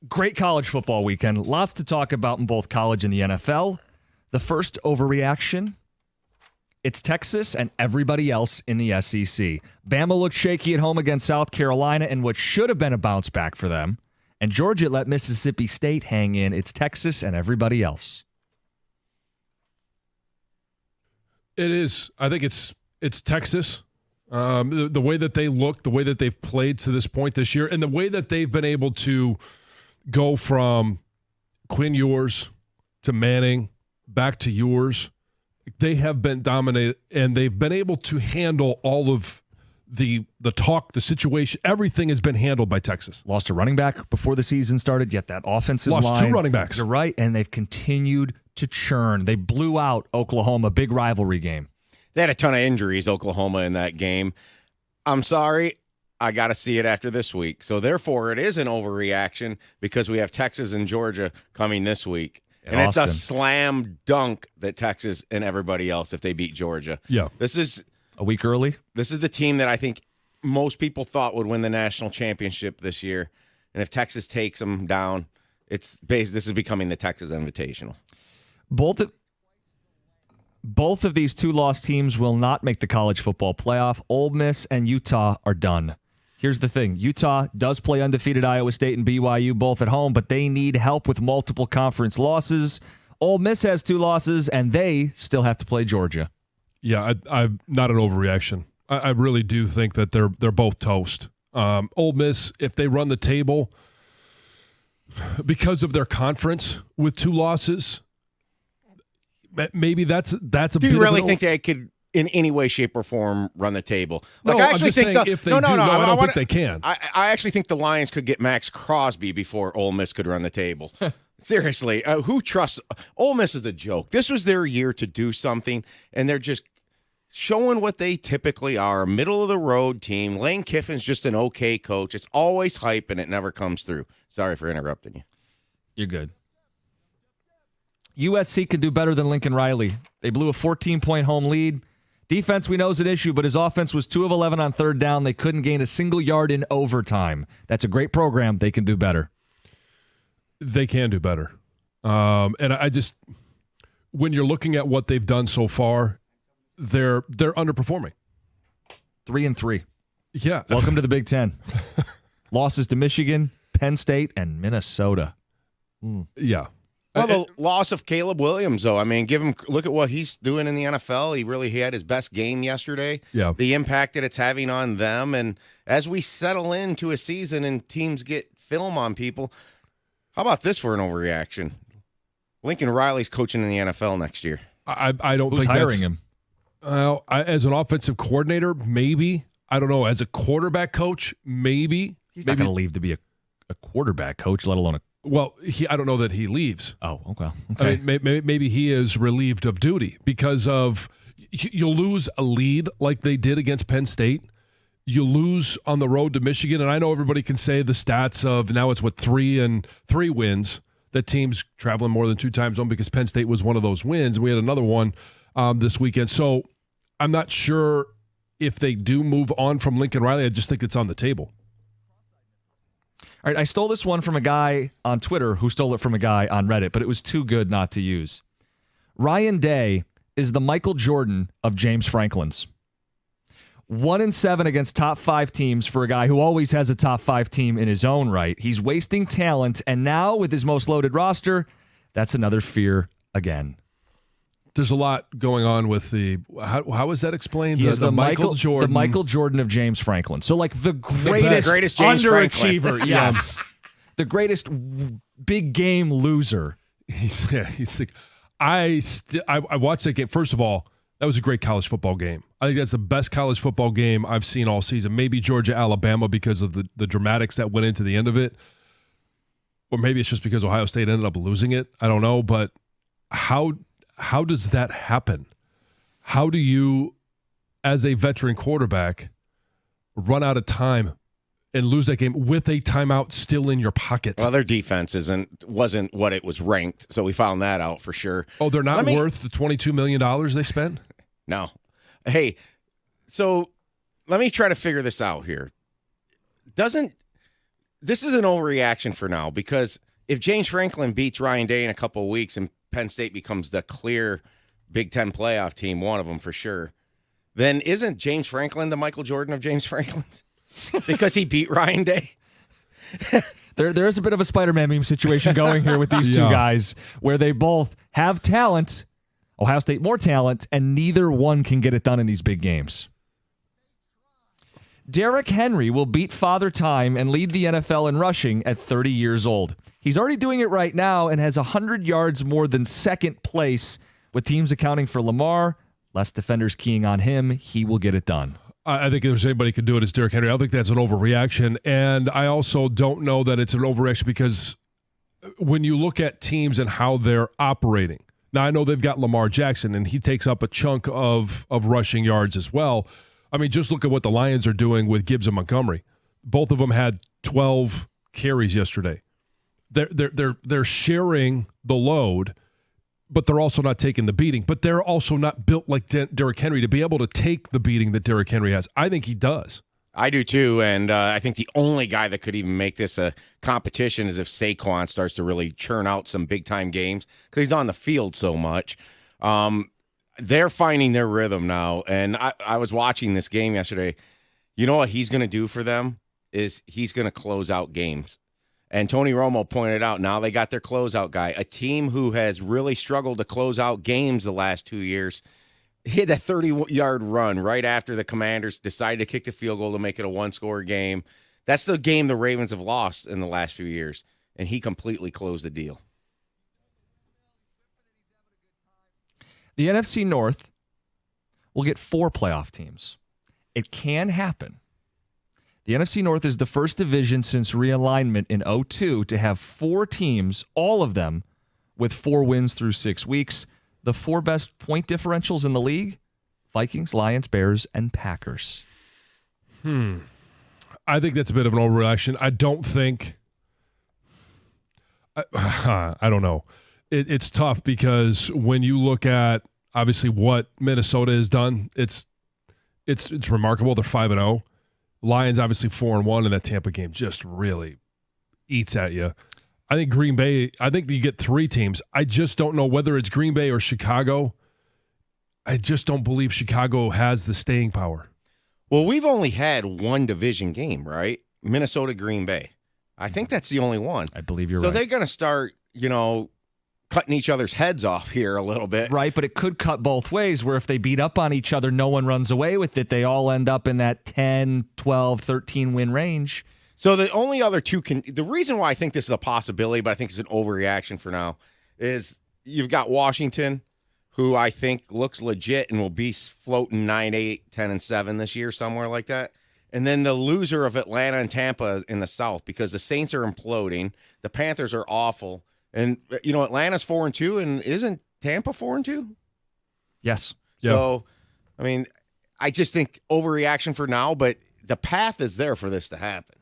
Great college football weekend. Lots to talk about in both college and the NFL. The first overreaction, it's Texas and everybody else in the SEC. Bama looked shaky at home against South Carolina in what should have been a bounce back for them. And Georgia let Mississippi State hang in. It's Texas and everybody else. It is. I think it's Texas. The way that they look, the way that they've played to this point this year, and the way that they've been able to go from Quinn Ewers to Manning back to Ewers. They have been dominated, and they've been able to handle all of the talk, the situation. Everything has been handled by Texas. Lost a running back before the season started, yet that offensive line. Lost 2 running backs. You're right, and they've continued to churn. They blew out Oklahoma, big rivalry game. They had a ton of injuries, Oklahoma, in that game. I'm sorry. I got to see it after this week. So, therefore, it is an overreaction because we have Texas and Georgia coming this week. And it's a slam dunk that Texas and everybody else, if they beat Georgia. Yeah. This is a week early. This is the team that I think most people thought would win the national championship this year. And if Texas takes them down, this is becoming the Texas Invitational. Both of these 2-loss teams will not make the college football playoff. Ole Miss and Utah are done. Here's the thing. Utah does play undefeated Iowa State and BYU both at home, but they need help with multiple conference losses. Ole Miss has 2 losses, and they still have to play Georgia. Yeah, I'm not an overreaction. I really do think that they're both toast. Ole Miss, if they run the table because of their conference with 2 losses, maybe that's a bit. Do you really think they could, in any way, shape, or form, run the table? Like, I actually think if they do, I don't think they can. I actually think the Lions could get Max Crosby before Ole Miss could run the table. Seriously, who trusts? Ole Miss is a joke. This was their year to do something, and they're just showing what they typically are, a middle-of-the-road team. Lane Kiffin's just an okay coach. It's always hype, and it never comes through. Sorry for interrupting you. You're good. USC could do better than Lincoln Riley. They blew a 14-point home lead. Defense, we know, is an issue, but his offense was 2 of 11 on third down. They couldn't gain a single yard in overtime. That's a great program. They can do better. They can do better. And I just, when you're looking at what they've done so far, they're underperforming. 3-3. Yeah. Welcome to the Big Ten. Losses to Michigan, Penn State, and Minnesota. Yeah. Well, the loss of Caleb Williams, though. I mean, look at what he's doing in the NFL. He had his best game yesterday. Yeah. The impact that it's having on them. And as we settle into a season and teams get film on people, how about this for an overreaction? Lincoln Riley's coaching in the NFL next year. I don't Who's think hiring him? As an offensive coordinator, maybe. I don't know. As a quarterback coach, maybe. He's not going to leave to be a quarterback coach, let alone a. Well, I don't know that he leaves. Oh, okay. I mean, maybe he is relieved of duty because of you'll lose a lead like they did against Penn State. You lose on the road to Michigan, and I know everybody can say the stats of now it's 3 wins that teams traveling more than 2 times home because Penn State was one of those wins. We had another one this weekend. So I'm not sure if they do move on from Lincoln Riley. I just think it's on the table. All right, I stole this one from a guy on Twitter who stole it from a guy on Reddit, but it was too good not to use. Ryan Day is the Michael Jordan of James Franklin's. 1-7 against top 5 teams for a guy who always has a top 5 team in his own right. He's wasting talent, and now with his most loaded roster, that's another fear again. There's a lot going on with the how is that explained? He is the Michael Jordan, the Michael Jordan of James Franklin. So like the greatest James underachiever, Franklin. yes, the greatest big game loser. He's like, I watched that game. First of all, that was a great college football game. I think that's the best college football game I've seen all season. Maybe Georgia, Alabama because of the dramatics that went into the end of it, or maybe it's just because Ohio State ended up losing it. I don't know, but how does that happen? How do you, as a veteran quarterback, run out of time and lose that game with a timeout still in your pocket? Well, their defense wasn't what it was ranked, so we found that out for sure. Oh, they're not worth the $22 million they spent? No. Hey, so let me try to figure this out here. this is an overreaction for now, because if James Franklin beats Ryan Day in a couple of weeks and Penn State becomes the clear Big Ten playoff team, one of them for sure, then isn't James Franklin the Michael Jordan of James Franklin's? Because he beat Ryan Day? There is a bit of a Spider-Man meme situation going here with these two guys, where they both have talent, Ohio State more talent, and neither one can get it done in these big games. Derrick Henry will beat Father Time and lead the NFL in rushing at 30 years old. He's already doing it right now and has 100 yards more than second place, with teams accounting for Lamar, less defenders keying on him. He will get it done. I think if there's anybody who could do it, it's Derrick Henry. I don't think that's an overreaction. And I also don't know that it's an overreaction, because when you look at teams and how they're operating, now I know they've got Lamar Jackson, and he takes up a chunk of rushing yards as well. I mean, just look at what the Lions are doing with Gibbs and Montgomery. Both of them had 12 carries yesterday. They're sharing the load, but they're also not taking the beating. But they're also not built like Derrick Henry to be able to take the beating that Derrick Henry has. I think he does. I do too, and I think the only guy that could even make this a competition is if Saquon starts to really churn out some big-time games, because he's on the field so much. They're finding their rhythm now, and I was watching this game yesterday. You know what he's going to do for them is he's going to close out games. And Tony Romo pointed out, now they got their closeout guy, a team who has really struggled to close out games the last 2 years. Hit a 30-yard run right after the Commanders decided to kick the field goal to make it a one-score game. That's the game the Ravens have lost in the last few years, and he completely closed the deal. The NFC North will get 4 playoff teams. It can happen. The NFC North is the first division since realignment in 2002 to have 4 teams, all of them with 4 wins through 6 weeks. The 4 best point differentials in the league: Vikings, Lions, Bears, and Packers. I think that's a bit of an overreaction. I don't think I don't know. It's tough, because when you look at obviously what Minnesota has done, it's remarkable. They're 5-0. Lions obviously 4-1, and that Tampa game just really eats at you. I think Green Bay, I think you get 3 teams. I just don't know whether it's Green Bay or Chicago. I just don't believe Chicago has the staying power. Well, we've only had one division game, right? Minnesota, Green Bay. I think that's the only one. I believe you're right. So they're going to start, cutting each other's heads off here a little bit. Right, but it could cut both ways, where if they beat up on each other, no one runs away with it. They all end up in that 10, 12, 13 win range. So the only other two the reason why I think this is a possibility, but I think it's an overreaction for now, is you've got Washington, who I think looks legit and will be floating 9-8, 10-7 this year, somewhere like that. And then the loser of Atlanta and Tampa in the South, because the Saints are imploding, the Panthers are awful, and Atlanta's 4-2, and isn't Tampa 4-2? Yes. So, I mean, I just think overreaction for now, but the path is there for this to happen.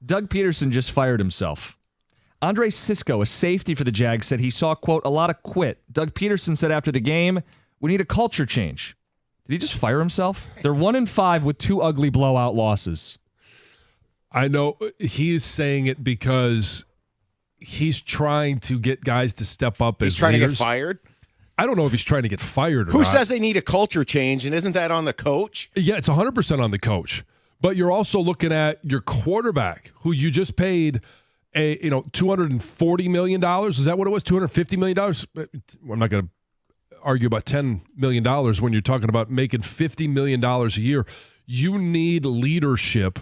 Doug Peterson just fired himself. Andre Sisco, a safety for the Jags, said he saw, quote, a lot of quit. Doug Peterson said after the game, we need a culture change. Did he just fire himself? They're 1-5 with 2 ugly blowout losses. I know he's saying it because he's trying to get guys to step up as He's trying leaders. to get fired? I don't know if he's trying to get fired or Who not. says they need a culture change, and isn't that on the coach? Yeah, it's 100% on the coach. But you're also looking at your quarterback, who you just paid $240 million. Is that what it was? $250 million? I'm not going to argue about $10 million when you're talking about making $50 million a year. You need leadership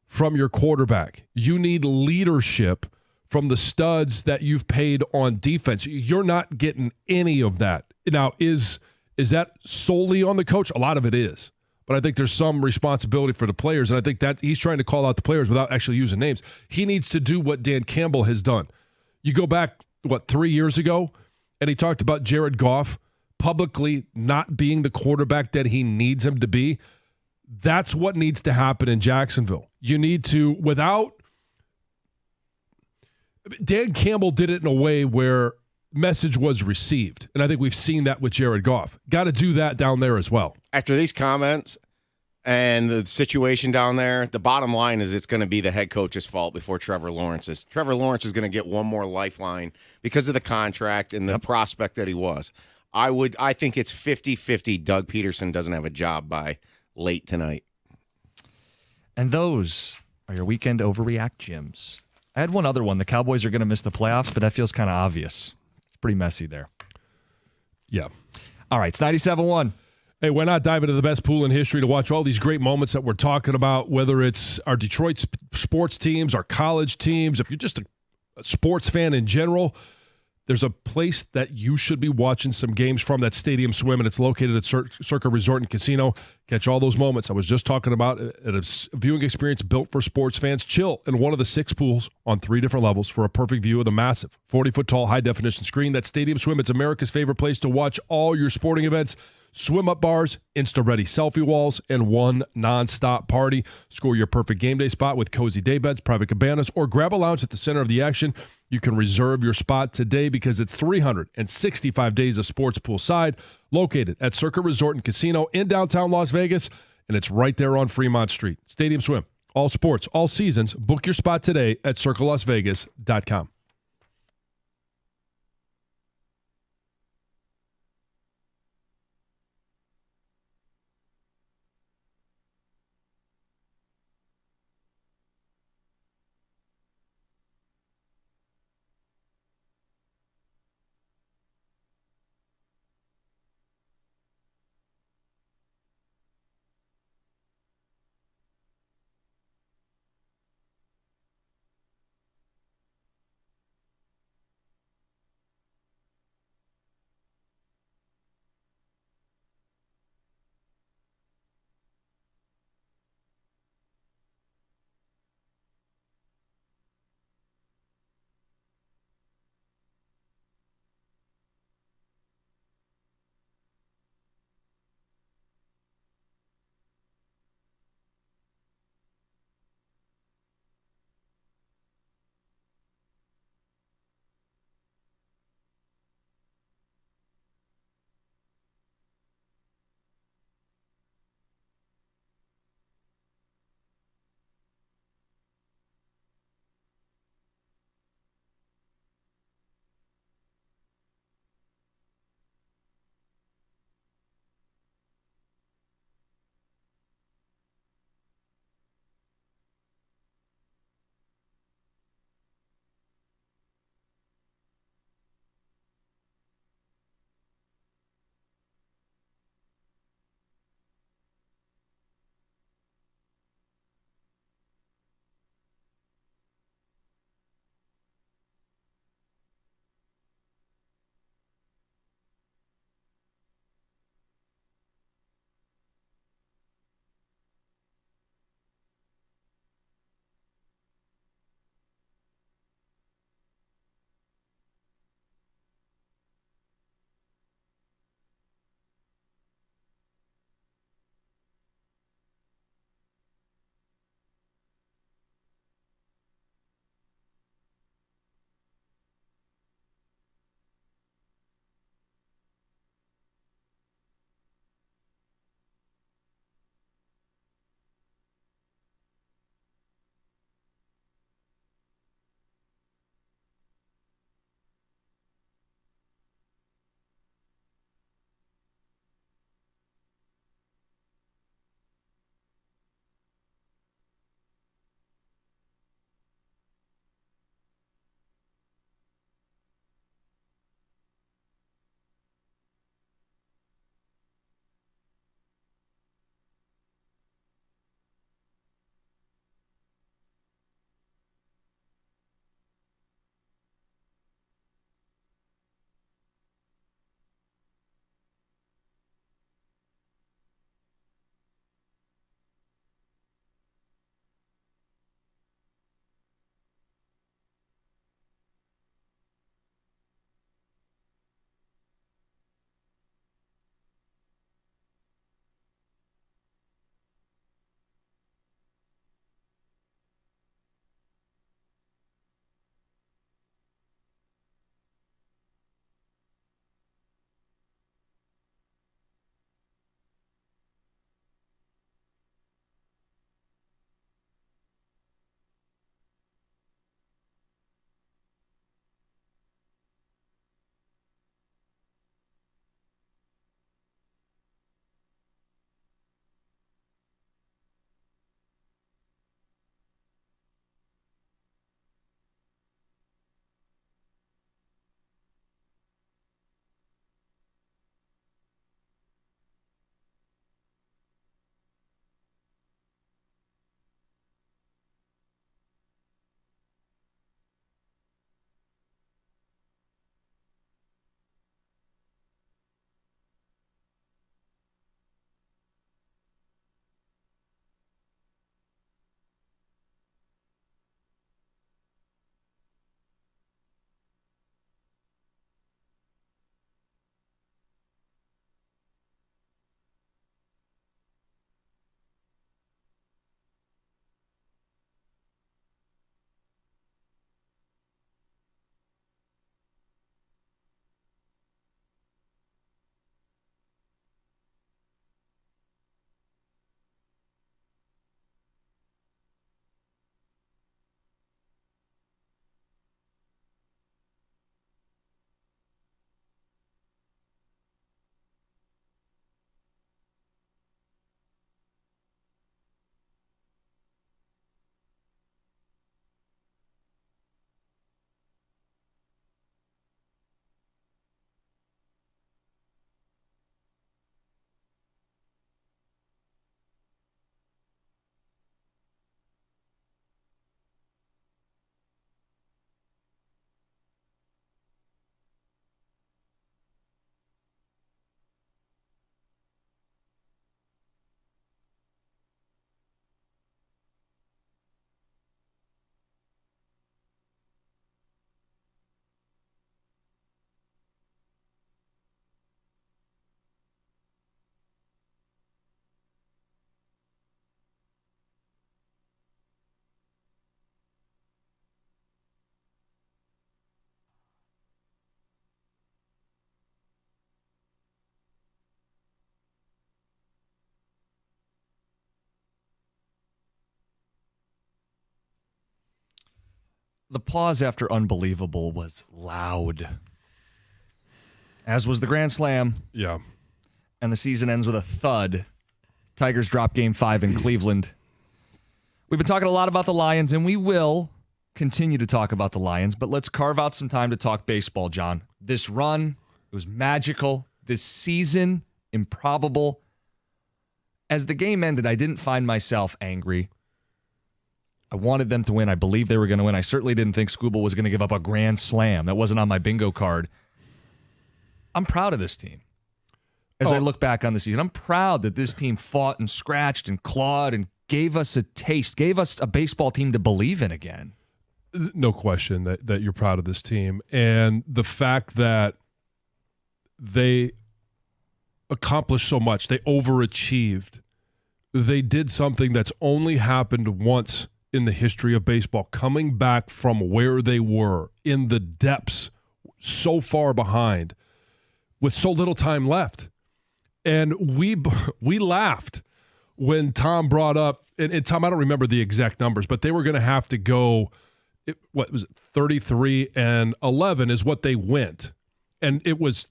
from your quarterback. You need leadership from the studs that you've paid on defense. You're not getting any of that. Now, is that solely on the coach? A lot of it is. But I think there's some responsibility for the players, and I think that he's trying to call out the players without actually using names. He needs to do what Dan Campbell has done. You go back, 3 years ago, and he talked about Jared Goff publicly not being the quarterback that he needs him to be. That's what needs to happen in Jacksonville. You need to, Dan Campbell did it in a way where message was received. And I think we've seen that with Jared Goff. Got to do that down there as well. After these comments and the situation down there, the bottom line is it's going to be the head coach's fault before Trevor Lawrence's. Trevor Lawrence is going to get one more lifeline because of the contract and the prospect that he was. I think it's 50-50 Doug Peterson doesn't have a job by late tonight. And those are your weekend overreact gyms. I had one other one. The Cowboys are going to miss the playoffs, but that feels kind of obvious. It's pretty messy there. Yeah. All right, it's 97.1. Hey, why not dive into the best pool in history to watch all these great moments that we're talking about, whether it's our Detroit sports teams, our college teams, if you're just a sports fan in general, there's a place that you should be watching some games from, that Stadium Swim, and it's located at Circa Resort and Casino. Catch all those moments I was just talking about at a viewing experience built for sports fans. Chill in one of the 6 pools on 3 different levels for a perfect view of the massive 40-foot-tall high-definition screen. That Stadium Swim, it's America's favorite place to watch all your sporting events. Swim-up bars, Insta-ready selfie walls, and one non-stop party. Score your perfect game day spot with cozy day beds, private cabanas, or grab a lounge at the center of the action. You can reserve your spot today because it's 365 days of sports poolside, located at Circa Resort and Casino in downtown Las Vegas, and it's right there on Fremont Street. Stadium Swim, all sports, all seasons. Book your spot today at circalasvegas.com. The pause after unbelievable was loud, as was the grand slam. Yeah. And the season ends with a thud. Tigers drop Game 5 in Cleveland. We've been talking a lot about the Lions, and we will continue to talk about the Lions, but let's carve out some time to talk baseball, John. This run, it was magical. This season, improbable. As the game ended, I didn't find myself angry. I wanted them to win. I believed they were going to win. I certainly didn't think Skubal was going to give up a grand slam. That wasn't on my bingo card. I'm proud of this team. As I look back on the season, I'm proud that this team fought and scratched and clawed and gave us a taste, gave us a baseball team to believe in again. No question that you're proud of this team. And the fact that they accomplished so much, they overachieved. They did something that's only happened once in the history of baseball, coming back from where they were in the depths, so far behind, with so little time left. And we laughed when Tom brought up, and Tom, I don't remember the exact numbers, but they were going to have to go, 33-11 is what they went. And it was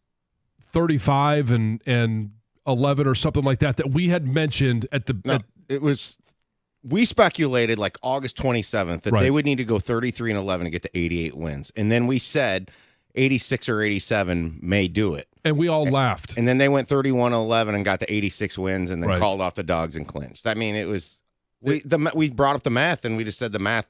35 and 11 or something like that we had mentioned at the... it was... We speculated like August 27th that they would need to go 33-11 to get to 88 wins. And then we said 86 or 87 may do it. And we all laughed. And then they went 31-11 and got to 86 wins and then called off the dogs and clinched. I mean, it was we brought up the math and we just said the math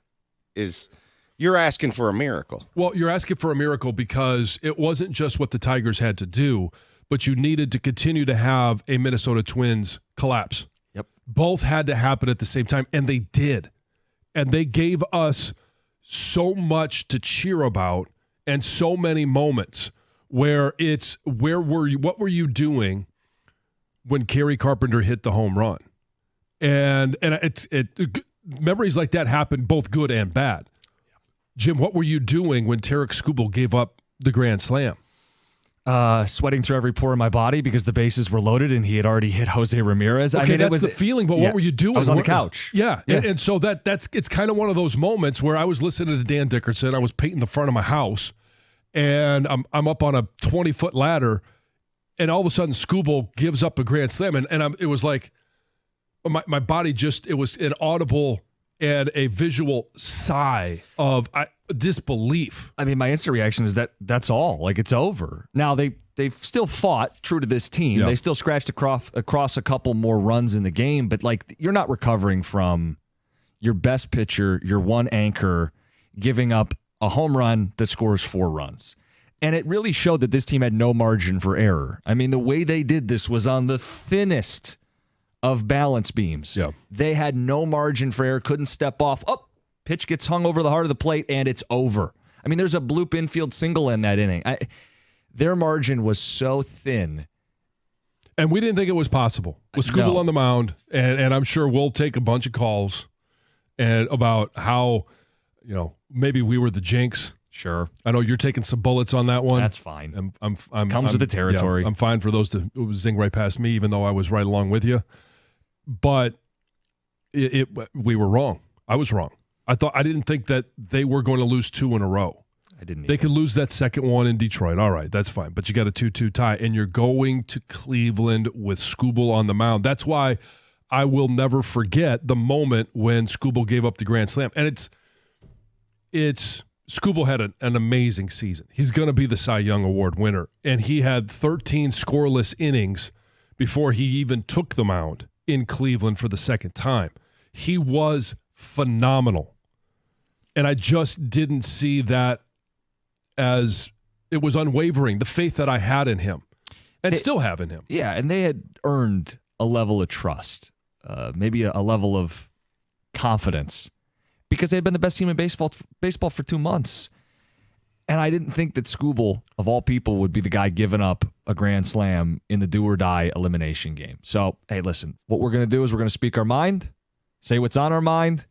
is you're asking for a miracle. Well, you're asking for a miracle because it wasn't just what the Tigers had to do, but you needed to continue to have a Minnesota Twins collapse. Both had to happen at the same time, and they did. And they gave us so much to cheer about and so many moments where it's, what were you doing when Kerry Carpenter hit the home run? And memories like that happen both good and bad. Jim, what were you doing when Tarek Skubal gave up the grand slam? Sweating through every pore in my body because the bases were loaded and he had already hit Jose Ramirez. Okay, that's the feeling, but what were you doing? I was on the couch. Yeah. And so it's kind of one of those moments where I was listening to Dan Dickerson. I was painting the front of my house, and I'm up on a 20-foot ladder, and all of a sudden Skubal gives up a grand slam, and it was like my body just, it was an audible and a visual sigh of disbelief. I mean, my instant reaction is that's all. Like, it's over. Now, they've still fought true to this team. Yeah. They still scratched across a couple more runs in the game, but, like, you're not recovering from your best pitcher, your one anchor, giving up a home run that scores 4 runs. And it really showed that this team had no margin for error. I mean, the way they did this was on the thinnest of balance beams. Yeah. They had no margin for error, couldn't step off. Pitch gets hung over the heart of the plate, and it's over. I mean, there's a bloop infield single in that inning. Their margin was so thin. And we didn't think it was possible. With Skubal on the mound, and I'm sure we'll take a bunch of calls and about how, maybe we were the jinx. Sure. I know you're taking some bullets on that one. That's fine. I'm Comes with the territory. Yeah, I'm fine for those to zing right past me, even though I was right along with you. But we were wrong. I was wrong. I didn't think that they were going to lose 2 in a row. I didn't. They could lose that second one in Detroit. All right, that's fine. But you got a 2-2 tie, and you're going to Cleveland with Skubal on the mound. That's why I will never forget the moment when Skubal gave up the grand slam. And it's Skubal had an amazing season. He's going to be the Cy Young Award winner, and he had 13 scoreless innings before he even took the mound in Cleveland for the second time. He was phenomenal. And I just didn't see that as it was unwavering, the faith that I had in him and still have in him. Yeah, and they had earned a level of trust, maybe a level of confidence, because they had been the best team in baseball for 2 months. And I didn't think that Skubal, of all people, would be the guy giving up a grand slam in the do-or-die elimination game. So, hey, listen, what we're going to do is we're going to speak our mind, say what's on our mind.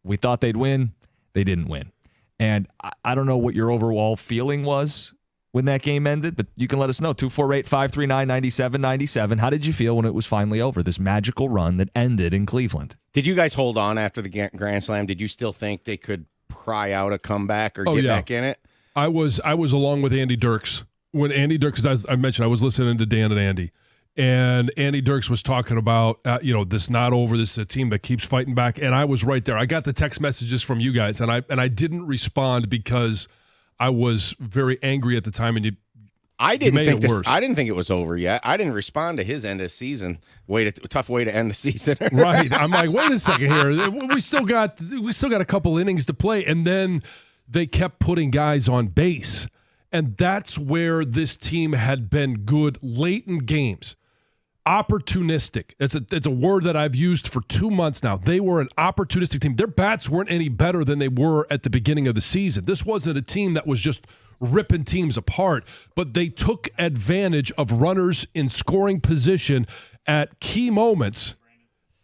We thought they'd win. They didn't win. And I don't know what your overall feeling was when that game ended, but you can let us know. 248-539-9797. How did you feel when it was finally over, this magical run that ended in Cleveland? Did you guys hold on after the Grand Slam? Did you still think they could cry out a comeback or get back in it? I was along with Andy Dirks. When Andy Dirks, as I mentioned, I was listening to Dan and Andy. And Andy Dirks was talking about, this not over. This is a team that keeps fighting back. And I was right there. I got the text messages from you guys, and I didn't respond because I was very angry at the time. And I didn't think it was over yet. I didn't respond to his end of season. Tough way to end the season. Right. I'm like, wait a second here. We still got a couple innings to play, and then they kept putting guys on base, and that's where this team had been good late in games. Opportunistic. It's a word that I've used for 2 months now. They were an opportunistic team. Their bats weren't any better than they were at the beginning of the season. This wasn't a team that was just ripping teams apart, but they took advantage of runners in scoring position at key moments,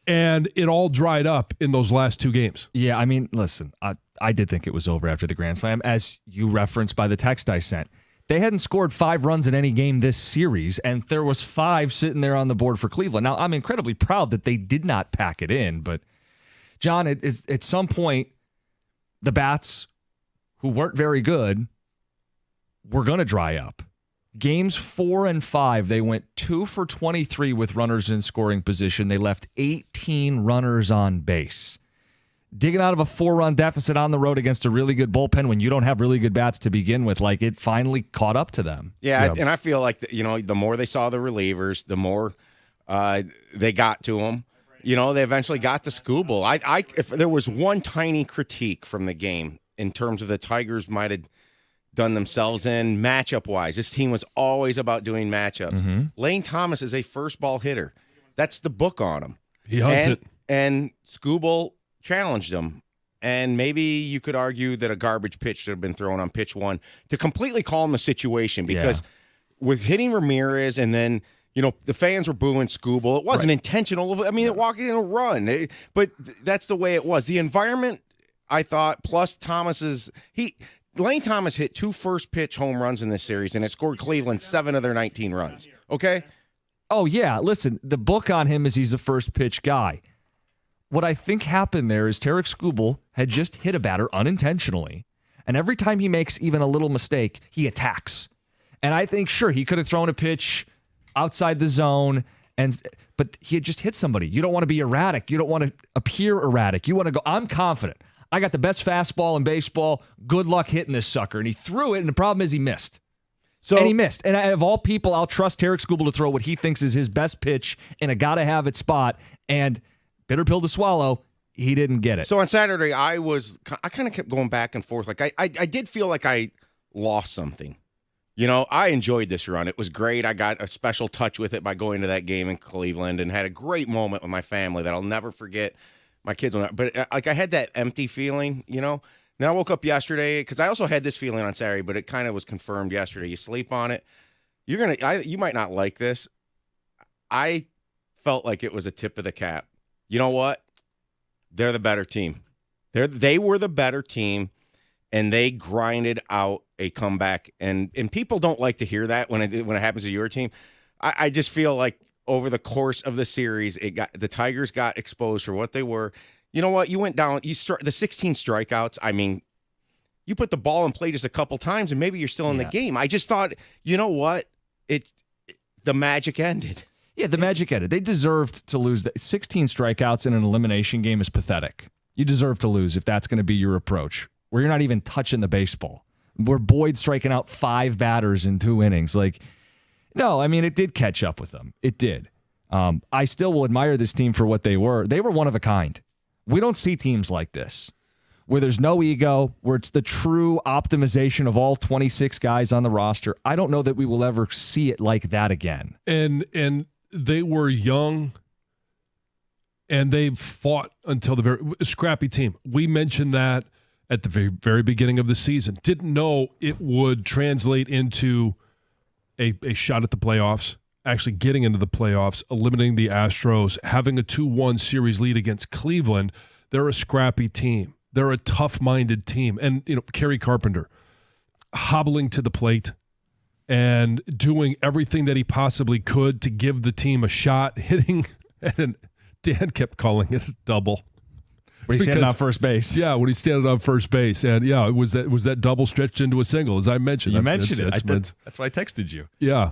and it all dried up in those last 2 games. Yeah, I mean, listen, I did think it was over after the Grand Slam, as you referenced by the text I sent. They hadn't scored 5 runs in any game this series, and there was 5 sitting there on the board for Cleveland. Now, I'm incredibly proud that they did not pack it in, but, John, at some point, the bats, who weren't very good, were going to dry up. Games 4 and 5, they went 2 for 23 with runners in scoring position. They left 18 runners on base. Digging out of a 4-run deficit on the road against a really good bullpen when you don't have really good bats to begin with, like, it finally caught up to them. Yeah. And I feel like, the more they saw the relievers, the more they got to them. They eventually got to Skubal. If there was one tiny critique from the game in terms of the Tigers might have done themselves in matchup-wise, this team was always about doing matchups. Mm-hmm. Lane Thomas is a first ball hitter. That's the book on him. He hunts it. And Skubal challenged him, and maybe you could argue that a garbage pitch should have been thrown on pitch 1 to completely calm the situation, because with hitting Ramirez and then the fans were booing Skubal. It wasn't intentional. I mean, it walked in a run, but that's the way it was. The environment, I thought, plus Lane Thomas hit 2 first pitch home runs in this series, and it scored Cleveland 7 of their 19 runs. Okay? Oh, yeah. Listen, the book on him is he's a first pitch guy. What I think happened there is Tarik Skubal had just hit a batter unintentionally, and every time he makes even a little mistake, he attacks. And I think, sure, he could have thrown a pitch outside the zone, but he had just hit somebody. You don't want to be erratic. You don't want to appear erratic. You want to go, I'm confident. I got the best fastball in baseball. Good luck hitting this sucker. And he threw it, and the problem is he missed. And he missed. And of all people, I'll trust Tarik Skubal to throw what he thinks is his best pitch in a gotta-have-it spot, and bitter pill to swallow, he didn't get it. So on Saturday, I kind of kept going back and forth. Like I did feel like I lost something. I enjoyed this run. It was great. I got a special touch with it by going to that game in Cleveland and had a great moment with my family that I'll never forget. My kids will not. But I had that empty feeling, Then I woke up yesterday, because I also had this feeling on Saturday, but it kind of was confirmed yesterday. You sleep on it. You might not like this. I felt like it was a tip of the cap. You know what? They're the better team. They were the better team, and they grinded out a comeback. And people don't like to hear that when it happens to your team. I just feel like over the course of the series, the Tigers got exposed for what they were. You know what? You went down. The 16 strikeouts. I mean, you put the ball in play just a couple times, and maybe you're still in the game. I just thought, you know what? The magic ended. Yeah, the magic ended. They deserved to lose. 16 strikeouts in an elimination game is pathetic. You deserve to lose if that's going to be your approach, where you're not even touching the baseball. Where Boyd striking out 5 batters in 2 innings. No, I mean, it did catch up with them. It did. I still will admire this team for what they were. They were one of a kind. We don't see teams like this, where there's no ego, where it's the true optimization of all 26 guys on the roster. I don't know that we will ever see it like that again. And they were young, and they fought until the very scrappy team. We mentioned that at the very, very beginning of the season. Didn't know it would translate into a shot at the playoffs, actually getting into the playoffs, eliminating the Astros, having a 2-1 series lead against Cleveland. They're a scrappy team. They're a tough-minded team. And, Kerry Carpenter hobbling to the plate and doing everything that he possibly could to give the team a shot, hitting, and Dan kept calling it a double. When he's standing on first base. Yeah, when he's standing on first base. And yeah, it was that double stretched into a single, as I mentioned. You mentioned it. That's why I texted you. Yeah.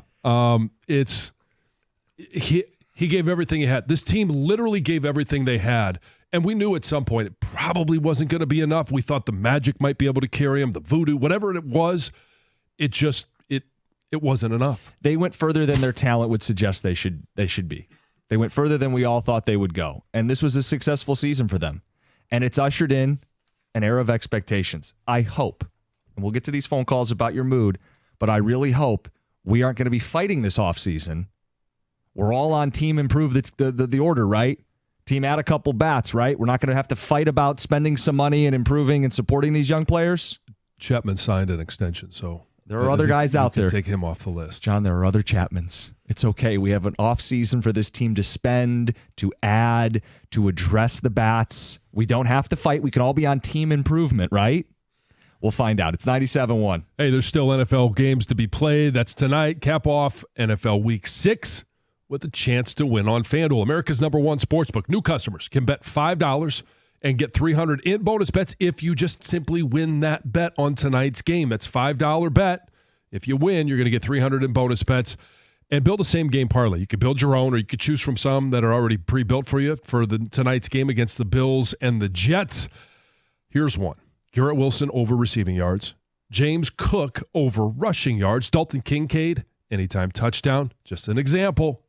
He gave everything he had. This team literally gave everything they had. And we knew at some point it probably wasn't going to be enough. We thought the magic might be able to carry him, the voodoo, whatever it was. It wasn't enough. They went further than their talent would suggest they should be. They went further than we all thought they would go. And this was a successful season for them. And it's ushered in an era of expectations. I hope, and we'll get to these phone calls about your mood, but I really hope we aren't going to be fighting this offseason. We're all on team improve the order, right? Team add a couple bats, right? We're not going to have to fight about spending some money and improving and supporting these young players. Chapman signed an extension, so there are other guys out there. Take him off the list. John, there are other Chapmans. It's okay. We have an offseason for this team to spend, to add, to address the bats. We don't have to fight. We can all be on team improvement, right? We'll find out. It's 97-1. Hey, there's still NFL games to be played. That's tonight. Cap off NFL Week 6 with a chance to win on FanDuel, America's #1 sportsbook. New customers can bet $5 and get $300 in bonus bets if you just simply win that bet on tonight's game. That's $5 bet. If you win, you're going to get $300 in bonus bets. And build a same-game parlay. You could build your own, or you could choose from some that are already pre-built for you for tonight's game against the Bills and the Jets. Here's one. Garrett Wilson over receiving yards. James Cook over rushing yards. Dalton Kincaid, anytime touchdown. Just an example.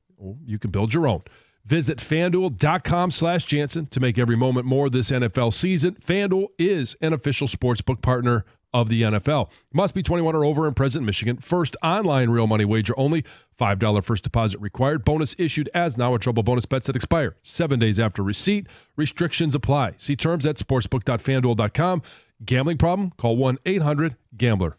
You can build your own. Visit FanDuel.com/Jansen to make every moment more this NFL season. FanDuel is an official sportsbook partner of the NFL. Must be 21 or over and present in Michigan. First online real money wager only. $5 first deposit required. Bonus issued as now with trouble bonus bets that expire 7 days after receipt. Restrictions apply. See terms at sportsbook.fanduel.com. Gambling problem? Call 1-800-GAMBLER.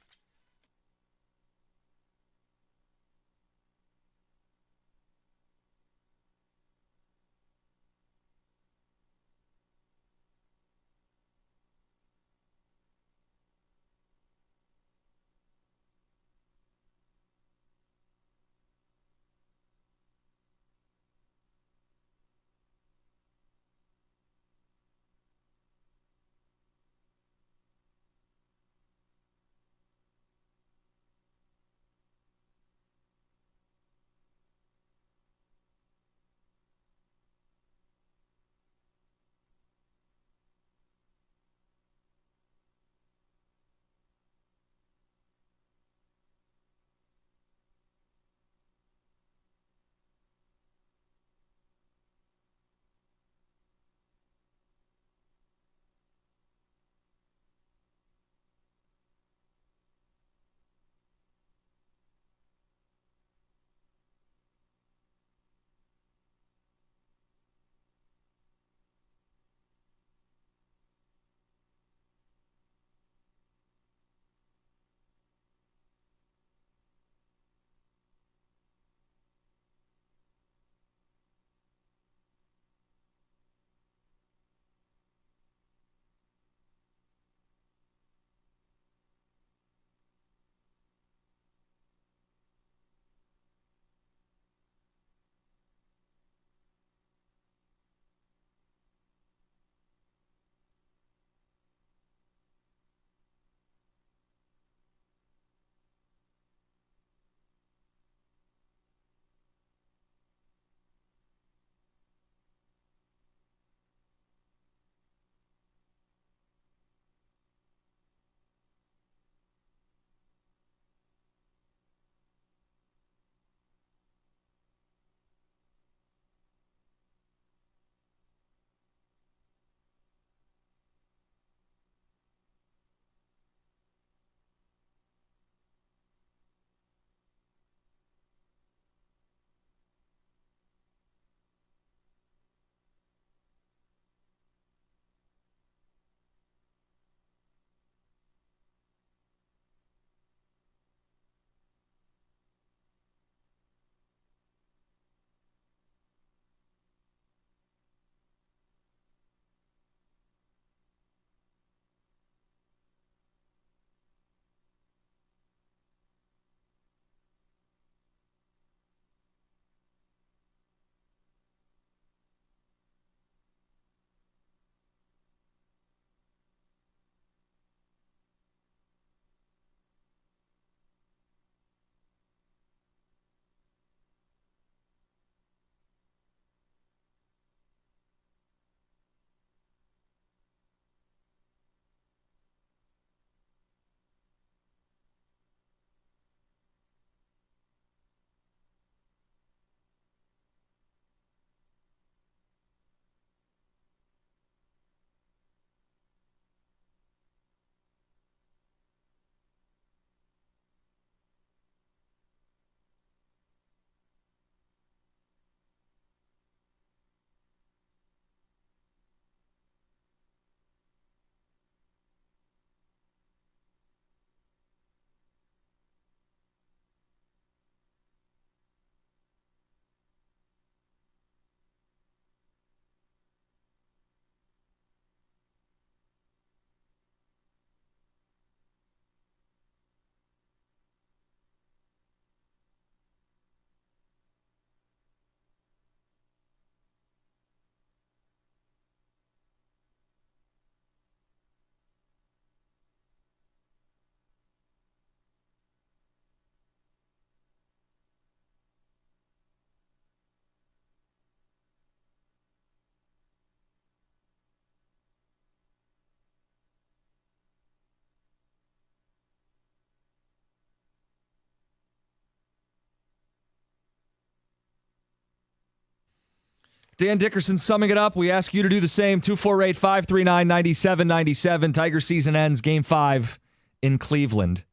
Dan Dickerson summing it up. We ask you to do the same. 248-539-9797. Tiger season ends Game 5 in Cleveland.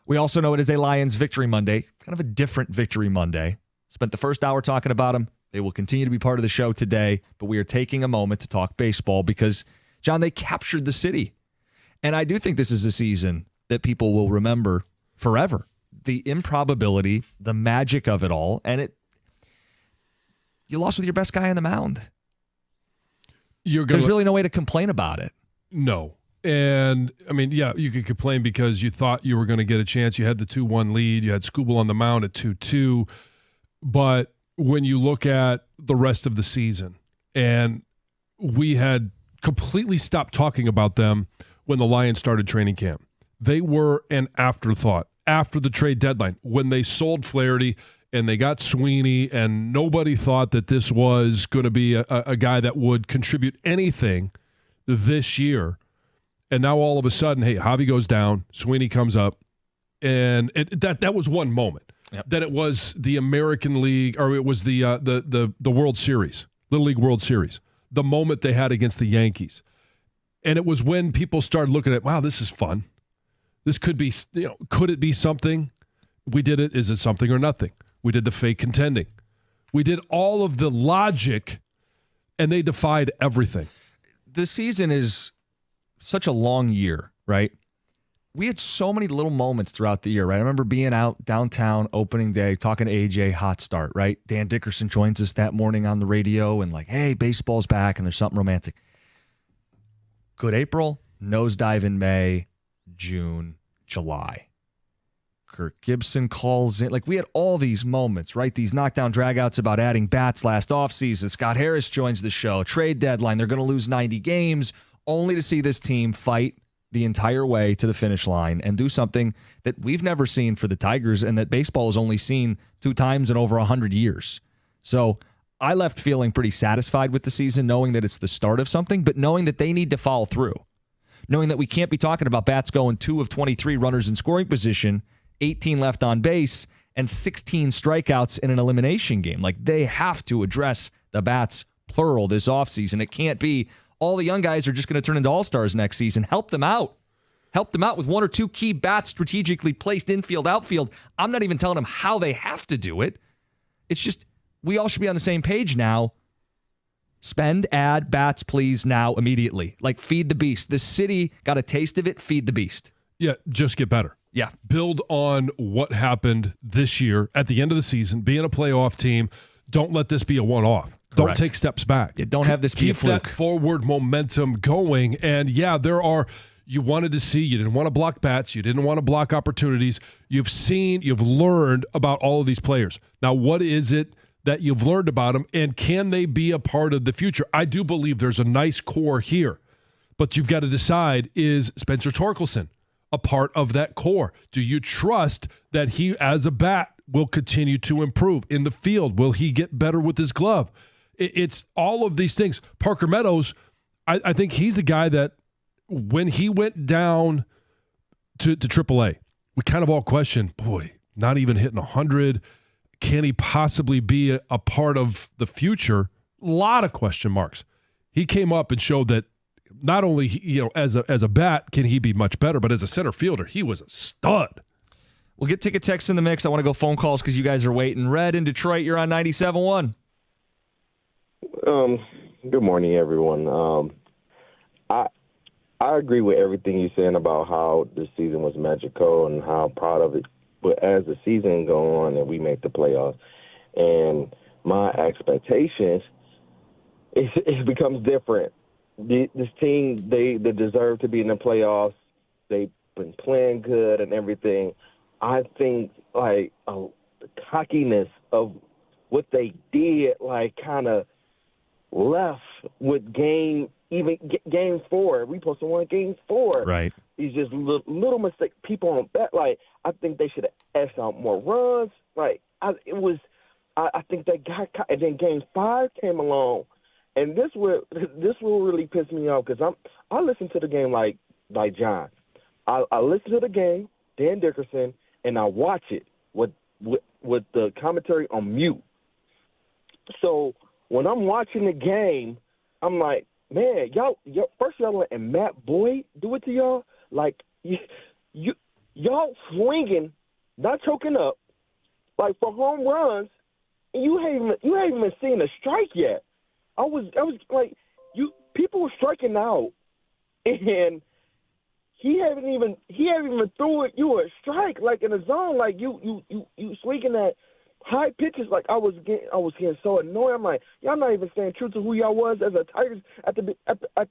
We also know it is a Lions Victory Monday, kind of a different Victory Monday. Spent the first hour talking about them. They will continue to be part of the show today, but we are taking a moment to talk baseball because, John, they captured the city. And I do think this is a season that people will remember forever. The improbability, the magic of it all, and you lost with your best guy on the mound. There's really no way to complain about it. No. And, I mean, yeah, you could complain because you thought you were going to get a chance. You had the 2-1 lead. You had Skubal on the mound at 2-2. But when you look at the rest of the season, and we had completely stopped talking about them when the Lions started training camp. They were an afterthought after the trade deadline when they sold Flaherty and they got Sweeney, and nobody thought that this was going to be a guy that would contribute anything this year. And now all of a sudden, hey, Javi goes down, Sweeney comes up, and that was one moment. Yep. That it was the American League, or it was the World Series, Little League World Series, the moment they had against the Yankees. And it was when people started looking at, wow, this is fun. This could be, could it be something? We did it. Is it something or nothing? We did the fake contending. We did all of the logic, and they defied everything. The season is such a long year, right? We had so many little moments throughout the year, right? I remember being out downtown opening day, talking to AJ, hot start, right? Dan Dickerson joins us that morning on the radio and like, hey, baseball's back, and there's something romantic. Good April, nosedive in May, June, July. Kirk Gibson calls in. Like, we had all these moments, right? These knockdown dragouts about adding bats last offseason. Scott Harris joins the show. Trade deadline. They're going to lose 90 games only to see this team fight the entire way to the finish line and do something that we've never seen for the Tigers and that baseball has only seen 2 times in over 100 years. So I left feeling pretty satisfied with the season, knowing that it's the start of something, but knowing that they need to follow through. Knowing that we can't be talking about bats going 2 of 23 runners in scoring position, 18 left on base, and 16 strikeouts in an elimination game. Like, they have to address the bats, plural, this offseason. It can't be all the young guys are just going to turn into all-stars next season. Help them out. Help them out with 1 or 2 key bats strategically placed infield, outfield. I'm not even telling them how they have to do it. It's just we all should be on the same page now. Spend, add, bats, please, now, immediately. Like, feed the beast. The city got a taste of it. Feed the beast. Yeah, just get better. Yeah. Build on what happened this year at the end of the season, being a playoff team. Don't let this be a one-off. Correct. Don't take steps back. Yeah, don't have this be a fluke. Keep that forward momentum going. And, yeah, there are – you wanted to see – you didn't want to block bats. You didn't want to block opportunities. You've learned about all of these players. Now, what is it that you've learned about them, and can they be a part of the future? I do believe there's a nice core here, but you've got to decide, is Spencer Torkelson a part of that core? Do you trust that he, as a bat, will continue to improve in the field? Will he get better with his glove? It's all of these things. Parker Meadows, I think he's a guy that when he went down to AAA, we kind of all questioned, boy, not even hitting 100. Can he possibly be a part of the future? A lot of question marks. He came up and showed that not only as a bat can he be much better, but as a center fielder, he was a stud. We'll get ticket text in the mix. I want to go phone calls because you guys are waiting. Red in Detroit, you're on 97.1. Good morning, everyone. I agree with everything you're saying about how the season was magical and how proud of it. But as the season go on and we make the playoffs, and my expectations, it becomes different. This team, they deserve to be in the playoffs. They've been playing good and everything. I think, the cockiness of what they did, kind of left with game 4. We supposed to win game 4. Right. These just little mistakes. People on that, I think they should have asked out more runs. I think they got caught. And then game 5 came along, and this will really piss me off because I listen to the game like John. I listen to the game, Dan Dickerson, and I watch it with the commentary on mute. So when I'm watching the game, I'm like, man, y'all first y'all letting Matt Boyd do it to y'all. Like y'all swinging, not choking up, like for home runs, and you haven't even seen a strike yet. I was like, people were striking out, and he haven't even threw you a strike like in a zone, like you swinging at high pitches. Like I was getting so annoyed. I'm like, y'all not even staying true to who y'all was as a Tigers at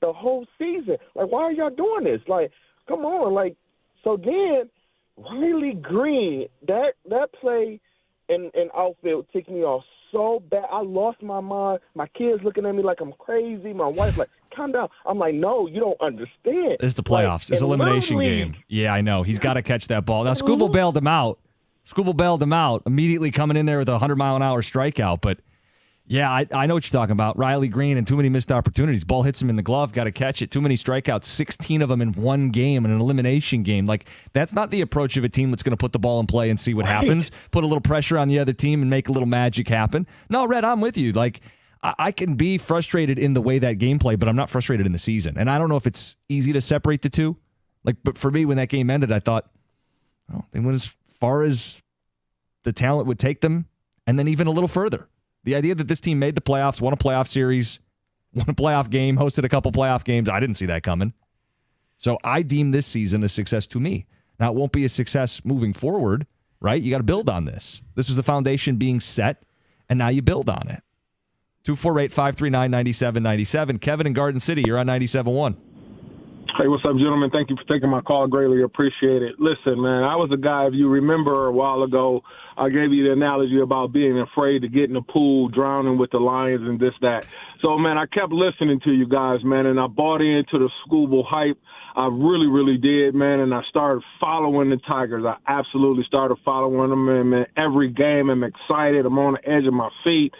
the whole season. Like, why are y'all doing this? Like, come on. Like, so then Riley Green, that play in outfield ticked me off so bad. I lost my mind. My kids looking at me like I'm crazy. My wife like, calm down. I'm like, no, you don't understand. It's the playoffs. It's elimination game. Yeah, I know. He's got to catch that ball. Now, Scooble bailed him out. Immediately coming in there with a 100-mile-an-hour strikeout. But, yeah, I know what you're talking about. Riley Green and too many missed opportunities. Ball hits him in the glove, got to catch it. Too many strikeouts, 16 of them in one game, in an elimination game. Like, that's not the approach of a team that's going to put the ball in play and see what happens, put a little pressure on the other team and make a little magic happen. No, Red, I'm with you. Like, I can be frustrated in the way that game played, but I'm not frustrated in the season. And I don't know if it's easy to separate the two. Like, but for me, when that game ended, I thought, oh, they went as far as the talent would take them, and then even a little further. The idea that this team made the playoffs, won a playoff series, won a playoff game, hosted a couple playoff games, I didn't see that coming. So I deem this season a success to me. Now, it won't be a success moving forward, right? You got to build on this. This was the foundation being set, and now you build on it. 248-539-9797. Kevin in Garden City, you're on 97.1. Hey, what's up, gentlemen? Thank you for taking my call. Greatly appreciate it. Listen, man, I was a guy, if you remember a while ago, I gave you the analogy about being afraid to get in the pool, drowning with the lions and this, that. So, man, I kept listening to you guys, man, and I bought into the Scooble hype. I really, really did, man, and I started following the Tigers. I absolutely started following them, and, man, every game I'm excited. I'm on the edge of my feet.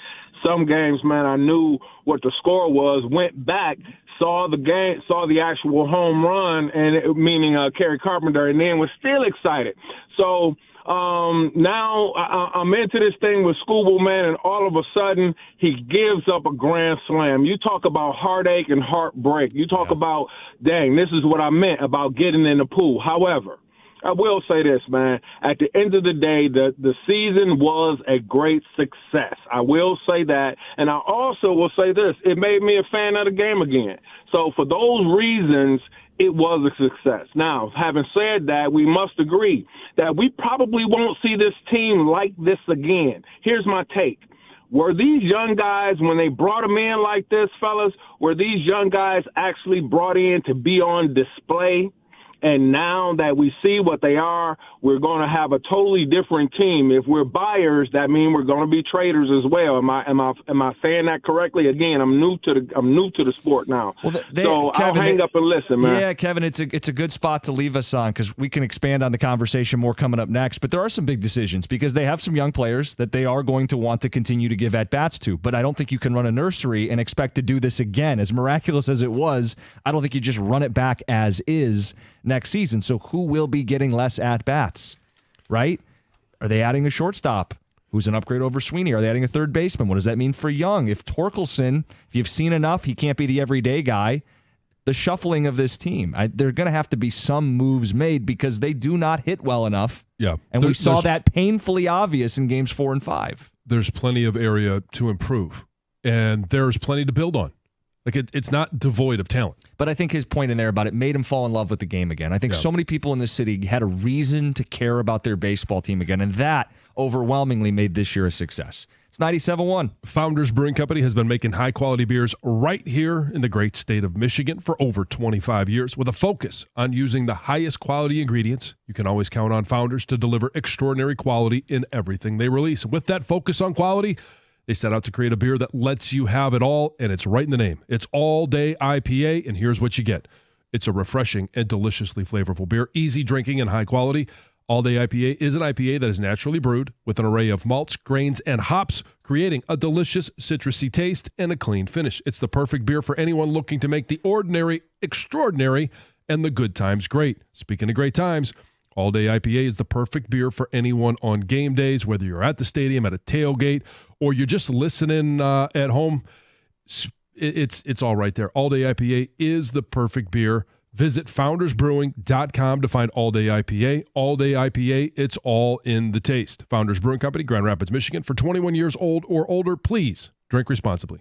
Some games, man, I knew what the score was, went back, saw the game, saw the actual home run, and meaning Kerry Carpenter, and then was still excited. So now I'm into this thing with Scooble, man, and all of a sudden he gives up a grand slam. You talk about heartache and heartbreak. You talk about, dang, this is what I meant about getting in the pool. However, I will say this, man. At the end of the day, the season was a great success. I will say that. And I also will say this. It made me a fan of the game again. So for those reasons, it was a success. Now, having said that, we must agree that we probably won't see this team like this again. Here's my take. Were these young guys, when they brought them in like this, fellas, were these young guys actually brought in to be on display? And now that we see what they are, we're going to have a totally different team. If we're buyers, that means we're going to be traders as well. Am I saying that correctly? Again, I'm new to the sport now. Well, so Kevin, I'll hang up and listen, man. Yeah, Kevin, it's a good spot to leave us on because we can expand on the conversation more coming up next. But there are some big decisions because they have some young players that they are going to want to continue to give at-bats to. But I don't think you can run a nursery and expect to do this again. As miraculous as it was, I don't think you just run it back as is next season. So who will be getting less at-bats, right? Are they adding a shortstop who's an upgrade over Sweeney? Are they adding a third baseman? What does that mean for Young? If Torkelson, if you've seen enough, he can't be the everyday guy. The shuffling of this team, there are going to have to be some moves made because they do not hit well enough. Yeah. And we saw that painfully obvious in games 4 and 5. There's plenty of area to improve, and there's plenty to build on. Like, it's not devoid of talent. But I think his point in there about it made him fall in love with the game again. I think so many people in this city had a reason to care about their baseball team again, and that overwhelmingly made this year a success. It's 97.1. Founders Brewing Company has been making high-quality beers right here in the great state of Michigan for over 25 years with a focus on using the highest quality ingredients. You can always count on Founders to deliver extraordinary quality in everything they release. With that focus on quality, they set out to create a beer that lets you have it all, and it's right in the name. It's all-day IPA, and here's what you get. It's a refreshing and deliciously flavorful beer, easy drinking and high quality. All-day IPA is an IPA that is naturally brewed with an array of malts, grains, and hops, creating a delicious citrusy taste and a clean finish. It's the perfect beer for anyone looking to make the ordinary extraordinary and the good times great. Speaking of great times, All Day IPA is the perfect beer for anyone on game days, whether you're at the stadium, at a tailgate, or you're just listening at home. It's all right there. All Day IPA is the perfect beer. Visit foundersbrewing.com to find All Day IPA. All Day IPA, it's all in the taste. Founders Brewing Company, Grand Rapids, Michigan. For 21 years old or older, please drink responsibly.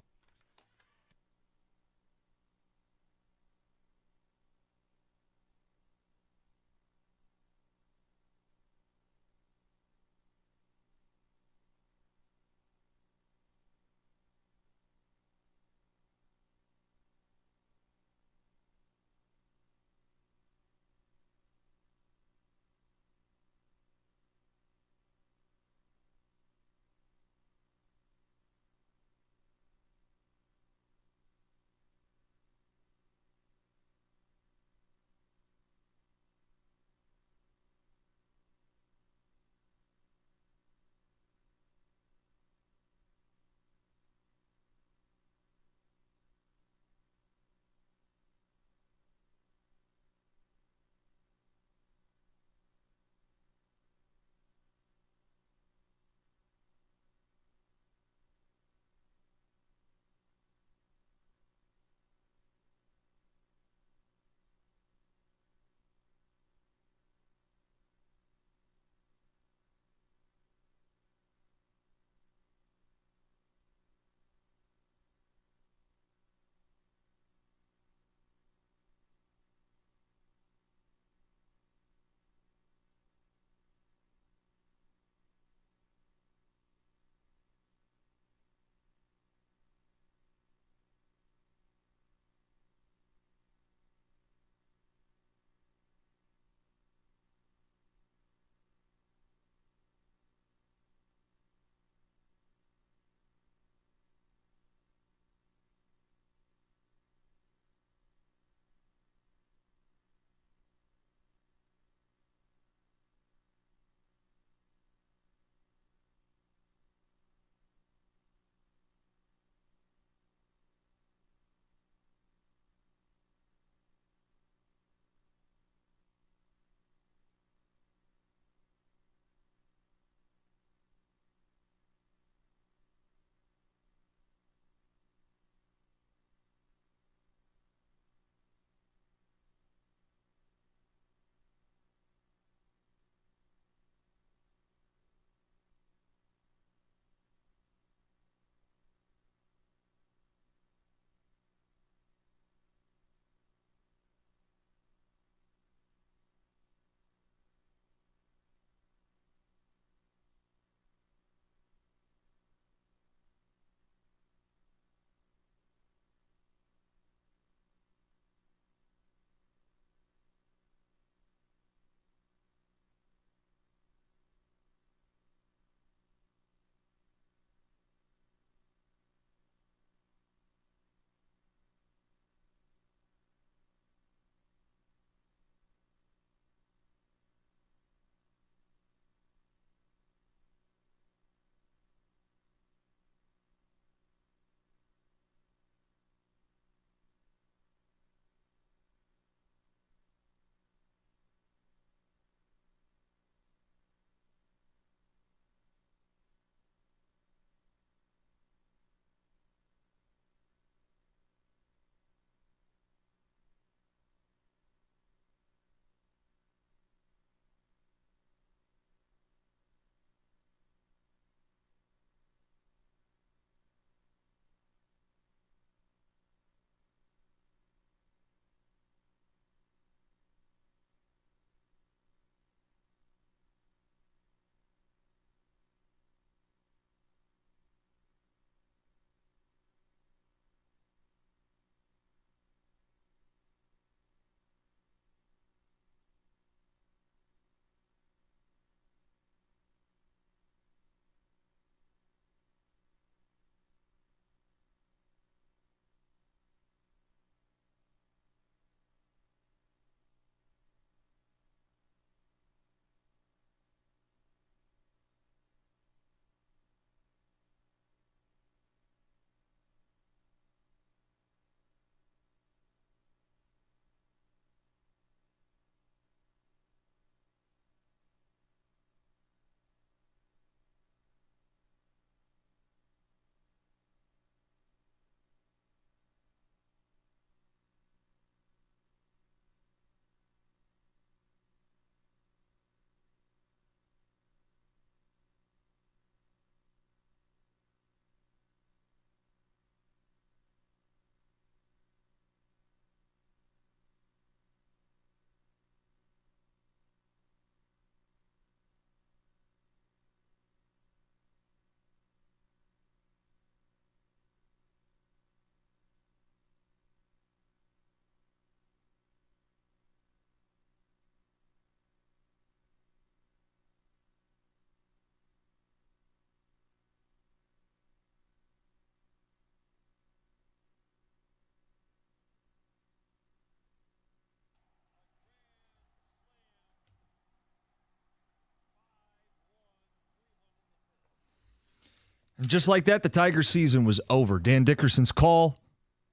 Just like that, the Tigers season was over. Dan Dickerson's call,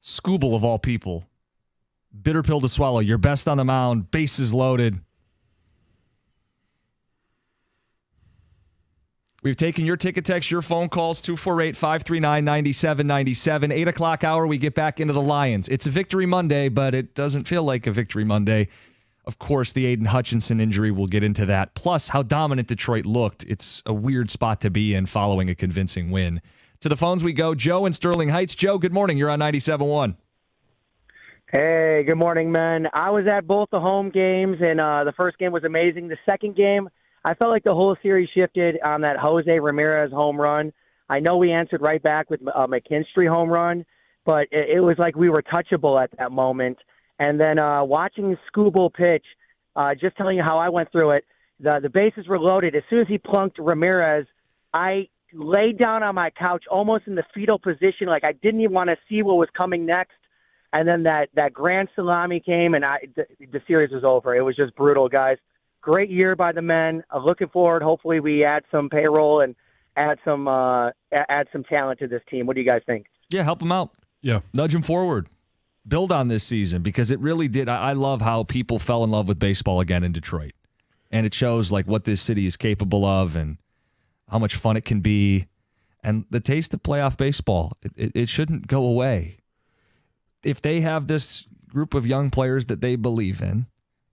Scooble of all people. Bitter pill to swallow. Your best on the mound, bases loaded. We've taken your ticket text, your phone calls, 248-539-9797. 8 o'clock hour, we get back into the Lions. It's a victory Monday, but it doesn't feel like a victory Monday. Of course, the Aiden Hutchinson injury, we'll get into that. Plus, how dominant Detroit looked. It's a weird spot to be in following a convincing win. To the phones we go. Joe in Sterling Heights. Joe, good morning. You're on 97.1. Hey, good morning, man. I was at both the home games, and the first game was amazing. The second game, I felt like the whole series shifted on that Jose Ramirez home run. I know we answered right back with a McKinstry home run, but it was like we were touchable at that moment. And then watching Scooble pitch, just telling you how I went through it, the bases were loaded. As soon as he plunked Ramirez, I laid down on my couch almost in the fetal position, like I didn't even want to see what was coming next. And then that grand salami came, and the series was over. It was just brutal, guys. Great year by the men. Looking forward. Hopefully we add some payroll and add some talent to this team. What do you guys think? Yeah, help them out. Yeah. Nudge them forward. Build on this season because it really did. I love how people fell in love with baseball again in Detroit. And it shows like what this city is capable of and how much fun it can be. And the taste of playoff baseball, it shouldn't go away. If they have this group of young players that they believe in,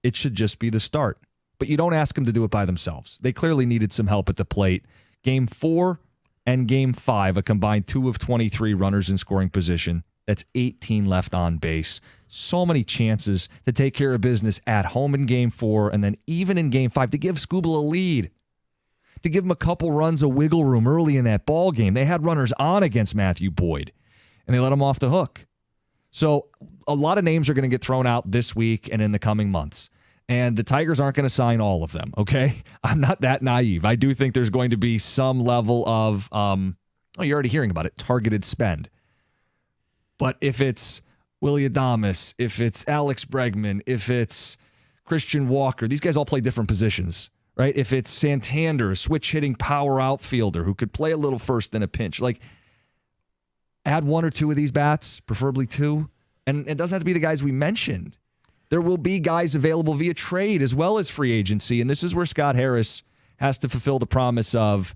it should just be the start. But you don't ask them to do it by themselves. They clearly needed some help at the plate. Game 4 and Game 5, a combined 2 of 23 runners in scoring position. That's 18 left on base. So many chances to take care of business at home in Game 4 and then even in Game 5 to give Scooble a lead, to give him a couple runs of wiggle room early in that ball game. They had runners on against Matthew Boyd, and they let him off the hook. So a lot of names are going to get thrown out this week and in the coming months. And the Tigers aren't going to sign all of them, okay? I'm not that naive. I do think there's going to be some level of, you're already hearing about it, targeted spend. But if it's Willy Adames, if it's Alex Bregman, if it's Christian Walker, these guys all play different positions, right? If it's Santander, a switch-hitting power outfielder who could play a little first in a pinch, like add 1 or 2 of these bats, preferably 2. And it doesn't have to be the guys we mentioned. There will be guys available via trade as well as free agency, and this is where Scott Harris has to fulfill the promise of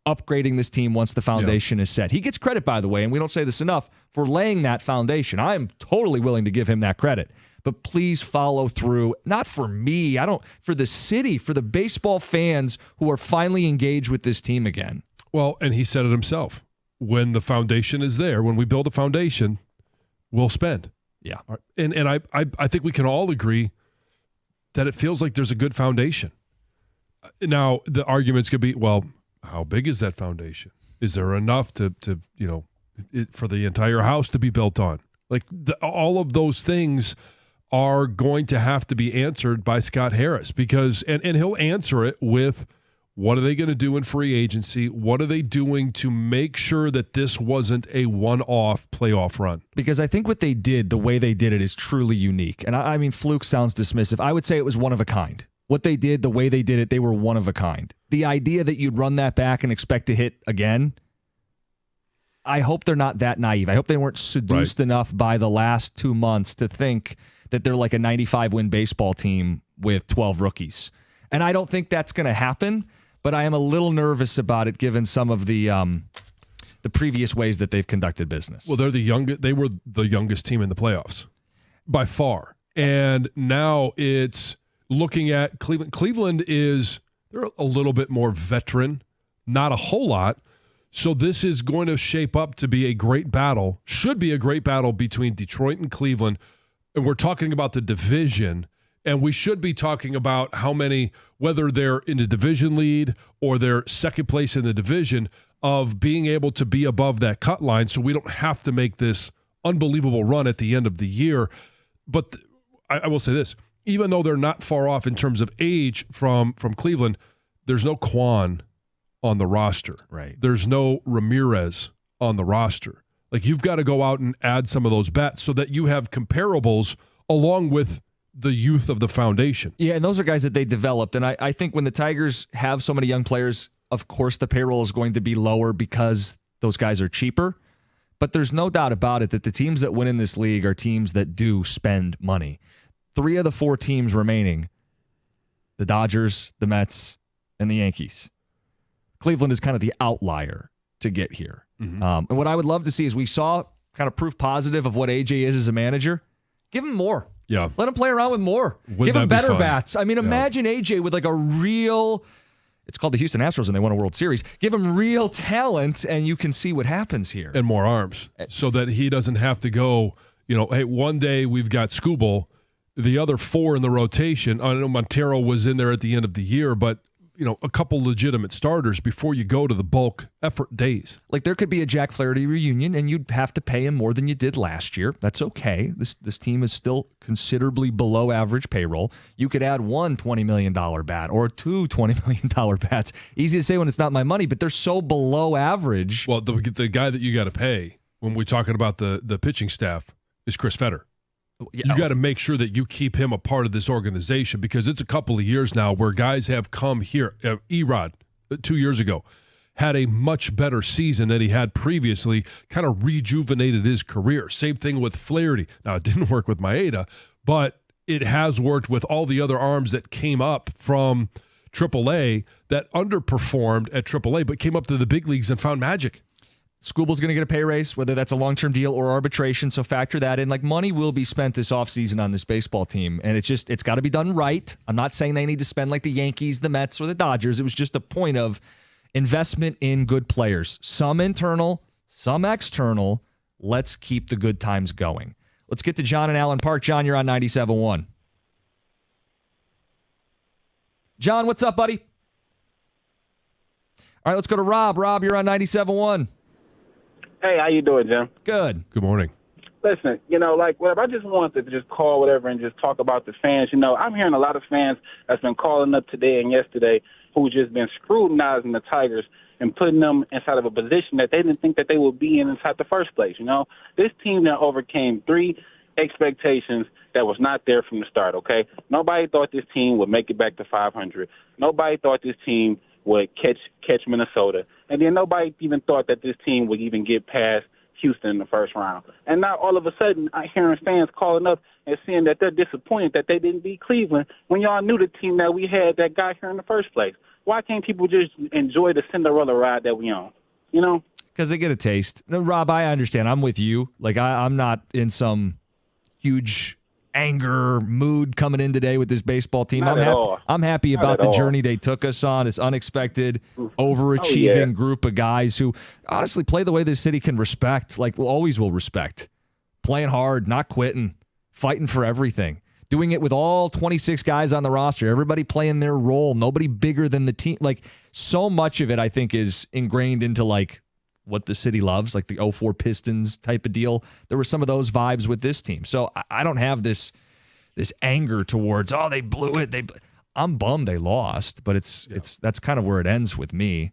upgrading this team once the foundation is set. He gets credit, by the way, and we don't say this enough, for laying that foundation. I am totally willing to give him that credit. But please follow through, not for me, for the city, for the baseball fans who are finally engaged with this team again. Well, and he said it himself. When the foundation is there, when we build a foundation, we'll spend. Yeah. And I think we can all agree that it feels like there's a good foundation. Now, the arguments could be, well, how big is that foundation? Is there enough to for the entire house to be built on? Like all of those things are going to have to be answered by Scott Harris because, and he'll answer it with, what are they going to do in free agency? What are they doing to make sure that this wasn't a one-off playoff run? Because I think what they did, the way they did it, is truly unique. And I mean, fluke sounds dismissive. I would say it was one of a kind. What they did, the way they did it, they were one of a kind. The idea that you'd run that back and expect to hit again, I hope they're not that naive. I hope they weren't seduced enough by the last 2 months to think that they're like a 95-win baseball team with 12 rookies. And I don't think that's going to happen. But I am a little nervous about it given some of the previous ways that they've conducted business. Well, they were the youngest team in the playoffs by far. And now it's looking at Cleveland. Cleveland they're a little bit more veteran, not a whole lot. So this is going to shape up to be a great battle, should be a great battle between Detroit and Cleveland. And we're talking about the division. And we should be talking about how many, whether they're in the division lead or they're second place in the division, of being able to be above that cut line so we don't have to make this unbelievable run at the end of the year. But I will say this, even though they're not far off in terms of age from Cleveland, there's no Kwan on the roster. Right. There's no Ramirez on the roster. Like, you've got to go out and add some of those bats so that you have comparables along with the youth of the foundation. Yeah, and those are guys that they developed. And I think when the Tigers have so many young players, of course the payroll is going to be lower because those guys are cheaper. But there's no doubt about it that the teams that win in this league are teams that do spend money. 3 of the 4 teams remaining, the Dodgers, the Mets, and the Yankees. Cleveland is kind of the outlier to get here. Mm-hmm. And what I would love to see is we saw kind of proof positive of what AJ is as a manager. Give him more. Yeah. Let him play around with more. Wouldn't Give him that be better fun? bats. I mean, imagine AJ with like a real, it's called the Houston Astros and they won a World Series. Give him real talent and you can see what happens here. And more arms so that he doesn't have to go, hey, one day we've got Skubal, the other 4 in the rotation. I know Montero was in there at the end of the year, but a couple legitimate starters before you go to the bulk effort days. Like there could be a Jack Flaherty reunion and you'd have to pay him more than you did last year. That's okay. This team is still considerably below average payroll. You could add one $20 million bat or 2 $20 million bats. Easy to say when it's not my money, but they're so below average. Well, the guy that you got to pay when we're talking about the pitching staff is Chris Fetter. You got to make sure that you keep him a part of this organization because it's a couple of years now where guys have come here. Erod, 2 years ago, had a much better season than he had previously, kind of rejuvenated his career. Same thing with Flaherty. Now, it didn't work with Maeda, but it has worked with all the other arms that came up from AAA that underperformed at AAA but came up to the big leagues and found magic. Skubal's going to get a pay raise, whether that's a long-term deal or arbitration, so factor that in. Like, money will be spent this offseason on this baseball team, and it's got to be done right. I'm not saying they need to spend like the Yankees, the Mets, or the Dodgers. It was just a point of investment in good players. Some internal, some external. Let's keep the good times going. Let's get to John in Allen Park. John, you're on 97.1. John, what's up, buddy? All right, let's go to Rob. Rob, you're on 97.1. Hey, how you doing, Jim? Good. Good morning. Listen, whatever. I just wanted to just call whatever and just talk about the fans. I'm hearing a lot of fans that's been calling up today and yesterday who just been scrutinizing the Tigers and putting them inside of a position that they didn't think that they would be in inside the first place. This team that overcame 3 expectations that was not there from the start, okay? Nobody thought this team would make it back to 500. Nobody thought this team would catch Minnesota. And then nobody even thought that this team would even get past Houston in the first round. And now all of a sudden, I hear fans calling up and saying that they're disappointed that they didn't beat Cleveland when y'all knew the team that we had that got here in the first place. Why can't people just enjoy the Cinderella ride that we on? Because they get a taste. No, Rob, I understand. I'm with you. Like, I'm not in some huge anger mood coming in today with this baseball team. I'm happy about the journey they took us on. This unexpected, overachieving group of guys who honestly play the way this city can respect, like always will respect. Playing hard, not quitting, fighting for everything. Doing it with all 26 guys on the roster, everybody playing their role, nobody bigger than the team. Like, so much of it, I think, is ingrained into, like, what the city loves, like the 04 Pistons type of deal. There were some of those vibes with this team. So I don't have this anger towards, they blew it. I'm bummed they lost, but that's kind of where it ends with me.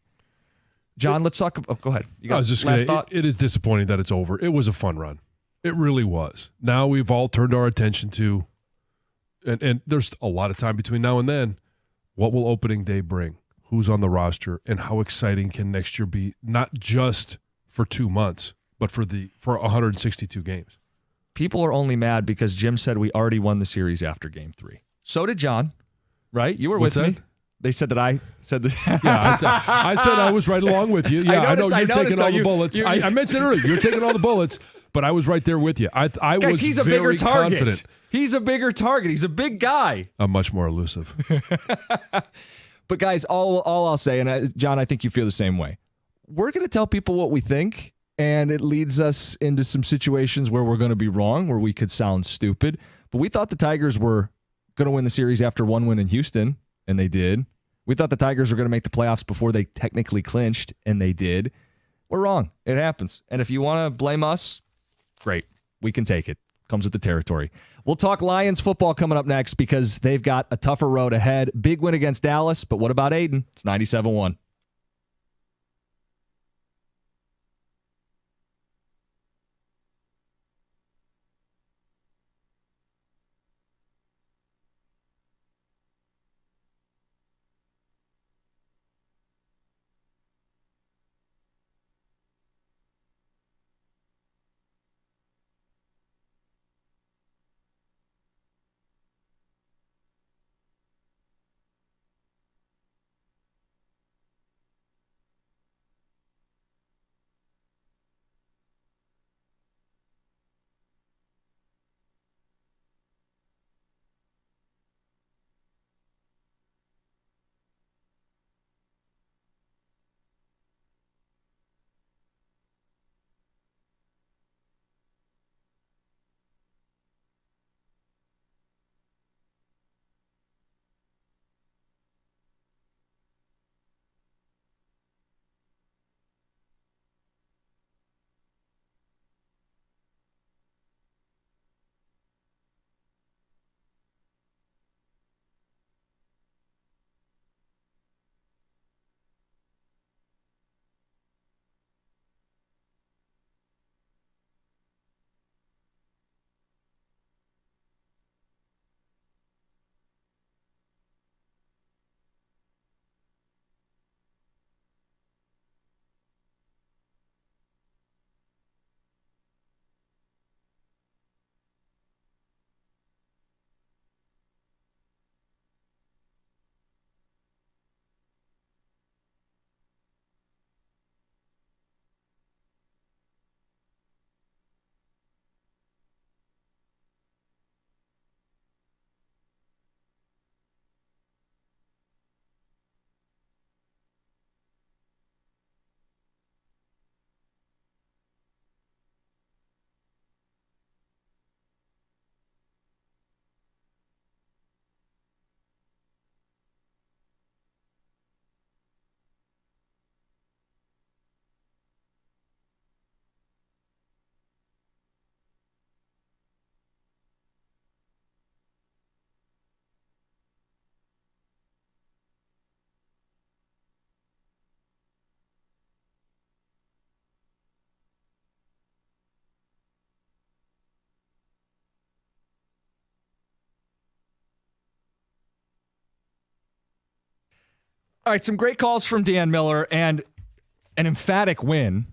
John, let's talk. Go ahead. You got last thought? It is disappointing that it's over. It was a fun run. It really was. Now we've all turned our attention to, and there's a lot of time between now and then, what will opening day bring? Who's on the roster, and how exciting can next year be, not just for 2 months, but for 162 games. People are only mad because Jim said we already won the series after Game 3. So did John, right? You were with me. They said that I said that. Yeah, I said I was right along with you. Yeah, I know you're taking all the bullets. I mentioned earlier, you're taking all the bullets, but I was right there with you. I was he's a very bigger target. confident. He's a bigger target. He's a big guy. I'm much more elusive. But guys, all I'll say, and John, I think you feel the same way. We're going to tell people what we think, and it leads us into some situations where we're going to be wrong, where we could sound stupid. But we thought the Tigers were going to win the series after one win in Houston, and they did. We thought the Tigers were going to make the playoffs before they technically clinched, and they did. We're wrong. It happens. And if you want to blame us, great. We can take it. Comes with the territory. We'll talk Lions football coming up next because they've got a tougher road ahead. Big win against Dallas, but what about Aiden? It's 97-1. All right, some great calls from Dan Miller and an emphatic win.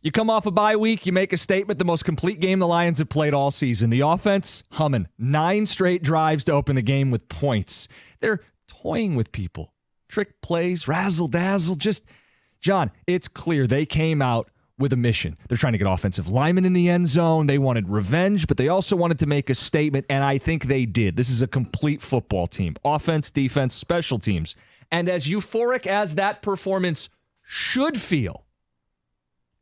You come off a bye week, you make a statement, the most complete game the Lions have played all season. The offense, humming. 9 straight drives to open the game with points. They're toying with people. Trick plays, razzle-dazzle. Just, John, it's clear they came out with a mission. They're trying to get offensive linemen in the end zone. They wanted revenge, but they also wanted to make a statement, and I think they did. This is a complete football team. Offense, defense, special teams. And as euphoric as that performance should feel,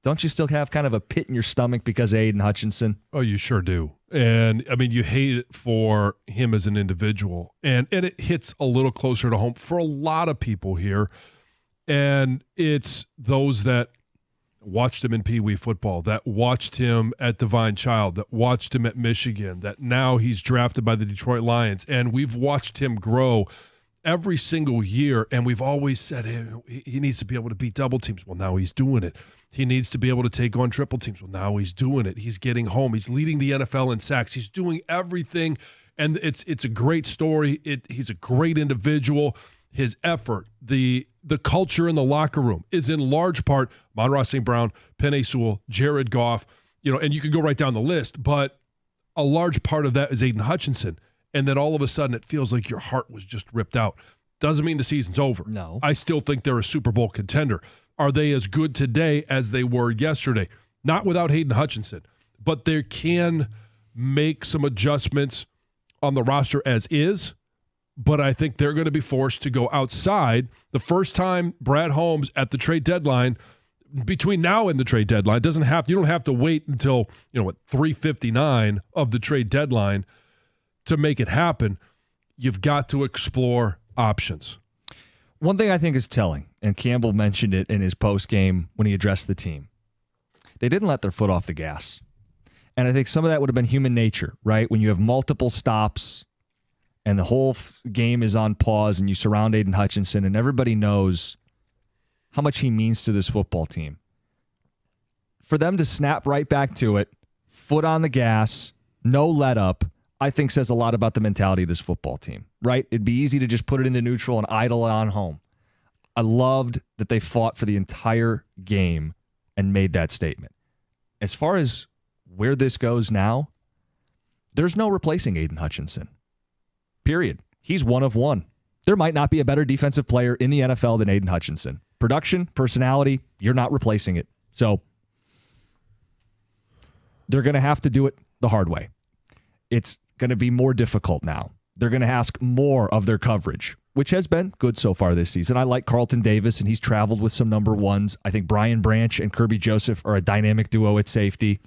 don't you still have kind of a pit in your stomach because of Aiden Hutchinson? Oh, you sure do. And, I mean, you hate it for him as an individual. And it hits a little closer to home for a lot of people here. And it's those that watched him in Pee Wee football, that watched him at Divine Child, that watched him at Michigan, that now he's drafted by the Detroit Lions. And we've watched him grow every single year, and we've always said he needs to be able to beat double teams. Well, now he's doing it. He needs to be able to take on triple teams. Well, now he's doing it. He's getting home. He's leading the NFL in sacks. He's doing everything, and it's a great story. He's a great individual. His effort, the culture in the locker room is in large part Amon-Ra St. Brown, Penei Sewell, Jared Goff, and you could go right down the list, but a large part of that is Aiden Hutchinson. And then all of a sudden it feels like your heart was just ripped out. Doesn't mean the season's over. No. I still think they're a Super Bowl contender. Are they as good today as they were yesterday? Not without Hayden Hutchinson, but they can make some adjustments on the roster as is, but I think they're going to be forced to go outside. The first time Brad Holmes at the trade deadline, between now and the trade deadline, you don't have to wait until 3:59 of the trade deadline to make it happen. You've got to explore options. One thing I think is telling, and Campbell mentioned it in his post-game when he addressed the team, they didn't let their foot off the gas. And I think some of that would have been human nature, right? When you have multiple stops and the whole game is on pause and you surround Aiden Hutchinson and everybody knows how much he means to this football team. For them to snap right back to it, foot on the gas, no let up, I think says a lot about the mentality of this football team, right? It'd be easy to just put it into neutral and idle on home. I loved that they fought for the entire game and made that statement. As far as where this goes now, there's no replacing Aiden Hutchinson. Period. He's one of one. There might not be a better defensive player in the NFL than Aiden Hutchinson. Production, personality, you're not replacing it. So they're going to have to do it the hard way. It's going to be more difficult now. They're going to ask more of their coverage, which has been good so far this season. I like Carlton Davis, and he's traveled with some number ones. I think Brian Branch and Kirby Joseph are a dynamic duo at safety.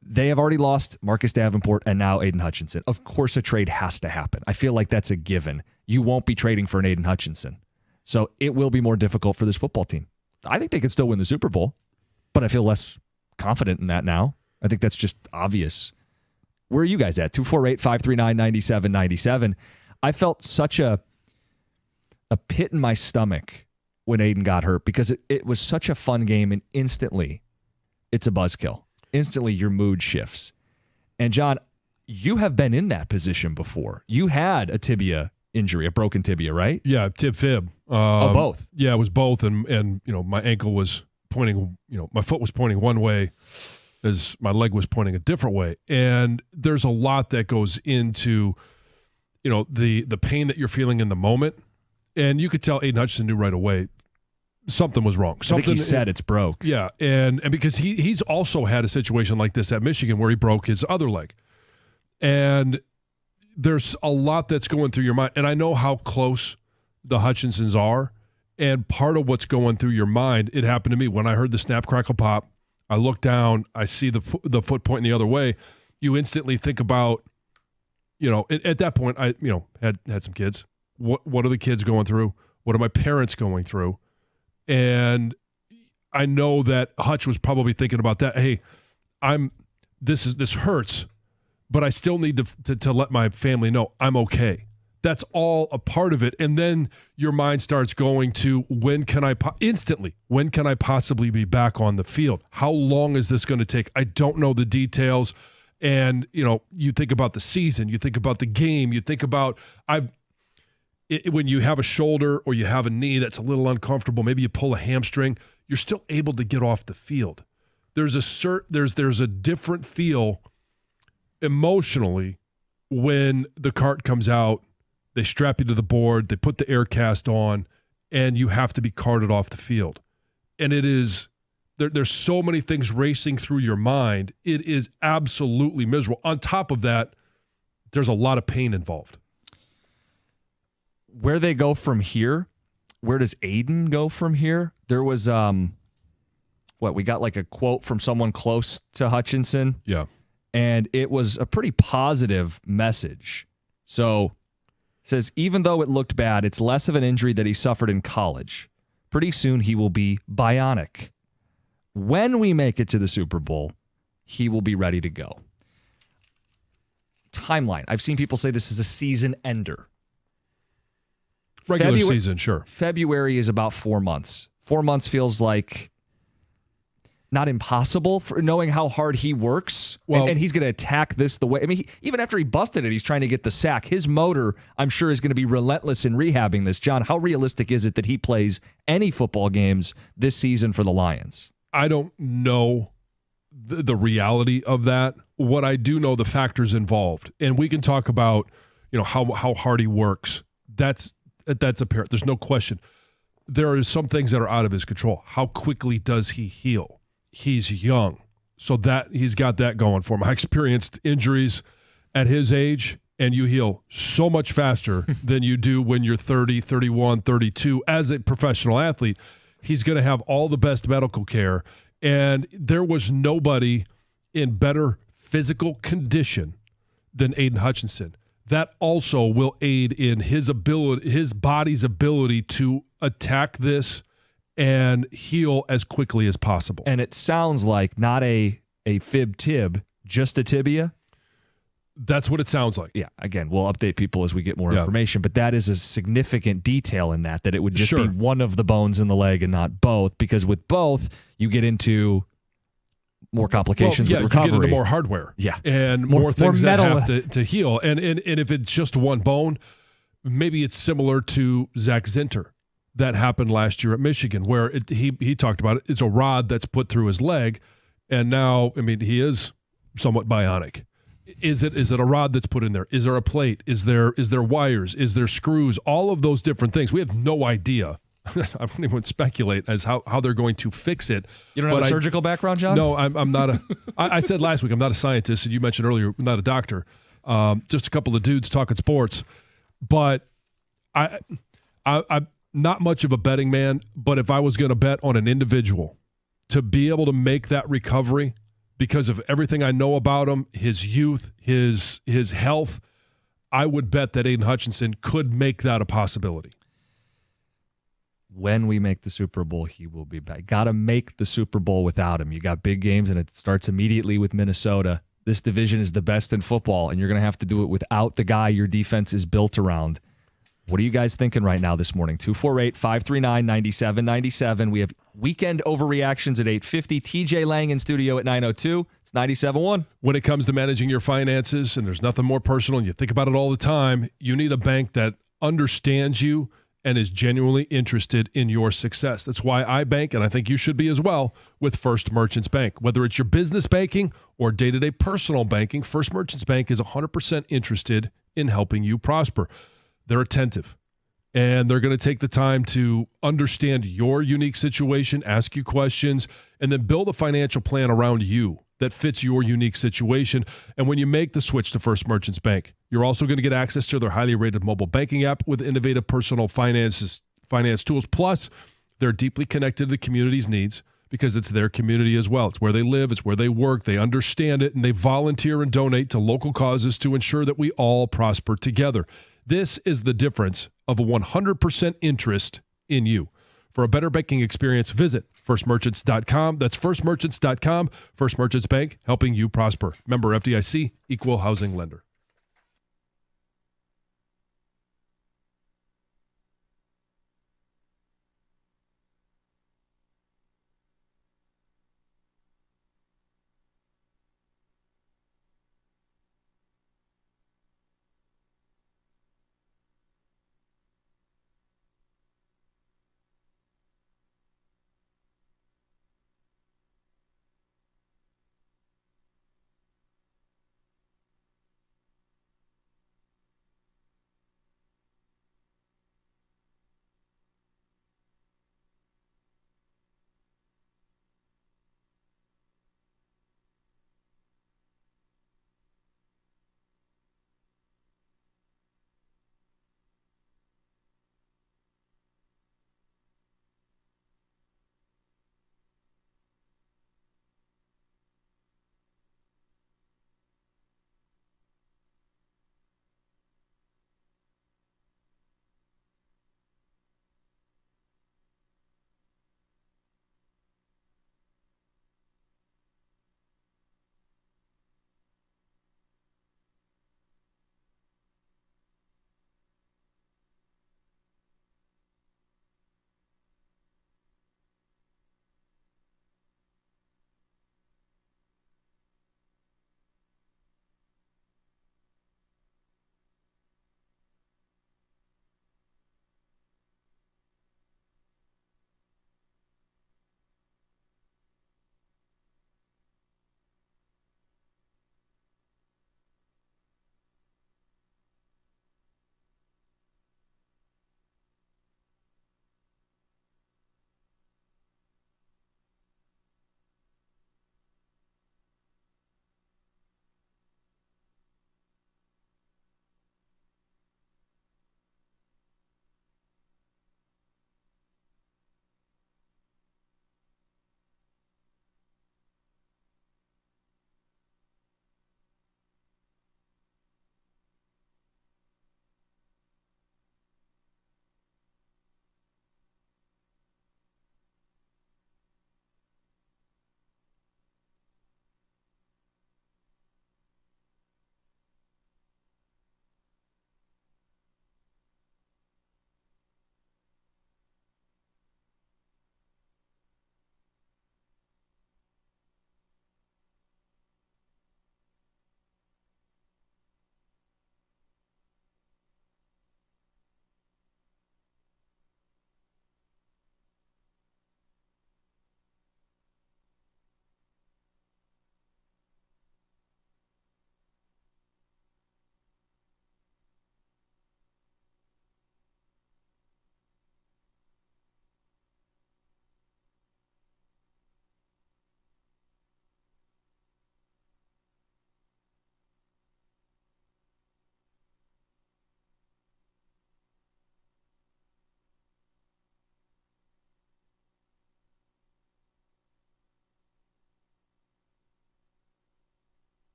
They have already lost Marcus Davenport and now Aiden Hutchinson. Of course, a trade has to happen. I feel like that's a given. You won't be trading for an Aiden Hutchinson. So it will be more difficult for this football team. I think they can still win the Super Bowl, but I feel less confident in that now. I think that's just obvious. Where are you guys at? 248-539-9797. I felt such a pit in my stomach when Aiden got hurt because it was such a fun game, and instantly it's a buzzkill. Instantly your mood shifts. And John, you have been in that position before. You had a tibia injury, a broken tibia, right? Yeah, tib fib. Both. Yeah, it was both, and my ankle was pointing, my foot was pointing one way as my leg was pointing a different way. And there's a lot that goes into, the pain that you're feeling in the moment. And you could tell Aiden Hutchinson knew right away something was wrong. I think he said it's broke. Yeah, and because he's also had a situation like this at Michigan where he broke his other leg. And there's a lot that's going through your mind. And I know how close the Hutchinsons are. And part of what's going through your mind, it happened to me when I heard the snap, crackle, pop. I look down, I see the foot pointing the other way. You instantly think about, at that point, I had some kids. What are the kids going through? What are my parents going through? And I know that Hutch was probably thinking about that. Hey, this hurts, but I still need to let my family know I'm okay. That's all a part of it. And then your mind starts going to when can I possibly be back on the field? How long is this going to take? I don't know the details. And, you think about the season, you think about the game, you think about when you have a shoulder or you have a knee that's a little uncomfortable, maybe you pull a hamstring, you're still able to get off the field. There's a different feel emotionally when the cart comes out, they strap you to the board, they put the air cast on, and you have to be carted off the field. And it is, there's so many things racing through your mind. It is absolutely miserable. On top of that, there's a lot of pain involved. Where they go from here, where does Aiden go from here? There was, we got like a quote from someone close to Hutchinson. Yeah. And it was a pretty positive message. So, it says, even though it looked bad, it's less of an injury that he suffered in college. Pretty soon he will be bionic. When we make it to the Super Bowl, he will be ready to go. Timeline. I've seen people say this is a season ender. Regular season, sure. February is about 4 months. 4 months feels like not impossible for knowing how hard he works. Well, and he's going to attack this the way. I mean, even after he busted it, he's trying to get the sack. His motor, I'm sure, is going to be relentless in rehabbing this. John, how realistic is it that he plays any football games this season for the Lions? I don't know the reality of that. What I do know, the factors involved. And we can talk about, how hard he works. That's apparent. There's no question. There are some things that are out of his control. How quickly does he heal? He's young, so that he's got that going for him. I experienced injuries at his age, and you heal so much faster than you do when you're 30, 31, 32. As a professional athlete, he's going to have all the best medical care, and there was nobody in better physical condition than Aiden Hutchinson. That also will aid in his body's ability to attack this and heal as quickly as possible. And it sounds like not a fib tib, just a tibia. That's what it sounds like. Yeah. Again, we'll update people as we get more information, but that is a significant detail in that it would just be one of the bones in the leg and not both, because with both, you get into more complications with recovery. You get into more hardware. Yeah. And more things that have to heal. And if it's just one bone, maybe it's similar to Zach Zinter. That happened last year at Michigan, where he talked about it. It's a rod that's put through his leg, and now, he is somewhat bionic. Is it a rod that's put in there? Is there a plate? Is there wires? Is there screws? All of those different things. We have no idea. I don't even speculate as how they're going to fix it. You don't have a surgical background, John? No, I'm not a. I said last week I'm not a scientist, and you mentioned earlier I'm not a doctor. Just a couple of dudes talking sports, but I'm not much of a betting man, but if I was going to bet on an individual to be able to make that recovery because of everything I know about him, his youth, his health, I would bet that Aiden Hutchinson could make that a possibility. When we make the Super Bowl, he will be back. Got to make the Super Bowl without him. You got big games, and it starts immediately with Minnesota. This division is the best in football, and you're going to have to do it without the guy your defense is built around. What are you guys thinking right now this morning? 248-539-9797. We have weekend overreactions at 8:50. TJ Lang in studio at 9:02. It's 97.1. When it comes to managing your finances, and there's nothing more personal, and you think about it all the time, you need a bank that understands you and is genuinely interested in your success. That's why I bank, and I think you should be as well, with First Merchants Bank. Whether it's your business banking or day-to-day personal banking, First Merchants Bank is 100% interested in helping you prosper. They're attentive, and they're going to take the time to understand your unique situation, ask you questions, and then build a financial plan around you that fits your unique situation. And when you make the switch to First Merchants Bank, you're also going to get access to their highly rated mobile banking app with innovative personal finance tools. Plus, they're deeply connected to the community's needs because it's their community as well. It's where they live, it's where they work, they understand it, and they volunteer and donate to local causes to ensure that we all prosper together. This is the difference of a 100% interest in you. For a better banking experience, visit firstmerchants.com. That's firstmerchants.com. First Merchants Bank, helping you prosper. Member FDIC, equal housing lender.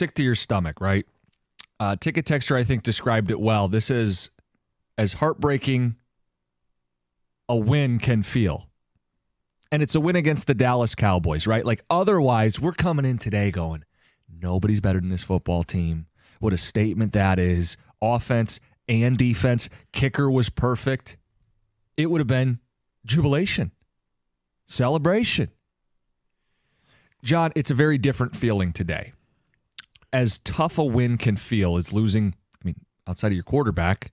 sick to your stomach, right? Ticket Texture, I think, described it well. This is as heartbreaking a win can feel. And it's a win against the Dallas Cowboys, right? Like, otherwise, we're coming in today going, nobody's better than this football team. What a statement that is. Offense and defense. Kicker was perfect. It would have been jubilation, celebration. John, it's a very different feeling today. As tough a win can feel as losing, outside of your quarterback,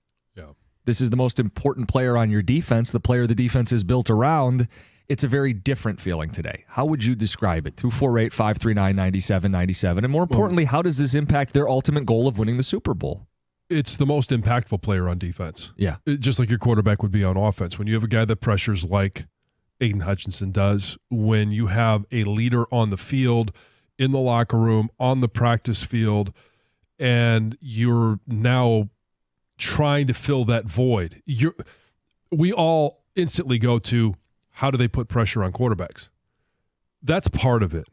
this is the most important player on your defense, the player the defense is built around. It's a very different feeling today. How would you describe it? 248-539-9797. And more importantly, how does this impact their ultimate goal of winning the Super Bowl? It's the most impactful player on defense. Yeah. Just like your quarterback would be on offense. When you have a guy that pressures like Aiden Hutchinson does, when you have a leader on the field, in the locker room, on the practice field, and you're now trying to fill that void. We all instantly go to, how do they put pressure on quarterbacks? That's part of it.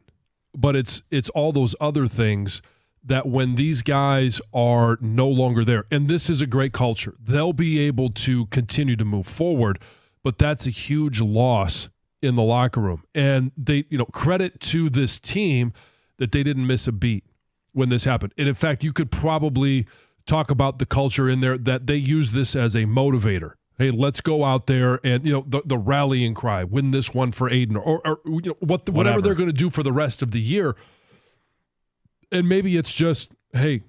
But it's all those other things that when these guys are no longer there, and this is a great culture, they'll be able to continue to move forward, but that's a huge loss in the locker room. And they, credit to this team that they didn't miss a beat when this happened. And in fact, you could probably talk about the culture in there that they use this as a motivator. Hey, let's go out there and, the rallying cry, win this one for Aiden, or whatever they're going to do for the rest of the year. And maybe it's just, hey,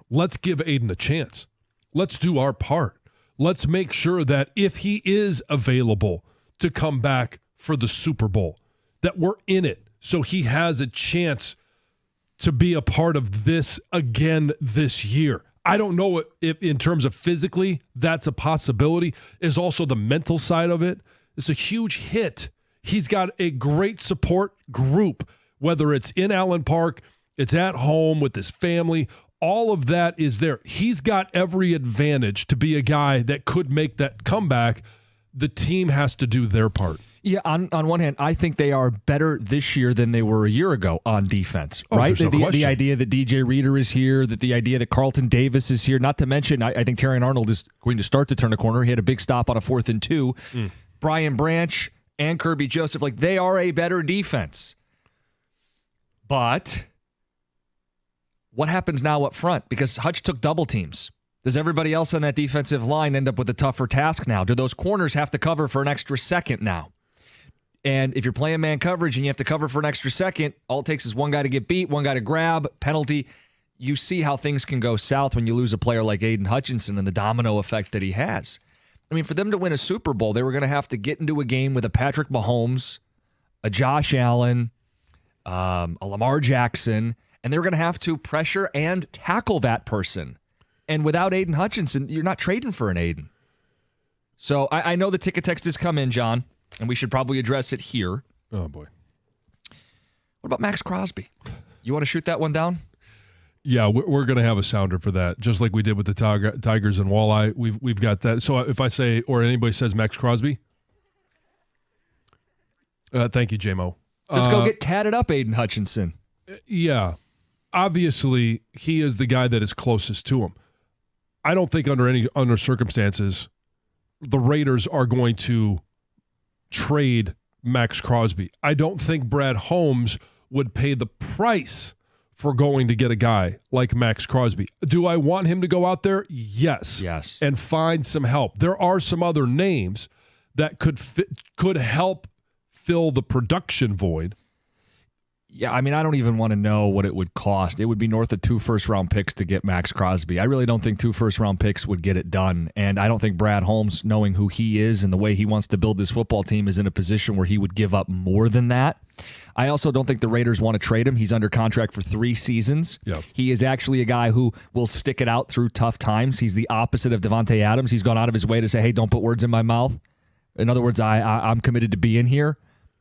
let's give Aiden a chance. Let's do our part. Let's make sure that if he is available to come back for the Super Bowl, that we're in it so he has a chance to be a part of this again this year. I don't know if in terms of physically that's a possibility. Is also the mental side of it. It's a huge hit. He's got a great support group, whether it's in Allen Park, it's at home with his family. All of that is there. He's got every advantage to be a guy that could make that comeback. The team has to do their part. Yeah, on one hand, I think they are better this year than they were a year ago on defense, right? There's no question. The idea that DJ Reader is here, that the idea that Carlton Davis is here, not to mention, I think Terrion Arnold is going to start to turn a corner. He had a big stop on a 4th and 2. Brian Branch and Kirby Joseph, they are a better defense. But what happens now up front? Because Hutch took double teams. Does everybody else on that defensive line end up with a tougher task now? Do those corners have to cover for an extra second now? And if you're playing man coverage and you have to cover for an extra second, all it takes is one guy to get beat, one guy to grab, penalty. You see how things can go south when you lose a player like Aiden Hutchinson and the domino effect that he has. For them to win a Super Bowl, they were going to have to get into a game with a Patrick Mahomes, a Josh Allen, a Lamar Jackson, and they were going to have to pressure and tackle that person. And without Aiden Hutchinson, you're not trading for an Aiden. So I know the ticket text has come in, John, and we should probably address it here. Oh, boy. What about Max Crosby? You want to shoot that one down? Yeah, we're going to have a sounder for that, just like we did with the Tigers and Walleye. We've got that. So if I say, or anybody says Max Crosby, thank you, J-Mo. Just go get tatted up, Aiden Hutchinson. Yeah. Obviously, he is the guy that is closest to him. I don't think under circumstances the Raiders are going to trade Max Crosby. I don't think Brad Holmes would pay the price for going to get a guy like Max Crosby. Do I want him to go out there? Yes. And find some help. There are some other names that could help fill the production void. Yeah, I don't even want to know what it would cost. It would be north of 2 first-round picks to get Max Crosby. I really don't think 2 first-round picks would get it done. And I don't think Brad Holmes, knowing who he is and the way he wants to build this football team, is in a position where he would give up more than that. I also don't think the Raiders want to trade him. He's under contract for 3 seasons. Yep. He is actually a guy who will stick it out through tough times. He's the opposite of Devontae Adams. He's gone out of his way to say, hey, don't put words in my mouth. In other words, I'm committed to being here.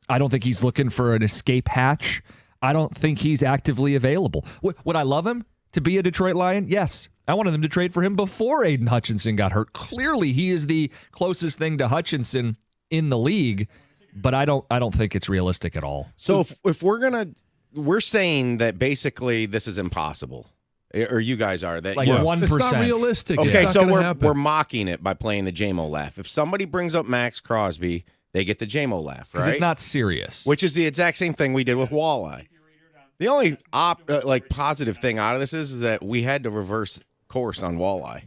I don't think he's looking for an escape hatch. I don't think he's actively available. Would I love him to be a Detroit Lion? Yes. I wanted them to trade for him before Aiden Hutchinson got hurt. Clearly, he is the closest thing to Hutchinson in the league, but I don't think it's realistic at all. So if we're gonna we're saying that basically this is impossible, or you guys are that. Like you know, 1%. It's not realistic. okay, It's not so gonna we're happen. mocking it by playing the JMO laugh. If somebody brings up Max Crosby, they get the JMO laugh, right? Because it's not serious. Which is the exact same thing we did with Walleye. The only positive thing out of this is that we had to reverse course on Walleye.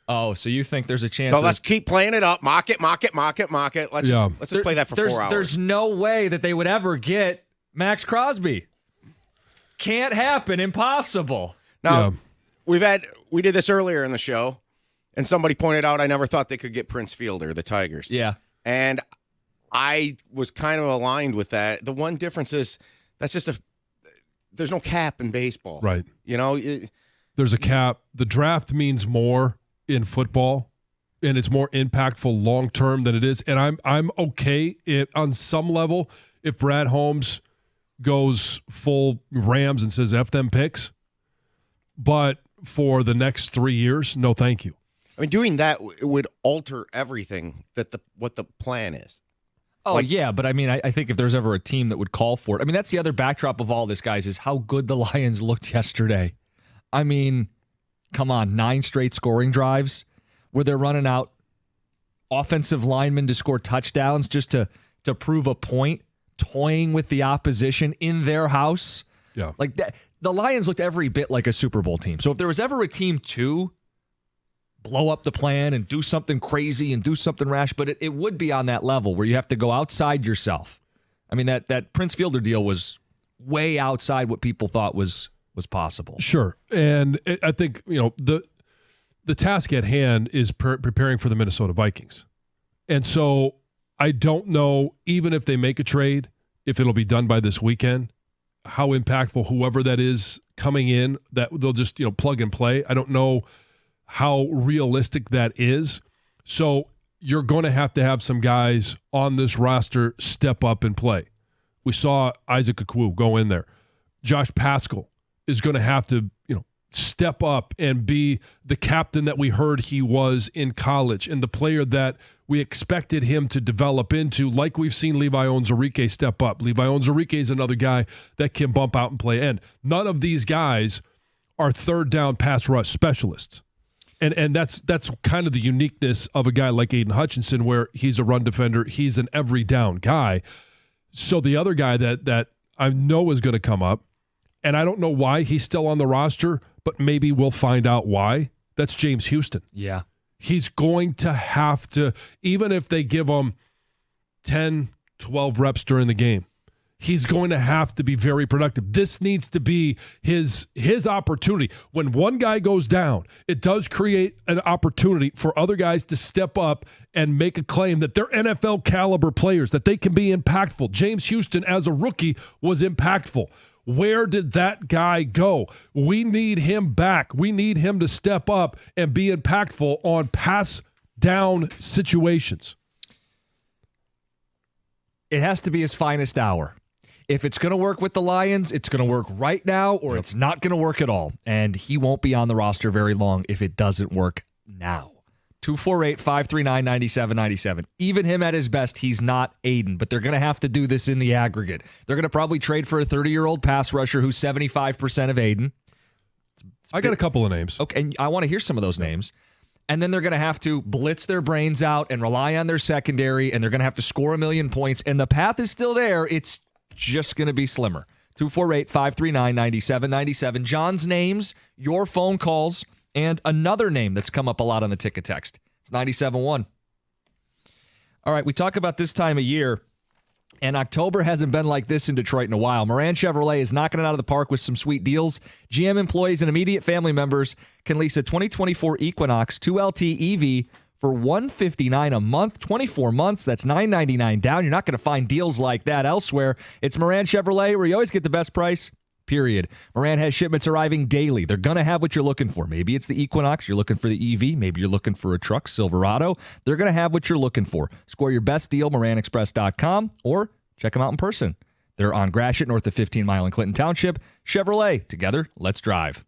Oh, so you think there's a chance? So let's keep playing it up. Mock it. Let's just play that for 4 hours. There's no way that they would ever get Max Crosby. Can't happen. Impossible. Now, we did this earlier in the show, and somebody pointed out I never thought they could get Prince Fielder, the Tigers. Yeah. And I was kind of aligned with that. The one difference is there's no cap in baseball. Right. You know, There's a cap. The draft means more in football, and it's more impactful long term than it is. And I'm okay on some level if Brad Holmes goes full Rams and says F them picks. But for the next 3 years, no thank you. I mean, doing that would alter everything what the plan is. Oh, yeah, but I mean, I think if there's ever a team that would call for it, I mean, that's the other backdrop of all this, guys, is how good the Lions looked yesterday. I mean, come on, 9 straight scoring drives where they're running out offensive linemen to score touchdowns just to prove a point, toying with the opposition in their house. Yeah. Like that, the Lions looked every bit like a Super Bowl team. So if there was ever a team to blow up the plan and do something crazy and do something rash, but it would be on that level where you have to go outside yourself. I mean, that Prince Fielder deal was way outside what people thought was possible. Sure. And I think, the task at hand is preparing for the Minnesota Vikings. And so I don't know, even if they make a trade, if it'll be done by this weekend, how impactful whoever that is coming in, that they'll just, plug and play. I don't know how realistic that is. So you're going to have some guys on this roster step up and play. We saw Isaac Okwu go in there. Josh Paschal is going to have to, step up and be the captain that we heard he was in college and the player that we expected him to develop into, like we've seen Levi Onwuzurike step up. Levi Onwuzurike is another guy that can bump out and play end. None of these guys are third down pass rush specialists. And that's kind of the uniqueness of a guy like Aiden Hutchinson, where he's a run defender. He's an every down guy. So the other guy that I know is going to come up, and I don't know why he's still on the roster, but maybe we'll find out why. That's James Houston. Yeah. He's going to have to, even if they give him 10, 12 reps during the game, he's going to have to be very productive. This needs to be his opportunity. When one guy goes down, it does create an opportunity for other guys to step up and make a claim that they're NFL caliber players, that they can be impactful. James Houston, as a rookie, was impactful. Where did that guy go? We need him back. We need him to step up and be impactful on pass down situations. It has to be his finest hour. If it's going to work with the Lions, it's going to work right now, or it's not going to work at all. And he won't be on the roster very long if it doesn't work now. 248-539-9797. Even him at his best, he's not Aiden, but they're going to have to do this in the aggregate. They're going to probably trade for a 30-year-old pass rusher who's 75% of Aiden. I got a couple of names. Okay, and I want to hear some of those names. And then they're going to have to blitz their brains out and rely on their secondary, and they're going to have to score 1 million points. And the path is still there. It's just going to be slimmer. 248-539-9797. John's names, your phone calls, and another name that's come up a lot on the ticket text. It's 97.1. All right, we talk about this time of year, and October hasn't been like this in Detroit in a while. Moran Chevrolet is knocking it out of the park with some sweet deals. GM employees and immediate family members can lease a 2024 Equinox 2LT EV for $159 a month, 24 months. That's $999 down. You're not going to find deals like that elsewhere. It's Moran Chevrolet, where you always get the best price. Period. Moran has shipments arriving daily. They're going to have what you're looking for. Maybe it's the Equinox. You're looking for the EV. Maybe you're looking for a truck, Silverado. They're going to have what you're looking for. Score your best deal, MoranExpress.com, or check them out in person. They're on Gratiot, north of 15 Mile in Clinton Township. Chevrolet. Together, let's drive.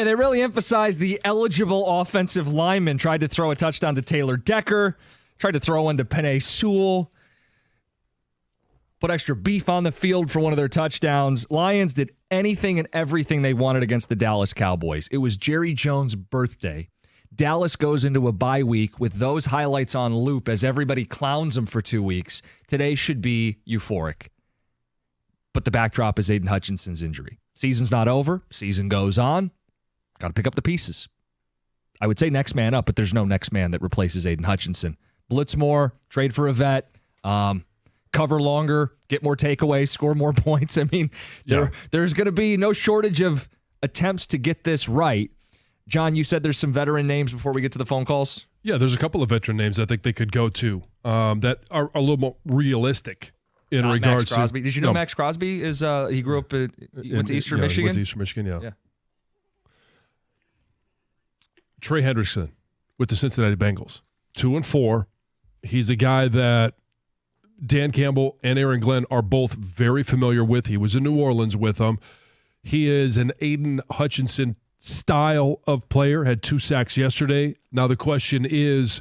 And they really emphasized the eligible offensive lineman. Tried to throw a touchdown to Taylor Decker. Tried to throw one to Penei Sewell. Put extra beef on the field for one of their touchdowns. Lions did anything and everything they wanted against the Dallas Cowboys. It was Jerry Jones' birthday. Dallas goes into a bye week with those highlights on loop as everybody clowns them for 2 weeks. Today should be euphoric. But the backdrop is Aiden Hutchinson's injury. Season's not over. Season goes on. Got to pick up the pieces. I would say next man up, but there's no next man that replaces Aiden Hutchinson. Blitz more, trade for a vet, cover longer, get more takeaways, score more points. I mean, there's going to be no shortage of attempts to get this right. John, you said there's some veteran names before we get to the phone calls? Yeah, there's a couple of veteran names I think they could go to that are a little more realistic in Not regards Max Crosby. to... Did you know Max Crosby is he grew up went to Eastern Michigan? He went to Eastern Michigan, yeah. Trey Hendrickson with the Cincinnati Bengals. 2-4. He's a guy that Dan Campbell and Aaron Glenn are both very familiar with. He was in New Orleans with them. He is an Aiden Hutchinson style of player, had 2 sacks yesterday. Now the question is,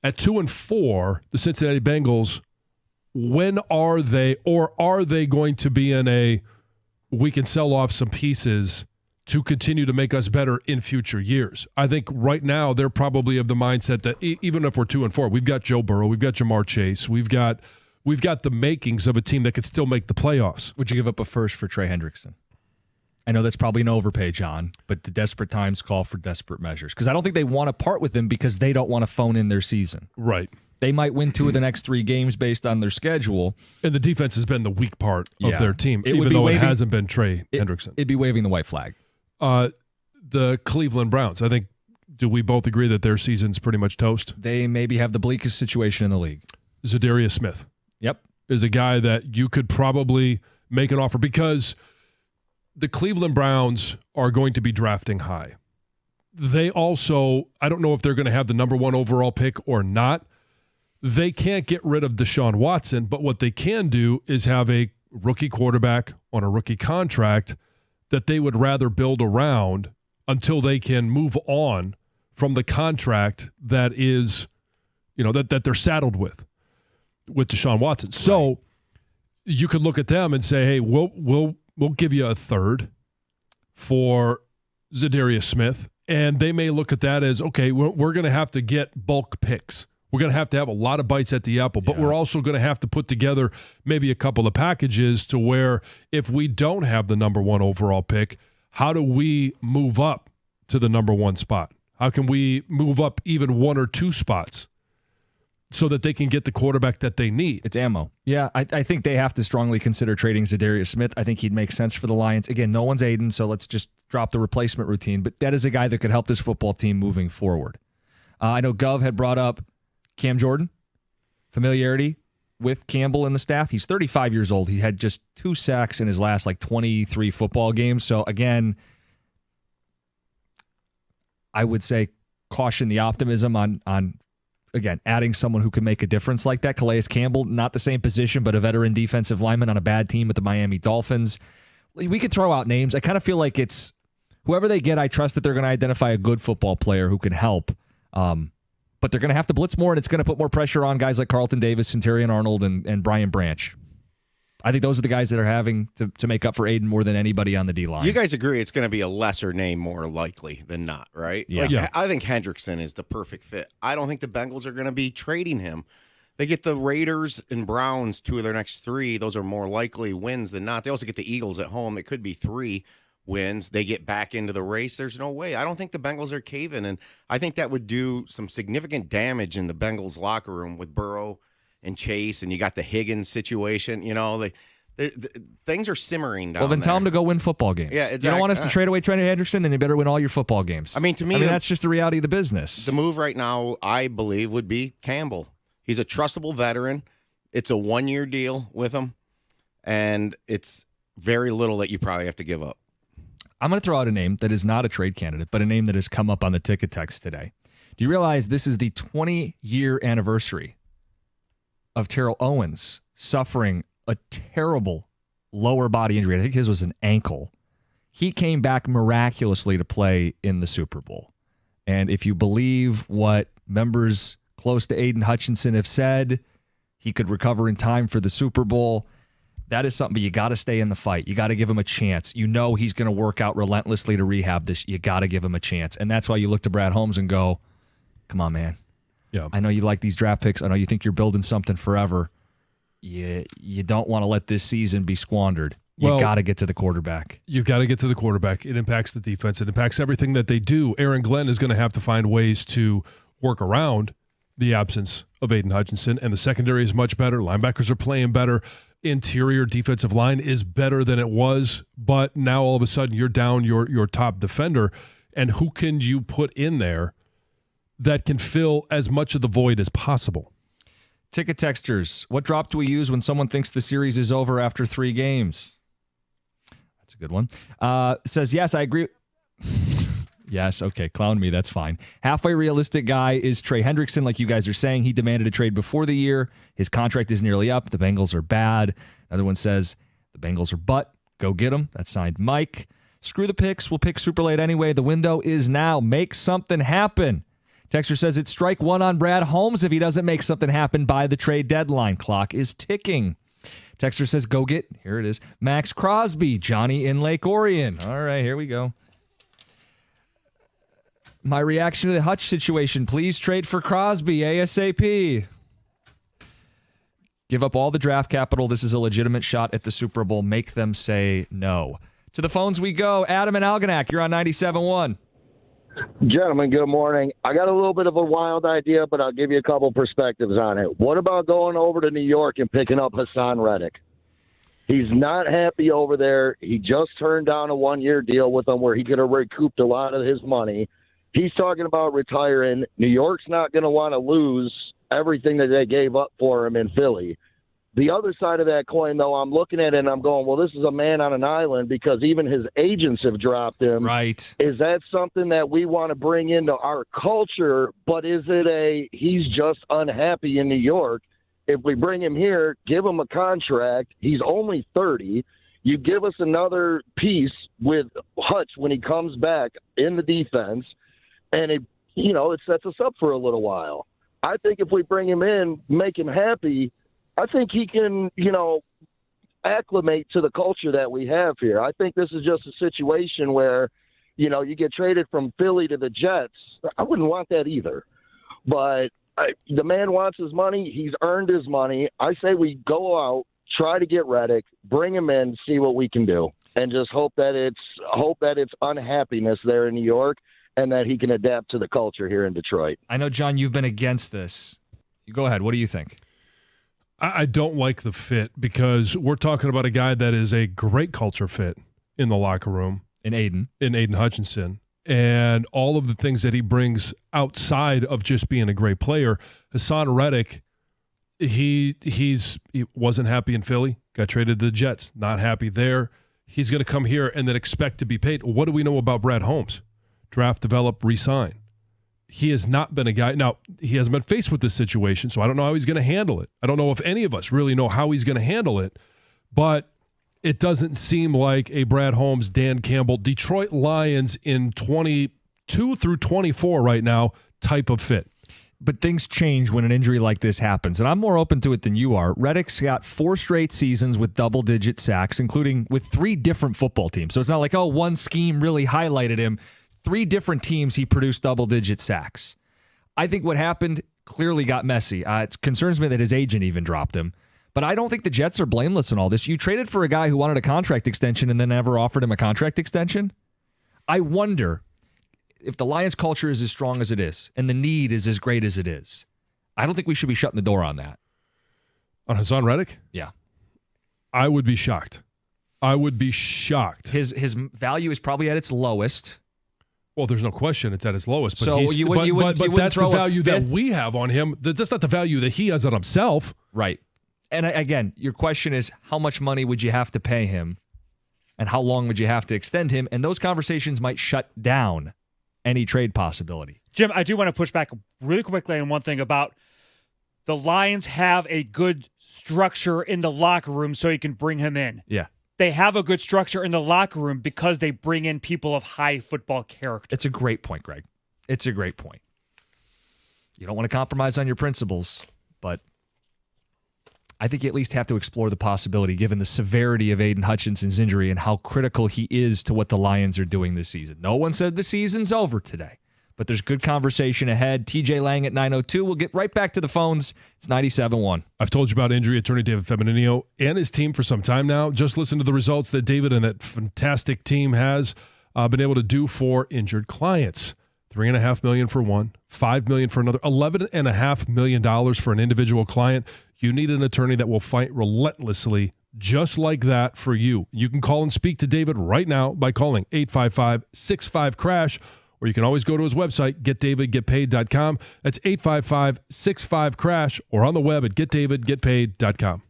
at 2-4, the Cincinnati Bengals, when are they going to be in a we can sell off some pieces to continue to make us better in future years? I think right now they're probably of the mindset that even if we're 2-4, we've got Joe Burrow, we've got Jamar Chase, we've got the makings of a team that could still make the playoffs. Would you give up a first for Trey Hendrickson? I know that's probably an overpay, John, but the desperate times call for desperate measures. Because I don't think they want to part with him because they don't want to phone in their season. Right. They might win 2 of the next 3 games based on their schedule. And the defense has been the weak part of their team, it hasn't been Trey Hendrickson. It'd be waving the white flag. The Cleveland Browns, I think, do we both agree that their season's pretty much toast? They maybe have the bleakest situation in the league. Zadarius Smith. Yep. Is a guy that you could probably make an offer because the Cleveland Browns are going to be drafting high. They also, I don't know if they're going to have the number 1 overall pick or not. They can't get rid of Deshaun Watson, but what they can do is have a rookie quarterback on a rookie contract that they would rather build around until they can move on from the contract that is, that they're saddled with Deshaun Watson. So you could look at them and say, hey, we'll give you a third for Zadarius Smith. And they may look at that as, okay, we're going to have to get bulk picks. We're going to have a lot of bites at the apple, but we're also going to have to put together maybe a couple of packages to where if we don't have the number 1 overall pick, how do we move up to the number 1 spot? How can we move up even 1 or 2 spots so that they can get the quarterback that they need? It's ammo. Yeah, I think they have to strongly consider trading Zadarius Smith. I think he'd make sense for the Lions. Again, no one's Aiden, so let's just drop the replacement routine, but that is a guy that could help this football team moving forward. I know Gov had brought up Cam Jordan, familiarity with Campbell and the staff. He's 35 years old. He had just 2 sacks in his last 23 football games. So again, I would say caution the optimism on again, adding someone who can make a difference like that. Calais Campbell, not the same position, but a veteran defensive lineman on a bad team with the Miami Dolphins. We could throw out names. I kind of feel like it's whoever they get, I trust that they're going to identify a good football player who can help. But they're going to have to blitz more, and it's going to put more pressure on guys like Carlton Davis, Centurion Arnold, and Brian Branch. I think those are the guys that are having to make up for Aiden more than anybody on the D-line. You guys agree it's going to be a lesser name more likely than not, right? Yeah. I think Hendrickson is the perfect fit. I don't think the Bengals are going to be trading him. They get the Raiders and Browns, 2 of their next 3. Those are more likely wins than not. They also get the Eagles at home. It could be 3 wins. They get back into the race. There's no way. I don't think the Bengals are caving, and I think that would do some significant damage in the Bengals locker room with Burrow and Chase, and you got the Higgins situation. Things are simmering down. Well, then there. tell them to go win football games. Yeah, exactly. You don't want us to trade away Trent Hendrickson, then you better win all your football games. I mean, to me, that's just the reality of the business. The move right now, I believe, would be Campbell. He's a trustable veteran. It's a 1-year deal with him, and it's very little that you probably have to give up. I'm going to throw out a name that is not a trade candidate, but a name that has come up on the ticket text today. Do you realize this is the 20-year anniversary of Terrell Owens suffering a terrible lower body injury? I think his was an ankle. He came back miraculously to play in the Super Bowl. And if you believe what members close to Aiden Hutchinson have said, he could recover in time for the Super Bowl. That is something, but you got to stay in the fight. You got to give him a chance. You know he's going to work out relentlessly to rehab this. You got to give him a chance. And that's why you look to Brad Holmes and go, come on, man. Yeah. I know you like these draft picks. I know you think you're building something forever. You don't want to let this season be squandered. You got to get to the quarterback. You've got to get to the quarterback. It impacts the defense. It impacts everything that they do. Aaron Glenn is going to have to find ways to work around the absence of Aiden Hutchinson, and the secondary is much better. Linebackers are playing better. Interior defensive line is better than it was, but now all of a sudden you're down your top defender, and who can you put in there that can fill as much of the void as possible? Ticket texters, what drop do we use when someone thinks the series is over after 3 games? That's a good one. Says, yes, I agree. Yes, okay, clown me, that's fine. Halfway realistic guy is Trey Hendrickson, like you guys are saying. He demanded a trade before the year. His contract is nearly up. The Bengals are bad. Another one says, the Bengals are butt. Go get them. That's signed Mike. Screw the picks. We'll pick super late anyway. The window is now. Make something happen. Texter says it's strike 1 on Brad Holmes if he doesn't make something happen by the trade deadline. Clock is ticking. Texter says go get, here it is, Max Crosby, Johnny in Lake Orion. All right, here we go. My reaction to the Hutch situation, please trade for Crosby ASAP. Give up all the draft capital. This is a legitimate shot at the Super Bowl. Make them say no. To the phones we go. Adam and Algonac, you're on 97.1. Gentlemen, good morning. I got a little bit of a wild idea, but I'll give you a couple perspectives on it. What about going over to New York and picking up Hassan Reddick? He's not happy over there. He just turned down a 1-year deal with them where he could have recouped a lot of his money. He's talking about retiring. New York's not going to want to lose everything that they gave up for him in Philly. The other side of that coin, though, I'm looking at it and I'm going, well, this is a man on an island because even his agents have dropped him. Right. Is that something that we want to bring into our culture, but is it he's just unhappy in New York? If we bring him here, give him a contract, he's only 30. You give us another piece with Hutch when he comes back in the defense, and it sets us up for a little while. I think if we bring him in, make him happy, I think he can, acclimate to the culture that we have here. I think this is just a situation where, you get traded from Philly to the Jets. I wouldn't want that either. But the man wants his money. He's earned his money. I say we go out, try to get Reddick, bring him in, see what we can do, and just hope that it's unhappiness there in New York and that he can adapt to the culture here in Detroit. I know, John, you've been against this. Go ahead. What do you think? I don't like the fit because we're talking about a guy that is a great culture fit in the locker room. In Aiden Hutchinson. And all of the things that he brings outside of just being a great player. Hassan Reddick, he wasn't happy in Philly, got traded to the Jets, not happy there. He's going to come here and then expect to be paid. What do we know about Brad Holmes? Draft, develop, re-sign. He has not been a guy. Now, he hasn't been faced with this situation, so I don't know how he's going to handle it. I don't know if any of us really know how he's going to handle it, but it doesn't seem like a Brad Holmes, Dan Campbell, Detroit Lions in 22 through 24 right now type of fit. But things change when an injury like this happens, and I'm more open to it than you are. Reddick's got 4 straight seasons with double-digit sacks, including with 3 different football teams. So it's not like, one scheme really highlighted him. 3 different teams he produced double-digit sacks. I think what happened clearly got messy. It concerns me that his agent even dropped him. But I don't think the Jets are blameless in all this. You traded for a guy who wanted a contract extension and then never offered him a contract extension. I wonder if the Lions culture is as strong as it is and the need is as great as it is. I don't think we should be shutting the door on that. On Hassan Reddick? Yeah. I would be shocked. His value is probably at its lowest. Well, there's no question it's at its lowest. But so but that's the value that we have on him. That's not the value that he has on himself. Right. And again, your question is how much money would you have to pay him and how long would you have to extend him? And those conversations might shut down any trade possibility. Jim, I do want to push back really quickly on one thing about the Lions have a good structure in the locker room so you can bring him in. Yeah. they have a good structure in the locker room because they bring in people of high football character. It's a great point, Greg. It's a great point. You don't want to compromise on your principles, but I think you at least have to explore the possibility, given the severity of Aiden Hutchinson's injury and how critical he is to what the Lions are doing this season. No one said the season's over today, but there's good conversation ahead. TJ Lang at 9:02. We'll get right back to the phones. It's 97.1. I've told you about injury attorney David Femininio and his team for some time now. Just listen to the results that David and that fantastic team has been able to do for injured clients. $3.5 million for one, $5 million for another, $11.5 million for an individual client. You need an attorney that will fight relentlessly just like that for you. You can call and speak to David right now by calling 855-65-CRASH, or you can always go to his website, getdavidgetpaid.com. That's 855-65-CRASH, or on the web at getdavidgetpaid.com.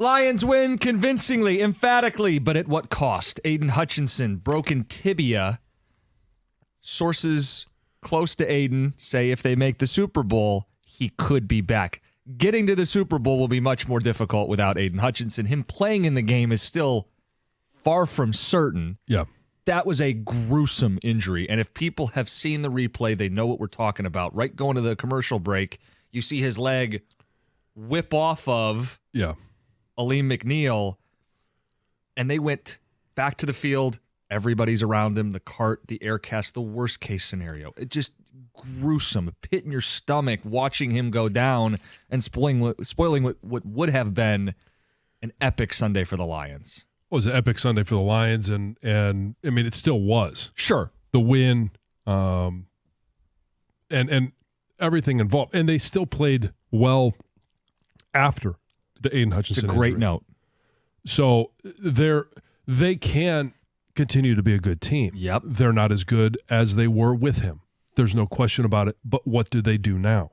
Lions win convincingly, emphatically, but at what cost? Aiden Hutchinson, broken tibia. Sources close to Aiden say if they make the Super Bowl, he could be back. Getting to the Super Bowl will be much more difficult without Aiden Hutchinson. Him playing in the game is still far from certain. Yeah. That was a gruesome injury. And if people have seen the replay, they know what we're talking about. Right going to the commercial break, you see his leg whip off of Aleem McNeil, and they went back to the field. Everybody's around him, the cart, the air cast, the worst case scenario. It just gruesome, a pit in your stomach watching him go down and spoiling what would have been an epic Sunday for the Lions. It was an epic Sunday for the Lions, and I mean, it still was. Sure. The win, and everything involved. And they still played well after the Aiden Hutchinson It's a great injury. note. So they can continue to be a good team. Yep. They're not as good as they were with him. There's no question about it. But what do they do now?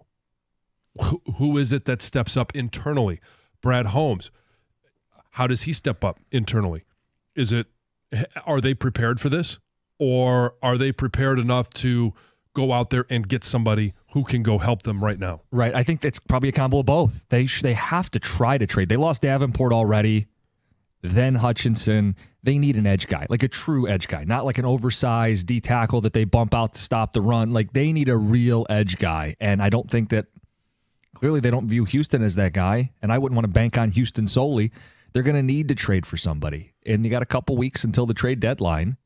Who is it that steps up internally? Brad Holmes. How does he step up internally? Are they prepared for this? Or are they prepared enough to go out there and get somebody who can go help them right now? Right. I think that's probably a combo of both. They have to try to trade. They lost Davenport already, then Hutchinson. They need an edge guy, like a true edge guy, not like an oversized D tackle that they bump out to stop the run. Like they need a real edge guy. And I don't think that clearly they don't view Houston as that guy. And I wouldn't want to bank on Houston solely. They're going to need to trade for somebody. And you got a couple weeks until the trade deadline.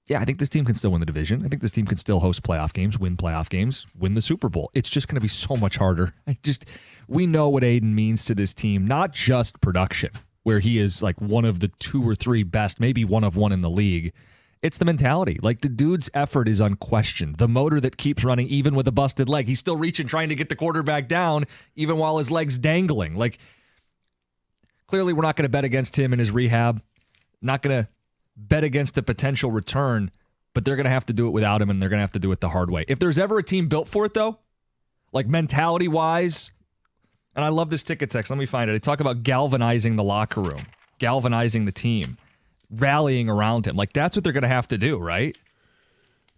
Yeah, I think this team can still win the division. I think this team can still host playoff games, win the Super Bowl. It's just going to be so much harder. We know what Aiden means to this team, not just production, where he is like one of the 2 or 3 best, maybe one of one in the league. It's the mentality. Like the dude's effort is unquestioned. The motor that keeps running even with a busted leg. He's still reaching, trying to get the quarterback down even while his leg's dangling. Like clearly we're not going to bet against him in his rehab. Not going to bet against the potential return, but they're going to have to do it without him, and they're going to have to do it the hard way. If there's ever a team built for it, though, like mentality-wise, and I love this ticket text. Let me find it. They talk about galvanizing the locker room, galvanizing the team, rallying around him. Like, that's what they're going to have to do, right?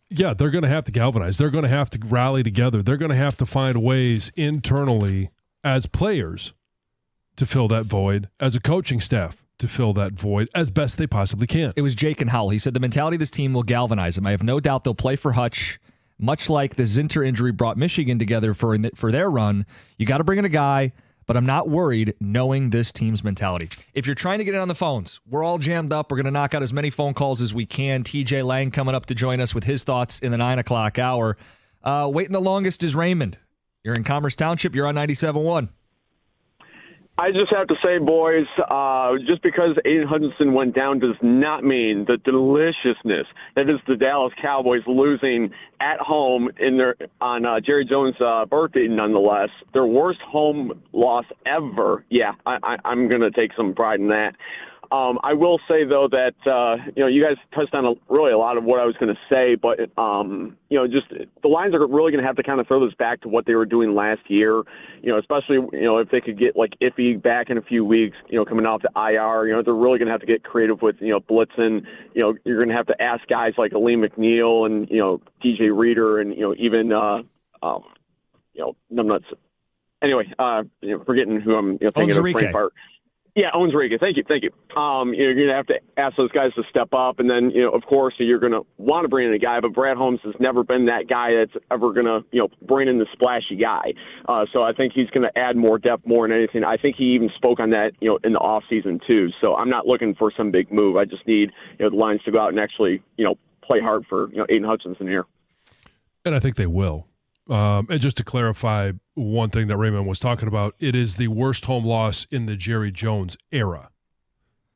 Yeah, they're going to have to galvanize. They're going to have to rally together. They're going to have to find ways internally as players to fill that void, as a coaching staff to fill that void as best they possibly can. It was Jake and Howell. He said the mentality of this team will galvanize them. I have no doubt they'll play for Hutch, much like the Zinter injury brought Michigan together for their run. You got to bring in a guy, but I'm not worried knowing this team's mentality. If you're trying to get in on the phones, we're all jammed up. We're going to knock out as many phone calls as we can. TJ Lang coming up to join us with his thoughts in the 9 o'clock hour. Waiting the longest is Raymond. You're in Commerce Township. You're on 97.1. I just have to say, boys, just because Aiden Hutchinson went down does not mean the deliciousness that is the Dallas Cowboys losing at home on Jerry Jones' birthday, nonetheless. Their worst home loss ever. Yeah, I'm going to take some pride in that. I will say, though, that, you guys touched on really a lot of what I was going to say, but, just the Lions are really going to have to kind of throw this back to what they were doing last year, especially, if they could get, like, Iffy back in a few weeks, coming off the IR. They're really going to have to get creative with, blitzing. You're going to have to ask guys like Aleem McNeil and, DJ Reader and, even, numbnuts. Anyway, forgetting who I'm thinking of. Frank Bart. Yeah, Owens Rico. Thank you. You're going to have to ask those guys to step up. And then, of course, you're going to want to bring in a guy. But Brad Holmes has never been that guy that's ever going to, bring in the splashy guy. So I think he's going to add more depth more than anything. I think he even spoke on that, in the offseason, too. So I'm not looking for some big move. I just need, the Lions to go out and actually, play hard for, Aiden Hutchinson here. And I think they will. And just to clarify one thing that Raymond was talking about, it is the worst home loss in the Jerry Jones era.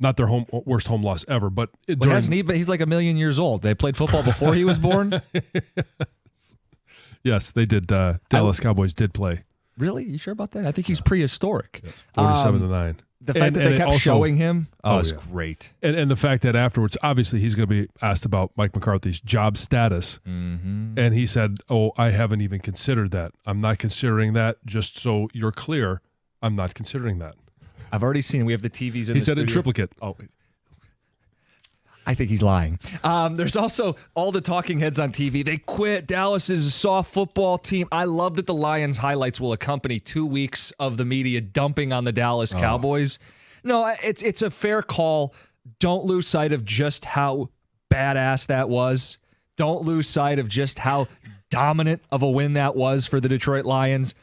Not their worst home loss ever, but hasn't he? But he's like 1 million years old. They played football before he was born. Yes, they did. Dallas Cowboys did play. Really? You sure about that? I think he's prehistoric. 47-9. The fact that they kept showing him, it's great. And the fact that afterwards, obviously, he's going to be asked about Mike McCarthy's job status. Mm-hmm. And he said, I haven't even considered that. I'm not considering that. Just so you're clear, I'm not considering that. I've already seen. We have the TVs in He the said in studio. triplicate. Oh, I think he's lying. There's also all the talking heads on TV. They quit. Dallas is a soft football team. I love that the Lions highlights will accompany 2 weeks of the media dumping on the Dallas Cowboys. No, it's a fair call. Don't lose sight of just how badass that was. Don't lose sight of just how dominant of a win that was for the Detroit Lions.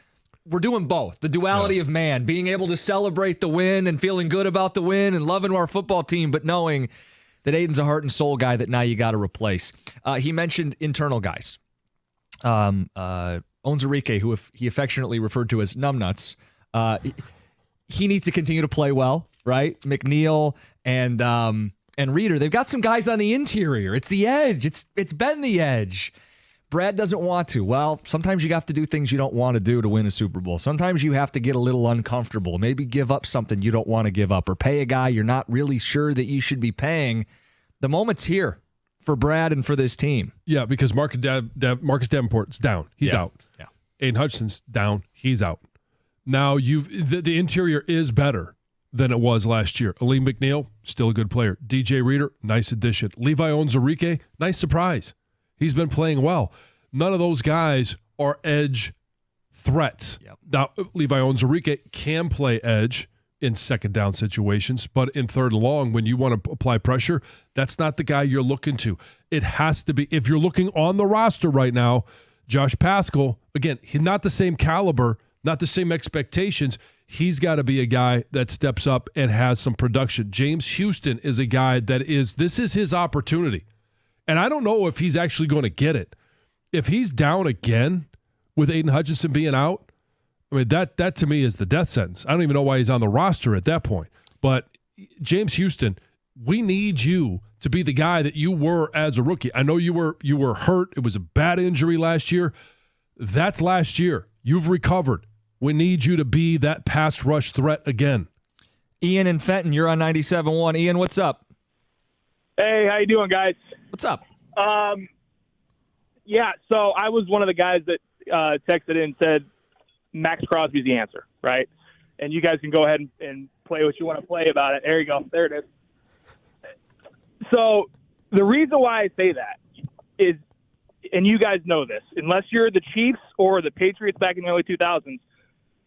We're doing both. The duality of man, being able to celebrate the win and feeling good about the win and loving our football team, but knowing that Aiden's a heart and soul guy that now you got to replace. He mentioned internal guys. Onzarike, who he affectionately referred to as numbnuts, he needs to continue to play well, right? McNeil and Reeder, they've got some guys on the interior. It's the edge. It's been the edge. Brad doesn't want to. Well, sometimes you have to do things you don't want to do to win a Super Bowl. Sometimes you have to get a little uncomfortable, maybe give up something you don't want to give up, or pay a guy you're not really sure that you should be paying. The moment's here for Brad and for this team. Yeah, because Marcus Davenport's down. He's out. Yeah. Aiden Hutchinson's down. He's out. Now the interior is better than it was last year. Aleem McNeil, still a good player. DJ Reeder, nice addition. Levi Onwuzurike, nice surprise. He's been playing well. None of those guys are edge threats. Yep. Now, Levi Onwuzurike can play edge in second down situations, but in third and long, when you want to apply pressure, that's not the guy you're looking to. It has to be, if you're looking on the roster right now, Josh Paschal, again, he's not the same caliber, not the same expectations. He's got to be a guy that steps up and has some production. James Houston is a guy this is his opportunity. And I don't know if he's actually going to get it. If he's down again with Aiden Hutchinson being out, I mean, that to me is the death sentence. I don't even know why he's on the roster at that point. But James Houston, we need you to be the guy that you were as a rookie. I know you were hurt. It was a bad injury last year. That's last year. You've recovered. We need you to be that pass rush threat again. Ian and Fenton, you're on 97.1. Ian, what's up? Hey, how you doing, guys? What's up? Yeah, so I was one of the guys that texted in and said Max Crosby's the answer, right? And you guys can go ahead and play what you want to play about it. There you go. There it is. So the reason why I say that is, and you guys know this, unless you're the Chiefs or the Patriots back in the early 2000s,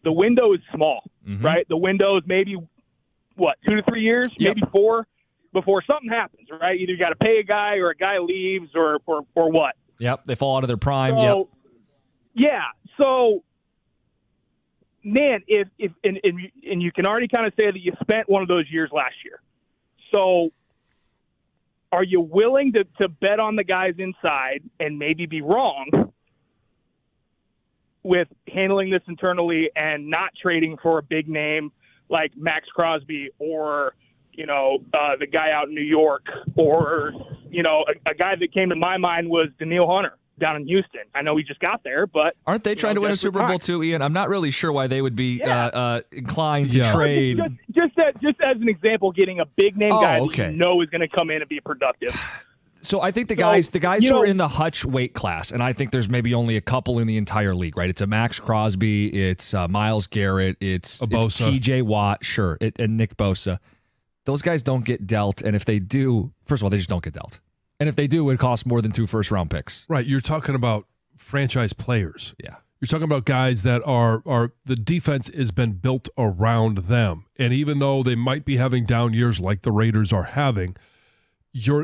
the window is small, right? The window is maybe, 2 to 3 years, maybe 4, before something happens, right? Either you got to pay a guy or a guy leaves or what. Yep, they fall out of their prime. So, yeah. So, man, if you can already kind of say that you spent one of those years last year. So, are you willing to bet on the guys inside and maybe be wrong with handling this internally and not trading for a big name like Max Crosby or the guy out in New York, or, a guy that came to my mind was Daniil Hunter down in Houston. I know he just got there, but aren't they trying to win a Super Bowl too, Ian? I'm not really sure why they would be inclined to trade. Just as an example, getting a big name guy that you know is going to come in and be productive. So I think the guys who are in the Hutch weight class, and I think there's maybe only a couple in the entire league, right? It's a Max Crosby, it's Myles Garrett, it's T.J. Watt, sure, and Nick Bosa. Those guys don't get dealt, and if they do, first of all, they just don't get dealt. And if they do, it costs more than 2 first-round picks. Right, you're talking about franchise players. Yeah. You're talking about guys that are the defense has been built around them. And even though they might be having down years like the Raiders are having,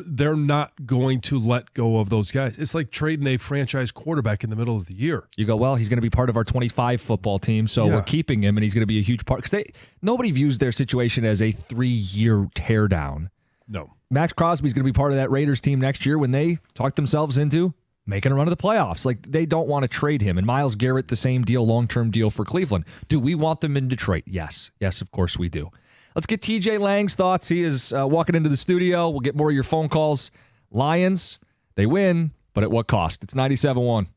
they're not going to let go of those guys. It's like trading a franchise quarterback in the middle of the year. You go, well, he's going to be part of our 25 football team, so we're keeping him, and he's going to be a huge part. Because nobody views their situation as a 3-year teardown. No. Max Crosby's going to be part of that Raiders team next year when they talk themselves into making a run of the playoffs. Like, they don't want to trade him. And Myles Garrett, the same deal, long-term deal for Cleveland. Do we want them in Detroit? Yes. Yes, of course we do. Let's get TJ Lang's thoughts. He is walking into the studio. We'll get more of your phone calls. Lions, they win, but at what cost? It's 97.1.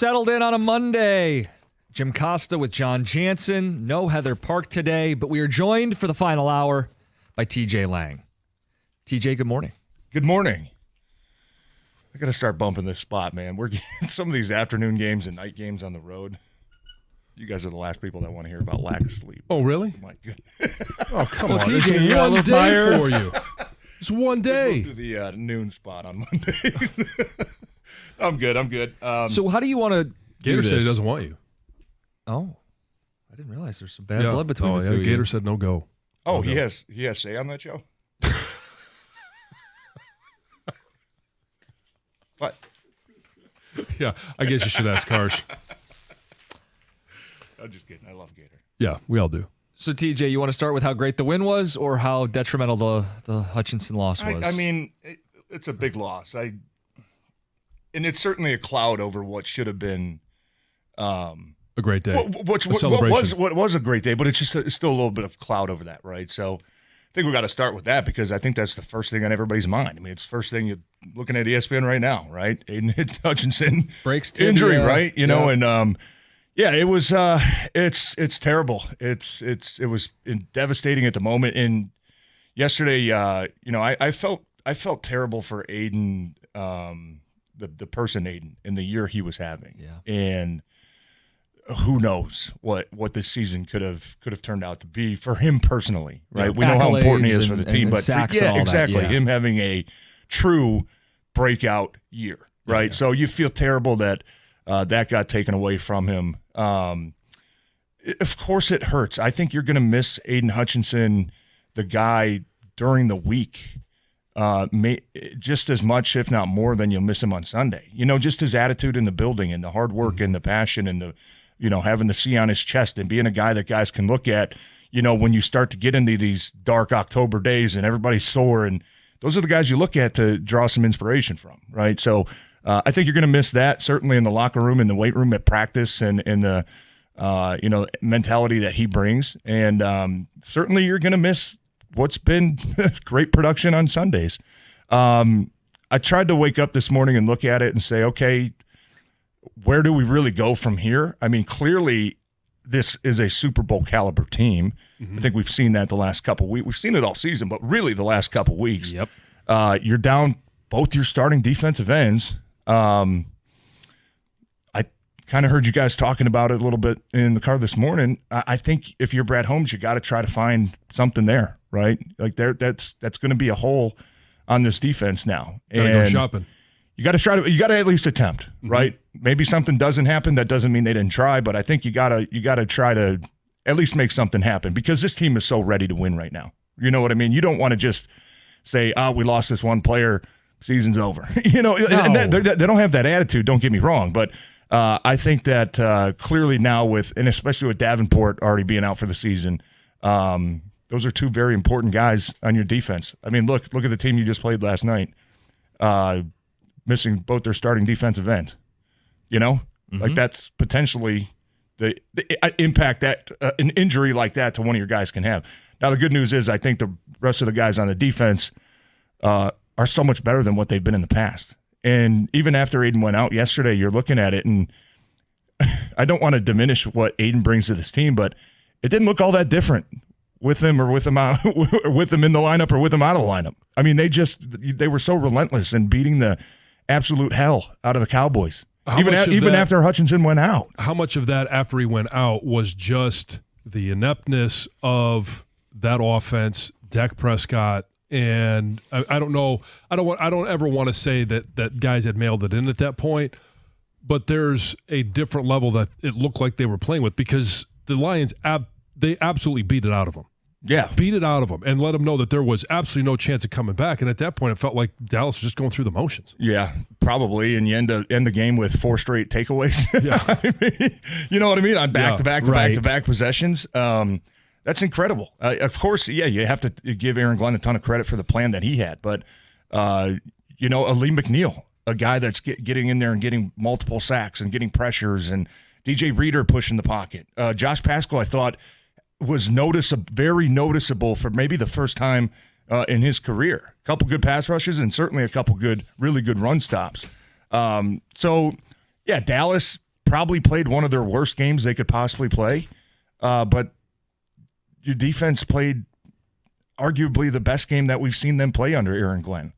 settled in on a Monday. Jim Costa with John Jansen. No Heather Park today, but we are joined for the final hour by TJ Lang. TJ, good morning. Good morning. I got to start bumping this spot, man. We're getting some of these afternoon games and night games on the road. You guys are the last people that want to hear about lack of sleep. Oh, really? My goodness. Oh, come on. TJ, It's you're a one little day tired. for you. It's one day. We'll do the noon spot on Mondays. I'm good. So how do you want to do Gator this? said he doesn't want you. Oh, I didn't realize there's some bad blood between the two of you. Gator said no go. Oh, No he go. has say on that show? What? Yeah, I guess you should ask Karsh. I'm just kidding. I love Gator. Yeah, we all do. So, TJ, you want to start with how great the win was or how detrimental the Hutchinson loss was? I mean, it's a big loss. And it's certainly a cloud over what should have been A great day. what was a great day, but it's still a little bit of cloud over that, right? So I think we got to start with that because I think that's the first thing on everybody's mind. I mean, it's the first thing you're looking at ESPN right now, right? Aiden Hutchinson breaks injury, right? You know, and yeah, it was it's terrible. It was devastating at the moment. And yesterday, you know, I felt terrible for Aiden, the person Aiden, in the year he was having. Yeah. And who knows what this season could have turned out to be for him personally, right? Yeah, we know how important he is for the and team, but sacks and all that, exactly, yeah. him having a true breakout year, right? Yeah. So you feel terrible that that got taken away from him. Of course, it hurts. I think you're going to miss Aiden Hutchinson, the guy, during the week. Just as much, if not more, than you'll miss him on Sunday. You know, just his attitude in the building and the hard work and the passion and the, you know, having the C on his chest and being a guy that guys can look at, you know, when you start to get into these dark October days and everybody's sore, and those are the guys you look at to draw some inspiration from, right? So I think you're going to miss that, certainly in the locker room, in the weight room, at practice, and in the, you know, mentality that he brings. And certainly you're going to miss what's been great production on Sundays. I tried to wake up this morning and look at it and say, okay, where do we really go from here? I mean, clearly this is a Super Bowl caliber team. Mm-hmm. I think we've seen that the last couple of weeks. We've seen it all season, but really the last couple of weeks. Yep. You're down both your starting defensive ends. I kind of heard you guys talking about it a little bit in the car this morning. I think if you're Brad Holmes, you got to try to find something there, right? Like that's going to be a hole on this defense now. Gotta go shopping. You got to at least attempt, right? Maybe something doesn't happen. That doesn't mean they didn't try, but I think you got to try to at least make something happen because this team is so ready to win right now. You know what I mean? You don't want to just say, we lost this one player, season's over. You know, and they don't have that attitude, don't get me wrong, but I think that clearly now and especially with Davenport already being out for the season, those are two very important guys on your defense. I mean, look at the team you just played last night, missing both their starting defensive ends. You know, like that's potentially the impact that an injury like that to one of your guys can have. Now, the good news is I think the rest of the guys on the defense are so much better than what they've been in the past. And even after Aiden went out yesterday, you're looking at it, and I don't want to diminish what Aiden brings to this team, but it didn't look all that different with him or with him out, with him in the lineup or with him out of the lineup. I mean, they were so relentless in beating the absolute hell out of the Cowboys. Even after Hutchinson went out. How much of that after he went out was just the ineptness of that offense, Dak Prescott? And I don't know. I don't ever want to say that guys had mailed it in at that point, but there's a different level that it looked like they were playing with because the Lions they absolutely beat it out of them. Yeah, beat it out of them and let them know that there was absolutely no chance of coming back. And at that point, it felt like Dallas was just going through the motions. Yeah, probably. And you end the game with 4 straight takeaways. Yeah, I mean, you know what I mean, on back-to-back possessions. That's incredible. Of course, yeah, you have to give Aaron Glenn a ton of credit for the plan that he had. But, you know, Ali McNeil, a guy that's getting in there and getting multiple sacks and getting pressures, and DJ Reader pushing the pocket. Josh Pascal, I thought, was very noticeable for maybe the first time in his career. A couple good pass rushes and certainly a couple really good run stops. So, yeah, Dallas, probably played one of their worst games they could possibly play, but your defense played arguably the best game that we've seen them play under Aaron Glenn.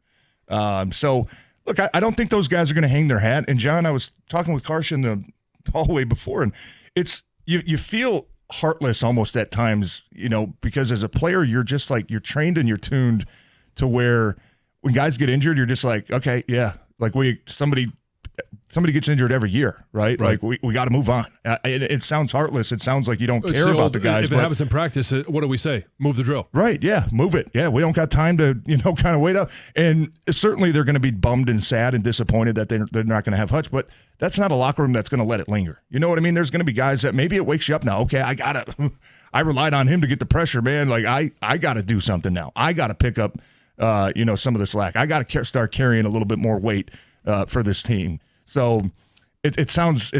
So, look, I don't think those guys are going to hang their hat. And, John, I was talking with Carson the hallway before, and it's you feel heartless almost at times, because as a player, you're just like you're trained and you're tuned to where when guys get injured, you're just like, okay, yeah, like somebody gets injured every year, right? Like we got to move on. It sounds heartless. It sounds like you don't care about the guys. If it happens in practice, what do we say? Move the drill. Right, yeah, move it. Yeah, we don't got time to, kind of wait up. And certainly they're going to be bummed and sad and disappointed that they're not going to have Hutch, but that's not a locker room that's going to let it linger. You know what I mean? There's going to be guys that maybe it wakes you up now. Okay, I relied on him to get the pressure, man. Like I got to do something now. I got to pick up, some of the slack. I got to start carrying a little bit more weight for this team. So it sounds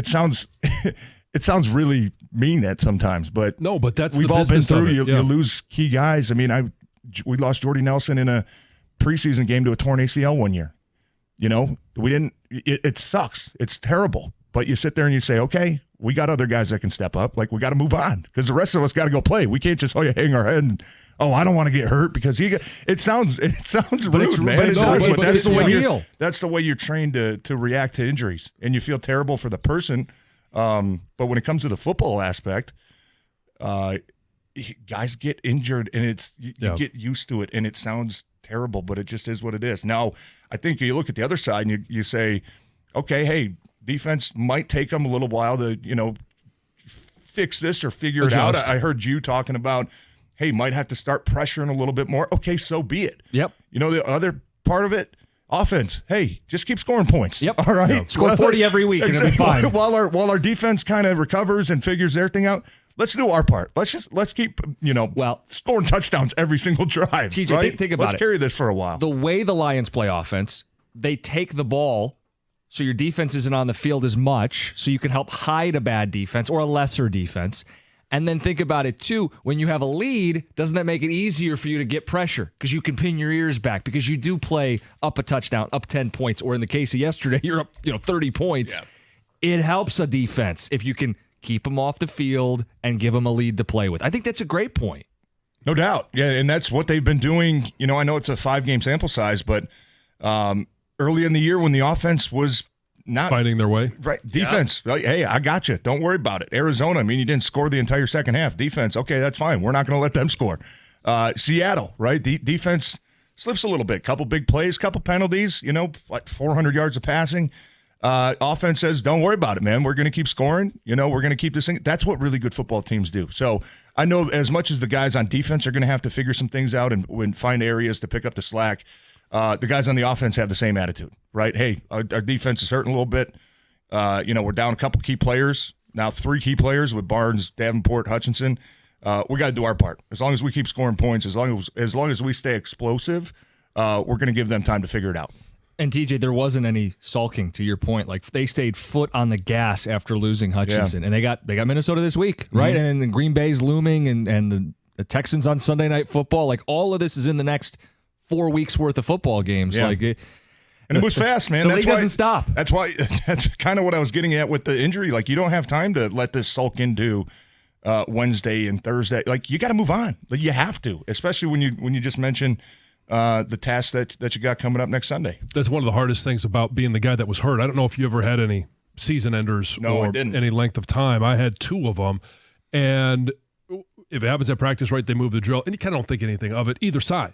really mean at sometimes, but no, but that's we've the all been business through. of it, You lose key guys. I mean, we lost Jordy Nelson in a preseason game to a torn ACL one year. We didn't. It sucks. It's terrible. But you sit there and you say, okay, we got other guys that can step up. Like we got to move on because the rest of us got to go play. We can't just hang our head and I don't want to get hurt because it sounds rude, man. But that's the way you're trained to react to injuries, and you feel terrible for the person. But when it comes to the football aspect, guys get injured, and you get used to it, and it sounds terrible, but it just is what it is. Now, I think you look at the other side and you say, okay, hey, defense might take them a little while to fix this or figure it out. I heard you talking about, hey, might have to start pressuring a little bit more. Okay, so be it. Yep. The other part of it, offense. Hey, just keep scoring points. Yep. All right. Yep. Score 40 every week and it'll be fine. While our defense kind of recovers and figures their thing out, let's do our part. Let's keep scoring touchdowns every single drive. TJ, right? think about it. Let's carry this for a while. The way the Lions play offense, they take the ball, so your defense isn't on the field as much, so you can help hide a bad defense or a lesser defense. And then think about it, too. When you have a lead, doesn't that make it easier for you to get pressure? Because you can pin your ears back because you do play up a touchdown, up 10 points. Or in the case of yesterday, you're up 30 points. Yeah. It helps a defense if you can keep them off the field and give them a lead to play with. I think that's a great point. No doubt. Yeah, and that's what they've been doing. I know it's a 5-game sample size, but early in the year when the offense was not finding their way. Right. Defense. Yeah. Hey, I got you. Don't worry about it. Arizona, you didn't score the entire second half. Defense. Okay, that's fine. We're not going to let them score. Seattle, right? Defense slips a little bit. Couple big plays, couple penalties, 400 yards of passing. Offense says, don't worry about it, man. We're going to keep scoring. We're going to keep this thing. That's what really good football teams do. So I know as much as the guys on defense are going to have to figure some things out and find areas to pick up the slack, the guys on the offense have the same attitude, right? Hey, our defense is hurting a little bit. We're down a couple key players, now 3 key players with Barnes, Davenport, Hutchinson. We got to do our part. As long as we keep scoring points, as long as we stay explosive, we're going to give them time to figure it out. And TJ, there wasn't any sulking, to your point. Like they stayed foot on the gas after losing Hutchinson, and they got Minnesota this week, right? Mm-hmm. And Green Bay's looming, and the Texans on Sunday Night Football. Like all of this is in the next 4 weeks worth of football games. Yeah. And it moves fast, man. The league doesn't stop. That's why. That's kind of what I was getting at with the injury. Like you don't have time to let this sulk into Wednesday and Thursday. Like you got to move on. Like you have to, especially when you just mentioned the task that you got coming up next Sunday. That's one of the hardest things about being the guy that was hurt. I don't know if you ever had any season enders or any length of time. I had 2 of them, and if it happens at practice, right, they move the drill, and you kind of don't think anything of it either side.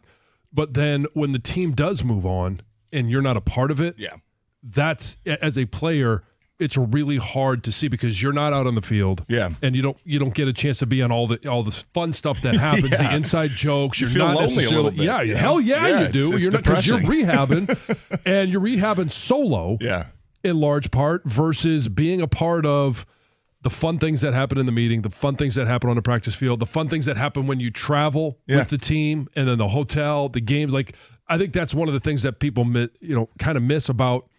But then when the team does move on and you're not a part of it, that's, as a player, it's really hard to see because you're not out on the field. Yeah. And you don't get a chance to be on all the fun stuff that happens, the inside jokes. You're feel not lonely necessarily a little bit. Hell yeah, you do. It's You're not, because you're depressing. rehabbing and you're rehabbing solo in large part versus being a part of the fun things that happen in the meeting, the fun things that happen on the practice field, the fun things that happen when you travel with the team, and then the hotel, the games. Like, I think that's one of the things that people kind of miss about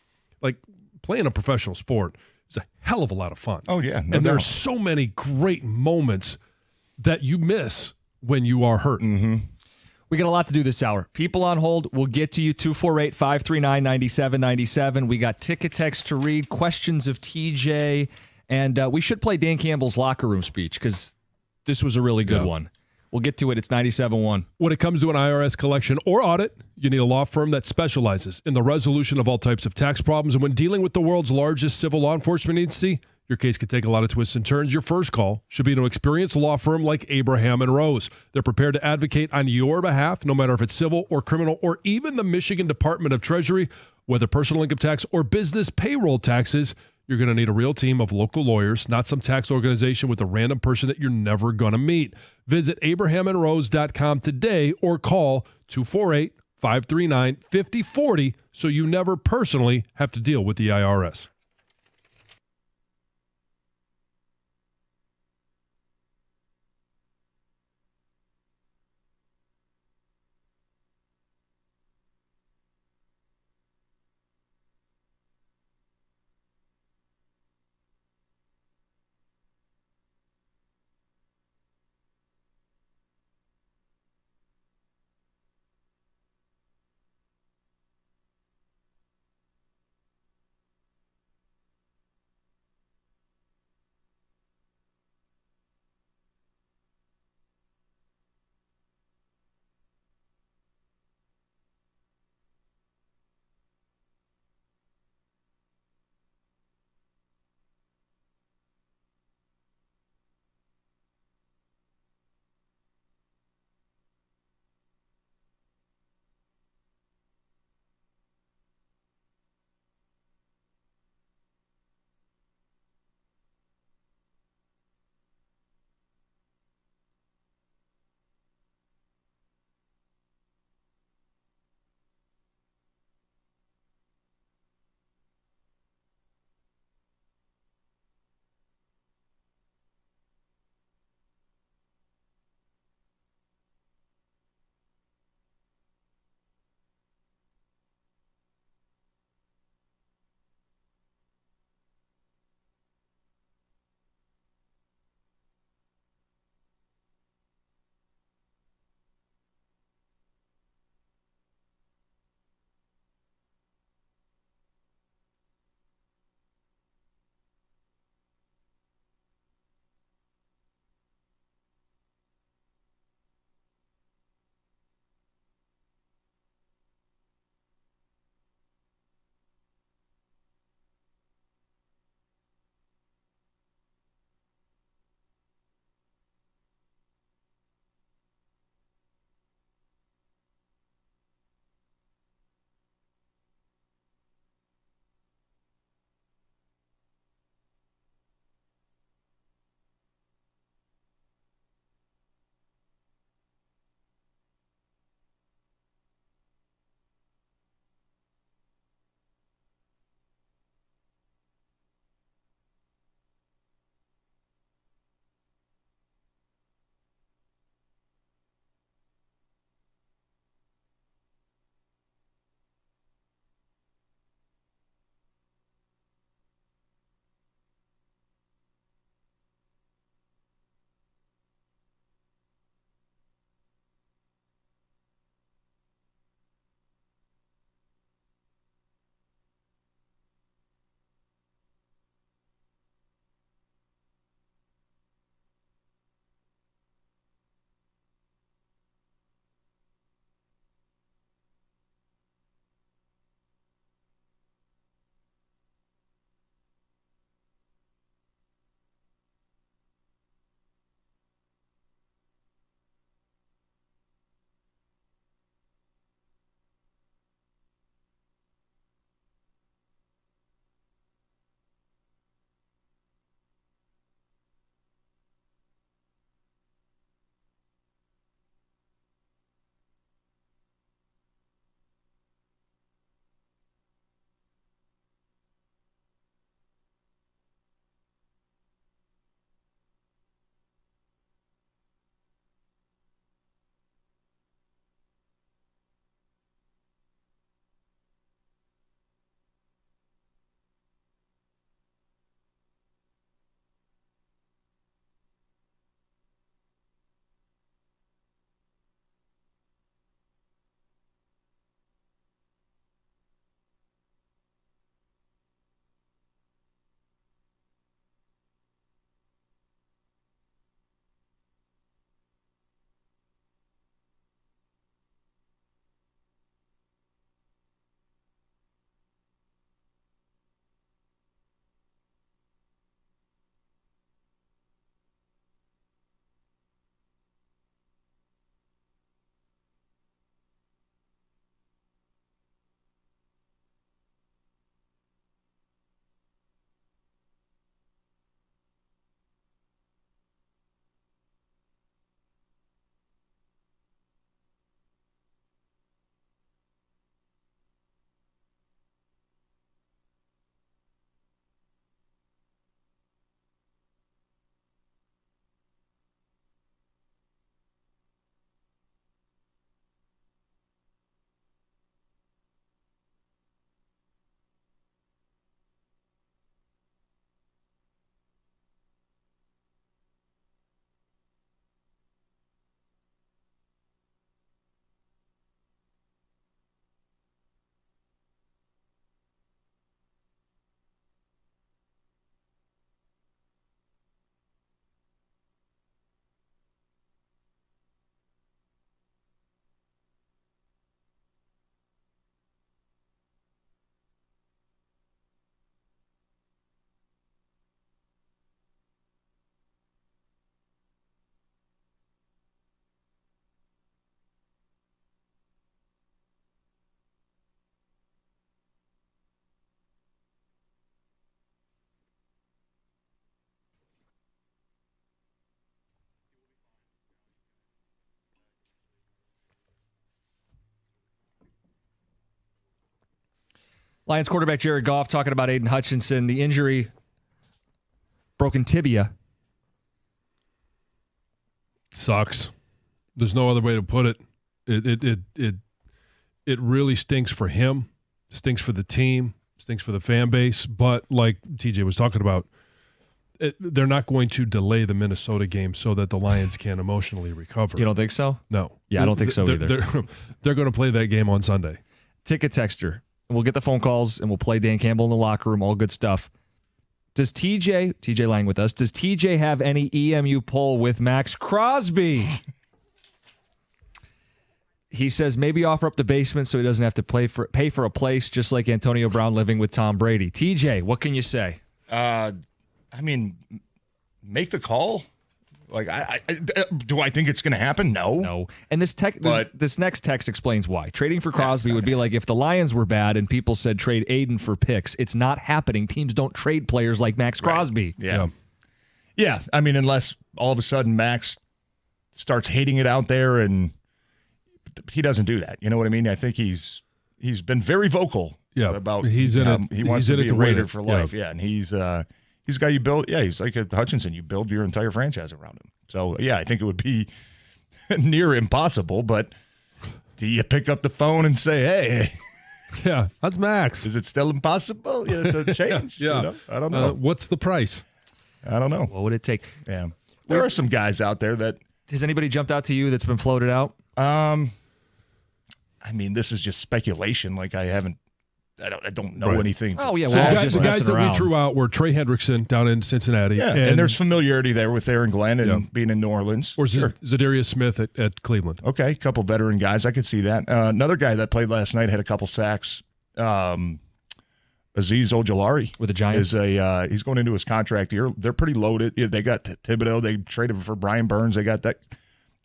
like playing a professional sport. It's a hell of a lot of fun. Oh yeah, and there's so many great moments that you miss when you are hurt. Mm-hmm. We got a lot to do this hour. People on hold, we'll get to you, 248-539-9797. We got ticket text to read, questions of TJ, And we should play Dan Campbell's locker room speech because this was a really good one. We'll get to it. It's 97.1. When it comes to an IRS collection or audit, you need a law firm that specializes in the resolution of all types of tax problems. And when dealing with the world's largest civil law enforcement agency, your case could take a lot of twists and turns. Your first call should be to an experienced law firm like Abraham and Rose. They're prepared to advocate on your behalf, no matter if it's civil or criminal or even the Michigan Department of Treasury, whether personal income tax or business payroll taxes. You're going to need a real team of local lawyers, not some tax organization with a random person that you're never going to meet. Visit abrahamandrose.com today or call 248-539-5040 so you never personally have to deal with the IRS. Lions quarterback Jared Goff talking about Aiden Hutchinson. The injury, broken tibia. Sucks. There's no other way to put it. It really stinks for him, stinks for the team, stinks for the fan base. But like TJ was talking about, they're not going to delay the Minnesota game so that the Lions can emotionally recover. You don't think so? No. Yeah, I don't think so either. They're going to play that game on Sunday. Ticket texter. We'll get the phone calls and we'll play Dan Campbell in the locker room. All good stuff. Does TJ Lang with us, does TJ have any EMU pull with Max Crosby? He says maybe offer up the basement so he doesn't have to pay for a place, just like Antonio Brown living with Tom Brady. TJ, what can you say? I mean, make the call. Like, do I think it's going to happen? No. And this next text explains why. Trading for Crosby would be like if the Lions were bad and people said trade Aiden for picks. It's not happening. Teams don't trade players like Max Crosby. Right. Yeah. I mean, unless all of a sudden Max starts hating it out there, and he doesn't do that. You know what I mean? I think he's been very vocal about he wants to be a Raider for life. Yeah, and he's a guy you build. Yeah, he's like a Hutchinson. You build your entire franchise around him. So, yeah, I think it would be near impossible, but do you pick up the phone and say, hey, yeah, that's Max. Is it still impossible? Yeah, it's a change. Yeah. You know? I don't know. What's the price? I don't know. What would it take? Yeah. There are some guys out there that. Has anybody jumped out to you that's been floated out? I mean, this is just speculation. Like, I don't know anything. Oh, yeah. So Well, the guys that we threw out were Trey Hendrickson down in Cincinnati. Yeah, and there's familiarity there with Aaron Glenn and being in New Orleans. Or Zadarius Smith at Cleveland. Okay, a couple veteran guys. I could see that. Another guy that played last night had a couple sacks. Azeez Ojulari with the Giants. He's going into his contract year. They're pretty loaded. Yeah, they got Thibodeau. They traded him for Brian Burns. They got that.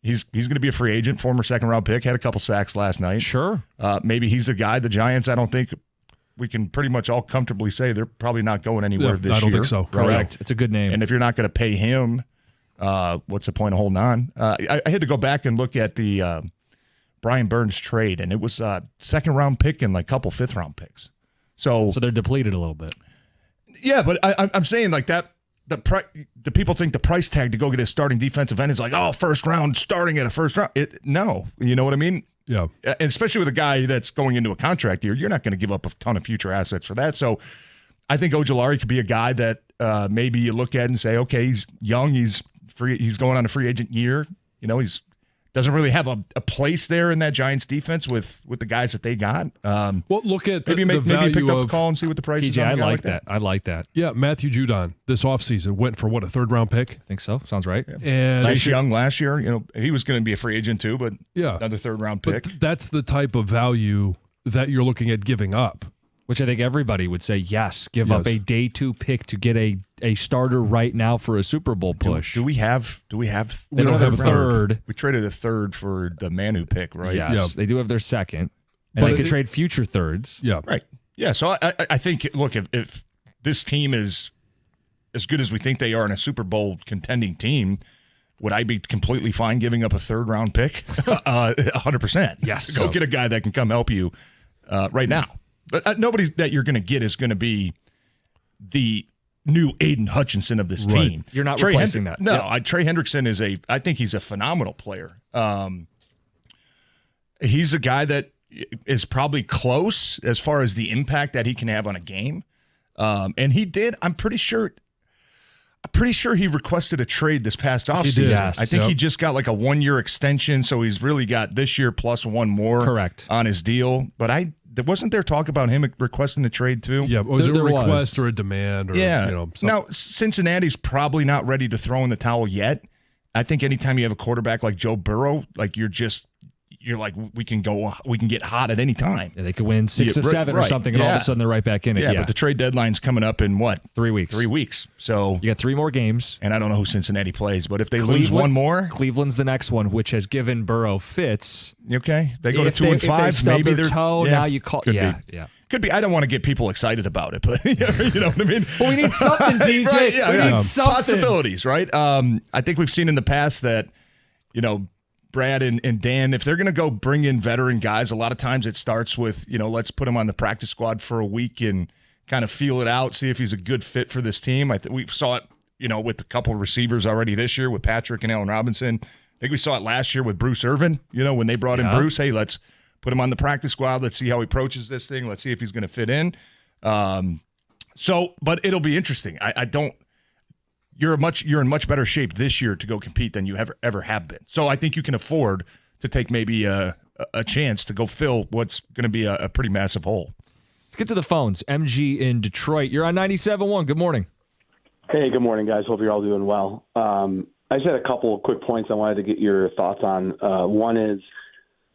He's going to be a free agent, former second-round pick. Had a couple sacks last night. Sure. Maybe he's a guy. The Giants, I don't think we can pretty much all comfortably say they're probably not going anywhere this year. I don't think so. Correct. It's a good name. And if you're not going to pay him, what's the point of holding on? I had to go back and look at the Brian Burns trade, and it was a second-round pick and like a couple fifth-round picks. So they're depleted a little bit. Yeah, but I'm saying like that. The people think the price tag to go get a starting defensive end is like, oh, first round, starting at a first round. No, you know what I mean? Yeah. And especially with a guy that's going into a contract year, you're not going to give up a ton of future assets for that. So I think Ojulari could be a guy that maybe you look at and say, okay, he's young, he's free, he's going on a free agent year. You know, he's doesn't really have a place there in that Giants defense with the guys that they got. Well, look at maybe you picked up the call and see what the price is. TJ, I like that. Yeah, Matthew Judon this offseason went for what, a third-round pick? I think so. Sounds right. Yeah. And Bryce Young last year, you know, he was going to be a free agent too, but yeah, another third-round pick. But that's the type of value that you're looking at giving up. Which I think everybody would say, yes, give up a day 2 pick to get a starter right now for a Super Bowl push. Do we have? They don't have a third. We traded a third for the Manu pick, right? Yes, they do have their second, and they could trade future thirds. Yeah, right. Yeah, so I think, look, if this team is as good as we think they are in a Super Bowl contending team, would I be completely fine giving up a third-round pick? 100%. Yes. Go get a guy that can come help you right now. But nobody that you're going to get is going to be the new Aiden Hutchinson of this team. You're not replacing that. No, Trey Hendrickson I think he's a phenomenal player. He's a guy that is probably close as far as the impact that he can have on a game. And he did, I'm pretty sure he requested a trade this past offseason. Yes. I think he just got like a 1-year extension, so he's really got this year plus one more on his deal. But wasn't there talk about him requesting the trade too? Yeah, was it a request or a demand? Or, Now, Cincinnati's probably not ready to throw in the towel yet. I think anytime you have a quarterback like Joe Burrow, like you're like, we can get hot at any time. Yeah, they could win 6 or 7 or something, and all of a sudden they're right back in it. Yeah, but the trade deadline's coming up in what? 3 weeks. 3 weeks. So you got 3 more games. And I don't know who Cincinnati plays, but if they lose one more. Cleveland's the next one, which has given Burrow fits. Okay. They go to 2-5. Maybe they're toe. Now you call. Yeah. Could be. I don't want to get people excited about it, but you know what I mean? Well, we need something, DJ. Right, we need something. Possibilities, right? I think we've seen in the past that, you know, Brad and Dan, if they're going to go bring in veteran guys, a lot of times it starts with, let's put him on the practice squad for a week and kind of feel it out, see if he's a good fit for this team. I think we saw it, with a couple of receivers already this year with Patrick and Allen Robinson. I think we saw it last year with Bruce Irvin, when they brought in Bruce. Hey, let's put him on the practice squad. Let's see how he approaches this thing. Let's see if he's going to fit in. But it'll be interesting. You're in much better shape this year to go compete than you ever have been. So I think you can afford to take maybe a chance to go fill what's going to be a pretty massive hole. Let's get to the phones. MG in Detroit. You're on 97.1. Good morning. Hey, good morning, guys. Hope you're all doing well. I just had a couple of quick points I wanted to get your thoughts on. One is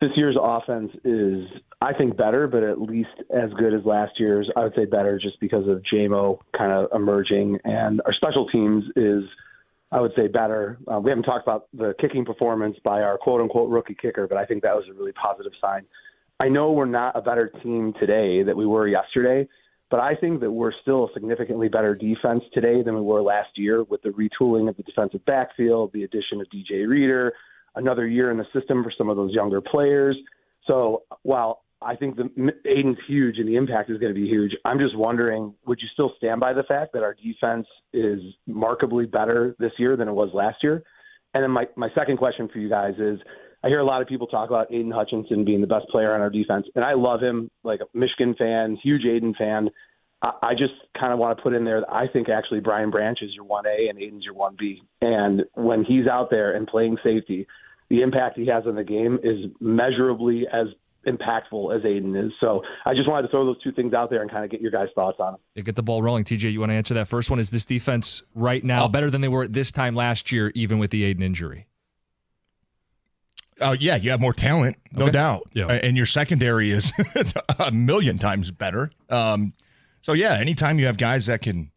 this year's offense is, I think, better, but at least as good as last year's. I would say better just because of J-Mo kind of emerging. And our special teams is, I would say, better. We haven't talked about the kicking performance by our quote-unquote rookie kicker, but I think that was a really positive sign. I know we're not a better team today than we were yesterday, but I think that we're still a significantly better defense today than we were last year with the retooling of the defensive backfield, the addition of DJ Reader, another year in the system for some of those younger players. So while I think Aiden's huge and the impact is going to be huge, I'm just wondering, would you still stand by the fact that our defense is markedly better this year than it was last year? And then my second question for you guys is, I hear a lot of people talk about Aiden Hutchinson being the best player on our defense, and I love him, like a Michigan fan, huge Aiden fan. I just kind of want to put in there that I think actually Brian Branch is your 1A and Aiden's your 1B. And when he's out there and playing safety, the impact he has on the game is measurably as impactful as Aiden is. So I just wanted to throw those two things out there and kind of get your guys' thoughts on them. Yeah, get the ball rolling. TJ, you want to answer that first one? Is this defense right now better than they were at this time last year, even with the Aiden injury? Yeah, you have more talent, no doubt. Yeah. And your secondary is a million times better. So yeah, anytime you have guys that can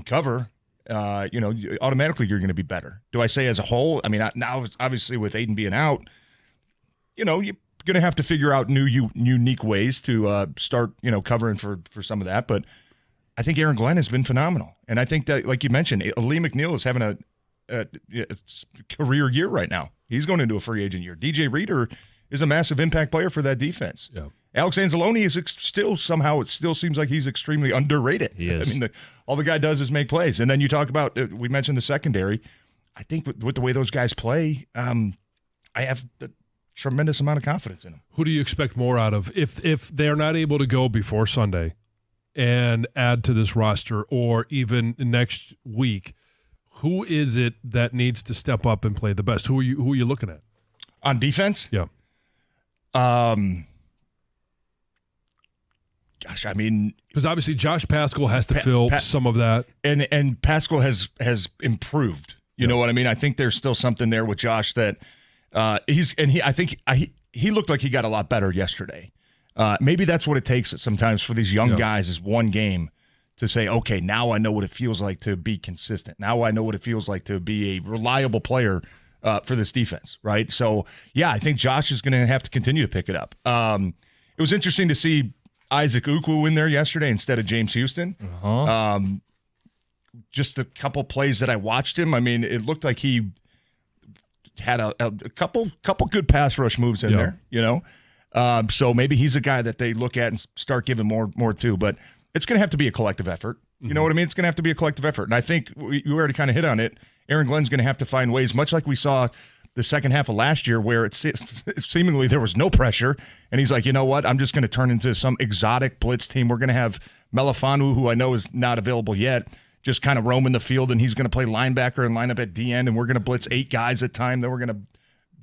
cover, automatically you're going to be better. Do I say as a whole? I mean, now obviously with Aiden being out, you're going to have to figure out unique ways to start, covering for some of that. But I think Aaron Glenn has been phenomenal, and I think that, like you mentioned, Lee McNeil is having a career year right now. He's going into a free agent year. DJ Reader is a massive impact player for that defense. Yeah. Alex Anzalone is still somehow, it still seems like he's extremely underrated. He is. I mean, all the guy does is make plays. And then you talk about, we mentioned the secondary. I think with the way those guys play, I have a tremendous amount of confidence in them. Who do you expect more out of? If they're not able to go before Sunday and add to this roster, or even next week, who is it that needs to step up and play the best? Who are you looking at? On defense? Yeah. Gosh, I mean, because obviously Josh Paschal has to fill some of that, and Paschal has improved. You know what I mean? I think there's still something there with Josh that he looked like he got a lot better yesterday. Maybe that's what it takes sometimes for these young guys is one game to say, okay, now I know what it feels like to be consistent. Now I know what it feels like to be a reliable player for this defense, right? So, yeah, I think Josh is going to have to continue to pick it up. It was interesting to see Isaac Ukwu in there yesterday instead of James Houston. Just a couple plays that I watched him. I mean, it looked like he had a couple good pass rush moves in there, So maybe he's a guy that they look at and start giving more to. But it's going to have to be a collective effort. You know what I mean? It's going to have to be a collective effort. And I think you already kind of hit on it. Aaron Glenn's going to have to find ways, much like we saw the second half of last year where it seemingly there was no pressure. And he's like, you know what? I'm just going to turn into some exotic blitz team. We're going to have Melifanu, who I know is not available yet, just kind of roaming the field, and he's going to play linebacker and line up at D end, and we're going to blitz 8 guys at a time. Then we're going to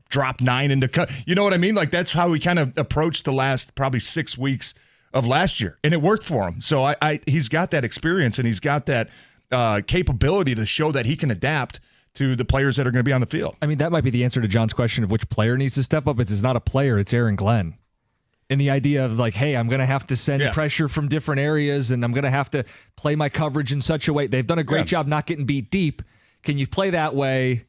drop 9 into cut. You know what I mean? Like that's how we kind of approached the last probably 6 weeks of last year, and it worked for him. So he's got that experience, and he's got that capability to show that he can adapt to the players that are going to be on the field. I mean, that might be the answer to John's question of which player needs to step up. It's not a player, it's Aaron Glenn. And the idea of like, hey, I'm going to have to send pressure from different areas, and I'm going to have to play my coverage in such a way. They've done a great job not getting beat deep. Can you play that way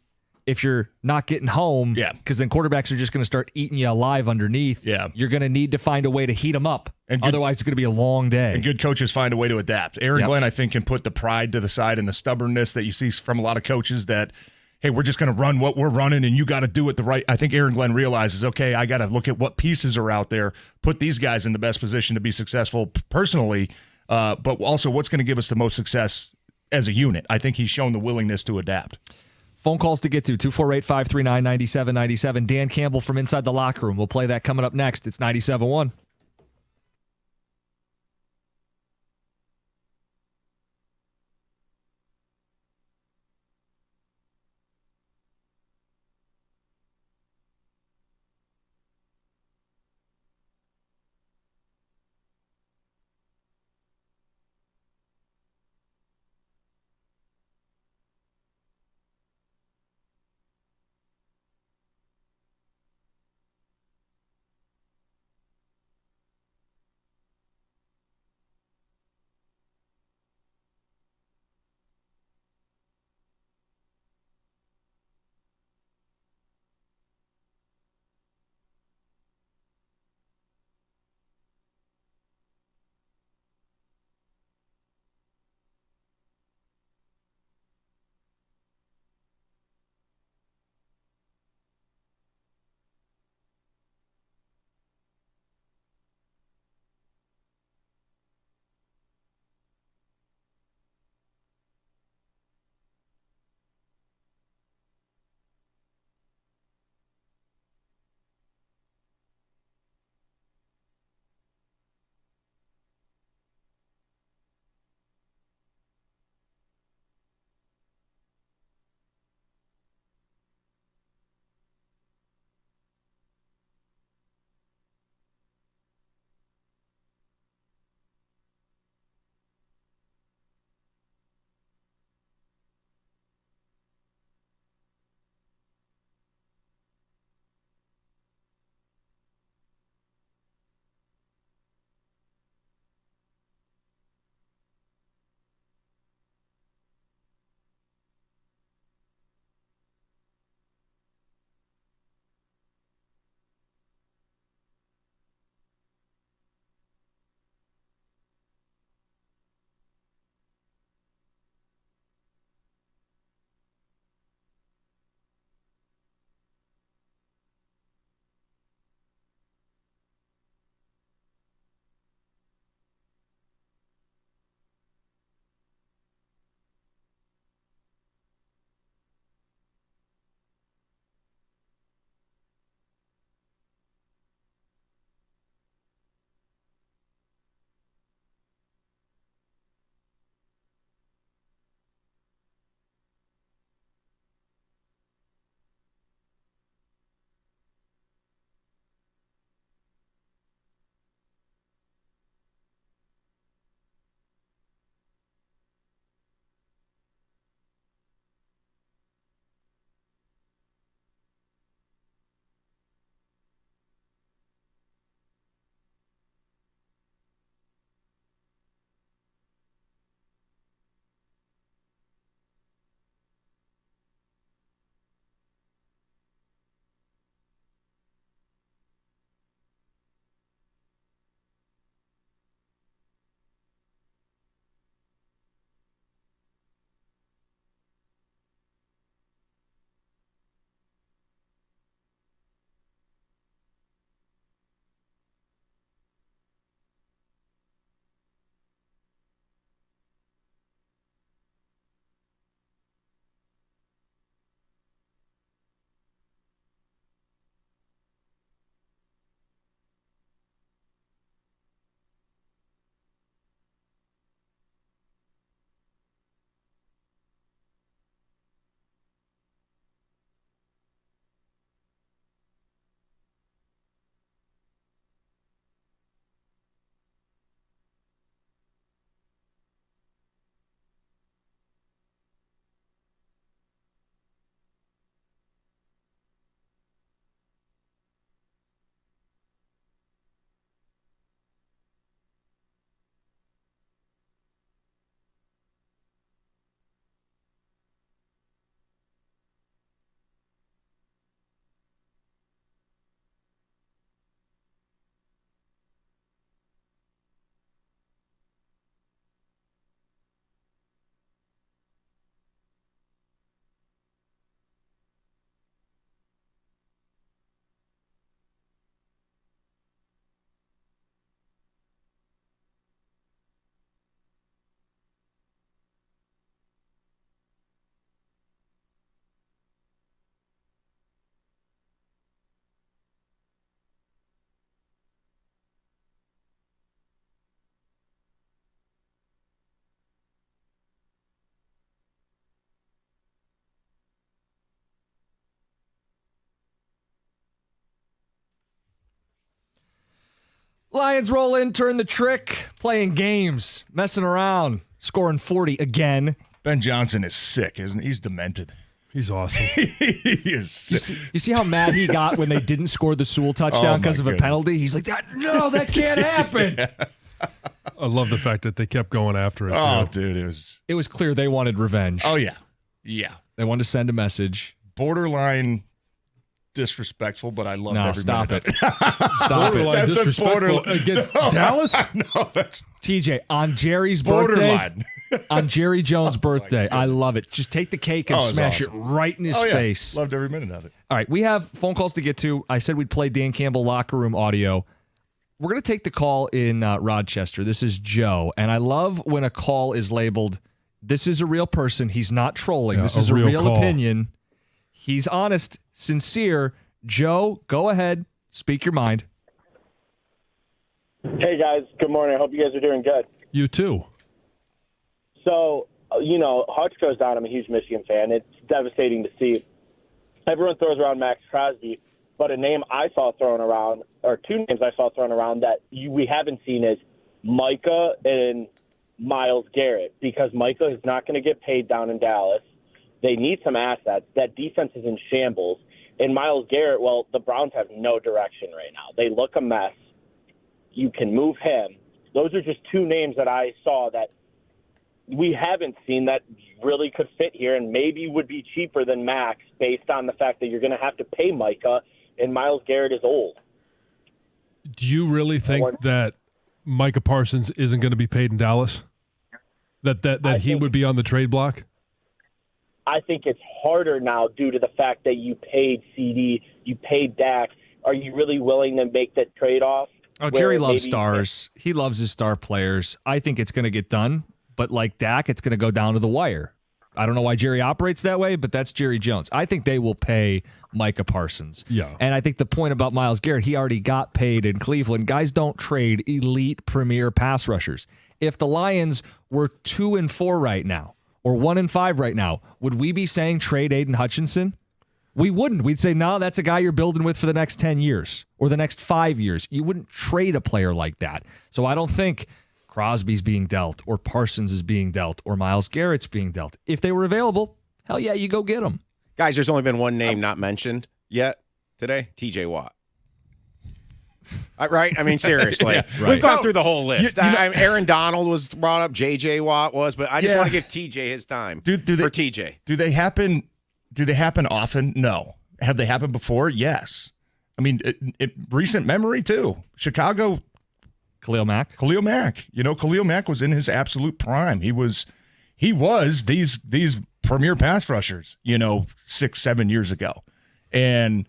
if you're not getting home? Yeah. Because then quarterbacks are just going to start eating you alive underneath. Yeah. You're going to need to find a way to heat them up. Otherwise, it's going to be a long day. And good coaches find a way to adapt. Aaron Glenn, I think, can put the pride to the side and the stubbornness that you see from a lot of coaches that, hey, we're just going to run what we're running and you got to do it the right. I think Aaron Glenn realizes, okay, I got to look at what pieces are out there, put these guys in the best position to be successful personally, but also what's going to give us the most success as a unit. I think he's shown the willingness to adapt. Phone calls to get to, 248-539-9797. Dan Campbell from Inside the Locker Room. We'll play that coming up next. It's 97.1. Lions roll in, turn the trick, playing games, messing around, scoring 40 again. Ben Johnson is sick, isn't he? He's demented. He's awesome. He is sick. You see how mad he got when they didn't score the Sewell touchdown because of a penalty? He's like, that can't happen. Yeah. I love the fact that they kept going after it. Oh, too. dude, it was clear they wanted revenge. Oh, yeah. Yeah. They wanted to send a message. Borderline disrespectful, but I love every stop minute it. of it. Stop it. Borderline disrespectful against Dallas? No, that's TJ, on Jerry's borderline. birthday, on Jerry Jones' birthday, I love it. Just take the cake and smash it right in his face. Loved every minute of it. All right, we have phone calls to get to. I said we'd play Dan Campbell locker room audio. We're going to take the call in Rochester. This is Joe, and I love when a call is labeled, this is a real person. He's not trolling. This is a real opinion. He's honest, sincere. Joe, go ahead. Speak your mind. Hey, guys. Good morning. I hope you guys are doing good. You too. So, Hutch goes down. I'm a huge Michigan fan. It's devastating to see. Everyone throws around Max Crosby, but a name I saw thrown around, or two names I saw thrown around that we haven't seen is Micah and Myles Garrett, because Micah is not going to get paid down in Dallas. They need some assets. That defense is in shambles. And Myles Garrett, well, the Browns have no direction right now. They look a mess. You can move him. Those are just two names that I saw that we haven't seen that really could fit here and maybe would be cheaper than Max based on the fact that you're going to have to pay Micah, and Myles Garrett is old. Do you really think that Micah Parsons isn't going to be paid in Dallas? That he would be on the trade block? I think it's harder now due to the fact that you paid CD, you paid Dak. Are you really willing to make that trade-off? Oh, Jerry loves stars. He loves his star players. I think it's going to get done, but like Dak, it's going to go down to the wire. I don't know why Jerry operates that way, but that's Jerry Jones. I think they will pay Micah Parsons. Yeah. And I think the point about Myles Garrett, he already got paid in Cleveland. Guys don't trade elite premier pass rushers. If the Lions were 2-4 right now, or 1-5 right now, would we be saying trade Aiden Hutchinson? We wouldn't. We'd say, no, that's a guy you're building with for the next 10 years or the next 5 years. You wouldn't trade a player like that. So I don't think Crosby's being dealt or Parsons is being dealt or Myles Garrett's being dealt. If they were available, hell yeah, you go get them. Guys, there's only been one name not mentioned yet today, TJ Watt. Right? I mean, seriously. Yeah, right. We've gone through the whole list. You know, Aaron Donald was brought up. J.J. Watt was. But I just want to give TJ his time for TJ. Do they happen often? No. Have they happened before? Yes. I mean, recent memory, too. Chicago. Khalil Mack. Khalil Mack was in his absolute prime. He was these premier pass rushers, 6-7 years ago. And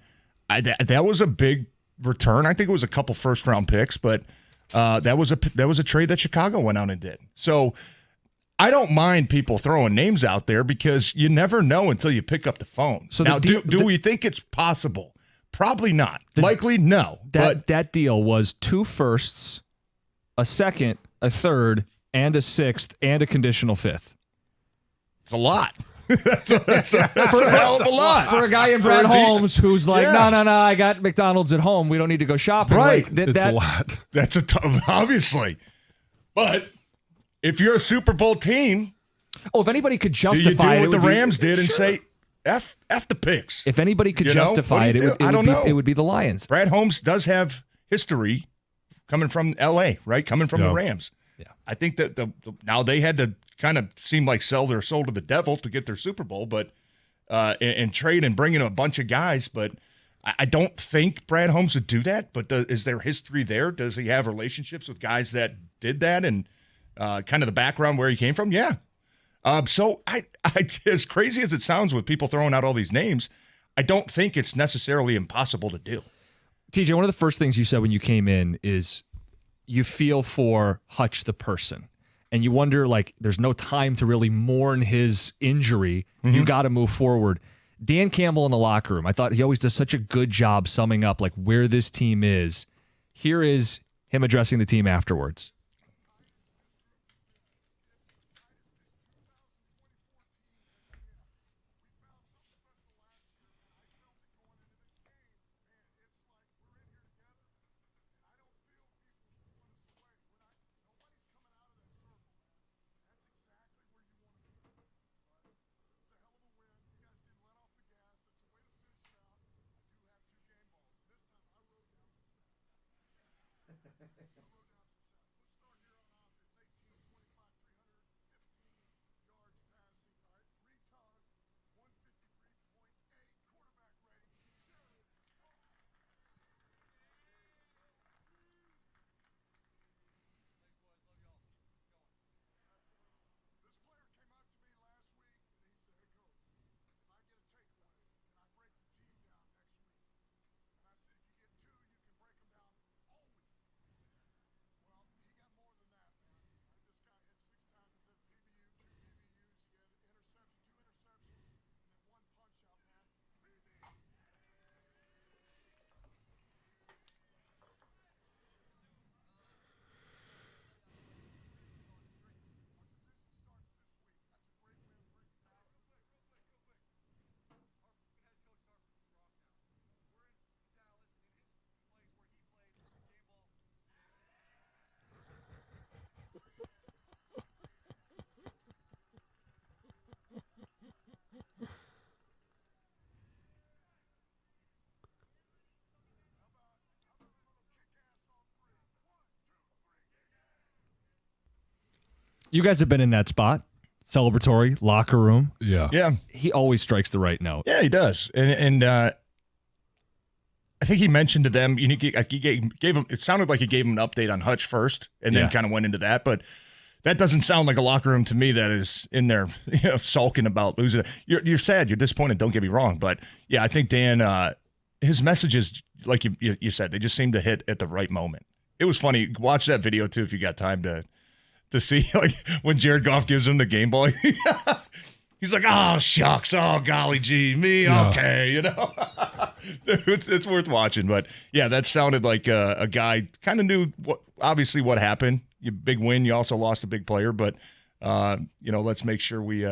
that was a big return. I think it was a couple first-round picks, but that was a trade that Chicago went out and did. So I don't mind people throwing names out there because you never know until you pick up the phone. So now, do we think it's possible? Probably not. Likely, no. That deal was 2 firsts, a second, a third, and a sixth, and a conditional fifth. It's a lot. That's a hell of a lot. For a guy in Brad Holmes who's like, no, I got McDonald's at home. We don't need to go shopping. Right. It's a lot. That's obviously. But if you're a Super Bowl team. Oh, if anybody could justify it. Do you do what the Rams did and say, F the picks. If anybody could justify it, it would be the Lions. Brad Holmes does have history coming from L.A., right? Coming from the Rams. Yeah. I think that now they had to kind of seem like sell their soul to the devil to get their Super Bowl, but and trade and bring in a bunch of guys. But I don't think Brad Holmes would do that. But is there history there? Does he have relationships with guys that did that and kind of the background where he came from? Yeah. So I as crazy as it sounds with people throwing out all these names, I don't think it's necessarily impossible to do. TJ, one of the first things you said when you came in is you feel for Hutch the person. And you wonder, there's no time to really mourn his injury. Mm-hmm. You got to move forward. Dan Campbell in the locker room, I thought he always does such a good job summing up where this team is. Here is him addressing the team afterwards. You guys have been in that spot, celebratory locker room. Yeah. He always strikes the right note. Yeah, he does. And I think he mentioned to them, he gave him, it sounded like he gave him an update on Hutch first and then kind of went into that. But that doesn't sound like a locker room to me that is in there sulking about losing. You're sad. You're disappointed. Don't get me wrong. But, yeah, I think Dan, his messages, like you said, they just seem to hit at the right moment. It was funny. Watch that video, too, if you got time to see, like, when Jared Goff gives him the game ball. He's like, oh, shucks. Oh, golly gee. Me? Okay. It's worth watching. But, yeah, that sounded like a guy kind of knew obviously what happened. You big win. You also lost a big player. But, let's make sure we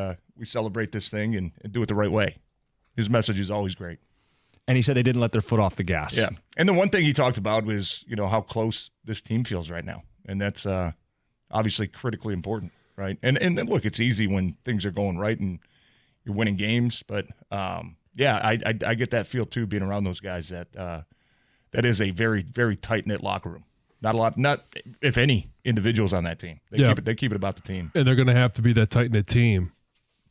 celebrate this thing and do it the right way. His message is always great. And he said they didn't let their foot off the gas. Yeah. And the one thing he talked about was, how close this team feels right now. And that's obviously critically important, right? And look, it's easy when things are going right and you're winning games. But, I get that feel, too, being around those guys that that is a very, very tight-knit locker room. Not if any, individuals on that team. They keep it about the team. And they're going to have to be that tight-knit team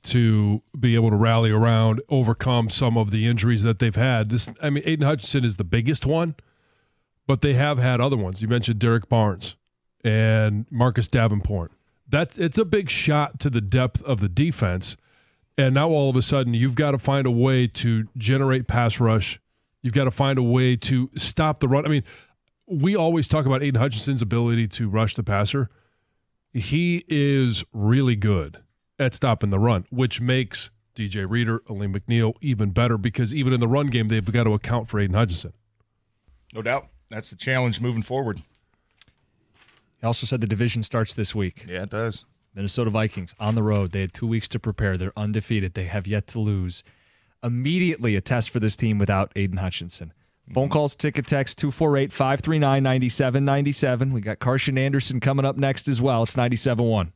to be able to rally around, overcome some of the injuries that they've had. Aiden Hutchinson is the biggest one, but they have had other ones. You mentioned Derek Barnes and Marcus Davenport. It's a big shot to the depth of the defense. And now all of a sudden you've got to find a way to generate pass rush. You've got to find a way to stop the run. We always talk about Aiden Hutchinson's ability to rush the passer. He is really good at stopping the run, which makes DJ Reader, Aleem McNeil even better because even in the run game, they've got to account for Aiden Hutchinson. No doubt. That's the challenge moving forward. He also said the division starts this week. Yeah, it does. Minnesota Vikings on the road. They had 2 weeks to prepare. They're undefeated. They have yet to lose. Immediately a test for this team without Aiden Hutchinson. Phone calls, ticket text, 248-539-9797. We got Carson Anderson coming up next as well. It's 97.1.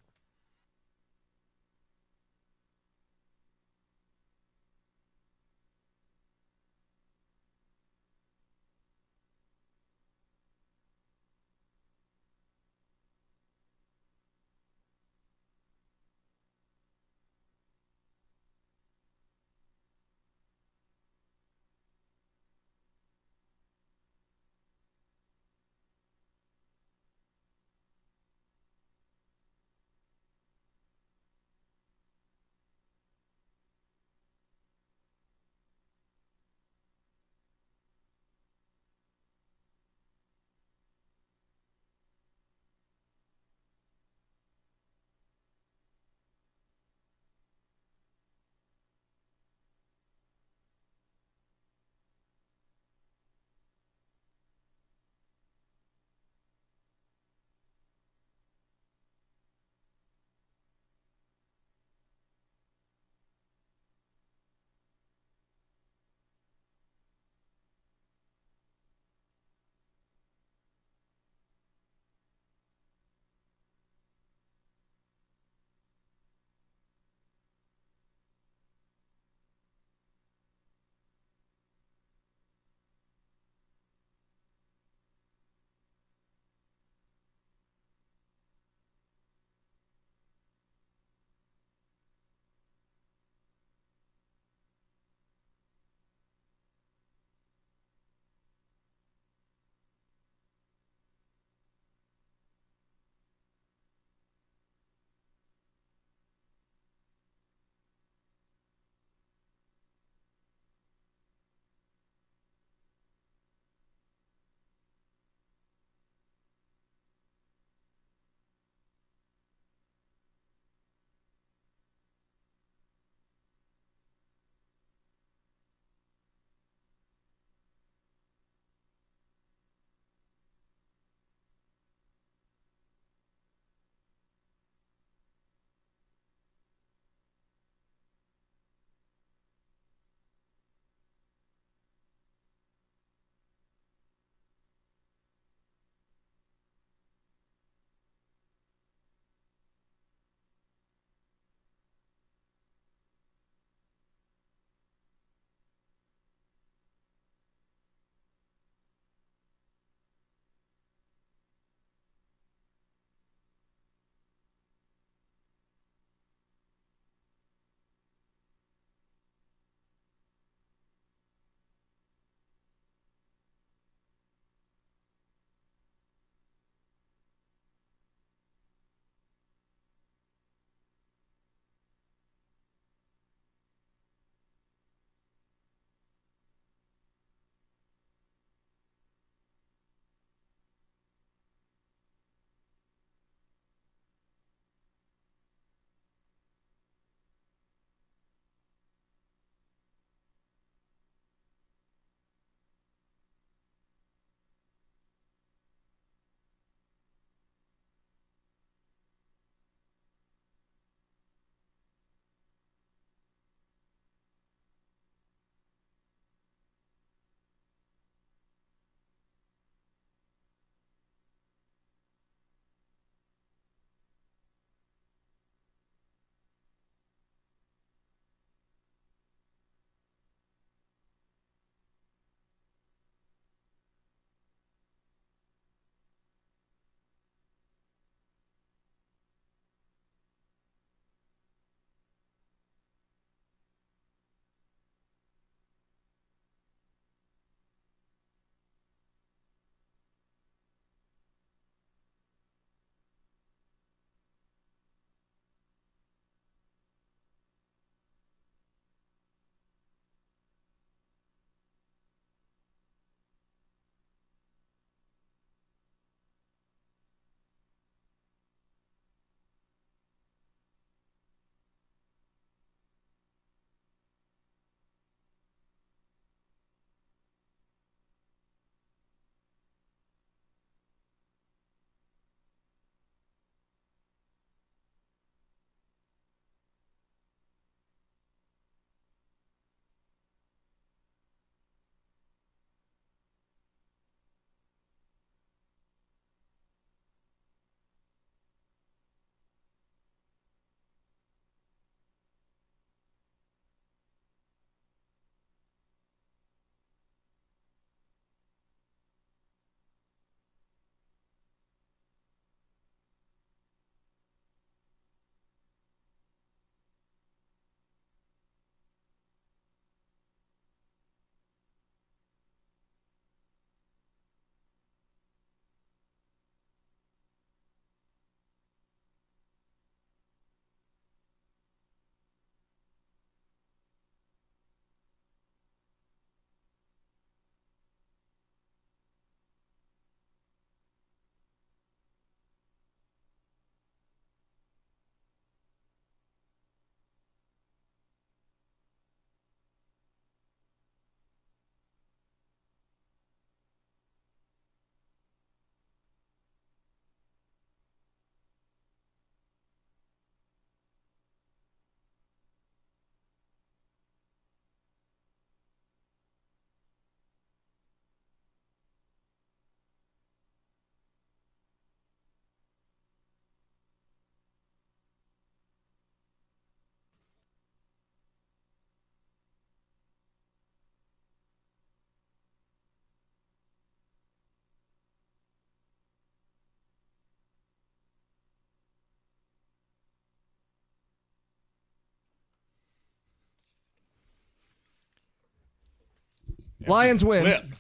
Lions win. Clip. Is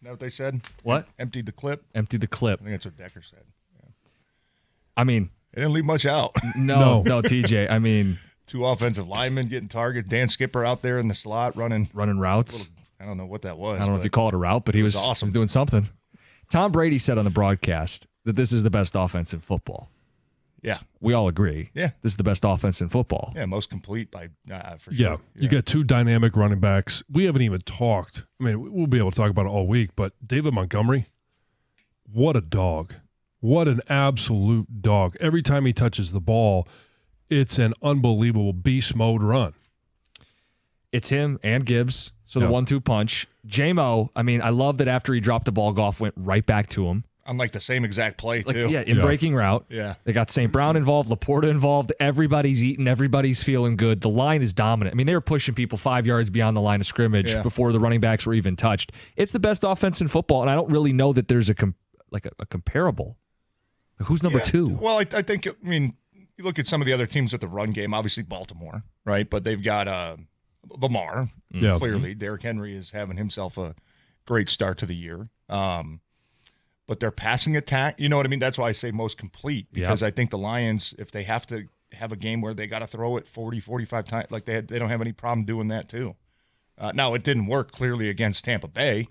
that what they said? What? Emptied the clip? Emptied the clip. I think that's what Decker said. Yeah. I mean, they didn't leave much out. No, TJ. I mean, 2 offensive linemen getting targeted. Dan Skipper out there in the slot running routes. I don't know what that was. I don't know if you call it a route, but he was awesome. He was doing something. Tom Brady said on the broadcast that this is the best offense in football. Yeah. We all agree. Yeah. This is the best offense in football. Yeah, most complete by for sure. Yeah. You got 2 dynamic running backs. We haven't even talked. I mean, we'll be able to talk about it all week, but David Montgomery, what a dog. What an absolute dog. Every time he touches the ball, it's an unbelievable beast mode run. It's him and Gibbs. So the 1-2 punch. J-Mo, I mean, I love that after he dropped the ball, Goff went right back to him. On like the same exact play, too. Yeah, in breaking route. Yeah. They got St. Brown involved, Laporta involved. Everybody's eating. Everybody's feeling good. The line is dominant. I mean, they were pushing people 5 yards beyond the line of scrimmage before the running backs were even touched. It's the best offense in football, and I don't really know that there's a comparable. Who's number 2? Well, I think, you look at some of the other teams with the run game, obviously Baltimore, right? But they've got Lamar, clearly. Derrick Henry is having himself a great start to the year. But their passing attack, you know what I mean? That's why I say most complete, because I think the Lions, if they have to have a game where they got to throw it 40, 45 times, like they don't have any problem doing that too. Now, it didn't work clearly against Tampa Bay,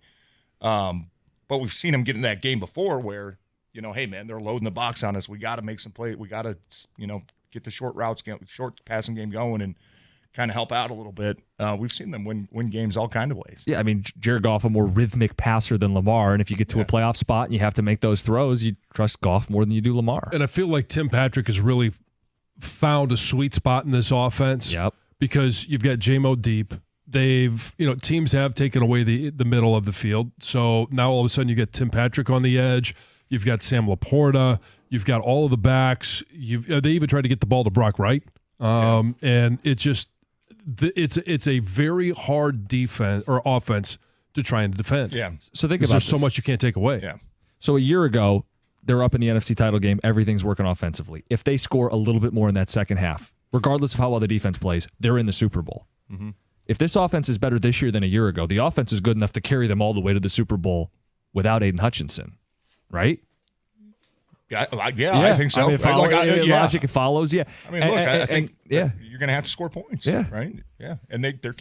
but we've seen them get in that game before where, hey, man, they're loading the box on us. We got to make some plays. We got to, get the short routes, short passing game going and kind of help out a little bit. We've seen them win games all kind of ways. Yeah, I mean, Jared Goff, a more rhythmic passer than Lamar, and if you get to a playoff spot and you have to make those throws, you trust Goff more than you do Lamar. And I feel like Tim Patrick has really found a sweet spot in this offense. Yep. Because you've got J-Mo deep. They've, teams have taken away the middle of the field. So now all of a sudden you get Tim Patrick on the edge. You've got Sam Laporta. You've got all of the backs. They even tried to get the ball to Brock Wright. And it just, it's a very hard defense or offense to try and defend. Yeah. So think about there's this. so much you can't take away. Yeah. So a year ago, they're up in the NFC title game. Everything's working offensively. If they score a little bit more in that second half, regardless of how well the defense plays, they're in the Super Bowl. Mm-hmm. If this offense is better this year than a year ago, the offense is good enough to carry them all the way to the Super Bowl without Aiden Hutchinson, right? Yeah, I think so. I mean, logic follows. Yeah. I mean, look, I think you're going to have to score points. Yeah. Right? Yeah. And they're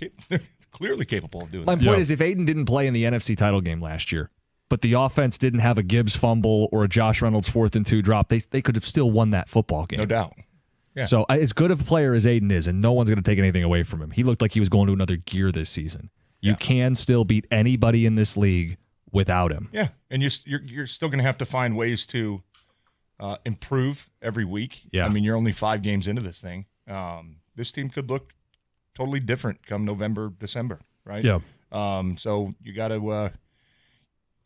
clearly capable of doing My that. point is, if Aiden didn't play in the NFC title game last year, but the offense didn't have a Gibbs fumble or a Josh Reynolds 4th and 2 drop, they could have still won that football game. No doubt. Yeah. So as good of a player as Aiden is, and no one's going to take anything away from him, he looked like he was going to another gear this season. You can still beat anybody in this league without him. Yeah, and you're still going to have to find ways to improve every week. Yeah. I mean, you're only 5 games into this thing. This team could look totally different come November, December, right? Yeah. So you got to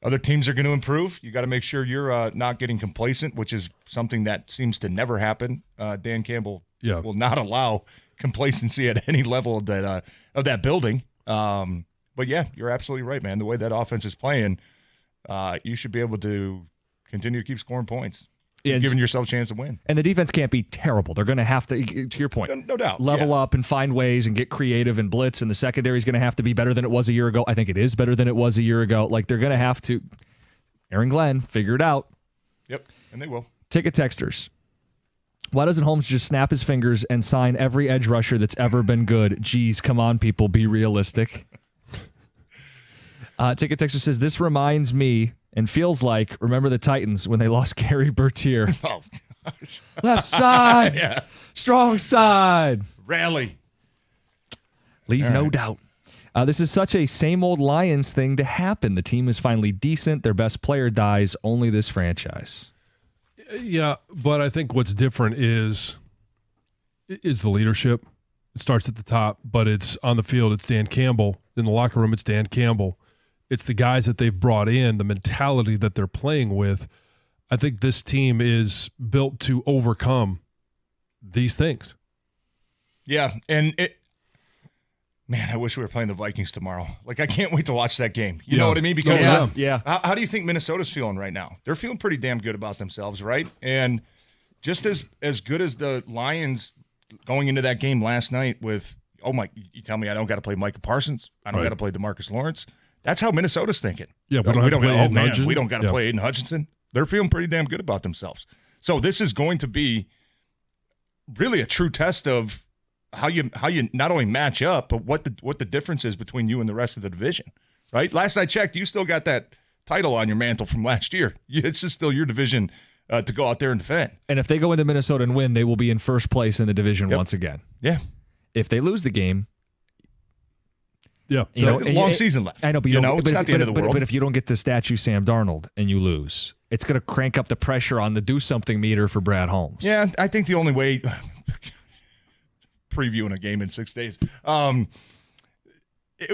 other teams are going to improve. You got to make sure you're not getting complacent, which is something that seems to never happen. Dan Campbell will not allow complacency at any level of that building. But yeah, you're absolutely right, man. The way that offense is playing, you should be able to continue to keep scoring points. Giving yourself a chance to win. And the defense can't be terrible. They're going to have to your point, no doubt, level up and find ways and get creative and blitz. And the secondary is going to have to be better than it was a year ago. I think it is better than it was a year ago. Like, they're going to have to, Aaron Glenn, figure it out. Yep, and they will. Ticket texters. Why doesn't Holmes just snap his fingers and sign every edge rusher that's ever been good? Geez, come on, people, be realistic. Ticket texter says, this reminds me and feels like, remember the Titans when they lost Gary Bertier. Oh, gosh. Left side. Strong side. Rally. Leave no doubt. This is such a same old Lions thing to happen. The team is finally decent. Their best player dies. Only this franchise. Yeah, but I think what's different is the leadership. It starts at the top, but it's on the field. It's Dan Campbell. In the locker room, it's Dan Campbell. It's the guys that they've brought in, the mentality that they're playing with. I think this team is built to overcome these things. Yeah, and I wish we were playing the Vikings tomorrow. Like, I can't wait to watch that game. You know what I mean? Because how do you think Minnesota's feeling right now? They're feeling pretty damn good about themselves, right? And just as good as the Lions going into that game last night with, you tell me I don't got to play Micah Parsons. I don't got to play DeMarcus Lawrence. That's how Minnesota's thinking. Yeah, we don't got to play Aiden Hutchinson. They're feeling pretty damn good about themselves. So this is going to be really a true test of how you not only match up, but what the difference is between you and the rest of the division. Right? Last I checked, you still got that title on your mantle from last year. It's just still your division to go out there and defend. And if they go into Minnesota and win, they will be in first place in the division once again. Yeah. If they lose the game, long season left. I know, but it's not the end of the world. But if you don't get to statue Sam Darnold and you lose, it's going to crank up the pressure on the do something meter for Brad Holmes. Yeah, I think the only way previewing a game in 6 days.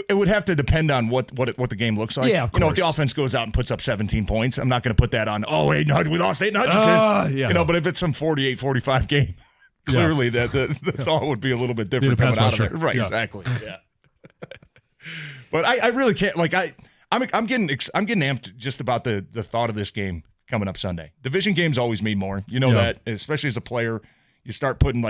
It would have to depend on what the game looks like. Yeah, of course. If the offense goes out and puts up 17 points, I'm not going to put that on, we lost Aiden Hutchinson. But if it's some 48-45 game, clearly the thought would be a little bit different coming out of it. Right, exactly. Yeah. But I really can't, I'm getting amped just about the thought of this game coming up Sunday. Division games always mean more. You know that, especially as a player, you start putting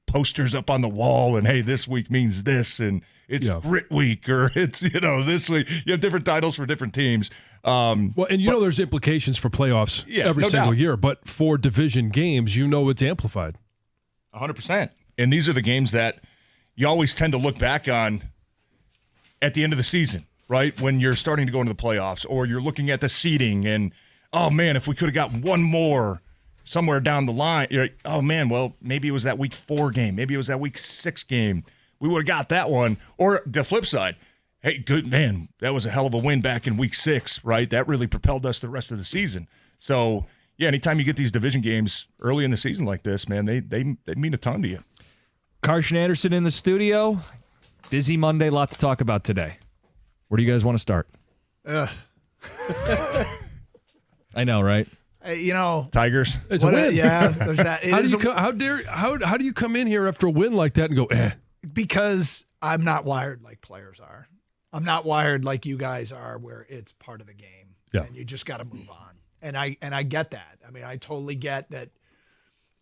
posters up on the wall and, hey, this week means this, and it's grit week, or it's, this week. You have different titles for different teams. There's implications for playoffs every single year, but for division games, it's amplified. 100%. And these are the games that you always tend to look back on at the end of the season, right? When you're starting to go into the playoffs, or you're looking at the seeding and, oh, man, if we could have got one more somewhere down the line, you're like, oh, man, well, maybe it was that week 4 game. Maybe it was that week 6 game. We would have got that one. Or the flip side, hey, good, man, that was a hell of a win back in week 6, right? That really propelled us the rest of the season. So, yeah, anytime you get these division games early in the season like this, man, they mean a ton to you. Carson Anderson in the studio. Busy Monday, lot to talk about today. Where do you guys want to start? I know, right? Tigers. It's a win. Yeah, there's that. How do you come in here after a win like that and go, Because I'm not wired like players are. I'm not wired like you guys are, where it's part of the game. Yeah. And you just got to move on. And I get that. I mean, I totally get that.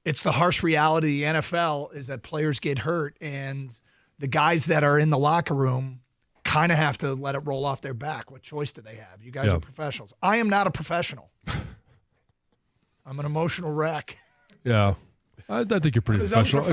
It's the harsh reality of the NFL is that players get hurt, and the guys that are in the locker room kind of have to let it roll off their back. What choice do they have? You guys are professionals. I am not a professional. I'm an emotional wreck. Yeah. I think you're pretty professional.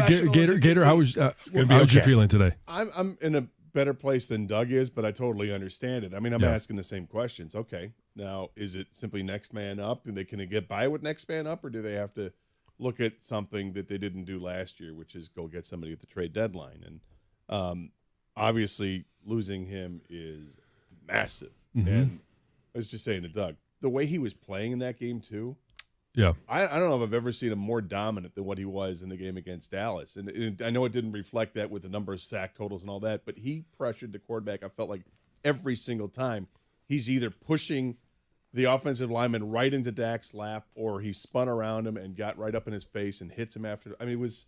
Gator, how was you feeling today? I'm in a better place than Doug is, but I totally understand it. I mean, I'm asking the same questions. Okay, now is it simply next man up, and can they get by with next man up, or do they have to look at something that they didn't do last year, which is go get somebody at the trade deadline? And obviously, losing him is massive. Mm-hmm. And I was just saying to Doug, the way he was playing in that game too. Yeah, I don't know if I've ever seen him more dominant than what he was in the game against Dallas. And I know it didn't reflect that with the number of sack totals and all that, but he pressured the quarterback. I felt like every single time he's either pushing the offensive lineman right into Dak's lap, or he spun around him and got right up in his face and hits him after. I mean, it was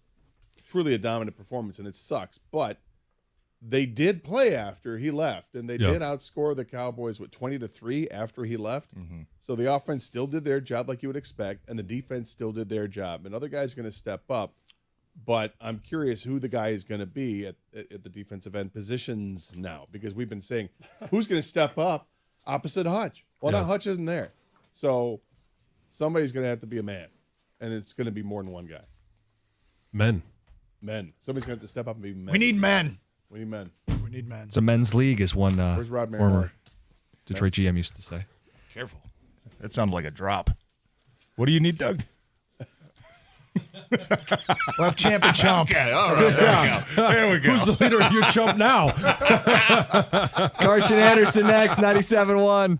truly a dominant performance, and it sucks. But they did play after he left, and they did outscore the Cowboys with 20-3 after he left. Mm-hmm. So the offense still did their job like you would expect, and the defense still did their job. And other guys are going to step up, but I'm curious who the guy is going to be at the defensive end positions now, because we've been saying who's going to step up opposite Hutch. Well, now Hutch isn't there, so somebody's going to have to be a man, and it's going to be more than one guy. Men. Somebody's going to have to step up and be men. We need men. We need men. We need men. It's a men's league, is one Where's Rod former Merrill? Detroit GM used to say. Careful. That sounds like a drop. What do you need, Doug? We'll have champ and chump. Okay, all right. There we go. Who's the leader of your chump now? Carson Anderson next, 97.1.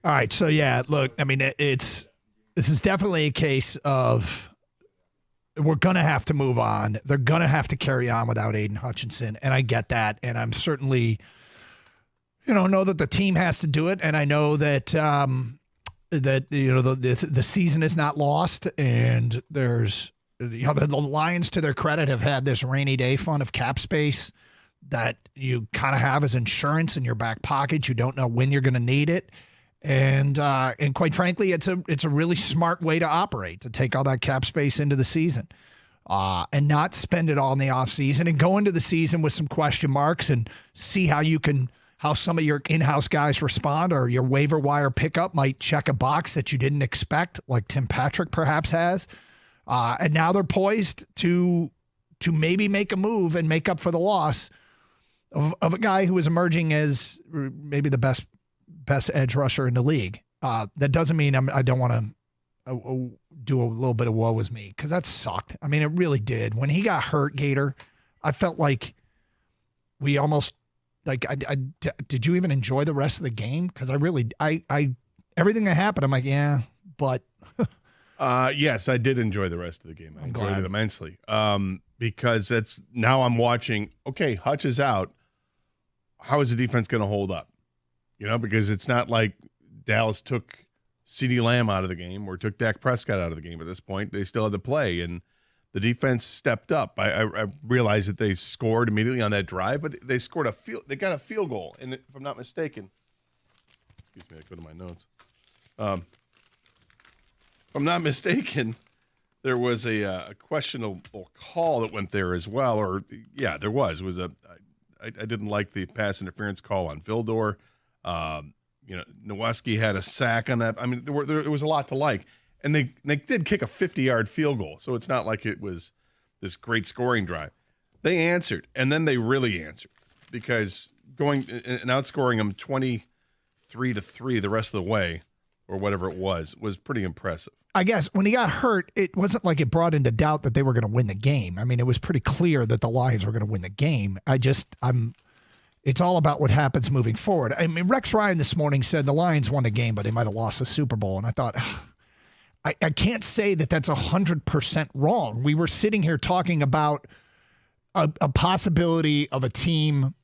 All right, so yeah, look, I mean, this is definitely a case of we're going to have to move on. They're going to have to carry on without Aiden Hutchinson, and I get that, and I'm certainly, know that the team has to do it, and I know that the season is not lost, and there's the Lions, to their credit, have had this rainy day fund of cap space that you kind of have as insurance in your back pocket. You don't know when you're going to need it. And quite frankly, it's a really smart way to operate, to take all that cap space into the season and not spend it all in the offseason and go into the season with some question marks and see how some of your in-house guys respond, or your waiver wire pickup might check a box that you didn't expect, like Tim Patrick perhaps has. And now they're poised to maybe make a move and make up for the loss of a guy who is emerging as maybe the best edge rusher in the league. That doesn't mean I don't want to do a little bit of woe is me, because that sucked. I mean, it really did. When he got hurt, Gator, I felt like we almost did you even enjoy the rest of the game? Because I everything that happened, I'm like, yeah, but yes, I did enjoy the rest of the game. I enjoyed glad. it immensely. Because now I'm watching, okay, Hutch is out. How is the defense going to hold up? Because it's not like Dallas took CeeDee Lamb out of the game or took Dak Prescott out of the game at this point. They still had to play, and the defense stepped up. I realized that they scored immediately on that drive, but they scored they got a field goal, and if I'm not mistaken, excuse me, I go to my notes. If I'm not mistaken, there was a questionable call that went there as well, or yeah, there was. It was I didn't like the pass interference call on Vildor. Nowaski had a sack on that. I mean, there was a lot to like, and they did kick a 50-yard field goal, so it's not like it was this great scoring drive. They answered, and then they really answered, because going and outscoring them 23-3 the rest of the way, or whatever it was pretty impressive. I guess when he got hurt, it wasn't like it brought into doubt that they were going to win the game. I mean, it was pretty clear that the Lions were going to win the game. It's all about what happens moving forward. I mean, Rex Ryan this morning said the Lions won the game, but they might have lost the Super Bowl. And I thought, I can't say that that's 100% wrong. We were sitting here talking about a possibility of a team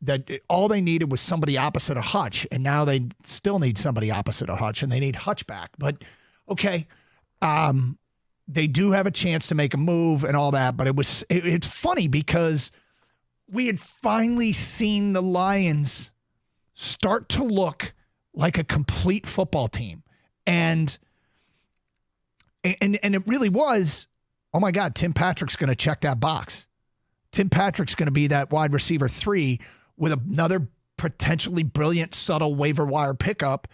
that all they needed was somebody opposite of Hutch, and now they still need somebody opposite of Hutch, and they need Hutch back. But okay, they do have a chance to make a move and all that, but it's funny because we had finally seen the Lions start to look like a complete football team. And it really was, oh my God, Tim Patrick's going to check that box. Tim Patrick's going to be that wide receiver 3 with another potentially brilliant, subtle waiver wire pickup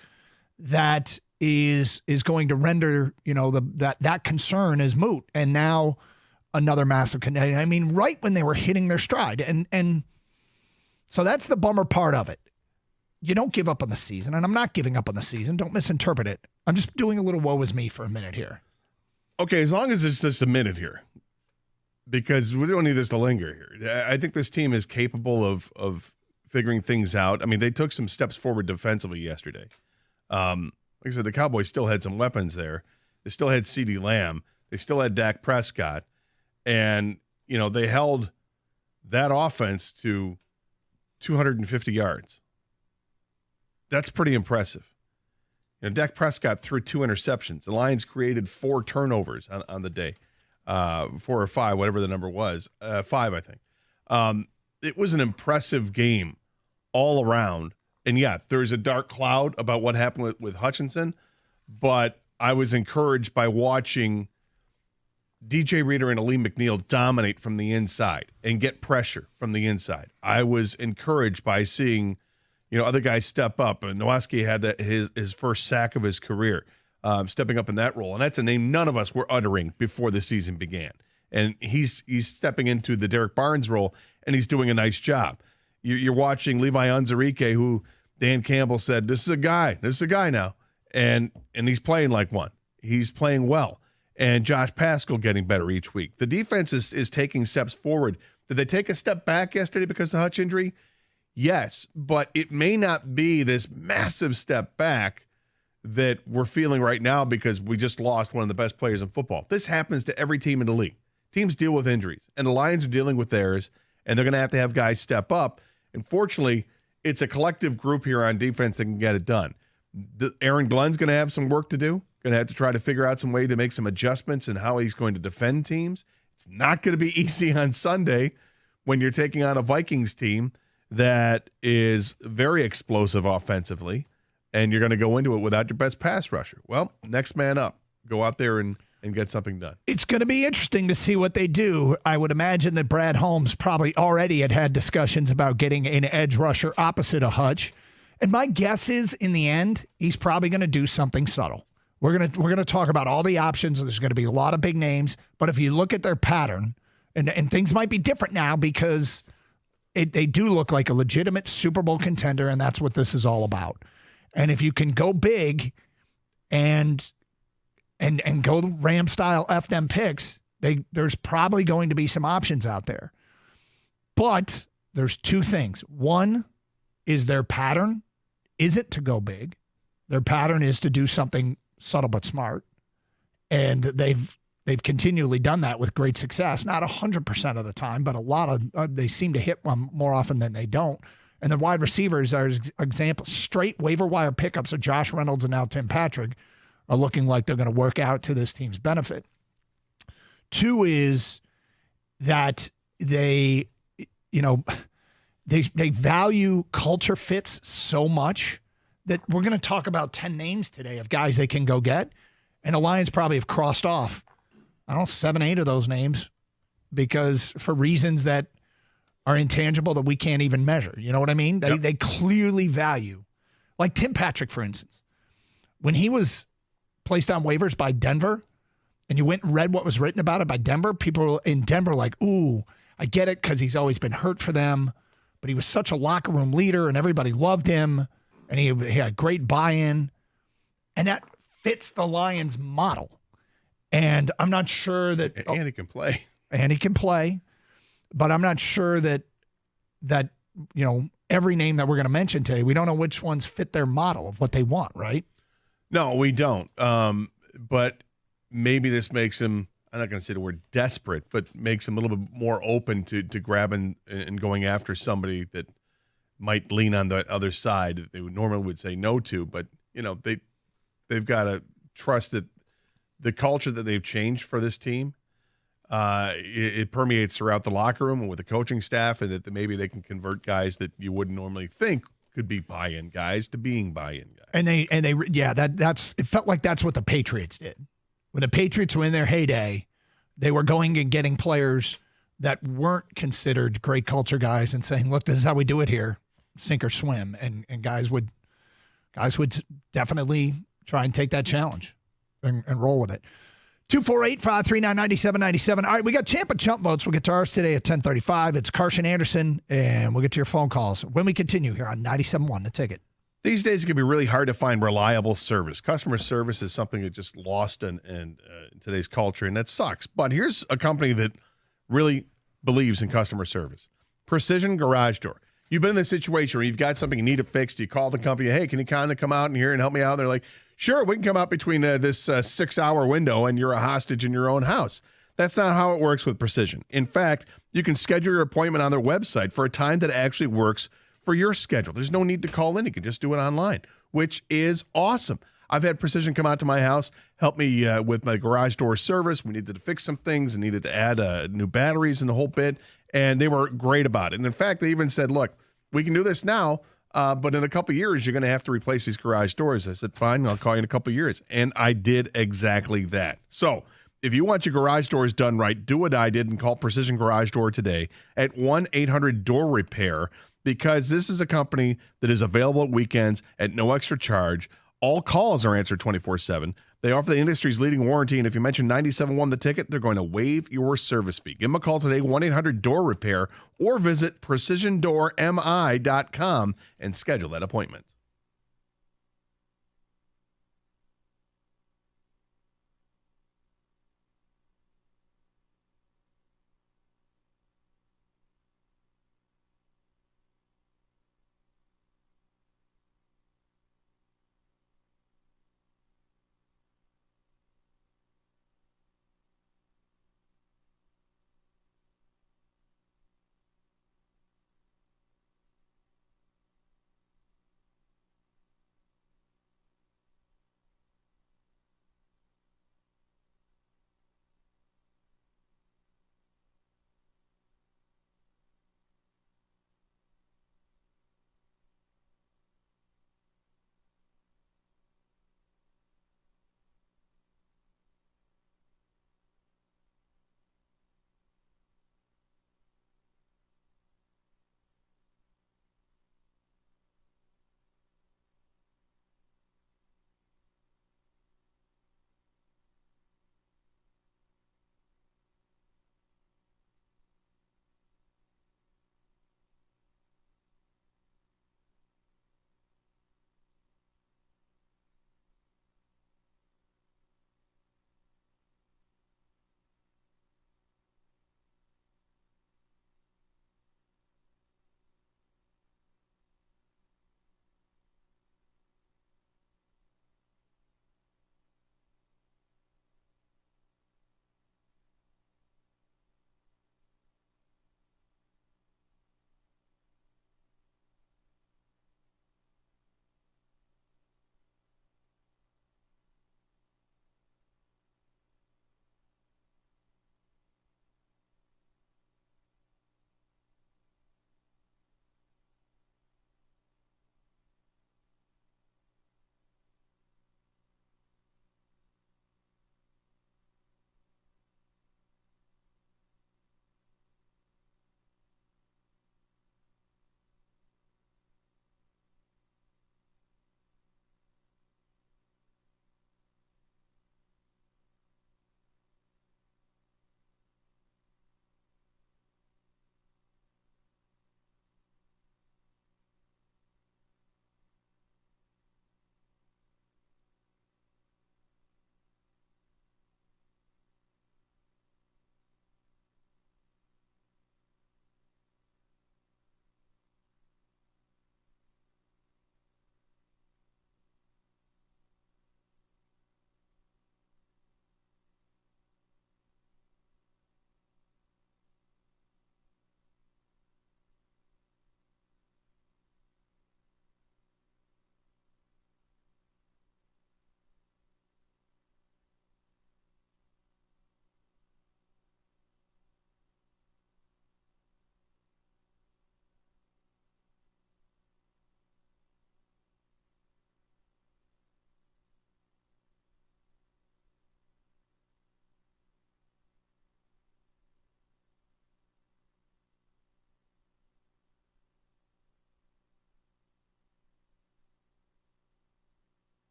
that is going to render, that concern is moot. And now another massive connection. I mean, right when they were hitting their stride. And so that's the bummer part of it. You don't give up on the season, and I'm not giving up on the season. Don't misinterpret it. I'm just doing a little woe is me for a minute here. Okay, as long as it's just a minute here, because we don't need this to linger here. I think this team is capable of figuring things out. I mean, they took some steps forward defensively yesterday. Like I said, the Cowboys still had some weapons there. They still had CeeDee Lamb. They still had Dak Prescott. And, they held that offense to 250 yards. That's pretty impressive. Dak Prescott threw 2 interceptions. The Lions created 4 turnovers on the day, 4 or 5, whatever the number was, 5, I think. It was an impressive game all around. And yeah, there's a dark cloud about what happened with Hutchinson, but I was encouraged by watching DJ Reader and Aleem McNeil dominate from the inside and get pressure from the inside. I was encouraged by seeing, other guys step up. And Nowaski had his first sack of his career, stepping up in that role. And that's a name none of us were uttering before the season began. And he's stepping into the Derek Barnes role, and he's doing a nice job. You're watching Levi Onwuzurike, who Dan Campbell said, this is a guy now. And he's playing like one. He's playing well. And Josh Paschal getting better each week. The defense is taking steps forward. Did they take a step back yesterday because of the Hutch injury? Yes, but it may not be this massive step back that we're feeling right now because we just lost one of the best players in football. This happens to every team in the league. Teams deal with injuries, and the Lions are dealing with theirs, and they're going to have guys step up. And fortunately, it's a collective group here on defense that can get it done. Aaron Glenn's going to have some work to do, going to have to try to figure out some way to make some adjustments in how he's going to defend teams. It's not going to be easy on Sunday when you're taking on a Vikings team that is very explosive offensively, and you're going to go into it without your best pass rusher. Well, next man up. Go out there and get something done. It's going to be interesting to see what they do. I would imagine that Brad Holmes probably already had discussions about getting an edge rusher opposite of Hutch. And my guess is, in the end, he's probably going to do something subtle. We're gonna talk about all the options. There's going to be a lot of big names. But if you look at their pattern, and things might be different now because they do look like a legitimate Super Bowl contender, and that's what this is all about. And if you can go big and go the Ram style F them picks, there's probably going to be some options out there. But there's two things. One is their pattern isn't to go big. Their pattern is to do something subtle but smart. And they've continually done that with great success. Not 100% of the time, but a lot of they seem to hit one more often than they don't. And the wide receivers are examples. Straight waiver wire pickups of Josh Reynolds and now Tim Patrick are looking like they're going to work out to this team's benefit. Two is that they value culture fits so much that we're going to talk about 10 names today of guys they can go get. And the Lions probably have crossed off, 7, 8 of those names because for reasons that are intangible that we can't even measure. You know what I mean? They clearly value, like Tim Patrick, for instance, when he was placed on waivers by Denver and you went and read what was written about it by Denver, people in Denver were like, ooh, I get it because he's always been hurt for them, but he was such a locker room leader and everybody loved him and he had great buy-in, and that fits the Lions model. And I'm not sure that... And he can play. And he can play. But I'm not sure that every name that we're going to mention today, we don't know which ones fit their model of what they want, right? No, we don't. But maybe this makes him, I'm not going to say the word desperate, but makes him a little bit more open to grabbing and going after somebody that might lean on the other side that they would normally would say no to. But, they've got to trust that the culture that they've changed for this team, it permeates throughout the locker room and with the coaching staff, and that maybe they can convert guys that you wouldn't normally think could be buy-in guys to being buy-in guys. And it felt like that's what the Patriots did. When the Patriots were in their heyday, they were going and getting players that weren't considered great culture guys and saying, look, this is how we do it here, sink or swim. And guys would definitely try and take that challenge and roll with it. 248-539-9797. All right, we got Champ and Chump votes. We'll get to ours today at 10:35. It's Carson Anderson, and we'll get to your phone calls when we continue here on 97.1 The Ticket. These days, it can be really hard to find reliable service. Customer service is something that just lost in today's culture, and that sucks. But here's a company that really believes in customer service. Precision Garage Door. You've been in this situation where you've got something you need it fixed. You call the company, hey, can you kind of come out in here and help me out? They're like, sure, we can come out between this 6-hour window and you're a hostage in your own house. That's not how it works with Precision. In fact, you can schedule your appointment on their website for a time that actually works for your schedule. There's no need to call in. You can just do it online, which is awesome. I've had Precision come out to my house, help me with my garage door service. We needed to fix some things and needed to add new batteries and the whole bit, and they were great about it. And in fact, they even said, look, we can do this now, but in a couple of years, you're going to have to replace these garage doors. I said, fine, I'll call you in a couple of years. And I did exactly that. So if you want your garage doors done right, do what I did and call Precision Garage Door today at 1-800-DOOR-REPAIR, because this is a company that is available at weekends at no extra charge. All calls are answered 24/7. They offer the industry's leading warranty, and if you mention 97.1 The Ticket, they're going to waive your service fee. Give them a call today, 1-800-DOOR-REPAIR, or visit precisiondoormi.com and schedule that appointment.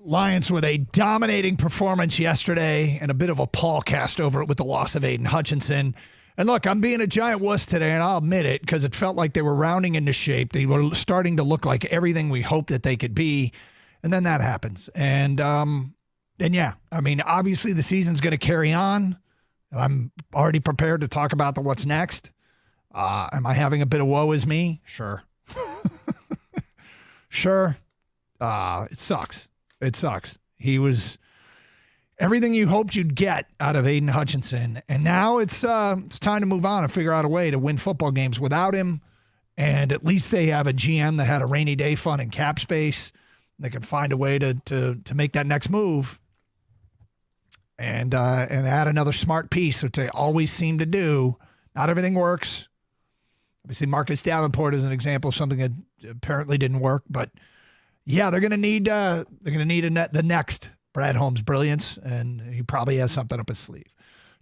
Lions with a dominating performance yesterday and a bit of a pall cast over it with the loss of Aiden Hutchinson. And look, I'm being a giant wuss today, and I'll admit it, because it felt like they were rounding into shape. They were starting to look like everything we hoped that they could be. And then that happens. And yeah, I mean, obviously the season's going to carry on. I'm already prepared to talk about what's next. Am I having a bit of woe is me? Sure. Sure. It sucks. It sucks. He was everything you hoped you'd get out of Aiden Hutchinson. And now it's time to move on and figure out a way to win football games without him. And at least they have a GM that had a rainy day fund and cap space. They can find a way to make that next move and add another smart piece, which they always seem to do. Not everything works. Obviously, Marcus Davenport is an example of something that apparently didn't work. But yeah, they're going to need the next Brad Holmes brilliance, and he probably has something up his sleeve.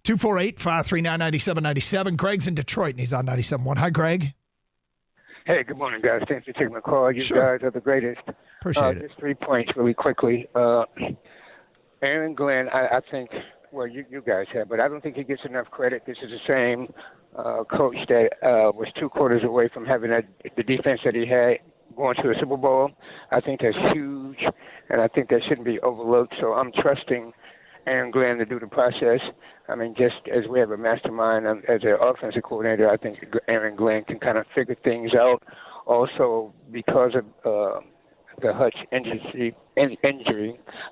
248-539-9797. Greg's in Detroit, and he's on 97.1. Hi, Greg. Hey, good morning, guys. Thanks for taking my call. You guys are the greatest. Appreciate it. Just 3 points really quickly. Aaron Glenn, I think, well, you guys have, but I don't think he gets enough credit. This is the same coach that was 2 quarters away from having the defense that he had going to a Super Bowl. I think that's huge, and I think that shouldn't be overlooked. So I'm trusting Aaron Glenn to do the process. I mean, just as we have a mastermind as an offensive coordinator, I think Aaron Glenn can kind of figure things out. Also, because of the Hutch injury,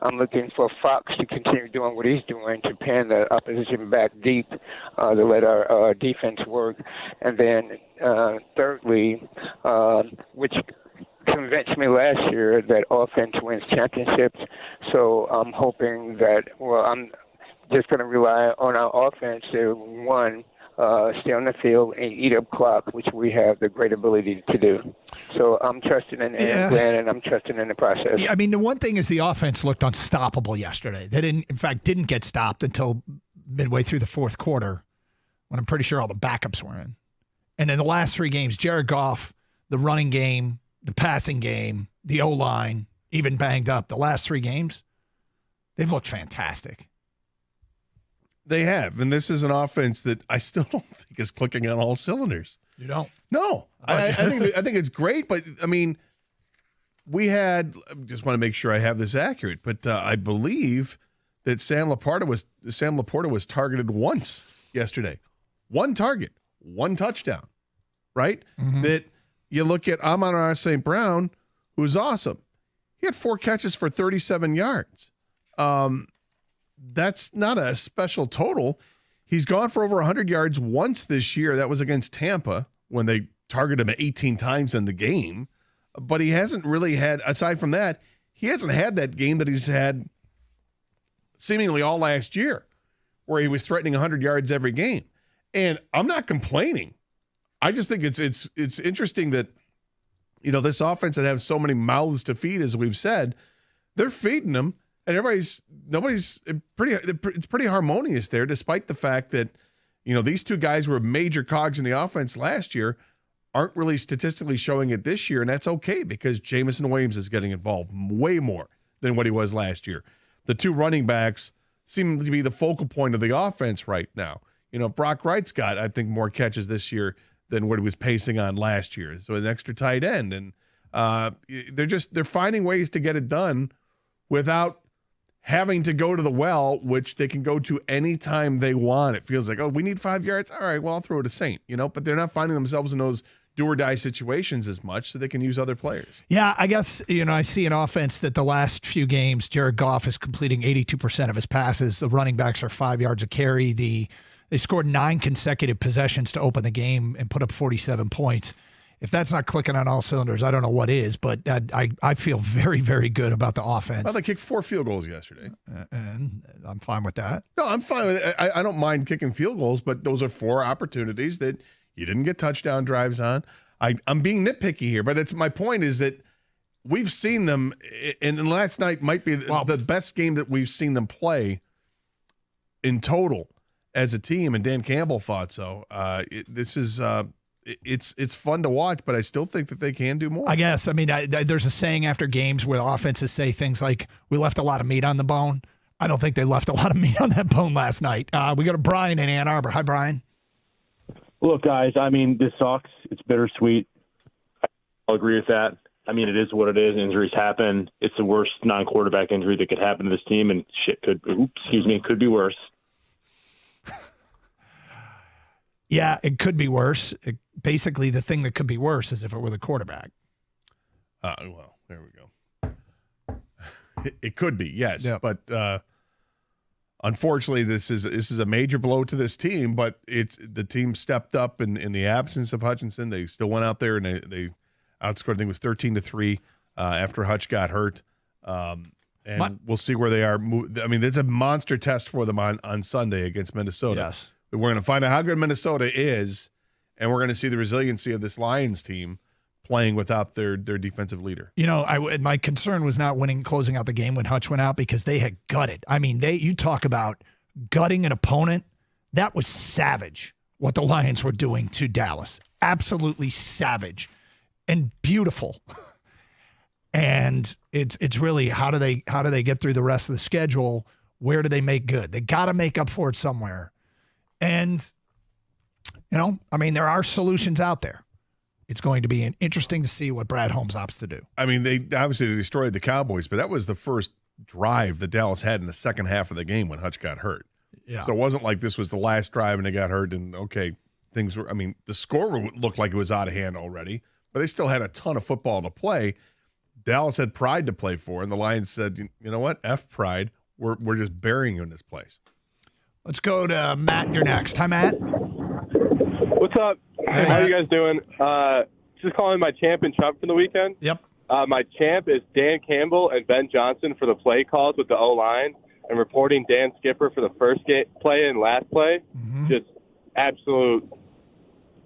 I'm looking for Fox to continue doing what he's doing to pin the opposition back deep to let our defense work. And then thirdly, which convinced me last year that offense wins championships. So I'm hoping that, I'm just going to rely on our offense to, one, stay on the field and eat up clock, which we have the great ability to do. So I'm trusting in Aaron Glenn, and I'm trusting in the process. Yeah, I mean, the one thing is the offense looked unstoppable yesterday. They didn't get stopped until midway through the fourth quarter, when I'm pretty sure all the backups were in. And in the last 3 games, Jared Goff, the running game, the passing game, the O-line, even banged up, the last 3 games, they've looked fantastic. They have, and this is an offense that I still don't think is clicking on all cylinders. You don't? No, I think it's great, but I mean, I just want to make sure I have this accurate, but I believe that Sam Laporta was targeted once yesterday, 1 target, 1 touchdown, right? Mm-hmm. That you look at Amon-Ra St. Brown, who's awesome. He had 4 catches for 37 yards. That's not a special total. He's gone for over 100 yards once this year. That was against Tampa when they targeted him 18 times in the game. But he hasn't really had, aside from that, he hasn't had that game that he's had seemingly all last year, where he was threatening 100 yards every game. And I'm not complaining. I just think it's interesting that, this offense that has so many mouths to feed, as we've said, they're feeding them. And it's pretty harmonious there, despite the fact that, these 2 guys were major cogs in the offense last year, aren't really statistically showing it this year. And that's okay, because Jamison Williams is getting involved way more than what he was last year. The 2 running backs seem to be the focal point of the offense right now. Brock Wright's got, I think, more catches this year than what he was pacing on last year. So an extra tight end. And they're finding ways to get it done without having to go to the well, which they can go to anytime they want. It feels like, we need 5 yards. All right, well, I'll throw it to Saint, but they're not finding themselves in those do or die situations as much, so they can use other players. Yeah, I guess, I see an offense that the last few games, Jared Goff is completing 82% of his passes. The running backs are 5 yards a carry. They scored 9 consecutive possessions to open the game and put up 47 points. If that's not clicking on all cylinders, I don't know what is, but I feel very, very good about the offense. Well, they kicked 4 field goals yesterday. And I'm fine with that. No, I'm fine with it. I don't mind kicking field goals, but those are 4 opportunities that you didn't get touchdown drives on. I'm being nitpicky here, but that's my point, is that we've seen them, and last night might be the best game that we've seen them play in total as a team, and Dan Campbell thought so. it's fun to watch, but I still think that they can do more. I guess. I mean, there's a saying after games where offenses say things like, we left a lot of meat on the bone. I don't think they left a lot of meat on that bone last night. We go to Brian in Ann Arbor. Hi, Brian. Look, guys, I mean, this sucks. It's bittersweet. I'll agree with that. I mean, it is what it is. Injuries happen. It's the worst non-quarterback injury that could happen to this team, and could be worse. Yeah, it could be worse. Basically, the thing that could be worse is if it were the quarterback. Well, there we go. It could be, yes. Yep. But unfortunately, this is a major blow to this team, but the team stepped up in the absence of Hutchinson. They still went out there and they outscored, I think it was 13-3 after Hutch got hurt. We'll see where they are. I mean, it's a monster test for them on Sunday against Minnesota. Yes. We're going to find out how good Minnesota is, and we're going to see the resiliency of this Lions team playing without their defensive leader. You know, my concern was not closing out the game when Hutch went out, because they had gutted. I mean, you talk about gutting an opponent. That was savage what the Lions were doing to Dallas. Absolutely savage and beautiful. And it's really how do they get through the rest of the schedule? Where do they make good? They got to make up for it somewhere. And, you know, I mean, there are solutions out there. It's going to be interesting to see what Brad Holmes opts to do. I mean, they obviously destroyed the Cowboys, but that was the first drive that Dallas had in the second half of the game when Hutch got hurt. Yeah. So it wasn't like this was the last drive and they got hurt and, okay, things were – I mean, the score looked like it was out of hand already, but they still had a ton of football to play. Dallas had pride to play for, and the Lions said, you know what, F pride. We're just burying you in this place. Let's go to Matt. You're next. Hi, Matt. What's up? Hey, how are you guys doing? Just calling my champ and chump for the weekend. Yep. My champ is Dan Campbell and Ben Johnson for the play calls with the O-line, and reporting Dan Skipper for the first play and last play. Mm-hmm. Just absolute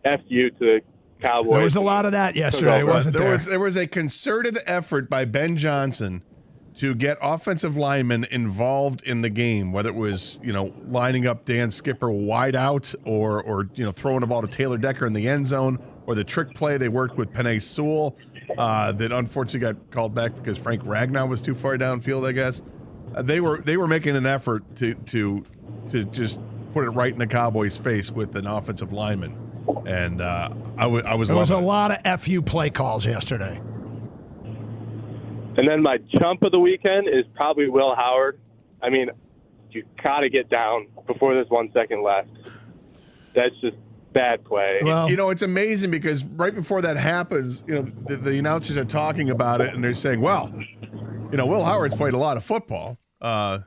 F-you to the Cowboys. There was a lot of that yesterday, wasn't there? There was a concerted effort by Ben Johnson to get offensive linemen involved in the game, whether it was, lining up Dan Skipper wide out or throwing the ball to Taylor Decker in the end zone, or the trick play they worked with Penei Sewell that unfortunately got called back because Frank Ragnow was too far downfield, I guess. They were making an effort to just put it right in the Cowboys' face with an offensive lineman. And I was There was a lot of FU play calls yesterday. And then my chump of the weekend is probably Will Howard. I mean, you got to get down before there's 1 second left. That's just bad play. Well, it's amazing because right before that happens, the announcers are talking about it and they're saying, well, Will Howard's played a lot of football.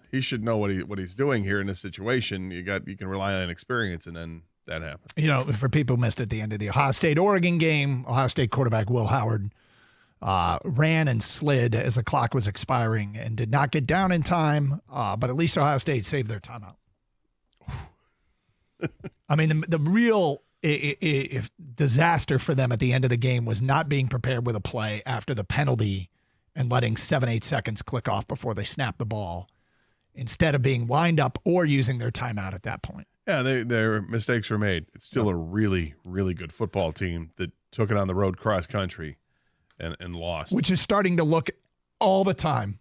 He should know what he's doing here in this situation. You can rely on experience, and then that happens. For people who missed at the end of the Ohio State-Oregon game, Ohio State quarterback Will Howard ran and slid as the clock was expiring and did not get down in time, but at least Ohio State saved their timeout. I mean, the real disaster for them at the end of the game was not being prepared with a play after the penalty and letting 7-8 seconds click off before they snapped the ball, instead of being lined up or using their timeout at that point. Yeah, their mistakes were made. It's still a really, really good football team that took it on the road cross country and lost. Which is starting to look all the time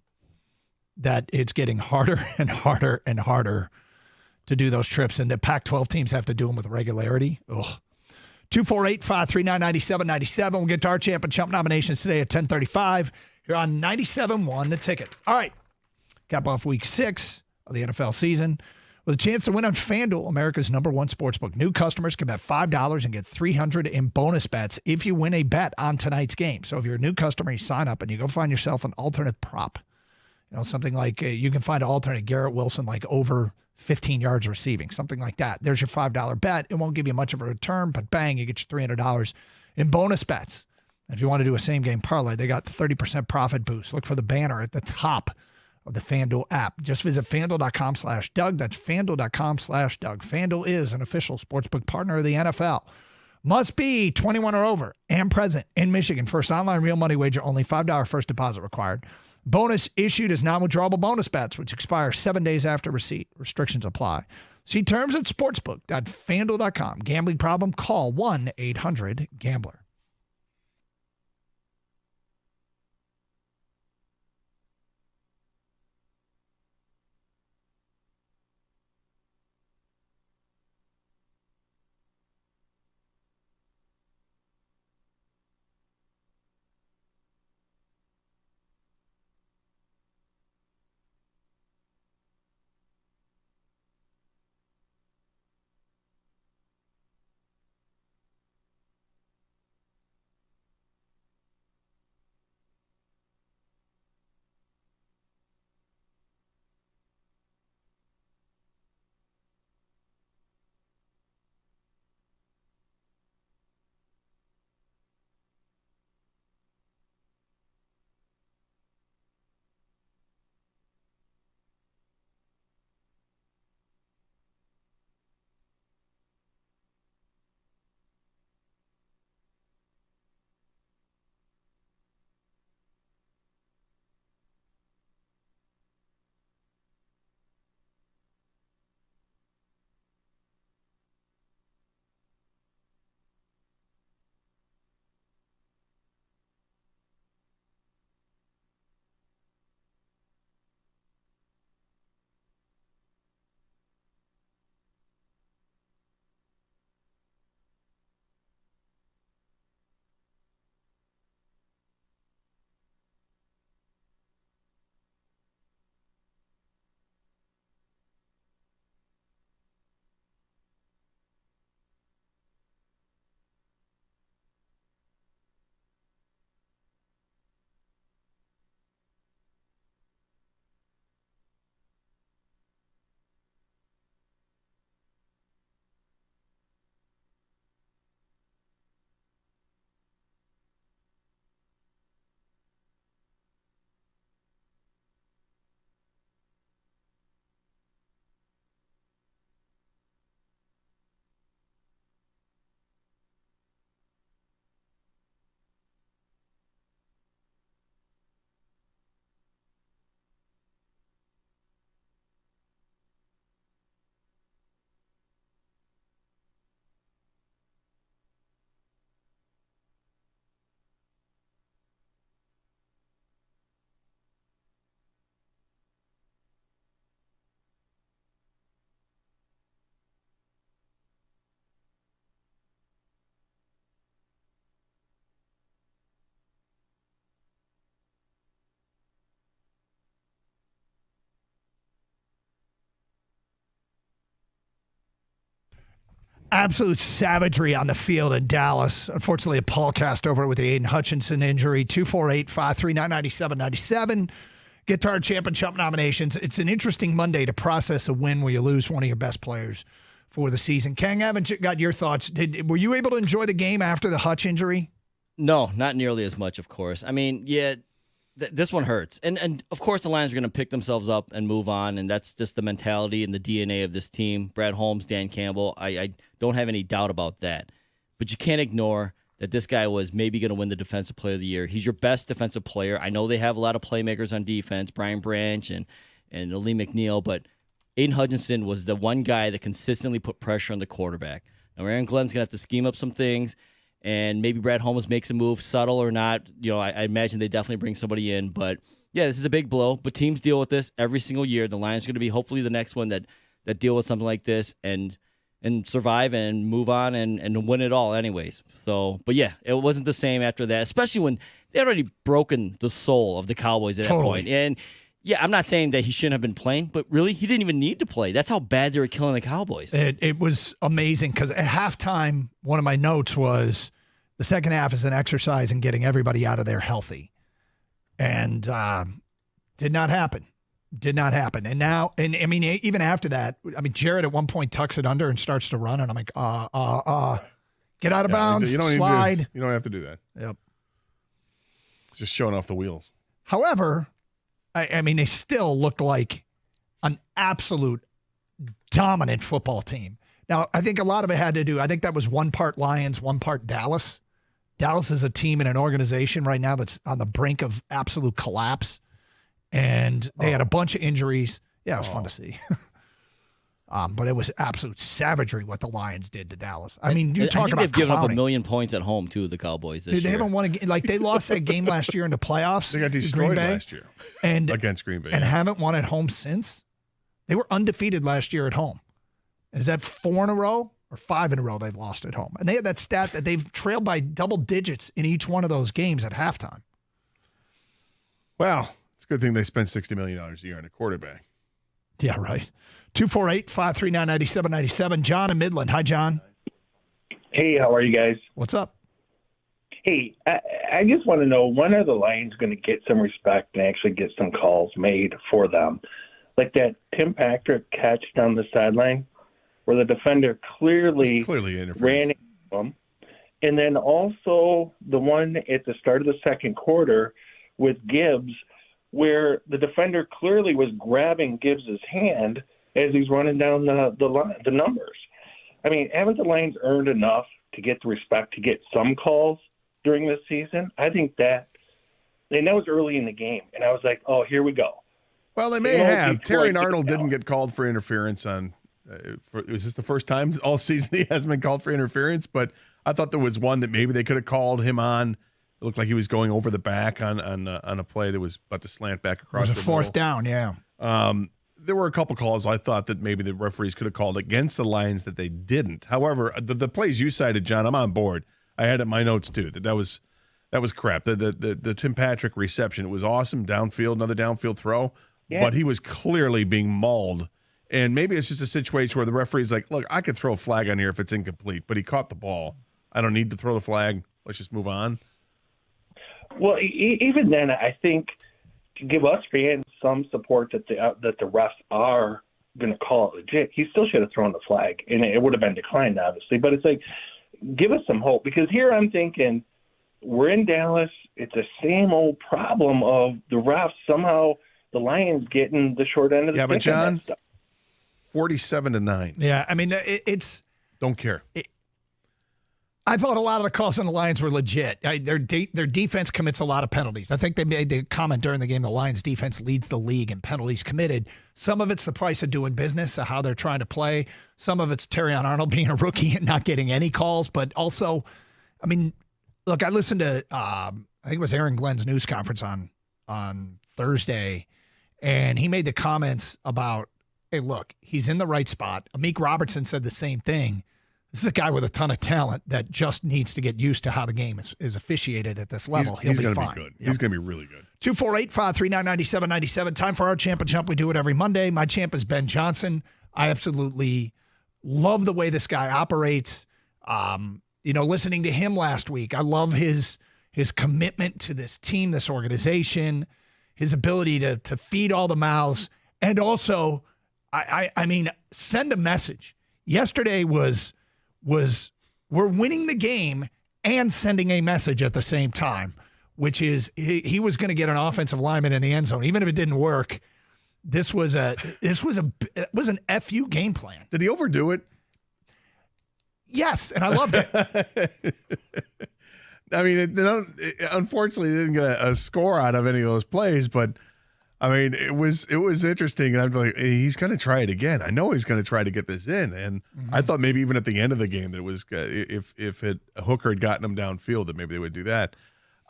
that it's getting harder and harder and harder to do those trips, and the Pac-12 teams have to do them with regularity. Ugh. 248-539-9797. We'll get to our champ and chump nominations today at 10:35 here on 97.1 The Ticket. All right. Cap off week 6 of the NFL season with a chance to win on FanDuel, America's #1 sportsbook. New customers can bet $5 and get $300 in bonus bets if you win a bet on tonight's game. So if you're a new customer, you sign up and you go find yourself an alternate prop. Something like you can find an alternate Garrett Wilson like over 15 yards receiving, something like that. There's your $5 bet. It won't give you much of a return, but bang, you get your $300 in bonus bets. And if you want to do a same-game parlay, they got 30% profit boost. Look for the banner at the top of the FanDuel app. Just visit FanDuel.com/Doug. That's FanDuel.com/Doug. FanDuel is an official sportsbook partner of the NFL. Must be 21 or over and present in Michigan. First online real money wager, only $5 first deposit required. Bonus issued as non-withdrawable bonus bets, which expire 7 days after receipt. Restrictions apply. See terms at sportsbook.fanduel.com. Gambling problem? Call 1-800-GAMBLER. Absolute savagery on the field in Dallas. Unfortunately, a Paul cast over with the Aiden Hutchinson injury. 248-539-9797. Guitar Championship nominations. It's an interesting Monday to process a win where you lose one of your best players for the season. Kang, I haven't got your thoughts. Were you able to enjoy the game after the Hutch injury? No, not nearly as much, of course. I mean, yeah, this one hurts. And of course the Lions are going to pick themselves up and move on, and that's just the mentality and the DNA of this team. Brad Holmes, Dan Campbell, I don't have any doubt about that. But you can't ignore that this guy was maybe going to win the Defensive Player of the Year. He's your best defensive player. I know they have a lot of playmakers on defense, Brian Branch and Lee McNeil, but Aiden Hutchinson was the one guy that consistently put pressure on the quarterback. Now, Aaron Glenn's going to have to scheme up some things, and maybe Brad Holmes makes a move, subtle or not. You know, I imagine they definitely bring somebody in. But, yeah, this is a big blow. But teams deal with this every single year. The Lions are going to be hopefully the next one that deal with something like this and survive and move on and win it all anyways. So, but, yeah, it wasn't the same after that, especially when they had already broken the soul of the Cowboys at that point. And, yeah, I'm not saying that he shouldn't have been playing, but really, he didn't even need to play. That's how bad they were killing the Cowboys. It was amazing because at halftime, one of my notes was the second half is an exercise in getting everybody out of there healthy. And did not happen. Did not happen. And now, and I mean, even after that, I mean, Jared at one point tucks it under and starts to run, and I'm like, get out of bounds, slide. You don't have to do that. Yep. Just showing off the wheels. However, I mean, they still looked like an absolute dominant football team. Now, I think a lot of it had to do, I think that was one part Lions, one part Dallas. Dallas is a team and an organization right now that's on the brink of absolute collapse. And they had a bunch of injuries. Yeah, it was fun to see. But it was absolute savagery what the Lions did to Dallas. I mean, you're I talking think about they've given up clowning. 1 million points at home too. The Cowboys this They year. haven't won a game. Like they lost that game last year in the playoffs. They got to destroyed Green Bay, last year and against Green Bay. and yeah. haven't won at home since. They were undefeated last year at home. Is that 4 in a row or 5 in a row they've lost at home? And they had that stat that they've trailed by double digits in each one of those games at halftime. Well, it's a good thing they spent $60 million a year on a quarterback. Yeah, right. 248-539-9797. John in Midland. Hi, John. Hey, how are you guys? What's up? Hey, I just want to know, when are the Lions going to get some respect and actually get some calls made for them? Like that Tim Patrick catch down the sideline where the defender clearly ran into him. And then also the one at the start of the second quarter with Gibbs where the defender clearly was grabbing Gibbs's hand as he's running down the numbers. I mean, haven't the Lions earned enough to get the respect to get some calls during this season? I think that, and that was early in the game, and I was like, oh, here we go. Well, they may have. Terry Arnold didn't get called for interference on. Was this the first time all season he hasn't been called for interference? But I thought there was one that maybe they could have called him on. It looked like he was going over the back on a play that was about to slant back across. It was a fourth down, yeah. There were a couple calls I thought that maybe the referees could have called against the Lions that they didn't. However, the plays you cited, John, I'm on board. I had it in my notes too. That was crap. The Tim Patrick reception, it was awesome. Downfield, another downfield throw. Yeah. But he was clearly being mauled. And maybe it's just a situation where the referee's like, look, I could throw a flag on here if it's incomplete, but he caught the ball. I don't need to throw the flag. Let's just move on. Well, even then, I think to give us fans some support that the refs are going to call it legit, he still should have thrown the flag, and it would have been declined, obviously. But it's like, give us some hope, because here I'm thinking, we're in Dallas. It's the same old problem of the refs. Somehow the Lions getting the short end of the stick. Yeah, but John, 47-9. Yeah, I mean, it's don't care. I thought a lot of the calls on the Lions were legit. Their defense commits a lot of penalties. I think they made the comment during the game, the Lions defense leads the league in penalties committed. Some of it's the price of doing business, of how they're trying to play. Some of it's Terry Arnold being a rookie and not getting any calls. But also, I mean, look, I listened to, I think it was Aaron Glenn's news conference on Thursday, and he made the comments about, hey, look, he's in the right spot. Amik Robertson said the same thing. This is a guy with a ton of talent that just needs to get used to how the game is officiated at this level. He's He'll going be to fine. be good. Yep. He's going to be really good. 248-539-9797. Time for our champ and chump. We do it every Monday. My champ is Ben Johnson. I absolutely love the way this guy operates. Listening to him last week, I love his commitment to this team, this organization, his ability to feed all the mouths, and also, I mean, send a message. Yesterday was we're winning the game and sending a message at the same time, which is he was going to get an offensive lineman in the end zone, even if it didn't work. This was an FU game plan. Did he overdo it? Yes, and I loved it. I mean, unfortunately, they didn't get a score out of any of those plays, but I mean, it was interesting. And I'm like, hey, he's going to try it again. I know he's going to try to get this in. And I thought maybe even at the end of the game that it was if Hooker had gotten him downfield, that maybe they would do that.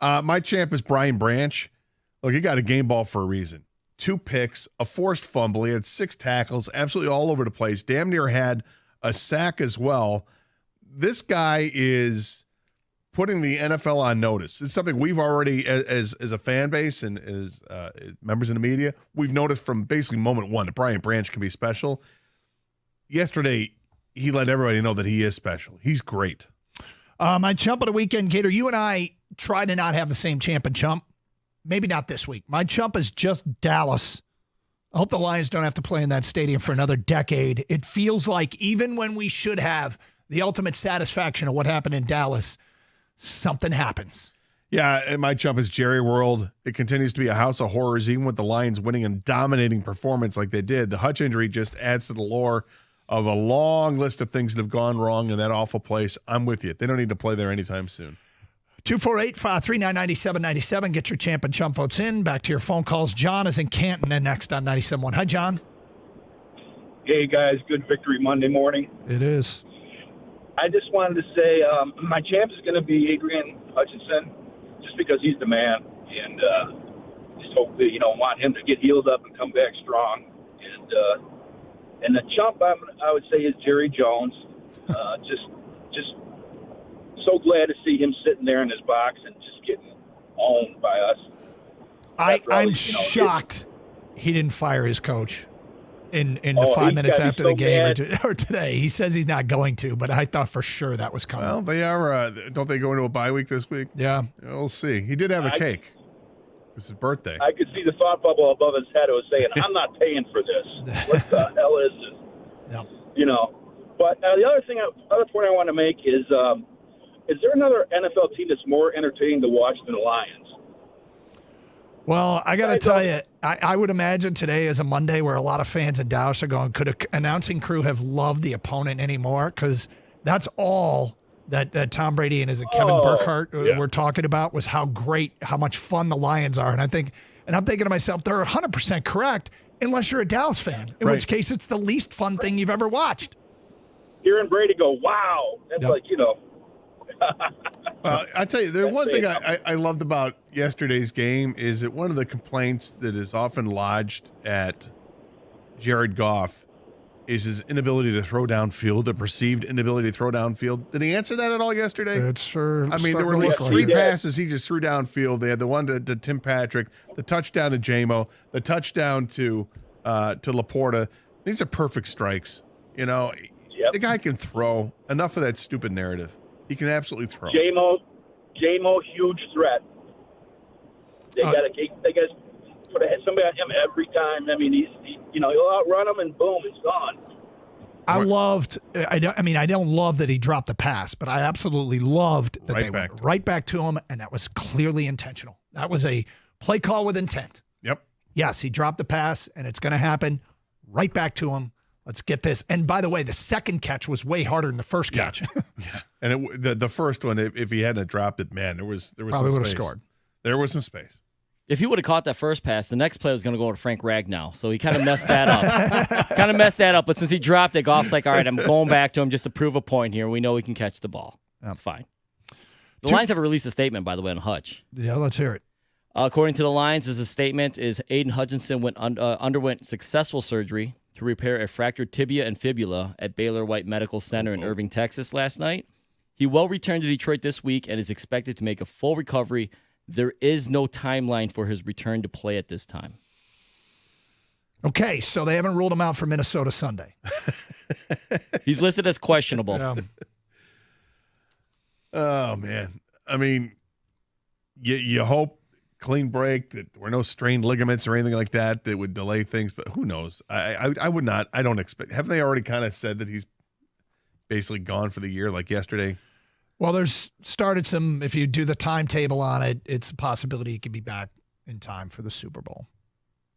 My champ is Brian Branch. Look, he got a game ball for a reason. 2 picks, a forced fumble. He had 6 tackles, absolutely all over the place. Damn near had a sack as well. This guy is putting the NFL on notice. It's something we've already, as a fan base and as members in the media, we've noticed from basically moment one that Brian Branch can be special. Yesterday, he let everybody know that he is special. He's great. My chump of the weekend, Gator, you and I try to not have the same champ and chump. Maybe not this week. My chump is just Dallas. I hope the Lions don't have to play in that stadium for another decade. It feels like even when we should have the ultimate satisfaction of what happened in Dallas, something happens. Yeah, and my chump is Jerry World. It continues to be a house of horrors, even with the Lions winning and dominating performance like they did. The Hutch injury just adds to the lore of a long list of things that have gone wrong in that awful place. I'm with you. They don't need to play there anytime soon. 248-539-9797. Get your champ and chump votes in. Back to your phone calls. John is in Canton and next on 97.1. Hi, John. Hey, guys, good victory Monday morning. It is. I just wanted to say my champ is going to be Adrian Hutchinson just because he's the man. And just hope that, want him to get healed up and come back strong. And the chump, I would say, is Jerry Jones. Just so glad to see him sitting there in his box and just getting owned by us. I'm shocked he didn't fire his coach in the 5 minutes after the game or today. He says he's not going to, but I thought for sure that was coming. Well, they are. Don't they go into a bye week this week? Yeah. We'll see. He did have a cake. It was his birthday. I could see the thought bubble above his head. It was saying, I'm not paying for this. What the hell is this? Yeah. But the other point I want to make is there another NFL team that's more entertaining to watch than the Lions? Well, I got to tell you, I would imagine today is a Monday where a lot of fans in Dallas are going, could an announcing crew have loved the opponent anymore? Because that's all that Tom Brady and Kevin Burkhardt were talking about was how much fun the Lions are. And I'm thinking to myself, they're 100% correct unless you're a Dallas fan, in which case it's the least fun thing you've ever watched. Hearing Brady go, wow, that's Well, I tell you, the one thing I loved about yesterday's game is that one of the complaints that is often lodged at Jared Goff is his inability to throw downfield, the perceived inability to throw downfield. Did he answer that at all yesterday? It's sure. I mean, there were at least 3 passes he just threw downfield. They had the one to Tim Patrick, the touchdown to J-Mo, the touchdown to Laporta. These are perfect strikes. The guy can throw. Enough of that stupid narrative. He can absolutely throw. J-Mo, huge threat. They got to put somebody on him every time. I mean, he'll outrun him and boom, it's gone. I don't love that he dropped the pass, but I absolutely loved that they went right back to him, and that was clearly intentional. That was a play call with intent. Yep. Yes, he dropped the pass, and it's going to happen right back to him. Let's get this. And by the way, the second catch was way harder than the first catch. Yeah. And the first one, if he hadn't dropped it, man, there was probably some would have space. scored. There was some space. If he would have caught that first pass, the next play was going to go to Frank Ragnow. So he kind of messed that up. But since he dropped it, Goff's like, all right, I'm going back to him just to prove a point here. We know we can catch the ball. That's fine. The Lions have released a statement, by the way, on Hutch. Yeah, let's hear it. According to the Lions, the statement is Aiden Hutchinson underwent successful surgery to repair a fractured tibia and fibula at Baylor White Medical Center in Irving, Texas last night. He will return to Detroit this week and is expected to make a full recovery. There is no timeline for his return to play at this time. Okay, so they haven't ruled him out for Minnesota Sunday. He's listed as questionable. Yeah. Oh, man. I mean, you hope clean break, that there were no strained ligaments or anything like that would delay things, but who knows? I would not. I don't expect. Haven't they already kind of said that he's basically gone for the year like yesterday? Well, there's started some, if you do the timetable on it, it's a possibility he could be back in time for the Super Bowl.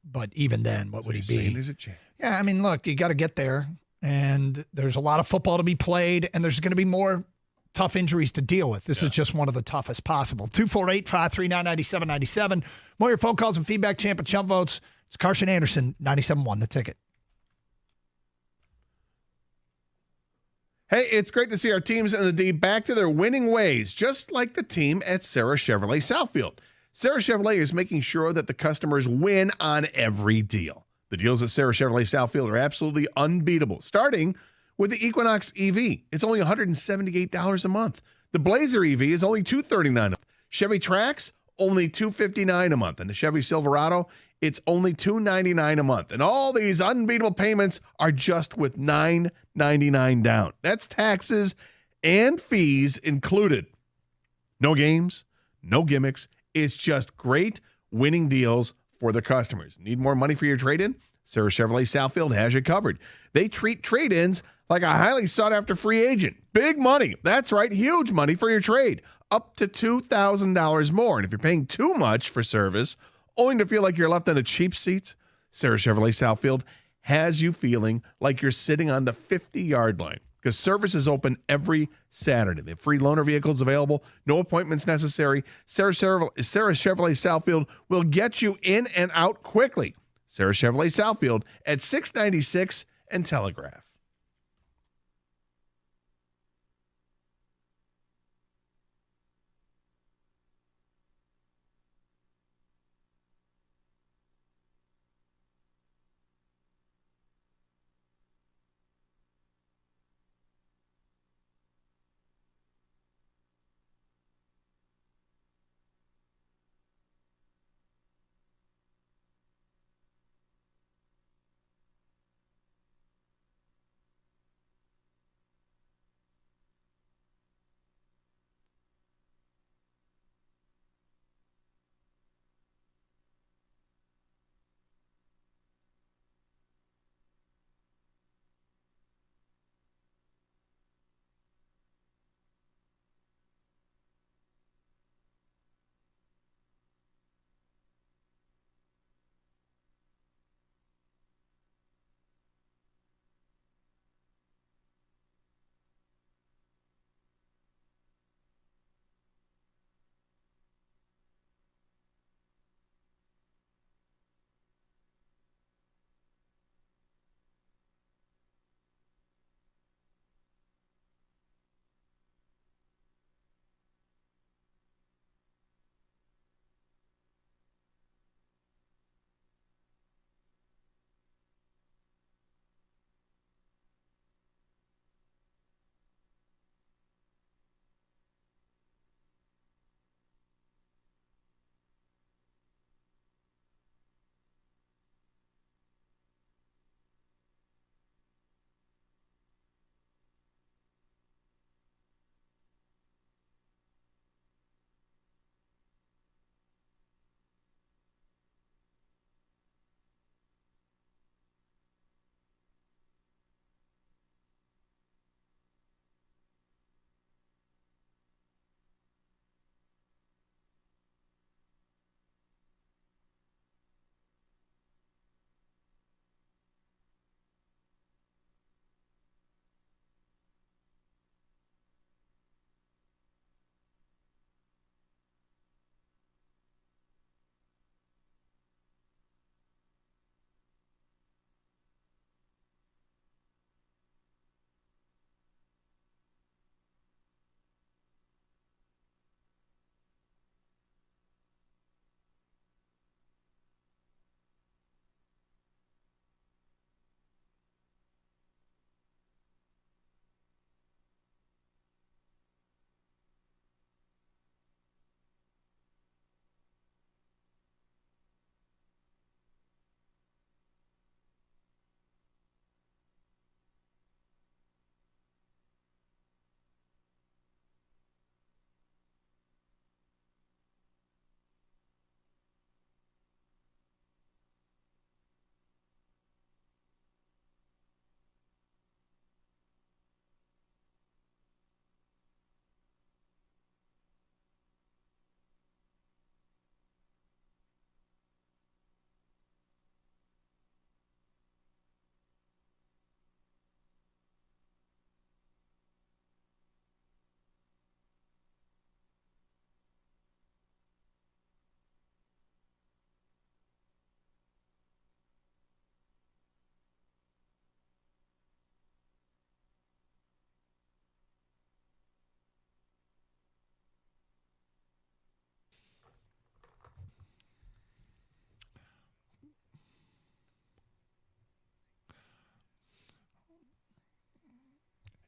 But even then, what would he be? There's a chance. Yeah, I mean, look, you got to get there, and there's a lot of football to be played, and there's going to be more tough injuries to deal with. This is just one of the toughest possible. 248-539-9797. More of your phone calls and feedback, champ and chump votes. It's Carson Anderson, 97.1 The Ticket. Hey, it's great to see our teams in the D back to their winning ways, just like the team at Sarah Chevrolet Southfield. Sarah Chevrolet is making sure that the customers win on every deal. The deals at Sarah Chevrolet Southfield are absolutely unbeatable, starting with the Equinox EV. It's only $178 a month. The Blazer EV is only $239 a month. Chevy Trax, only $259 a month. And the Chevy Silverado, it's only $299 a month. And all these unbeatable payments are just with $999 down. That's taxes and fees included. No games, no gimmicks. It's just great winning deals for the customers. Need more money for your trade-in? Sarah Chevrolet Southfield has you covered. They treat trade-ins like a highly sought-after free agent. Big money. That's right, huge money for your trade. Up to $2,000 more. And if you're paying too much for service, only to feel like you're left on a cheap seat, Sarah Chevrolet Southfield has you feeling like you're sitting on the 50-yard line, because service is open every Saturday. They have free loaner vehicles available, no appointments necessary. Sarah Chevrolet Southfield will get you in and out quickly. Sarah Chevrolet Southfield at 696 and Telegraph.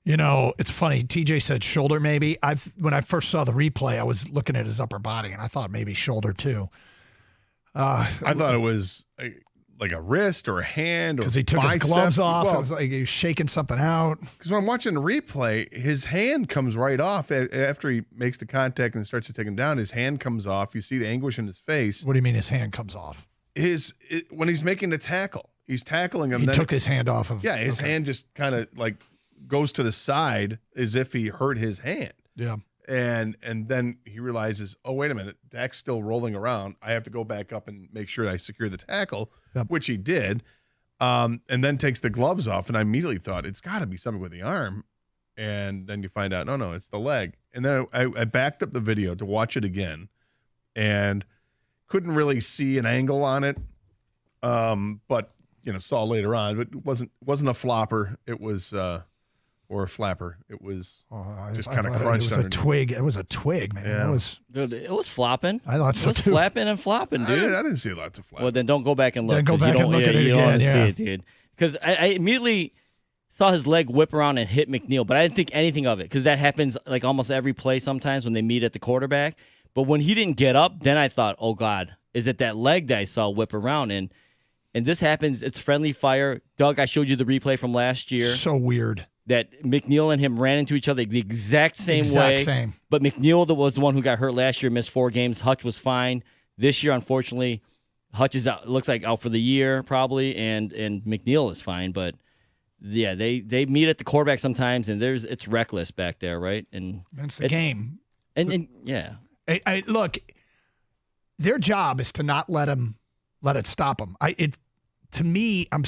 You know, it's funny. TJ said shoulder maybe. When I first saw the replay, I was looking at his upper body, and I thought maybe shoulder too. I thought it was like a wrist or a hand, because he took his gloves off. Well, it was like he was shaking something out. Because when I'm watching the replay, his hand comes right off after he makes the contact and starts to take him down. His hand comes off. You see the anguish in his face. What do you mean his hand comes off? When he's making the tackle, he's tackling him. He took his hand off of. Yeah, his hand just kind of like goes to the side as if he hurt his hand. Yeah. And then he realizes, oh, wait a minute, Dak's still rolling around. I have to go back up and make sure I secure the tackle, which he did, and then takes the gloves off. And I immediately thought, it's got to be something with the arm. And then you find out, no, it's the leg. And then I backed up the video to watch it again and couldn't really see an angle on it. But saw later on, but it wasn't a flopper. It was or a flapper. It was just kind of crunched. It was a twig. It was a twig, man. Yeah. Dude, it was flopping. I thought so it was too. flapping and flopping, dude. I didn't see lots of flapping. Well, then don't go back and look. Then go back and look at it you don't again. want to Yeah. see it, dude. Because I immediately saw his leg whip around and hit McNeil, but I didn't think anything of it because that happens like almost every play sometimes when they meet at the quarterback. But when he didn't get up, then I thought, oh, God, is it that leg that I saw whip around? And this happens. It's friendly fire. Doug, I showed you the replay from last year. So weird. That McNeil and him ran into each other the exact same way. Exact same. But McNeil was the one who got hurt last year, missed 4 games. Hutch was fine. This year, unfortunately, Hutch is out, looks like out for the year probably, and McNeil is fine. But yeah, they meet at the quarterback sometimes, and it's reckless back there, right? And it's the game. And yeah, look, their job is to not let it stop them. To me, I'm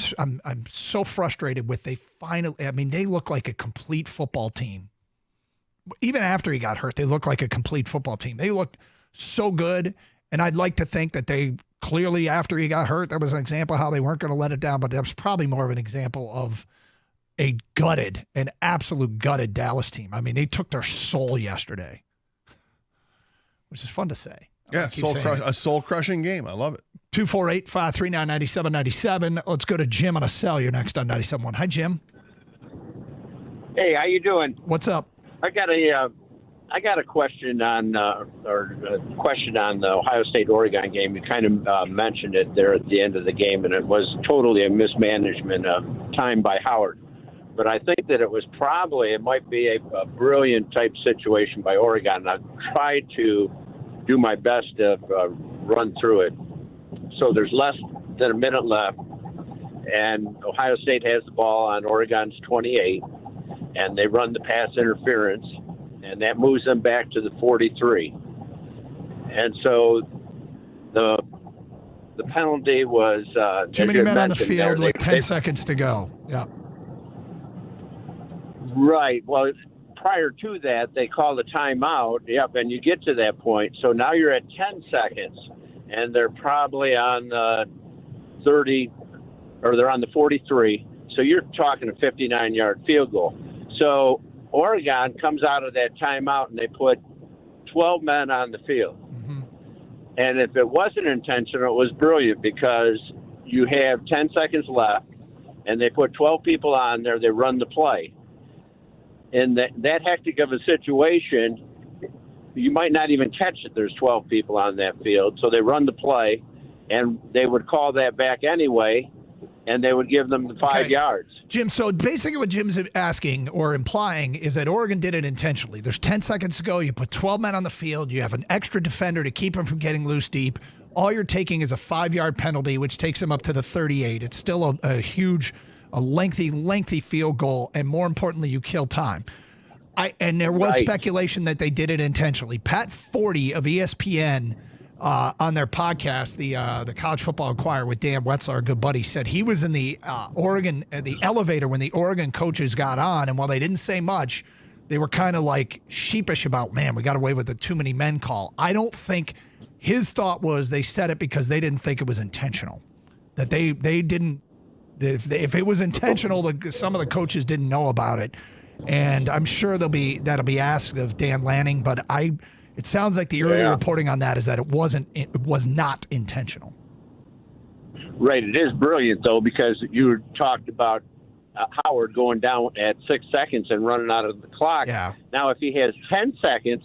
so frustrated with they look like a complete football team. Even after he got hurt, they look like a complete football team. They looked so good, and I'd like to think that they clearly, after he got hurt, that was an example of how they weren't going to let it down, but that was probably more of an example of an absolute gutted Dallas team. I mean, they took their soul yesterday, which is fun to say. Yeah, a soul-crushing game. I love it. 248-539-9797. Let's go to Jim on a cell. You're next on 97.1. Hi, Jim. Hey, how you doing? What's up? I got a question on the Ohio State-Oregon game. You kind of mentioned it there at the end of the game, and it was totally a mismanagement of time by Howard. But I think that it might be a brilliant type situation by Oregon. I've tried to do my best to run through it. So there's less than a minute left, and Ohio State has the ball on Oregon's 28, and they run the pass interference, and that moves them back to the 43. And so the penalty was too many men on the field with 10 seconds to go. Yeah. Right. Well, prior to that, they called a timeout. Yep, and you get to that point. So now you're at 10 seconds, and they're probably on the 30, or they're on the 43. So you're talking a 59-yard field goal. So Oregon comes out of that timeout, and they put 12 men on the field. Mm-hmm. And if it wasn't intentional, it was brilliant because you have 10 seconds left, and they put 12 people on there. They run the play. In that hectic of a situation, you might not even catch that there's 12 people on that field. So they run the play, and they would call that back anyway, and they would give them the 5 yards. Jim, so basically what Jim's asking or implying is that Oregon did it intentionally. There's 10 seconds to go. You put 12 men on the field. You have an extra defender to keep them from getting loose deep. All you're taking is a 5-yard penalty, which takes them up to the 38. It's still a huge, lengthy field goal, and more importantly, you kill time. And there was speculation that they did it intentionally. Pat Forty of ESPN on their podcast, the College Football Inquirer with Dan Wetzler, a good buddy, said he was in the the elevator when the Oregon coaches got on, and while they didn't say much, they were kind of like sheepish about, man, we got away with the too many men call. I don't think his thought was they said it because they didn't think it was intentional, that they didn't. If it was intentional, some of the coaches didn't know about it, and I'm sure that'll be asked of Dan Lanning. But it sounds like the early reporting on that is that it was not intentional. Right. It is brilliant though, because you talked about Howard going down at 6 seconds and running out of the clock. Yeah. Now, if he has 10 seconds,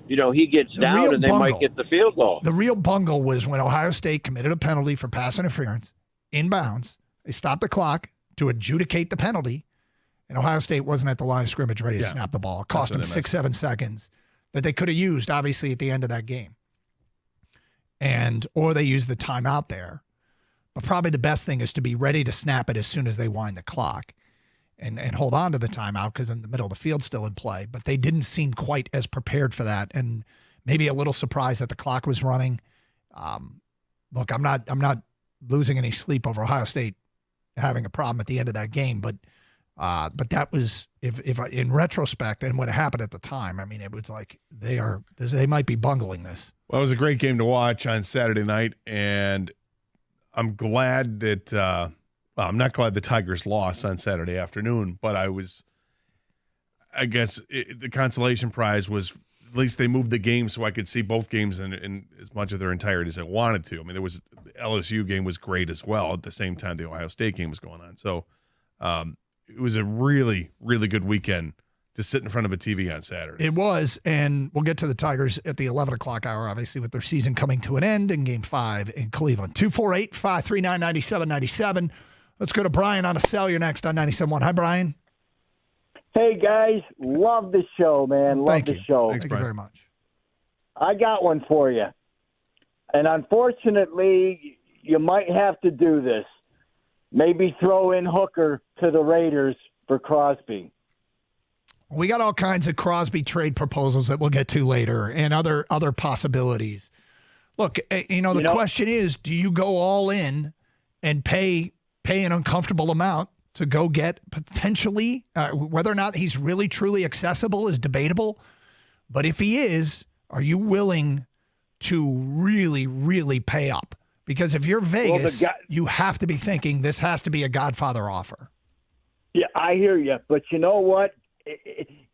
he gets down and they might get the field goal. The real bungle was when Ohio State committed a penalty for pass interference inbounds. They stopped the clock to adjudicate the penalty, and Ohio State wasn't at the line of scrimmage ready to snap the ball. It cost them 6-7 seconds that they could have used, obviously, at the end of that game. Or they used the timeout there. But probably the best thing is to be ready to snap it as soon as they wind the clock and hold on to the timeout because in the middle of the field's still in play. But they didn't seem quite as prepared for that, and maybe a little surprised that the clock was running. Look, I'm not losing any sleep over Ohio State having a problem at the end of that game, but that was if in retrospect and what happened at the time, I mean, it was like they might be bungling this. Well, it was a great game to watch on Saturday night, and I'm glad that I'm not glad the Tigers lost on Saturday afternoon, but I guess the consolation prize was at least they moved the game so I could see both games in as much of their entirety as I wanted to. I mean, the LSU game was great as well at the same time the Ohio State game was going on. So it was a really, really good weekend to sit in front of a TV on Saturday. It was, and we'll get to the Tigers at the 11 o'clock hour, obviously, with their season coming to an end in Game 5 in Cleveland. 248-539-9797. Let's go to Brian on a cell. You're next on 97.1. Hi, Brian. Hey, guys. Love the show, man. Love the show. Thank you very much. I got one for you. And unfortunately, you might have to do this. Maybe throw in Hooker to the Raiders for Crosby. We got all kinds of Crosby trade proposals that we'll get to later and other possibilities. Look, the question is, do you go all in and pay an uncomfortable amount to go get potentially, whether or not he's really, truly accessible is debatable. But if he is, are you willing to really, really pay up? Because if you're Vegas, you have to be thinking this has to be a Godfather offer. Yeah, I hear you. But you know what?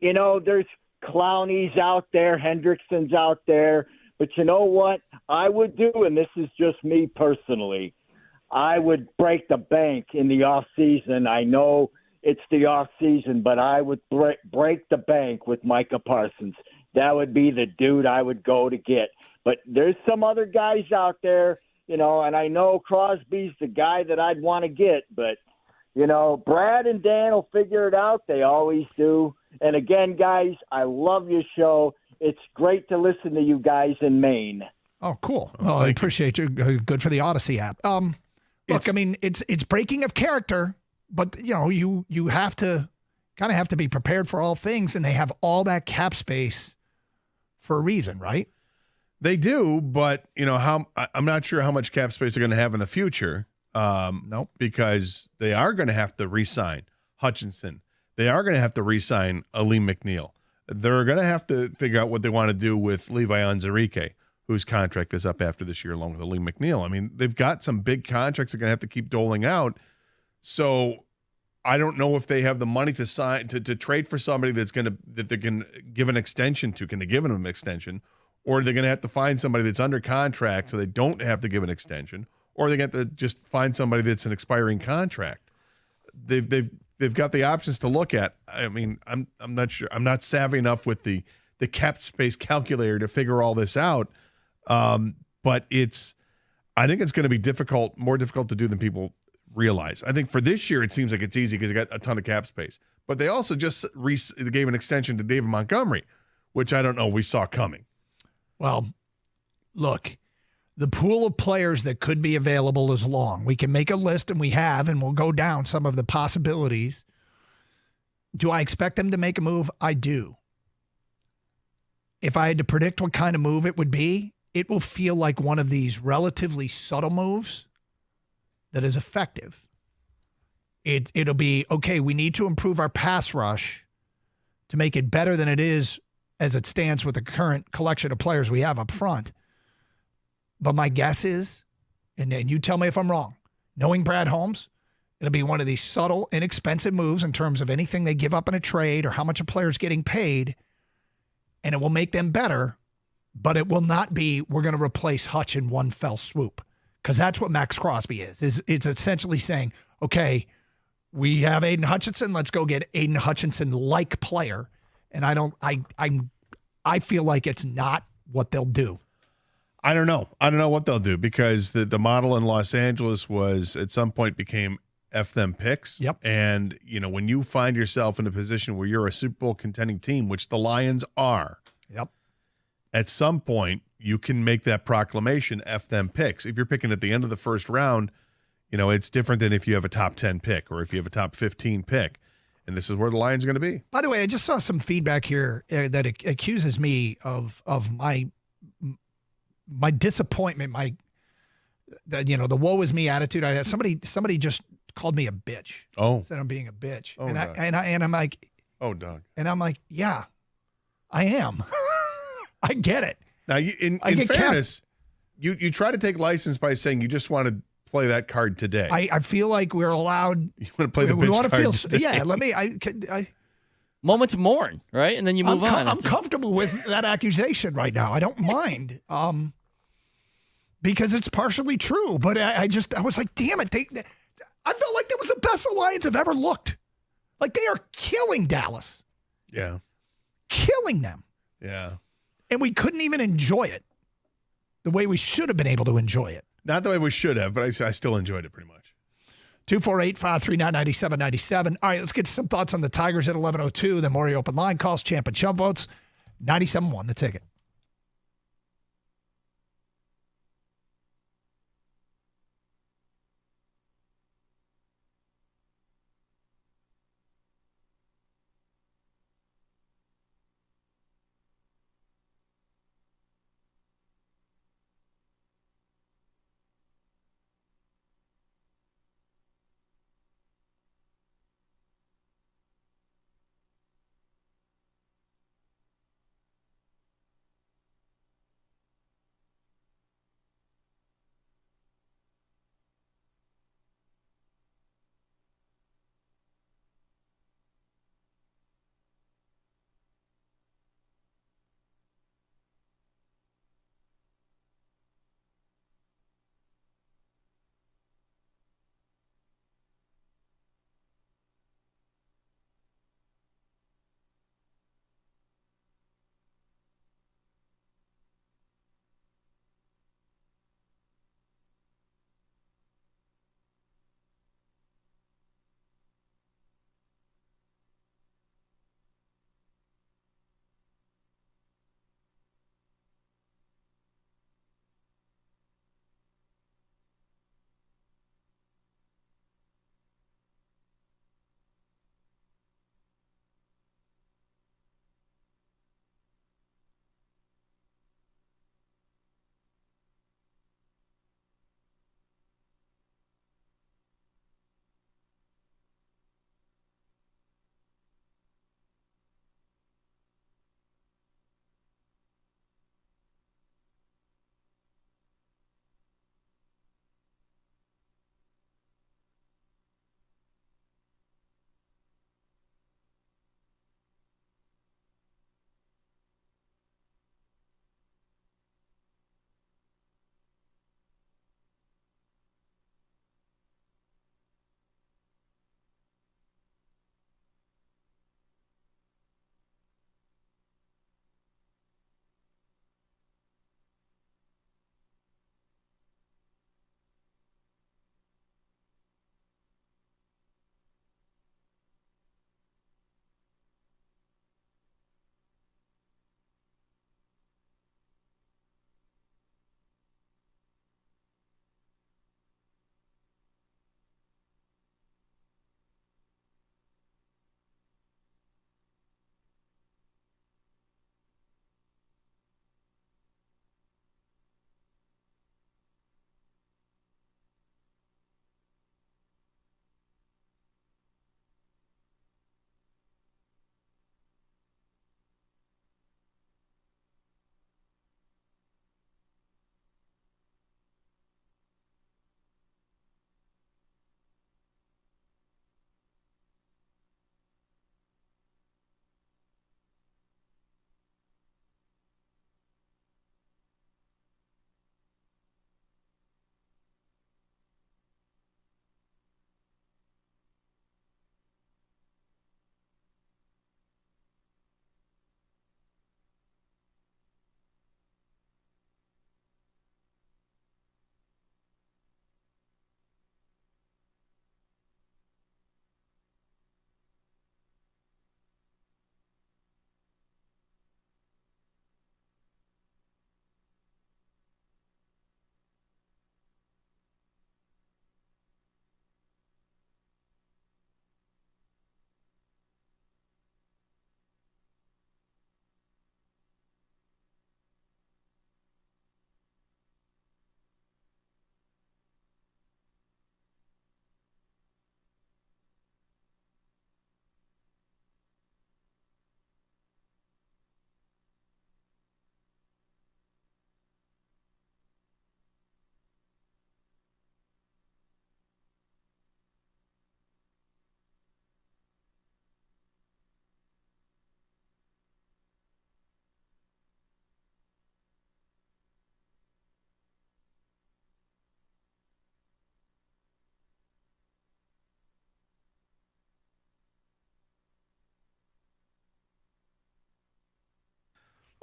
There's Clowney's out there, Hendrickson's out there. But you know what I would do, and this is just me personally, I would break the bank in the off season. I know it's the off season, but I would break the bank with Micah Parsons. That would be the dude I would go to get. But there's some other guys out there, and I know Crosby's the guy that I'd want to get. But, Brad and Dan will figure it out. They always do. And again, guys, I love your show. It's great to listen to you guys in Maine. Oh, cool. Well, I appreciate you. Good for the Odyssey app. Look, it's breaking of character, but you have to kind of have to be prepared for all things, and they have all that cap space for a reason, right? They do, but I'm not sure how much cap space they're going to have in the future. Nope, because they are going to have to re-sign Hutchinson. They are going to have to re-sign Aleem McNeil. They're going to have to figure out what they want to do with Levi Onwuzurike, whose contract is up after this year, along with Aleem McNeil. I mean, they've got some big contracts they're going to have to keep doling out. So I don't know if they have the money to sign to trade for somebody that they can give an extension to. Can they give them an extension, or they're going to have to find somebody that's under contract so they don't have to give an extension, or they're going to have to just find somebody that's an expiring contract. They've got the options to look at. I mean, I'm not sure. I'm not savvy enough with the cap space calculator to figure all this out. But I think it's going to be more difficult to do than people realize. I think for this year, it seems like it's easy because they got a ton of cap space. But they also just gave an extension to David Montgomery, which I don't know we saw coming. Well, look, the pool of players that could be available is long. We can make a list, and we have, and we'll go down some of the possibilities. Do I expect them to make a move? I do. If I had to predict what kind of move it would be, it will feel like one of these relatively subtle moves that is effective. It'll be, okay, we need to improve our pass rush to make it better than it is as it stands with the current collection of players we have up front. But my guess is, and you tell me if I'm wrong, knowing Brad Holmes, it'll be one of these subtle, inexpensive moves in terms of anything they give up in a trade or how much a player's getting paid, and it will make them better, but it will not be, we're going to replace Hutch in one fell swoop, because that's what Max Crosby is. It's essentially saying, okay, we have Aiden Hutchinson, let's go get Aiden Hutchinson-like player, and I feel like it's not what they'll do. I don't know. I don't know what they'll do because the model in Los Angeles was at some point became F them picks. Yep. And, when you find yourself in a position where you're a Super Bowl contending team, which the Lions are, yep, at some point you can make that proclamation, F them picks. If you're picking at the end of the first round, it's different than if you have a top 10 pick or if you have a top 15 pick. And this is where the Lions are going to be. By the way, I just saw some feedback here that accuses me of my disappointment, the woe is me attitude I had. Somebody just called me a bitch. Oh, said I'm being a bitch. Oh, and I'm like, oh, Doug. And I'm like, yeah, I am. I get it. Now, in fairness, you try to take license by saying you just want to play that card today. I feel like we're allowed. You want to play the we bitch want to card feel. today? Yeah, let me. I Moment to mourn, right? And then you move on. I'm comfortable with that accusation right now. I don't mind. Because it's partially true, but I was like, damn it. I felt like that was the best the Lions have ever looked. Like they are killing Dallas. Yeah. Killing them. Yeah. And we couldn't even enjoy it the way we should have been able to enjoy it. Not the way we should have, but I still enjoyed it pretty much. 248-539-9797. All right, let's get some thoughts on the Tigers at 11:02. Then Maury open line calls, Champ and Chump votes. 97.1, the ticket.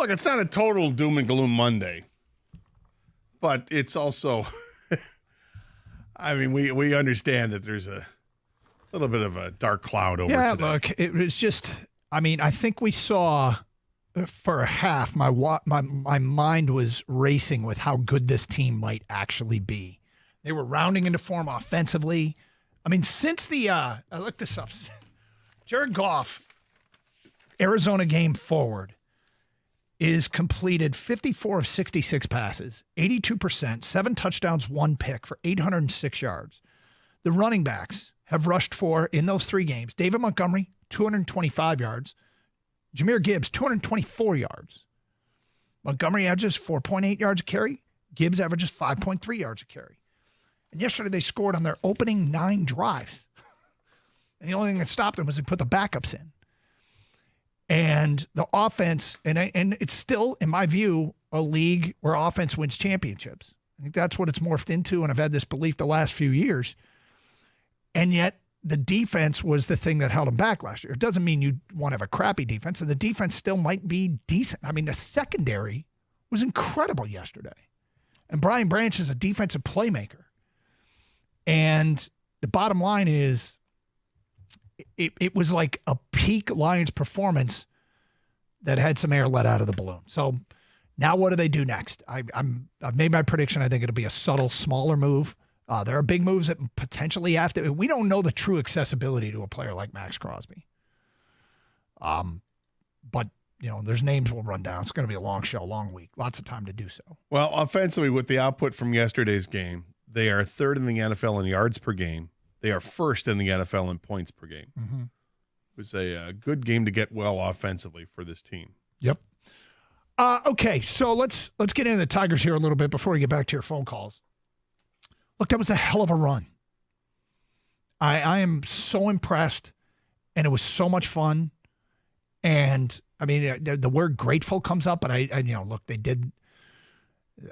Look, it's not a total doom and gloom Monday, but it's also, I mean, we understand that there's a little bit of a dark cloud over today. Look, it was just, I mean, I think we saw for a half, my mind was racing with how good this team might actually be. They were rounding into form offensively. I mean, since I looked this up, Jared Goff, Arizona game forward, is completed 54 of 66 passes, 82%, 7 touchdowns, 1 pick for 806 yards. The running backs have rushed for, in those 3 games, David Montgomery, 225 yards, Jahmyr Gibbs, 224 yards. Montgomery averages 4.8 yards a carry. Gibbs averages 5.3 yards a carry. And yesterday they scored on their opening 9 drives. And the only thing that stopped them was they put the backups in. And the offense, and it's still, in my view, a league where offense wins championships. I think that's what it's morphed into, and I've had this belief the last few years. And yet the defense was the thing that held them back last year. It doesn't mean you want to have a crappy defense, and the defense still might be decent. I mean, the secondary was incredible yesterday. And Brian Branch is a defensive playmaker. And the bottom line is, it was like a peak Lions performance that had some air let out of the balloon. So now what do they do next? I've made my prediction. I think it'll be a subtle, smaller move. There are big moves that potentially have to. We don't know the true accessibility to a player like Max Crosby. But, there's names we'll run down. It's going to be a long show, long week. Lots of time to do so. Well, offensively, with the output from yesterday's game, they are 3rd in the NFL in yards per game. They are 1st in the NFL in points per game. Mm-hmm. It was a good game to get well offensively for this team. Yep. Okay, so let's get into the Tigers here a little bit before we get back to your phone calls. Look, that was a hell of a run. I am so impressed, and it was so much fun. And, I mean, the word grateful comes up, but look, they did.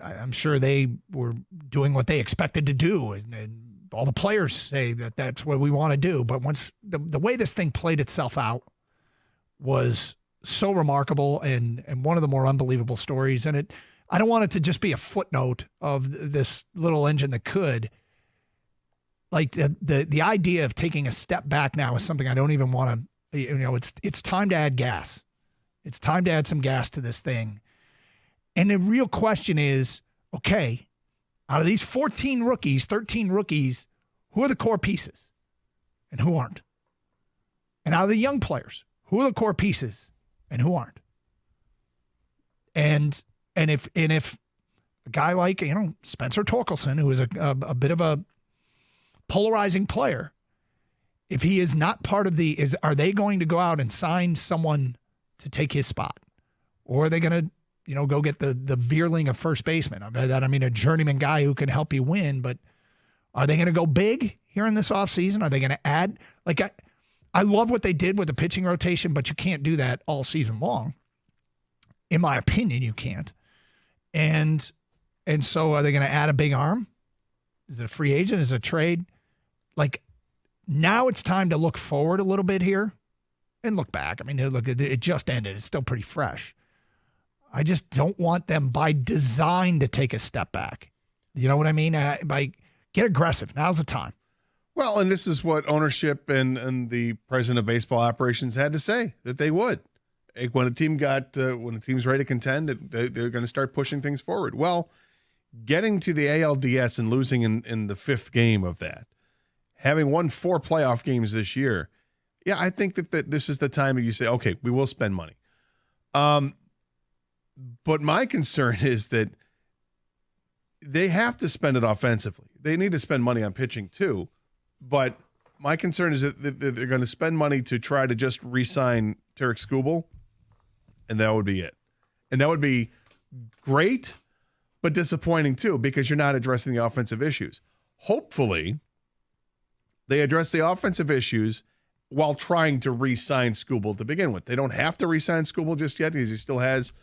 I'm sure they were doing what they expected to do, and all the players say that that's what we want to do. But once the way this thing played itself out was so remarkable and one of the more unbelievable stories. And I don't want it to just be a footnote of this little engine that could. Like the idea of taking a step back now is something I don't even want to, it's time to add gas. It's time to add some gas to this thing. And the real question is, okay, out of these 13 rookies, who are the core pieces and who aren't? And out of the young players, who are the core pieces and who aren't? And if a guy like, Spencer Torkelson, who is a bit of a polarizing player, if he is not part of are they going to go out and sign someone to take his spot? Or are they going to, go get the Veerling of first baseman? I mean, a journeyman guy who can help you win, but are they going to go big here in this offseason? Are they going to add? Like, I love what they did with the pitching rotation, but you can't do that all season long. In my opinion, you can't. And so are they going to add a big arm? Is it a free agent? Is it a trade? Like, now it's time to look forward a little bit here and look back. I mean, look, it just ended. It's still pretty fresh. I just don't want them by design to take a step back. You know what I mean? Get aggressive. Now's the time. Well, and this is what ownership and the president of baseball operations had to say, that they would. When a team's ready to contend, they're going to start pushing things forward. Well, getting to the ALDS and losing in the 5th game of that, having won 4 playoff games this year, yeah, I think that this is the time that you say, okay, we will spend money. But my concern is that they have to spend it offensively. They need to spend money on pitching too. But my concern is that they're going to spend money to try to just re-sign Tarek Skubal, and that would be it. And that would be great, but disappointing too, because you're not addressing the offensive issues. Hopefully, they address the offensive issues while trying to re-sign Skubal to begin with. They don't have to re-sign Skubal just yet because he still has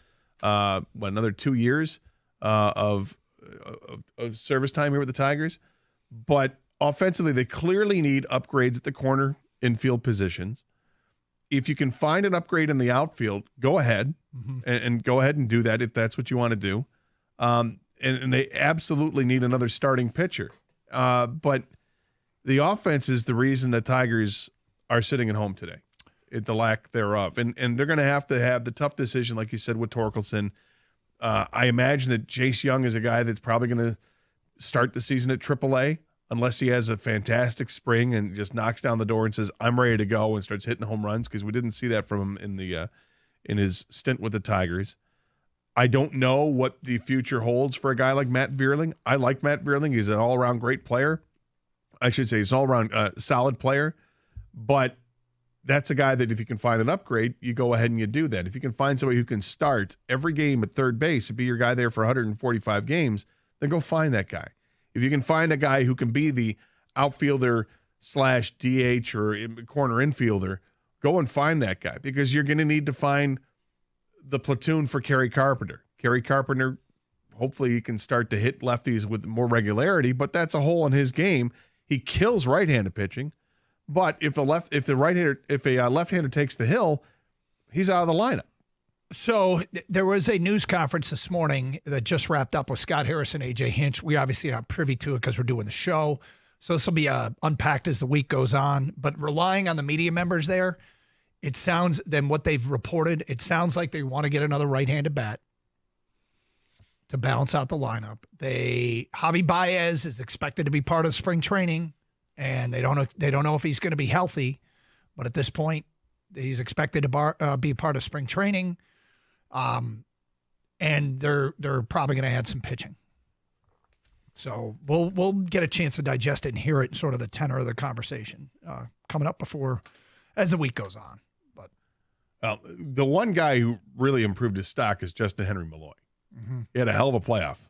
another 2 years of service time here with the Tigers. But offensively, they clearly need upgrades at the corner infield positions. if you can find an upgrade in the outfield, go ahead and go ahead and do that if that's what you want to do. And they absolutely need another starting pitcher. But the offense is the reason the Tigers are sitting at home today, the lack thereof. And they're going to have the tough decision, like you said, with Torkelson. I imagine that Jace Young is a guy that's probably going to start the season at AAA unless he has a fantastic spring and just knocks down the door and says, I'm ready to go, and starts hitting home runs, because we didn't see that from him in his stint with the Tigers. I don't know what the future holds for a guy like Matt Vierling. I like Matt Vierling. He's an all-around great player. I should say he's an all-around solid player. But that's a guy that if you can find an upgrade, you go ahead and you do that. If you can find somebody who can start every game at third base and be your guy there for 145 games, then go find that guy. If you can find a guy who can be the outfielder / DH or corner infielder, go and find that guy, because you're going to need to find the platoon for Kerry Carpenter. Kerry Carpenter, hopefully he can start to hit lefties with more regularity, but that's a hole in his game. He kills right-handed pitching, but if a left-hander takes the hill, he's out of the lineup. So there was a news conference this morning that just wrapped up with Scott Harris and AJ Hinch. We obviously are privy to it because we're doing the show. So this will be unpacked as the week goes on. But relying on the media members there, it sounds, then what they've reported, it sounds like they want to get another right-handed bat to balance out the lineup. Javi Baez is expected to be part of spring training, and they don't know if he's going to be healthy. But at this point, he's expected to be part of spring training. And they're probably going to add some pitching. So we'll get a chance to digest it and hear it, sort of the tenor of the conversation coming up as the week goes on. But the one guy who really improved his stock is Justin Henry Malloy. Mm-hmm. He had a hell of a playoff.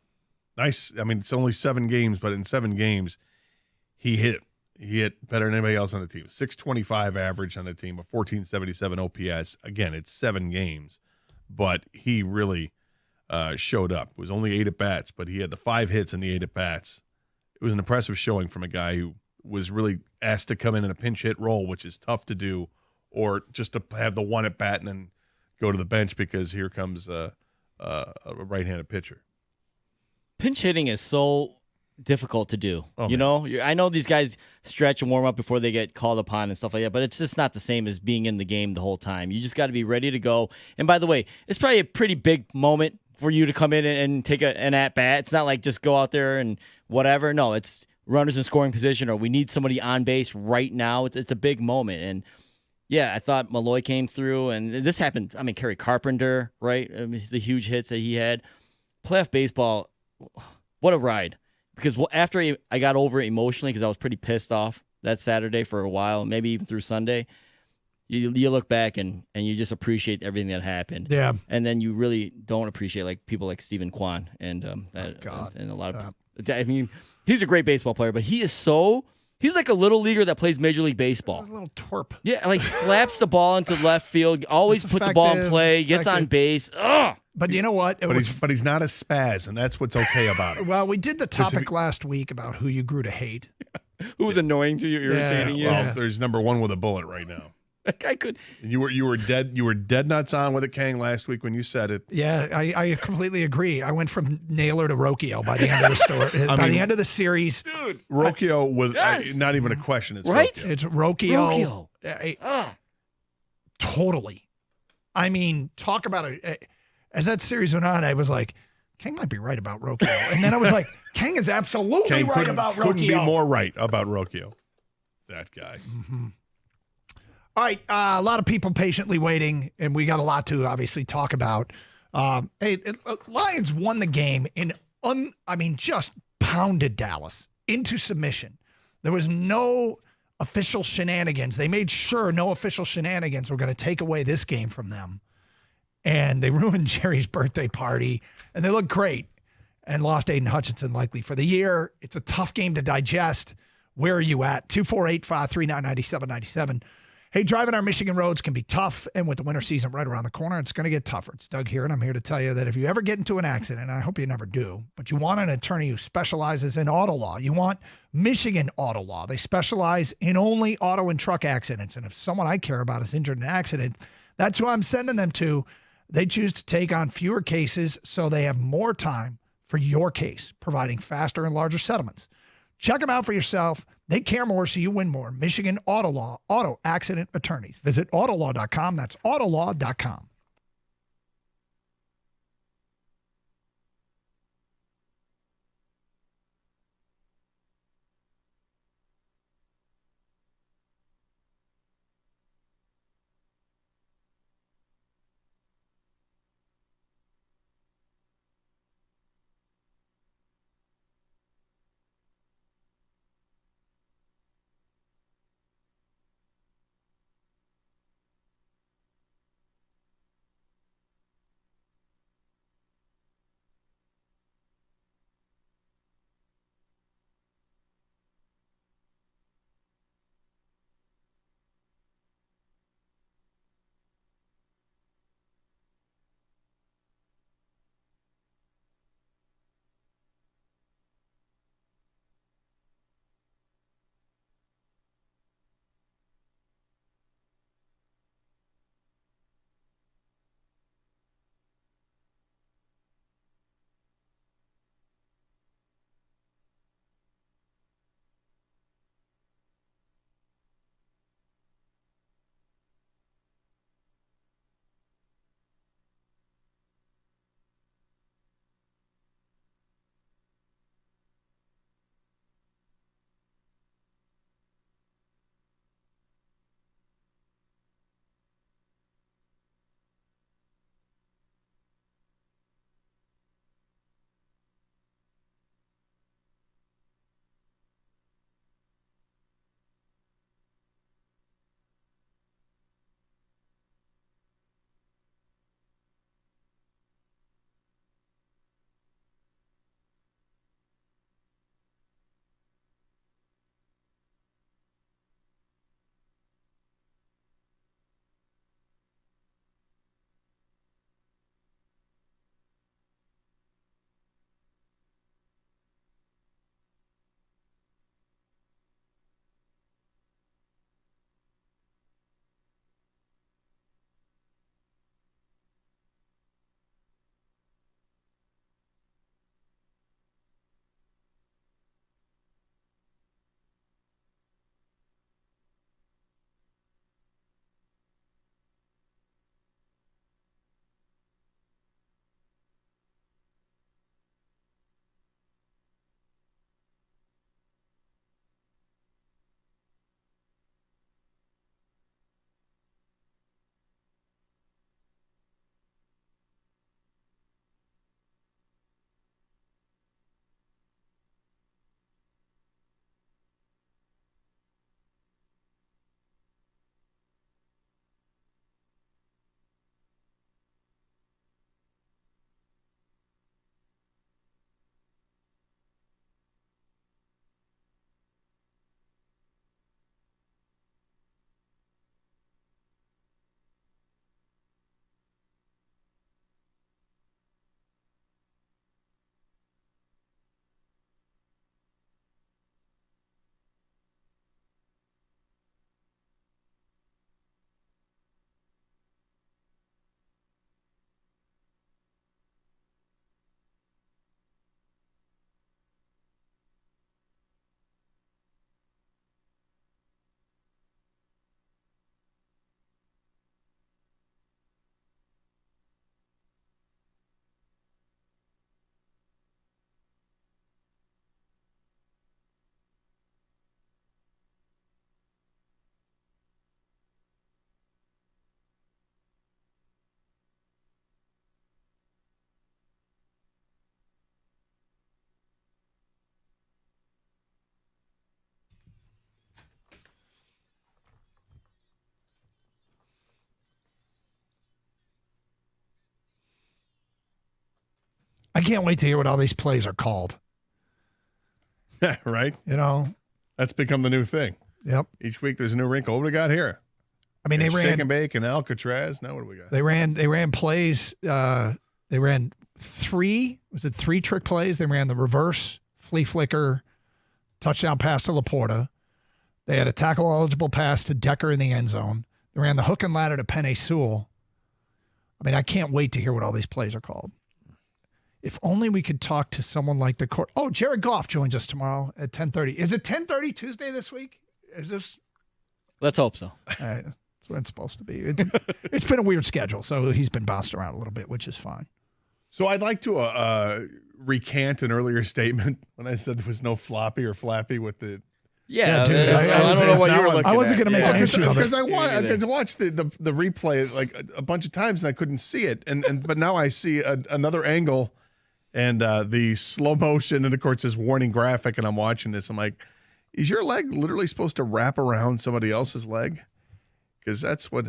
Nice. I mean, it's only 7 games, but in 7 games, he hit better than anybody else on the team. 625 average on the team, a 1477 OPS. Again, it's 7 games. But he really showed up. It was only 8 at-bats, but he had the 5 hits and the 8 at-bats. It was an impressive showing from a guy who was really asked to come in a pinch hit role, which is tough to do, or just to have the 1 at-bat and then go to the bench because here comes a right-handed pitcher. Pinch hitting is so difficult to do. I know these guys stretch and warm up before they get called upon and stuff like that, but it's just not the same as being in the game the whole time. You just got to be ready to go. And by the way, it's probably a pretty big moment for you to come in and take an at-bat. It's not like just go out there and whatever. No, it's runners in scoring position, or we need somebody on base right now. It's a big moment. And yeah, I thought Malloy came through, and this happened. I mean, Kerry Carpenter, right? I mean, the huge hits that he had. Playoff baseball, what a ride. Because after I got over it emotionally, because I was pretty pissed off that Saturday for a while, maybe even through Sunday, you look back and you just appreciate everything that happened. Yeah. And then you really don't appreciate like people like Stephen Kwan and and a lot of people. I mean, he's a great baseball player, but he's like a little leaguer that plays Major League Baseball. A little twerp. Yeah, like slaps the ball into left field, always puts the ball in play, gets on base. Ugh. But you know what? But he's not a spaz, and that's what's okay about it. Well, we did the topic last week about who you grew to hate. Who was annoying to you, irritating you? Well, there's number 1 with a bullet right now. I could. And you were dead nuts on with it, Kang, last week when you said it. Yeah, I completely agree. I went from Naylor to Rocchio by the end of the story. The end of the series, dude, Rocchio was not even a question. It's right. Rocchio. It's Rocchio. Totally. I mean, talk about it. As that series went on, I was like, Kang might be right about Rocchio. And then I was like, Kang is absolutely right about Rocchio. Couldn't be more right about Rocchio. That guy. Mm-hmm. All right, a lot of people patiently waiting, and we got a lot to obviously talk about. Lions won the game just pounded Dallas into submission. There was no official shenanigans. They made sure no official shenanigans were going to take away this game from them. And they ruined Jerry's birthday party, and they looked great and lost Aiden Hutchinson likely for the year. It's a tough game to digest. Where are you at? 248-539-9797. Hey, driving our Michigan roads can be tough, and with the winter season right around the corner, it's going to get tougher. It's Doug here, and I'm here to tell you that if you ever get into an accident, and I hope you never do, but you want an attorney who specializes in auto law, you want Michigan Auto Law. They specialize in only auto and truck accidents, and if someone I care about is injured in an accident, that's who I'm sending them to. They choose to take on fewer cases so they have more time for your case, providing faster and larger settlements. Check them out for yourself. They care more, so you win more. Michigan Auto Law, auto accident attorneys. Visit autolaw.com. That's autolaw.com. I can't wait to hear what all these plays are called. Right? You know? That's become the new thing. Yep. Each week there's a new wrinkle. What do we got here? I mean, they ran shake and bake and Alcatraz. Now what do we got? They ran plays. They ran three trick plays? They ran the reverse, flea flicker, touchdown pass to Laporta. They had a tackle-eligible pass to Decker in the end zone. They ran the hook and ladder to Penei Sewell. I mean, I can't wait to hear what all these plays are called. If only we could talk to someone like the court. Oh, Jared Goff joins us tomorrow at 10:30. Is it 10:30 Tuesday this week? Is this? Let's hope so. All right. That's what it's supposed to be. It's been a weird schedule, so he's been bounced around a little bit, which is fine. So I'd like to recant an earlier statement when I said there was no floppy or flappy with the. Yeah, dude. I don't know what you were looking at. I wasn't going to make an issue of it. Because I watched the replay like a bunch of times and I couldn't see it. But now I see another angle and the slow motion and, of course, this warning graphic, and I'm watching this. I'm like, is your leg literally supposed to wrap around somebody else's leg? Because that's what.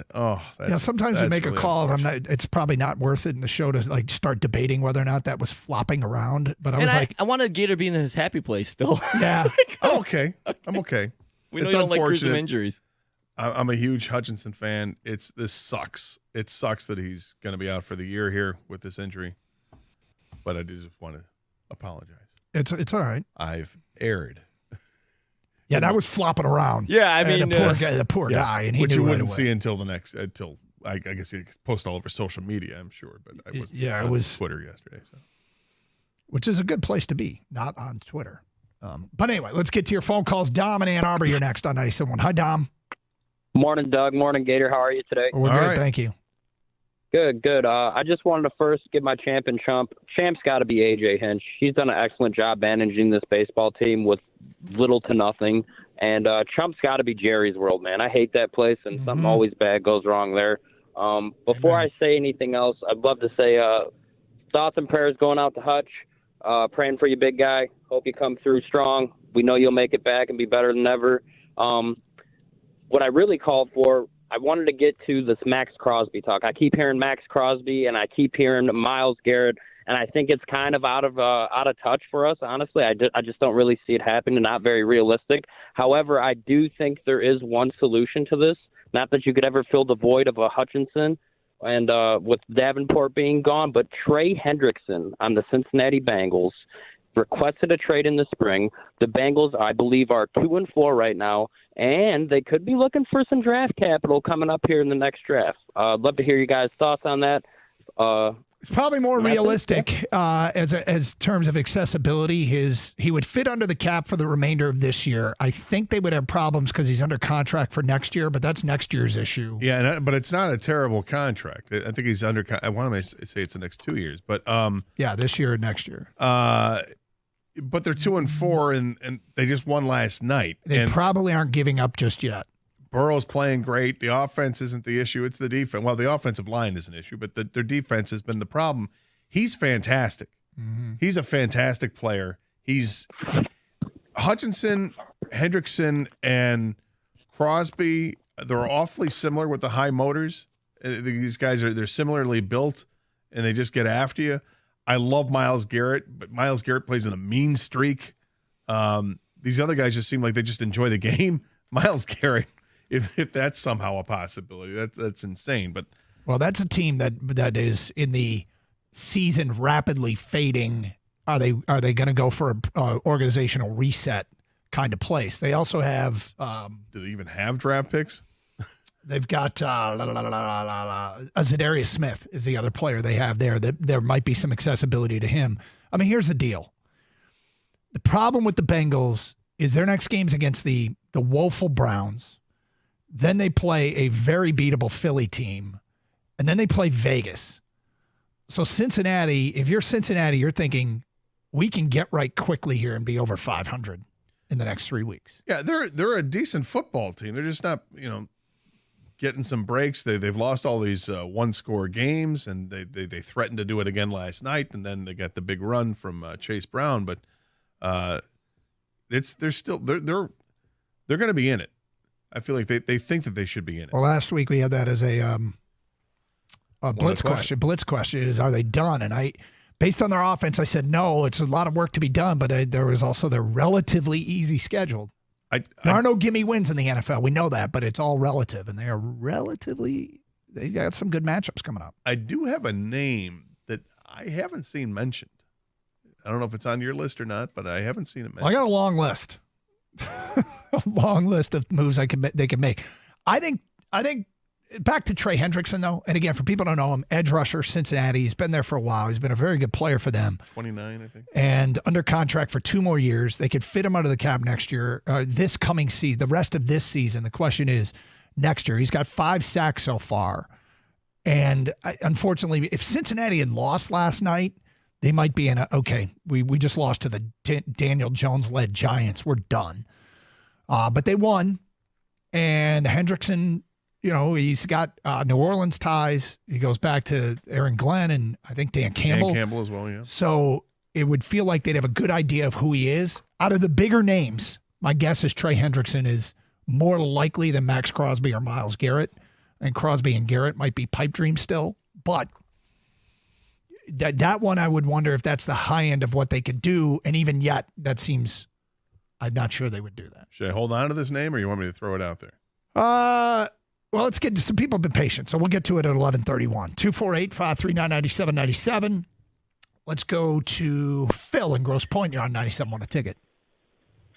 Sometimes we make really a call. It's probably not worth it in the show to like start debating whether or not that was flopping around. But I wanted Gator to be in his happy place still. Yeah, I'm okay. We know you don't like gruesome injuries. I'm a huge Hutchinson fan. This sucks. It sucks that he's going to be out for the year here with this injury. But I do just want to apologize. It's all right. I've erred. Yeah, that was flopping around. Yeah, I mean, the poor guy, and he which knew you right wouldn't away. see until I guess he post all over social media. I'm sure, but I wasn't. Yeah, on it was Twitter yesterday. So, which is a good place to be, not on Twitter. But anyway, let's get to your phone calls. Dom in Ann Arbor, you're next on 97.1. Hi, Dom. Morning, Doug. Morning, Gator. How are you today? We're good, thank you. Good. I just wanted to first give my champ and chump. Champ's got to be A.J. Hinch. He's done an excellent job managing this baseball team with little to nothing. And Chump's got to be Jerry's World, man. I hate that place, and something always bad goes wrong there. Before I say anything else, I'd love to say thoughts and prayers going out to Hutch. Praying for you, big guy. Hope you come through strong. We know you'll make it back and be better than ever. What I really called for, I wanted to get to this Max Crosby talk. I keep hearing Max Crosby, and I keep hearing Myles Garrett, and I think it's kind of out of touch for us, honestly. I just don't really see it happening, not very realistic. However, I do think there is one solution to this. Not that you could ever fill the void of a Hutchinson and with Davenport being gone, but Trey Hendrickson on the Cincinnati Bengals requested a trade in the spring. The Bengals, I believe, are 2-4 right now, and they could be looking for some draft capital coming up here in the next draft. I'd love to hear you guys' thoughts on that. It's probably more realistic as terms of accessibility. He would fit under the cap for the remainder of this year. I think they would have problems because he's under contract for next year, but that's next year's issue. Yeah, but it's not a terrible contract. I think he's under. I want to say it's the next 2 years, but this year and next year. But they're 2-4, and they just won last night. They probably aren't giving up just yet. Burrow's playing great. The offense isn't the issue. It's the defense. Well, the offensive line is an issue, but their defense has been the problem. He's fantastic. Mm-hmm. He's a fantastic player. He's Hutchinson, Hendrickson, and Crosby. They're awfully similar with the high motors. These guys they're similarly built, and they just get after you. I love Myles Garrett, but Myles Garrett plays in a mean streak. These other guys just seem like they just enjoy the game. Myles Garrett, if that's somehow a possibility, that's insane. But that's a team that is in the season rapidly fading. Are they going to go for a organizational reset kind of place? They also have. Do they even have draft picks? They've got Zadarius Smith is the other player they have there. That there might be some accessibility to him. I mean, here's the deal. The problem with the Bengals is their next game's against the woeful Browns. Then they play a very beatable Philly team. And then they play Vegas. So Cincinnati, if you're Cincinnati, you're thinking we can get right quickly here and be over 500 in the next 3 weeks. Yeah, they're a decent football team. They're just not, getting some breaks. They've lost all these one-score games, and they threatened to do it again last night, and then they got the big run from Chase Brown. But they're going to be in it. I feel like they think that they should be in it. Well, last week we had that as a blitz question. Blitz question is, are they done? And based on their offense, I said no. It's a lot of work to be done, but there was also their relatively easy schedule. There are no gimme wins in the NFL. We know that, but it's all relative, and they got some good matchups coming up. I do have a name that I haven't seen mentioned. I don't know if it's on your list or not, but I haven't seen it mentioned. Well, I got a long list. A long list of moves they can make. I think back to Trey Hendrickson, though, and again, for people who don't know him, edge rusher, Cincinnati. He's been there for a while. He's been a very good player for them. 29, I think. And under contract for 2 more years. They could fit him under the cap next year, this coming season, the rest of this season. The question is next year. He's got 5 sacks so far. And unfortunately, if Cincinnati had lost last night, they might be in we just lost to the Daniel Jones-led Giants. We're done. But they won. And Hendrickson, he's got New Orleans ties. He goes back to Aaron Glenn and I think Dan Campbell. Dan Campbell as well, yeah. So it would feel like they'd have a good idea of who he is. Out of the bigger names, my guess is Trey Hendrickson is more likely than Max Crosby or Myles Garrett. And Crosby and Garrett might be pipe dreams still. But that one, I would wonder if that's the high end of what they could do. And even yet, I'm not sure they would do that. Should I hold on to this name or you want me to throw it out there? Well, let's get to some people have been patient, so we'll get to it at 11:31. 248-539-9797. Let's go to Phil in Grosse Pointe. You're on 97 on a ticket.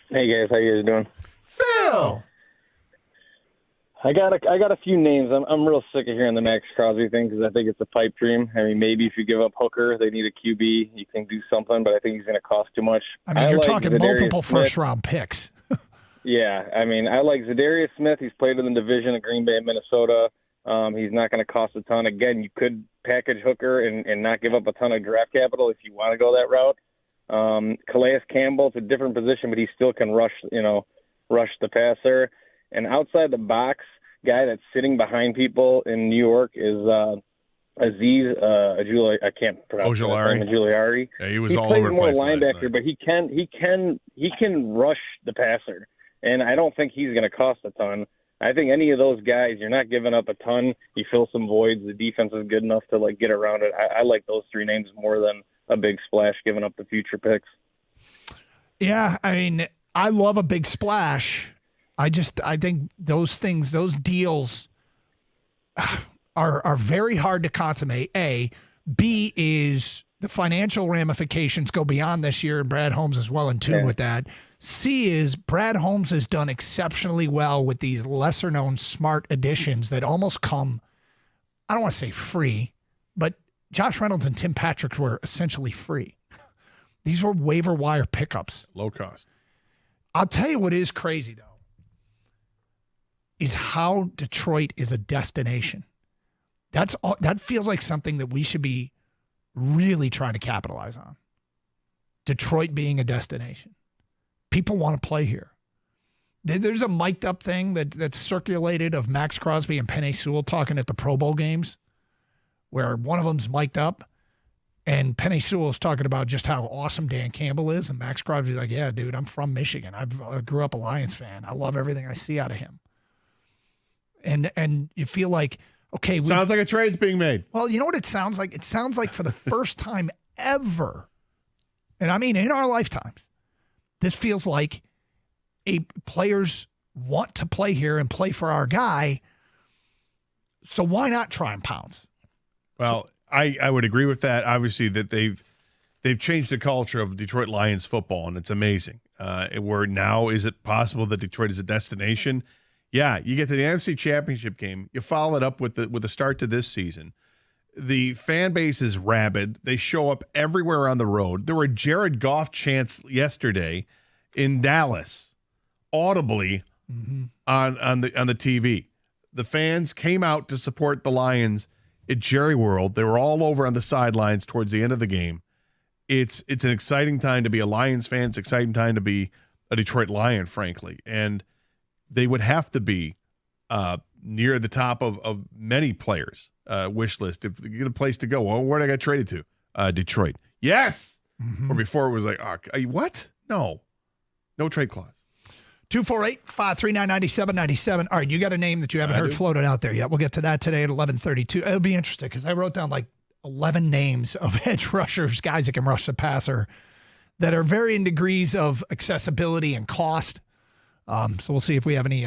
Hey guys, how you guys doing? Phil! I got a few names. I'm real sick of hearing the Max Crosby thing because I think it's a pipe dream. I mean, maybe if you give up Hooker, they need a QB. You can do something, but I think he's going to cost too much. I mean, you're like talking Zadarius multiple Smith. first-round picks. Yeah, I mean, I like Zadarius Smith. He's played in the division of Green Bay and Minnesota. He's not going to cost a ton. Again, you could package Hooker and not give up a ton of draft capital if you want to go that route. Calais Campbell, it's a different position, but he still can rush the passer. And outside the box, guy that's sitting behind people in New York is Aziz I can't pronounce Ojulari. Yeah, he was all over the place last night. But he can rush the passer, and I don't think he's going to cost a ton. I think any of those guys, you're not giving up a ton. You fill some voids. The defense is good enough to get around it. I like those 3 names more than a big splash, giving up the future picks. Yeah, I mean, I love a big splash. I think those deals are very hard to consummate. A. B is the financial ramifications go beyond this year, and Brad Holmes is well in tune with that. C is Brad Holmes has done exceptionally well with these lesser-known smart additions that almost come, I don't want to say free, but Josh Reynolds and Tim Patrick were essentially free. These were waiver wire pickups. Low cost. I'll tell you what is crazy, though, is how Detroit is a destination. That feels like something that we should be really trying to capitalize on. Detroit being a destination. People want to play here. There's a mic'd up thing that's circulated of Max Crosby and Penei Sewell talking at the Pro Bowl games where one of them's mic'd up and Penei Sewell's talking about just how awesome Dan Campbell is. And Max Crosby's like, yeah, dude, I'm from Michigan. I grew up a Lions fan. I love everything I see out of him. And you feel like, okay. Sounds like a trade's being made. Well, you know what it sounds like? It sounds like for the first time ever, and I mean in our lifetimes, this feels like players want to play here and play for our guy. So why not try and pounce? Well, I would agree with that. Obviously, that they've changed the culture of Detroit Lions football, and it's amazing. Where now is it possible that Detroit is a destination? Yeah, you get to the NFC Championship game. You follow it up with the start to this season. The fan base is rabid. They show up everywhere on the road. There were Jared Goff chants yesterday in Dallas, audibly on the TV. The fans came out to support the Lions at Jerry World. They were all over on the sidelines towards the end of the game. It's an exciting time to be a Lions fan. It's an exciting time to be a Detroit Lion, frankly. And they would have to be near the top of many players' wish list if you get a place to go. Well, where did I get traded to? Detroit. Yes. Or before it was like, what? No trade clause. 248-539-9797. All right, you got a name that you haven't heard floated out there yet. We'll get to that today at 11:32. It'll be interesting because I wrote down like 11 names of edge rushers, guys that can rush the passer, that are varying degrees of accessibility and cost. So we'll see if we have any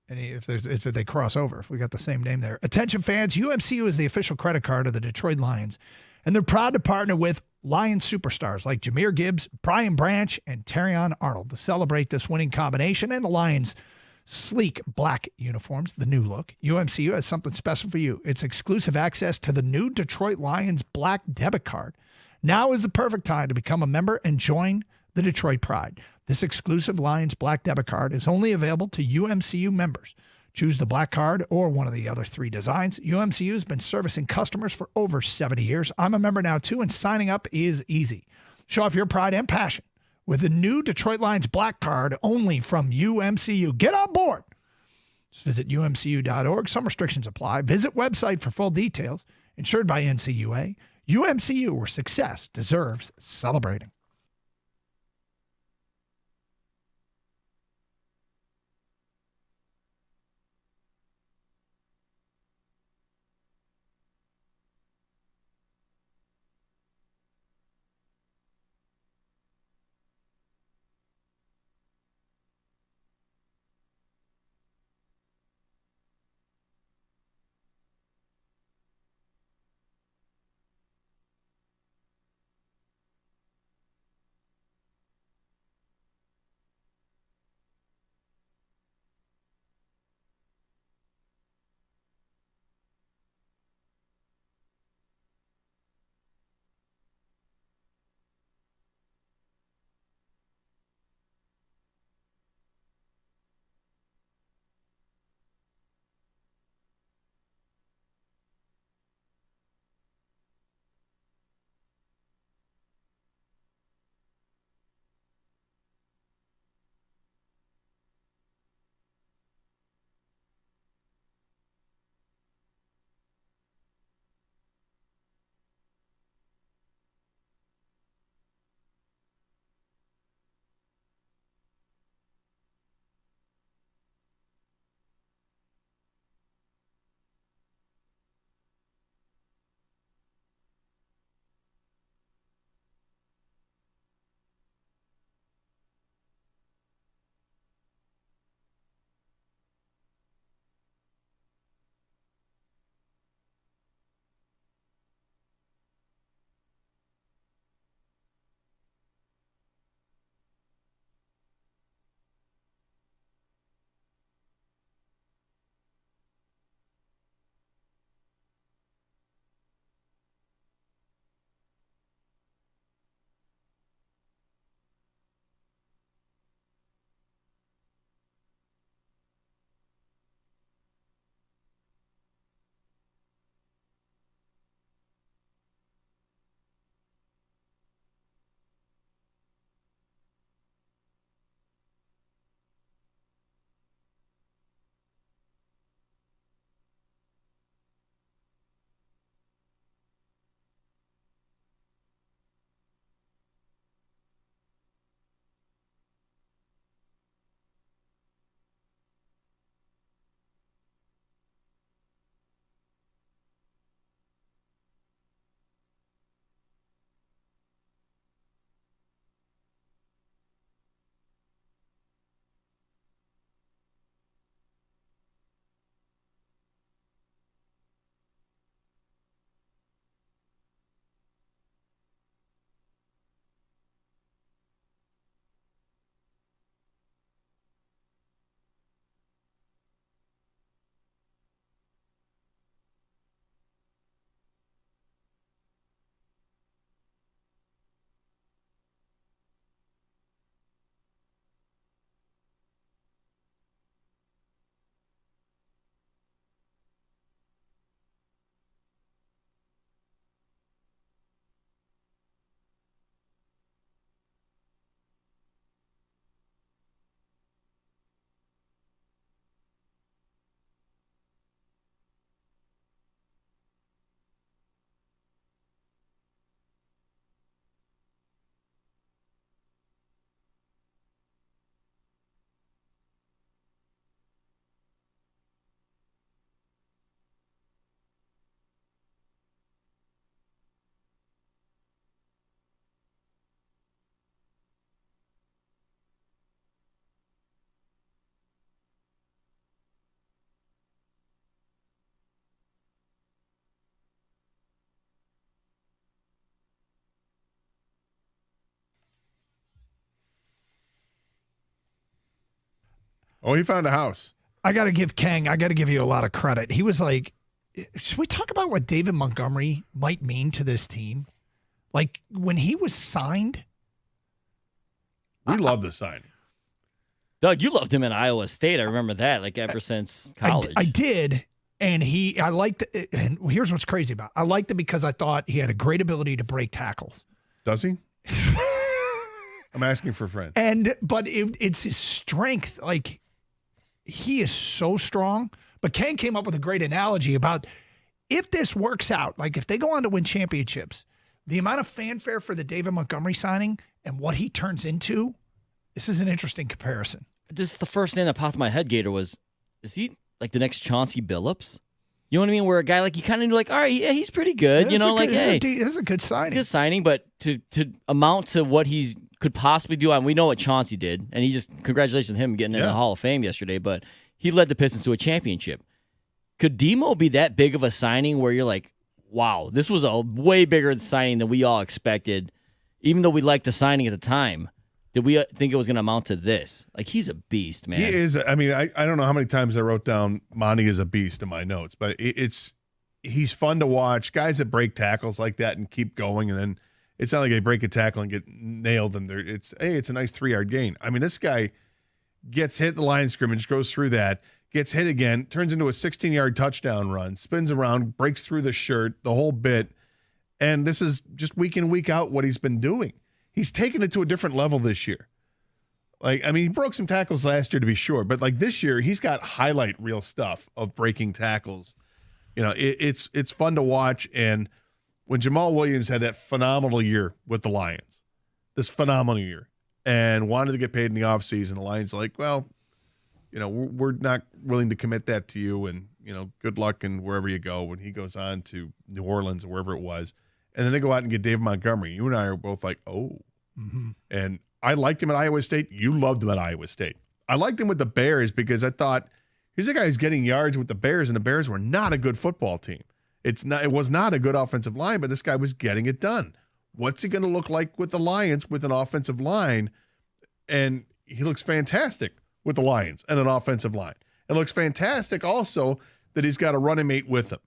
if they cross over, if we got the same name there. Attention fans, UMCU is the official credit card of the Detroit Lions, and they're proud to partner with Lions superstars like Jahmyr Gibbs, Brian Branch, and Terrion Arnold to celebrate this winning combination and the Lions' sleek black uniforms, the new look. UMCU has something special for you. It's exclusive access to the new Detroit Lions black debit card. Now is the perfect time to become a member and join the Detroit Pride. This exclusive Lions black debit card is only available to UMCU members. Choose the black card or one of the other 3 designs. UMCU has been servicing customers for over 70 years. I'm a member now too, and signing up is easy. Show off your pride and passion with the new Detroit Lions black card only from UMCU. Get on board. Just visit umcu.org. Some restrictions apply. Visit website for full details. Insured by NCUA. UMCU, where success deserves celebrating. Oh, he found a house. I got to give you a lot of credit. He was like, should we talk about what David Montgomery might mean to this team? Like when he was signed. We love the signing. Doug, you loved him in Iowa State. I remember that, like ever since college. I did. And I liked it. And here's what's crazy about it. I liked it because I thought he had a great ability to break tackles. Does he? I'm asking for friends. But it's his strength. Like, he is so strong. But Ken came up with a great analogy about if this works out, like if they go on to win championships, the amount of fanfare for the David Montgomery signing and what he turns into, this is an interesting comparison. This is the first thing that popped in my head, Gator, is he like the next Chauncey Billups? You know what I mean? Where a guy like you kind of knew, like, all right, yeah, he's pretty good. This is a good signing. Good signing, but to amount to what he's could possibly do, and we know what Chauncey did, and he just congratulations to him getting in the Hall of Fame yesterday. But he led the Pistons to a championship. Could Demo be that big of a signing where you're like, wow, this was a way bigger signing than we all expected, even though we liked the signing at the time? Did we think it was going to amount to this? Like, he's a beast, man. He is. I mean, I don't know how many times I wrote down Monty is a beast in my notes, but he's fun to watch. Guys that break tackles like that and keep going, and then it's not like they break a tackle and get nailed, and it's a nice 3-yard gain. I mean, this guy gets hit the line scrimmage, goes through that, gets hit again, turns into a 16-yard touchdown run, spins around, breaks through the shirt, the whole bit, and this is just week in, week out what he's been doing. He's taken it to a different level this year. Like, I mean, he broke some tackles last year to be sure, but like this year, he's got highlight reel stuff of breaking tackles. You know, it's fun to watch. And when Jamal Williams had that phenomenal year with the Lions, this phenomenal year, and wanted to get paid in the offseason, the Lions like, well, you know, we're not willing to commit that to you, and, you know, good luck and wherever you go. When he goes on to New Orleans or wherever it was, and then they go out and get David Montgomery. You and I are both like, oh. Mm-hmm. And I liked him at Iowa State. You loved him at Iowa State. I liked him with the Bears because I thought, here's a guy who's getting yards with the Bears, and the Bears were not a good football team. It was not a good offensive line, but this guy was getting it done. What's he going to look like with the Lions with an offensive line? And he looks fantastic with the Lions and an offensive line. It looks fantastic also that he's got a running mate with him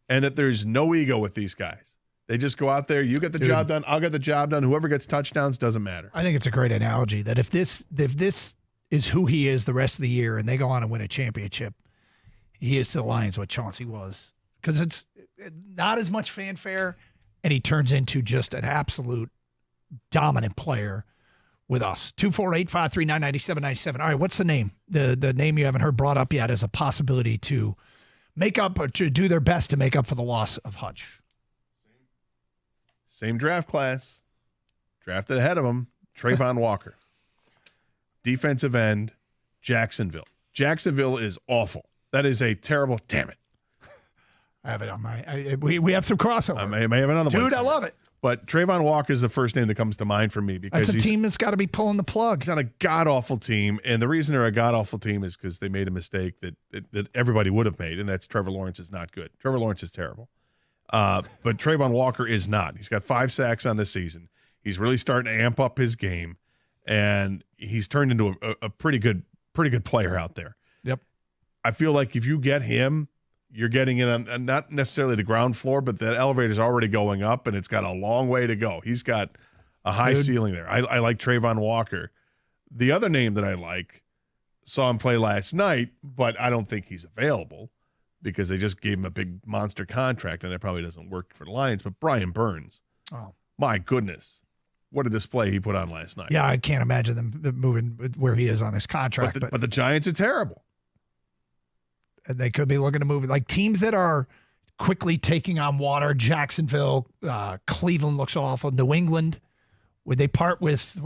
and that there's no ego with these guys. They just go out there, you get the job done, I'll get the job done. Whoever gets touchdowns doesn't matter. I think it's a great analogy that if this is who he is the rest of the year and they go on and win a championship, he is to the Lions what Chauncey was. Because it's not as much fanfare, and he turns into just an absolute dominant player with us. 248-539-9797. All right, what's the name? The name you haven't heard brought up yet as a possibility to make up or to do their best to make up for the loss of Hutch. Same draft class. Drafted ahead of him, Trayvon Walker. Defensive end, Jacksonville. Jacksonville is awful. That is a terrible, damn it. I have it on my we have some crossover. I may have another one. Dude, I love it. But Trayvon Walker is the first name that comes to mind for me because that's a team that's got to be pulling the plug. He's on a god-awful team, and the reason they're a god-awful team is because they made a mistake that everybody would have made, and that's Trevor Lawrence is not good. Trevor Lawrence is terrible. But Trayvon Walker is not. He's got 5 sacks on the season. He's really starting to amp up his game, and he's turned into a pretty good player out there. Yep. I feel like if you get him, you're getting in on not necessarily the ground floor, but the elevator's already going up, and it's got a long way to go. He's got a high ceiling there. I like Trayvon Walker. The other name that I like, saw him play last night, but I don't think he's available because they just gave him a big monster contract, and that probably doesn't work for the Lions. But Brian Burns, my goodness, what a display he put on last night. Yeah, I can't imagine them moving where he is on his contract. But the Giants are terrible. And they could be looking to move it. Like teams that are quickly taking on water, Jacksonville, Cleveland looks awful. New England, would they part with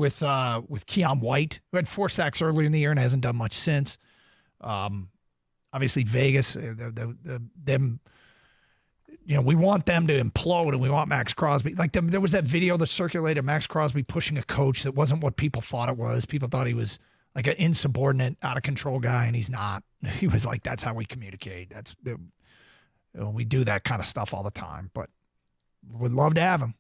Keon White, who had 4 sacks earlier in the year and hasn't done much since. Obviously Vegas, them, you know, we want them to implode and we want Max Crosby. Like there was that video that circulated, Max Crosby pushing a coach that wasn't what people thought it was. People thought he was like an insubordinate, out of control guy, and he's not. He was like, that's how we communicate. We do that kind of stuff all the time, but would love to have him.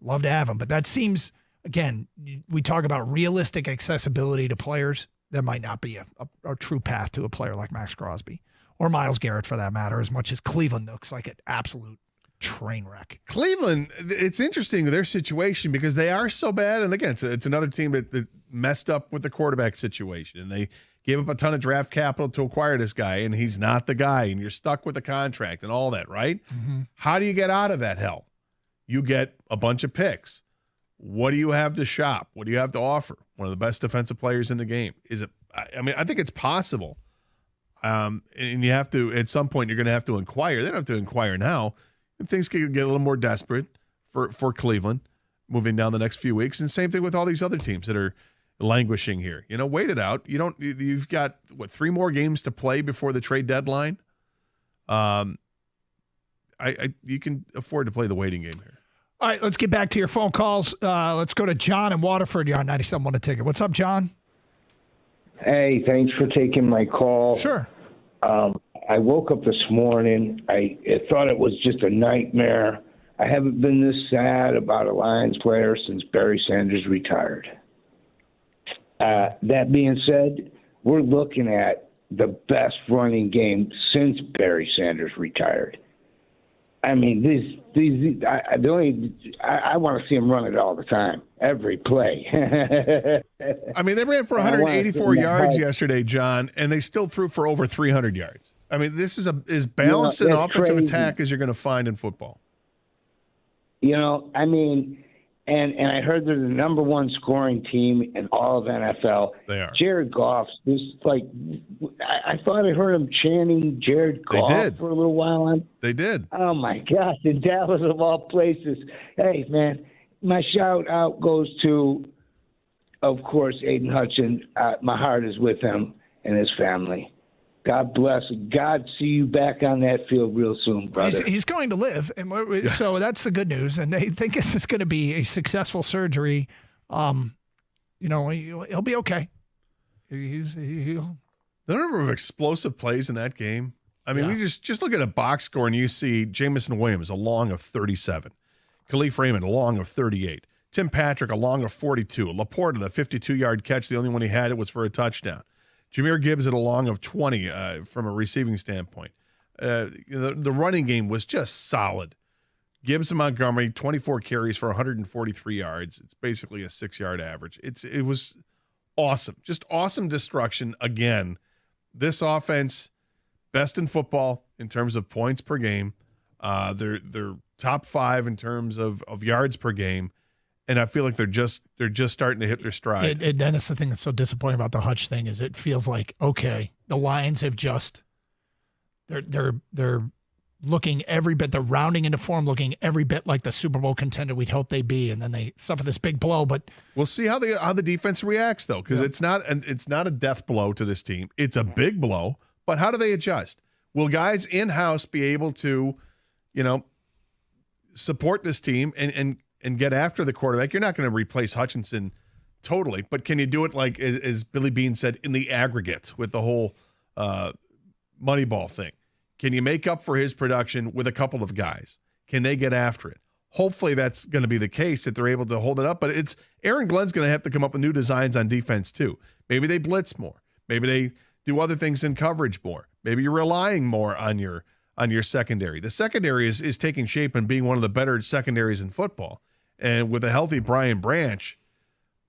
Love to have him. But that seems, again, we talk about realistic accessibility to players. there might not be a true path to a player like Max Crosby or Myles Garrett for that matter, as much as Cleveland looks like an absolute train wreck. Cleveland, it's interesting their situation because they are so bad. And again, it's another team that messed up with the quarterback situation. And they gave up a ton of draft capital to acquire this guy, and he's not the guy. And you're stuck with the contract and all that, right? Mm-hmm. How do you get out of that hell? You get a bunch of picks. What do you have to shop? What do you have to offer? One of the best defensive players in the game. Is it? I mean, I think it's possible. And you have to, at some point, you're going to have to inquire. They don't have to inquire now. And things can get a little more desperate for Cleveland moving down the next few weeks. And same thing with all these other teams that are languishing here. Wait it out. You've got 3 more games to play before the trade deadline. You can afford to play the waiting game here. All right, let's get back to your phone calls. Let's go to John in Waterford. You're on 97 on a ticket. What's up, John? Hey, thanks for taking my call. Sure. I woke up this morning. I thought it was just a nightmare. I haven't been this sad about a Lions player since Barry Sanders retired. That being said, we're looking at the best running game since Barry Sanders retired. I mean, I want to see him run it all the time, every play. I mean, they ran for 184 yards yesterday, John, and they still threw for over 300 yards. I mean, this is as balanced an offensive attack as you're going to find in football. I mean, and I heard they're the number 1 scoring team in all of NFL. They are. Jared Goff, I thought I heard him chanting Jared Goff for a little while. They did. Oh, my gosh, in Dallas of all places. Hey, man, my shout-out goes to, of course, Aiden Hutchinson. My heart is with him and his family. God bless. God see you back on that field real soon, brother. He's going to live, and so that's the good news. And they think this is going to be a successful surgery. He'll be okay. The number of explosive plays in that game. I mean, we just look at a box score and you see Jamison Williams, a long of 37. Khalif Raymond, a long of 38. Tim Patrick, a long of 42. Laporta, the 52-yard catch, the only one he had, it was for a touchdown. Jahmyr Gibbs at a long of 20 from a receiving standpoint. The running game was just solid. Gibbs and Montgomery, 24 carries for 143 yards. It's basically a 6-yard average. It was awesome. Just awesome destruction again. This offense, best in football in terms of points per game. They're top 5 in terms of yards per game. And I feel like they're just starting to hit their stride. And then it's the thing that's so disappointing about the Hutch thing is it feels like, okay, the Lions have just they're looking every bit, they're rounding into form, looking every bit like the Super Bowl contender we'd hope they'd be, and then they suffer this big blow. But we'll see how the defense reacts though, because it's not a death blow to this team. It's a big blow, but how do they adjust? Will guys in-house be able to, support this team and get after the quarterback? You're not going to replace Hutchinson totally, but can you do it like, as Billy Beane said, in the aggregate with the whole Moneyball thing? Can you make up for his production with a couple of guys? Can they get after it? Hopefully that's going to be the case, that they're able to hold it up, but Aaron Glenn's going to have to come up with new designs on defense too. Maybe they blitz more. Maybe they do other things in coverage more. Maybe you're relying more on your secondary. The secondary is taking shape and being one of the better secondaries in football. And with a healthy Brian Branch,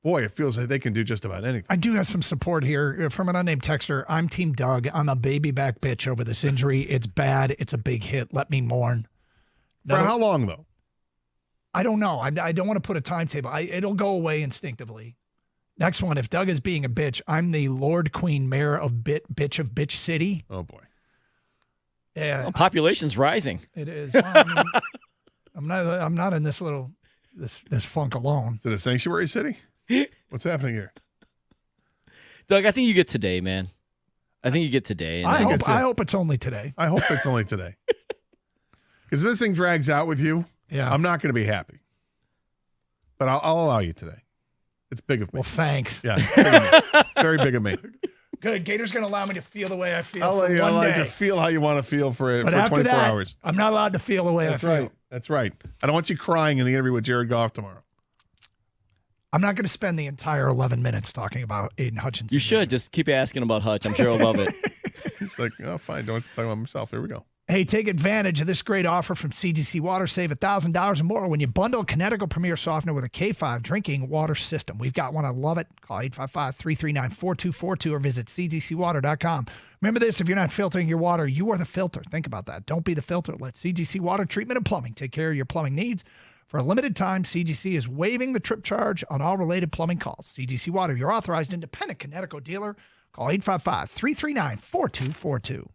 boy, it feels like they can do just about anything. I do have some support here from an unnamed texter. I'm Team Doug. I'm a baby back bitch over this injury. It's bad. It's a big hit. Let me mourn. For how long, though? I don't know. I don't want to put a timetable. It'll go away instinctively. Next one. If Doug is being a bitch, I'm the Lord Queen Mayor of Bitch City. Oh, boy. Yeah. Well, population's rising. It is. Well, I mean, I'm not in this little... This funk alone. Is it a sanctuary city? What's happening here? Doug, I think you get today, man. I think you get today. I hope it's only today. I hope it's only today. Because if this thing drags out with you, I'm not going to be happy. But I'll allow you today. It's big of me. Well, thanks. Yeah, it's big of me. Very big of me. Good. Gator's going to allow me to feel the way I feel. I'll let you feel how you want to feel for 24 hours. I'm not allowed to feel the way I feel. That's right. I don't want you crying in the interview with Jared Goff tomorrow. I'm not going to spend the entire 11 minutes talking about Aiden Hutchinson. You should just keep asking about Hutch. I'm sure he'll love it. He's like, oh, fine. Don't talk about myself. Here we go. Hey, take advantage of this great offer from CGC Water. Save $1,000 or more when you bundle Connecticut Premier Softener with a K5 drinking water system. We've got one. I love it. Call 855-339-4242 or visit cgcwater.com. Remember this, if you're not filtering your water, you are the filter. Think about that. Don't be the filter. Let CGC Water Treatment and Plumbing take care of your plumbing needs. For a limited time, CGC is waiving the trip charge on all related plumbing calls. CGC Water, your authorized independent Connecticut dealer. Call 855-339-4242.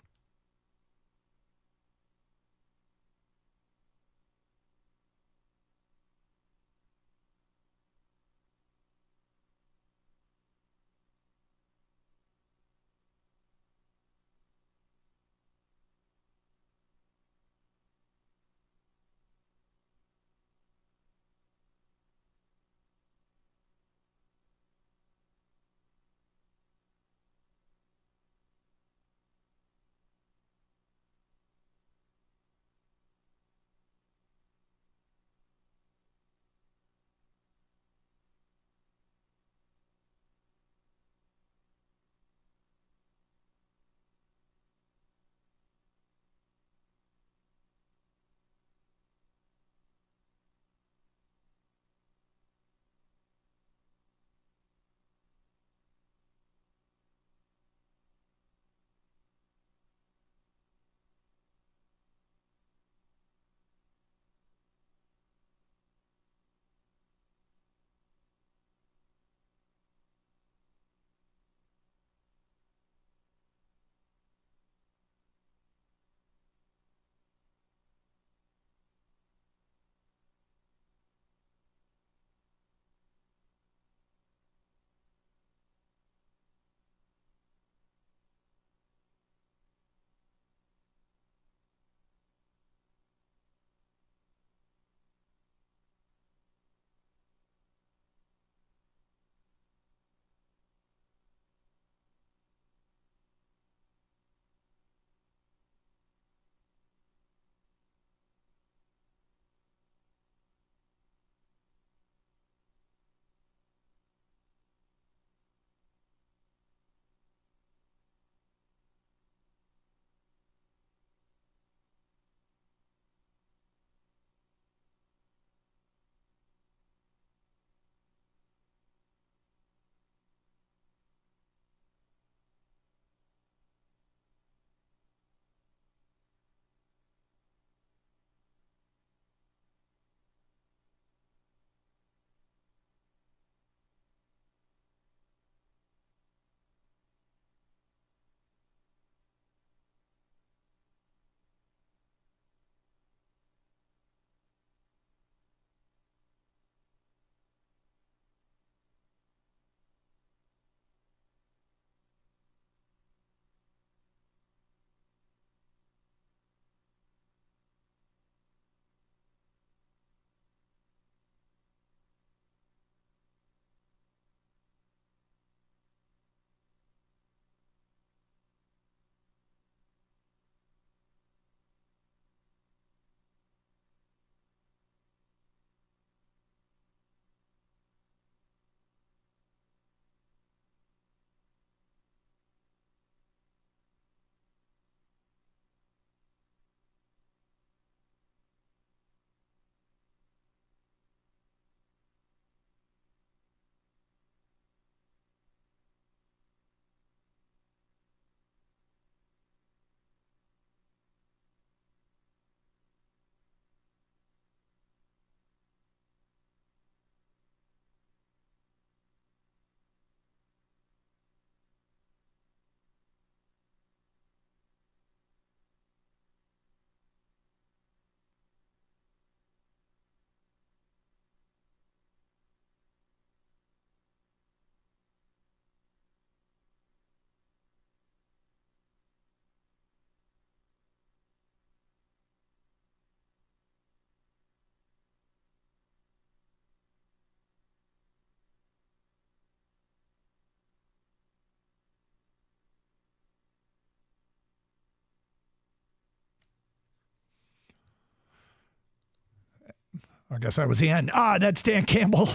I guess that was the end. That's Dan Campbell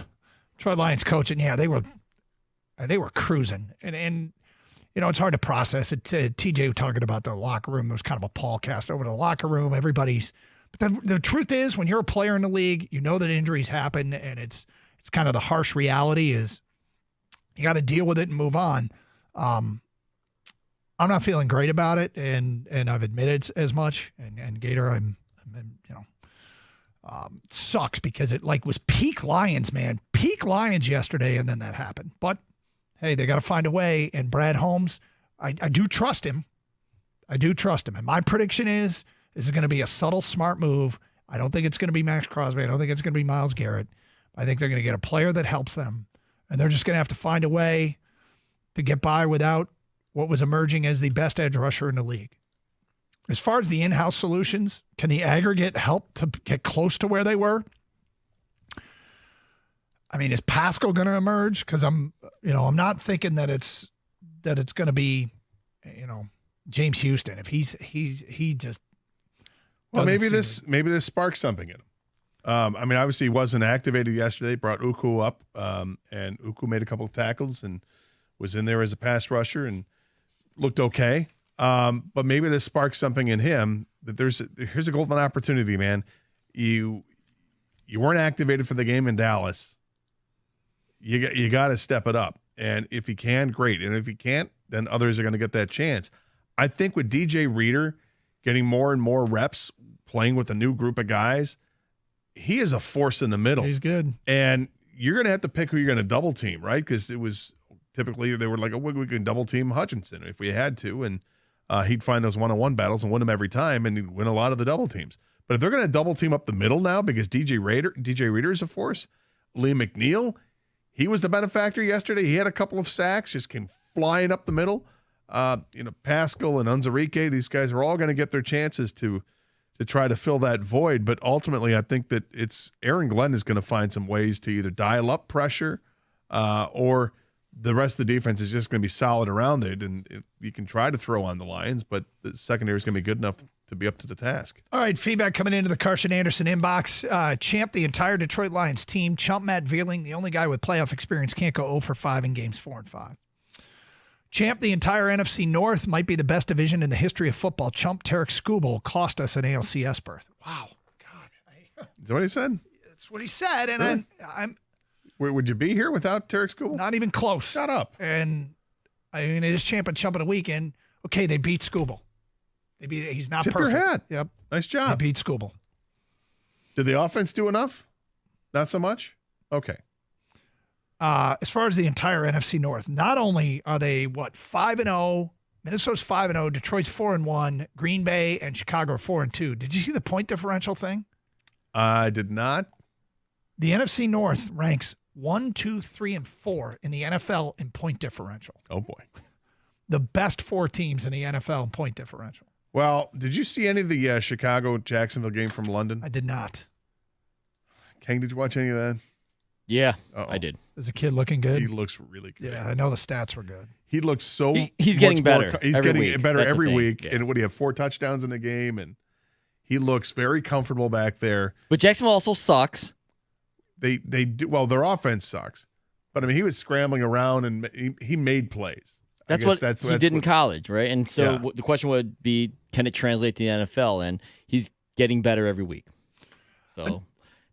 Detroit Lions coach, and they were cruising, and it's hard to process it. TJ talking about the locker room. There was kind of a Paul cast over the locker room. But the truth is, when you're a player in the league, you know that injuries happen, and it's kind of the harsh reality is you got to deal with it and move on. I'm not feeling great about it, and I've admitted as much. And Gator, I'm sucks because it was peak Lions, man, peak Lions yesterday, and then that happened. But hey, they got to find a way. And Brad Holmes, I do trust him. And my prediction is this is going to be a subtle, smart move. I don't think it's going to be Max Crosby. I don't think it's going to be Myles Garrett. I think they're going to get a player that helps them, and they're just going to have to find a way to get by without what was emerging as the best edge rusher in the league. As far as the in-house solutions, can the aggregate help to get close to where they were? I mean, is Pascal going to emerge? Because I'm not thinking that it's going to be, James Houston. If he just maybe this sparks something in him. Obviously he wasn't activated yesterday. Brought Uku up, and Uku made a couple of tackles and was in there as a pass rusher and looked okay. But maybe this sparks something in him that here's a golden opportunity, man. You weren't activated for the game in Dallas. You got to step it up. And if he can, great. And if he can't, then others are going to get that chance. I think with DJ Reader getting more and more reps, playing with a new group of guys, he is a force in the middle. He's good. And you're going to have to pick who you're going to double team, right? Because it was typically they were like, we can double team Hutchinson if we had to. And he'd find those one-on-one battles and win them every time, and he'd win a lot of the double teams. But if they're going to double team up the middle now because DJ Reader is a force, Liam McNeil, he was the benefactor yesterday. He had a couple of sacks, just came flying up the middle. Pascal and Unzarike, these guys are all going to get their chances to try to fill that void. But ultimately, I think that it's Aaron Glenn is going to find some ways to either dial up pressure or the rest of the defense is just going to be solid around it. And you can try to throw on the Lions, but the secondary is going to be good enough to be up to the task. All right, feedback coming into the Carson Anderson inbox. Champ, the entire Detroit Lions team. Chump Matt Vierling, the only guy with playoff experience, can't go 0 for 5 in games 4 and 5. Champ, the entire NFC North might be the best division in the history of football. Chump Tarek Skubal cost us an ALCS berth. Wow. God. Is that what he said? That's what he said. And really? I'm would you be here without Tarek Skubal? Not even close. Shut up. And it is Champ and Chump of the weekend. Okay, they beat Skubal. He's not Tip perfect. your hat. Yep. Nice job. They beat Skubal. Did the offense do enough? Not so much? Okay. As far as the entire NFC North, not only are they 5-0, Minnesota's 5-0, Detroit's 4-1, Green Bay and Chicago are 4-2. Did you see the point differential thing? I did not. The NFC North ranks 1, 2, 3, and 4 in the NFL in point differential. Oh boy, the best 4 teams in the NFL in point differential. Well, did you see any of the Chicago-Jacksonville game from London? I did not. King, did you watch any of that? Yeah, I did. Is the kid looking good? He looks really good. Yeah, I know the stats were good. He looks so. He's getting better. He's getting better That's every week. Yeah. And what do you have? 4 touchdowns in a game, and he looks very comfortable back there. But Jacksonville also sucks. They do well. Their offense sucks, but I mean, he was scrambling around and he made plays. That's what he did in college, right? And so the question would be, can it translate to the NFL? And he's getting better every week. So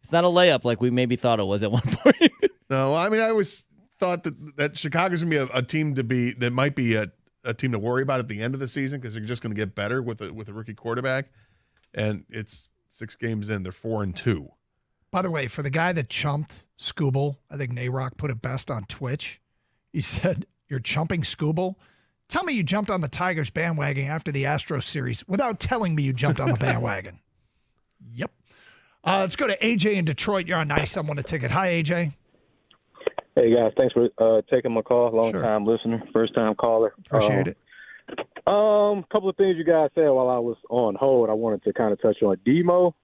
it's not a layup like we maybe thought it was at one point. No, I mean, I always thought that Chicago's going to be a team that might be a team to worry about at the end of the season because they're just going to get better with a rookie quarterback. And it's 6 games in, they're 4-2. By the way, for the guy that chumped Skubal, I think Nayrock put it best on Twitch. He said, "You're chumping Skubal? Tell me you jumped on the Tigers bandwagon after the Astros series without telling me you jumped on the bandwagon." Yep. Let's go to AJ in Detroit. You're on 97 a ticket. Hi, AJ. Hey, guys. Thanks for taking my call. Long-time listener, first-time caller. Appreciate it. Couple of things you guys said while I was on hold. I wanted to kind of touch on Demo,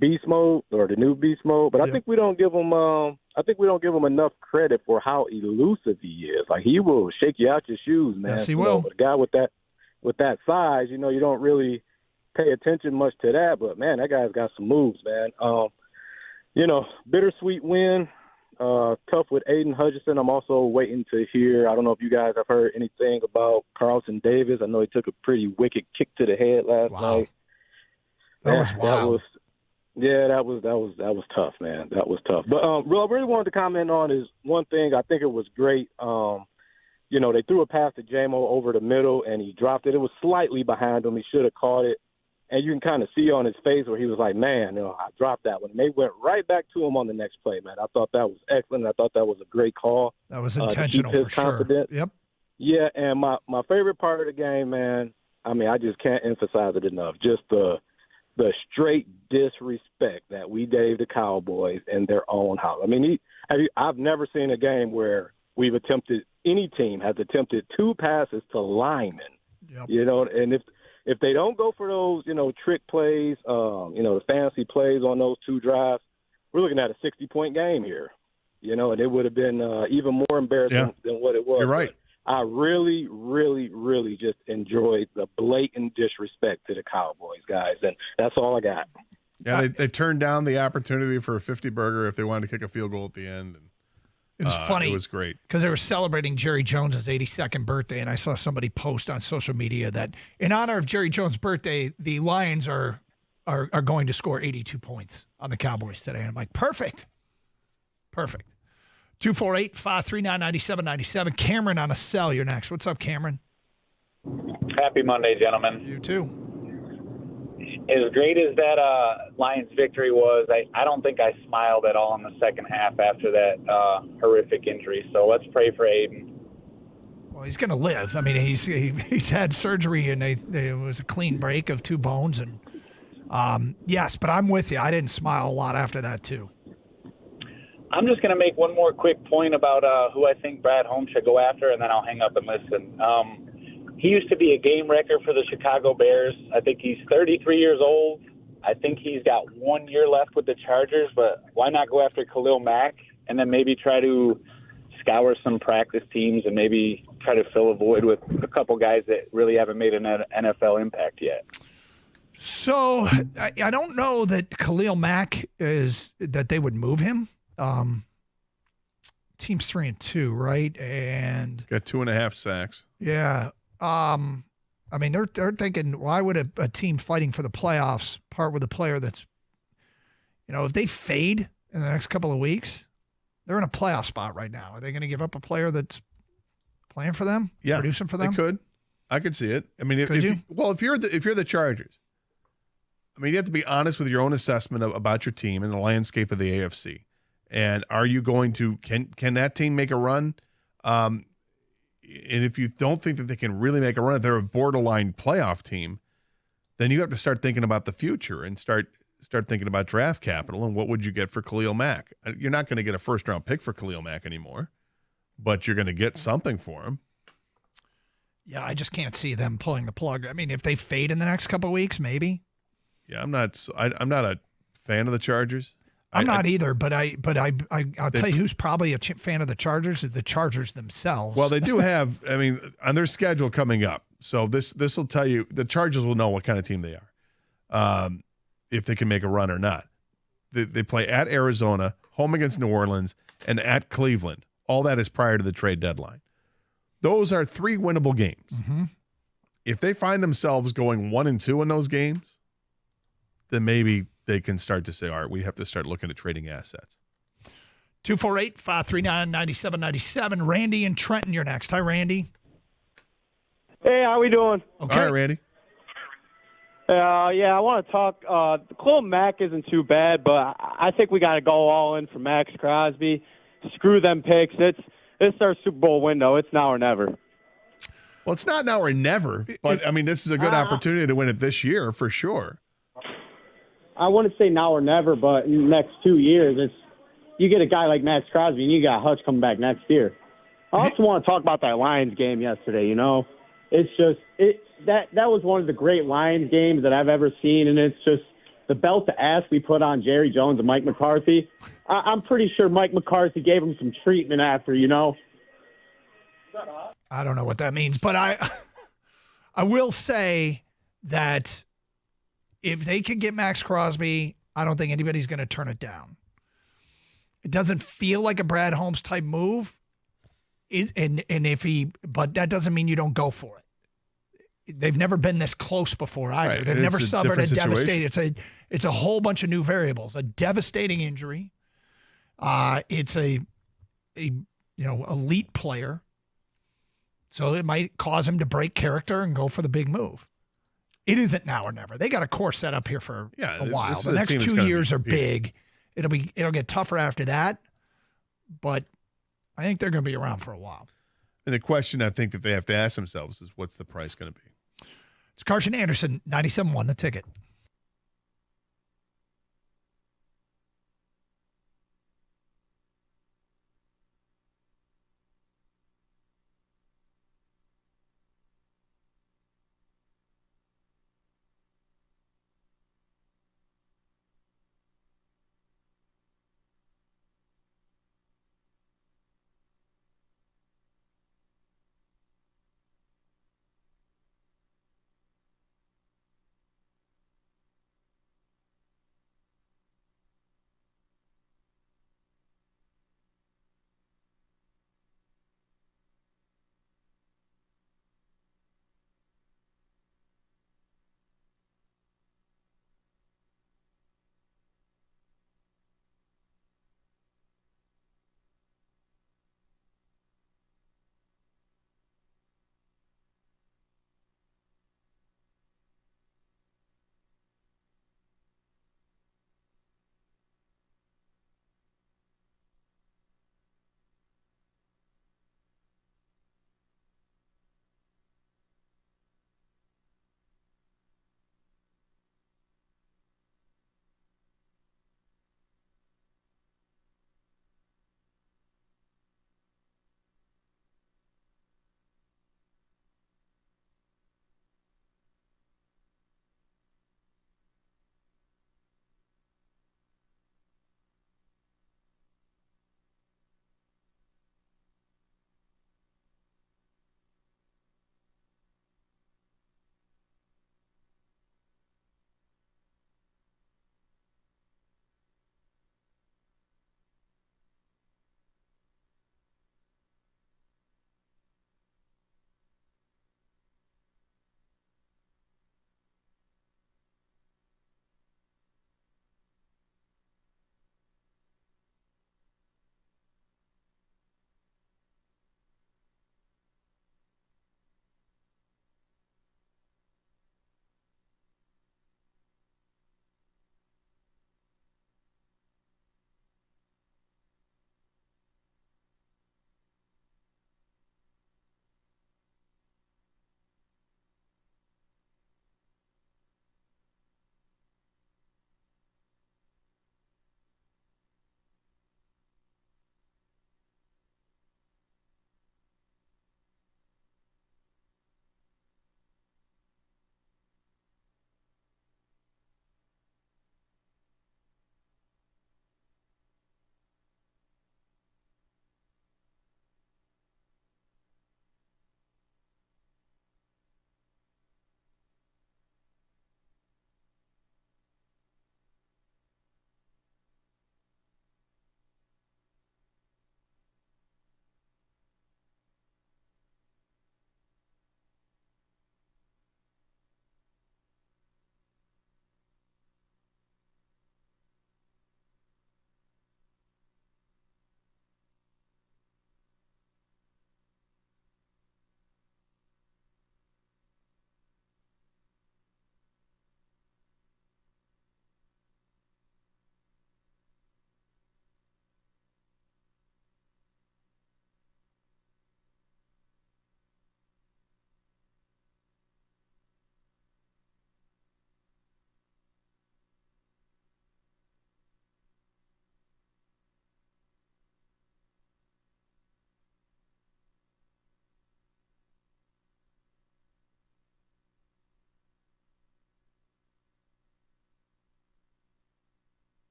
Beast Mode, or the new Beast Mode, but I think we don't give him. I think we don't give him enough credit for how elusive he is. Like, he will shake you out your shoes, man. Yes, he will. A guy with that size, you don't really pay attention much to that, but man, that guy's got some moves, man. Bittersweet win. tough with Aiden Hutchinson. I'm also waiting to hear. I don't know if you guys have heard anything about Carlton Davis. I know he took a pretty wicked kick to the head last night. That was wild. That was tough, man. That was tough. But I really wanted to comment on is one thing. I think it was great. They threw a pass to J-Mo over the middle, and he dropped it. It was slightly behind him. He should have caught it. And you can kind of see on his face where he was like, man, I dropped that one. And they went right back to him on the next play, man. I thought that was excellent. I thought that was a great call. That was intentional to keep his for confidence. sure. Yep. Yeah, and my favorite part of the game, man, I mean, I just can't emphasize it enough. Just the straight disrespect that we gave the Cowboys in their own house. I mean, I've never seen a game where any team has attempted 2 passes to linemen. Yep. And if they don't go for those, trick plays, the fancy plays on those 2 drives, we're looking at a 60-point game here. And it would have been even more embarrassing than what it was. You're right. But I really, really, really just enjoyed the blatant disrespect to the Cowboys, guys, and that's all I got. Yeah, they turned down the opportunity for a 50-burger if they wanted to kick a field goal at the end. And, it was funny. It was great. Because they were celebrating Jerry Jones' 82nd birthday, and I saw somebody post on social media that in honor of Jerry Jones' birthday, the Lions are going to score 82 points on the Cowboys today. And I'm like, perfect. 248-539-9797. Cameron on a cell. You're next. What's up, Cameron? Happy Monday, gentlemen. You too. As great as that Lions victory was, I don't think I smiled at all in the second half after that horrific injury. So let's pray for Aiden. Well, he's going to live. I mean, he's had surgery, and it was a clean break of 2 bones. And yes, but I'm with you. I didn't smile a lot after that, too. I'm just going to make one more quick point about who I think Brad Holmes should go after, and then I'll hang up and listen. He used to be a game wrecker for the Chicago Bears. I think he's 33 years old. I think he's got 1 year left with the Chargers, but why not go after Khalil Mack and then maybe try to scour some practice teams and maybe try to fill a void with a couple guys that really haven't made an NFL impact yet? So I don't know that Khalil Mack that they would move him. Team's 3-2, right? And got 2.5 sacks. Yeah. I mean, they're thinking, why would a team fighting for the playoffs part with a player that's, if they fade in the next couple of weeks, they're in a playoff spot right now. Are they going to give up a player that's playing for them? Yeah, producing for them? They could. I could see it. I mean, if you're the Chargers, I mean, you have to be honest with your own assessment about your team and the landscape of the AFC. And are you going to can that team make a run? And if you don't think that they can really make a run, if they're a borderline playoff team, then you have to start thinking about the future and start thinking about draft capital and what would you get for Khalil Mack. You're not going to get a first-round pick for Khalil Mack anymore, but you're going to get something for him. Yeah, I just can't see them pulling the plug. I mean, if they fade in the next couple of weeks, maybe. Yeah, I'm not a fan of the Chargers. I'm not either, but I'll tell you who's probably a fan of the Chargers is the Chargers themselves. Well, they do have, I mean, on their schedule coming up. So this will tell you the Chargers will know what kind of team they are, if they can make a run or not. They play at Arizona, home against New Orleans, and at Cleveland. All that is prior to the trade deadline. Those are 3 winnable games. Mm-hmm. If they find themselves going 1-2 in those games, then maybe they can start to say, all right, we have to start looking at trading assets. 248-539-9797. Randy and Trenton, you're next. Hi, Randy. Hey, how we doing? Okay. All right, Randy. I want to talk. Khalil Mack isn't too bad, but I think we got to go all in for Max Crosby. Screw them picks. It's our Super Bowl window. It's now or never. Well, it's not now or never, but, I mean, this is a good opportunity to win it this year for sure. I wouldn't say now or never, but in the next 2 years, you get a guy like Max Crosby, and you got Hutch coming back next year. I also want to talk about that Lions game yesterday. It's just that was one of the great Lions games that I've ever seen, and it's just the belt to ass we put on Jerry Jones and Mike McCarthy. I'm pretty sure Mike McCarthy gave him some treatment after. I don't know what that means, but I will say that if they can get Max Crosby, I don't think anybody's going to turn it down. It doesn't feel like a Brad Holmes type move. But that doesn't mean you don't go for it. They've never been this close before either. Right. They've never suffered a situation. It's a whole bunch of new variables. A devastating injury. It's a elite player. So it might cause him to break character and go for the big move. It isn't now or never. They got a course set up here for a while. The next 2 years are big. It'll get tougher after that, but I think they're going to be around for a while. And the question I think that they have to ask themselves is, what's the price going to be? It's Carson Anderson, 97.1 The Ticket.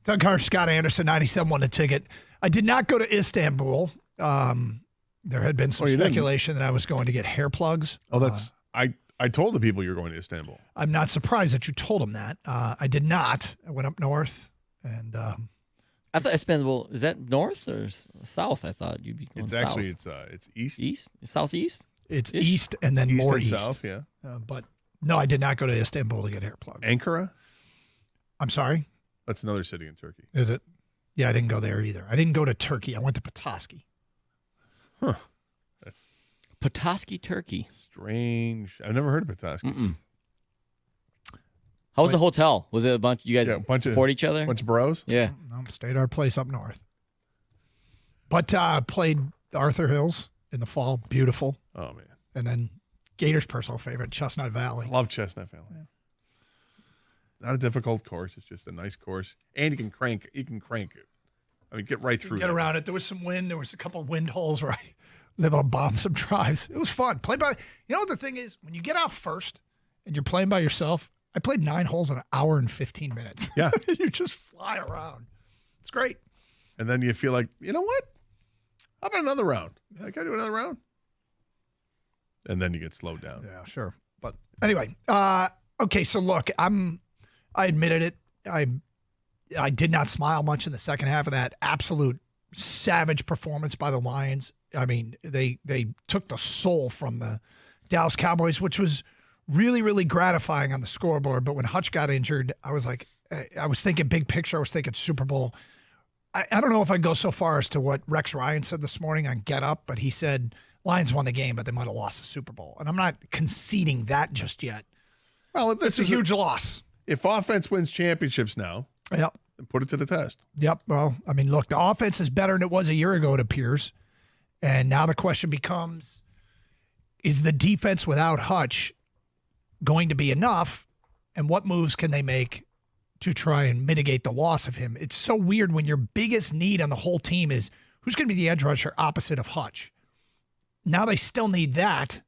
Doug Harsh, Scott Anderson, 97 won the ticket. I did not go to Istanbul. There had been some speculation that I was going to get hair plugs. Oh, that's I told the people you were going to Istanbul. I'm not surprised that you told them that. I did not. I went up north, and I thought Istanbul, is that north or south? I thought you'd be going It's south. actually it's east. East? Southeast? it's east and then East more and east. south, yeah. But no, I did not go to Istanbul to get hair plugs. Ankara? I'm sorry? That's another city in Turkey. Is it? Yeah, I didn't go there either. I didn't go to Turkey. I went to Petoskey. Huh. That's Petoskey, Turkey. strange. I've never heard of Petoskey. How was the hotel? Was it a bunch? You guys support each other? Bunch of bros? Yeah. No, stayed our place up north. But played Arthur Hills in the fall. Beautiful. Oh, man. And then Gator's personal favorite, Chestnut Valley. Love Chestnut Valley. Yeah. Not a difficult course. It's just a nice course. And you can crank it. I mean, get right through Get that. around it. There was some wind. There was a couple of wind holes where I was able to bomb some drives. It was fun. Play by. You know what the thing is? When you get out first and you're playing by yourself, I played 9 holes in an hour and 15 minutes. Yeah. You just fly around. It's great. And then you feel like, you know what? How about another round? Can I do another round? And then you get slowed down. Yeah, sure. But anyway, okay, so look, I admitted it. I did not smile much in the second half of that absolute savage performance by the Lions. I mean, they took the soul from the Dallas Cowboys, which was really, really gratifying on the scoreboard. But when Hutch got injured, I was like, I was thinking big picture. I was thinking Super Bowl. I don't know if I'd go so far as to what Rex Ryan said this morning on Get Up, but he said Lions won the game, but they might have lost the Super Bowl. And I'm not conceding that just yet. Well, if this is a huge loss. If offense wins championships now, yep, then put it to the test. Yep. Well, I mean, look, the offense is better than it was a year ago, it appears. And now the question becomes, is the defense without Hutch going to be enough? And what moves can they make to try and mitigate the loss of him? It's so weird when your biggest need on the whole team is who's going to be the edge rusher opposite of Hutch. Now they still need that,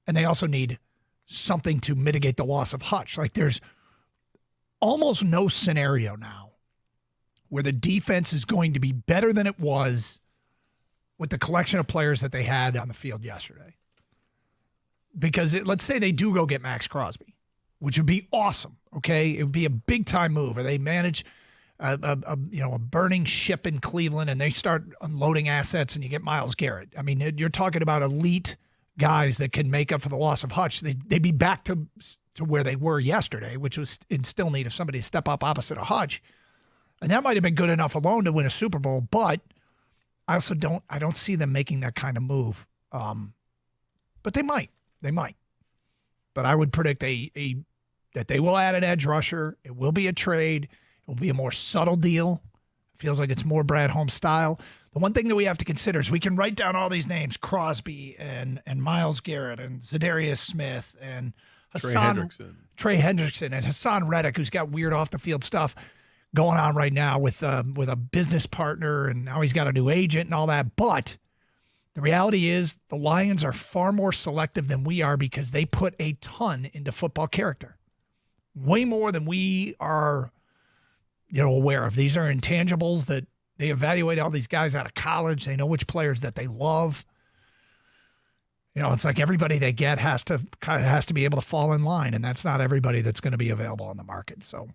and they also need something to mitigate the loss of Hutch. Like there's almost no scenario now where the defense is going to be better than it was with the collection of players that they had on the field yesterday. Because let's say they do go get Max Crosby, which would be awesome. Okay, it would be a big time move, or they manage a burning ship in Cleveland and they start unloading assets, and you get Myles Garrett. I mean, you're talking about elite guys that can make up for the loss of Hutch. They'd be back to where they were yesterday, which was in still need of somebody to step up opposite of Hutch, and that might have been good enough alone to win a Super Bowl. But I also don't see them making that kind of move. But they might. But I would predict that they will add an edge rusher. It will be a trade. It will be a more subtle deal. It feels like it's more Brad Holmes style. The one thing that we have to consider is we can write down all these names, Crosby and Myles Garrett and Zadarius Smith and Trey Hendrickson and Hassan Reddick, who's got weird off the field stuff going on right now with a business partner, and now he's got a new agent and all that. But the reality is the Lions are far more selective than we are because they put a ton into football character. Way more than we are, aware of. These are intangibles that they evaluate all these guys out of college. They know which players that they love. It's like everybody they get has to be able to fall in line, and that's not everybody that's going to be available on the market. So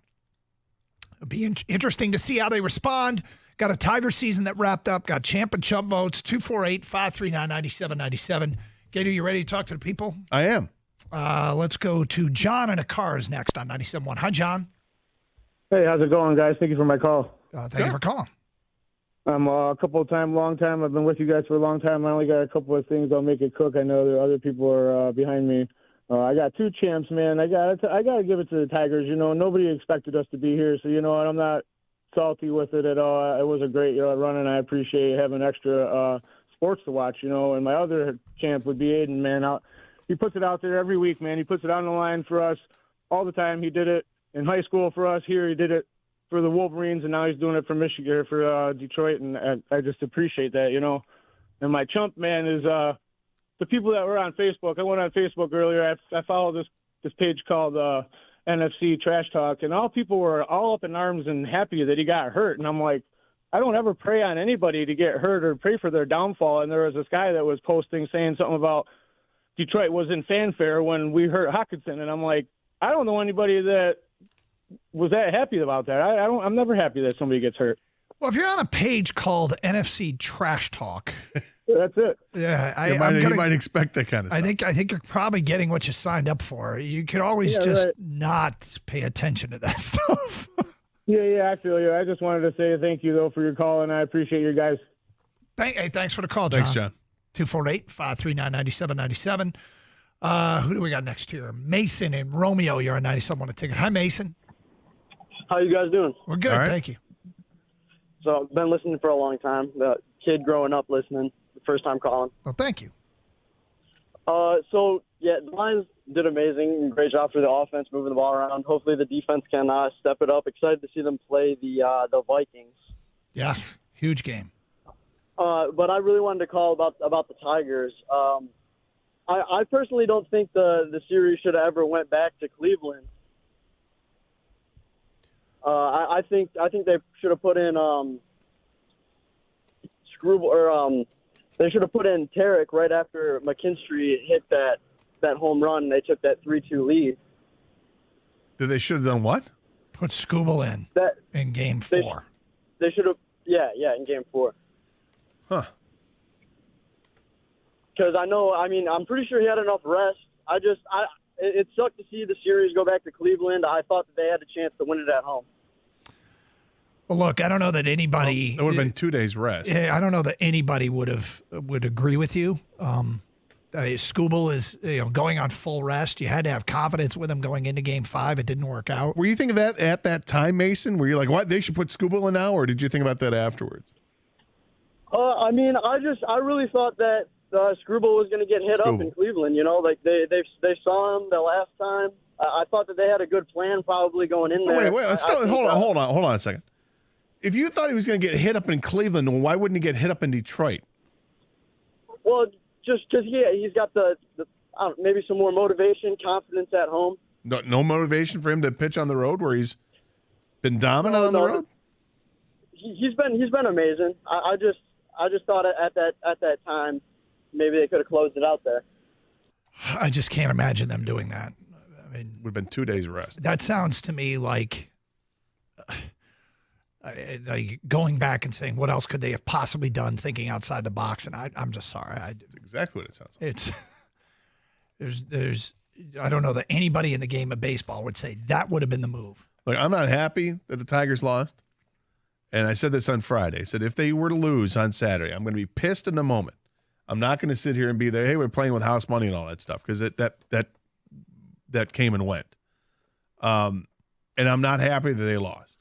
it'll be interesting to see how they respond. Got a Tiger season that wrapped up. Got champ and chump votes, 248-539-9797. Gator, you ready to talk to the people? I am. Let's go to John in a Cars next on 97.1. Hi, John. Hey, how's it going, guys? Thank you for my call. Thank you for calling. I'm a long time. I've been with you guys for a long time. I only got a couple of things. I'll make it quick. I know there are other people are behind me. I got 2 champs, man. I got to give it to the Tigers. Nobody expected us to be here, so I'm not salty with it at all. It was a great run, and I appreciate having extra sports to watch. And my other champ would be Aiden, man. He puts it out there every week, man. He puts it on the line for us all the time. He did it in high school for us. Here he did it for the Wolverines, and now he's doing it for Michigan, for Detroit, and I just appreciate that, And my chump, man, is the people that were on Facebook. I went on Facebook earlier. I follow this page called NFC trash talk, and all people were all up in arms and happy that he got hurt. And I'm like, I don't ever pray on anybody to get hurt or pray for their downfall. And there was this guy that was posting saying something about Detroit was in fanfare when we hurt Hutchinson, and I'm like, I don't know anybody that was that happy about that. I'm never happy that somebody gets hurt. Well, if you're on a page called NFC Trash Talk, that's it. Yeah, you might expect that kind of stuff. I think you're probably getting what you signed up for. You could always just not pay attention to that stuff. Yeah, I feel you. I just wanted to say thank you though for your call, and I appreciate you guys. Thanks for the call, John. Thanks, John. 248-539-9797. Who do we got next here? Mason and Romeo, you're on 97 on a ticket. Hi, Mason. How you guys doing? We're good, right. thank you. So I've been listening for a long time. The kid growing up listening, the first time calling. Well, thank you. The Lions did amazing. Great job for the offense moving the ball around. Hopefully the defense can step it up. Excited to see them play the Vikings. Yeah, huge game. But I really wanted to call about the Tigers. I personally don't think the series should have ever went back to Cleveland. I think they should have put in they should have put in Tarek right after McKinstry hit that home run. They took that 3-2 lead. They should have done what? Put Scooble in Game 4. They should have, in Game 4. Huh. Because I'm pretty sure he had enough rest. It sucked to see the series go back to Cleveland. I thought that they had a chance to win it at home. Well, look, I don't know that anybody. It would have been 2 days rest. I don't know that anybody would agree with you. Scooble is going on full rest. You had to have confidence with him going into Game 5. It didn't work out. Were you thinking of that at that time, Mason? Were you like, what? They should put Scooble in now, or did you think about that afterwards? I really thought that Screwball was going to get hit up in Cleveland. They saw him the last time. I thought that they had a good plan probably going in there. Wait. Hold on a second. If you thought he was going to get hit up in Cleveland, then why wouldn't he get hit up in Detroit? Well, just because he's got the maybe some more motivation, confidence at home. No motivation for him to pitch on the road where he's been dominant on the road. He's been amazing. I just thought at that time maybe they could have closed it out there. I just can't imagine them doing that. I mean, would have been 2 days rest. That sounds to me like going back and saying what else could they have possibly done, thinking outside the box. And I'm just sorry. That's exactly what it sounds like. There's I don't know that anybody in the game of baseball would say that would have been the move. Look, I'm not happy that the Tigers lost. And I said this on Friday. I said, if they were to lose on Saturday, I'm going to be pissed in the moment. I'm not going to sit here and be there, hey, we're playing with house money and all that stuff, because that came and went. And I'm not happy that they lost.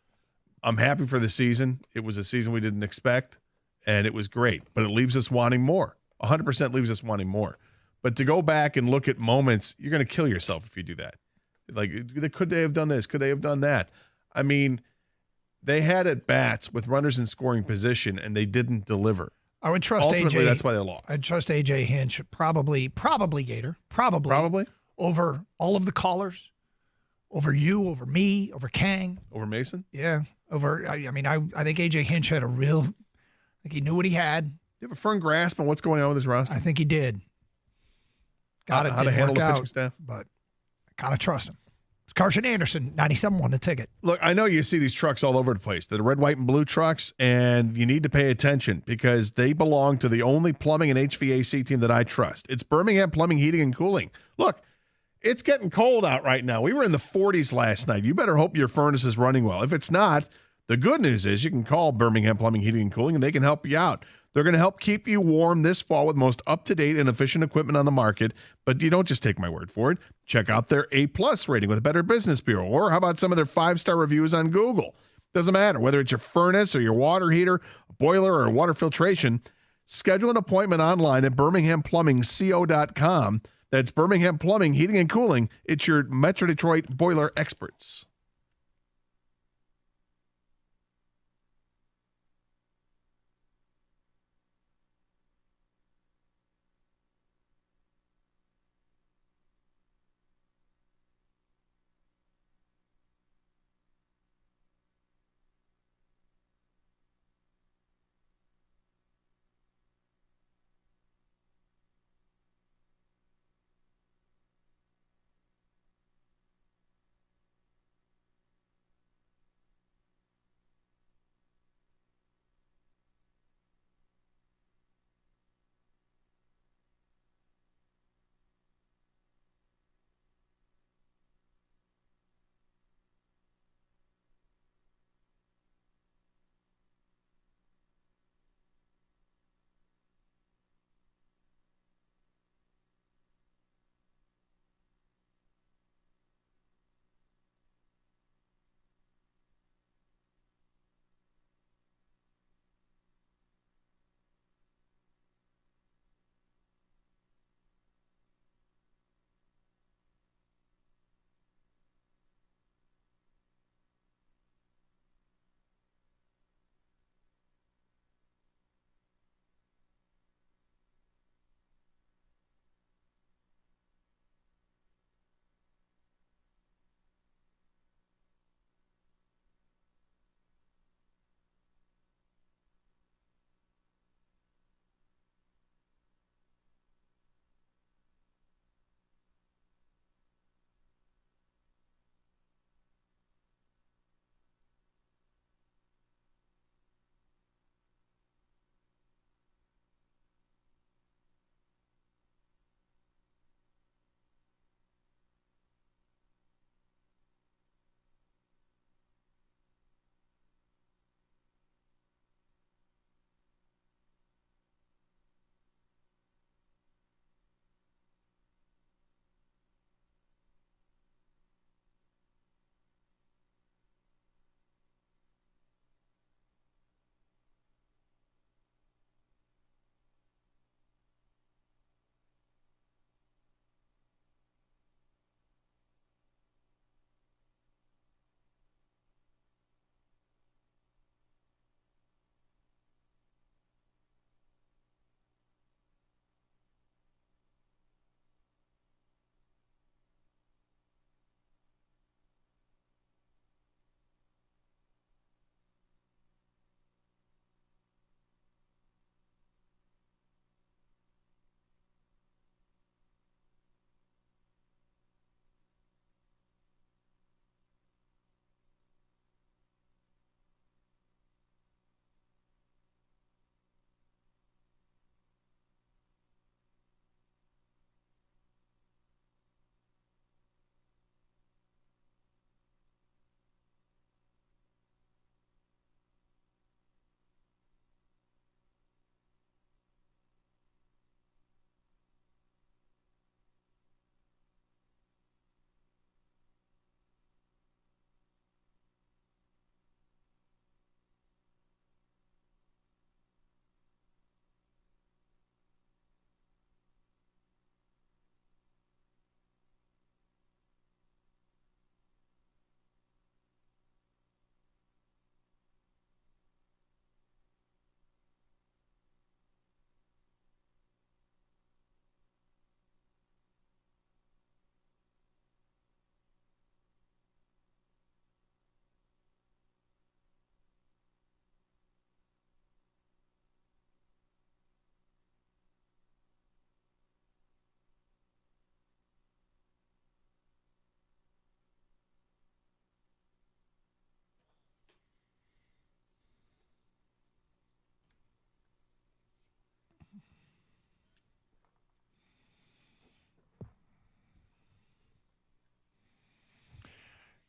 I'm happy for the season. It was a season we didn't expect, and it was great. But it leaves us wanting more. 100% leaves us wanting more. But to go back and look at moments, you're going to kill yourself if you do that. Like, could they have done this? Could they have done that? I mean, they had at bats with runners in scoring position, and they didn't deliver. I would trust Ultimately, AJ. That's why they lost. I'd trust AJ Hinch probably Gator, probably over all of the callers, over you, over me, over Kang, over Mason. Yeah, over. I think AJ Hinch had I think he knew what he had. You have a firm grasp on what's going on with his roster. I think he did. How to handle the pitching staff, but I kind of trust him. It's Carson Anderson, 97 won the ticket. Look, I know you see these trucks all over the place. They're red, white, and blue trucks, and you need to pay attention because they belong to the only plumbing and HVAC team that I trust. It's Birmingham Plumbing, Heating, and Cooling. Look, it's getting cold out right now. We were in the 40s last night. You better hope your furnace is running well. If it's not, the good news is you can call Birmingham Plumbing, Heating, and Cooling, and they can help you out. They're going to help keep you warm this fall with most up-to-date and efficient equipment on the market. But you don't just take my word for it. Check out their A-plus rating with Better Business Bureau. Or how about some of their 5-star reviews on Google? Doesn't matter whether it's your furnace or your water heater, a boiler, or water filtration. Schedule an appointment online at birminghamplumbingco.com. That's Birmingham Plumbing, Heating, and Cooling. It's your Metro Detroit boiler experts.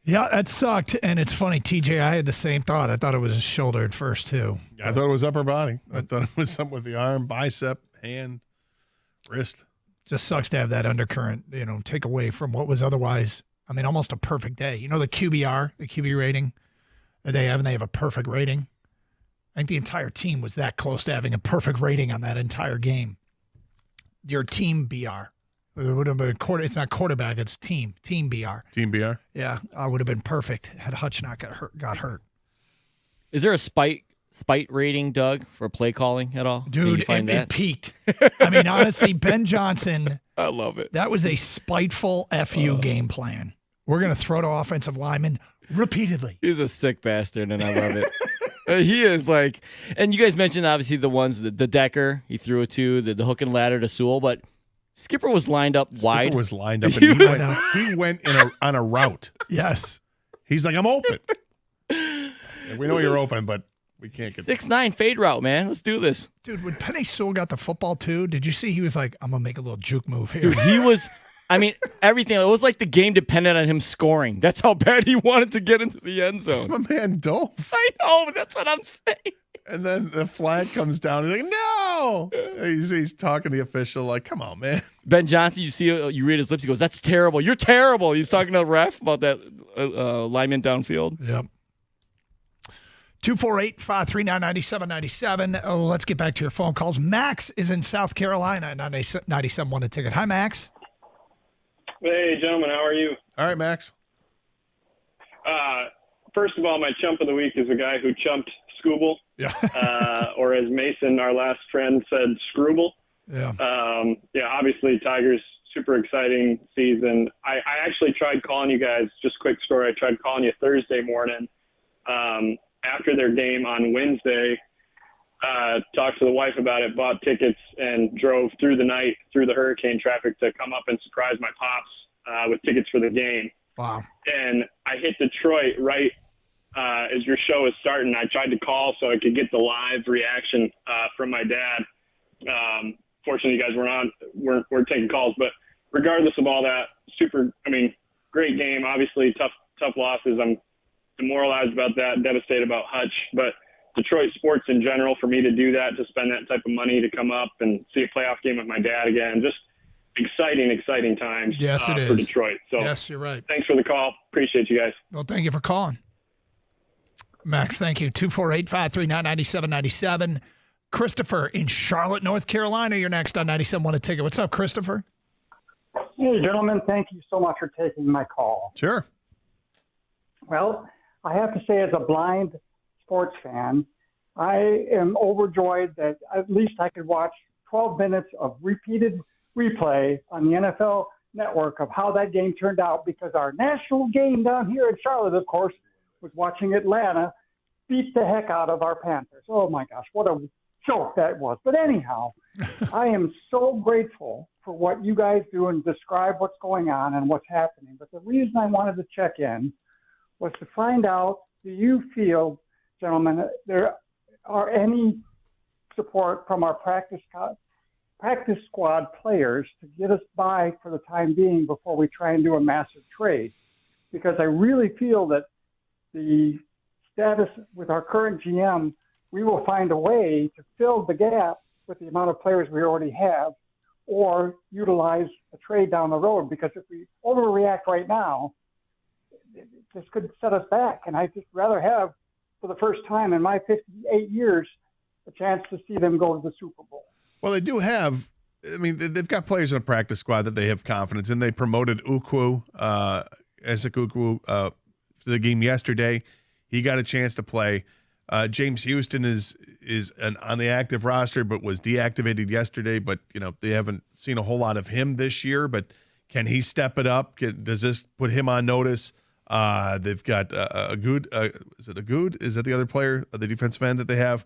Yeah, that sucked. And it's funny, TJ, I had the same thought. I thought it was a shoulder at first, too. I thought it was upper body. I thought it was something with the arm, bicep, hand, wrist. Just sucks to have that undercurrent, take away from what was otherwise, almost a perfect day. You know the QBR, the QB rating that they have, and they have a perfect rating. I think the entire team was that close to having a perfect rating on that entire game. Your team BR. It would have been it's not quarterback, it's team BR. Team BR? Yeah, would have been perfect had Hutch not got hurt. Is there a spite rating, Doug, for play calling at all? Dude, it peaked. Honestly, Ben Johnson. I love it. That was a spiteful FU game plan. We're going to throw to offensive linemen repeatedly. He's a sick bastard, and I love it. He is like, and you guys mentioned obviously the ones, the Decker, he threw it to, the hook and ladder to Sewell, but Skipper was lined up wide. Skipper was lined up, and he went on a route. Yes. He's like, I'm open. And we know you're open, but we can't get 6'9" fade route, man. Let's do this. Dude, when Penei Sewell got the football too, did you see he was like, I'm going to make a little juke move here. Dude, he was, everything. It was like the game depended on him scoring. That's how bad he wanted to get into the end zone. My man dove. I know, but that's what I'm saying. And then the flag comes down. He's like, no. He's talking to the official like, come on, man. Ben Johnson, you read his lips. He goes, that's terrible. You're terrible. He's talking to the ref about that lineman downfield. Yep. 248-539-9797. Oh, let's get back to your phone calls. Max is in South Carolina, 97 won a ticket. Hi, Max. Hey, gentlemen. How are you? All right, Max. First of all, my chump of the week is the guy who chumped Scooble. Yeah. Or as Mason, our last friend, said, Scrooble. Yeah. Obviously, Tigers, super exciting season. I actually tried calling you guys, just quick story, I tried calling you Thursday morning after their game on Wednesday, talked to the wife about it, bought tickets, and drove through the night, through the hurricane traffic to come up and surprise my pops with tickets for the game. Wow. And I hit Detroit right as your show is starting. I tried to call so I could get the live reaction from my dad. Fortunately, you guys weren't taking calls, but regardless of all that, great game. Obviously, tough losses. I'm demoralized about that, devastated about Hutch, but Detroit sports in general, for me to do that, to spend that type of money to come up and see a playoff game with my dad again, just exciting times yes, it for is. Detroit. So yes, you're right. Thanks for the call. Appreciate you guys. Well, thank you for calling. Max, thank you. 248-539-9797. Christopher in Charlotte, North Carolina. You're next on 97 won a ticket. What's up, Christopher? Hey, gentlemen. Thank you so much for taking my call. Sure. Well, I have to say, as a blind sports fan, I am overjoyed that at least I could watch 12 minutes of repeated replay on the NFL Network of how that game turned out, because our national game down here in Charlotte, of course, was watching Atlanta beat the heck out of our Panthers. Oh, my gosh, what a joke that was. But anyhow, I am so grateful for what you guys do and describe what's going on and what's happening. But the reason I wanted to check in was to find out, do you feel, gentlemen, there are any support from our practice squad players to get us by for the time being before we try and do a massive trade? Because I really feel that the status with our current GM, we will find a way to fill the gap with the amount of players we already have, or utilize a trade down the road. Because if we overreact right now, this could set us back. And I just rather have, for the first time in my 58 years, a chance to see them go to the Super Bowl. Well, they do have. They've got players in a practice squad that they have confidence in. They promoted Ukwu, Isaac Ukwu, to the game yesterday. He got a chance to play. James Houston is on the active roster, but was deactivated yesterday. But they haven't seen a whole lot of him this year. But can he step it up? Does this put him on notice? They've got Agood. Is it Agood? Is that the other player, the defensive end that they have?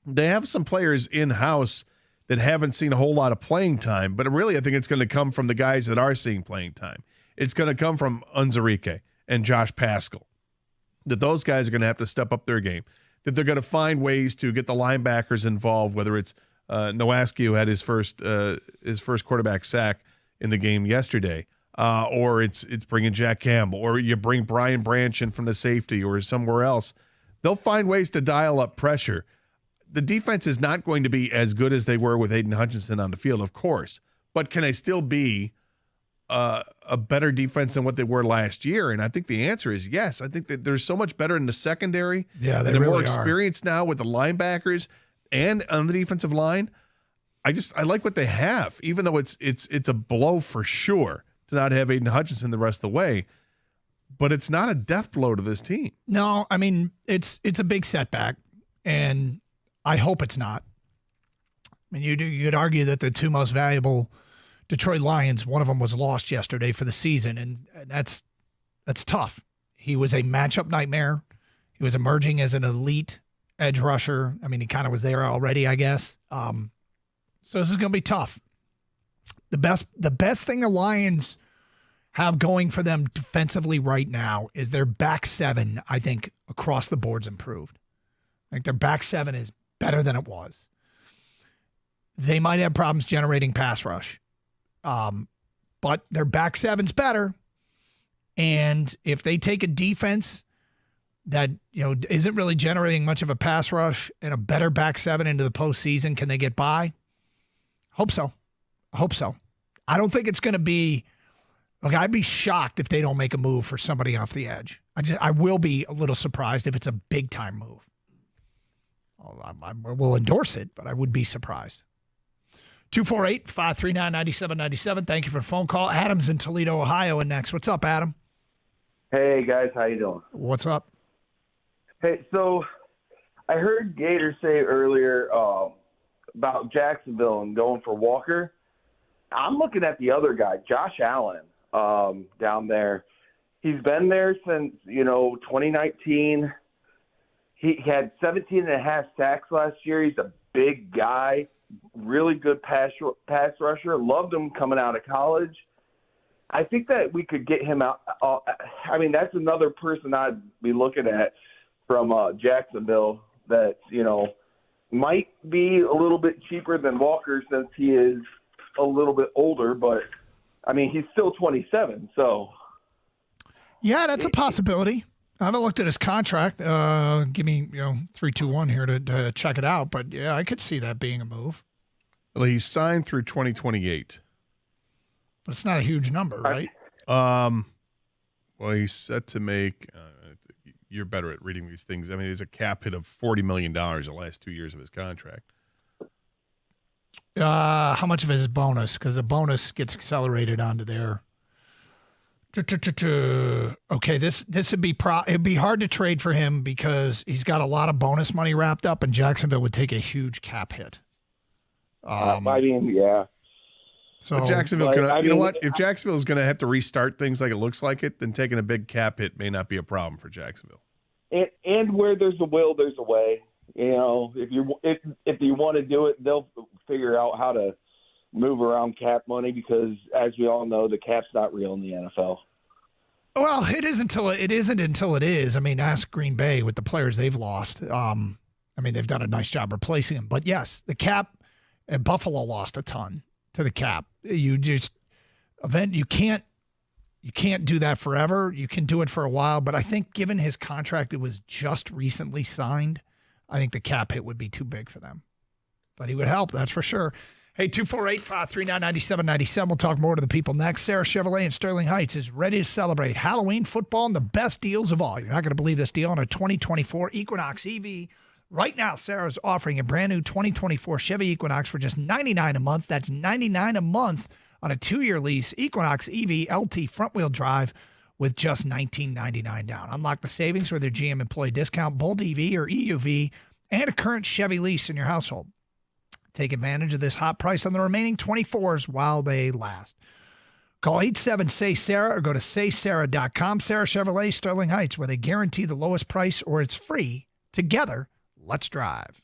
They have some players in-house that haven't seen a whole lot of playing time, but really I think it's going to come from the guys that are seeing playing time. It's going to come from Unzarike and Josh Pascal, that those guys are going to have to step up their game, that they're going to find ways to get the linebackers involved, whether it's Nowacki, who had his first quarterback sack in the game yesterday. or it's bringing Jack Campbell, or you bring Brian Branch in from the safety or somewhere else. They'll find ways to dial up pressure. The defense is not going to be as good as they were with Aiden Hutchinson on the field, of course, but can they still be a better defense than what they were last year? And I think the answer is yes. I think that they're so much better in the secondary. Yeah, they're really more are. experienced now with the linebackers and on the defensive line. I like what they have, even though it's a blow for sure to not have Aiden Hutchinson the rest of the way. But it's not a death blow to this team. No, I mean, it's a big setback, and I hope it's not. I mean, you could argue that the two most valuable Detroit Lions, one of them was lost yesterday for the season, and that's tough. He was a matchup nightmare. He was emerging as an elite edge rusher. I mean, he kind of was there already, I guess. So this is going to be tough. The best thing the Lions have going for them defensively right now is their back seven, I think, across the board's improved. Like, their back seven is better than it was. They might have problems generating pass rush, but their back seven's better. And if they take a defense that isn't really generating much of a pass rush and a better back seven into the postseason, can they get by? Hope so. I hope so. I don't think it's going to be. Look, I'd be shocked if they don't make a move for somebody off the edge. I will be a little surprised if it's a big time move. I will endorse it, but I would be surprised. 248-539-9797. Thank you for the phone call. Adam's in Toledo, Ohio, and next. What's up, Adam? Hey, guys. How you doing? What's up? Hey, so I heard Gator say earlier about Jacksonville and going for Walker. I'm looking at the other guy, Josh Allen, down there. He's been there since, 2019. He had 17 and a half sacks last year. He's a big guy, really good pass rusher. Loved him coming out of college. I think that we could get him out. I mean, that's another person I'd be looking at from Jacksonville that, might be a little bit cheaper than Walker since he is a little bit older, but I mean, he's still 27. So, yeah, that's a possibility. I haven't looked at his contract. Give me 3-2-1 here to check it out. But yeah, I could see that being a move. Well, he's signed through 2028, but it's not a huge number, right? Well, he's set to make. You're better at reading these things. I mean, there's a cap hit of $40 million the last 2 years of his contract. How much of it is bonus? Because the bonus gets accelerated onto their. Okay, this would be it'd be hard to trade for him because he's got a lot of bonus money wrapped up, and Jacksonville would take a huge cap hit. I mean, yeah. So but Jacksonville, what? If Jacksonville is going to have to restart things like it looks like it, then taking a big cap hit may not be a problem for Jacksonville. And where there's a will, there's a way. If you want to do it, they'll figure out how to move around cap money because, as we all know, the cap's not real in the NFL. Well, it isn't until it is. I mean, ask Green Bay with the players they've lost. I mean, they've done a nice job replacing them. But yes, the cap, and Buffalo lost a ton to the cap. You can't do that forever. You can do it for a while, but I think given his contract, it was just recently signed. I think the cap hit would be too big for them. But he would help, that's for sure. Hey, 248-539-9797. We'll talk more to the people next. Sarah Chevrolet in Sterling Heights is ready to celebrate Halloween football and the best deals of all. You're not going to believe this deal on a 2024 Equinox EV. Right now, Sarah's offering a brand new 2024 Chevy Equinox for just $99 a month. That's $99 a month on a 2-year lease. Equinox EV LT front-wheel drive with just $19.99 down. Unlock the savings with your GM employee discount, Bolt EV or EUV, and a current Chevy lease in your household. Take advantage of this hot price on the remaining 24s while they last. Call 87-SAY-SARAH or go to saysarah.com. Sarah Chevrolet, Sterling Heights, where they guarantee the lowest price or it's free. Together, let's drive.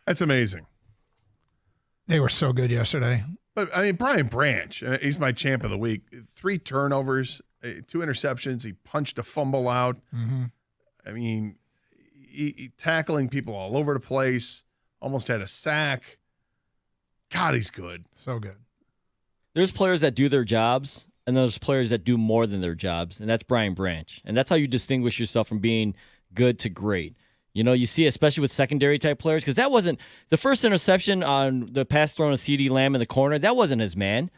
That's amazing. They were so good yesterday. But, I mean, Brian Branch, he's my champ of the week. 3 turnovers, 2 interceptions. He punched a fumble out. Mm-hmm. I mean, he tackling people all over the place. Almost had a sack. God, he's good. So good. There's players that do their jobs, and there's players that do more than their jobs, and that's Brian Branch. And that's how you distinguish yourself from being good to great. You know, you see, especially with secondary type players, because that wasn't the first interception on the pass thrown to CD Lamb in the corner. That wasn't his man,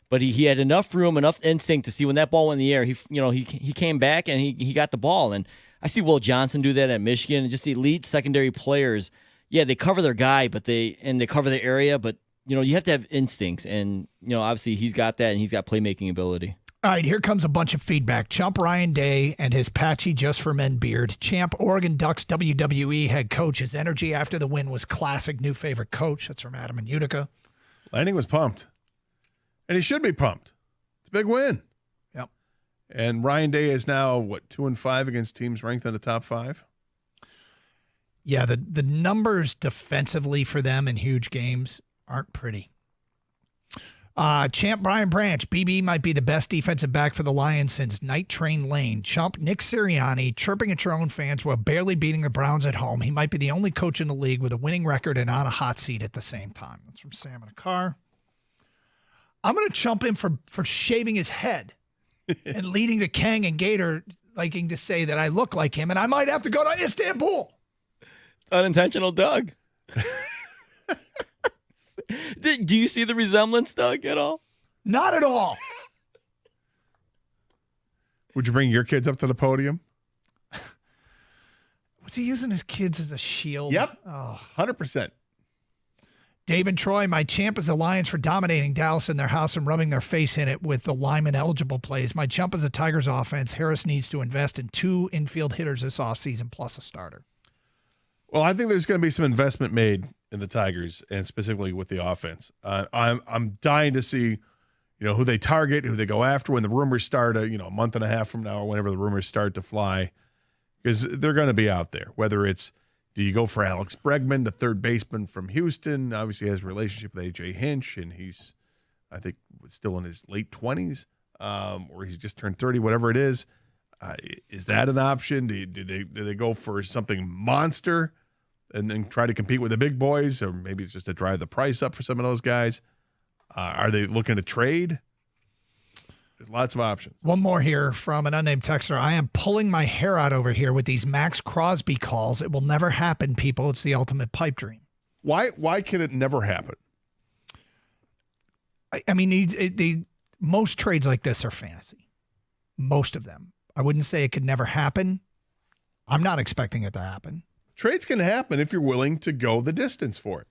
but he had enough room, enough instinct to see when that ball went in the air. He came back and he got the ball. And I see Will Johnson do that at Michigan. And just the elite secondary players, yeah, they cover their guy, but they cover the area. But you have to have instincts, and obviously he's got that, and he's got playmaking ability. All right, here comes a bunch of feedback. Chump Ryan Day and his patchy Just for Men beard. Champ Oregon Ducks WWE head coach. His energy after the win was classic. New favorite coach. That's from Adam in Utica. Lanning was pumped. And he should be pumped. It's a big win. Yep. And Ryan Day is now, 2-5 against teams ranked in the top 5? Yeah, the numbers defensively for them in huge games aren't pretty. Champ Brian Branch, BB might be the best defensive back for the Lions since Night Train Lane. Chump Nick Sirianni, chirping at your own fans while barely beating the Browns at home. He might be the only coach in the league with a winning record and on a hot seat at the same time. That's from Sam in a car. I'm going to chump him for shaving his head and leading to Kang and Gator liking to say that I look like him, and I might have to go to Istanbul. It's unintentional, Doug. Do you see the resemblance, Doug, at all? Not at all. Would you bring your kids up to the podium? Was he using his kids as a shield? Yep. Oh. 100%. David Troy, my champ is the Lions for dominating Dallas in their house and rubbing their face in it with the Lyman-eligible plays. My chump is the Tigers offense. Harris needs to invest in 2 infield hitters this offseason plus a starter. Well, I think there's going to be some investment made in the Tigers, and specifically with the offense. I'm dying to see, who they target, who they go after when the rumors start. A month and a half from now, or whenever the rumors start to fly, because they're going to be out there. Whether it's, do you go for Alex Bregman, the third baseman from Houston? Obviously, he has a relationship with AJ Hinch, and he's, I think, still in his late 20s, or he's just turned 30, whatever it is. Is that an option? Do they go for something monster and then try to compete with the big boys, or maybe it's just to drive the price up for some of those guys? Are they looking to trade? There's lots of options. One more here from an unnamed texter. I am pulling my hair out over here with these Max Crosby calls. It will never happen, people. It's the ultimate pipe dream. Why can it never happen? I mean, most trades like this are fantasy. Most of them. I wouldn't say it could never happen. I'm not expecting it to happen. Trades can happen if you're willing to go the distance for it.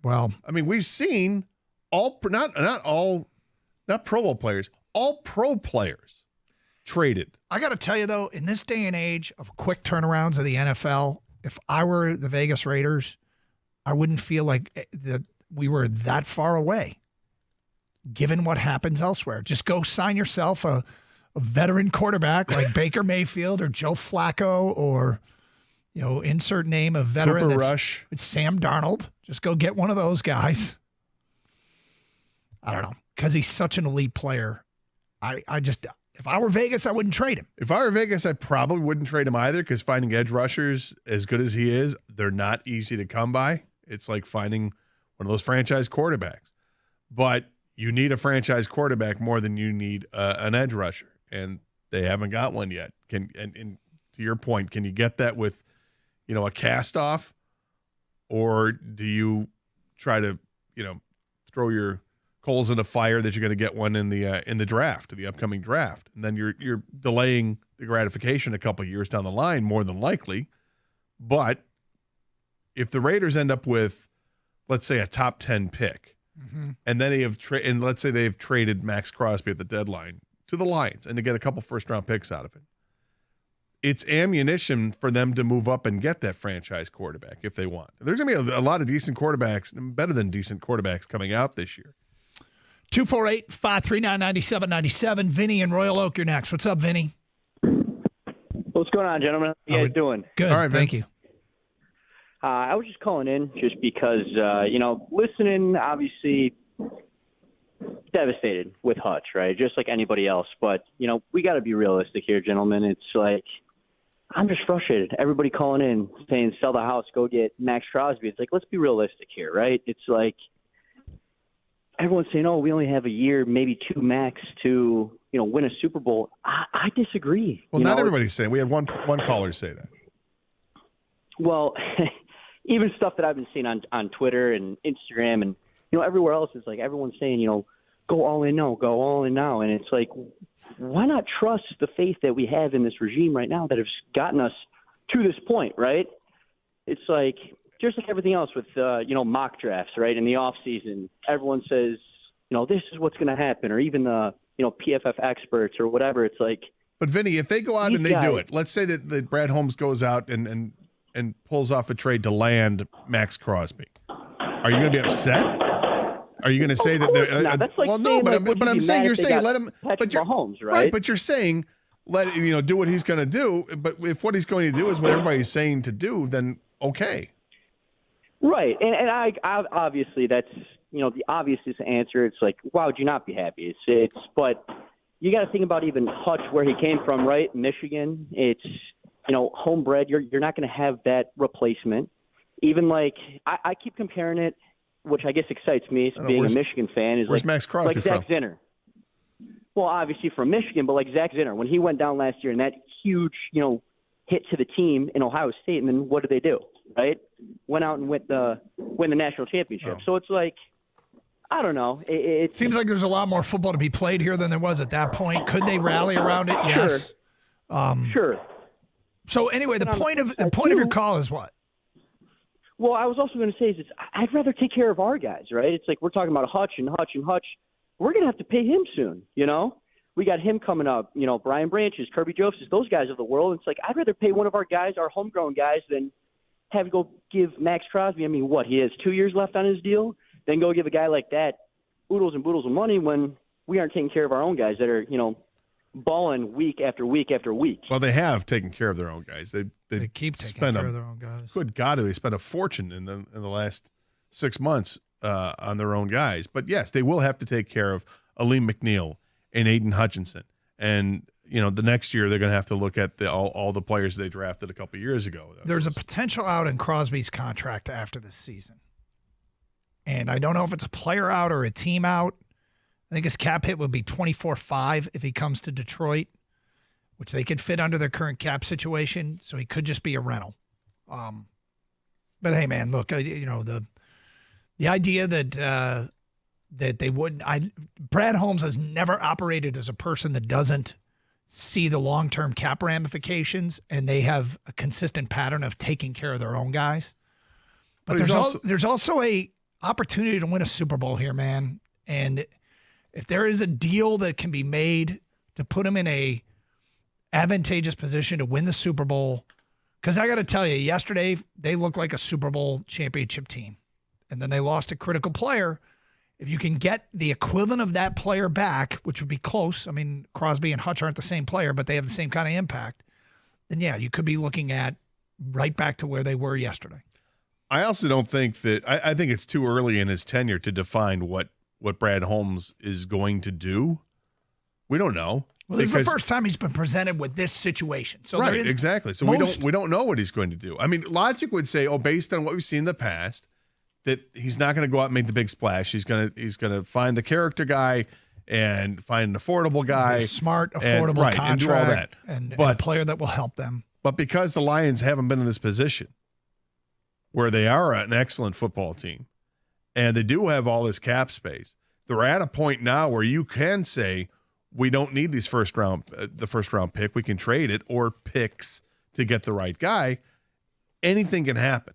Well, I mean, we've seen not Pro Bowl players, all pro players traded. I got to tell you, though, in this day and age of quick turnarounds of the NFL, if I were the Vegas Raiders, I wouldn't feel like that we were that far away, given what happens elsewhere. Just go sign yourself a veteran quarterback like Baker Mayfield or Joe Flacco, or insert name of veteran. Cooper Rush. It's Sam Darnold. Just go get one of those guys. I don't know, because he's such an elite player. I just, if I were Vegas, I wouldn't trade him. If I were Vegas, I probably wouldn't trade him either, because finding edge rushers as good as he is, they're not easy to come by. It's like finding one of those franchise quarterbacks. But you need a franchise quarterback more than you need an edge rusher, and they haven't got one yet. And to your point, can you get that with a cast-off, or do you try to throw your coals in the fire that you're going to get one in the draft, the upcoming draft, and then you're delaying the gratification a couple of years down the line, more than likely. But if the Raiders end up with, let's say, a top 10 pick, and then they have and let's say they've traded Max Crosby at the deadline to the Lions, and to get a couple first-round picks out of it, it's ammunition for them to move up and get that franchise quarterback if they want. There's going to be a lot of decent quarterbacks, better than decent quarterbacks, coming out this year. 248-539-9797. Vinny in Royal Oak, you're next. What's up, Vinny? What's going on, gentlemen? How you guys doing? Good. All right, thank you. I was just calling in just because, listening, obviously devastated with Hutch, right? Just like anybody else. But, we got to be realistic here, gentlemen. It's like, I'm just frustrated. Everybody calling in saying, sell the house, go get Max Crosby. It's like, let's be realistic here, right? It's like everyone's saying, oh, we only have a year, maybe two max to, win a Super Bowl. I disagree. Well, not everybody's saying. We had one caller say that. Well, even stuff that I've been seeing on Twitter and Instagram and, everywhere else is like everyone's saying, go all in now, go all in now. And it's like, why not trust the faith that we have in this regime right now that has gotten us to this point, right? It's like, just like everything else with, mock drafts, right? In the offseason, everyone says, this is what's going to happen, or even the, PFF experts or whatever. It's like. But, Vinny, if they go out and they do it, let's say that Brad Holmes goes out and pulls off a trade to land Max Crosby. Are you going to be upset? Are you going to say that they're that's like but I'm saying you're saying let him but you're Mahomes, right? But you're saying let do what he's going to do, but if what he's going to do is what everybody's saying to do, then okay. Right. And I obviously that's the obvious answer. It's like, why would you not be happy? It's but you got to think about even Hutch, where he came from, right? Michigan. It's homebred. You're not going to have that replacement. Even like I keep comparing it, which I guess excites me, being a Michigan fan, is where's Max Crosby like Zach from? Zinner. Well, obviously from Michigan, but like Zach Zinner, when he went down last year and that huge, hit to the team in Ohio State, and then what did they do? Right? Went out and win the national championship. Oh. So it's like, I don't know. It seems like there's a lot more football to be played here than there was at that point. Could they rally around it? Yes. Sure. So anyway, the point of your call is what? Well, I was also going to say is I'd rather take care of our guys, right? It's like we're talking about Hutch. We're going to have to pay him soon, We got him coming up, Brian Branches, Kirby Josephs, those guys of the world. It's like I'd rather pay one of our guys, our homegrown guys, than have to go give Max Crosby, he has 2 years left on his deal, then go give a guy like that oodles and boodles of money when we aren't taking care of our own guys that are, balling week after week after week. Well, they have taken care of their own guys. They keep taking care of their own guys. Good God, they spent a fortune in the last 6 months on their own guys. But yes, they will have to take care of Aleem McNeil and Aiden Hutchinson. And the next year they're going to have to look at all the players they drafted a couple of years ago. There's a potential out in Crosby's contract after this season. And I don't know if it's a player out or a team out. I think his cap hit would be $24.5 if he comes to Detroit, which they could fit under their current cap situation. So he could just be a rental. But hey, man, look, the idea that they wouldn't. Brad Holmes has never operated as a person that doesn't see the long-term cap ramifications, and they have a consistent pattern of taking care of their own guys. But there's also a opportunity to win a Super Bowl here, man. And if there is a deal that can be made to put him in a advantageous position to win the Super Bowl, because I got to tell you, yesterday they looked like a Super Bowl championship team, and then they lost a critical player. If you can get the equivalent of that player back, which would be close. I mean, Crosby and Hutch aren't the same player, but they have the same kind of impact. Then, yeah, you could be looking at right back to where they were yesterday. I also don't think that – I think it's too early in his tenure to define what Brad Holmes is going to do. We don't know. Well, this is the first time he's been presented with this situation. So right, exactly. So we don't know what he's going to do. I mean, logic would say, based on what we've seen in the past, that he's not going to go out and make the big splash. He's going to find the character guy and find an affordable guy, smart, affordable contract, and do all that, and a player that will help them. But because the Lions haven't been in this position, where they are an excellent football team, and they do have all this cap space, they're at a point now where you can say, we don't need the first round pick. We can trade it or picks to get the right guy. Anything can happen.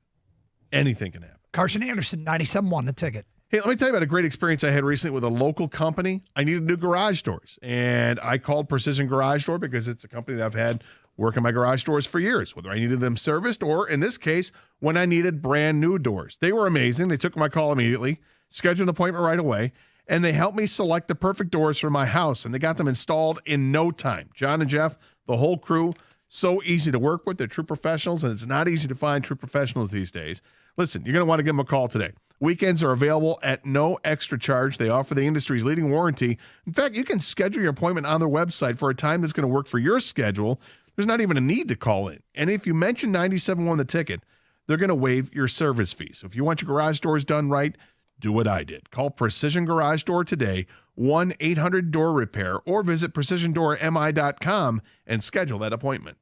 Anything can happen. Carson Anderson, 97-1, the ticket. Hey, let me tell you about a great experience I had recently with a local company. I needed new garage doors, and I called Precision Garage Door because it's a company that I've had work in my garage doors for years, whether I needed them serviced or, in this case, when I needed brand new doors. They were amazing. They took my call immediately, scheduled an appointment right away, and they helped me select the perfect doors for my house, and they got them installed in no time. John and Jeff, the whole crew, so easy to work with. They're true professionals, and it's not easy to find true professionals these days. Listen, you're going to want to give them a call today. Weekends are available at no extra charge. They offer the industry's leading warranty. In fact, you can schedule your appointment on their website for a time that's going to work for your schedule. There's not even a need to call in. And if you mention 97.1 The Ticket, they're going to waive your service fee. So if you want your garage doors done right, do what I did. Call Precision Garage Door today, 1-800-DOOR-REPAIR, or visit precisiondoormi.com and schedule that appointment.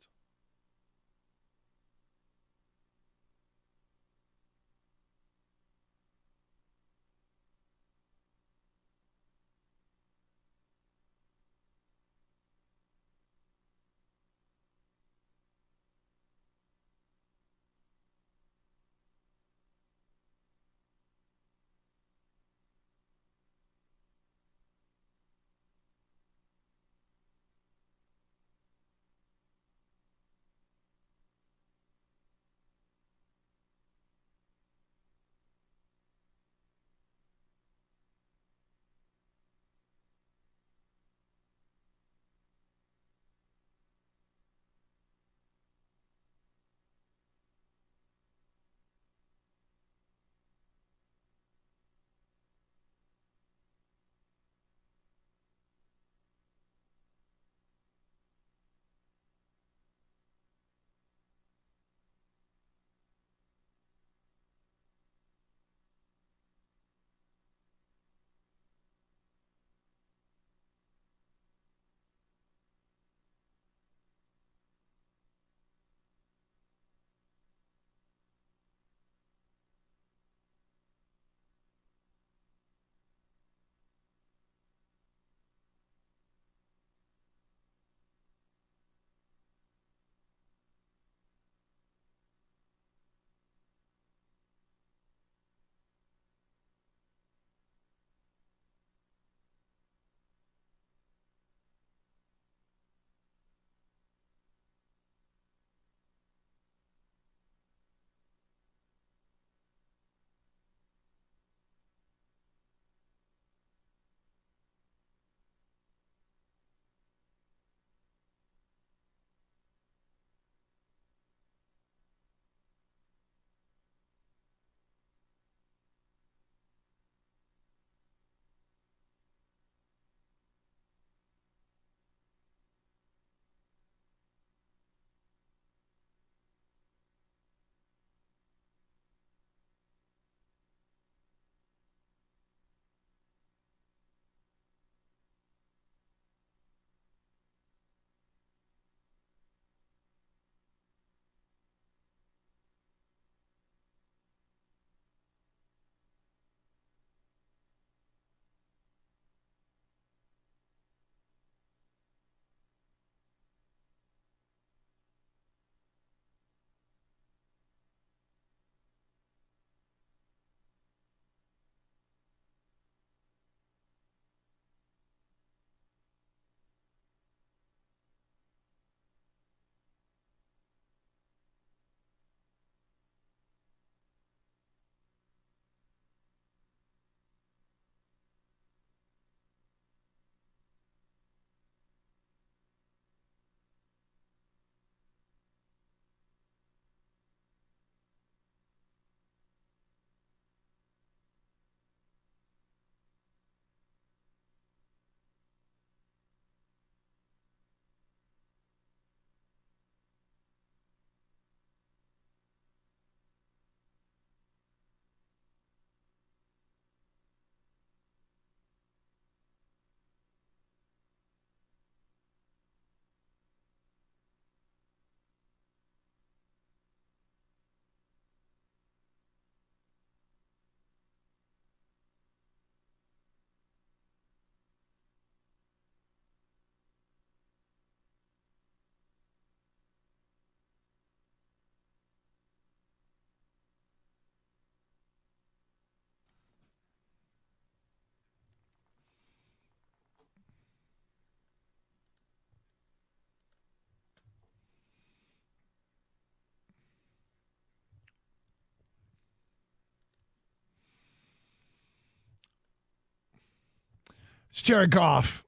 It's Jared Goff.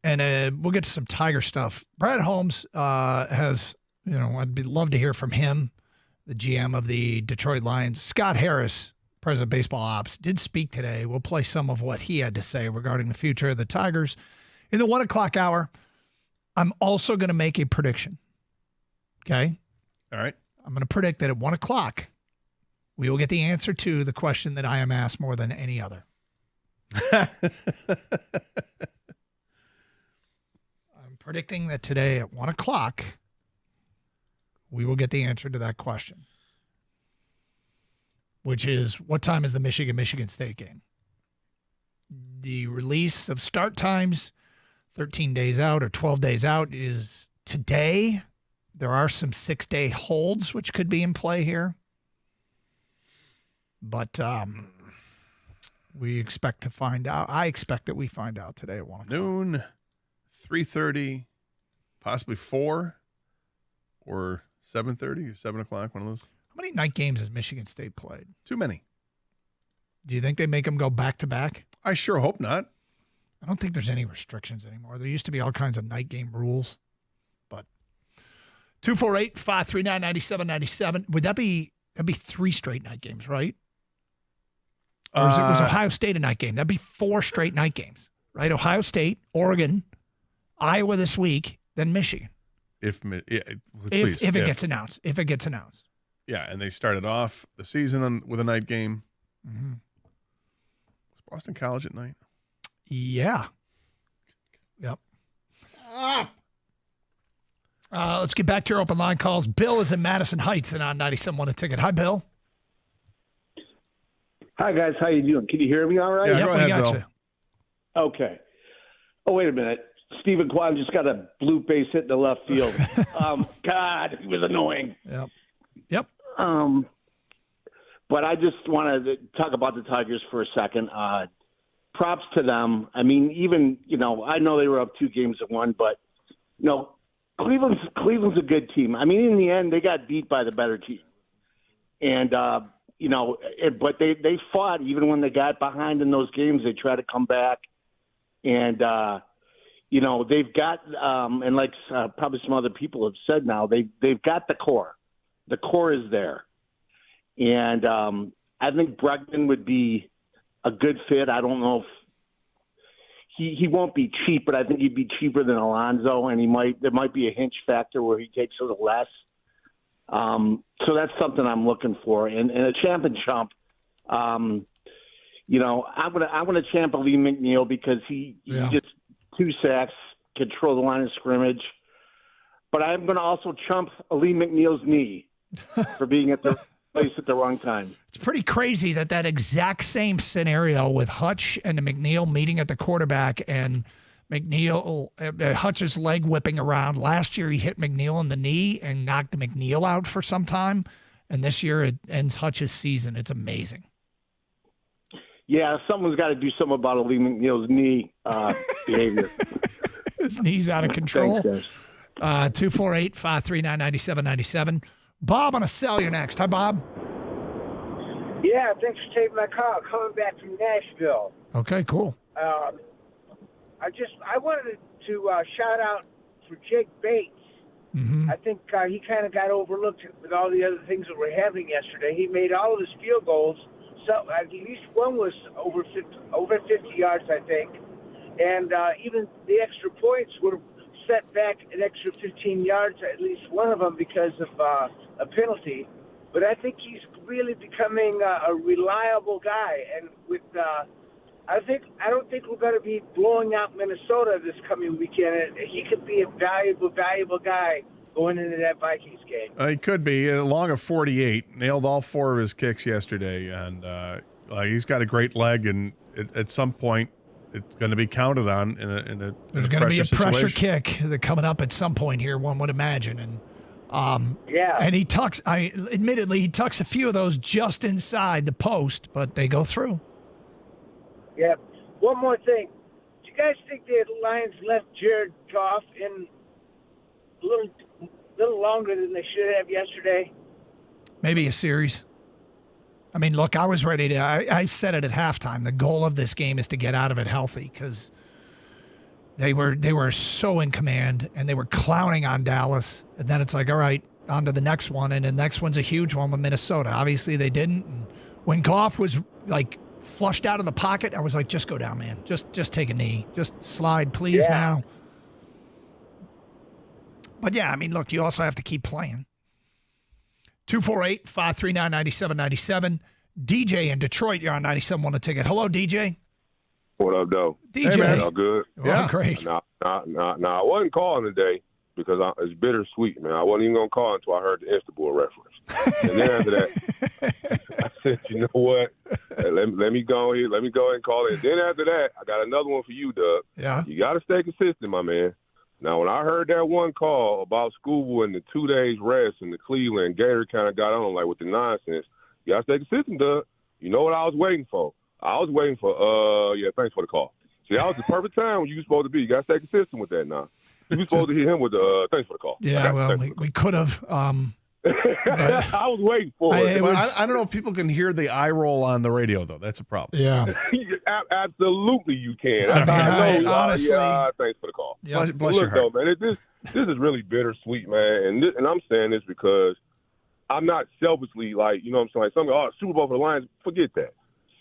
and we'll get to some Tiger stuff. Brad Holmes has, I'd love to hear from him, the GM of the Detroit Lions. Scott Harris, president of baseball ops, did speak today. We'll play some of what he had to say regarding the future of the Tigers. In the 1 o'clock hour, I'm also going to make a prediction. Okay? All right. I'm going to predict that at 1 o'clock, we will get the answer to the question that I am asked more than any other. I'm predicting that today at 1 o'clock, we will get the answer to that question, which is, what time is the Michigan State game? The release of start times, 13 days out or 12 days out, is today. There are some 6-day holds which could be in play here. But we expect to find out. I expect that we find out today at 1 o'clock. Noon, 3:30, possibly 4 or 7:30 or 7 o'clock, one of those. How many night games has Michigan State played? Too many. Do you think they make them go back-to-back? I sure hope not. I don't think there's any restrictions anymore. There used to be all kinds of night game rules. But 248-539-9797. That'd be 3 straight night games, right? Or was Ohio State a night game? That'd be 4 straight night games, right? Ohio State, Oregon, Iowa this week, then Michigan. If it gets announced. If it gets announced. Yeah, and they started off the season with a night game. Mm-hmm. Was Boston College at night? Yeah. Yep. Let's get back to your open line calls. Bill is in Madison Heights and on 97.1 A Ticket. Hi, Bill. Hi, guys. How you doing? Can you hear me all right? Yeah, go ahead, Bill. You. Okay. Oh, wait a minute. Stephen Kwan just got a blue base hit in the left field. God, he was annoying. Yep. But I just want to talk about the Tigers for a second. Props to them. I mean, even, I know they were up 2-1, but, Cleveland's a good team. I mean, in the end, they got beat by the better team. And, but they fought even when they got behind in those games. They tried to come back. And, they've got, and like probably some other people have said now, they've got the core. The core is there. And I think Bregman would be a good fit. I don't know if he won't be cheap, but I think he'd be cheaper than Alonso, and there might be a Hinch factor where he takes a little less. So that's something I'm looking for. And a champ and chump, I'm gonna champ Lee McNeil because he gets 2 sacks, control the line of scrimmage. But I'm gonna also chump Lee McNeil's knee for being at the place at the wrong time. It's pretty crazy that exact same scenario with Hutch and McNeil meeting at the quarterback and McNeil, Hutch's leg whipping around. Last year he hit McNeil in the knee and knocked McNeil out for some time. And this year it ends Hutch's season. It's amazing. Yeah, someone's got to do something about Lee McNeil's knee behavior. His knee's out of control. Thanks, 248-539-9797. Bob on a cell, you're next. Hi, Bob. Yeah, thanks for taking my call. Coming back from Nashville. Okay, cool. I wanted to shout out for Jake Bates. Mm-hmm. I think he kind of got overlooked with all the other things that were happening yesterday. He made all of his field goals. So at least one was over 50 yards, I think. And even the extra points would have set back an extra 15 yards, at least one of them, because of a penalty. But I think he's really becoming a reliable guy. And with I don't think we're going to be blowing out Minnesota this coming weekend. He could be a valuable guy going into that Vikings game. He could be. Along of 48, nailed all 4 of his kicks yesterday, and he's got a great leg. And at some point, it's going to be counted on in a There's going to be a pressure kick that coming up at some point here. One would imagine, and and he tucks. Admittedly, he tucks a few of those just inside the post, but they go through. Yeah. One more thing. Do you guys think the Lions left Jared Goff in a little longer than they should have yesterday? Maybe a series. I mean, look, I was ready to. I said it at halftime. The goal of this game is to get out of it healthy because They were so in command, and they were clowning on Dallas. And then it's like, all right, on to the next one. And the next one's a huge one with Minnesota. Obviously, they didn't. And when Goff was, like, flushed out of the pocket, I was like, just go down, man. Just take a knee. Just slide, please, now. But, yeah, I mean, look, you also have to keep playing. 248-539-9797. DJ in Detroit, you're on 97 a ticket. Hello, DJ. What up, though? DJ. Hey, man, all good? Yeah. Great. Nah, I wasn't calling today because it's bittersweet, man. I wasn't even going to call until I heard the Istanbul reference. And then after that, I said, you know what? Let me go here. Let me go ahead and call it. And then after that, I got another one for you, Doug. Yeah. You got to stay consistent, my man. Now, when I heard that one call about Scooble and the 2 days rest and the Cleveland, Gator kind of got on like with the nonsense. You got to stay consistent, Doug. You know what I was waiting for? I was waiting for, thanks for the call. See, that was the perfect time when you were supposed to be. You got to stay consistent with that now. You were supposed to hit him with the, thanks for the call. Yeah, well, we could have. I was waiting for it. I don't know if people can hear the eye roll on the radio, though. That's a problem. Yeah. Absolutely you can. Honestly. Thanks for the call. Bless Look, your heart. though, man, this is really bittersweet, man. And I'm saying this because I'm not selfishly, like, you know what I'm saying? Like, some go, Super Bowl for the Lions, forget that.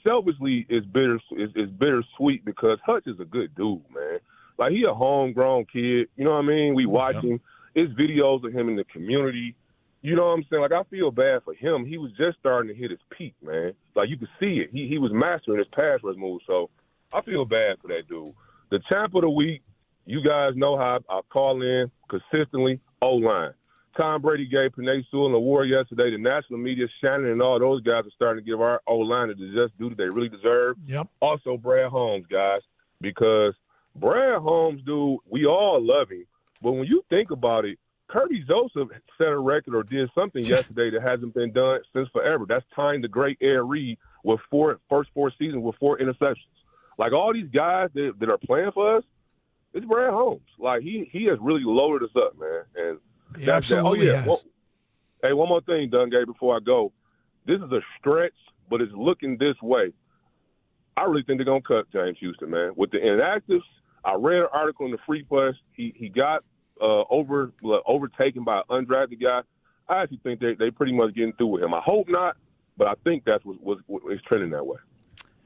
Selfishly, it's bittersweet because Hutch is a good dude, man. Like, he a homegrown kid. You know what I mean? We watch him. It's videos of him in the community. You know what I'm saying? Like, I feel bad for him. He was just starting to hit his peak, man. Like, you could see it. He was mastering his pass rush move. So I feel bad for that dude. The champ of the week, you guys know how I call in consistently, O-line. Tom Brady gave Penei Sewell an award yesterday. The national media, Shannon and all those guys are starting to give our O-line the just due that they really deserve. Yep. Also, Brad Holmes, guys, because Brad Holmes, dude, we all love him. But when you think about it, Kirby Joseph set a record or did something yesterday that hasn't been done since forever. That's tying the great Ed Reed with first four seasons with 4 interceptions. Like, all these guys that are playing for us, it's Brad Holmes. Like, he has really loaded us up, man. And he absolutely has. Hey, one more thing, Dungay, before I go. This is a stretch, but it's looking this way. I really think they're going to cut James Houston, man. With the inactives, I read an article in the Free Press. He got overtaken by an undrafted guy. I actually think they pretty much getting through with him. I hope not, but I think that's what is trending that way.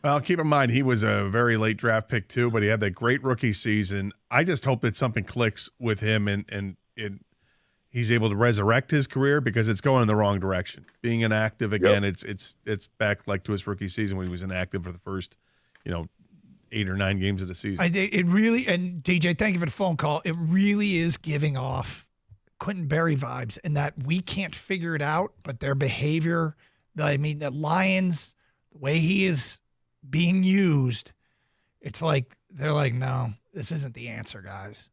Well, keep in mind, he was a very late draft pick too, but he had that great rookie season. I just hope that something clicks with him and he's able to resurrect his career because it's going in the wrong direction. Being inactive again, it's back like to his rookie season when he was inactive for the first, 8 or 9 games of the season. I think it really, and DJ, thank you for the phone call. It really is giving off Quentin Berry vibes in that we can't figure it out, but their behavior, the Lions, the way he is being used, it's like, they're like, no, this isn't the answer, guys.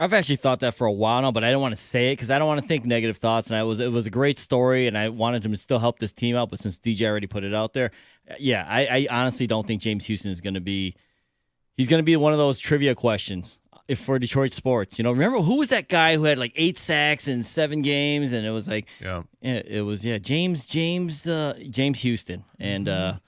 I've actually thought that for a while now, but I don't want to say it because I don't want to think negative thoughts. And it was a great story, and I wanted him to still help this team out. But since DJ already put it out there, yeah, I honestly don't think James Houston is going to be. He's going to be one of those trivia questions for Detroit sports. Remember who was that guy who had like 8 sacks in 7 games, and it was like, James Houston, and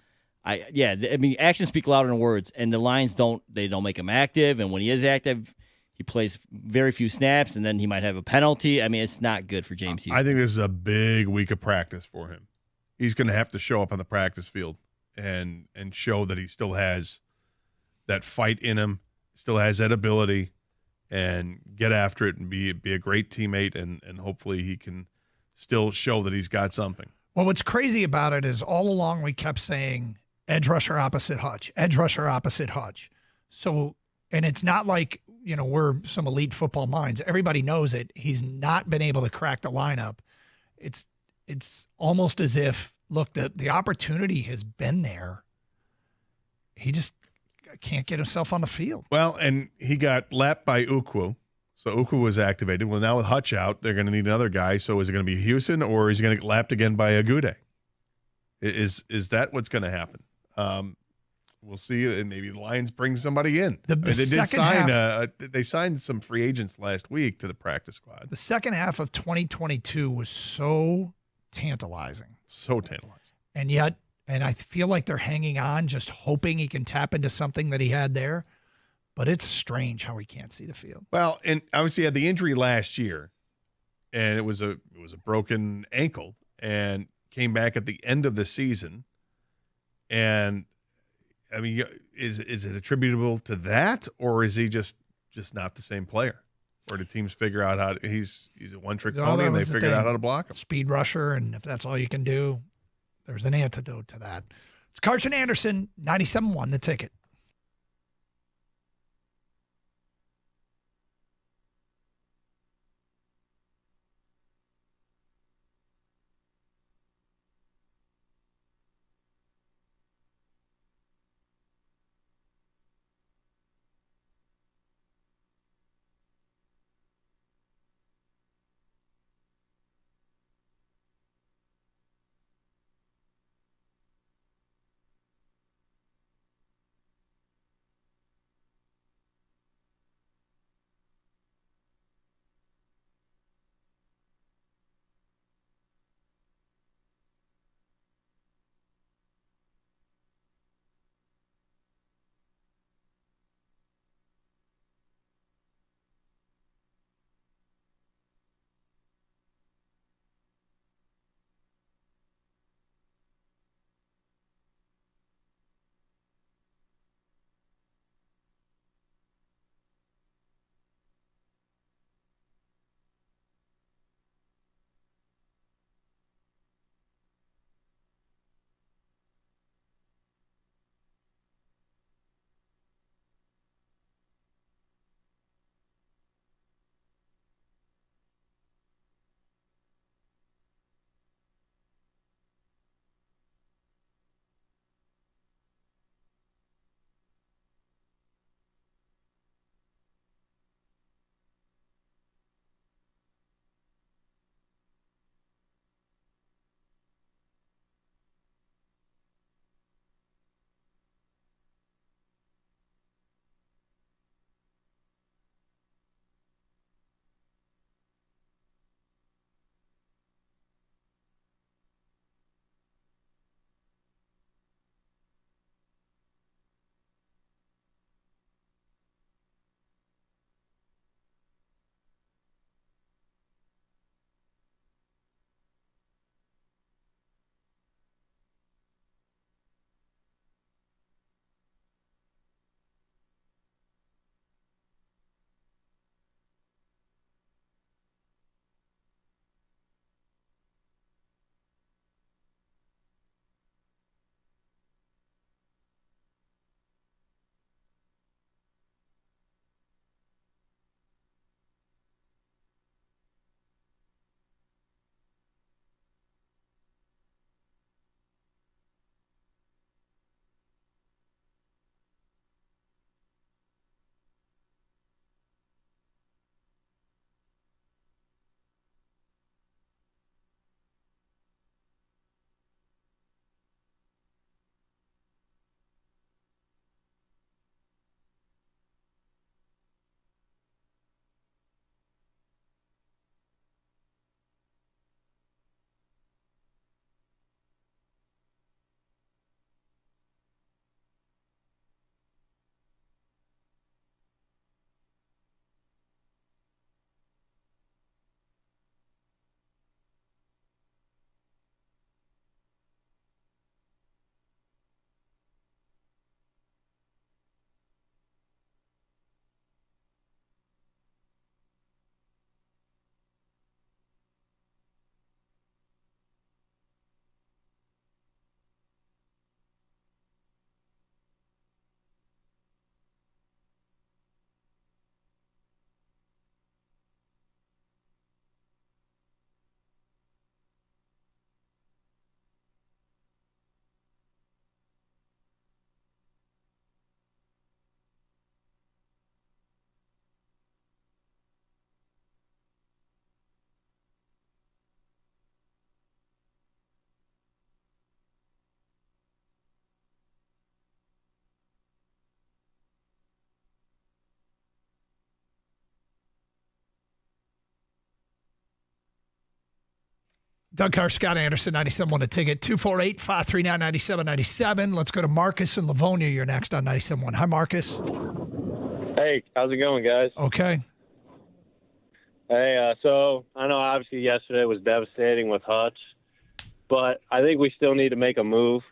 actions speak louder than words, and the Lions don't make him active, and when he is active. He plays very few snaps, and then he might have a penalty. I mean, it's not good for James Houston. I think this is a big week of practice for him. He's going to have to show up on the practice field and show that he still has that fight in him, still has that ability, and get after it and be a great teammate, and hopefully he can still show that he's got something. Well, what's crazy about it is all along we kept saying edge rusher opposite Hutch, edge rusher opposite Hutch. So, and it's not like, we're some elite football minds. Everybody knows it. He's not been able to crack the lineup. It's almost as if, look, the opportunity has been there. He just can't get himself on the field. Well, and he got lapped by Ukwu. So Ukwu was activated. Well, now with Hutch out, they're going to need another guy. So is it going to be Houston, or is he going to get lapped again by Agude? Is that what's going to happen? We'll see, and maybe the Lions bring somebody in. They signed some free agents last week to the practice squad. The second half of 2022 was so tantalizing. And I feel like they're hanging on, just hoping he can tap into something that he had there. But it's strange how he can't see the field. Well, and obviously he had the injury last year, and it was a broken ankle, and came back at the end of the season. And I mean, is it attributable to that, or is he just not the same player? Or do teams figure out how he's a one-trick pony and they figured out how to block him? Speed rusher, and if that's all you can do, there's an antidote to that. It's Carson Anderson, 97.1 The Ticket. Doug Carr, Scott Anderson, 97.1 The Ticket, 248-539-9797. Let's go to Marcus in Livonia. You're next on 97.1. Hi, Marcus. Jake. How's it going, guys? Okay. Hey, so I know obviously yesterday was devastating with Hutch, but I think we still need to make a move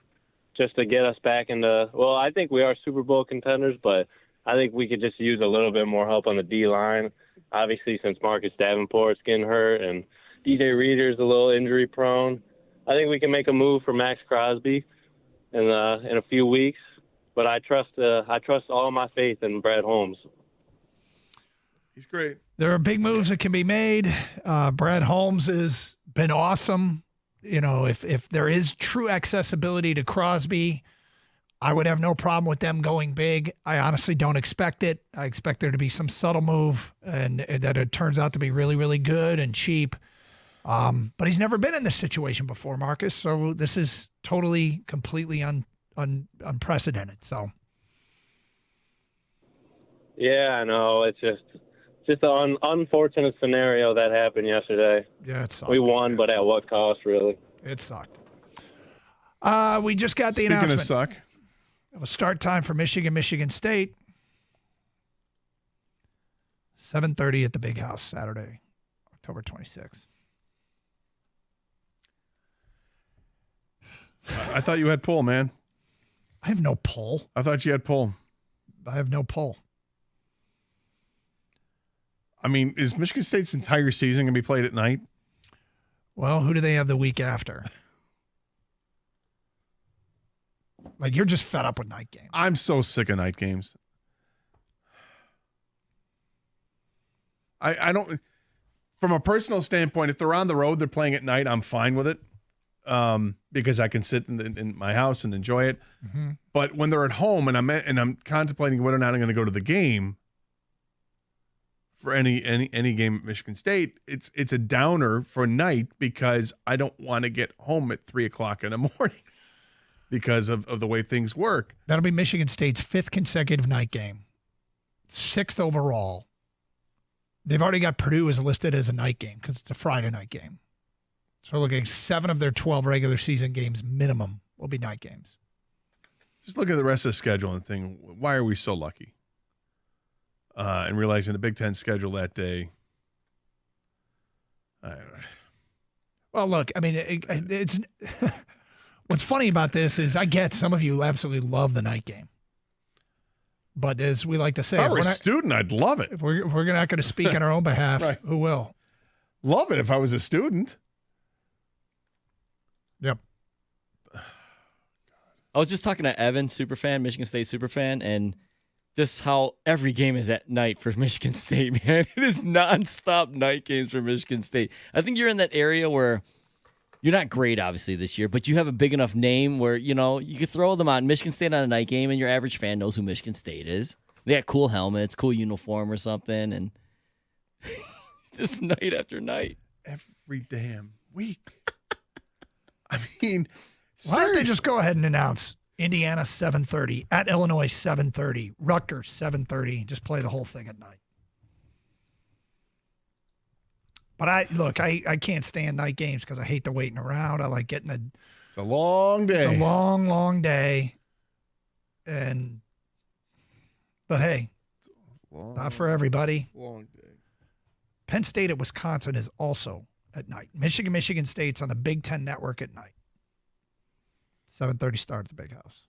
just to get us back into, well, I think we are Super Bowl contenders, but I think we could just use a little bit more help on the D-line. Obviously, since Marcus Davenport's getting hurt and DJ Reader's a little injury prone, I think we can make a move for Max Crosby in a few weeks. But I trust all my faith in Brad Holmes. He's great. There are big moves that can be made. Brad Holmes has been awesome. You know, if there is true accessibility to Crosby, I would have no problem with them going big. I honestly don't expect it. I expect there to be some subtle move and that it turns out to be really, really good and cheap. But he's never been in this situation before, Marcus. So this is totally, completely unprecedented. So, yeah, I know. It's just an unfortunate scenario that happened yesterday. Yeah, it sucked. We won, but at what cost, really? It sucked. We just got the Speaking announcement. of suck. Of a start time for Michigan State. 7:30 at the Big House, Saturday, October 26th. I thought you had pull, man. I have no pull. I thought you had pull. I have no pull. I mean, is Michigan State's entire season going to be played at night? Well, who do they have the week after? Like, you're just fed up with night games. I'm so sick of night games. I don't, from a personal standpoint, if they're on the road, they're playing at night, I'm fine with it. Because I can sit in my house and enjoy it. Mm-hmm. But when they're at home and I'm contemplating whether or not I'm going to go to the game for any game at Michigan State, it's a downer for night because I don't want to get home at 3:00 in the morning because of the way things work. That'll be Michigan State's 5th consecutive night game, 6th overall. They've already got Purdue as listed as a night game because it's a Friday night game. So we're looking at 7 of their 12 regular season games minimum will be night games. Just look at the rest of the schedule and think, why are we so lucky? And realizing the Big Ten schedule that day. Well, look, I mean, it's what's funny about this is I get some of you absolutely love the night game. But as we like to say, if I were a student, I'd love it. If we're not going to speak on our own behalf, right. Who will? Love it if I was a student. Yep. I was just talking to Evan, superfan, Michigan State superfan, and just how every game is at night for Michigan State, man. It is nonstop night games for Michigan State. I think you're in that area where you're not great, obviously, this year, but you have a big enough name where, you know, you could throw them on Michigan State on a night game, and your average fan knows who Michigan State is. They got cool helmets, cool uniform or something, and just night after night. Every damn week. I mean, why don't they just go ahead and announce Indiana 7:30, at Illinois 7:30, Rutgers 7:30, just play the whole thing at night. But I can't stand night games because I hate the waiting around. I like getting it's a long day. It's a long, long day. But hey, not for everybody. Long day. Penn State at Wisconsin is also at night. Michigan State's on the Big Ten Network at night. 7:30 start at the Big House.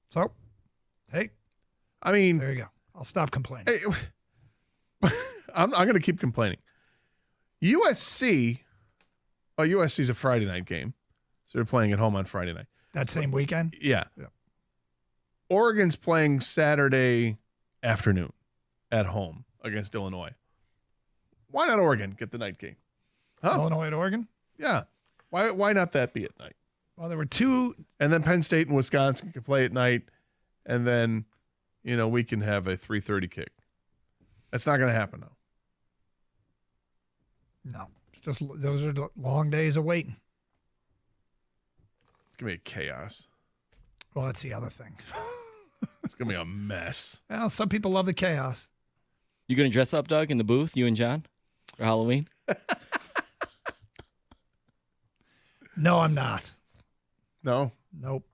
So, hey, I mean, there you go. I'll stop complaining. Hey, I'm going to keep complaining. USC's a Friday night game, so they're playing at home on Friday night. That same weekend? Yeah. Yeah. Oregon's playing Saturday afternoon at home against Illinois. Why not Oregon get the night game? Huh? Illinois at Oregon? Yeah. Why not that be at night? Well, there were two. And then Penn State and Wisconsin can play at night, and then, we can have a 3:30 kick. That's not going to happen, though. No. It's just those are long days of waiting. It's going to be chaos. Well, that's the other thing. It's going to be a mess. Well, some people love the chaos. You going to dress up, Doug, in the booth, you and John, for Halloween? No, I'm not. No? Nope.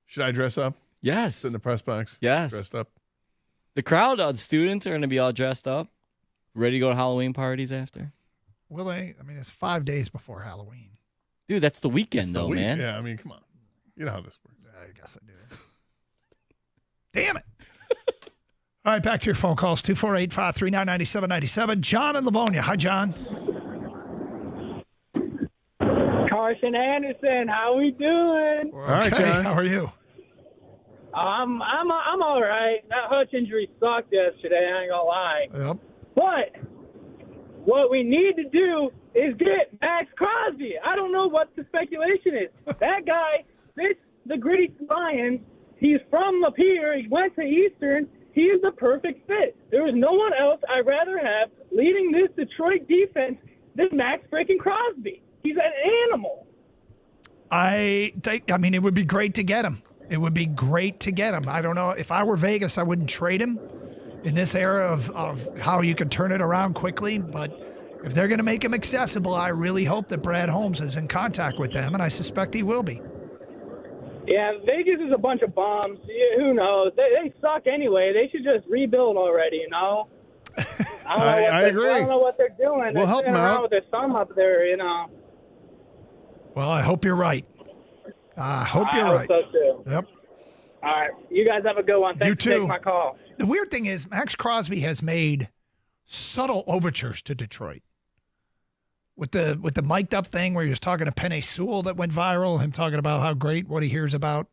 Should I dress up? Yes. Sit in the press box? Yes. Dressed up? The crowd, the students are going to be all dressed up, ready to go to Halloween parties after. Will they? I mean, it's 5 days before Halloween. Dude, that's the weekend, It's though, week. man. Yeah, I mean, come on. You know how this works. I guess I do. Damn it. All right, back to your phone calls, 248-539-9797. John in Livonia. Hi, John. Carson Anderson, how we doing? All right, John. How are you? I'm all right. That Hutch injury sucked yesterday, I ain't gonna lie. Yep. But what we need to do is get Max Crosby. I don't know what the speculation is. That guy fits the Gritty Lions. He's from Lapeer. He went to Eastern. He is the perfect fit. There is no one else I'd rather have leading this Detroit defense than Max freaking Crosby. He's an animal. I mean, it would be great to get him. It would be great to get him. I don't know. If I were Vegas, I wouldn't trade him in this era of how you can turn it around quickly. But if they're going to make him accessible, I really hope that Brad Holmes is in contact with them, and I suspect he will be. Yeah, Vegas is a bunch of bums. Yeah, who knows? They suck anyway. They should just rebuild already, you know? I agree. I don't know what they're doing. We'll help them out. With their thumb up there, you know. Well, I hope you're right. I hope you're right. I hope so, too. Yep. All right. You guys have a good one. Thanks You too. for taking my call. The weird thing is Max Crosby has made subtle overtures to Detroit. With the mic'd up thing where he was talking to Penei Sewell that went viral, him talking about how great what he hears about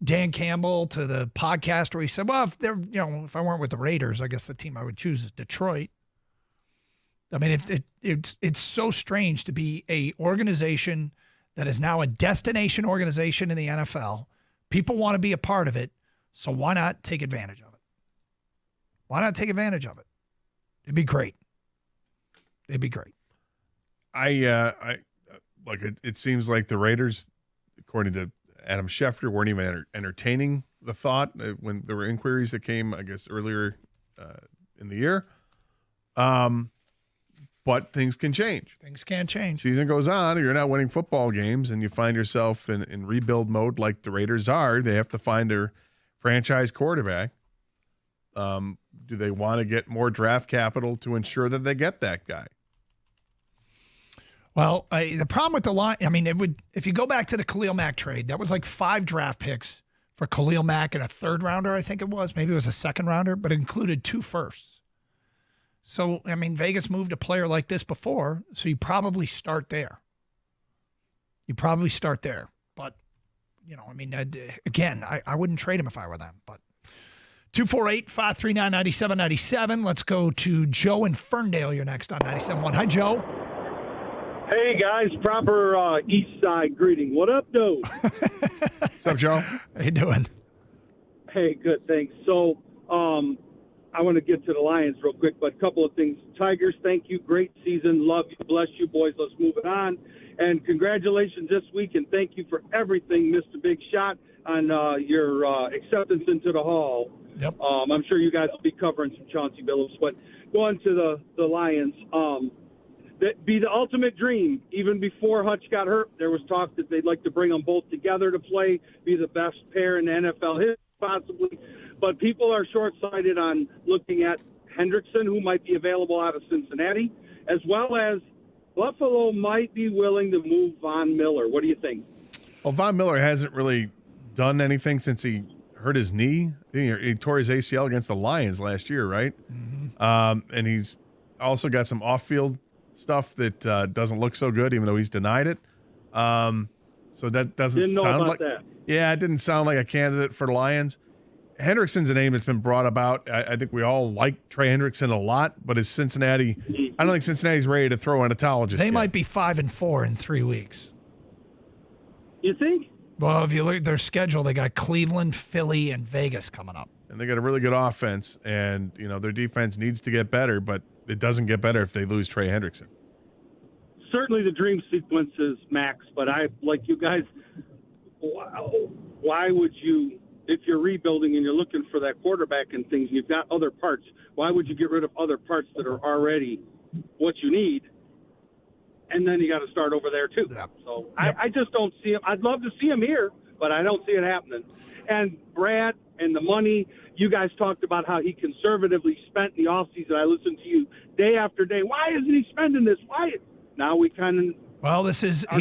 Dan Campbell, to the podcast where he said, well, if I weren't with the Raiders, I guess the team I would choose is Detroit. I mean, it's so strange to be a organization that is now a destination organization in the NFL. People want to be a part of it, so why not take advantage of it? Why not take advantage of it? It'd be great. It'd be great. It seems like the Raiders, according to Adam Schefter, weren't even entertaining the thought when there were inquiries that came, I guess, earlier in the year. But things can change. Things can change. Season goes on, you're not winning football games, and you find yourself in rebuild mode like the Raiders are. They have to find their franchise quarterback. Do they want to get more draft capital to ensure that they get that guy? Well, the problem with the line, I mean, if you go back to the Khalil Mack trade, that was like 5 draft picks for Khalil Mack and a 3rd rounder, I think it was. Maybe it was a 2nd rounder, but it included 2 firsts. So, I mean, Vegas moved a player like this before, so you probably start there. But, I mean, again, I wouldn't trade him if I were them. But 248-539-9797. Let's go to Joe in Ferndale. You're next on 97.1. Hi, Joe. Hey, guys. Proper East Side greeting. What up, though? What's up, Joe? How you doing? Hey, good, thanks. So, I want to get to the Lions real quick, but a couple of things. Tigers, thank you. Great season. Love you. Bless you, boys. Let's move it on. And congratulations this week, and thank you for everything, Mr. Big Shot, on your acceptance into the Hall. Yep. I'm sure you guys will be covering some Chauncey Billups. But going to the Lions, that'd be the ultimate dream. Even before Hutch got hurt, there was talk that they'd like to bring them both together to play, be the best pair in the NFL history, possibly. But people are short-sighted on looking at Hendrickson, who might be available out of Cincinnati, as well as Buffalo might be willing to move Von Miller. What do you think? Well, Von Miller hasn't really done anything since he hurt his knee. He tore his ACL against the Lions last year, right? Mm-hmm. And he's also got some off-field stuff that doesn't look so good, even though he's denied it. So that doesn't sound like that. Yeah, it didn't sound like a candidate for the Lions. Hendrickson's a name that's been brought about. I think we all like Trey Hendrickson a lot, but is Cincinnati? I don't think Cincinnati's ready to throw in a tologist. They might be 5-4 in 3 weeks. You think? Well, if you look at their schedule, they got Cleveland, Philly, and Vegas coming up. And they got a really good offense, and their defense needs to get better, but it doesn't get better if they lose Trey Hendrickson. Certainly the dream sequence is Max, but I like you guys. Why would you, if you're rebuilding and you're looking for that quarterback and things, you've got other parts, why would you get rid of other parts that are already what you need? And then you got to start over there too. Yep. So I just don't see him. I'd love to see him here, but I don't see it happening. And Brad and the money, you guys talked about how he conservatively spent the offseason. I listened to you day after day. Why isn't he spending this? Why? Now we kind of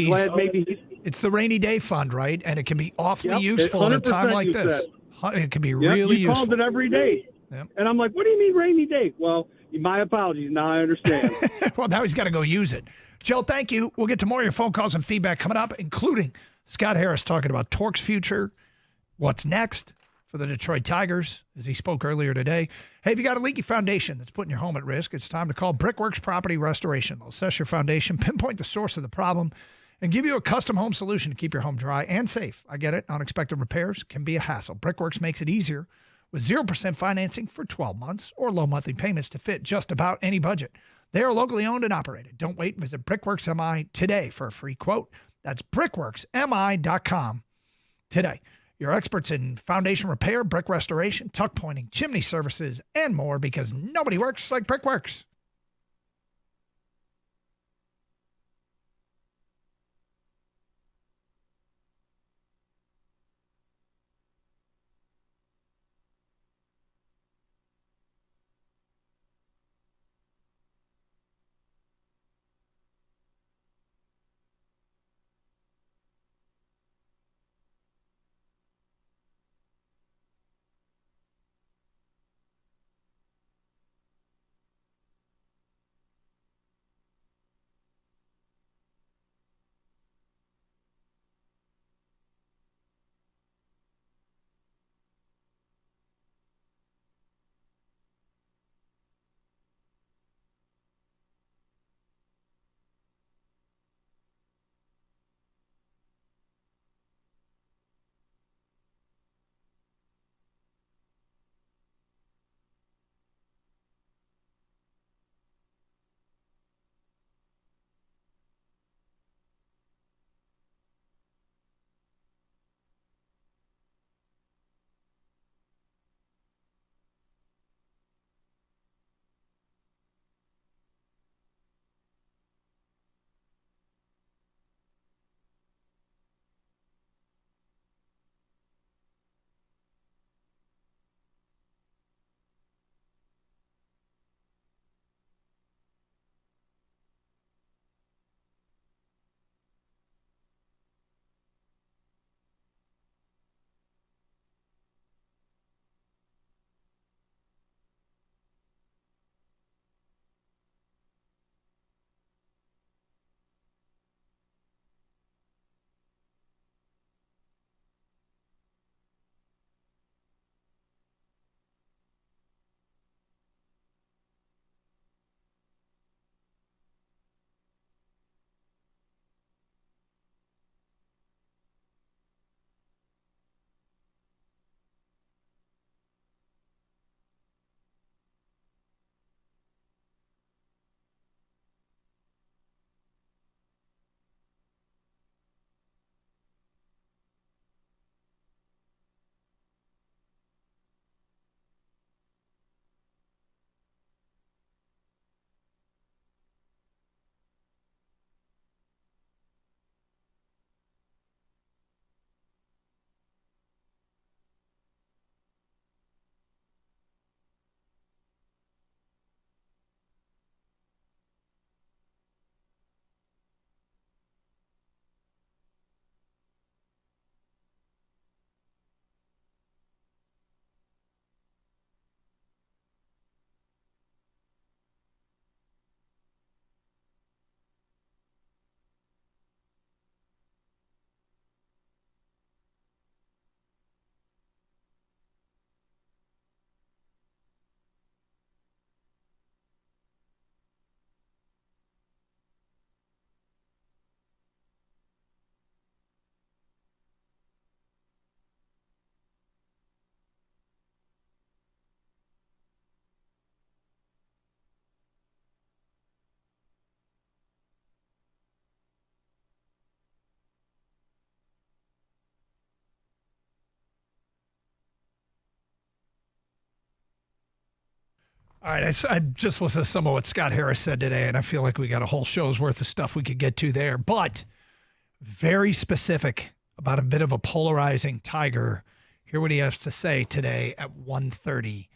glad maybe it's the rainy day fund, right? And it can be awfully useful at a time like this. It can be really you useful. called it every day. Yep. And I'm like, what do you mean rainy day? Well, my apologies. Now I understand. Well, now he's got to go use it. Joe, thank you. We'll get to more of your phone calls and feedback coming up, including Scott Harris talking about Torque's future, what's next for the Detroit Tigers, as he spoke earlier today. Hey, if you got a leaky foundation that's putting your home at risk, it's time to call Brickworks Property Restoration. They'll assess your foundation, pinpoint the source of the problem, and give you a custom home solution to keep your home dry and safe. I get it. Unexpected repairs can be a hassle. Brickworks makes it easier with 0% financing for 12 months or low monthly payments to fit just about any budget. They are locally owned and operated. Don't wait. Visit Brickworks MI today for a free quote. That's brickworksmi.com today. Your experts in foundation repair, brick restoration, tuck pointing, chimney services, and more, because nobody works like Brickworks. All right, I just listened to some of what Scott Harris said today, and I feel like we got a whole show's worth of stuff we could get to there, but very specific about a bit of a polarizing Tiger. Hear what he has to say today at 1:30.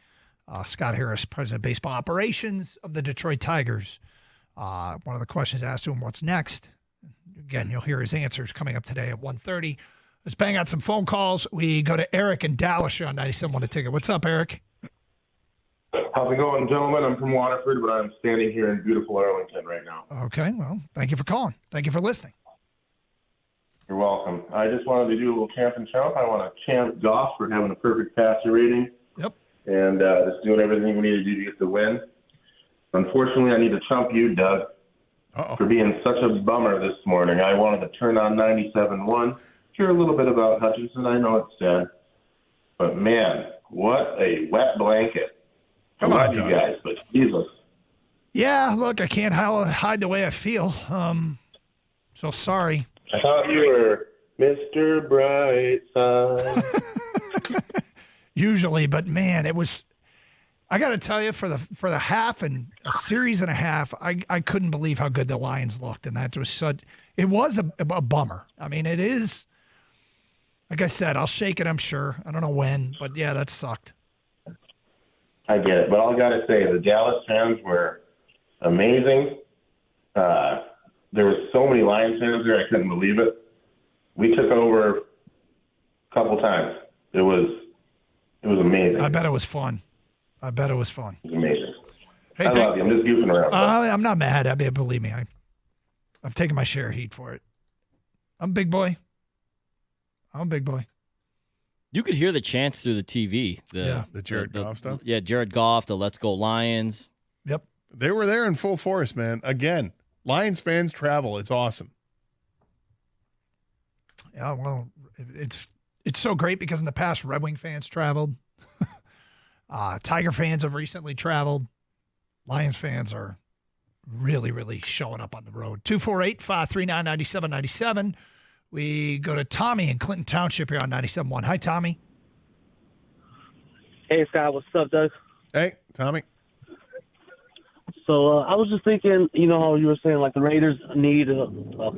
Scott Harris, president of baseball operations of the Detroit Tigers. One of the questions asked to him, what's next? Again, you'll hear his answers coming up today at 1:30. Let's bang out some phone calls. We go to Eric in Dallas on 97.1 The Ticket. What's up, Eric? How's it going, gentlemen? I'm from Waterford, but I'm standing here in beautiful Arlington right now. Okay, well, thank you for calling. Thank you for listening. You're welcome. I just wanted to do a little champ and chump. I want to champ Goff for having a perfect passer rating. Yep. And just doing everything we need to do to get the win. Unfortunately, I need to chump you, Doug, for being such a bummer this morning. I wanted to turn on 97.1, hear a little bit about Hutchinson. I know it's sad. But, man, what a wet blanket. I love you guys, but Jesus. Yeah, look, I can't hide the way I feel. So sorry. I thought you were Mr. Brightside. Usually, but man, it was. I got to tell you, for the half and a series and a half, I couldn't believe how good the Lions looked, and that was such. It was a bummer. I mean, it is. Like I said, I'll shake it. I'm sure. I don't know when, but yeah, that sucked. I get it, but all I got to say, the Dallas fans were amazing. There were so many Lions fans there, I couldn't believe it. We took over a couple times. It was amazing. I bet it was fun. It was amazing. Hey, I love you. I'm just goofing around. I'm not mad. I mean, believe me, I've taken my share of heat for it. I'm a big boy. You could hear the chants through the TV. The Jared Goff stuff? Yeah, Jared Goff, the Let's Go Lions. Yep. They were there in full force, man. Again, Lions fans travel. It's awesome. Yeah, well, it's so great because in the past, Red Wing fans traveled. Tiger fans have recently traveled. Lions fans are really, really showing up on the road. 248-539-9797. We go to Tommy in Clinton Township here on 97.1. Hi, Tommy. Hey, Scott. What's up, Doug? Hey, Tommy. So I was just thinking, you know how you were saying, like, the Raiders need a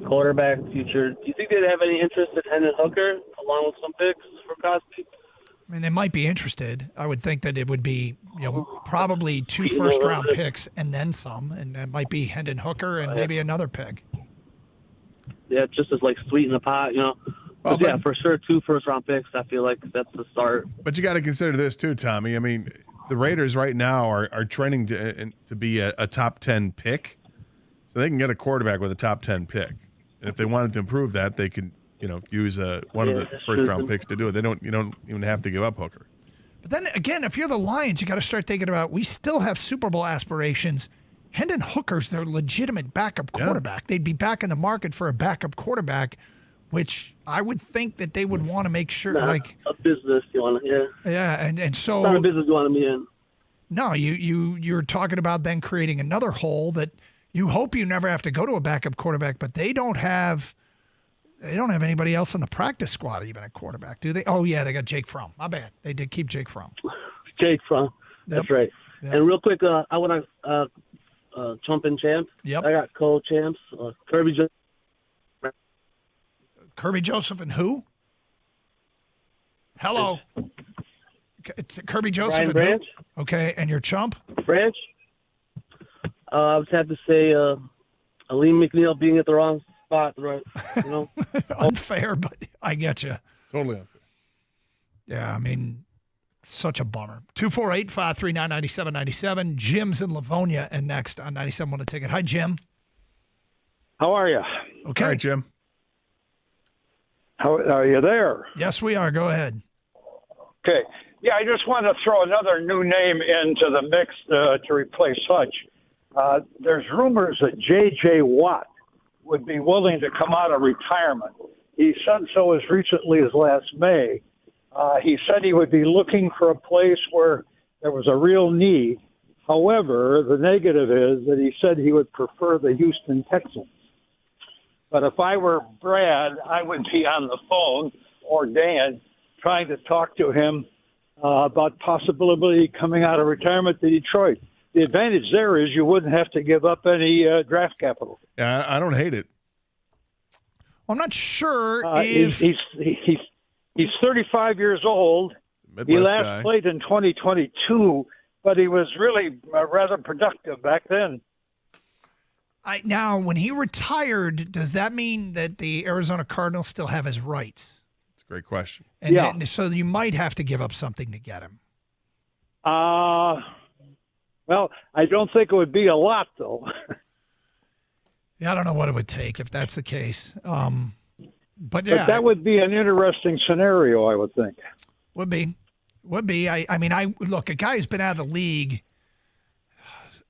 quarterback future. Do you think they'd have any interest in Hendon Hooker along with some picks for Cosby? I mean, they might be interested. I would think that it would be, probably 2 first-round picks and then some, and that might be Hendon Hooker and maybe another pick. Yeah, just as, like, sweeten the pot, Well, yeah, for sure, 2 first-round picks. I feel like that's the start. But you got to consider this too, Tommy. I mean, the Raiders right now are trending to be a top 10 pick, so they can get a quarterback with a top 10 pick. And if they wanted to improve that, they could, use one of the first-round picks to do it. You don't even have to give up Hooker. But then again, if you're the Lions, you got to start thinking about we still have Super Bowl aspirations. Hendon Hooker's their legitimate backup quarterback. Yeah. They'd be back in the market for a backup quarterback, which I would think that they would want to make sure, a business you want to, yeah, and so not a business you want to be in. No, you're talking about then creating another hole that you hope you never have to go to a backup quarterback, but they don't have anybody else in the practice squad even at quarterback, do they? Oh yeah, they got Jake Fromm. My bad, they did keep Jake Fromm. Jake Fromm, that's right. Yep. And real quick, I want to jump in champ. Yep. I got co-champs, Kirby Joseph and who? Hello. It's Kirby Joseph Brian and Branch. Who? Okay, and your chump? Branch. I would have to say Aleem McNeil being at the wrong spot, right? Unfair, but I get you. Totally unfair. Yeah, I mean, such a bummer. 248-539-9797. Jim's in Livonia and next on 97.1 The Ticket. Hi, Jim. How are you? Okay. All right, Jim. How are you there? Yes, we are. Go ahead. Okay. Yeah, I just want to throw another new name into the mix to replace Hutch. There's rumors that J.J. Watt would be willing to come out of retirement. He said so as recently as last May. He said he would be looking for a place where there was a real need. However, the negative is that he said he would prefer the Houston Texans. But if I were Brad, I would be on the phone, or Dan, trying to talk to him about possibility coming out of retirement to Detroit. The advantage there is you wouldn't have to give up any draft capital. Yeah, I don't hate it. Well, I'm not sure if he's 35 years old. Midwest He last guy. played in 2022, but he was really rather productive back then. Now, when he retired, does that mean that the Arizona Cardinals still have his rights? That's a great question. And so you might have to give up something to get him. Well, I don't think it would be a lot, though. Yeah, I don't know what it would take if that's the case. But that would be an interesting scenario, I would think. Would be. I mean, look, a guy who's been out of the league,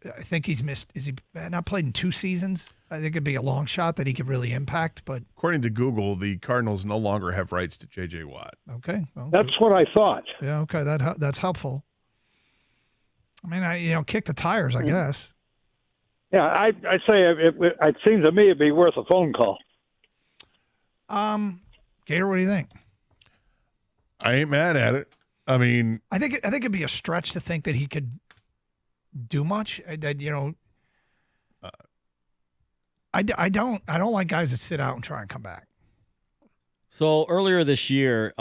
I think he's missed. Is he not played in 2 seasons? I think it'd be a long shot that he could really impact. But according to Google, the Cardinals no longer have rights to J.J. Watt. Okay, well, that's what I thought. Yeah, okay, that's helpful. I mean, kick the tires, I guess. Yeah, I say it seems to me it'd be worth a phone call. Gator, what do you think? I ain't mad at it. I mean, I think it'd be a stretch to think that he could do much. I don't like guys that sit out and try and come back. So earlier this year,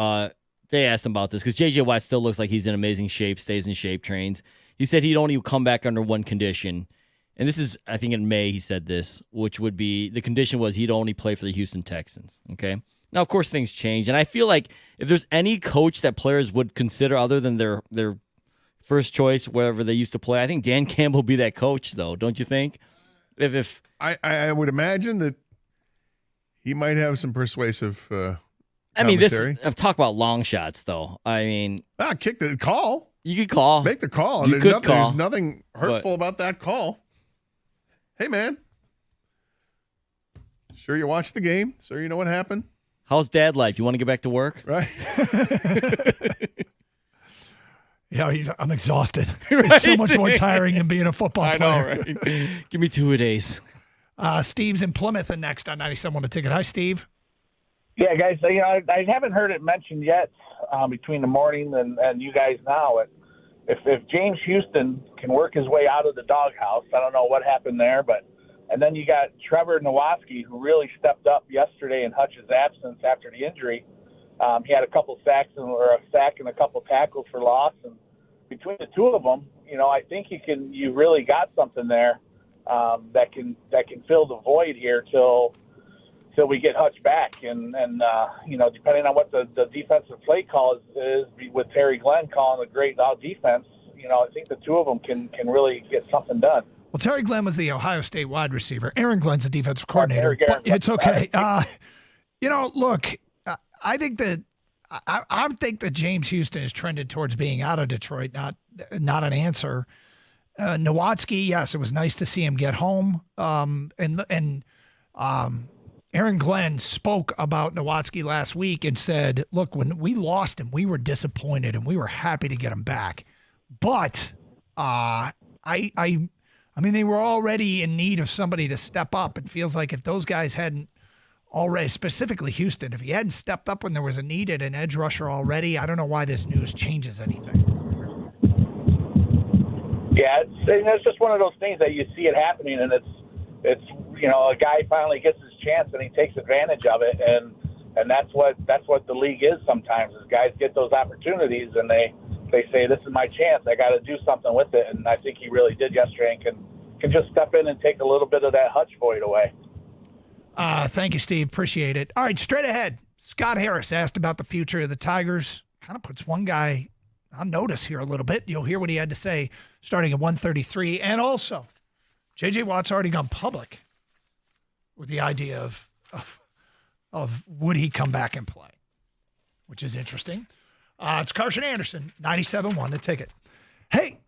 they asked him about this because J.J. Watt still looks like he's in amazing shape, stays in shape, trains. He said he'd only come back under one condition. And this is, I think in May he said this, which would be, the condition was he'd only play for the Houston Texans, okay? Now, of course, things change. And I feel like if there's any coach that players would consider other than their first choice, wherever they used to play, I think Dan Campbell would be that coach, though, don't you think? If I would imagine that he might have some persuasive I mean, commentary. talk about long shots, though. I mean, kick the call. You could call. Make the call. You There's could call. There's nothing hurtful about that call. Hey, man. Sure you watched the game? Sure you know what happened? How's dad life? You want to get back to work? Right. Yeah, I'm exhausted. It's so much more tiring than being a football player. I know, right? Give me 2 days. Steve's in Plymouth and next on 97 the ticket. Hi, Steve. Yeah, guys, I haven't heard it mentioned yet between the morning and you guys now. If James Houston can work his way out of the doghouse, I don't know what happened there, and then you got Trevor Nowatzki, who really stepped up yesterday in Hutch's absence after the injury. He had a couple sacks or a sack and a couple tackles for loss, and between the two of them, I think you really got something there that can fill the void here till we get Hutch back, and depending on what the defensive play call is with Terry Glenn calling a great defense, I think the two of them can really get something done. Well, Terry Glenn was the Ohio State wide receiver. Aaron Glenn's the defensive coordinator. But it's okay. Look, I think that James Houston is trended towards being out of Detroit, not an answer. Nowatzki, yes, it was nice to see him get home. Aaron Glenn spoke about Nowatzki last week and said, look, when we lost him, we were disappointed and we were happy to get him back. But I mean, they were already in need of somebody to step up. It feels like if those guys hadn't already, specifically Houston, if he hadn't stepped up when there was a need at an edge rusher already, I don't know why this news changes anything. Yeah, it's just one of those things that you see it happening, and it's a guy finally gets his chance and he takes advantage of it, and that's what the league is sometimes. Is guys get those opportunities and they say, this is my chance, I got to do something with it, and I think he really did yesterday and can just step in and take a little bit of that Hutch void away. Thank you, Steve. Appreciate it. All right, straight ahead. Scott Harris asked about the future of the Tigers. Kind of puts one guy on notice here a little bit. You'll hear what he had to say starting at 1:33. And also, J.J. Watt's already gone public with the idea of would he come back and play, which is interesting. It's Carson Anderson, 97.1 The Ticket. Hey,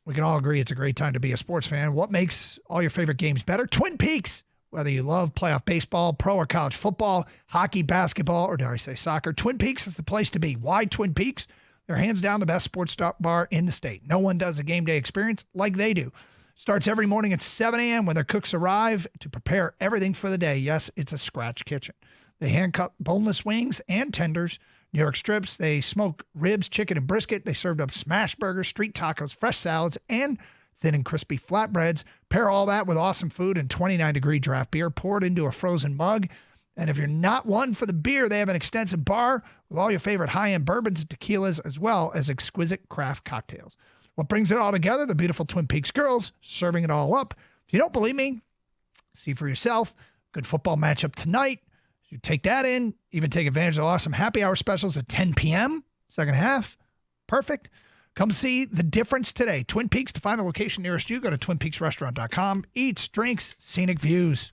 we can all agree it's a great time to be a sports fan. What makes all your favorite games better? Twin Peaks. Whether you love playoff baseball, pro or college football, hockey, basketball, or dare I say soccer, Twin Peaks is the place to be. Why Twin Peaks? They're hands down the best sports bar in the state. No one does a game day experience like they do. Starts every morning at 7 a.m. when their cooks arrive to prepare everything for the day. Yes, it's a scratch kitchen. They hand-cut boneless wings and tenders, New York strips. They smoke ribs, chicken, and brisket. They served up smash burgers, street tacos, fresh salads, and thin and crispy flatbreads. Pair all that with awesome food and 29-degree draft beer poured into a frozen mug. And if you're not one for the beer, they have an extensive bar with all your favorite high-end bourbons and tequilas, as well as exquisite craft cocktails. What brings it all together? The beautiful Twin Peaks girls serving it all up. If you don't believe me, see for yourself. Good football matchup tonight. You take that in, even take advantage of the awesome happy hour specials at 10 p.m., second half. Perfect. Come see the difference today. Twin Peaks, to find a location nearest you, go to twinpeaksrestaurant.com. Eats, drinks, scenic views.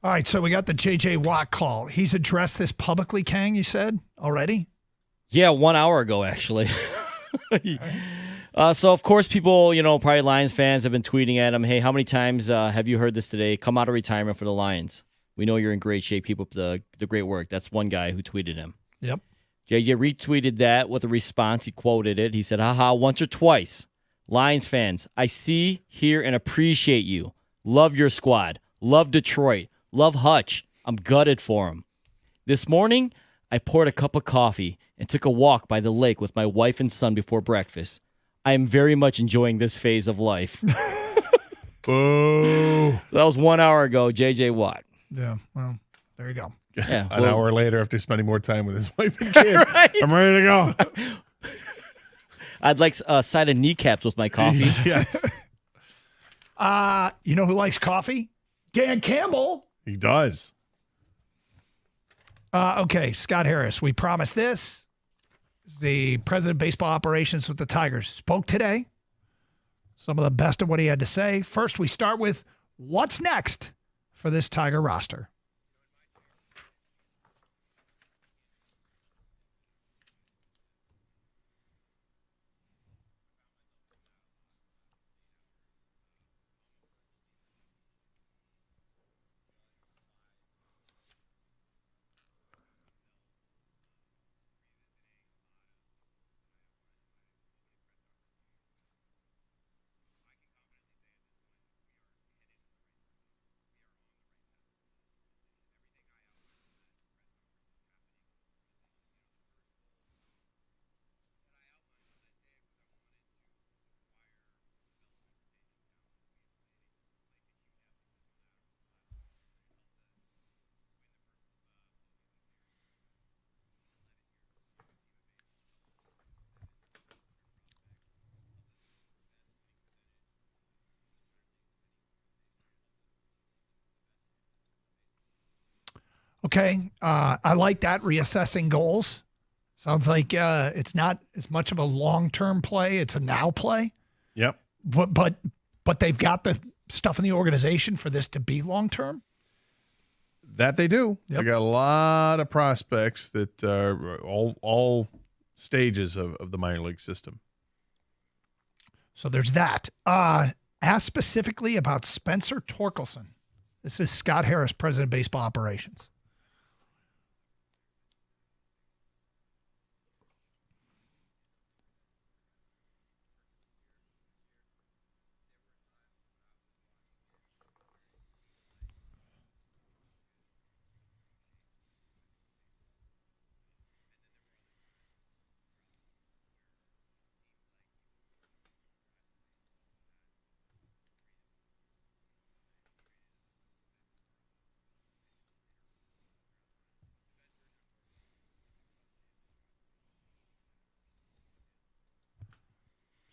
All right, so we got the J.J. Watt call. He's addressed this publicly, Kang, you said, already? Yeah, 1 hour ago, actually. So, of course, people, probably Lions fans have been tweeting at him, hey, how many times have you heard this today? Come out of retirement for the Lions. We know you're in great shape. Keep up the great work. That's one guy who tweeted him. Yep. JJ retweeted that with a response. He quoted it. He said, haha, once or twice. Lions fans, I see, hear, and appreciate you. Love your squad. Love Detroit. Love Hutch. I'm gutted for him. This morning, I poured a cup of coffee and took a walk by the lake with my wife and son before breakfast. I am very much enjoying this phase of life. Boo. So that was 1 hour ago, J.J. Watt. Yeah, well, there you go. Yeah, An hour later, after spending more time with his wife and kid, right? I'm ready to go. I'd like a side of kneecaps with my coffee. Yes. You know who likes coffee? Dan Campbell. He does. Okay, Scott Harris. We promised this. The president of baseball operations with the Tigers spoke today. Some of the best of what he had to say. First, we start with what's next for this Tiger roster. Okay. I like that, reassessing goals. Sounds like it's not as much of a long-term play. It's a now play. Yep. But they've got the stuff in the organization for this to be long-term. That they do. Yep. They got a lot of prospects that are all stages of the minor league system. So there's that. Ask specifically about Spencer Torkelson. This is Scott Harris, president of baseball operations.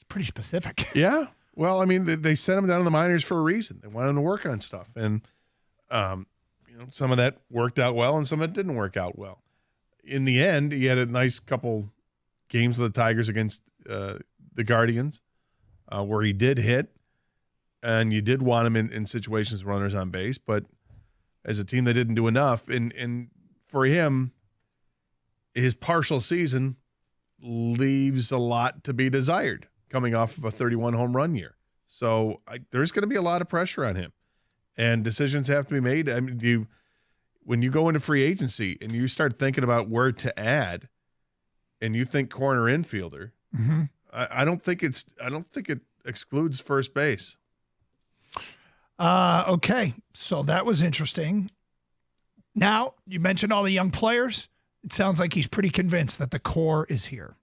Pretty specific. Yeah. Well, I mean, they sent him down to the minors for a reason. They wanted him to work on stuff. And, some of that worked out well and some of it didn't work out well. In the end, he had a nice couple games with the Tigers against the Guardians where he did hit. And you did want him in situations with runners on base. But as a team, they didn't do enough. And for him, his partial season leaves a lot to be desired, coming off of a 31 home run year. So there's going to be a lot of pressure on him and decisions have to be made. I mean, when you go into free agency and you start thinking about where to add and you think corner infielder, mm-hmm. I don't think it excludes first base. Okay. So that was interesting. Now you mentioned all the young players. It sounds like he's pretty convinced that the core is here.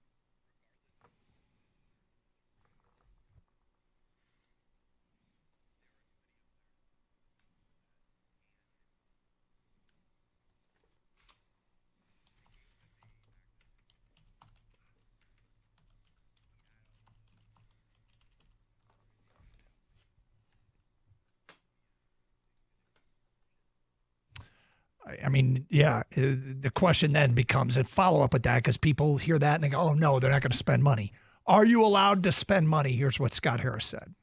I mean, yeah, the question then becomes a follow-up with that because people hear that and they go, oh, no, they're not going to spend money. Are you allowed to spend money? Here's what Scott Harris said.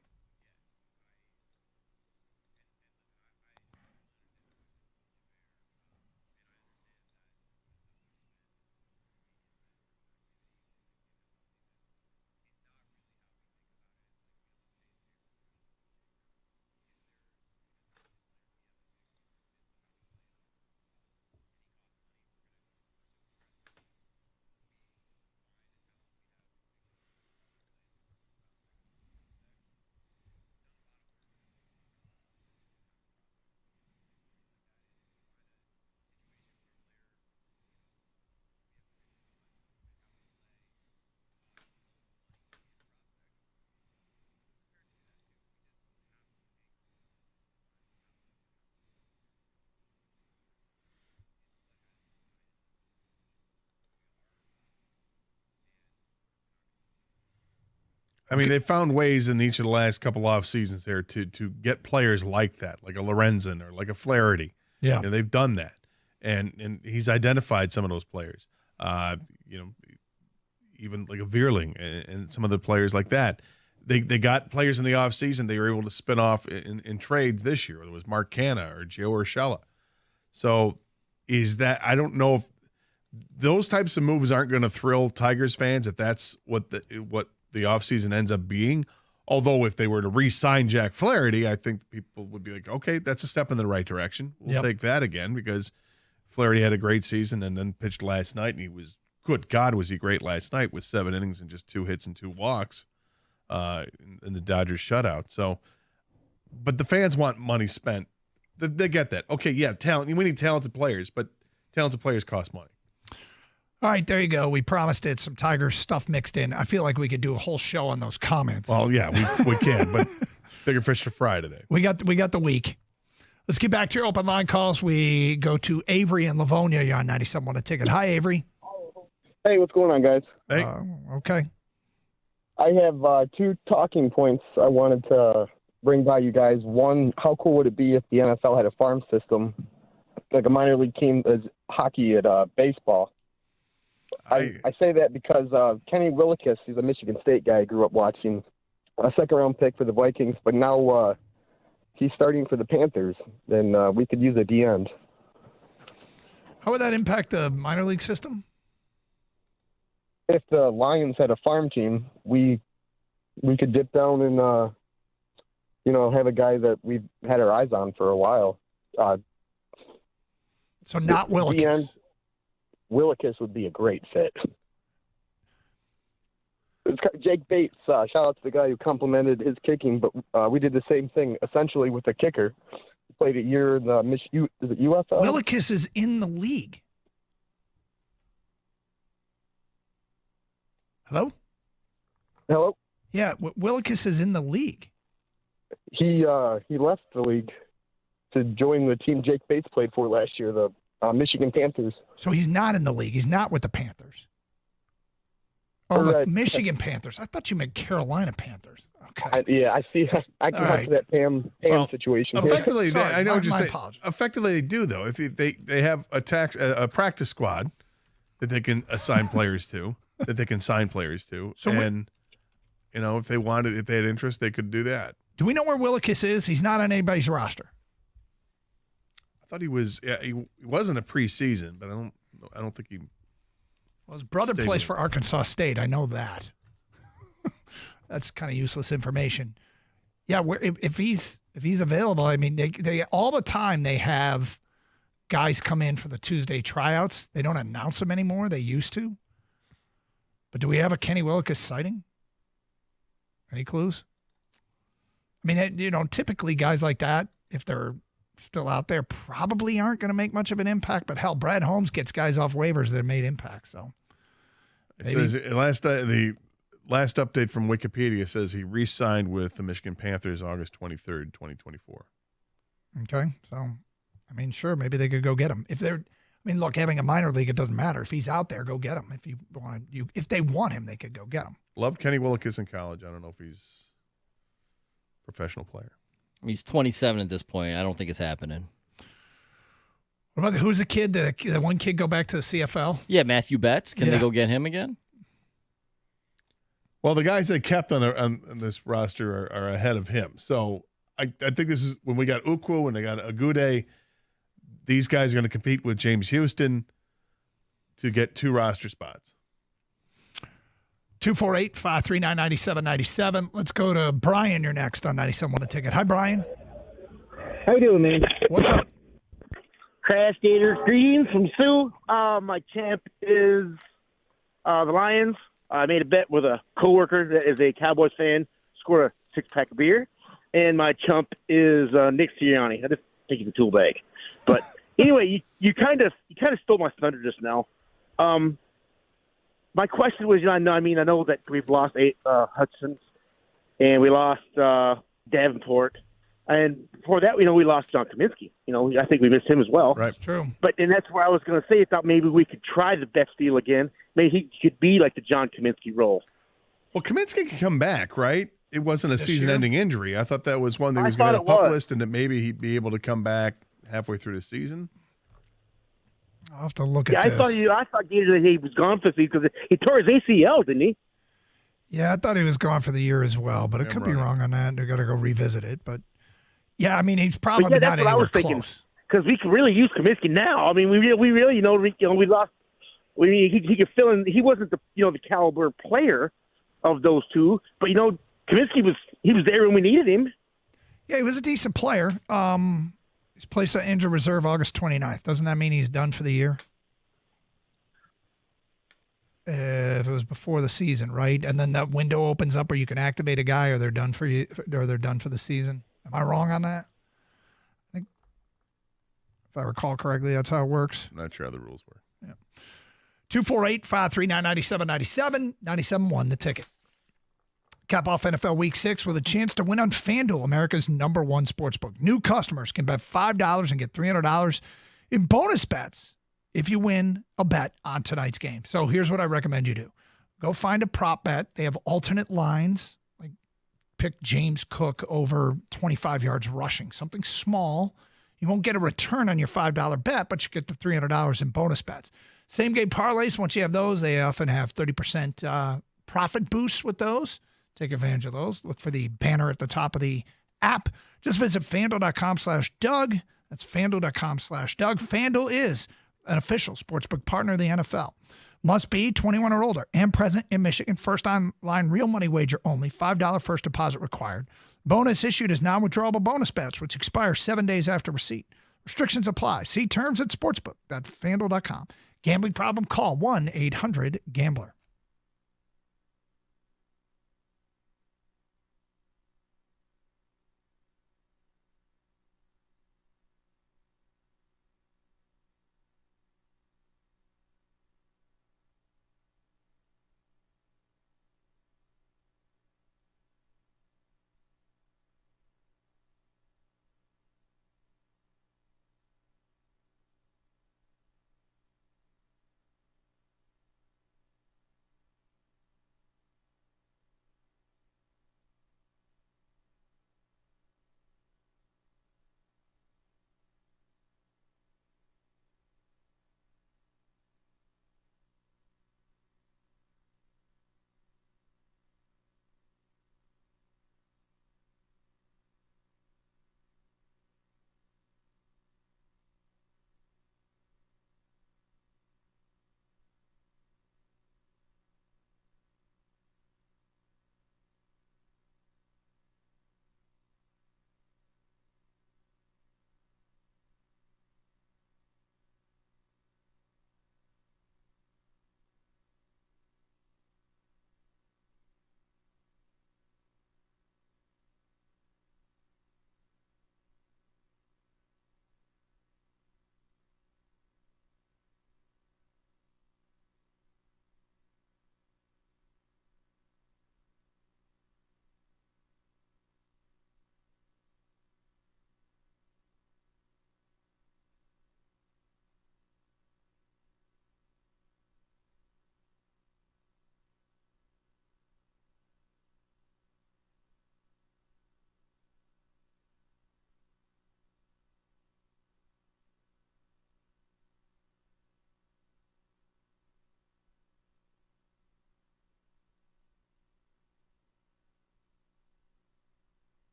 I mean, they found ways in each of the last couple off seasons there to get players like that, like a Lorenzen or like a Flaherty. Yeah, they've done that, and he's identified some of those players. Even like a Veerling and some of the players like that. They got players in the off season they were able to spin off in trades this year. Whether it was Mark Canha or Joe Urshela. So I don't know if those types of moves aren't going to thrill Tigers fans if that's what the offseason ends up being. Although if they were to re-sign Jack Flaherty, I think people would be like, okay, that's a step in the right direction. We'll take that again because Flaherty had a great season and then pitched last night, and he was, good God, was he great last night with 7 innings and just 2 hits and 2 walks in the Dodgers shutout. So, but the fans want money spent. They get that. Okay, yeah, talent. We need talented players, but talented players cost money. All right, there you go. We promised it. Some Tigers stuff mixed in. I feel like we could do a whole show on those comments. Well, yeah, we can, but bigger fish to fry today. We got the week. Let's get back to your open line calls. We go to Avery in Livonia. You're on 97 a ticket. Hi, Avery. Hey, what's going on, guys? Hey. Okay. I have 2 talking points I wanted to bring by you guys. One, how cool would it be if the NFL had a farm system like a minor league team as hockey at baseball. I say that because Kenny Willikis, he's a Michigan State guy I grew up watching, a second-round pick for the Vikings, but now he's starting for the Panthers. Then we could use a D-end. How would that impact the minor league system? If the Lions had a farm team, we could dip down and have a guy that we've had our eyes on for a while. So not Willikis. Willikis would be a great fit. Jake Bates, shout out to the guy who complimented his kicking, but we did the same thing essentially with the kicker. He played a year in the is it UFL? Willikis is in the league. Hello? Hello? Yeah, Willikis is in the league. He left the league to join the team Jake Bates played for last year, the Michigan Panthers. So he's not in the league. He's not with the Panthers. Oh, the Michigan Panthers. I thought you meant Carolina Panthers. Okay. I see. I can All right. that Pam situation. Effectively, Sorry, I know what you're my saying. apologies. Effectively, they do though. If they have a practice squad that they can assign players to, that they can sign players to, So if they had interest, they could do that. Do we know where Willikis is? He's not on anybody's roster. I thought he was. Yeah, he wasn't a preseason, but I don't think he. Well, his brother plays for Arkansas State. I know that. That's kind of useless information. Yeah, if he's available, I mean, they all the time they have guys come in for the Tuesday tryouts. They don't announce them anymore. They used to. But do we have a Kenny Willikis sighting? Any clues? I mean, typically guys like that, if they're still out there, probably aren't going to make much of an impact. But hell, Brad Holmes gets guys off waivers that have made impact. So it says the last update from Wikipedia says he re-signed with the Michigan Panthers August 23rd, 2024. Okay, so I mean, sure, maybe they could go get him look, having a minor league, it doesn't matter if he's out there. Go get him if they want him, they could go get him. Loved Kenny Willikis in college. I don't know if he's a professional player. He's 27 at this point. I don't think it's happening. What about who's the kid? The one kid go back to the CFL? Yeah, Matthew Betts. Can they go get him again? Well, the guys they kept on this roster are ahead of him. So I think this is when we got Ukwu and they got Agude. These guys are going to compete with James Houston to get 2 roster spots. 248-539-9797. Let's go to Brian. You're next on 97 on the ticket. Hi, Brian. How you doing, man? What's up? Crash Gators, greetings from Sue. My champ is the Lions. I made a bet with a coworker that is a Cowboys fan, scored a 6-pack of beer, and my chump is Nick Sirianni. I just think he's a tool bag. But anyway, you kind of stole my thunder just now. My question was, I know that we've lost 8 Hutchinson, and we lost Davenport, and before that, we lost John Kaminsky. I think we missed him as well. Right, true. And that's where I was going to say, I thought maybe we could try the Betts deal again. Maybe he could be like the John Kaminsky role. Well, Kaminsky could come back, right? It wasn't a season-ending injury. I thought that was one that I was going to thought be it pup was. list and that maybe he'd be able to come back halfway through the season. I'll have to look at this. I thought Gators that he was gone for the season because he tore his ACL, didn't he? Yeah, I thought he was gone for the year as well, but it could be wrong on that. They've got to go revisit it. But, yeah, I mean, he's probably But yeah, not that's what I was anywhere thinking. close. Because we could really use Kaminsky now. I mean, we really, we lost. He could fill in. He wasn't the the caliber player of those two, but Kaminsky was there when we needed him. Yeah, he was a decent player. He's placed on injured reserve August 29th. Doesn't that mean he's done for the year? If it was before the season, right? And then that window opens up where you can activate a guy, or they're done for you, or they're done for the season. Am I wrong on that? I think, if I recall correctly, that's how it works. I'm not sure how the rules work. Yeah. 248-539-9797, 97.1 the ticket. Cap off NFL Week 6 with a chance to win on FanDuel, America's #1 sportsbook. New customers can bet $5 and get $300 in bonus bets if you win a bet on tonight's game. So here's what I recommend you do. Go find a prop bet. They have alternate lines, like pick James Cook over 25 yards rushing, something small. You won't get a return on your $5 bet, but you get the $300 in bonus bets. Same game parlays, once you have those, they often have 30% profit boosts with those. Take advantage of those. Look for the banner at the top of the app. Just visit FanDuel.com/Doug. That's FanDuel.com/Doug. FanDuel is an official sportsbook partner of the NFL. Must be 21 or older and present in Michigan. First online real money wager only. $5 first deposit required. Bonus issued as non-withdrawable bonus bets, which expire 7 days after receipt. Restrictions apply. See terms at sportsbook.fanduel.com. Gambling problem? Call 1-800-GAMBLER.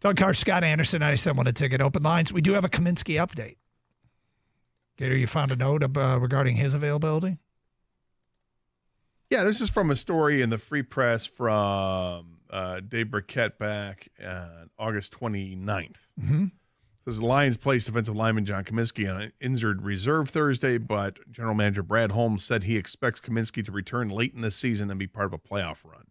Doug Carr, Scott Anderson, 97 ticket. Open lines. We do have a Kaminsky update. Gator, you found a note regarding his availability? Yeah, this is from a story in the Free Press from Dave Burkett back on August 29th. Mm-hmm. Says the Lions placed defensive lineman John Kaminsky on an injured reserve Thursday, but General Manager Brad Holmes said he expects Kaminsky to return late in the season and be part of a playoff run.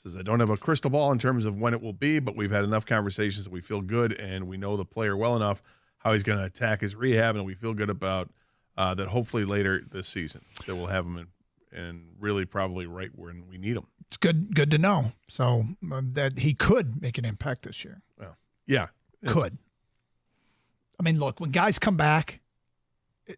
Says, I don't have a crystal ball in terms of when it will be, but we've had enough conversations that we feel good, and we know the player well enough how he's going to attack his rehab, and we feel good about that hopefully later this season that we'll have them and really probably right when we need them. It's good to know. So that he could make an impact this year. Well, yeah. Could. I mean, look, when guys come back,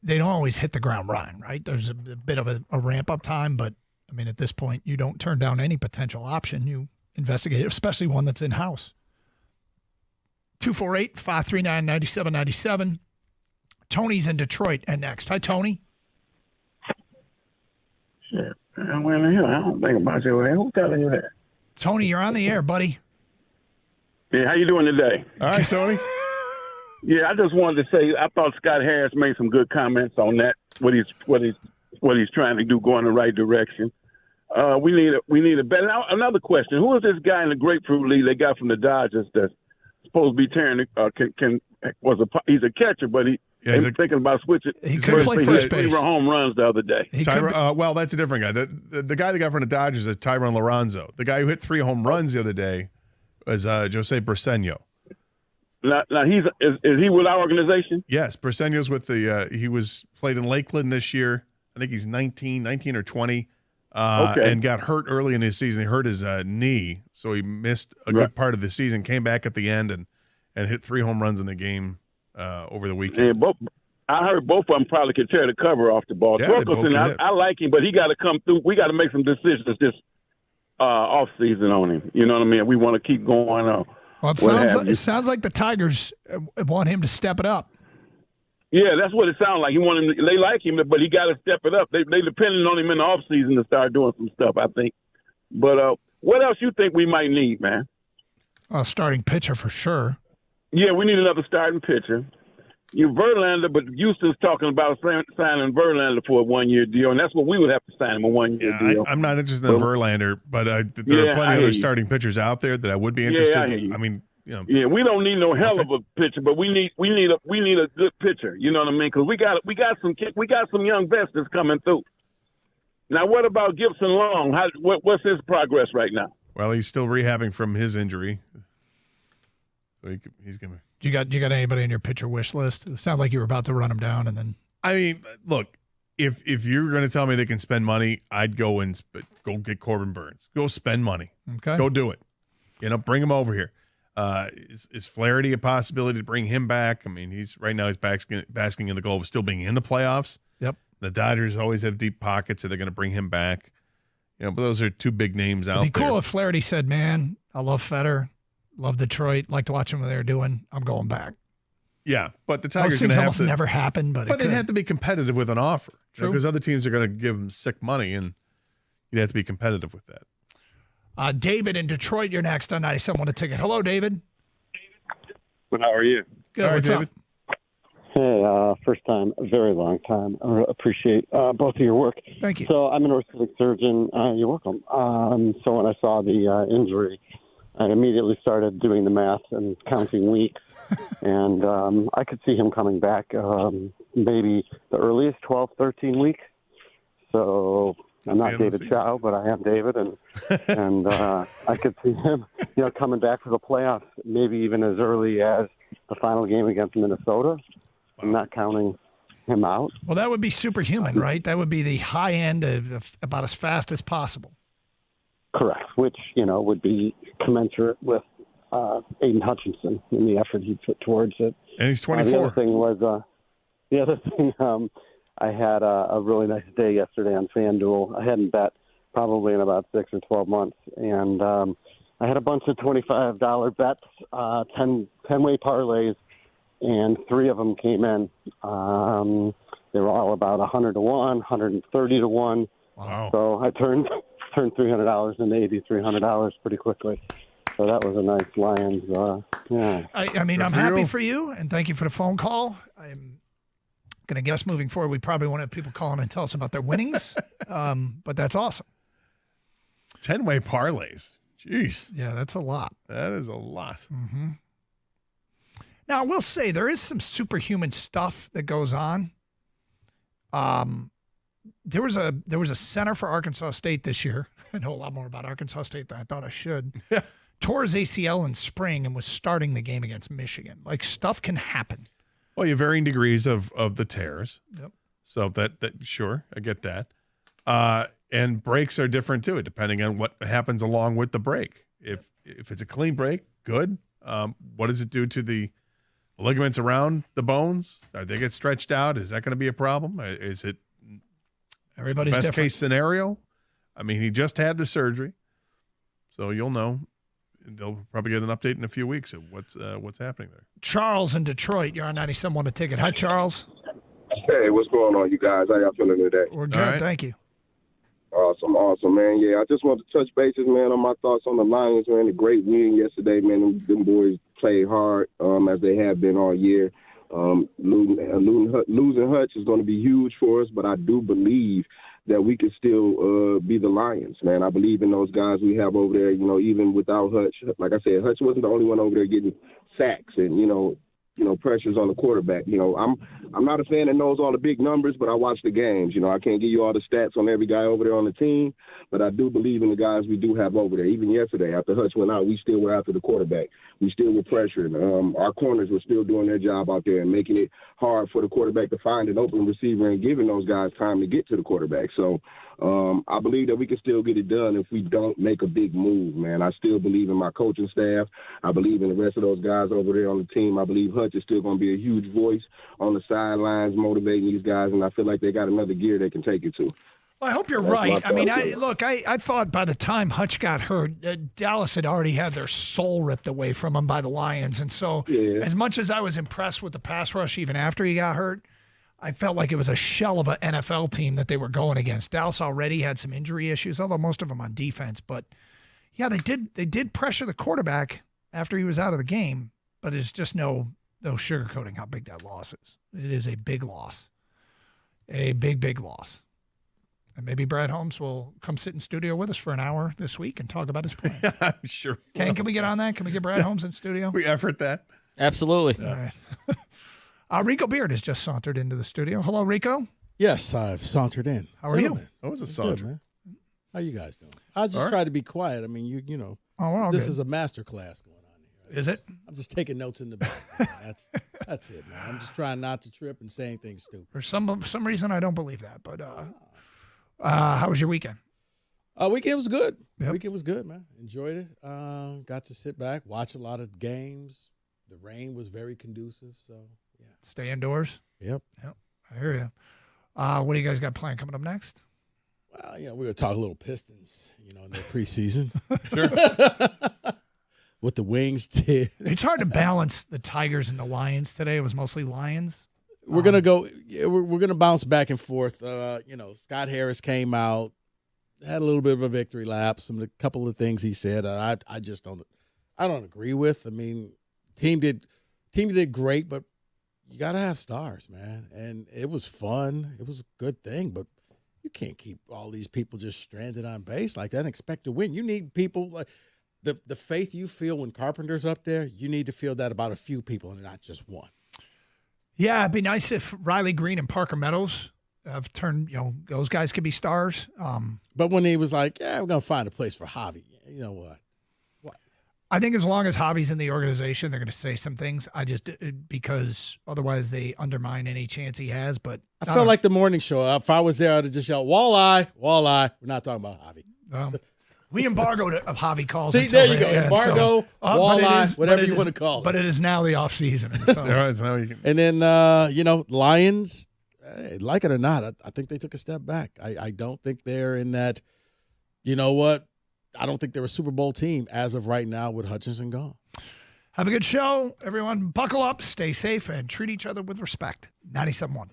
they don't always hit the ground running, right? There's a bit of a ramp-up time, but, I mean, at this point, you don't turn down any potential option. You investigate it, especially one that's in-house. 248-539-9797. Tony's in Detroit and next. Hi, Tony. Shit. Well, the hell, I don't think about you. Who's telling you that? Tony, you're on the air, buddy. Yeah, how you doing today? All right, Tony. Yeah, I just wanted to say I thought Scott Harris made some good comments on that. What he's trying to do, going in the right direction. We need a better. Now, another question: who is this guy in the Grapefruit League they got from the Dodgers that's supposed to be tearing? He's a catcher, but he's thinking about switching. He could play first base. 3 home runs the other day. Well, that's a different guy. The guy that got from the Dodgers is Tyron Lorenzo. The guy who hit 3 home runs the other day was Jose Briseño. Now is he with our organization? Yes, Briseño's with the he was played in Lakeland this year. I think he's 19 or 20, and got hurt early in his season. He hurt his knee, so he missed a good part of the season. Came back at the end and hit 3 home runs in the game over the weekend. Yeah, I heard both of them probably could tear the cover off the ball. Yeah, Torkelson, I like him, but he got to come through. We got to make some decisions this off season on him. You know what I mean? We want to keep going on. Well, it sounds like the Tigers want him to step it up. Yeah, that's what it sounds like. They like him, but he got to step it up. They depending on him in the off season to start doing some stuff, I think. But what else you think we might need, man? A starting pitcher for sure. Yeah, we need another starting pitcher. Verlander, but Houston's talking about signing Verlander for a 1-year deal, and that's what we would have to sign him, a 1-year deal. I'm not interested in Verlander, but there are plenty of other starting pitchers out there that I would be interested in. I mean, Yeah, we don't need no hell of a pitcher, but we need a good pitcher. You know what I mean? Because we got some young vets that's coming through. Now, what about Gibson Long? What's his progress right now? Well, he's still rehabbing from his injury. So he's going to. You got anybody on your pitcher wish list? It sounded like you were about to run him down, and then. I mean, look, if you're going to tell me they can spend money, I'd go get Corbin Burns. Go spend money. Okay. Go do it. Bring him over here. Is Flaherty a possibility to bring him back? I mean, he's basking in the glow of still being in the playoffs. Yep. The Dodgers always have deep pockets, so they're going to bring him back. But those are 2 big names out there. It'd be cool if Flaherty said, "Man, I love Fetter. Love Detroit. Like to watch them what they're doing. I'm going back." Yeah, but the Tigers things going to almost never happen. But they'd have to be competitive with an offer. True. Because other teams are going to give them sick money, and you'd have to be competitive with that. David in Detroit, you're next on 97 Won a Ticket. Hello, David. Well, how are you? Good. All right, What's David. up? Hey, first time, a very long time. I appreciate both of your work. Thank you. So I'm an orthopedic surgeon. You're welcome. So when I saw the injury, I immediately started doing the math and counting weeks. And I could see him coming back maybe the earliest 12, 13 weeks. So I'm not David Chow, but I am David, and I could see him, coming back for the playoffs, maybe even as early as the final game against Minnesota. I'm not counting him out. Well, that would be superhuman, right? That would be the high end of about as fast as possible. Correct, which would be commensurate with Aiden Hutchinson in the effort he put towards it. And he's 24. The other thing was, I had a really nice day yesterday on FanDuel. I hadn't bet probably in about 6 or 12 months, and I had a bunch of $25 bets, 10-way parlays, and 3 of them came in. They were all about 100 to 1, 130 to 1. Wow! So I turned $300 into $8,300 pretty quickly. So that was a nice Lions. Yeah. I mean, I'm happy for you, and thank you for the phone call. I'm going to guess moving forward, we probably won't have people calling and tell us about their winnings, but that's awesome. 10-way parlays. Jeez. Yeah, that's a lot. That is a lot. Mm-hmm. Now, I will say there is some superhuman stuff that goes on. There was a center for Arkansas State this year. I know a lot more about Arkansas State than I thought I should. Yeah. Tore his ACL in spring and was starting the game against Michigan. Like, stuff can happen. Well, you have varying degrees of the tears. Yep. So that sure, I get that. And breaks are different too, depending on what happens along with the break. If it's a clean break, good. What does it do to the ligaments around the bones? Are they get stretched out? Is that going to be a problem? Is it everybody's best different. case scenario? I mean, he just had the surgery, so you'll know. They'll probably get an update in a few weeks of what's happening there. Charles in Detroit, you're on 97.1 a ticket. Hi, Charles. Hey, what's going on, you guys? How y'all feeling today? We're good, thank you. Awesome, man. Yeah, I just want to touch bases, man, on my thoughts on the Lions, man. A great win yesterday, man. Them boys played hard, as they have been all year. Losing Hutch is going to be huge for us, but I do believe that we can still be the Lions, man. I believe in those guys we have over there, even without Hutch. Like I said, Hutch wasn't the only one over there getting sacks and, pressures on the quarterback. I'm not a fan that knows all the big numbers, but I watch the games. I can't give you all the stats on every guy over there on the team, but I do believe in the guys we do have over there. Even yesterday, after Hutch went out, we still were after the quarterback. We still were pressuring. Our corners were still doing their job out there and making it hard for the quarterback to find an open receiver and giving those guys time to get to the quarterback. So I believe that we can still get it done if we don't make a big move, man. I still believe in my coaching staff. I believe in the rest of those guys over there on the team. I believe Hutch is still going to be a huge voice on the sidelines motivating these guys, and I feel like they got another gear they can take it to. Well, I hope you're That's right. my I mean, thought. I thought by the time Hutch got hurt, Dallas had already had their soul ripped away from him by the Lions. And so as much as I was impressed with the pass rush even after he got hurt, I felt like it was a shell of an NFL team that they were going against. Dallas already had some injury issues, although most of them on defense. But, yeah, they did pressure the quarterback after he was out of the game, but it's just no sugarcoating how big that loss is. It is a big loss, a big, big loss. And maybe Brad Holmes will come sit in studio with us for an hour this week and talk about his plan. I'm sure. Can we get on that? Can we get Brad Holmes in studio? We effort that. Absolutely. All right. Rico Beard has just sauntered into the studio. Hello, Rico. Yes, I've sauntered in. How are you? That was a Good, saunter. man. How you guys doing? I just try to be quiet. I mean, you know, Oh, we're all this good. is a master class going on here. Is it? I'm just taking notes in the back. That's it, man. I'm just trying not to trip and say anything stupid. For some reason, I don't believe that. But how was your weekend? Weekend was good. Weekend was good, man. Enjoyed it. Got to sit back, watch a lot of games. The rain was very conducive, so yeah. Stay indoors. Yep. I hear you. What do you guys got planned coming up next? Well, we're gonna talk a little Pistons, in their preseason. Sure. What the Wings did. It's hard to balance the Tigers and the Lions today. It was mostly Lions. We're gonna go. Yeah, we're gonna bounce back and forth. Scott Harris came out, had a little bit of a victory lap. A couple of things he said, I just don't agree with. I mean, team did great, but you gotta have stars, man. And it was fun. It was a good thing, but you can't keep all these people just stranded on base like that and expect to win. You need people like the faith you feel when Carpenter's up there. You need to feel that about a few people and not just one. Yeah, it'd be nice if Riley Green and Parker Meadows have turned, those guys could be stars. But when he was like, yeah, we're going to find a place for Javi, you know what? I think as long as Javi's in the organization, they're going to say some things. Because otherwise they undermine any chance he has. But I felt like the morning show. If I was there, I'd have just yelled, walleye, walleye. We're not talking about Javi. We embargoed of Javi calls. See, there you go. Embargo, walleye, whatever you want to call it. But it is now the offseason. So. All right, so now you can. And then, Lions, like it or not, I think they took a step back. I don't think they're in that, you know what? I don't think they're a Super Bowl team as of right now with Hutchinson gone. Have a good show, everyone. Buckle up, stay safe, and treat each other with respect. 97.1.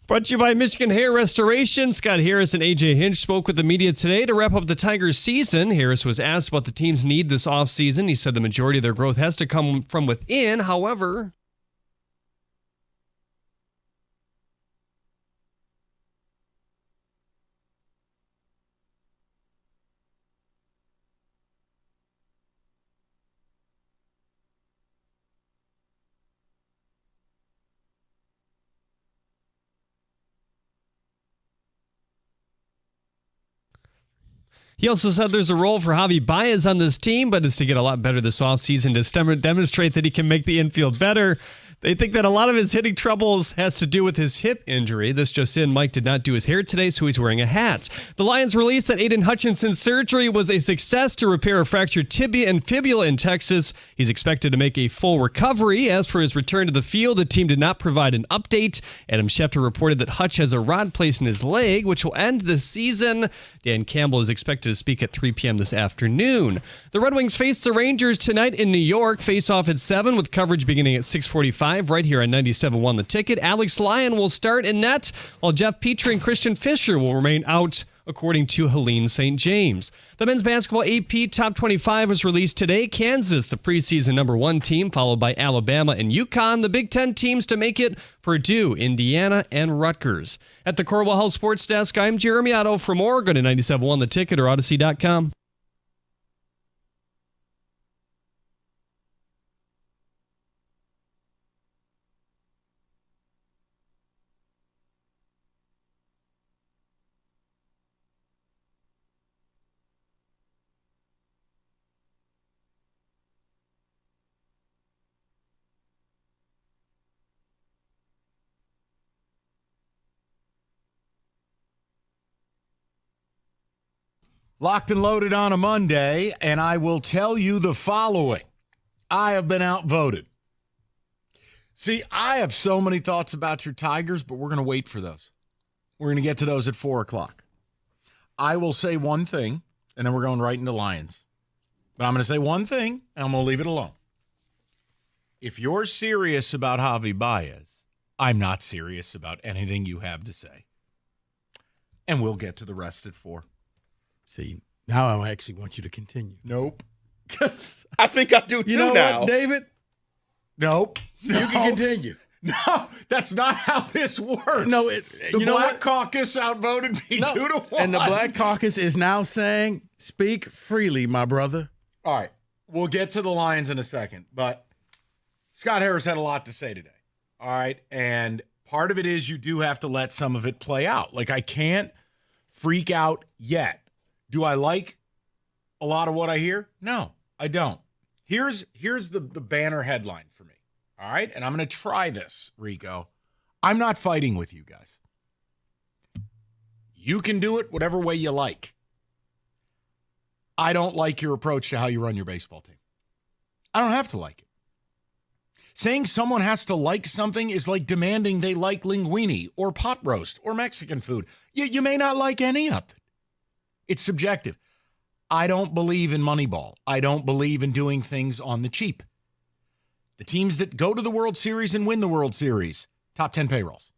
Brought to you by Michigan Hair Restoration. Scott Harris and AJ Hinch spoke with the media today to wrap up the Tigers' season. Harris was asked what the team's need this offseason. He said the majority of their growth has to come from within. However, he also said there's a role for Javi Baez on this team, but it's to get a lot better this offseason to demonstrate that he can make the infield better. They think that a lot of his hitting troubles has to do with his hip injury. This just in, Mike did not do his hair today, so he's wearing a hat. The Lions released that Aiden Hutchinson's surgery was a success to repair a fractured tibia and fibula in Texas. He's expected to make a full recovery. As for his return to the field, the team did not provide an update. Adam Schefter reported that Hutch has a rod placed in his leg, which will end the season. Dan Campbell is expected to speak at 3 p.m. this afternoon. The Red Wings face the Rangers tonight in New York. Face off at 7 with coverage beginning at 6:45 right here on 97.1 The Ticket. Alex Lyon will start in net, while Jeff Petrie and Christian Fischer will remain out, according to Helene St. James. The men's basketball AP Top 25 was released today. Kansas, the preseason number 1 team, followed by Alabama and UConn. The Big Ten teams to make it: Purdue, Indiana, and Rutgers. At the Corwell House Sports Desk, I'm Jeremy Otto. For more, go to 97.1 The Ticket or Odyssey.com. Locked and loaded on a Monday, and I will tell you the following. I have been outvoted. See, I have so many thoughts about your Tigers, but we're going to wait for those. We're going to get to those at 4 o'clock. I will say one thing, and then we're going right into Lions. But I'm going to say one thing, and I'm going to leave it alone. If you're serious about Javi Baez, I'm not serious about anything you have to say. And we'll get to the rest at 4. See, now I actually want you to continue. Nope. I think I do too now. What, David? Nope. You can continue. No, that's not how this works. No, the Black Caucus outvoted me 2-1. And the Black Caucus is now saying, speak freely, my brother. All right. We'll get to the Lions in a second, but Scott Harris had a lot to say today. All right. And part of it is you do have to let some of it play out. Like, I can't freak out yet. Do I like a lot of what I hear? No, I don't. Here's the banner headline for me. All right? And I'm going to try this, Rico. I'm not fighting with you guys. You can do it whatever way you like. I don't like your approach to how you run your baseball team. I don't have to like it. Saying someone has to like something is like demanding they like linguine or pot roast or Mexican food. You may not like any of it. It's subjective. I don't believe in Moneyball. I don't believe in doing things on the cheap. The teams that go to the World Series and win the World Series, top 10 payrolls.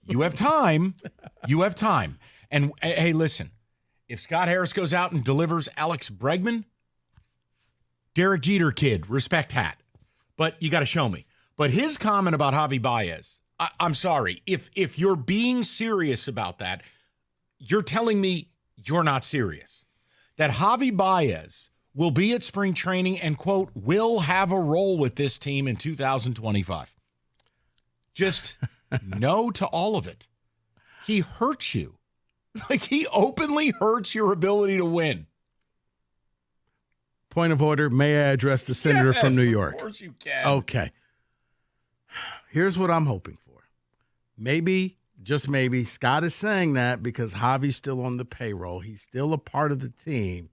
You have time. You have time. And hey, listen, if Scott Harris goes out and delivers Alex Bregman, Derek Jeter kid, respect hat. But you got to show me. But his comment about Javi Baez, I'm sorry. If you're being serious about that, you're telling me you're not serious. That Javi Baez will be at spring training and, quote, will have a role with this team in 2025. Just no to all of it. He hurts you. Like, he openly hurts your ability to win. Point of order. May I address the senator from New York? Of course you can. Okay. Here's what I'm hoping for. Maybe, just maybe, Scott is saying that because Javi's still on the payroll. He's still a part of the team.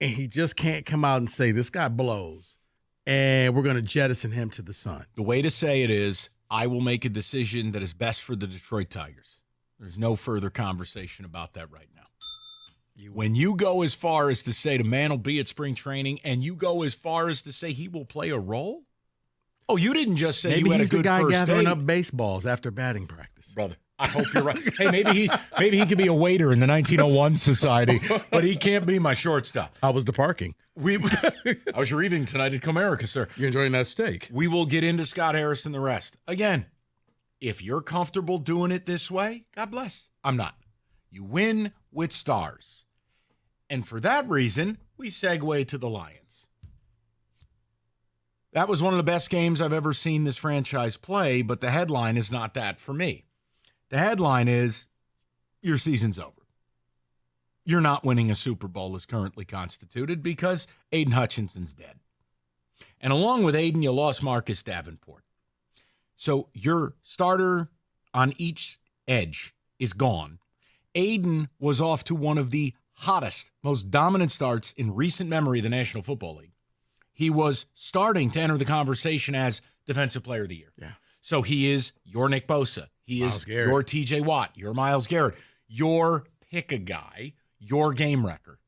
And he just can't come out and say, this guy blows, and we're going to jettison him to the sun. The way to say it is, I will make a decision that is best for the Detroit Tigers. There's no further conversation about that right now. When you go as far as to say the man will be at spring training and you go as far as to say he will play a role, Oh, you didn't just say Maybe you had a he's the good guy first gathering date. up baseballs after batting practice. Brother, I hope you're right. Hey, maybe he could be a waiter in the 1901 Society, but he can't be my shortstop. How was the parking? How's your evening tonight at Comerica, sir? You enjoying that steak? We will get into Scott Harris and the rest. Again, if you're comfortable doing it this way, God bless. I'm not. You win with stars. And for that reason, we segue to the Lions. That was one of the best games I've ever seen this franchise play, but the headline is not that for me. The headline is, your season's over. You're not winning a Super Bowl as currently constituted because Aiden Hutchinson's dead. And along with Aiden, you lost Marcus Davenport. So your starter on each edge is gone. Aiden was off to one of the hottest, most dominant starts in recent memory of the National Football League. He was starting to enter the conversation as Defensive Player of the Year. Yeah. So he is your Nick Bosa. He Myles is Garrett. your TJ Watt, your Myles Garrett, your pick a guy, your game wrecker.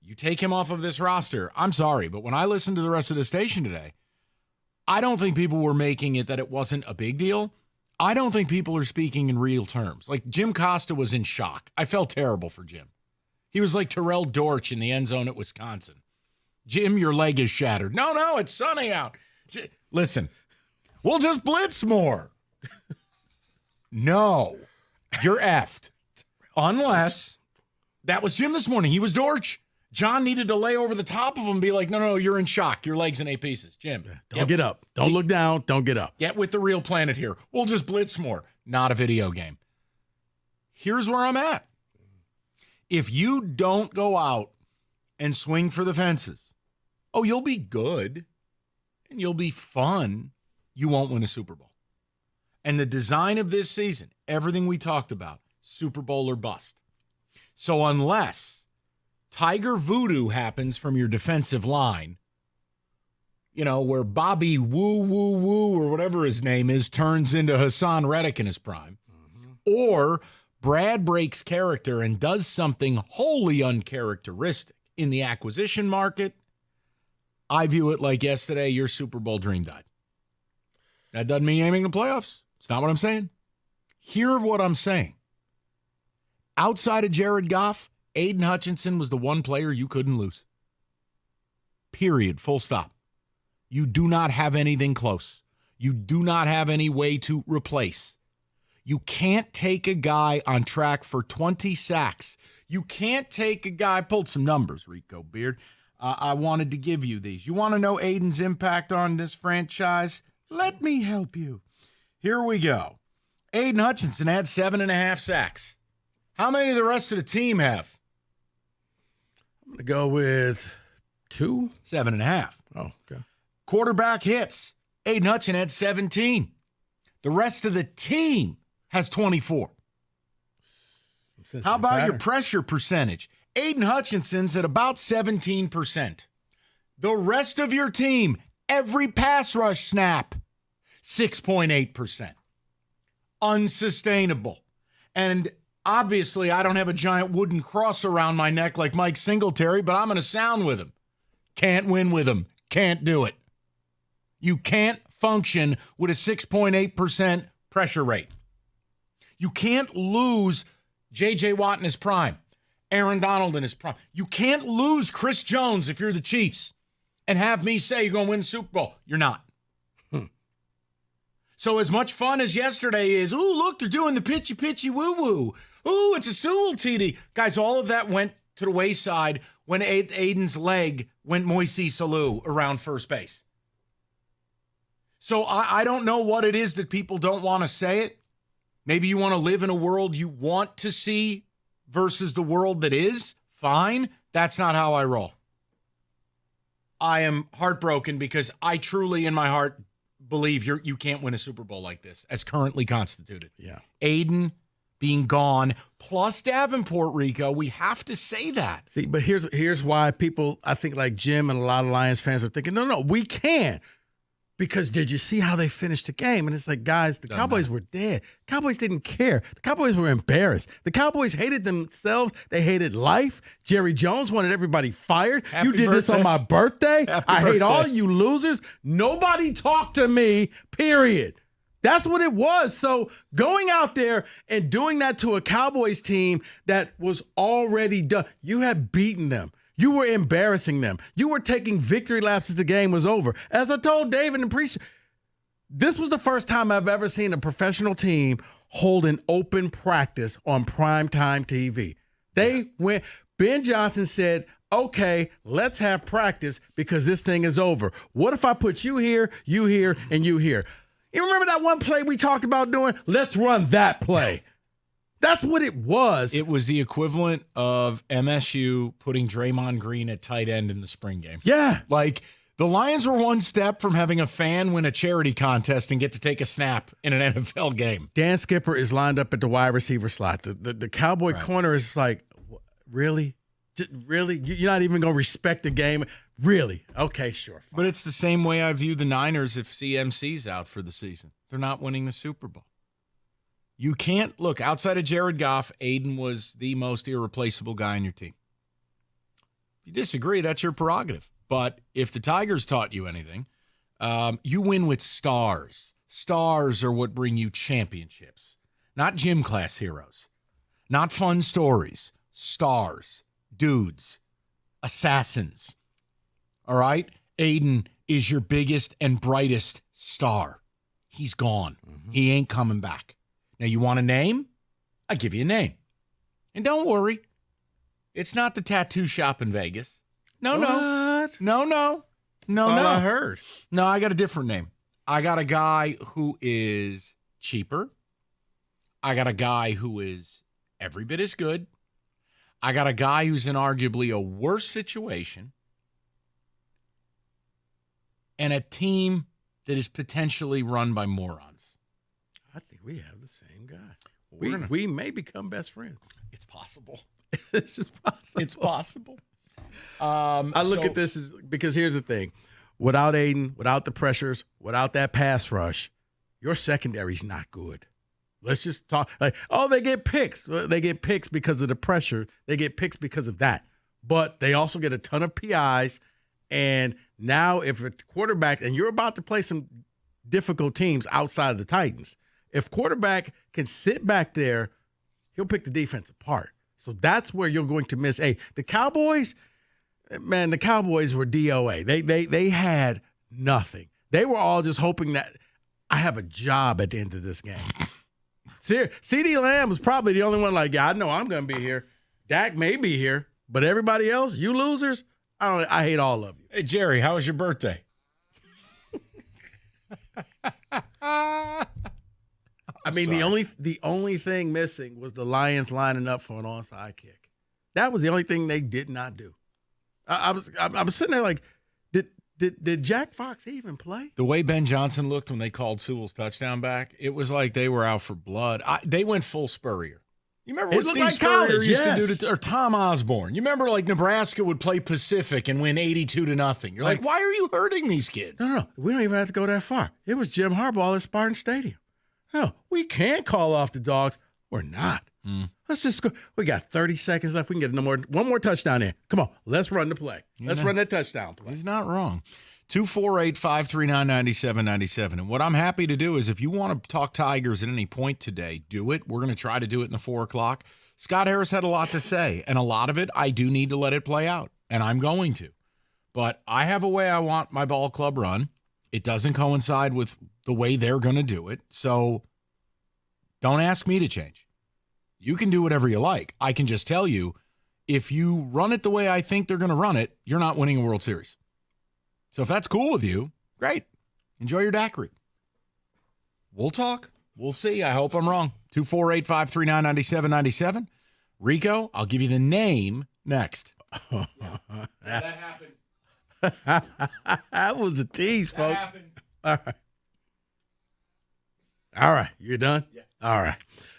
You take him off of this roster, I'm sorry, but when I listened to the rest of the station today, I don't think people were making it that it wasn't a big deal. I don't think people are speaking in real terms. Like Jim Costa was in shock. I felt terrible for Jim. He was like Terrell Dortch in the end zone at Wisconsin. Jim, your leg is shattered. No, it's sunny out. Listen, we'll just blitz more. No, you're effed. Unless that was Jim this morning. He was Dortch. John needed to lay over the top of him and be like, no, you're in shock. Your leg's in 8 pieces. Jim. Don't get up. Don't look down. Don't get up. Get with the real planet here. We'll just blitz more. Not a video game. Here's where I'm at. If you don't go out and swing for the fences, you'll be good and you'll be fun. You won't win a Super Bowl. And the design of this season, everything we talked about, Super Bowl or bust. So unless Tiger Voodoo happens from your defensive line, where Bobby Woo Woo Woo or whatever his name is turns into Hassan Reddick in his prime, or Brad breaks character and does something wholly uncharacteristic in the acquisition market, I view it like yesterday, your Super Bowl dream died. That doesn't mean aiming the playoffs. It's not what I'm saying. Hear what I'm saying. Outside of Jared Goff, Aiden Hutchinson was the one player you couldn't lose. Period. Full stop. You do not have anything close. You do not have any way to replace. You can't take a guy on track for 20 sacks. You can't take a guy, I pulled some numbers, Rico Beard. I wanted to give you these. You want to know Aiden's impact on this franchise? Let me help you. Here we go. Aiden Hutchinson had 7.5 sacks. How many do the rest of the team have? I'm going to go with 2. 7.5. Oh, okay. Quarterback hits. Aiden Hutchinson had 17. The rest of the team has 24. How about your pressure percentage? Aiden Hutchinson's at about 17%. The rest of your team, every pass rush snap, 6.8%. Unsustainable. And obviously, I don't have a giant wooden cross around my neck like Mike Singletary, but I'm going to sound with him. Can't win with him. Can't do it. You can't function with a 6.8% pressure rate. You can't lose J.J. Watt in his prime, Aaron Donald in his prime. You can't lose Chris Jones if you're the Chiefs and have me say you're going to win the Super Bowl. You're not. So as much fun as yesterday is, ooh, look, they're doing the pitchy woo-woo. Ooh, it's a Sewell TD. Guys, all of that went to the wayside when Aiden's leg went Moisés Alou around first base. So I don't know what it is that people don't want to say it. Maybe you want to live in a world you want to see versus the world that is. Fine. That's not how I roll. I am heartbroken because I truly, in my heart, believe you can't win a Super Bowl like this as currently constituted. Yeah. Aiden being gone, plus Davenport, Rico, we have to say that. See, but here's why people, I think like Jim and a lot of Lions fans are thinking, no, we can. Because did you see how they finished the game? And it's like, guys, the Cowboys were dead. Cowboys didn't care. The Cowboys were embarrassed. The Cowboys hated themselves. They hated life. Jerry Jones wanted everybody fired. You did this on my birthday. I hate all you losers. Nobody talked to me, period. That's what it was. So going out there and doing that to a Cowboys team that was already done, you had beaten them. You were embarrassing them. You were taking victory laps as the game was over. As I told David and Preacher, this was the first time I've ever seen a professional team hold an open practice on primetime TV. Ben Johnson said, okay, let's have practice because this thing is over. What if I put you here, and you here? You remember that one play we talked about doing? Let's run that play. That's what it was. It was the equivalent of MSU putting Draymond Green at tight end in the spring game. Yeah. Like, the Lions were one step from having a fan win a charity contest and get to take a snap in an NFL game. Dan Skipper is lined up at the wide receiver slot. The Cowboy corner is like, really? Really? You're not even going to respect the game? Really? Okay, sure. Fine. But it's the same way I view the Niners if CMC's out for the season. They're not winning the Super Bowl. You can't look outside of Jared Goff. Aiden was the most irreplaceable guy on your team. If you disagree, that's your prerogative. But if the Tigers taught you anything, you win with stars. Stars are what bring you championships, not gym class heroes, not fun stories. Stars, dudes, assassins. All right? Aiden is your biggest and brightest star. He's gone. He ain't coming back. Now, you want a name? I give you a name. And don't worry. It's not the tattoo shop in Vegas. No. I heard. No, I got a different name. I got a guy who is cheaper. I got a guy who is every bit as good. I got a guy who's in arguably a worse situation. And a team that is potentially run by morons. I think we have the same guy. We may become best friends. It's possible. This is possible. It's possible. I look at this because here's the thing. Without Aiden, without the pressures, without that pass rush, your secondary's not good. Let's just talk. Like, they get picks. Well, they get picks because of the pressure. They get picks because of that. But they also get a ton of PIs. And now if a quarterback, and you're about to play some difficult teams outside of the Titans, if quarterback can sit back there, he'll pick the defense apart. So that's where you're going to miss. Hey, the Cowboys, man, the Cowboys were DOA. They had nothing. They were all just hoping that I have a job at the end of this game. CeeDee Lamb was probably the only one like, yeah, I know I'm going to be here. Dak may be here, but everybody else, you losers, I hate all of you. Hey, Jerry, how was your birthday? I mean, the only thing missing was the Lions lining up for an onside kick. That was the only thing they did not do. I was sitting there like, did Jack Fox even play? The way Ben Johnson looked when they called Sewell's touchdown back, it was like they were out for blood. They went full Spurrier. You remember what Steve Spurrier used to do or Tom Osborne? You remember like Nebraska would play Pacific and win 82-0. You're like, why are you hurting these kids? No. We don't even have to go that far. It was Jim Harbaugh at Spartan Stadium. No, we can't call off the dogs. We're not. Let's just go. We got 30 seconds left. We can get one more touchdown in. Come on, let's run the play. Let's run that touchdown play. He's not wrong. 248-539-9797. And what I'm happy to do is if you want to talk Tigers at any point today, do it. We're going to try to do it in the 4 o'clock. Scott Harris had a lot to say, and a lot of it I do need to let it play out, and I'm going to. But I have a way I want my ball club run. It doesn't coincide with the way they're going to do it. So don't ask me to change. You can do whatever you like. I can just tell you, if you run it the way I think they're going to run it, you're not winning a World Series. So if that's cool with you, great. Enjoy your daiquiri. We'll talk. We'll see. I hope I'm wrong. 248-539-9797. Rico, I'll give you the name next. That happened. That was a tease, folks. All right. You're done? Yeah. All right.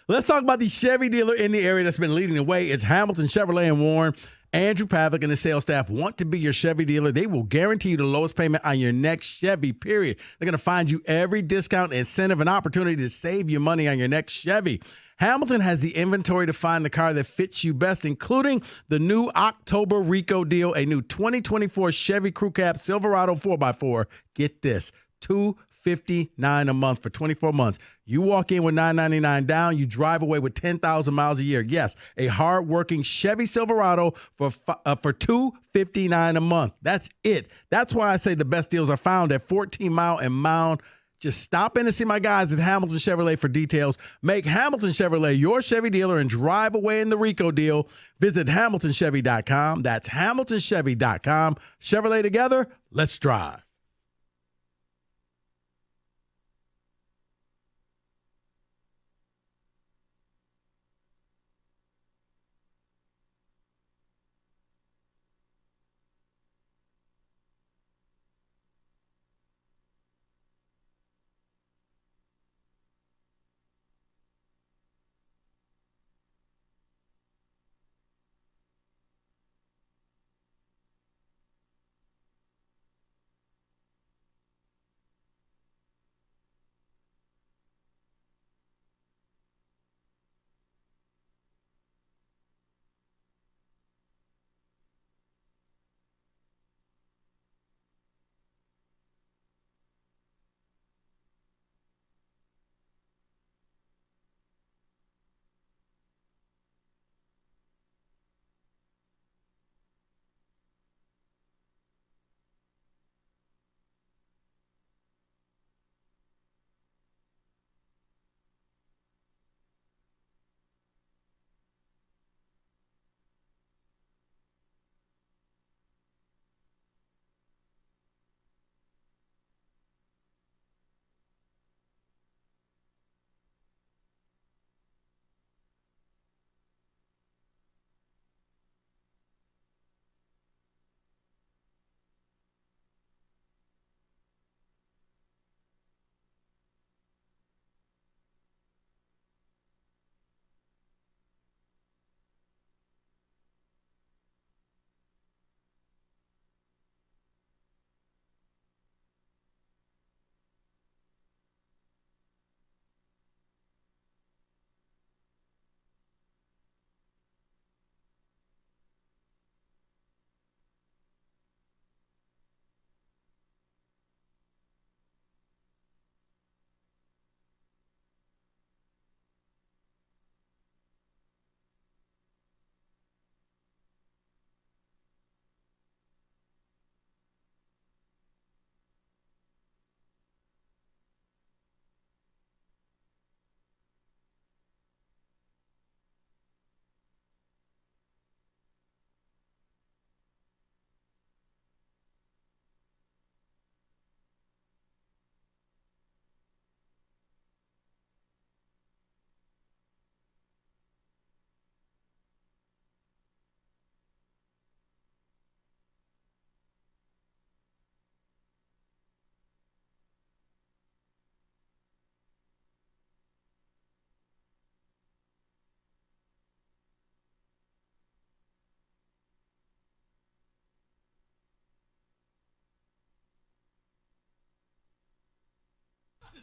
Let's talk about the Chevy dealer in the area that's been leading the way. It's Hamilton Chevrolet in Warren. Andrew Pavlik and his sales staff want to be your Chevy dealer. They will guarantee you the lowest payment on your next Chevy, period. They're going to find you every discount, incentive, and opportunity to save you money on your next Chevy. Hamilton has the inventory to find the car that fits you best, including the new October Rico deal, a new 2024 Chevy Crew Cab Silverado 4x4. Get this, $259 a month for 24 months. You walk in with $999 down, you drive away with 10,000 miles a year. Yes, a hard-working Chevy Silverado for $259 a month. That's it. That's why I say the best deals are found at 14 Mile and Mound. Just stop in and see my guys at Hamilton Chevrolet for details. Make Hamilton Chevrolet your Chevy dealer and drive away in the Rico deal. Visit HamiltonChevy.com. That's HamiltonChevy.com. Chevrolet together, let's drive.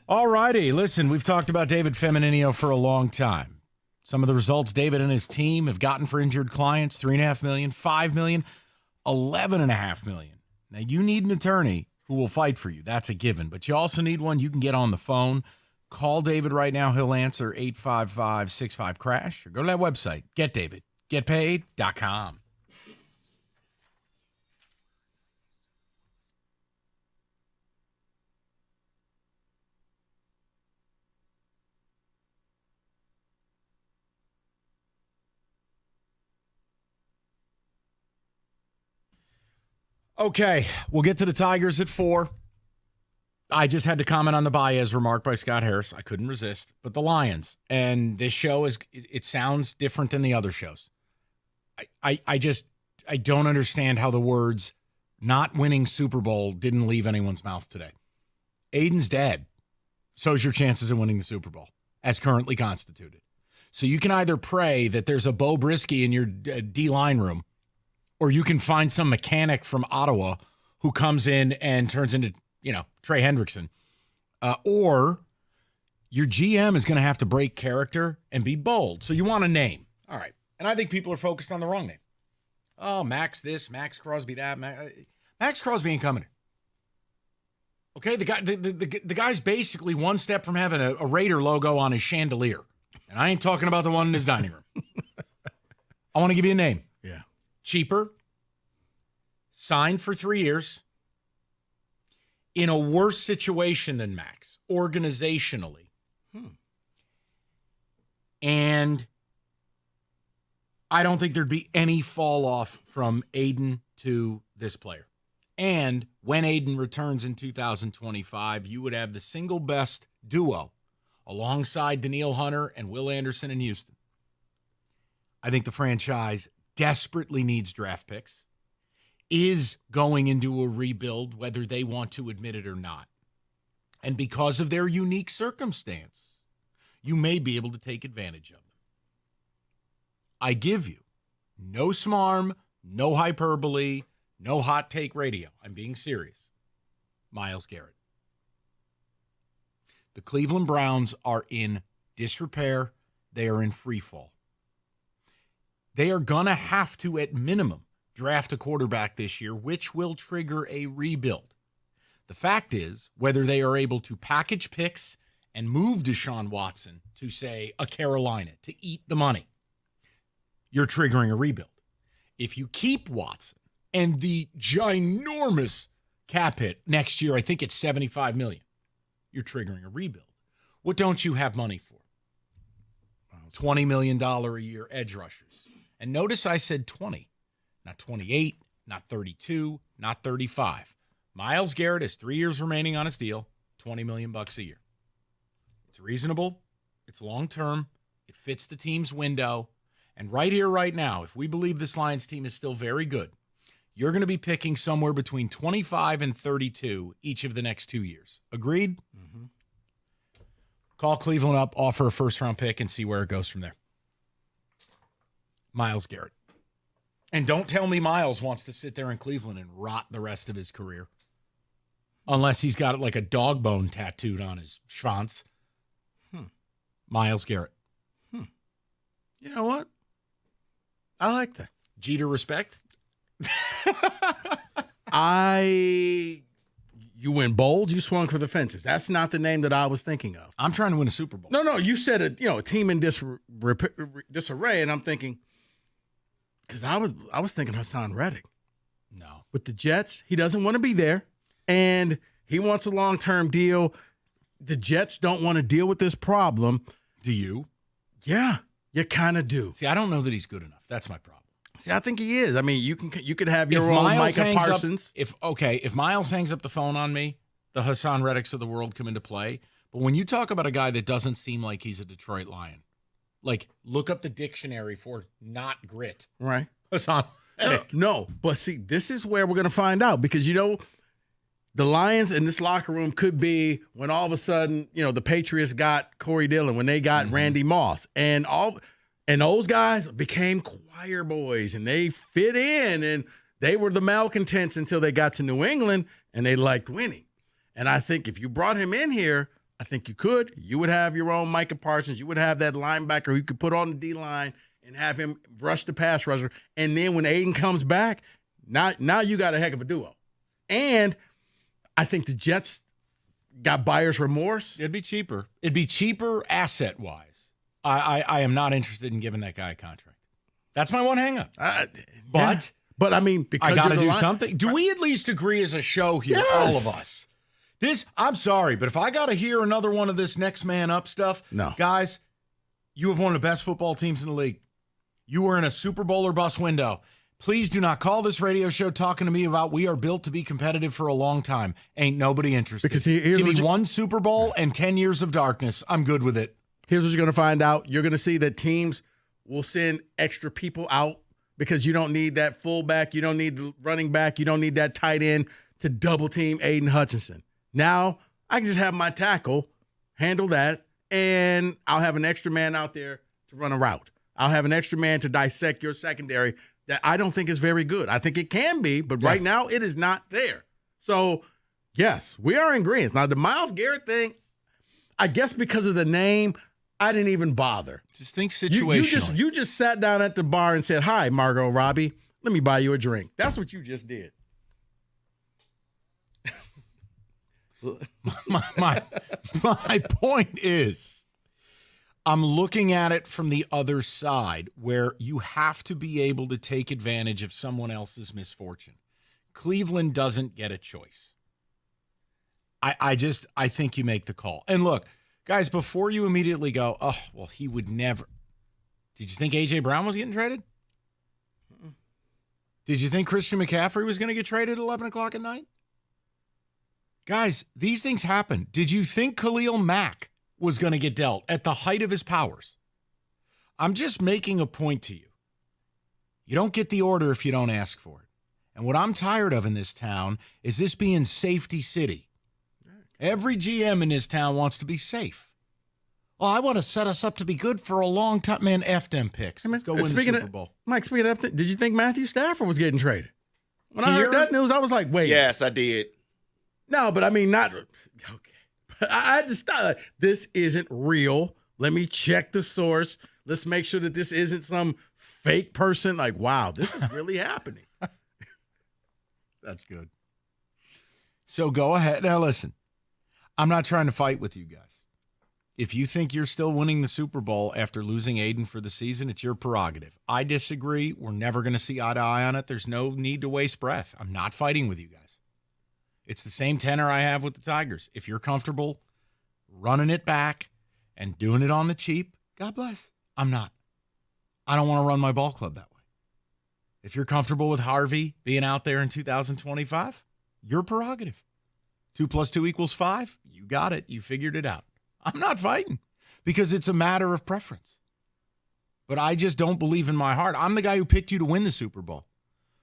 All righty. Listen, we've talked about David Femininio for a long time. Some of the results David and his team have gotten for injured clients, $3.5 million, $5 million, $11.5 million. Now, you need an attorney who will fight for you. That's a given. But you also need one you can get on the phone. Call David right now. He'll answer 855-65-CRASH. Or go to that website, getdavid.getpaid.com. Okay, we'll get to the Tigers at 4. I just had to comment on the Baez remark by Scott Harris. I couldn't resist. But the Lions, and this show it sounds different than the other shows. I don't understand how the words not winning Super Bowl didn't leave anyone's mouth today. Aiden's dead. So's your chances of winning the Super Bowl as currently constituted. So you can either pray that there's a Bo Brisky in your D-line room, Or you can find some mechanic from Ottawa who comes in and turns into, Trey Hendrickson. Or your GM is going to have to break character and be bold. So you want a name. All right. And I think people are focused on the wrong name. Oh, Max this, Max Crosby that. Max Crosby ain't coming here. Okay, the guy's basically one step from having a Raider logo on his chandelier. And I ain't talking about the one in his dining room. I want to give you a name. Yeah. Cheaper. Signed for 3 years. In a worse situation than Max, organizationally. And I don't think there'd be any fall off from Aiden to this player. And when Aiden returns in 2025, you would have the single best duo alongside Daniil Hunter and Will Anderson in Houston. I think the franchise desperately needs draft picks, is going into a rebuild, whether they want to admit it or not. And because of their unique circumstance, you may be able to take advantage of them. I give you no smarm, no hyperbole, no hot take radio. I'm being serious. Myles Garrett. The Cleveland Browns are in disrepair. They are in free fall. They are going to have to, at minimum, draft a quarterback this year, which will trigger a rebuild. The fact is, whether they are able to package picks and move Deshaun Watson to, say, a Carolina to eat the money, you're triggering a rebuild. If you keep Watson and the ginormous cap hit next year, I think it's $75 million, you're triggering a rebuild. What don't you have money for? $20 million a year edge rushers. And notice I said 20, not 28, not 32, not 35. Myles Garrett has 3 years remaining on his deal, $20 million a year. It's reasonable. It's long-term. It fits the team's window. And right here, right now, if we believe this Lions team is still very good, you're going to be picking somewhere between 25 and 32 each of the next 2 years. Agreed? Mm-hmm. Call Cleveland up, offer a first-round pick, and see where it goes from there. Myles Garrett. And don't tell me Myles wants to sit there in Cleveland and rot the rest of his career. Unless he's got like a dog bone tattooed on his schwanz. Myles Garrett. You know what? I like that. Jeter respect? You went bold, you swung for the fences. That's not the name that I was thinking of. I'm trying to win a Super Bowl. No, you said a team in disarray, and I'm thinking, because I was thinking Hassan Reddick. No. With the Jets, he doesn't want to be there, and he wants a long-term deal. The Jets don't want to deal with this problem. Do you? Yeah, you kind of do. See, I don't know that he's good enough. That's my problem. See, I think he is. I mean, you could have your own Micah Parsons. If Myles hangs up the phone on me, the Hassan Reddicks of the world come into play. But when you talk about a guy that doesn't seem like he's a Detroit Lion, like look up the dictionary for not grit. Right. Hassan Reddick. No, but see, this is where we're going to find out because, the Lions in this locker room could be when all of a sudden, the Patriots got Corey Dillon, when they got Randy Moss, and those guys became choir boys, and they fit in, and they were the malcontents until they got to New England, and they liked winning. And I think if you brought him in here, I think you could. You would have your own Micah Parsons. You would have that linebacker who you could put on the D-line and have him rush the pass rusher. And then when Aiden comes back, now you got a heck of a duo. And I think the Jets got buyer's remorse. It'd be cheaper. It'd be cheaper asset-wise. I am not interested in giving that guy a contract. That's my one hang-up. But I mean, because I got to do something. Do we at least agree as a show here, all of us? I'm sorry, but if I got to hear another one of this next man up stuff, no. Guys, you have one of the best football teams in the league. You were in a Super Bowl or bust window. Please do not call this radio show talking to me about we are built to be competitive for a long time. Ain't nobody interested. Because give me one Super Bowl and 10 years of darkness. I'm good with it. Here's what you're going to find out. You're going to see that teams will send extra people out because you don't need that fullback. You don't need the running back. You don't need that tight end to double team Aiden Hutchinson. Now, I can just have my tackle handle that, and I'll have an extra man out there to run a route. I'll have an extra man to dissect your secondary that I don't think is very good. I think it can be, but right now it is not there. So, yes, we are in agreement. Now, the Myles Garrett thing, I guess because of the name, I didn't even bother. Just think situationally. You just sat down at the bar and said, "Hi, Margot Robbie. Let me buy you a drink." That's what you just did. my point is, I'm looking at it from the other side where you have to be able to take advantage of someone else's misfortune. Cleveland doesn't get a choice. I think you make the call. And look, guys, before you immediately go, oh, well, he would never. Did you think A.J. Brown was getting traded? Did you think Christian McCaffrey was going to get traded at 11 o'clock at night? Guys, these things happen. Did you think Khalil Mack was going to get dealt at the height of his powers? I'm just making a point to you. You don't get the order if you don't ask for it. And what I'm tired of in this town is this being safety city. Every GM in this town wants to be safe. Well, I want to set us up to be good for a long time. Man, F them picks. Let's go win the Super Bowl. Mike, speaking of that, did you think Matthew Stafford was getting traded? When I heard that news, I was like, wait. Yes, I did. No, but I mean, not okay. I had to stop. This isn't real. Let me check the source. Let's make sure that this isn't some fake person. Like, wow, this is really happening. That's good. So go ahead. Now, listen, I'm not trying to fight with you guys. If you think you're still winning the Super Bowl after losing Aiden for the season, it's your prerogative. I disagree. We're never going to see eye to eye on it. There's no need to waste breath. I'm not fighting with you guys. It's the same tenor I have with the Tigers. If you're comfortable running it back and doing it on the cheap, God bless. I'm not. I don't want to run my ball club that way. If you're comfortable with Harvey being out there in 2025, your prerogative. 2 + 2 = 5. You got it. You figured it out. I'm not fighting because it's a matter of preference. But I just don't believe in my heart. I'm the guy who picked you to win the Super Bowl.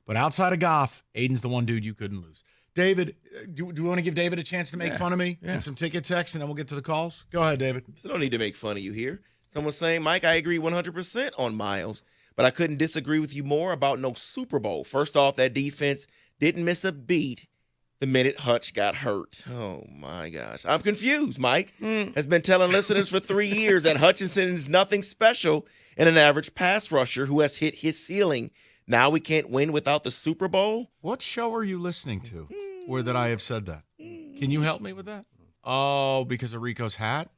But outside of Goff, Aiden's the one dude you couldn't lose. David, do we want to give David a chance to make fun of me and some ticket text, and then we'll get to the calls? Go ahead, David. So don't need to make fun of you here. Someone's saying, Mike, I agree 100% on Myles, but I couldn't disagree with you more about no Super Bowl. First off, that defense didn't miss a beat the minute Hutch got hurt. Oh, my gosh. I'm confused. Mike has been telling listeners for 3 years that Hutchinson is nothing special and an average pass rusher who has hit his ceiling. Now we can't win without the Super Bowl? What show are you listening to where that I have said that? Can you help me with that? Oh, because of Rico's hat?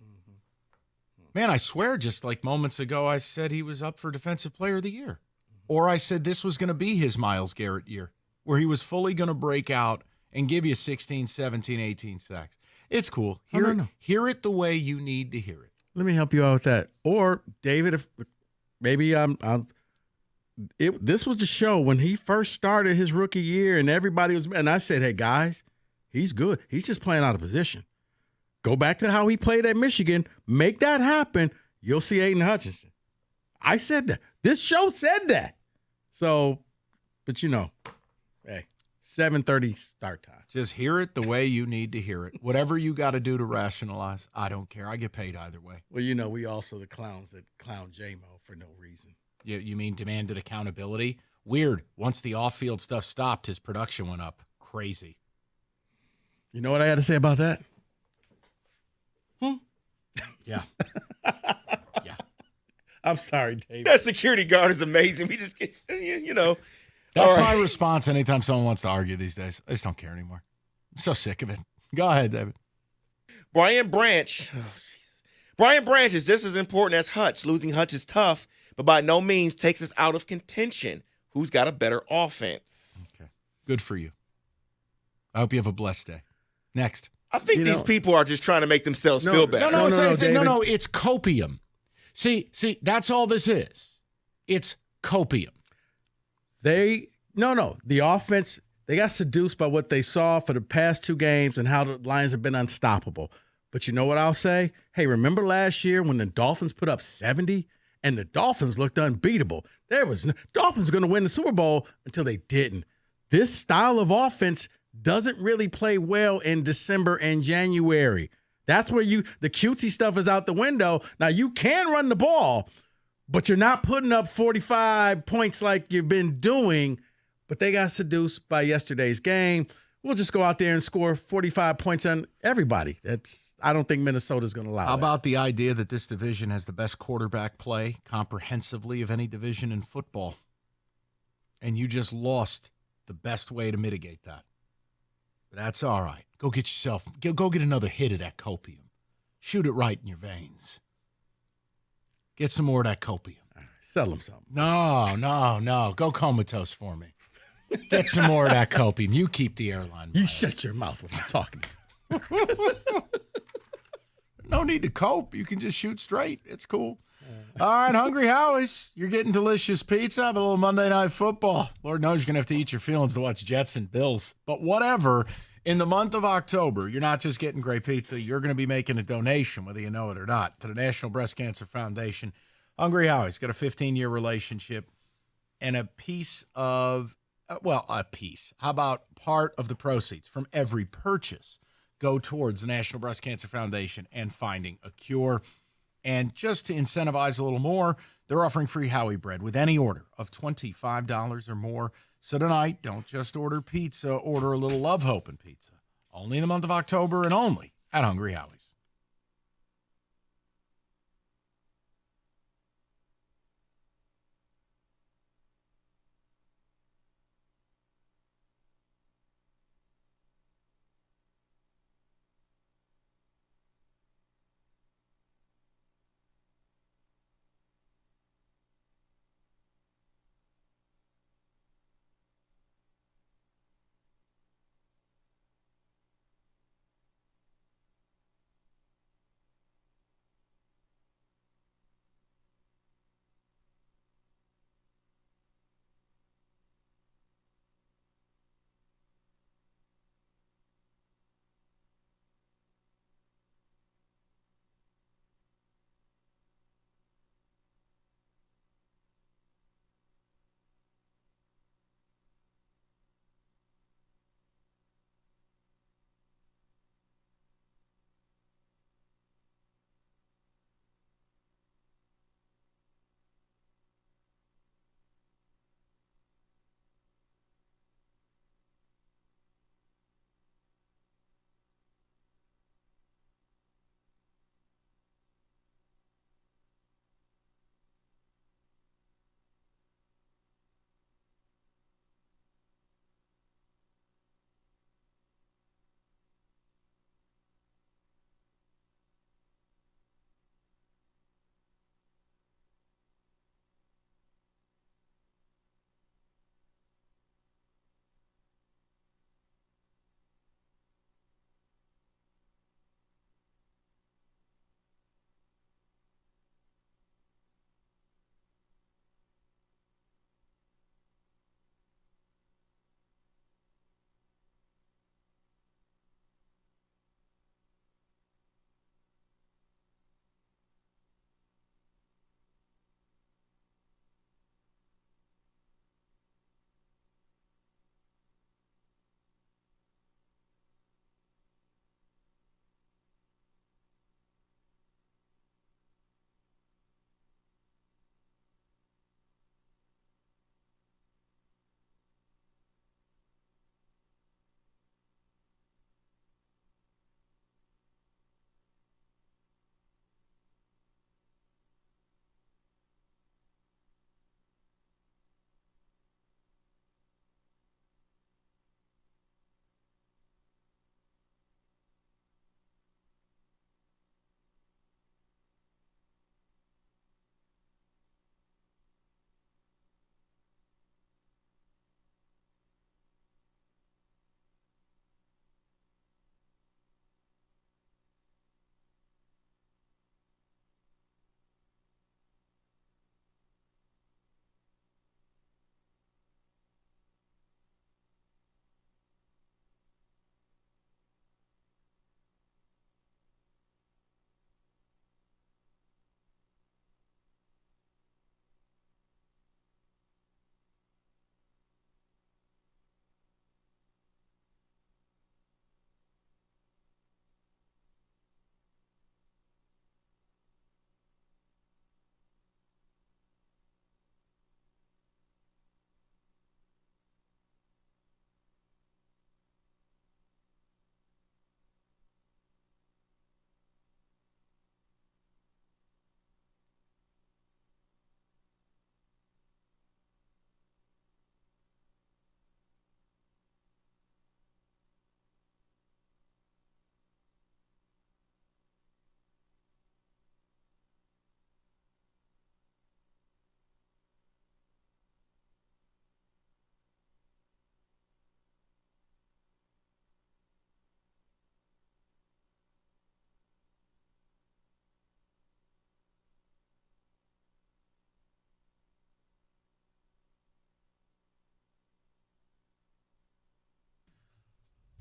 Man, I swear just like moments ago I said he was up for Defensive Player of the Year. Or I said this was going to be his Myles Garrett year, where he was fully going to break out and give you 16, 17, 18 sacks. It's cool. Hear it the way you need to hear it. Let me help you out with that. Or, David, if maybe this was the show when he first started his rookie year and everybody was – and I said, hey, guys, he's good. He's just playing out of position. Go back to how he played at Michigan. Make that happen. You'll see Aiden Hutchinson. I said that. This show said that. So, but hey, 7:30 start time. Just hear it the way you need to hear it. Whatever you got to do to rationalize, I don't care. I get paid either way. Well, we also the clowns that clown J-Mo for no reason. You mean demanded accountability? Weird. Once the off-field stuff stopped, his production went up. Crazy. You know what I had to say about that? Yeah. Yeah. I'm sorry, David. That security guard is amazing. We just, That's my response anytime someone wants to argue these days. I just don't care anymore. I'm so sick of it. Go ahead, David. Brian Branch is just as important as Hutch. Losing Hutch is tough, but by no means takes us out of contention. Who's got a better offense? Okay. Good for you. I hope you have a blessed day. Next. I think these people are just trying to make themselves feel better. No, it's copium. See, that's all this is. It's copium. The offense, they got seduced by what they saw for the past 2 games and how the Lions have been unstoppable. But you know what I'll say? Hey, remember last year when the Dolphins put up 70 and the Dolphins looked unbeatable? Dolphins were going to win the Super Bowl until they didn't. This style of offense doesn't really play well in December and January. That's where the cutesy stuff is out the window. Now, you can run the ball, but you're not putting up 45 points like you've been doing, but they got seduced by yesterday's game. We'll just go out there and score 45 points on everybody. I don't think Minnesota's going to allow How that. about the idea that this division has the best quarterback play comprehensively of any division in football? And you just lost the best way to mitigate that. But that's all right. Go get yourself, go get another hit of that copium. Shoot it right in your veins. Get some more of that copium. Sell them something. No. Go comatose for me. Get some more of that copium. You keep the airline. You shut your mouth when I'm talking. No need to cope. You can just shoot straight. It's cool. All right, Hungry Howies, you're getting delicious pizza, but a little Monday Night Football. Lord knows you're going to have to eat your feelings to watch Jets and Bills. But whatever, in the month of October, you're not just getting great pizza. You're going to be making a donation, whether you know it or not, to the National Breast Cancer Foundation. Hungry Howie's got a 15-year relationship and a piece of, how about part of the proceeds from every purchase go towards the National Breast Cancer Foundation and finding a cure. And just to incentivize a little more, they're offering free Howie bread with any order of $25 or more. So tonight, don't just order pizza, order a little Love Hope and pizza. Only in the month of October and only at Hungry Howie's.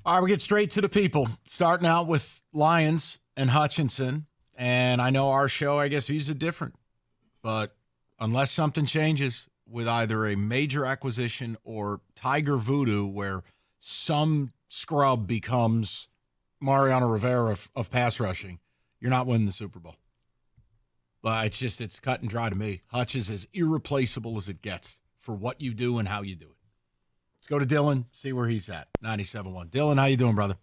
All right, we get straight to the people, starting out with Lions and Hutchinson. And I know our show, I guess, views it different. But unless something changes with either a major acquisition or Tiger Voodoo, where some scrub becomes Mariano Rivera of pass rushing, you're not winning the Super Bowl. But it's cut and dry to me. Hutch is as irreplaceable as it gets for what you do and how you do it. Let's go to Dylan, see where he's at. 97.1. Dylan, how you doing, brother?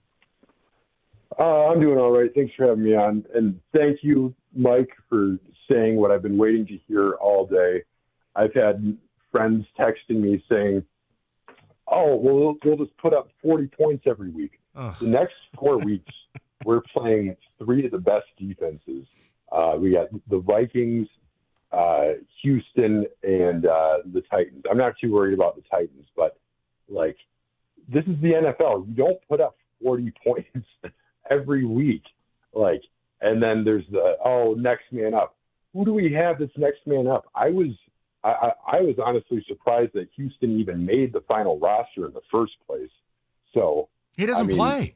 I'm doing all right. Thanks for having me on. And thank you, Mike, for saying what I've been waiting to hear all day. I've had friends texting me saying, oh, well, we'll just put up 40 points every week. Ugh. The next 4 weeks, we're playing 3 of the best defenses. We got the Vikings, Houston, and the Titans. I'm not too worried about the Titans, but, like, this is the NFL. You don't put up 40 points every week. Like, and then there's the, next man up. Who do we have that's next man up? I was honestly surprised that Houston even made the final roster in the first place. So he doesn't play.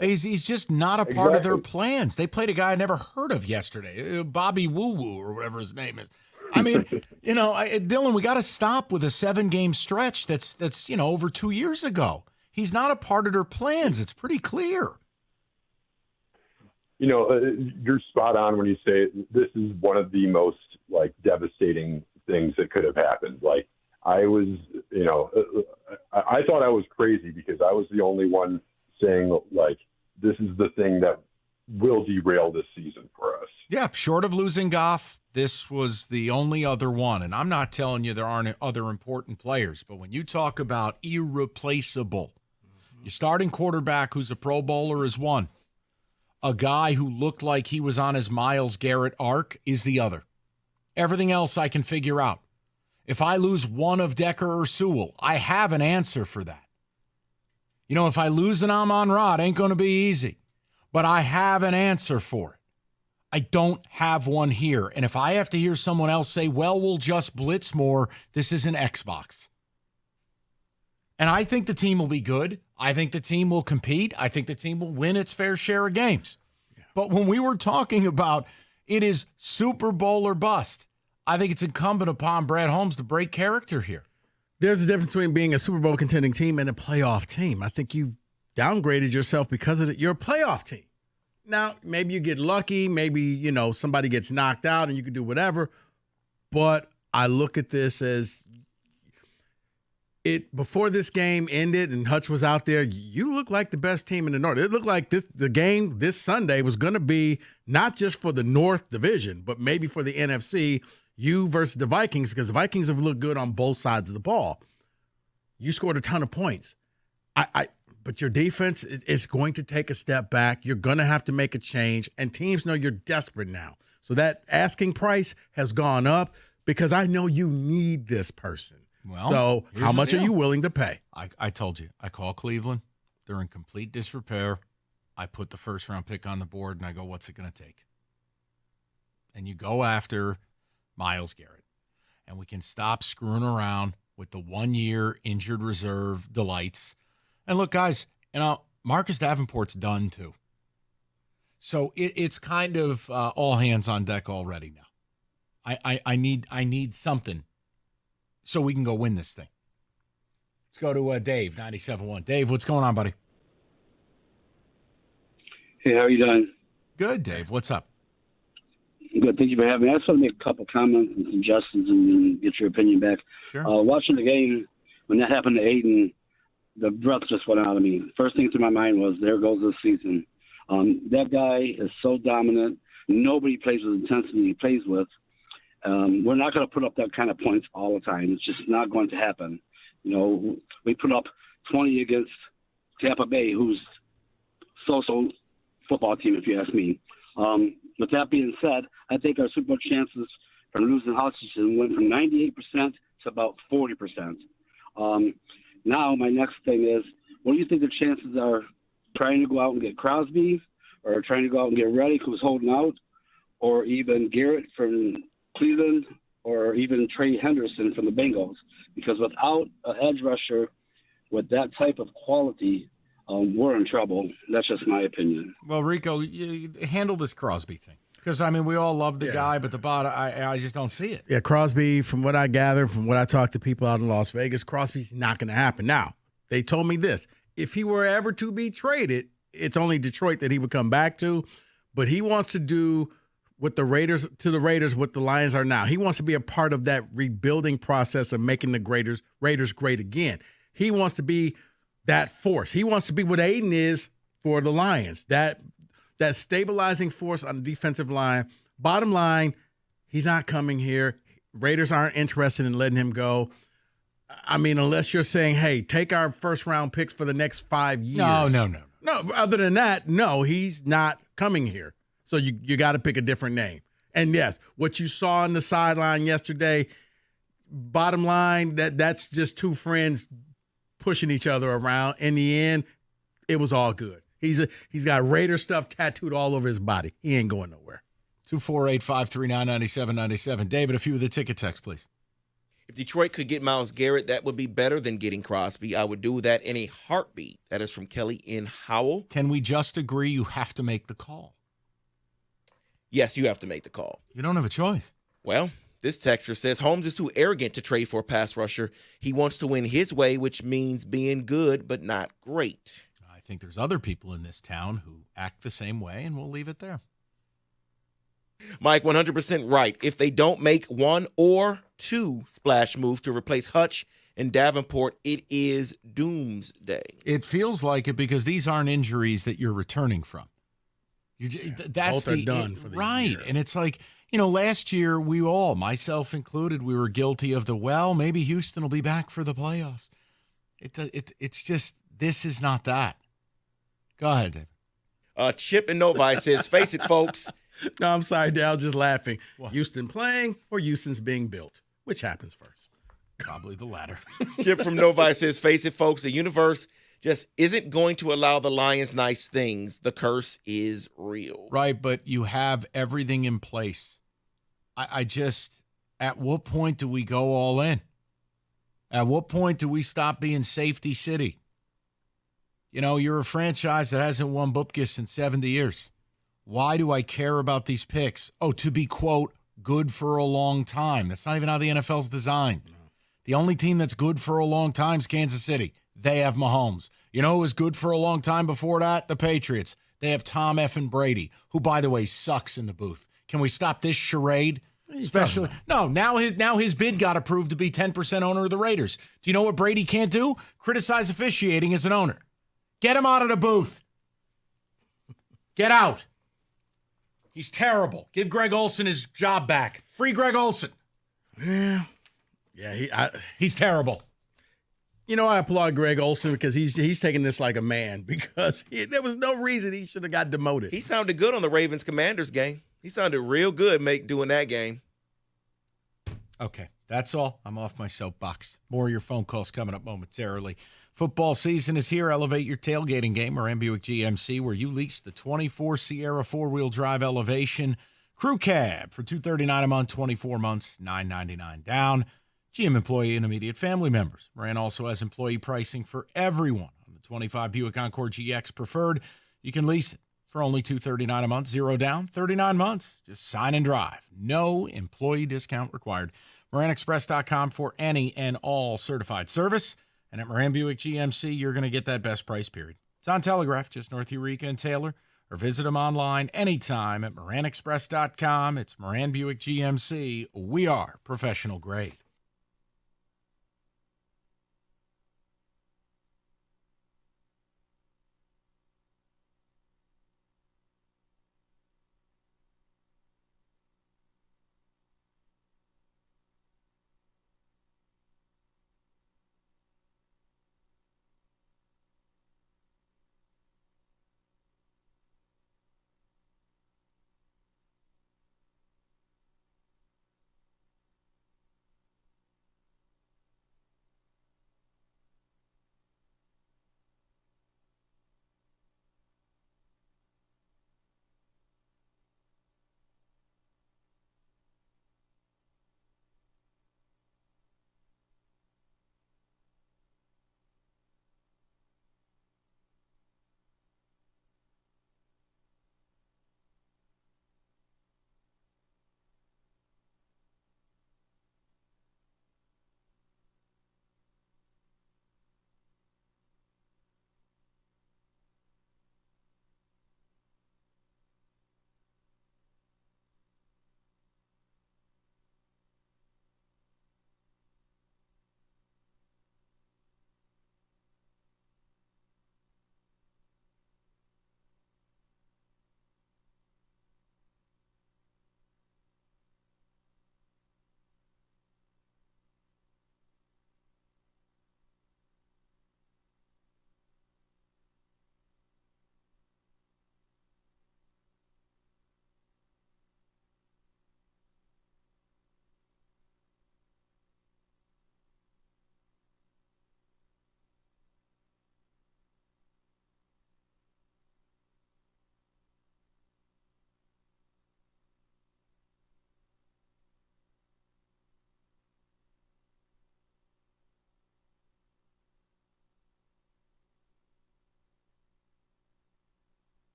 He's just not a part of their plans. They played a guy I never heard of yesterday, Bobby Woo Woo or whatever his name is. I mean, Dylan, we got to stop with a 7-game stretch that's over 2 years ago. He's not a part of their plans. It's pretty clear. You're spot on when you say this is one of the most, like, devastating things that could have happened. Like, I was, I thought I was crazy because I was the only one saying, like, this is the thing that will derail this season for us. Yeah, short of losing Goff, this was the only other one. And I'm not telling you there aren't other important players, but when you talk about irreplaceable, your starting quarterback who's a Pro Bowler is one. A guy who looked like he was on his Myles Garrett arc is the other. Everything else I can figure out. If I lose one of Decker or Sewell, I have an answer for that. If I lose an Amon-Ra, it ain't going to be easy. But I have an answer for it. I don't have one here. And if I have to hear someone else say, well, we'll just blitz more, this is an Xbox. And I think the team will be good. I think the team will compete. I think the team will win its fair share of games. Yeah. But when we were talking about it is Super Bowl or bust, I think it's incumbent upon Brad Holmes to break character here. There's a difference between being a Super Bowl contending team and a playoff team. I think you've downgraded yourself because of it. You're a playoff team. Now, maybe you get lucky. Maybe, somebody gets knocked out and you can do whatever. But I look at this as before this game ended and Hutch was out there, you look like the best team in the North. It looked like the game this Sunday was going to be not just for the North Division, but maybe for the NFC, you versus the Vikings, because the Vikings have looked good on both sides of the ball. You scored a ton of points. But your defense is going to take a step back. You're going to have to make a change, and teams know you're desperate now. So that asking price has gone up because I know you need this person. Well, so how much are you willing to pay? I told you. I call Cleveland. They're in complete disrepair. I put the first-round pick on the board, and I go, what's it going to take? And you go after Myles Garrett. And we can stop screwing around with the one-year injured reserve delights. And look, guys, Marcus Davenport's done too. So it's kind of all hands on deck already now. I need something so we can go win this thing. Let's go to Dave, 97.1. Dave, what's going on, buddy? Hey, how are you doing? Good, Dave. What's up? Good. Thank you for having me. I just want to make a couple comments and suggestions and then get your opinion back. Sure. Watching the game, when that happened to Aiden, the breath just went out of me. First thing through my mind was, there goes this season. That guy is so dominant. Nobody plays with the intensity he plays with. We're not going to put up that kind of points all the time. It's just not going to happen. We put up 20 against Tampa Bay, who's so-so football team, if you ask me. With that being said, I think our Super Bowl chances from losing Hutchinson went from 98% to about 40%. Now, my next thing is, what do you think the chances are trying to go out and get Crosby, or trying to go out and get Reddick, who's holding out, or even Garrett from Cleveland, or even Trey Henderson from the Bengals? Because without an edge rusher with that type of quality, we're in trouble. That's just my opinion. Well, Rico, you handle this Crosby thing. Because, I mean, we all love the guy, but the bottom, I just don't see it. Yeah, Crosby, from what I gather, from what I talked to people out in Las Vegas, Crosby's not going to happen. Now, they told me this. If he were ever to be traded, it's only Detroit that he would come back to. But he wants to do what the Raiders what the Lions are now. He wants to be a part of that rebuilding process of making the Raiders great again. He wants to be that force. He wants to be what Aiden is for the Lions, that stabilizing force on the defensive line. Bottom line, he's not coming here. Raiders aren't interested in letting him go. I mean, unless you're saying, hey, take our first-round picks for the next 5 years. No. No, other than that, no, he's not coming here. So you got to pick a different name. And, yes, what you saw on the sideline yesterday, bottom line, that's just two friends pushing each other around. In the end, it was all good. He's got Raider stuff tattooed all over his body. He ain't going nowhere. 248-539-9797. David, a few of the ticket texts, please. If Detroit could get Myles Garrett, that would be better than getting Crosby. I would do that in a heartbeat. That is from Kelly in Howell. Can we just agree you have to make the call? Yes, you have to make the call. You don't have a choice. Well, this texter says Holmes is too arrogant to trade for a pass rusher. He wants to win his way, which means being good but not great. I think there's other people in this town who act the same way, and we'll leave it there. Mike, 100% right. If they don't make one or two splash moves to replace Hutch and Davenport, it is doomsday. It feels like it because these aren't injuries that you're returning from. That's both are done for the right. year. And it's like, last year we all, myself included, we were guilty of maybe Houston will be back for the playoffs. It's just, this is not that. Go ahead, David. Chip in Novi says, face it, folks. No, I'm sorry, Dal, just laughing. What? Houston playing or Houston's being built? Which happens first? Probably the latter. Chip from Novi says, face it, folks, the universe just isn't going to allow the Lions nice things. The curse is real. Right, but you have everything in place. I just, at what point do we go all in? At what point do we stop being safety city? You're a franchise that hasn't won Bupkis in 70 years. Why do I care about these picks? Oh, to be, quote, good for a long time. That's not even how the NFL's designed. No. The only team that's good for a long time is Kansas City. They have Mahomes. You know who was good for a long time before that? The Patriots. They have Tom effing Brady, who, by the way, sucks in the booth. Can we stop this charade? Especially, no, now his bid got approved to be 10% owner of the Raiders. Do you know what Brady can't do? Criticize officiating as an owner. Get him out of the booth. Get out. He's terrible. Give Greg Olson his job back. Free Greg Olson. Yeah, he's terrible. I applaud Greg Olson because he's taking this like a man because there was no reason he should have got demoted. He sounded good on the Ravens-Commanders game. He sounded real good doing that game. Okay, that's all. I'm off my soapbox. More of your phone calls coming up momentarily. Football season is here. Elevate your tailgating game or Buick GMC, where you lease the 24 Sierra four-wheel drive Elevation Crew Cab for $239 a month, 24 months, $999 down. GM employee and immediate family members. Moran also has employee pricing for everyone on the 25 Buick Encore GX Preferred. You can lease it for only $239 a month, 0 down, 39 months. Just sign and drive. No employee discount required. MoranExpress.com for any and all certified service. And at Moran Buick GMC, you're going to get that best price, period. It's on Telegraph, just north of Eureka and Taylor, or visit them online anytime at MoranExpress.com. It's Moran Buick GMC. We are professional grade.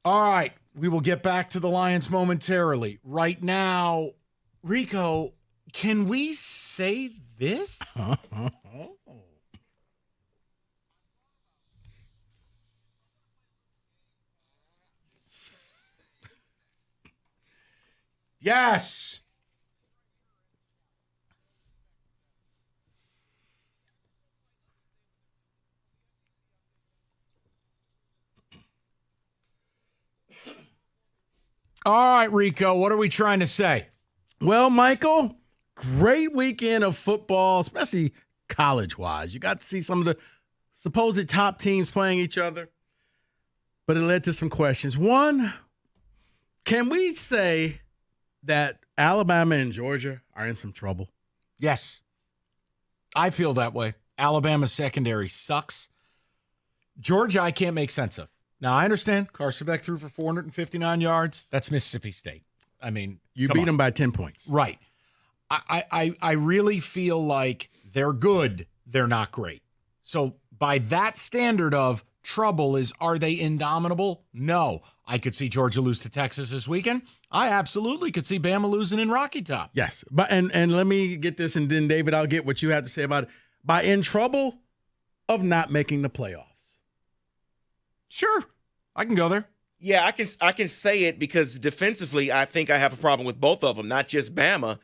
All right. We will get back to the Lions momentarily. Right now, Rico, can we say this? Yes. All right, Rico, what are we trying to say? Well, Michael, great weekend of football, especially college-wise. You got to see some of the supposed top teams playing each other, but it led to some questions. One, can we say that Alabama and Georgia are in some trouble? Yes. I feel that way. Alabama's secondary sucks. Georgia, I can't make sense of. Now, I understand Carson Beck threw for 459 yards. That's Mississippi State. I mean, you beat them by 10 points. Right. I really feel like they're good. They're not great. So by that standard of trouble are they indomitable? No. I could see Georgia lose to Texas this weekend. I absolutely could see Bama losing in Rocky Top. Yes. But and let me get this, and then, David, I'll get what you have to say about it. By in trouble of not making the playoffs. Sure. I can go there. Yeah, I can say it because defensively, I think I have a problem with both of them, not just Bama.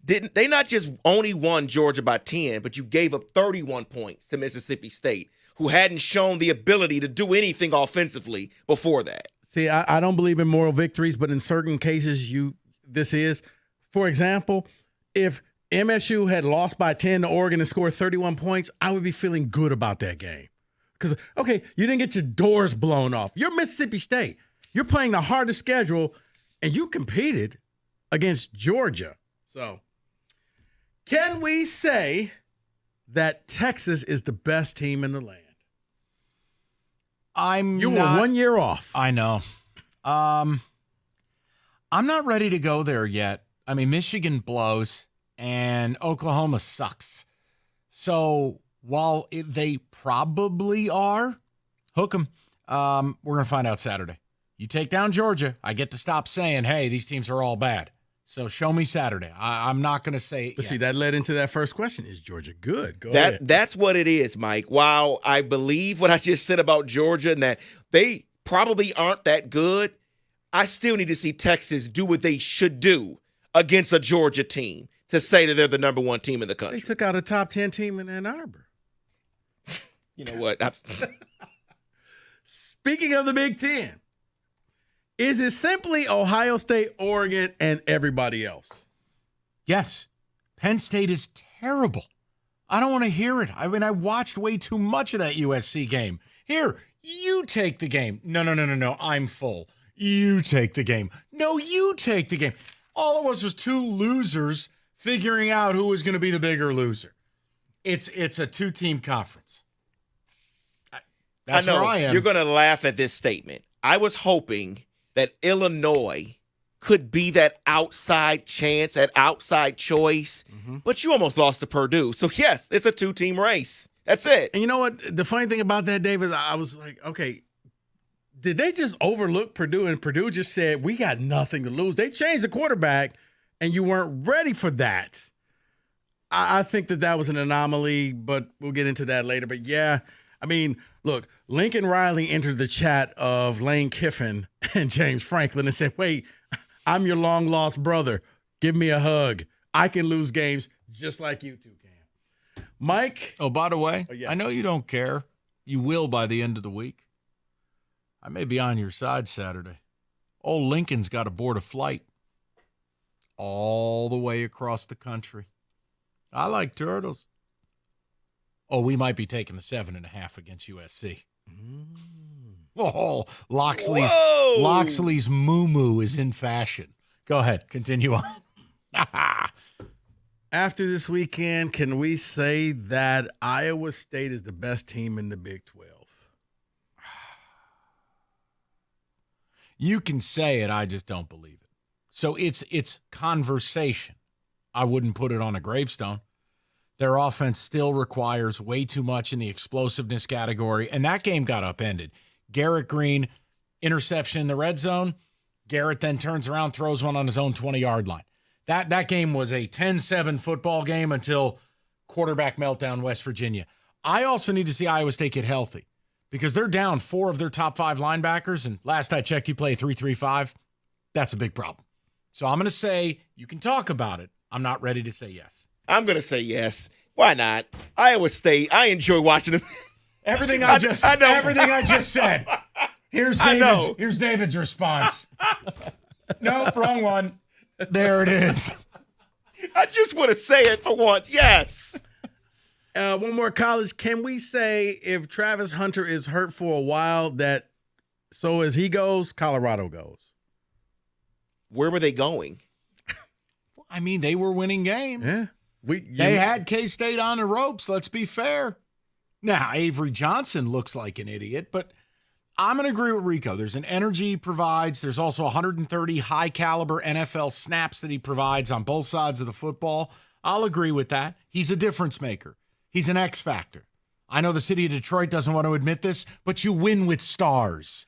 Didn't they not just only won Georgia by 10, but you gave up 31 points to Mississippi State, who hadn't shown the ability to do anything offensively before that. See, I don't believe in moral victories, but in certain cases, this is. For example, if MSU had lost by 10 to Oregon and scored 31 points, I would be feeling good about that game. Because, okay, you didn't get your doors blown off. You're Mississippi State. You're playing the hardest schedule, and you competed against Georgia. So, can we say that Texas is the best team in the land? You were 1 year off. I know. I'm not ready to go there yet. I mean, Michigan blows, and Oklahoma sucks. So while they probably are, hook them. We're going to find out Saturday. You take down Georgia, I get to stop saying, hey, these teams are all bad. So show me Saturday. I'm not going to say. But see, that led into that first question. Is Georgia good? Go ahead. That's what it is, Mike. While I believe what I just said about Georgia and that they probably aren't that good, I still need to see Texas do what they should do against a Georgia team to say that they're the number one team in the country. They took out a top 10 team in Ann Arbor. You know what? Speaking of the Big Ten, is it simply Ohio State, Oregon, and everybody else? Yes. Penn State is terrible. I don't want to hear it. I mean, I watched way too much of that USC game. Here, you take the game. No. I'm full. You take the game. No, you take the game. All it was two losers figuring out who was going to be the bigger loser. It's a two-team conference. That's I know where I am. You're going to laugh at this statement. I was hoping that Illinois could be that outside chance, that outside choice, but you almost lost to Purdue. So, yes, it's a two-team race. That's it. And you know what? The funny thing about that, David, I was like, okay, did they just overlook Purdue? And Purdue just said, we got nothing to lose. They changed the quarterback, and you weren't ready for that. I think that was an anomaly, but we'll get into that later. But, yeah, I mean, look, Lincoln Riley entered the chat of Lane Kiffin and James Franklin and said, wait, I'm your long-lost brother. Give me a hug. I can lose games just like you two can. Mike? Oh, by the way, yes. I know you don't care. You will by the end of the week. I may be on your side Saturday. Old Lincoln's got to board a flight all the way across the country. I like turtles. Oh, we might be taking the 7.5 against USC. Oh, Loxley's moo-moo is in fashion. Go ahead. Continue on. After this weekend, can we say that Iowa State is the best team in the Big 12? You can say it. I just don't believe it. So it's conversation. I wouldn't put it on a gravestone. Their offense still requires way too much in the explosiveness category, and that game got upended. Garrett Green, interception in the red zone. Garrett then turns around, throws one on his own 20-yard line. That game was a 10-7 football game until quarterback meltdown, West Virginia. I also need to see Iowa State get healthy because they're down 4 of their top 5 linebackers, and last I checked, you play 3-3-5. That's a big problem. So I'm going to say you can talk about it. I'm not ready to say yes. I'm going to say yes. Why not? Iowa State, I enjoy watching them. Everything I just said. Here's David's response. Nope, wrong one. There it is. I just want to say it for once. Yes. One more college. Can we say if Travis Hunter is hurt for a while that so as he goes, Colorado goes? Where were they going? I mean, they were winning games. Yeah. They had K-State on the ropes, let's be fair. Now, Avery Johnson looks like an idiot, but I'm going to agree with Rico. There's an energy he provides. There's also 130 high-caliber NFL snaps that he provides on both sides of the football. I'll agree with that. He's a difference maker. He's an X factor. I know the city of Detroit doesn't want to admit this, but you win with stars.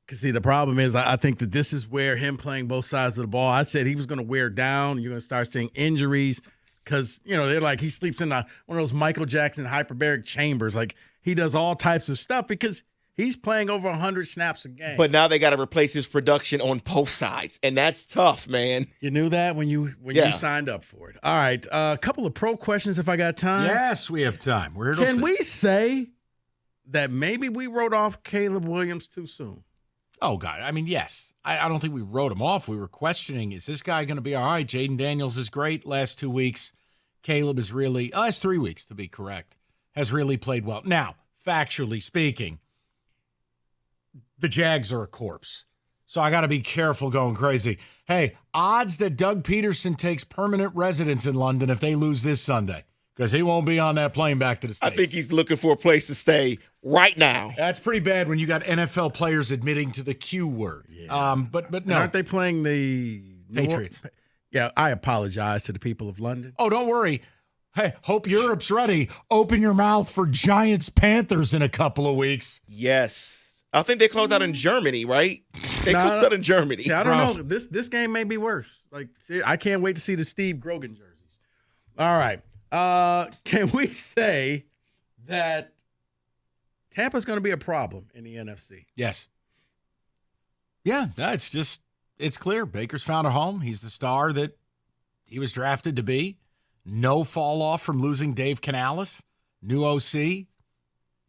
Because, see, the problem is I think that this is where him playing both sides of the ball, I said he was going to wear down. You're going to start seeing injuries because, they're like he sleeps in one of those Michael Jackson hyperbaric chambers. Like, he does all types of stuff because he's playing over 100 snaps a game. But now they got to replace his production on both sides, and that's tough, man. You knew that when you signed up for it. All right, a couple of pro questions if I got time. Yes, we have time. Can we say that maybe we wrote off Caleb Williams too soon? Oh, God. I mean, yes. I don't think we wrote him off. We were questioning, is this guy going to be all right? Jaden Daniels is great last 2 weeks. Caleb is really, last 3 weeks to be correct, has really played well. Now, factually speaking, the Jags are a corpse. So I got to be careful going crazy. Hey, odds that Doug Peterson takes permanent residence in London if they lose this Sunday, because he won't be on that plane back to the States. I think he's looking for a place to stay right now. That's pretty bad when you got NFL players admitting to the Q word. Yeah. But no. Aren't they playing the Patriots? Yeah, I apologize to the people of London. Oh, don't worry. Hey, hope Europe's ready. Open your mouth for Giants-Panthers in a couple of weeks. Yes. I think they closed out in Germany, right? They closed out in Germany. See, I don't know. This game may be worse. Like, see, I can't wait to see the Steve Grogan jerseys. All right. Can we say that Tampa's going to be a problem in the NFC? Yes. Yeah, it's clear. Baker's found a home. He's the star that he was drafted to be. No fall off from losing Dave Canales. New OC.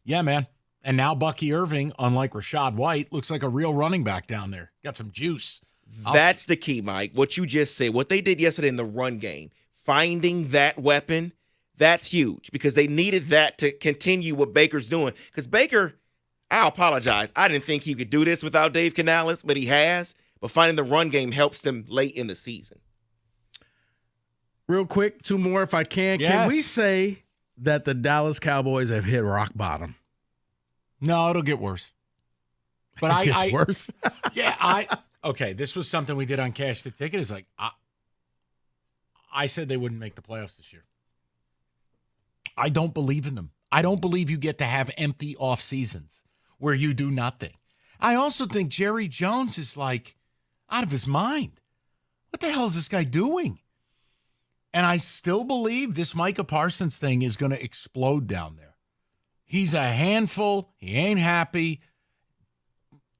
Yeah, man. And now Bucky Irving, unlike Rashad White, looks like a real running back down there. Got some juice. That's the key, Mike. What you just said, what they did yesterday in the run game, finding that weapon, that's huge because they needed that to continue what Baker's doing. Because Baker, I apologize, I didn't think he could do this without Dave Canales, but he has. But finding the run game helps them late in the season. Real quick, 2 more if I can. Yes. Can we say that the Dallas Cowboys have hit rock bottom? No, it'll get worse. But it gets worse? Okay, this was something we did on Cash the Ticket. Is like, I said they wouldn't make the playoffs this year. I don't believe in them. I don't believe you get to have empty off seasons where you do nothing. I also think Jerry Jones is like out of his mind. What the hell is this guy doing? And I still believe this Micah Parsons thing is going to explode down there. He's a handful. He ain't happy.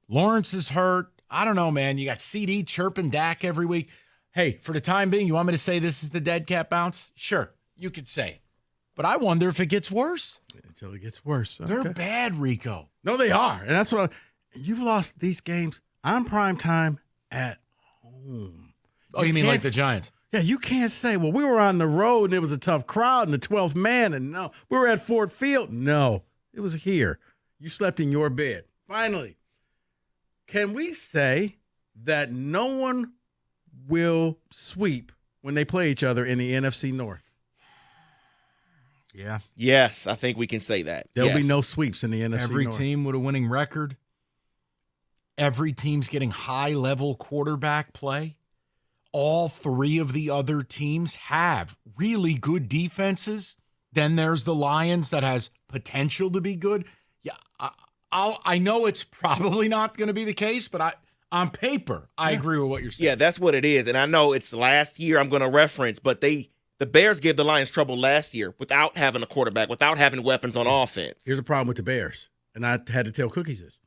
Lawrence is hurt. I don't know, man. You got CD chirping Dak every week. Hey, for the time being, you want me to say this is the dead cat bounce? Sure, you could say it. But I wonder if it gets worse. Until it gets worse. Okay. They're bad, Rico. No, they are. And that's what you've lost these games on prime time at home. Oh, you mean like the Giants? Yeah, you can't say, well, we were on the road and it was a tough crowd and the 12th man, and no, we were at Ford Field. No, it was here. You slept in your bed. Finally, can we say that no one will sweep when they play each other in the NFC North? Yeah. Yes, I think we can say that. There'll be no sweeps in the NFC Every North. team with a winning record. Every team's getting high-level quarterback play. All 3 of the other teams have really good defenses. Then there's the Lions that has potential to be good. Yeah, I know it's probably not going to be the case, but on paper, I agree with what you're saying. Yeah, that's what it is. And I know it's last year I'm going to reference, but the Bears gave the Lions trouble last year without having a quarterback, without having weapons on offense. Here's the problem with the Bears, and I had to tell Cookies this.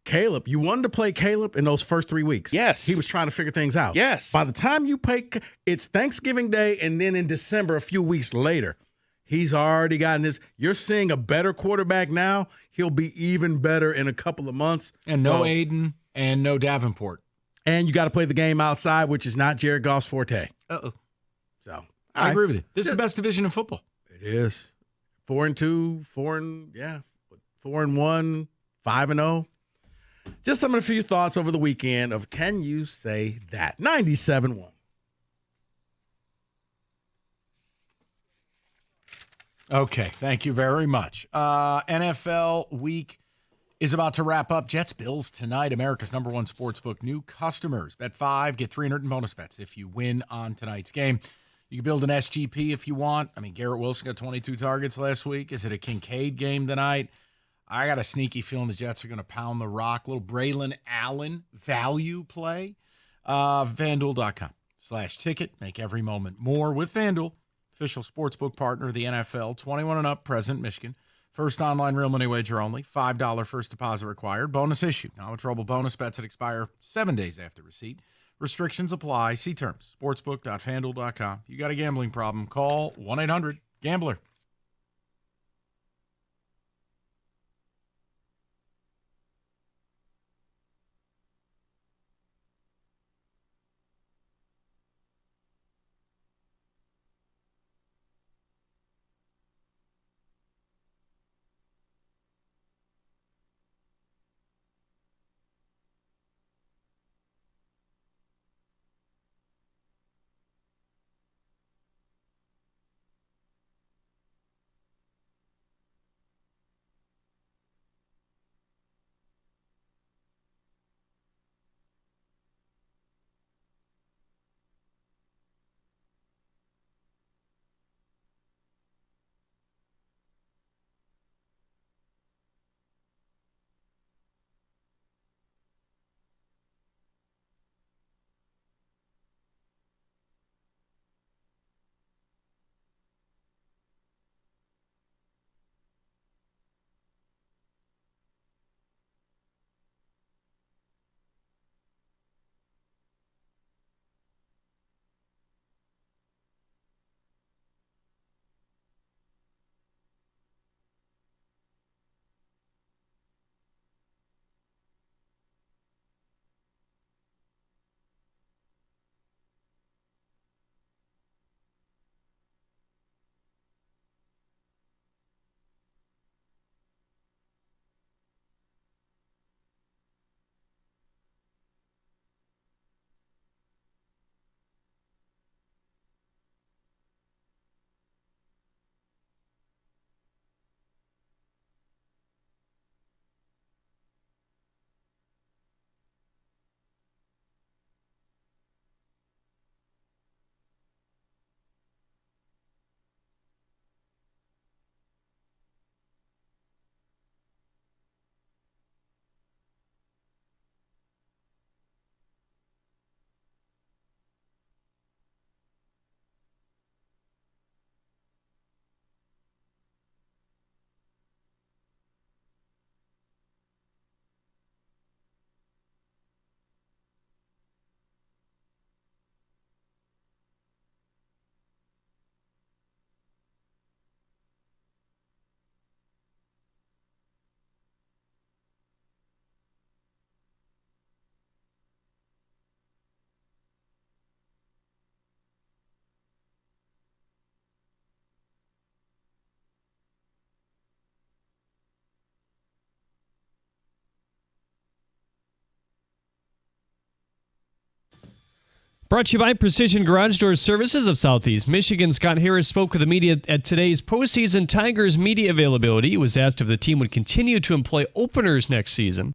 Caleb, you wanted to play Caleb in those first 3 weeks. Yes. He was trying to figure things out. Yes. By the time you play, it's Thanksgiving Day, and then in December, a few weeks later, he's already gotten this. You're seeing a better quarterback now. He'll be even better in a couple of months. And no Aiden and no Davenport. And you got to play the game outside, which is not Jared Goff's forte. Uh-oh. So I agree with you. This is the best division in football. It is. 4-2, 4-1, 5-0. Just some of the few thoughts over the weekend of can you say that? 97-1. Okay, thank you very much. NFL week is about to wrap up. Jets Bills tonight, America's #1 sportsbook. New customers, bet 5, get 300 in bonus bets if you win on tonight's game. You can build an SGP if you want. I mean, Garrett Wilson got 22 targets last week. Is it a Kincaid game tonight? I got a sneaky feeling the Jets are going to pound the rock. Little Braylon Allen value play. FanDuel.com/ticket. Make every moment more with FanDuel, official sportsbook partner of the NFL. 21 and up, present, Michigan. First online real money wager only. $5 first deposit required. Bonus issue. Non-withdrawable bonus bets that expire 7 days after receipt. Restrictions apply. See terms. Sportsbook.fanduel.com. You got a gambling problem, call 1-800-GAMBLER. Brought to you by Precision Garage Door Services of Southeast Michigan. Scott Harris spoke with the media at today's postseason Tigers media availability. He was asked if the team would continue to employ openers next season.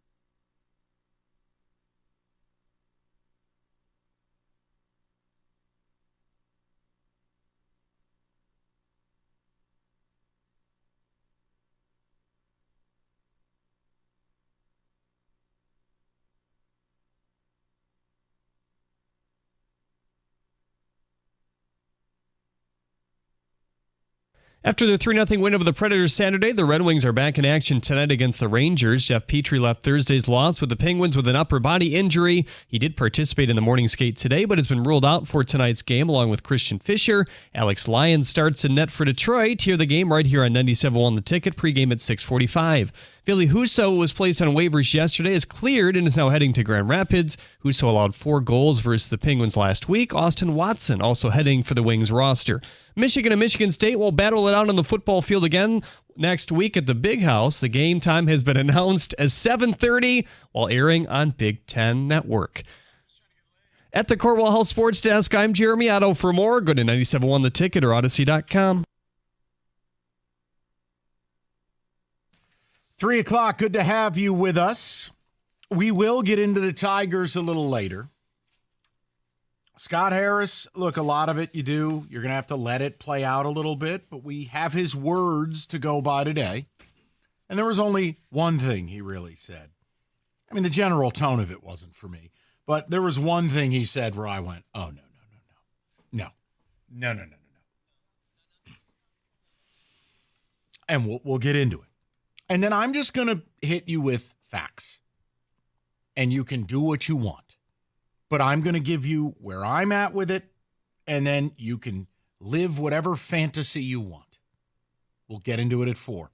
After their 3-0 win over the Predators Saturday, the Red Wings are back in action tonight against the Rangers. Jeff Petrie left Thursday's loss with the Penguins with an upper body injury. He did participate in the morning skate today, but has been ruled out for tonight's game along with Christian Fischer. Alex Lyon starts in net for Detroit. Hear the game right here on 97.1 The Ticket, pregame at 6:45. Ville Husso was placed on waivers yesterday, is cleared, and is now heading to Grand Rapids. Husso allowed 4 goals versus the Penguins last week. Austin Watson also heading for the Wings roster. Michigan and Michigan State will battle it out on the football field again next week at the Big House. The game time has been announced as 7:30 while airing on Big Ten Network. At the Cornwall Health Sports Desk, I'm Jeremy Otto. For more, go to 97.1 The Ticket or Odyssey.com. 3 o'clock, good to have you with us. We will get into the Tigers a little later. Scott Harris, look, a lot of it you do. You're going to have to let it play out a little bit, but we have his words to go by today. And there was only one thing he really said. I mean, the general tone of it wasn't for me, but there was one thing he said where I went, oh, no. And we'll get into it. And then I'm just going to hit you with facts. And you can do what you want. But I'm going to give you where I'm at with it, and then you can live whatever fantasy you want. We'll get into it at 4.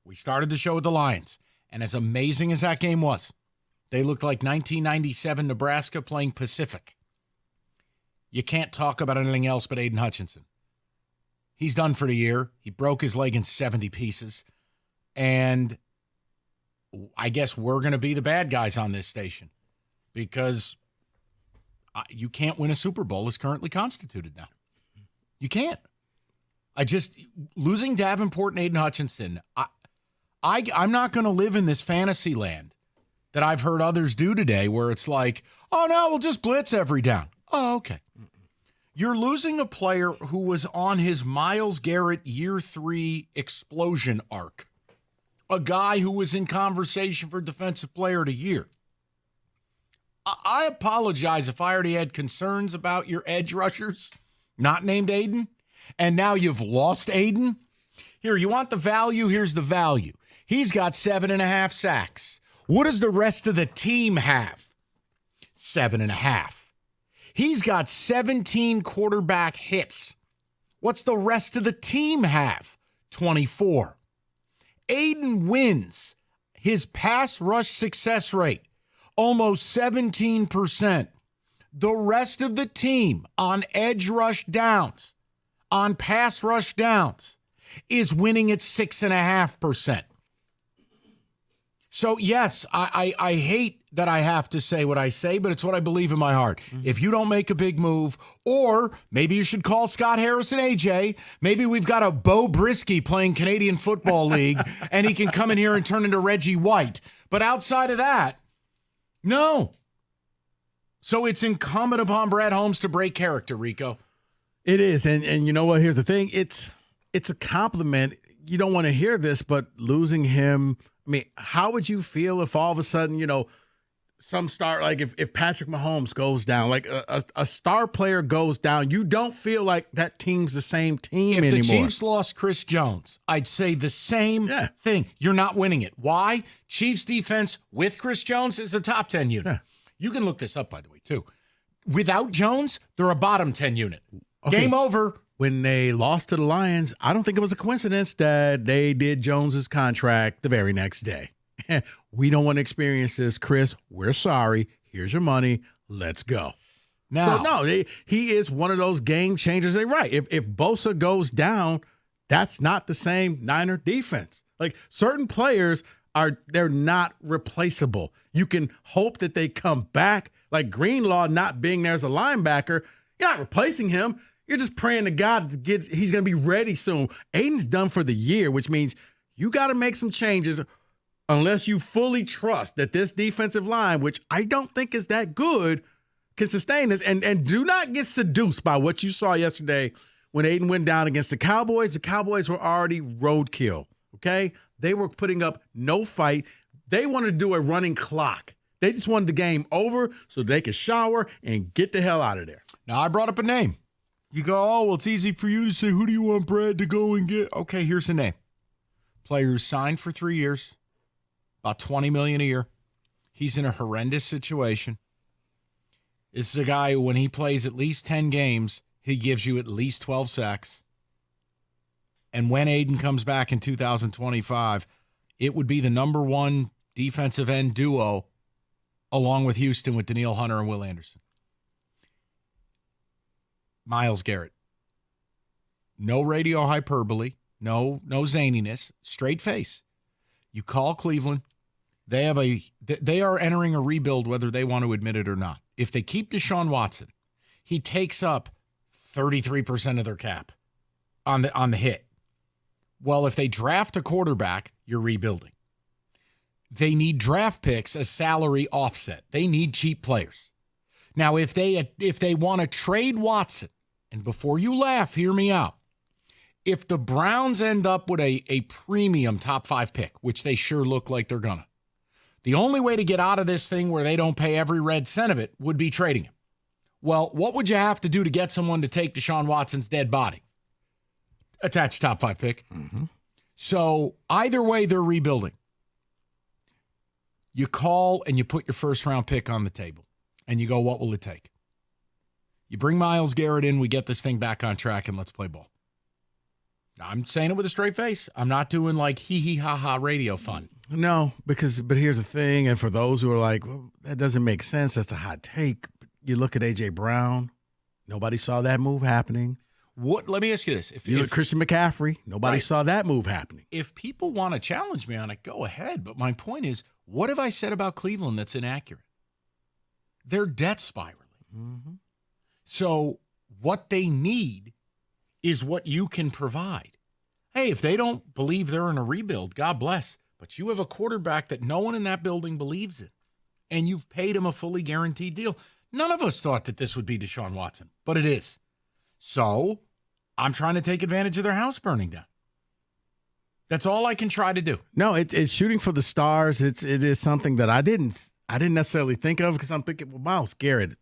We started the show with the Lions, and as amazing as that game was, they looked like 1997 Nebraska playing Pacific. You can't talk about anything else but Aiden Hutchinson. He's done for the year. He broke his leg in 70 pieces. And I guess we're going to be the bad guys on this station because you can't win a Super Bowl as currently constituted now. You can't. Losing Davenport and Aiden Hutchinson, I'm not going to live in this fantasy land that I've heard others do today where it's like, oh, no, we'll just blitz every down. Oh, okay. You're losing a player who was on his Myles Garrett year 3 explosion arc. A guy who was in conversation for Defensive Player of the Year. I apologize if I already had concerns about your edge rushers, not named Aiden, and now you've lost Aiden. Here, you want the value? Here's the value. He's got 7.5 sacks. What does the rest of the team have? 7.5. He's got 17 quarterback hits. What's the rest of the team have? 24. Aiden wins his pass rush success rate, almost 17%. The rest of the team on edge rush downs, on pass rush downs, is winning at 6.5%. So, yes, I hate that I have to say what I say, but it's what I believe in my heart. Mm-hmm. If you don't make a big move, or maybe you should call Scott Harris and AJ. Maybe we've got a Bo Brisky playing Canadian Football League, and he can come in here and turn into Reggie White. But outside of that, no. So it's incumbent upon Brad Holmes to break character, Rico. It is, and you know what? Here's the thing. It's a compliment. You don't want to hear this, but losing him, I mean, how would you feel if all of a sudden, some star, like if Patrick Mahomes goes down, like a star player goes down, you don't feel like that team's the same team anymore. If the Chiefs lost Chris Jones, I'd say the same thing. You're not winning it. Why? Chiefs defense with Chris Jones is a top 10 unit. Yeah. You can look this up, by the way, too. Without Jones, they're a bottom 10 unit. Okay. Game over. When they lost to the Lions, I don't think it was a coincidence that they did Jones's contract the very next day. We don't want to experience this, Chris. We're sorry. Here's your money. Let's go. Now, so, no, he is one of those game changers. They're right. If Bosa goes down, that's not the same Niner defense. Like, certain players they're not replaceable. You can hope that they come back. Like Greenlaw not being there as a linebacker, you're not replacing him. You're just praying to God he's going to be ready soon. Aiden's done for the year, which means you got to make some changes unless you fully trust that this defensive line, which I don't think is that good, can sustain this. And do not get seduced by what you saw yesterday when Aiden went down against the Cowboys. The Cowboys were already roadkill, okay? They were putting up no fight. They wanted to do a running clock. They just wanted the game over so they could shower and get the hell out of there. Now, I brought up a name. You go, oh, well, it's easy for you to say, who do you want Brad to go and get? Okay, here's the name. Player who's signed for 3 years, about $20 million a year. He's in a horrendous situation. This is a guy who, when he plays at least 10 games, he gives you at least 12 sacks. And when Aiden comes back in 2025, it would be the number one defensive end duo along with Houston with Danielle Hunter and Will Anderson. Myles Garrett. No radio hyperbole, no zaniness, straight face. You call Cleveland. They are entering a rebuild whether they want to admit it or not. If they keep Deshaun Watson, he takes up 33% of their cap on the hit. Well, if they draft a quarterback, you're rebuilding. They need draft picks as salary offset. They need cheap players. Now, if they want to trade Watson, and before you laugh, hear me out. If the Browns end up with a premium top 5 pick, which they sure look like they're gonna, the only way to get out of this thing where they don't pay every red cent of it would be trading him. Well, what would you have to do to get someone to take Deshaun Watson's dead body? Attach top 5 pick. Mm-hmm. So either way, they're rebuilding. You call and you put your first round pick on the table and you go, what will it take? You bring Myles Garrett in, we get this thing back on track, and let's play ball. I'm saying it with a straight face. I'm not doing like hee-hee-ha-ha radio fun. No, but here's the thing, and for those who are like, well, that doesn't make sense, that's a hot take. You look at A.J. Brown, nobody saw that move happening. Let me ask you this. You look at Christian McCaffrey, nobody saw that move happening. If people want to challenge me on it, go ahead. But my point is, what have I said about Cleveland that's inaccurate? They're debt spiraling. Mm-hmm. So what they need is what you can provide. Hey, if they don't believe they're in a rebuild, God bless. But you have a quarterback that no one in that building believes in, and you've paid him a fully guaranteed deal. None of us thought that this would be Deshaun Watson, but it is. So I'm trying to take advantage of their house burning down. That's all I can try to do. No, it's shooting for the stars. It is something that I didn't necessarily think of because I'm thinking, well, Myles Garrett.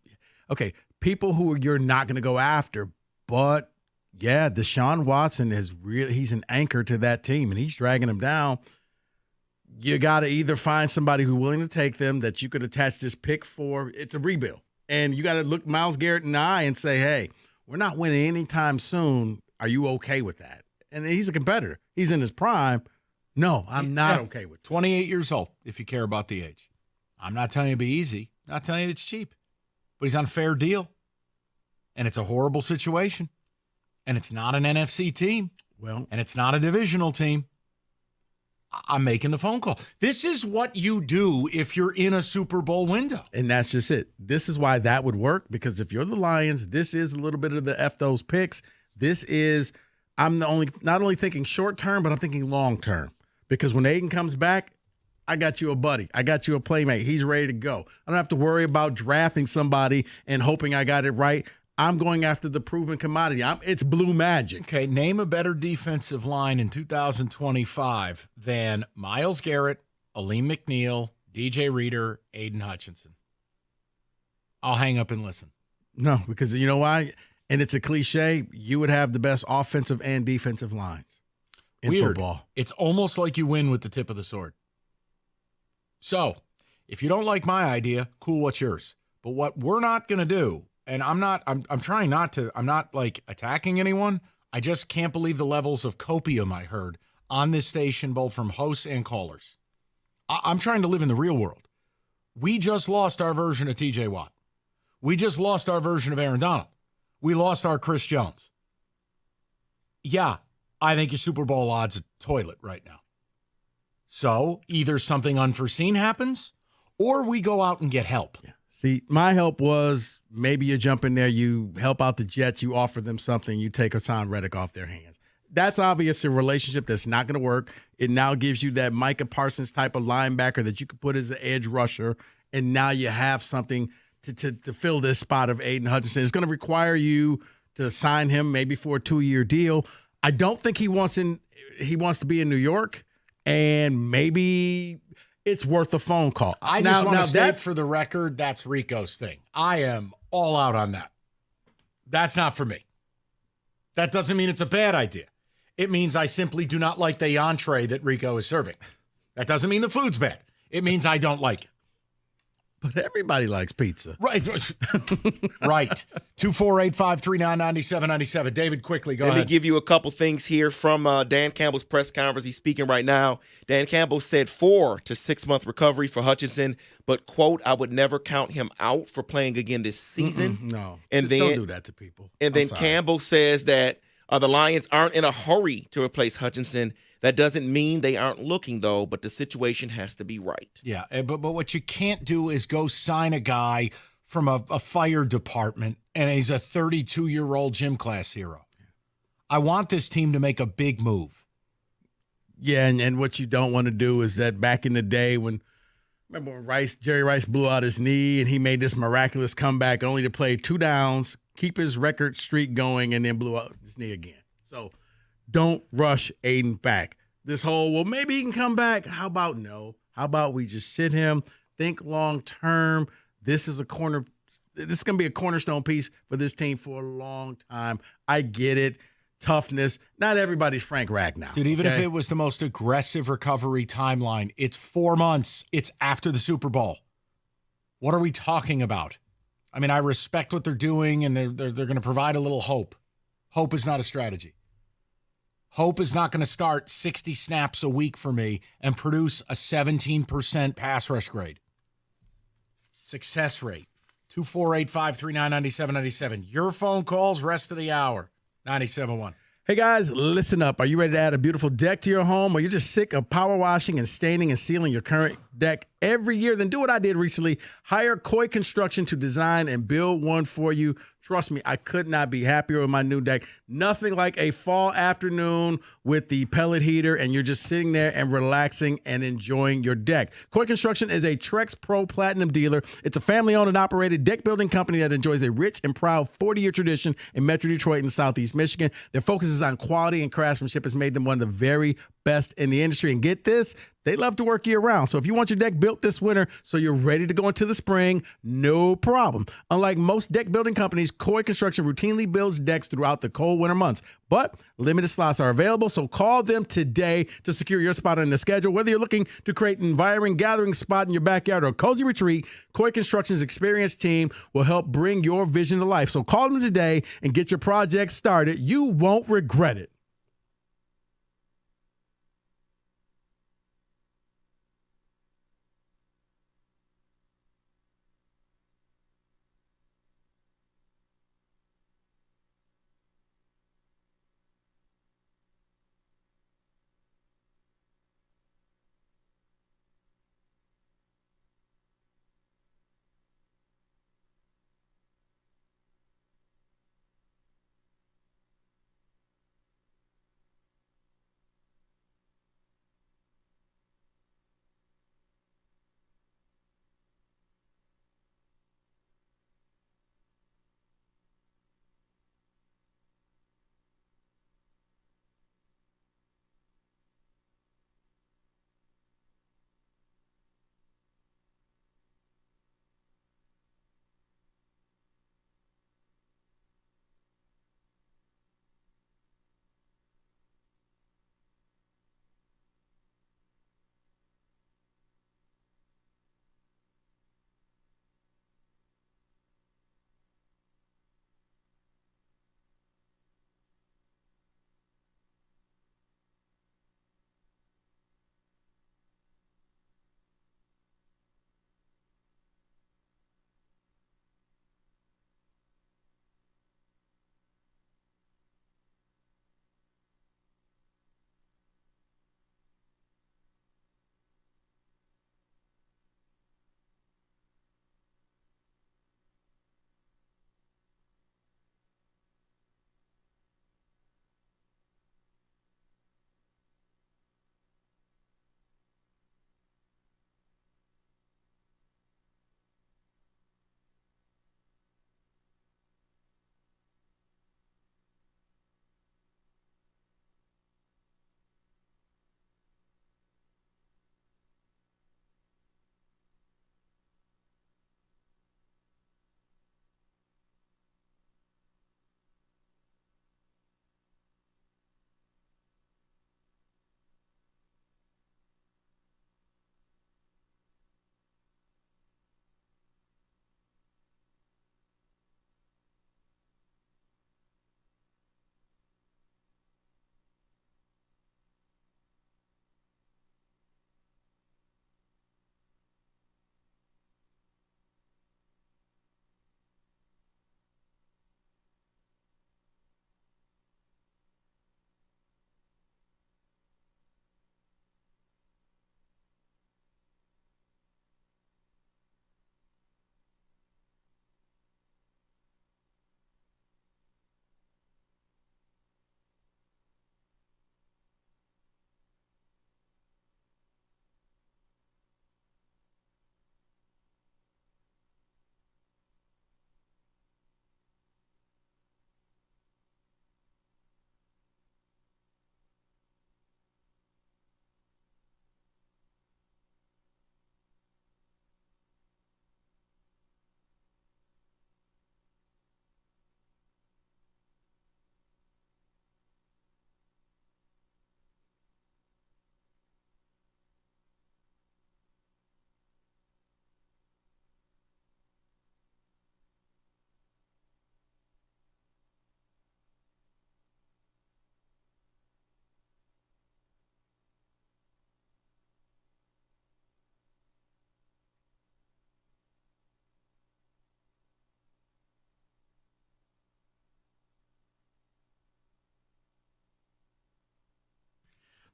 Okay, people who you're not going to go after, but yeah, Deshaun Watson he's an anchor to that team, and he's dragging them down. You got to either find somebody who's willing to take them that you could attach this pick for. It's a rebuild, and you got to look Myles Garrett in the eye and say, hey, we're not winning anytime soon. Are you okay with that? And he's a competitor. He's in his prime. No, I'm not okay with it. 28 years old, if you care about the age. I'm not telling you it'll be easy. I'm not telling you it's cheap. But he's on a fair deal. And it's a horrible situation. And it's not an NFC team. Well, and it's not a divisional team. I'm making the phone call. This is what you do if you're in a Super Bowl window. And that's just it. This is why that would work, because if you're the Lions, this is a little bit of the F those picks. This is, I'm not only thinking short term, but I'm thinking long term. Because when Aiden comes back, I got you a buddy. I got you a playmate. He's ready to go. I don't have to worry about drafting somebody and hoping I got it right. I'm going after the proven commodity. It's blue magic. Okay, name a better defensive line in 2025 than Myles Garrett, Aleem McNeil, DJ Reader, Aiden Hutchinson. I'll hang up and listen. No, because you know why? And it's a cliche. You would have the best offensive and defensive lines in football. It's almost like you win with the tip of the sword. So, if you don't like my idea, cool, what's yours? But what we're not going to do, and I'm trying not to, I'm not like attacking anyone. I just can't believe the levels of copium I heard on this station, both from hosts and callers. I'm trying to live in the real world. We just lost our version of TJ Watt. We just lost our version of Aaron Donald. We lost our Chris Jones. Yeah, I think your Super Bowl odds are toilet right now. So either something unforeseen happens or we go out and get help. Yeah. See, my help was maybe you jump in there, you help out the Jets, you offer them something, you take Hassan Reddick off their hands. That's obviously a relationship that's not going to work. It now gives you that Micah Parsons type of linebacker that you could put as an edge rusher, and now you have something to fill this spot of Aiden Hutchinson. It's going to require you to sign him maybe for a 2-year deal. I don't think he wants to be in New York, and maybe it's worth a phone call. I just want to state for the record, that's Rico's thing. I am all out on that. That's not for me. That doesn't mean it's a bad idea. It means I simply do not like the entree that Rico is serving. That doesn't mean the food's bad. It means I don't like it. But everybody likes pizza. Right. Right. 248-539-9797. David, quickly, go Let ahead. me give you a couple things here from Dan Campbell's press conference. He's speaking right now. Dan Campbell said 4 to 6 month recovery for Hutchinson, but, quote, I would never count him out for playing again this season. No. And Just then, don't do that to people. And then Campbell says that the Lions aren't in a hurry to replace Hutchinson. That doesn't mean they aren't looking, though, but the situation has to be right. Yeah, but what you can't do is go sign a guy from a fire department, and he's a 32-year-old gym class hero. I want this team to make a big move. Yeah, and what you don't want to do is that back in the day remember when Jerry Rice blew out his knee and he made this miraculous comeback only to play 2 downs, keep his record streak going, and then blew out his knee again. So don't rush Aiden back. This whole, well, maybe he can come back. How about no? How about we just sit him, think long term? This is going to be a cornerstone piece for this team for a long time. I get it. Toughness. Not everybody's Frank Ragnow. Dude, even if it was the most aggressive recovery timeline, it's 4 months. It's after the Super Bowl. What are we talking about? I mean, I respect what they're doing, and they're going to provide a little hope. Hope is not a strategy. Hope is not going to start 60 snaps a week for me and produce a 17% pass rush grade. Success rate, 248-539-9797. Your phone calls, rest of the hour, 97.1. Hey guys, listen up. Are you ready to add a beautiful deck to your home, or you're just sick of power washing and staining and sealing your current deck every year? Then do what I did recently. Hire Koi Construction to design and build one for you. Trust me, I could not be happier with my new deck. Nothing like a fall afternoon with the pellet heater and you're just sitting there and relaxing and enjoying your deck. Koi Construction is a Trex Pro Platinum dealer. It's a family-owned and operated deck building company that enjoys a rich and proud 40-year tradition in Metro Detroit and Southeast Michigan. Their focus is on quality and craftsmanship has made them one of the very best in the industry. And get this, they love to work year round. So if you want your deck built this winter so you're ready to go into the spring, no problem. Unlike most deck building companies, Koi Construction routinely builds decks throughout the cold winter months. But limited slots are available, so call them today to secure your spot on the schedule. Whether you're looking to create an inviting gathering spot in your backyard or a cozy retreat, Koi Construction's experienced team will help bring your vision to life. So call them today and get your project started. You won't regret it.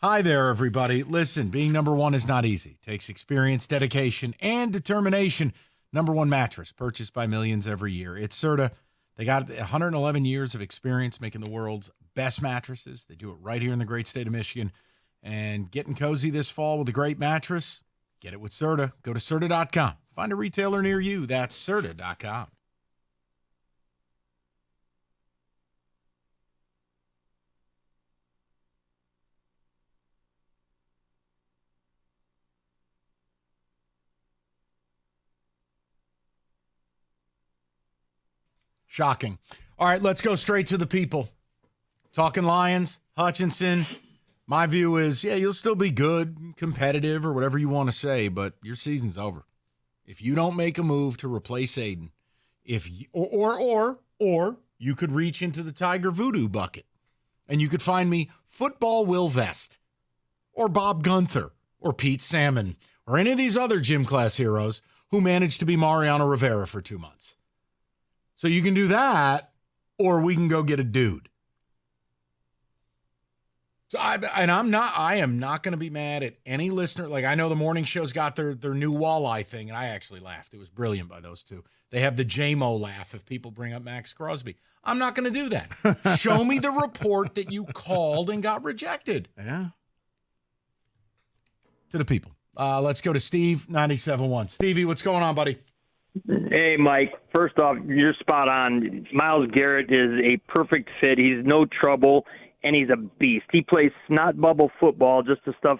Hi there, everybody. Listen, being number one is not easy. It takes experience, dedication, and determination. Number one mattress, purchased by millions every year. It's Serta. They got 111 years of experience making the world's best mattresses. They do it right here in the great state of Michigan. And getting cozy this fall with a great mattress, get it with Serta. Go to Serta.com. Find a retailer near you. That's Serta.com. Shocking. All right, let's go straight to the people. Talking Lions, Hutchinson. My view is, yeah, you'll still be good, competitive, or whatever you want to say, but your season's over. If you don't make a move to replace Aiden, or you could reach into the Tiger Voodoo bucket, and you could find me Football Will Vest, or Bob Gunther, or Pete Salmon, or any of these other gym class heroes who managed to be Mariano Rivera for 2 months. So you can do that, or we can go get a dude. So I am not going to be mad at any listener. Like, I know the morning show's got their new walleye thing, and I actually laughed. It was brilliant by those two. They have the JMO laugh if people bring up Max Crosby. I'm not going to do that. Show me the report that you called and got rejected. Yeah. To the people. Let's go to Steve, 97.1. Stevie, what's going on, buddy? Hey, Mike. First off, you're spot on. Myles Garrett is a perfect fit. He's no trouble, and he's a beast. He plays snot bubble football, just the stuff,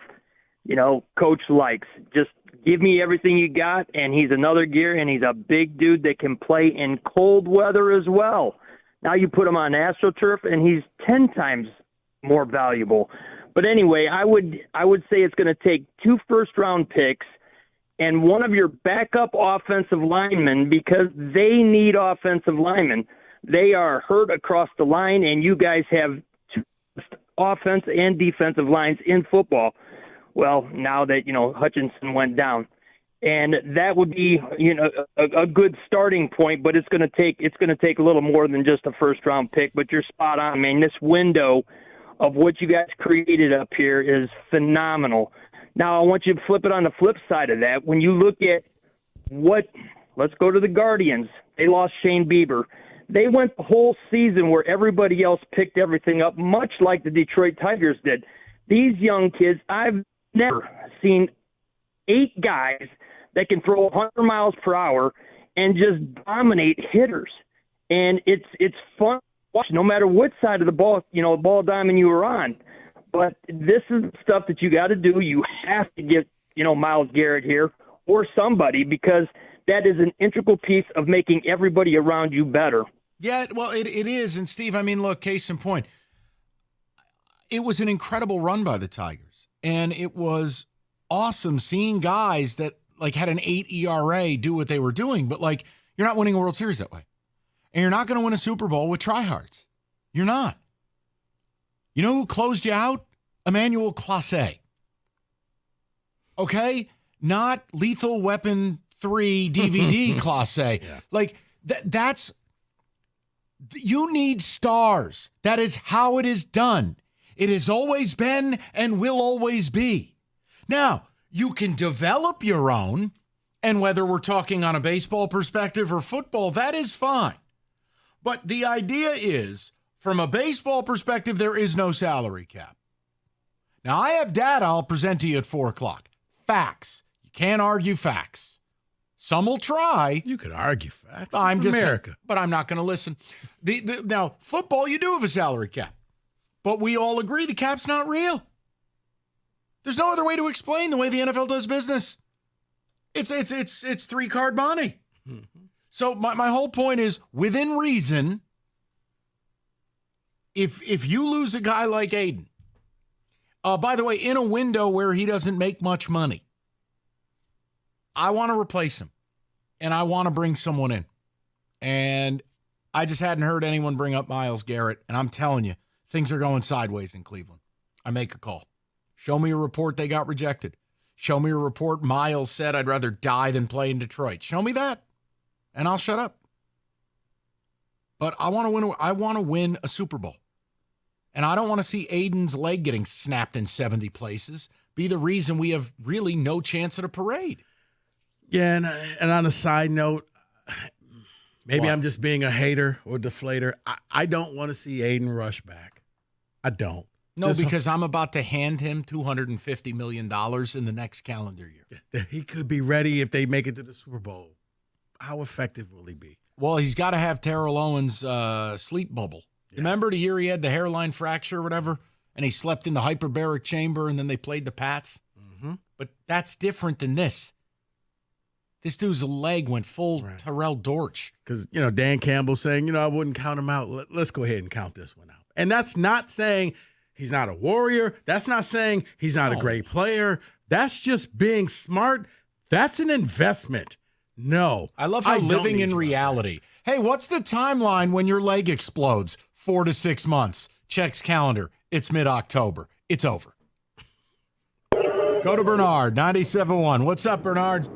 Coach likes. Just give me everything you got, and he's another gear, and he's a big dude that can play in cold weather as well. Now you put him on AstroTurf, and he's 10 times more valuable. But anyway, I would say it's going to take 2 first-round picks and one of your backup offensive linemen, because they need offensive linemen. They are hurt across the line, and you guys have 2 offense and defensive lines in football. Well, now that, Hutchinson went down. And that would be, a good starting point, but it's going to take a little more than just a first-round pick. But you're spot on, man. This window of what you guys created up here is phenomenal. Now, I want you to flip it on the flip side of that. When you look at let's go to the Guardians. They lost Shane Bieber. They went the whole season where everybody else picked everything up, much like the Detroit Tigers did. These young kids, I've never seen 8 guys that can throw 100 miles per hour and just dominate hitters. And it's fun to watch, no matter what side of the ball, ball diamond you were on. But this is the stuff that you got to do. You have to get, Myles Garrett here or somebody, because that is an integral piece of making everybody around you better. Yeah, well, it is. And, Steve, look, case in point, it was an incredible run by the Tigers. And it was awesome seeing guys that, had an 8 ERA do what they were doing. But, you're not winning a World Series that way. And you're not going to win a Super Bowl with tryhards. You're not. You know who closed you out? Emmanuel Clase. Okay? Not Lethal Weapon 3 DVD Clase. Yeah. That's you need stars. That is how it is done. It has always been and will always be. Now, you can develop your own, and whether we're talking on a baseball perspective or football, that is fine. But the idea is, from a baseball perspective, there is no salary cap. Now, I have data I'll present to you at 4 o'clock. Facts. You can't argue facts. Some will try. You could argue facts. I'm just America. But I'm not going to listen. Now, football, you do have a salary cap. But we all agree the cap's not real. There's no other way to explain the way the NFL does business. It's 3-card money. Mm-hmm. So my whole point is, within reason, if you lose a guy like Aiden, by the way, in a window where he doesn't make much money, I want to replace him, and I want to bring someone in. And I just hadn't heard anyone bring up Myles Garrett, and I'm telling you, things are going sideways in Cleveland. I make a call. Show me a report they got rejected. Show me a report Myles said, I'd rather die than play in Detroit. Show me that, and I'll shut up. But I want to win a Super Bowl. And I don't want to see Aiden's leg getting snapped in 70 places be the reason we have really no chance at a parade. Yeah, and on a side note, maybe What? I'm just being a hater or deflator. I don't want to see Aiden rush back. I don't. No, because I'm about to hand him $250 million in the next calendar year. He could be ready if they make it to the Super Bowl. How effective will he be? Well, he's got to have Terrell Owens' sleep bubble. Yeah. Remember the year he had the hairline fracture or whatever, and he slept in the hyperbaric chamber, and then they played the Pats? Mm-hmm. But that's different than this. This dude's leg went full Terrell Dortch. Because, Dan Campbell saying, I wouldn't count him out. Let's go ahead and count this one out. And that's not saying he's not a warrior. That's not saying he's not a great player. That's just being smart. That's an investment. No. I love how living in reality. Hey, what's the timeline when your leg explodes? 4 to 6 months. Checks calendar. It's mid-October. It's over. Go to Bernard, 97.1. What's up, Bernard?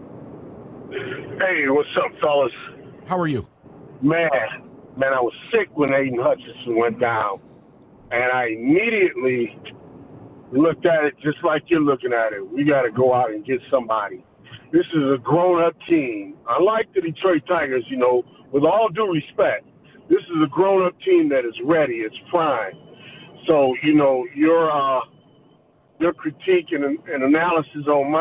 Hey, what's up, fellas? How are you? Man, I was sick when Aiden Hutchinson went down, and I immediately looked at it just like you're looking at it. We got to go out and get somebody. This is a grown-up team. Unlike the Detroit Tigers, with all due respect, this is a grown-up team that is ready. It's prime. So, your critique and analysis on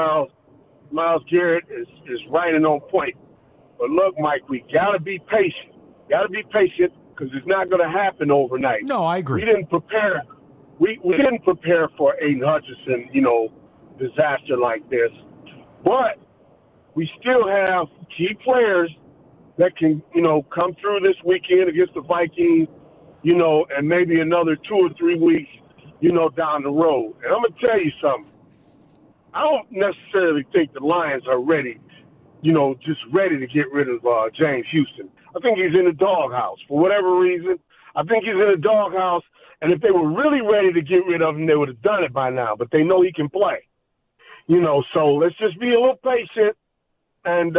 Myles Garrett is right and on point. But look, Mike, we got to be patient. Because it's not going to happen overnight. No, I agree. We didn't prepare. We didn't prepare for Aiden Hutchinson, disaster like this. But we still have key players that can, come through this weekend against the Vikings, and maybe another 2 or 3 weeks, down the road. And I'm going to tell you something. I don't necessarily think the Lions are ready, just ready to get rid of James Houston. I think he's in the doghouse for whatever reason. I think he's in the doghouse, and if they were really ready to get rid of him, they would have done it by now. But they know he can play, So let's just be a little patient, and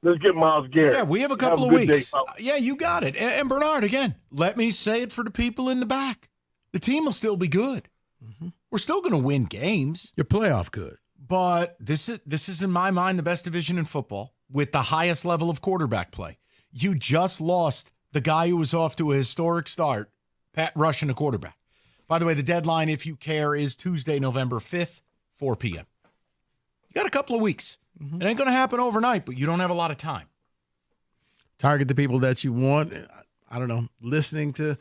let's get Myles Garrett. Yeah, we have a couple of weeks. Yeah, you got it. And Bernard, again, let me say it for the people in the back. The team will still be good. Mm-hmm. We're still going to win games. You're playoff good. But this is, in my mind, the best division in football with the highest level of quarterback play. You just lost the guy who was off to a historic start, Pat Rushing, a quarterback. By the way, the deadline, if you care, is Tuesday, November 5th, 4 p.m. You got a couple of weeks. Mm-hmm. It ain't going to happen overnight, but you don't have a lot of time. Target the people that you want. I don't know, listening to,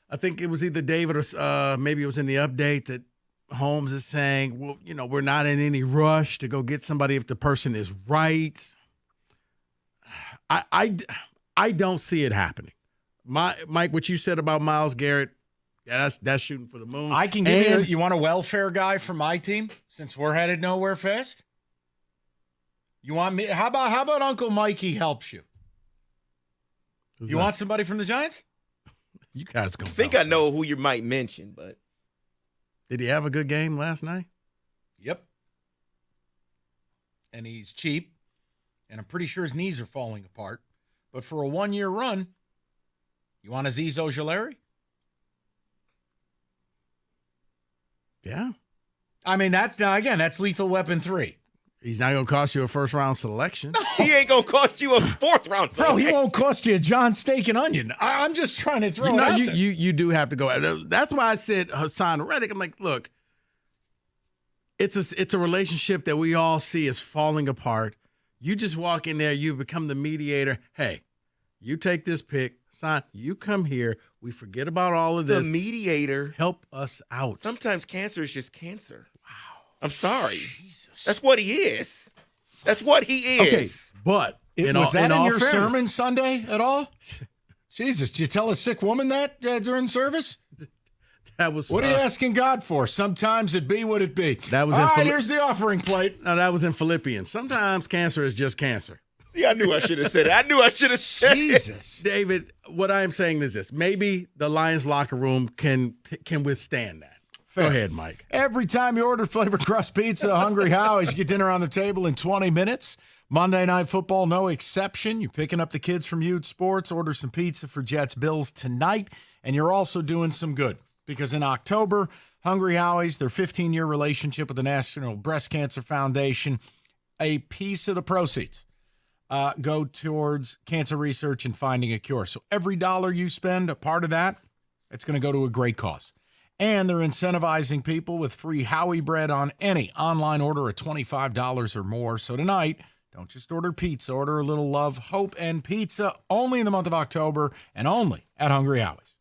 I think it was either David or maybe it was in the update that Holmes is saying, well, we're not in any rush to go get somebody if the person is right. I don't see it happening. Mike, what you said about Myles Garrett, yeah, that's shooting for the moon. I can give you want a welfare guy for my team since we're headed nowhere fast? You want me? How about Uncle Mikey helps you? You want somebody from the Giants? You guys I think I know who you might mention, but did he have a good game last night? Yep. And he's cheap, and I'm pretty sure his knees are falling apart. But for a 1-year run, you want Azeez Ojulari? Yeah. I mean, that's Lethal Weapon 3. He's not going to cost you a first-round selection. No. He ain't going to cost you a fourth-round selection. Bro, he won't cost you a John Steak and Onion. I'm just trying to throw it out there. You do have to go. That's why I said Hassan Reddick. I'm like, look, it's a relationship that we all see is falling apart. You just walk in there, you become the mediator. Hey, you take this pick. Hassan, you come here. We forget about all of this. The mediator. Help us out. Sometimes cancer is just cancer. Wow. I'm sorry. Jesus. That's what he is. That's what he is. Okay, but was that in your sermon Sunday at all? Jesus, did you tell a sick woman that during service? That was. What are you asking God for? Sometimes it be what it be. That was. All right, here's the offering plate. No, that was in Philippians. Sometimes cancer is just cancer. See, I knew I should have said it. Jesus, David. What I am saying is this: maybe the Lions locker room can withstand that. Fair. Go ahead, Mike. Every time you order Flavor Crust Pizza, Hungry Howie's, you get dinner on the table in 20 minutes. Monday Night Football, no exception. You're picking up the kids from Youth Sports, order some pizza for Jets Bills tonight, and you're also doing some good. because in October, Hungry Howie's, their 15-year relationship with the National Breast Cancer Foundation, a piece of the proceeds go towards cancer research and finding a cure. So every dollar you spend, a part of that, it's going to go to a great cause. And they're incentivizing people with free Howie bread on any online order of $25 or more. So tonight, don't just order pizza, order a little love, hope, and pizza only in the month of October and only at Hungry Howie's.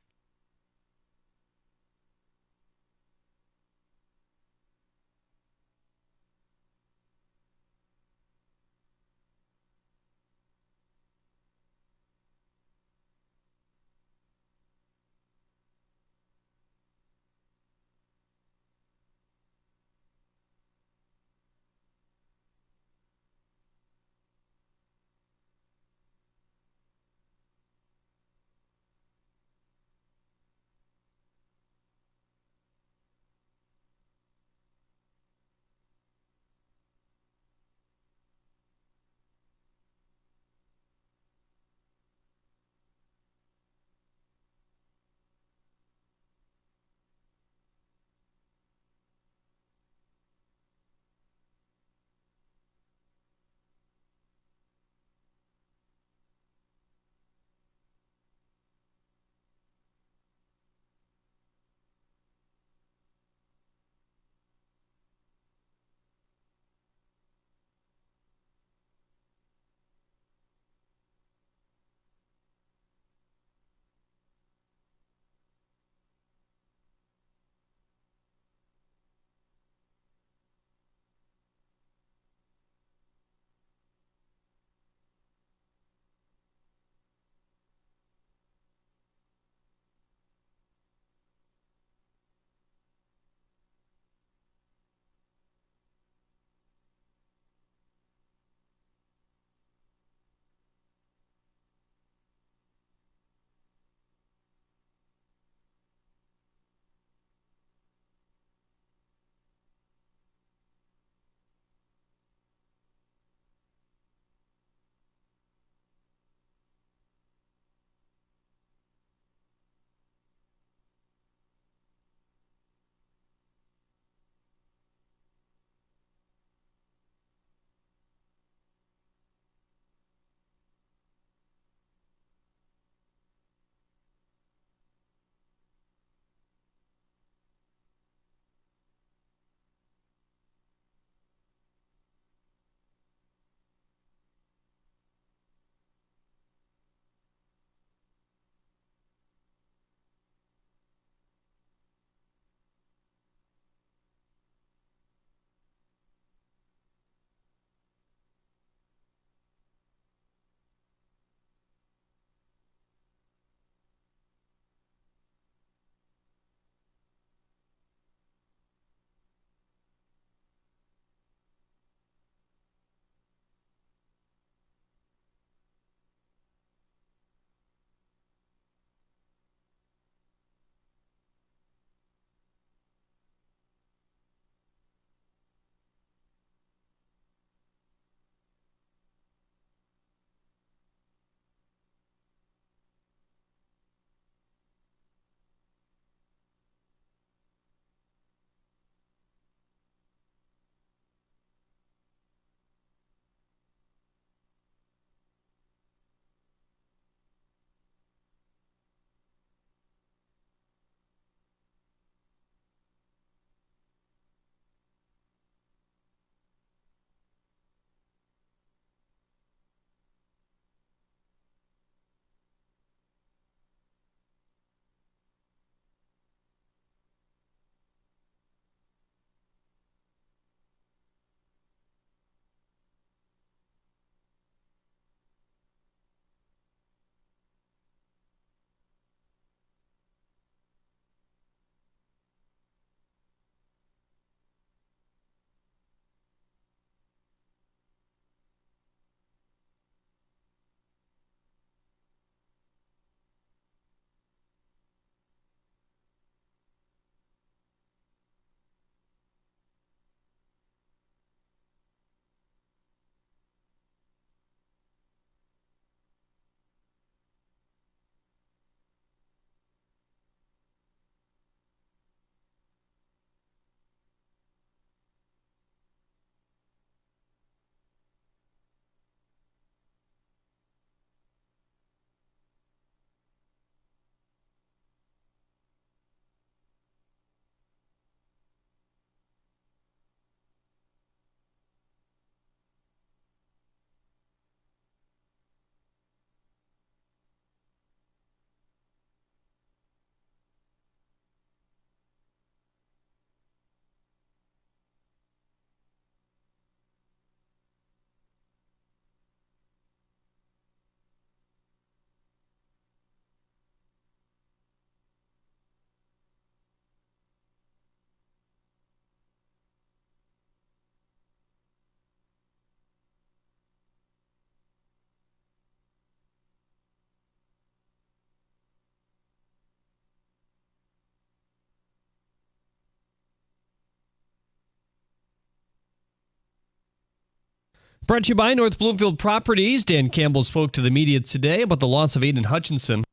Brought to you by North Bloomfield Properties. Dan Campbell spoke to the media today about the loss of Aiden Hutchinson.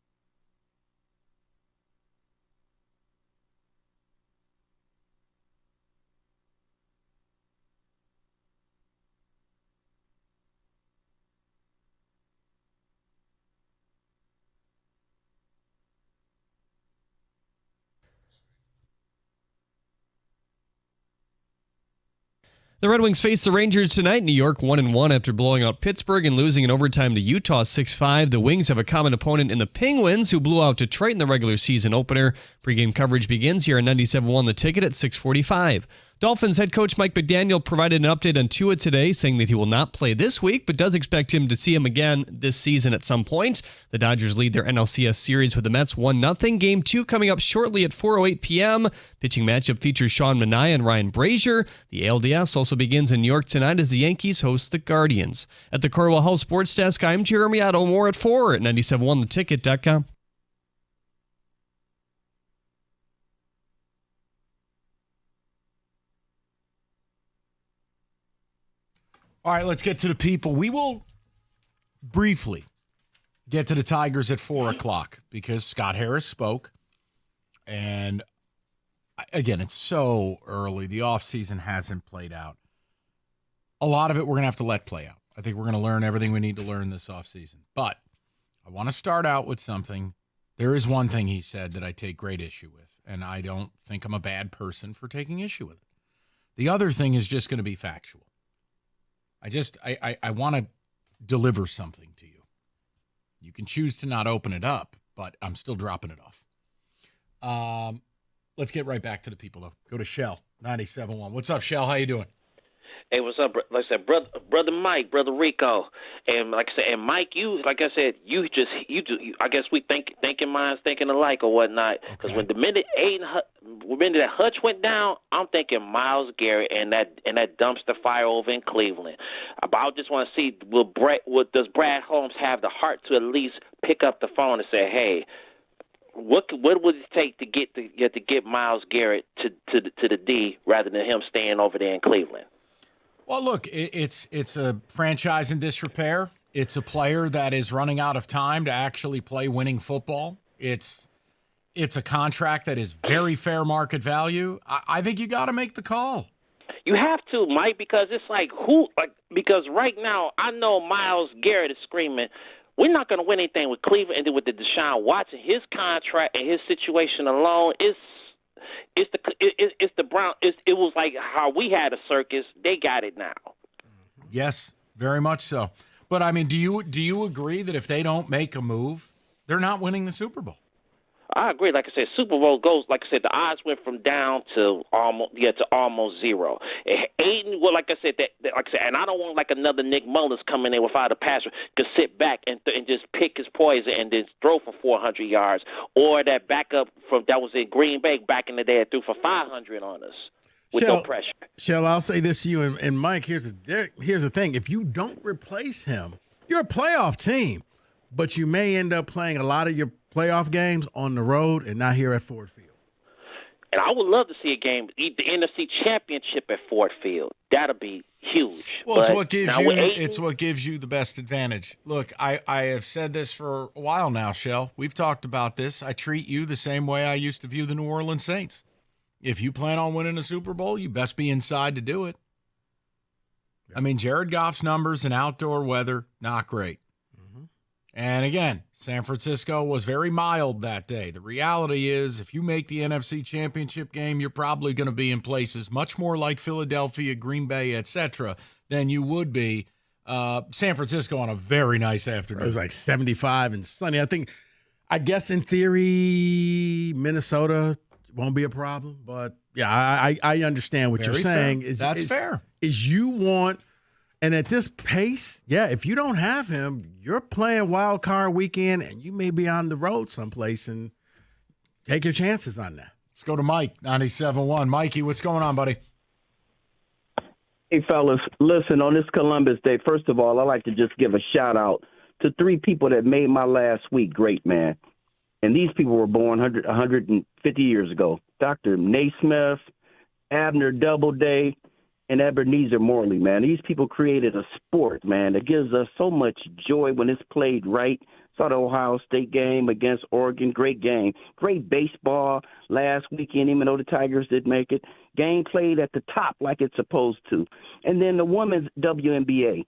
The Red Wings face the Rangers tonight. New York 1-1 after blowing out Pittsburgh and losing in overtime to Utah 6-5. The Wings have a common opponent in the Penguins, who blew out Detroit in the regular season opener. Pre-game coverage begins here on 97.1 The Ticket at 6:45. Dolphins head coach Mike McDaniel provided an update on Tua today, saying that he will not play this week, but does expect him to see him again this season at some point. The Dodgers lead their NLCS series with the Mets 1-0. Game 2 coming up shortly at 4:08 p.m. Pitching matchup features Sean Manaea and Ryan Brazier. The ALDS also begins in New York tonight as the Yankees host the Guardians. At the Corwell Health Sports Desk, I'm Jeremy Otto. More at 4 at 97.1theticket.com. All right, let's get to the people. We will briefly get to the Tigers at 4 o'clock because Scott Harris spoke. And again, it's so early. The offseason hasn't played out. A lot of it we're going to have to let play out. I think we're going to learn everything we need to learn this offseason. But I want to start out with something. There is one thing he said that I take great issue with, and I don't think I'm a bad person for taking issue with it. The other thing is just going to be factual. I want to deliver something to you. You can choose to not open it up, but I'm still dropping it off. Let's get right back to the people, though. Go to Shell, 97.1. What's up, Shell? How you doing? Hey, what's up? Like I said, brother Mike, brother Rico, and like I said, and Mike, you, like I said, you I guess we thinking minds thinking alike or whatnot. Because when the minute that Hutch went down, I'm thinking Myles Garrett and that dumpster fire over in Cleveland. But I just want to see does Brad Holmes have the heart to at least pick up the phone and say, hey, what would it take to get Myles Garrett to the D rather than him staying over there in Cleveland? Well, look, it's a franchise in disrepair. It's a player that is running out of time to actually play winning football. It's a contract that is very fair market value. I think you got to make the call. You have to, Mike, because it's because right now I know Myles Garrett is screaming, we're not going to win anything with Cleveland, and then with the Deshaun Watson, his contract and his situation alone It's the Brown. It was like how we had a circus. They got it now. Yes, very much so. But I mean, do you agree that if they don't make a move, they're not winning the Super Bowl? I agree. Like I said, Super Bowl goes. Like I said, the odds went from down to almost zero. Aiden, well, like I said, and I don't want like another Nick Mullins coming in without a passer to sit back and just pick his poison and then throw for 400 yards, or that backup that was in Green Bay back in the day that threw for 500 on us with no pressure. Shell, I'll say this to you and Mike. Here's the thing: if you don't replace him, you're a playoff team, but you may end up playing a lot of your playoff games on the road and not here at Ford Field. And I would love to see a game, the NFC Championship at Ford Field. That'll be huge. Well, it's what gives you the best advantage. Look, I have said this for a while now, Shell. We've talked about this. I treat you the same way I used to view the New Orleans Saints. If you plan on winning a Super Bowl, you best be inside to do it. I mean, Jared Goff's numbers in outdoor weather, not great. And again, San Francisco was very mild that day. The reality is, if you make the NFC Championship game, you're probably going to be in places much more like Philadelphia, Green Bay, etc., than you would be San Francisco on a very nice afternoon. It was like 75 and sunny. I guess in theory, Minnesota won't be a problem. But, yeah, I understand what you're saying. That's fair. Is you want – and at this pace, yeah, if you don't have him, you're playing wild card weekend, and you may be on the road someplace, and take your chances on that. Let's go to Mike, 97.1. Mikey, what's going on, buddy? Hey, fellas, listen, on this Columbus Day, first of all, I'd like to just give a shout-out to 3 people that made my last week great, man. And these people were born 150 years ago. Dr. Naismith, Abner Doubleday, and Ebenezer Morley, man. These people created a sport, man, that gives us so much joy when it's played right. Saw the Ohio State game against Oregon. Great game. Great baseball last weekend, even though the Tigers didn't make it. Game played at the top like it's supposed to. And then the women's WNBA.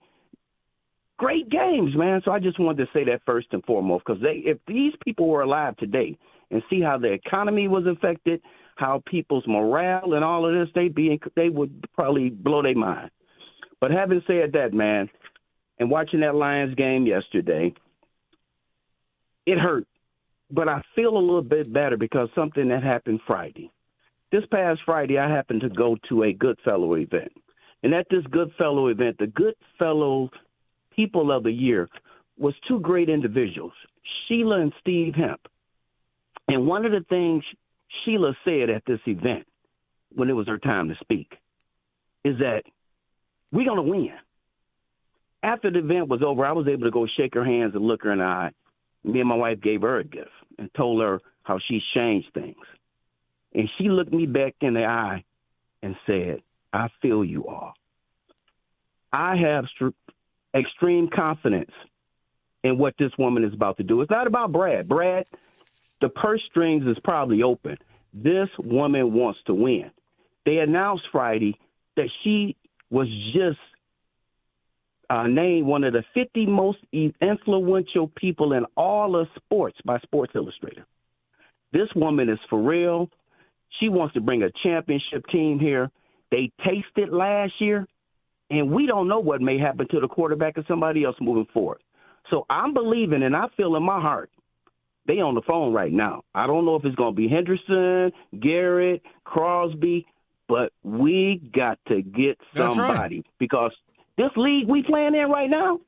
Great games, man. So I just wanted to say that first and foremost, because if these people were alive today and see how the economy was affected, how people's morale and all of this, they would probably blow their mind. But having said that, man, and watching that Lions game yesterday, it hurt. But I feel a little bit better because something that happened Friday. This past Friday, I happened to go to a Goodfellow event. And at this Goodfellow event, the Goodfellow People of the Year was two great individuals, Sheila and Steve Hemp. And one of the things Sheila said at this event when it was her time to speak is that we're going to win. After the event was over, I was able to go shake her hands and look her in the eye. Me and my wife gave her a gift and told her how she's changed things. And she looked me back in the eye and said, I feel you all. I have extreme confidence in what this woman is about to do. It's not about Brad. Brad, the purse strings is probably open. This woman wants to win. They announced Friday that she was just named one of the 50 most influential people in all of sports by Sports Illustrated. This woman is for real. She wants to bring a championship team here. They tasted last year, and we don't know what may happen to the quarterback or somebody else moving forward. So I'm believing, and I feel in my heart, they on the phone right now. I don't know if it's going to be Henderson, Garrett, Crosby, but we got to get somebody because this league we playing in right now,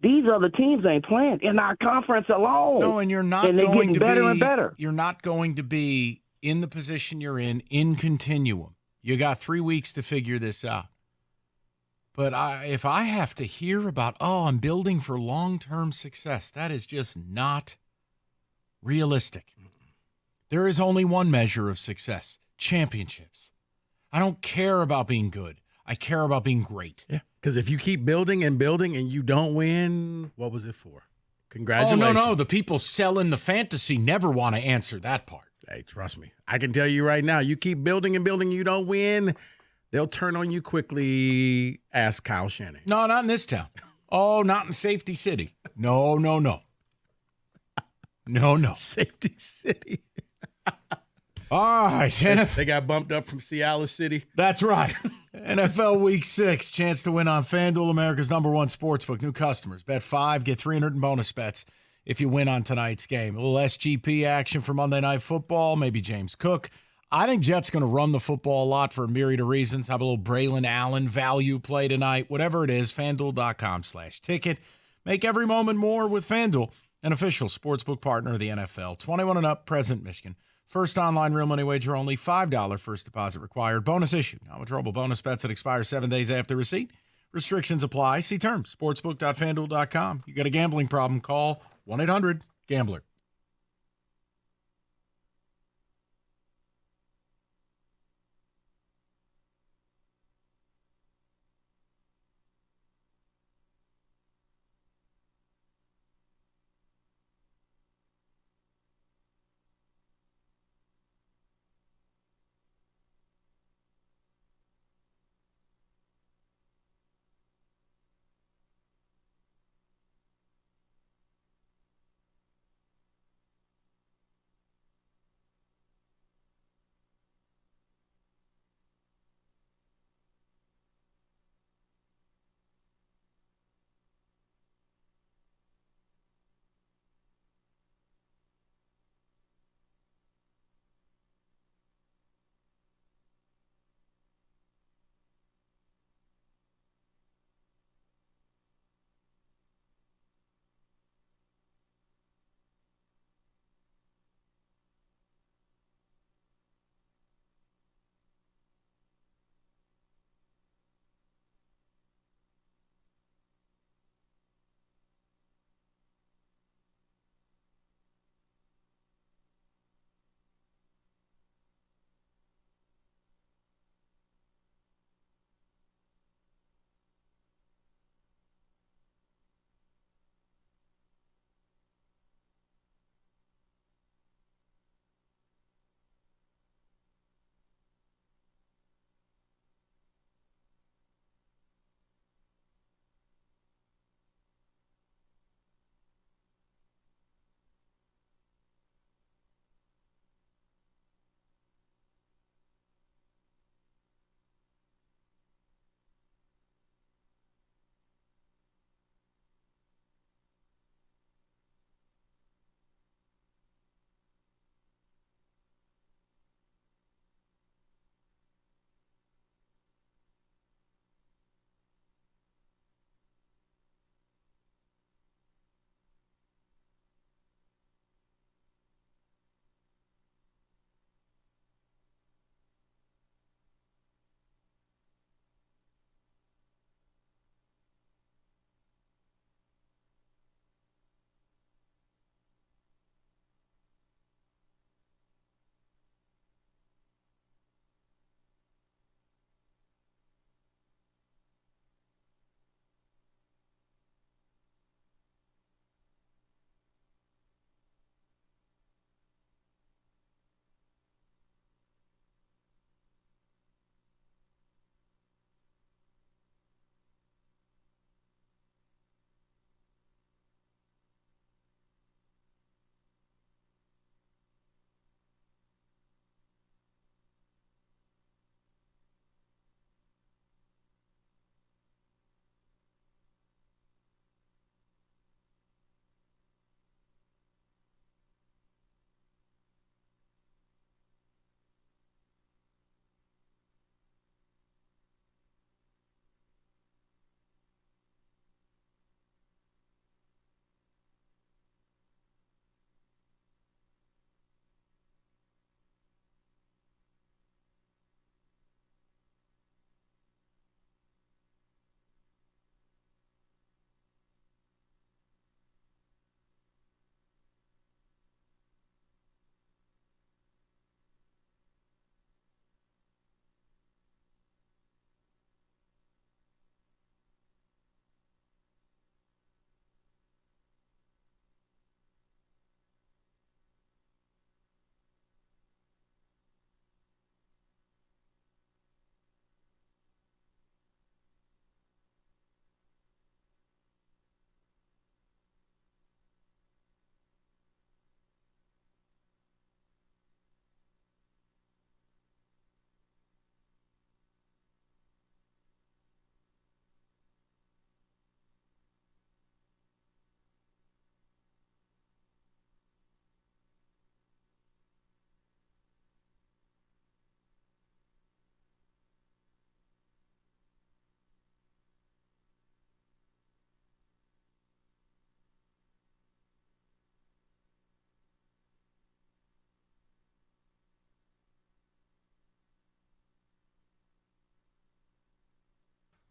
these other teams ain't playing in our conference alone. No, and you're not and they're going getting to better be, and better. You're not going to be in the position you're in continuum. You got 3 weeks to figure this out. But if I have to hear about, I'm building for long-term success, that is just not realistic. There is only one measure of success, championships. I don't care about being good. I care about being great. Yeah, because if you keep building and building and you don't win, what was it for? Congratulations. Oh, no. The people selling the fantasy never want to answer that part. Hey, trust me. I can tell you right now, you keep building and building, you don't win, they'll turn on you quickly. Ask Kyle Shanahan. No, not in this town. Oh, not in Safety City. No. No. Safety City. All right. They got bumped up from Cialis City. That's right. NFL Week 6, chance to win on FanDuel, America's #1 sportsbook. New customers, bet 5, get 300 in bonus bets if you win on tonight's game. A little SGP action for Monday Night Football, maybe James Cook. I think Jets going to run the football a lot for a myriad of reasons. Have a little Braylon Allen value play tonight. Whatever it is, FanDuel.com/ticket. Make every moment more with FanDuel, an official sportsbook partner of the NFL. 21 and up, present Michigan. First online real money wager only, $5 first deposit required. Bonus issue. Non-withdrawable bonus bets that expire 7 days after receipt. Restrictions apply. See terms. Sportsbook.fanduel.com. You got a gambling problem, call 1-800-GAMBLER.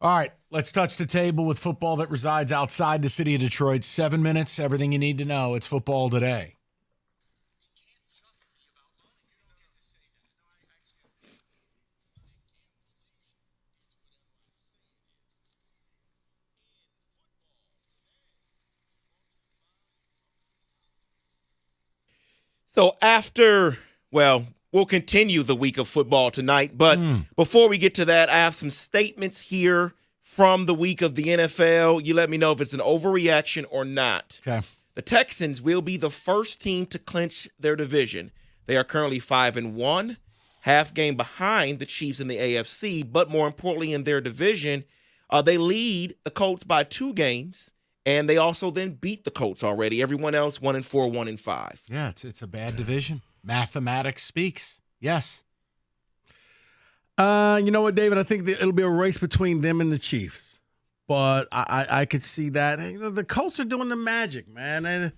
All right, let's touch the table with football that resides outside the city of Detroit. 7 minutes, everything you need to know. It's football today. So we'll continue the week of football tonight. But before we get to that, I have some statements here from the week of the NFL. You let me know if it's an overreaction or not. Okay. The Texans will be the first team to clinch their division. They are currently 5-1, half game behind the Chiefs in the AFC. But more importantly, in their division, they lead the Colts by 2 games. And they also then beat the Colts already. Everyone else 1-4, 1-5. Yeah, it's a bad division. Mathematics speaks. Yes. You know what, David? I think that it'll be a race between them and the Chiefs. But I could see that. You know, the Colts are doing the magic, man. And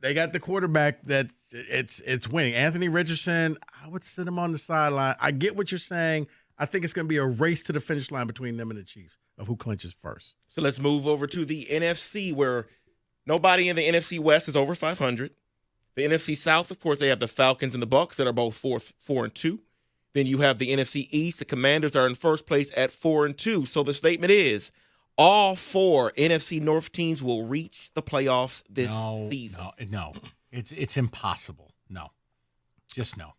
they got the quarterback that it's winning. Anthony Richardson, I would sit him on the sideline. I get what you're saying. I think it's going to be a race to the finish line between them and the Chiefs of who clinches first. So let's move over to the NFC, where nobody in the NFC West is over 500. The NFC South, of course, they have the Falcons and the Bucs that are both 4-2. Then you have the NFC East. The Commanders are in first place at 4-2. So the statement is all 4 NFC North teams will reach the playoffs this season. No. It's impossible. No. Just no.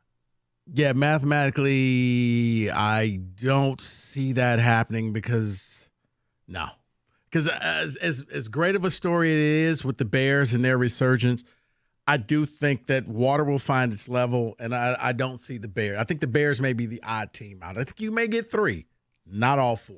Yeah, mathematically, I don't see that happening because as great of a story it is with the Bears and their resurgence, I do think that water will find its level, and I don't see the Bears. I think the Bears may be the odd team out. I think you may get 3, not all 4.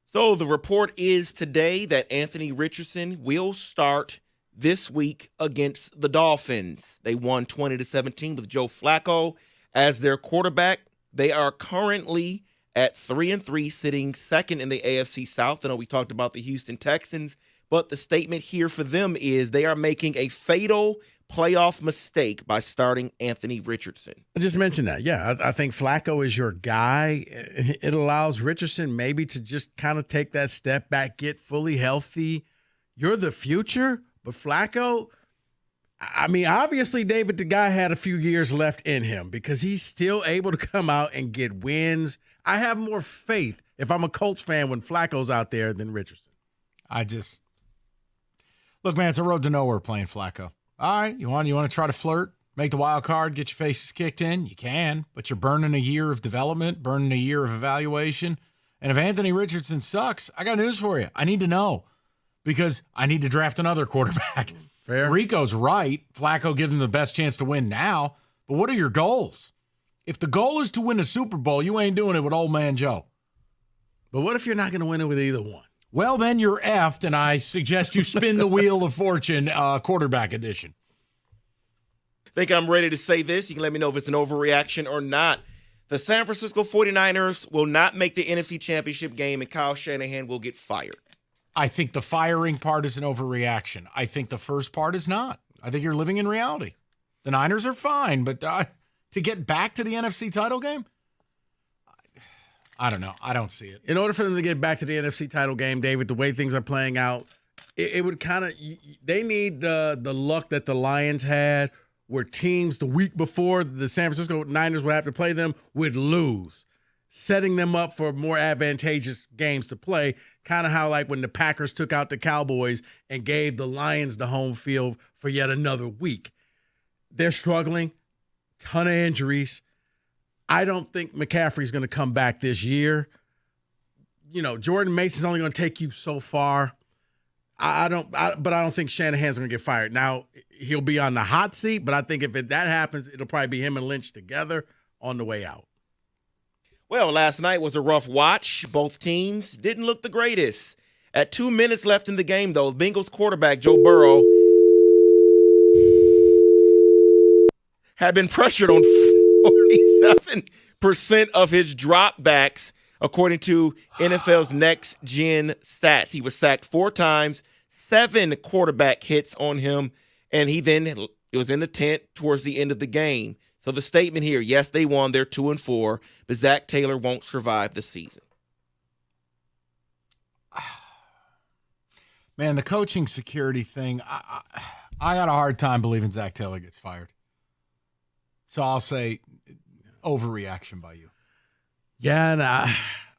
So the report is today that Anthony Richardson will start this week against the Dolphins. They won 20-17 with Joe Flacco as their quarterback. They are currently at 3-3, sitting second in the AFC South. I know we talked about the Houston Texans, but the statement here for them is they are making a fatal playoff mistake by starting Anthony Richardson. I just mentioned that. Yeah, I think Flacco is your guy. It allows Richardson maybe to just kind of take that step back, get fully healthy. You're the future, but Flacco, I mean, obviously, David, the guy had a few years left in him because he's still able to come out and get wins. I have more faith if I'm a Colts fan when Flacco's out there than Richardson. Look, man, it's a road to nowhere playing Flacco. All right, you want to try to flirt, make the wild card, get your faces kicked in? You can, but you're burning a year of development, burning a year of evaluation. And if Anthony Richardson sucks, I got news for you. I need to know because I need to draft another quarterback. Fair. Rico's right. Flacco gives him the best chance to win now. But what are your goals? If the goal is to win a Super Bowl, you ain't doing it with old man Joe. But what if you're not going to win it with either one? Well, then you're effed, and I suggest you spin the wheel of fortune, quarterback edition. I think I'm ready to say this. You can let me know if it's an overreaction or not. The San Francisco 49ers will not make the NFC Championship game, and Kyle Shanahan will get fired. I think the firing part is an overreaction. I think the first part is not. I think you're living in reality. The Niners are fine, but to get back to the NFC title game, I don't know. I don't see it. In order for them to get back to the NFC title game, David, the way things are playing out, it would kind of – they need the luck that the Lions had where teams the week before the San Francisco Niners would have to play them would lose, setting them up for more advantageous games to play, kind of how like when the Packers took out the Cowboys and gave the Lions the home field for yet another week. They're struggling, ton of injuries. I don't think McCaffrey's going to come back this year. You know, Jordan Mason's only going to take you so far. But I don't think Shanahan's going to get fired. Now, he'll be on the hot seat, but I think if that happens, it'll probably be him and Lynch together on the way out. Well, last night was a rough watch. Both teams didn't look the greatest. At 2 minutes left in the game, though, Bengals quarterback Joe Burrow had been pressured on 47% of his dropbacks, according to NFL's Next Gen Stats. He was sacked 4 times, 7 quarterback hits on him, and it was in the tent towards the end of the game. So the statement here, yes, they won. They're 2-4, but Zach Taylor won't survive the season. Man, the coaching security thing, I got a hard time believing Zach Taylor gets fired. So I'll say overreaction by you. Yeah, and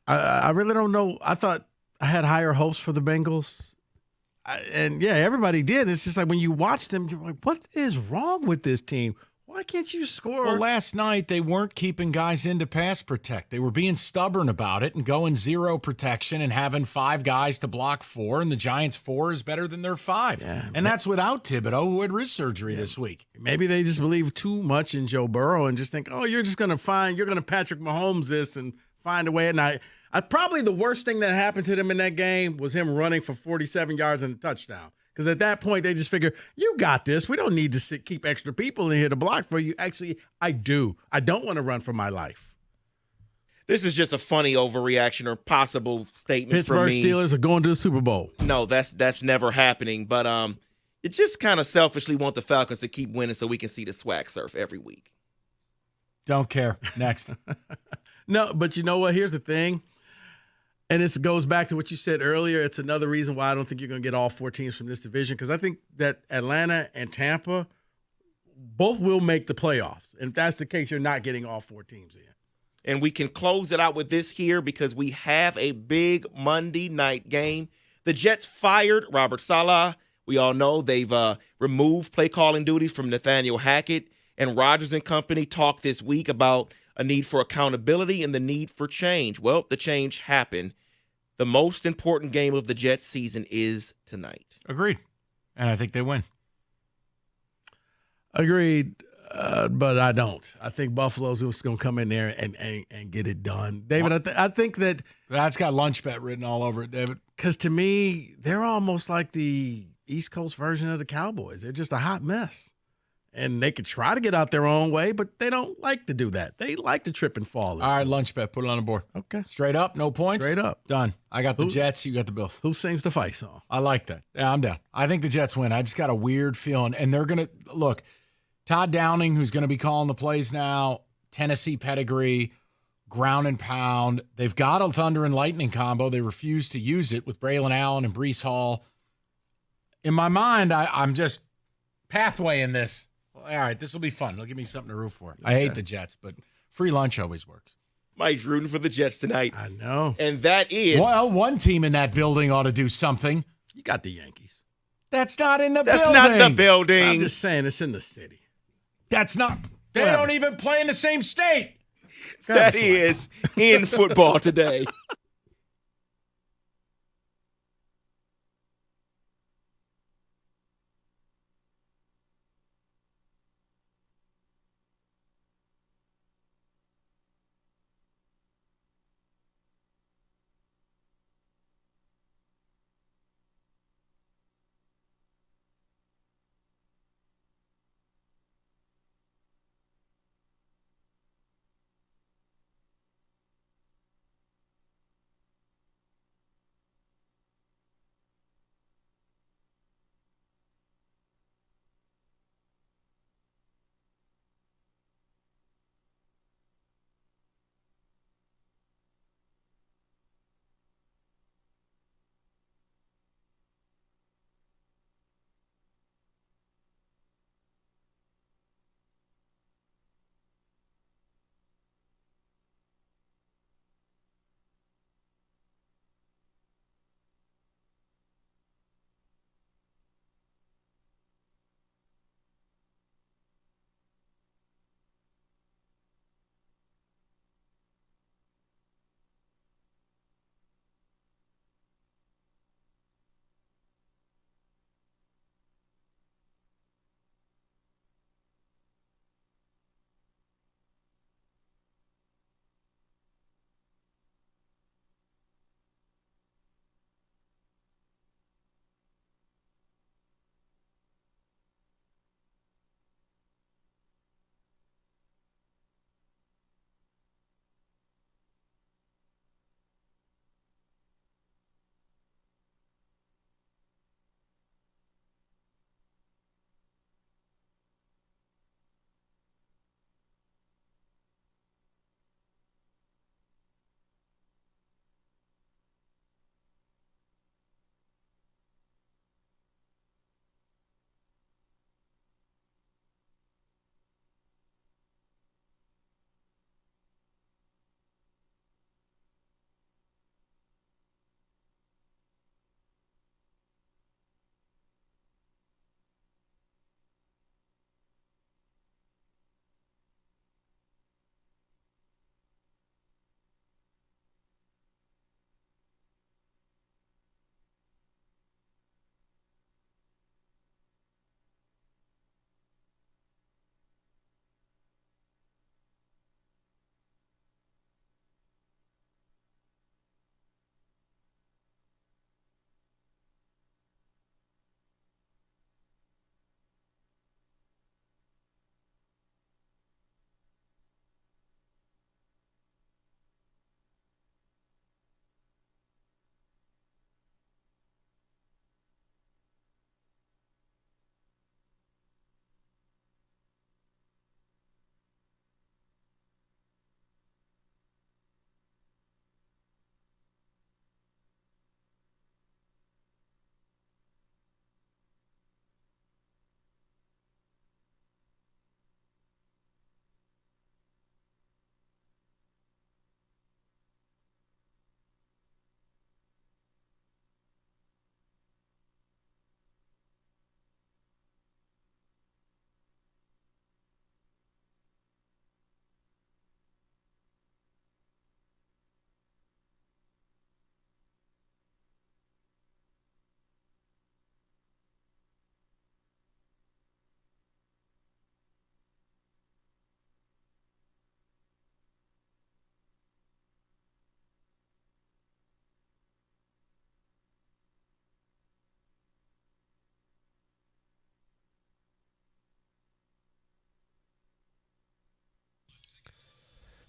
I really don't know. I thought I had higher hopes for the Bengals. And everybody did. It's just like when you watch them, you're like, what is wrong with this team? Why can't you score? Well, last night they weren't keeping guys in to pass protect. They were being stubborn about it and going 0 protection and having 5 guys to block 4, and the Giants' 4 is better than their 5. Yeah, and that's without Thibodeau, who had wrist surgery this week. Maybe they just believe too much in Joe Burrow and just think, you're going to Patrick Mahomes this and find a way. And I probably the worst thing that happened to them in that game was him running for 47 yards and a touchdown. Because at that point, they just figure, you got this. We don't need to keep extra people in here to block for you. Actually, I do. I don't want to run for my life. This is just a funny overreaction or possible statement from me. Pittsburgh Steelers are going to the Super Bowl. No, that's never happening. But you just kind of selfishly want the Falcons to keep winning so we can see the swag surf every week. Don't care. Next. No, but you know what? Here's the thing. And this goes back to what you said earlier. It's another reason why I don't think you're going to get all 4 teams from this division, because I think that Atlanta and Tampa both will make the playoffs. And if that's the case, you're not getting all 4 teams in. And we can close it out with this here because we have a big Monday night game. The Jets fired Robert Saleh. We all know they've removed play calling duties from Nathaniel Hackett. And Rodgers and company talked this week about a need for accountability and the need for change. Well, the change happened. The most important game of the Jets season is tonight. Agreed. And I think they win. Agreed, but I don't. I think Buffalo's just going to come in there and get it done. David, I think that's got lunch bet written all over it, David. Because to me, they're almost like the East Coast version of the Cowboys. They're just a hot mess. And they could try to get out their own way, but they don't like to do that. They like to trip and fall. All right, lunch bet. Put it on the board. Okay. Straight up, no points? Straight up. Done. I got the Jets. You got the Bills. Who sings the fight song? I like that. Yeah, I'm down. I think the Jets win. I just got a weird feeling. And they're going to – look, Todd Downing, who's going to be calling the plays now, Tennessee pedigree, ground and pound. They've got a thunder and lightning combo. They refuse to use it with Braylon Allen and Breece Hall. In my mind, I'm just pathwaying this. All right, this will be fun. It'll give me something to root for. I hate the Jets, but free lunch always works. Mike's rooting for the Jets tonight. I know. And that is... Well, one team in that building ought to do something. You got the Yankees. That's not in the building. That's not the building. I'm just saying it's in the city. That's not... They don't even play in the same state. That is in football today.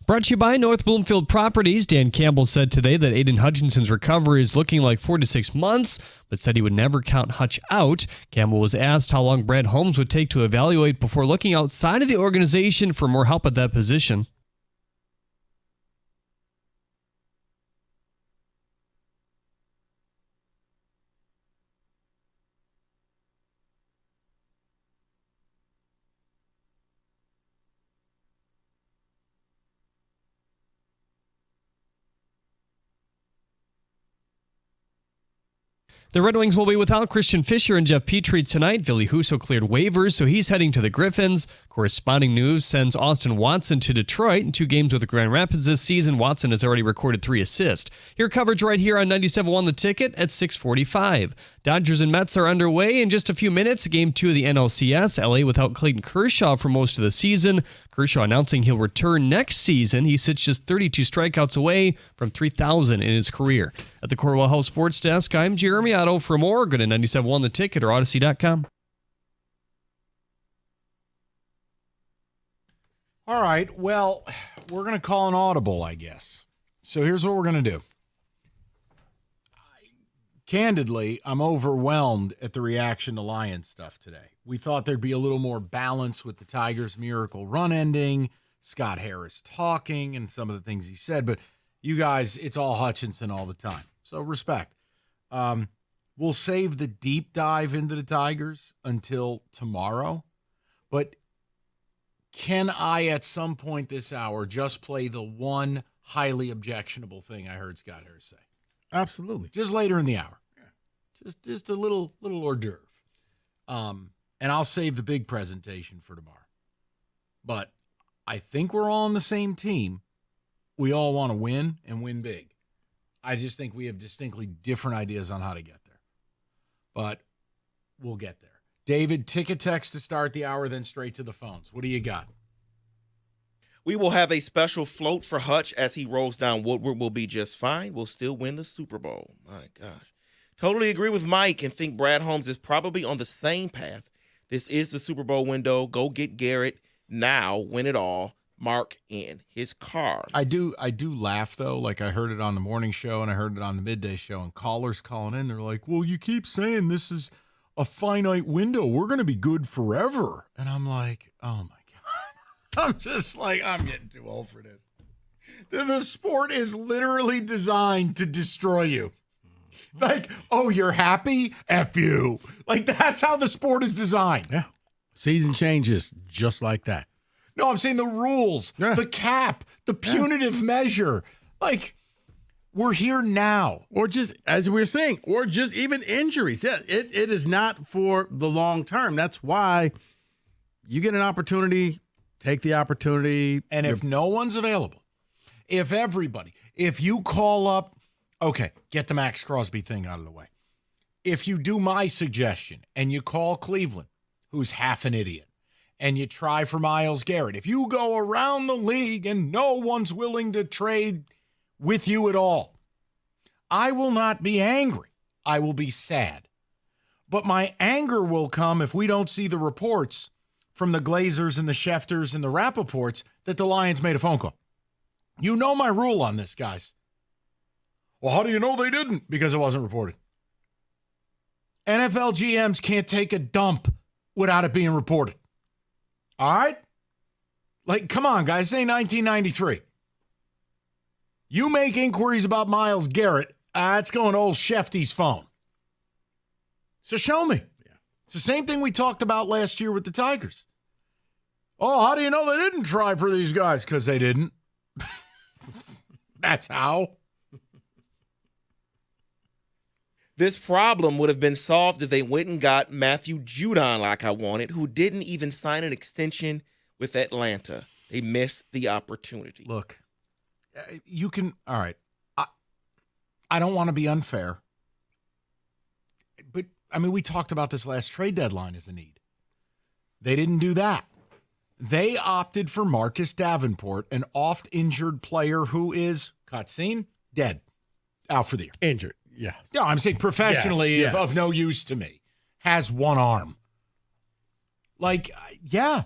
Brought to you by North Bloomfield Properties. Dan Campbell said today that Aiden Hutchinson's recovery is looking like 4 to 6 months, but said he would never count Hutch out. Campbell was asked how long Brad Holmes would take to evaluate before looking outside of the organization for more help at that position. The Red Wings will be without Christian Fischer and Jeff Petrie tonight. Ville Husso cleared waivers, so he's heading to the Griffins. Corresponding news sends Austin Watson to Detroit. In 2 games with the Grand Rapids this season, Watson has already recorded 3 assists. Your coverage right here on 97.1 The Ticket at 6:45. Dodgers and Mets are underway in just a few minutes. Game 2 of the NLCS. LA without Clayton Kershaw for most of the season. Kershaw announcing he'll return next season. He sits just 32 strikeouts away from 3,000 in his career. At the Corwell House Sports Desk, I'm Jeremy Otto. For more, go to 97.1 The Ticket or Odyssey.com. All right, well, we're going to call an audible, I guess. So here's what we're going to do. Candidly, I'm overwhelmed at the reaction to Lions stuff today. We thought there'd be a little more balance with the Tigers' miracle run ending, Scott Harris talking, and some of the things he said. But you guys, it's all Hutchinson all the time. So respect. We'll save the deep dive into the Tigers until tomorrow. But can I, at some point this hour, just play the one highly objectionable thing I heard Scott Harris say? Absolutely. Just later in the hour. Yeah. Just a little hors d'oeuvre. And I'll save the big presentation for tomorrow. But I think we're all on the same team. We all want to win and win big. I just think we have distinctly different ideas on how to get there. But we'll get there. David, ticket text to start the hour, then straight to the phones. What do you got? We will have a special float for Hutch as he rolls down Woodward. Will be just fine. We'll still win the Super Bowl. My gosh. Totally agree with Mike and think Brad Holmes is probably on the same path. This is the Super Bowl window. Go get Garrett now. Win it all. Mark in his card. I do laugh, though. Like, I heard it on the morning show and I heard it on the midday show, and callers calling in, they're like, well, you keep saying this is a finite window. We're going to be good forever. And I'm like, oh, my God. I'm just like, I'm getting too old for this. The sport is literally designed to destroy you. Like, oh, you're happy? F you. Like, that's how the sport is designed. Yeah. Season changes just like that. No, I'm saying the rules, the cap, the punitive measure. Like, we're here now. Or just, as we were saying, or just even injuries. Yeah, it is not for the long term. That's why you get an opportunity, take the opportunity. And if no one's available, if you call up, okay, get the Max Crosby thing out of the way. If you do my suggestion and you call Cleveland, who's half an idiot, and you try for Myles Garrett, if you go around the league and no one's willing to trade with you at all, I will not be angry. I will be sad. But my anger will come if we don't see the reports from the Glazers and the Schefters and the Rappaports that the Lions made a phone call. You know my rule on this, guys. Well, how do you know they didn't? Because it wasn't reported. NFL GMs can't take a dump without it being reported. All right? Like, come on, guys. Say 1993. You make inquiries about Myles Garrett, it's going to old Shefty's phone. So show me. Yeah. It's the same thing we talked about last year with the Tigers. Oh, how do you know they didn't try for these guys? Because they didn't. That's how. This problem would have been solved if they went and got Matthew Judon like I wanted, who didn't even sign an extension with Atlanta. They missed the opportunity. Look, you can, all right. I don't want to be unfair. But, I mean, we talked about this last trade deadline as a need. They didn't do that. They opted for Marcus Davenport, an oft-injured player who is, cutscene, dead, out for the year. Injured. Yes. No, I'm saying professionally yes. of no use to me. Has one arm. Like, yeah,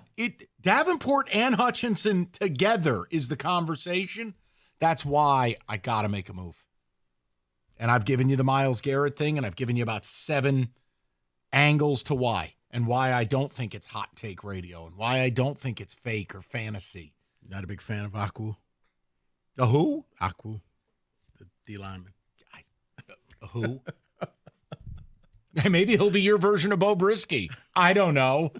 Davenport and Hutchinson together is the conversation. That's why I got to make a move. And I've given you the Myles Garrett thing, and I've given you about 7 angles to why, and why I don't think it's hot take radio, and why I don't think it's fake or fantasy. Not a big fan of Aku. A who? Aku, the D lineman. A who? Maybe he'll be your version of Bo Brisky. I don't know.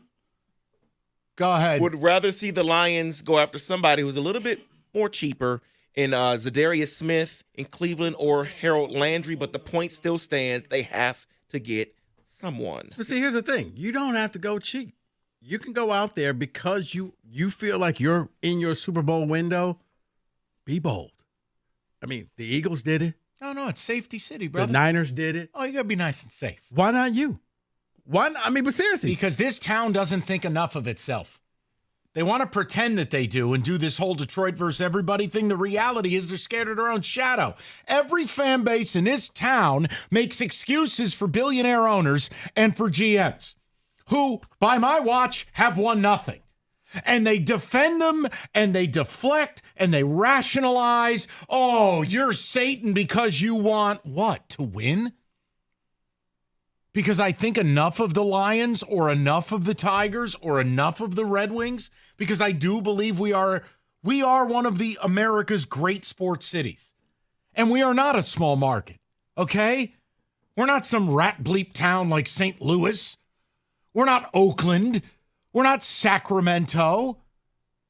Go ahead. Would rather see the Lions go after somebody who's a little bit more cheaper in Zadarius Smith in Cleveland or Harold Landry, but the point still stands. They have to get someone. But see, here's the thing. You don't have to go cheap. You can go out there because you feel like you're in your Super Bowl window. Be bold. I mean, the Eagles did it. No, it's safety city, brother. The Niners did it. Oh, you got to be nice and safe. Why not you? Why not? I mean, but seriously. Because this town doesn't think enough of itself. They want to pretend that they do and do this whole Detroit versus everybody thing. The reality is they're scared of their own shadow. Every fan base in this town makes excuses for billionaire owners and for GMs who, by my watch, have won nothing. And they defend them and they deflect and they rationalize. Oh, you're Satan because you want what? To win? Because I think enough of the Lions or enough of the Tigers or enough of the Red Wings, because I do believe we are one of the America's great sports cities. And we are not a small market, okay? We're not some rat bleep town like St. Louis. We're not Oakland. We're not Sacramento.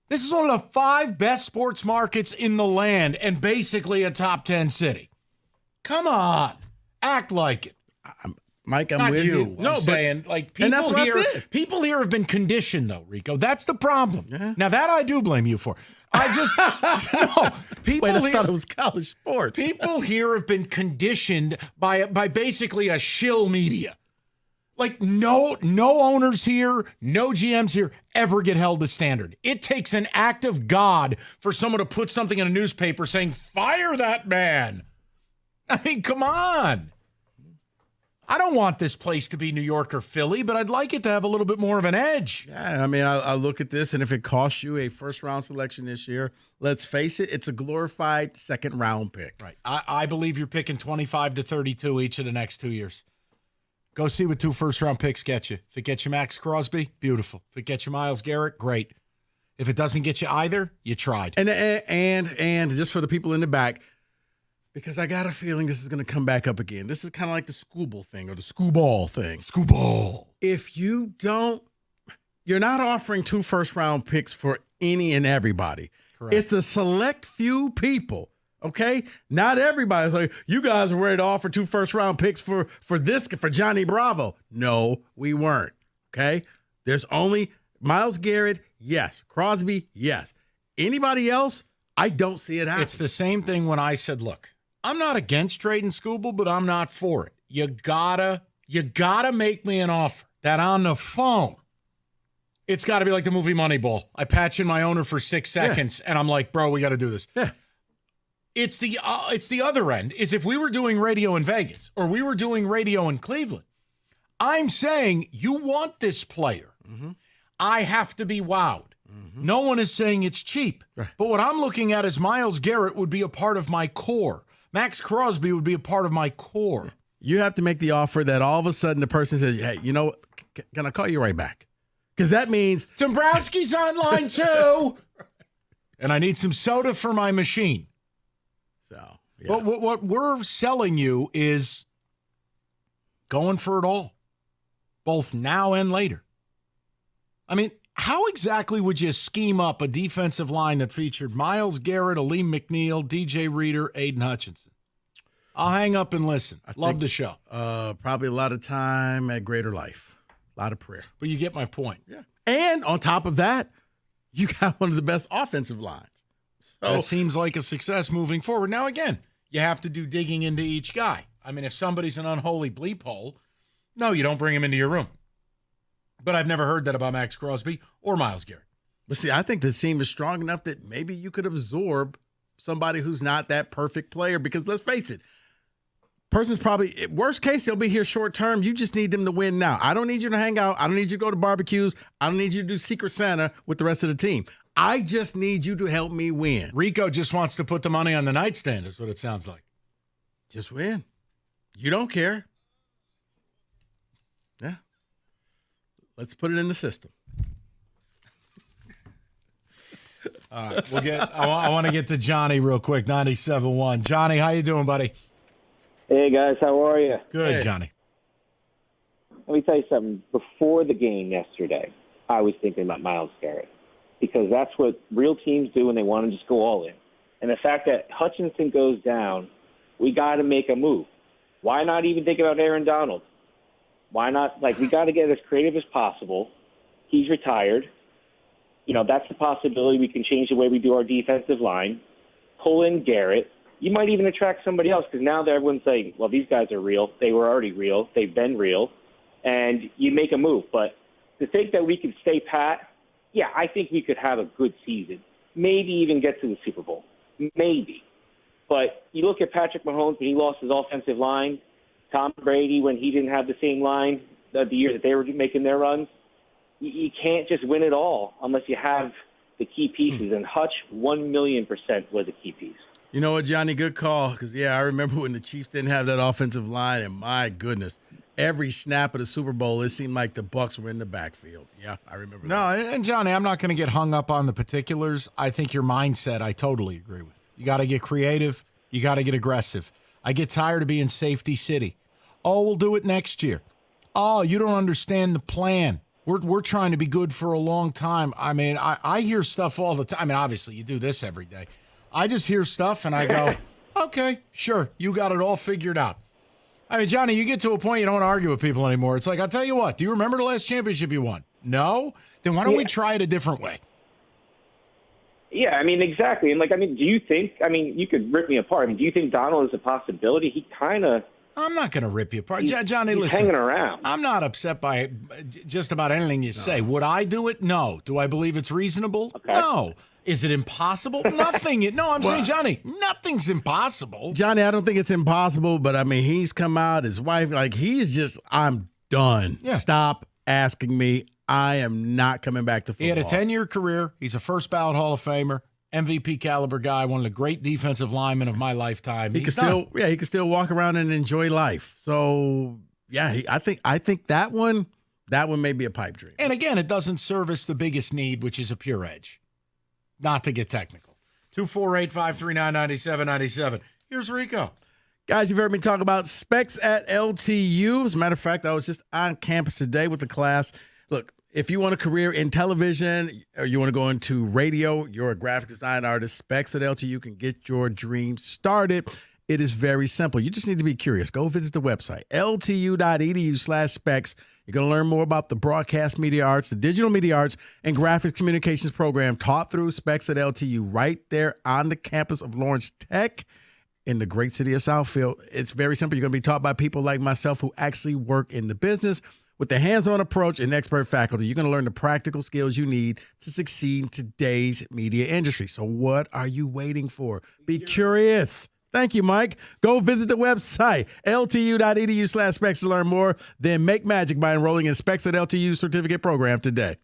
This is one of the 5 best sports markets in the land and basically a top 10 city. Come on. Act like it. Mike, I'm Not with you. No, I'm saying, like, people here have been conditioned, though, Rico. That's the problem. Yeah. Now, that I do blame you for. I just, no. People Wait, I here, thought it was college sports. People here have been conditioned by basically a shill media. Like, no owners here, no GMs here ever get held to standard. It takes an act of God for someone to put something in a newspaper saying, fire that man. I mean, come on. I don't want this place to be New York or Philly, but I'd like it to have a little bit more of an edge. Yeah, I mean, I look at this, and if it costs you a first-round selection this year, let's face it, it's a glorified second-round pick. Right. I believe you're picking 25 to 32 each of the next 2 years. Go see what 2 first-round picks get you. If it gets you Max Crosby, beautiful. If it gets you Myles Garrett, great. If it doesn't get you either, you tried. And just for the people in the back, because I got a feeling this is going to come back up again. This is kind of like the schoolball thing or the schoolball thing. Schoolball. If you don't, you're not offering 2 first-round picks for any and everybody. Correct. It's a select few people. Okay, not everybody's like, you guys are ready to offer 2 first-round picks for Johnny Bravo. No, we weren't. Okay, there's only Myles Garrett, yes. Crosby, yes. Anybody else, I don't see it happening. It's the same thing when I said, look, I'm not against trading Scooble, but I'm not for it. You gotta make me an offer that on the phone. It's got to be like the movie Moneyball. I patch in my owner for 6 seconds, and I'm like, bro, we got to do this. Yeah. It's the other end, is if we were doing radio in Vegas or we were doing radio in Cleveland, I'm saying you want this player. Mm-hmm. I have to be wowed. Mm-hmm. No one is saying it's cheap. Right. But what I'm looking at is Myles Garrett would be a part of my core. Max Crosby would be a part of my core. You have to make the offer that all of a sudden the person says, hey, you know, can I call you right back? Because that means Dombrowski's on line too. And I need some soda for my machine. So, yeah. But what we're selling you is going for it all, both now and later. I mean, how exactly would you scheme up a defensive line that featured Myles Garrett, Aleem McNeil, DJ Reader, Aiden Hutchinson? I'll hang up and listen. Love the show. Probably a lot of time at Greater Life. A lot of prayer. But you get my point. Yeah. And on top of that, you got one of the best offensive lines. So, that seems like a success moving forward. Now, again, you have to do digging into each guy. I mean, if somebody's an unholy bleep hole, no, you don't bring him into your room. But I've never heard that about Max Crosby or Myles Garrett. But see, I think the team is strong enough that maybe you could absorb somebody who's not that perfect player. Because let's face it, person's probably, worst case, they'll be here short term. You just need them to win now. I don't need you to hang out. I don't need you to go to barbecues. I don't need you to do Secret Santa with the rest of the team. I just need you to help me win. Rico just wants to put the money on the nightstand is what it sounds like. Just win. You don't care. Yeah. Let's put it in the system. All right, I want to get to Johnny real quick, 97.1. Johnny, how you doing, buddy? Hey, guys. How are you? Good, Hey. Johnny. Let me tell you something. Before the game yesterday, I was thinking about Myles Garrett because that's what real teams do when they want to just go all in. And the fact that Hutchinson goes down, we got to make a move. Why not even think about Aaron Donald? Why not? We got to get as creative as possible. He's retired. That's the possibility. We can change the way we do our defensive line. Pull in Garrett. You might even attract somebody else because now everyone's saying, well, these guys are real. They were already real. They've been real. And you make a move. But to think that we could stay pat, yeah, I think we could have a good season. Maybe even get to the Super Bowl. Maybe. But you look at Patrick Mahomes when he lost his offensive line, Tom Brady when he didn't have the same line the year that they were making their runs. You can't just win it all unless you have the key pieces. And Hutch, 1,000,000% was a key piece. You know what, Johnny? Good call. Because, I remember when the Chiefs didn't have that offensive line, and my goodness, every snap of the Super Bowl, it seemed like the Bucs were in the backfield. Yeah, I remember No, and Johnny, I'm not going to get hung up on the particulars. I think your mindset, I totally agree with. You got to get creative. You got to get aggressive. I get tired of being safety city. Oh, we'll do it next year. Oh, you don't understand the plan. We're trying to be good for a long time. I mean, I hear stuff all the time. I mean, obviously, you do this every day. I just hear stuff, and I go, okay, sure, you got it all figured out. I mean, Johnny, you get to a point you don't want to argue with people anymore. It's like, I'll tell you what, do you remember the last championship you won? No? Then why don't we try it a different way? Yeah, I mean, exactly. And, do you think – you could rip me apart. Do you think Donald is a possibility? He kind of – I'm not going to rip you apart. Johnny, he's listen. hanging around. I'm not upset by just about anything you say. Would I do it? No. Do I believe it's reasonable? Okay. No. Is it impossible? Nothing. No, I'm saying, Johnny, nothing's impossible. Johnny, I don't think it's impossible, but, he's come out, his wife, he's just, I'm done. Yeah. Stop asking me. I am not coming back to football. He had a 10-year career. He's a first-ballot Hall of Famer. MVP caliber guy, one of the great defensive linemen of my lifetime. He can still walk around and enjoy life. So I think that one may be a pipe dream. And again, it doesn't service the biggest need, which is a pure edge. Not to get technical. 248-539-9797. Here's Rico. Guys, you've heard me talk about specs at LTU. As a matter of fact, I was just on campus today with the class. Look, if you want a career in television or you want to go into radio, you're a graphic design artist, specs at LTU can get your dream started. It is very simple. You just need to be curious. Go visit the website, ltu.edu/specs. You're going to learn more about the broadcast media arts, the digital media arts, and graphics communications program taught through specs at LTU right there on the campus of Lawrence Tech in the great city of Southfield. It's very simple. You're going to be taught by people like myself who actually work in the business. With the hands-on approach and expert faculty, you're going to learn the practical skills you need to succeed in today's media industry. So what are you waiting for? Be curious. Thank you, Mike. Go visit the website, ltu.edu/specs to learn more. Then make magic by enrolling in Specs at LTU certificate program today.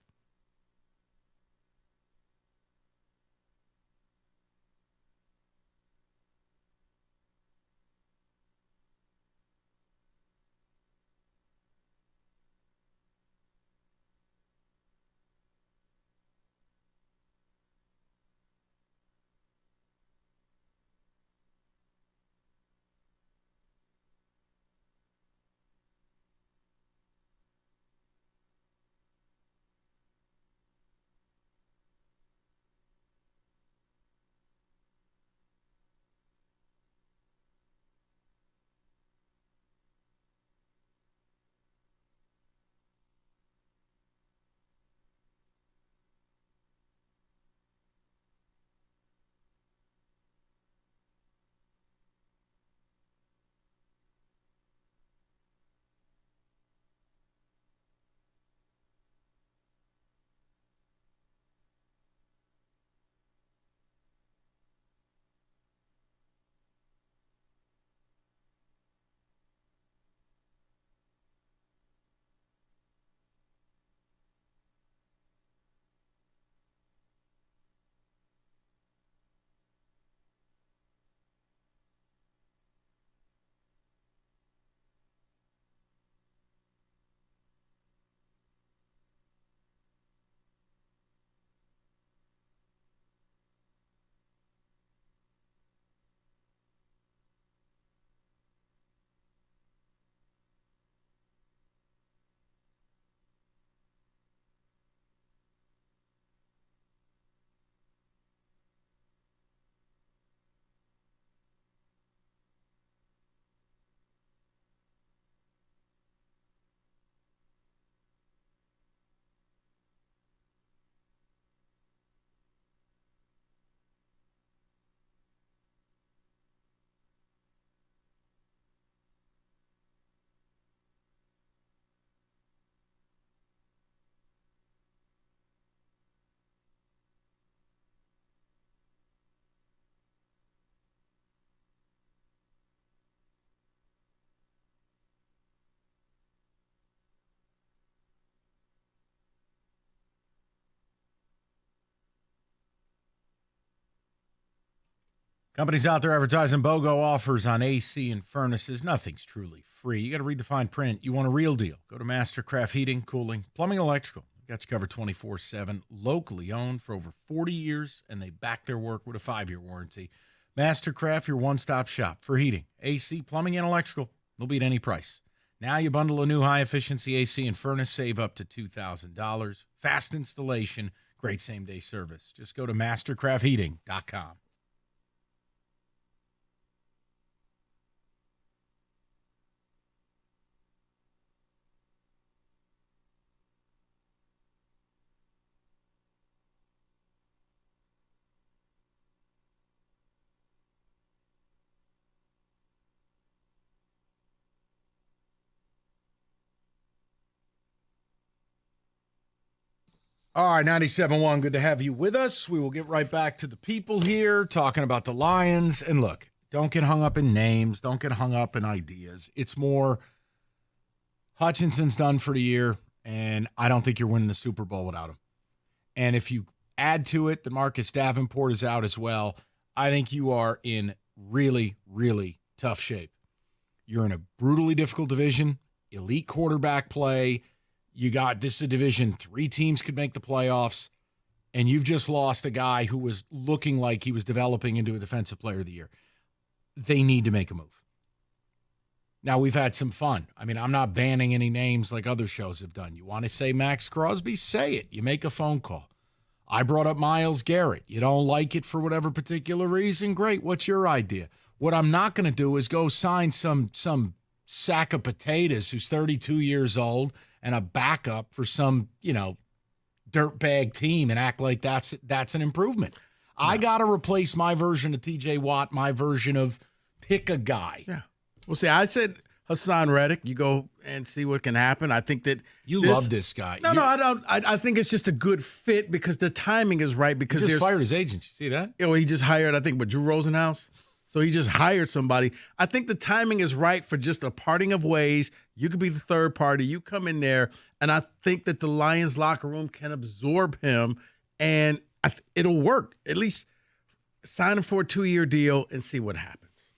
Companies out there advertising BOGO offers on AC and furnaces. Nothing's truly free. You got to read the fine print. You want a real deal. Go to Mastercraft Heating, Cooling, Plumbing, Electrical. Got you covered 24/7. Locally owned for over 40 years, and they back their work with a 5-year warranty. Mastercraft, your one-stop shop for heating, AC, plumbing, and electrical. They'll beat any price. Now you bundle a new high-efficiency AC and furnace, save up to $2,000. Fast installation, great same-day service. Just go to mastercraftheating.com. All right, 97.1, good to have you with us. We will get right back to the people here talking about the Lions. And look, don't get hung up in names. Don't get hung up in ideas. It's more Hutchinson's done for the year, and I don't think you're winning the Super Bowl without him. And if you add to it that Marcus Davenport is out as well, I think you are in really, really tough shape. You're in a brutally difficult division, elite quarterback play. This is a division 3 teams could make the playoffs, and you've just lost a guy who was looking like he was developing into a defensive player of the year. They need to make a move. Now, we've had some fun. I mean, I'm not banning any names like other shows have done. You want to say Max Crosby? Say it. You make a phone call. I brought up Myles Garrett. You don't like it for whatever particular reason? Great. What's your idea? What I'm not going to do is go sign some sack of potatoes who's 32 years old and a backup for some, dirtbag team and act like that's an improvement. No. I got to replace my version of TJ Watt, my version of pick a guy. Yeah. Well, see, I said Hassan Reddick. You go and see what can happen. I think that you love this guy. No, I don't. I think it's just a good fit because the timing is right. Because he just fired his agent. You see that? Yeah, well, he just hired, I think, Drew Rosenhaus. So he just hired somebody. I think the timing is right for just a parting of ways. You could be the third party. You come in there, and I think that the Lions locker room can absorb him, and it'll work. At least sign him for a 2-year deal and see what happens.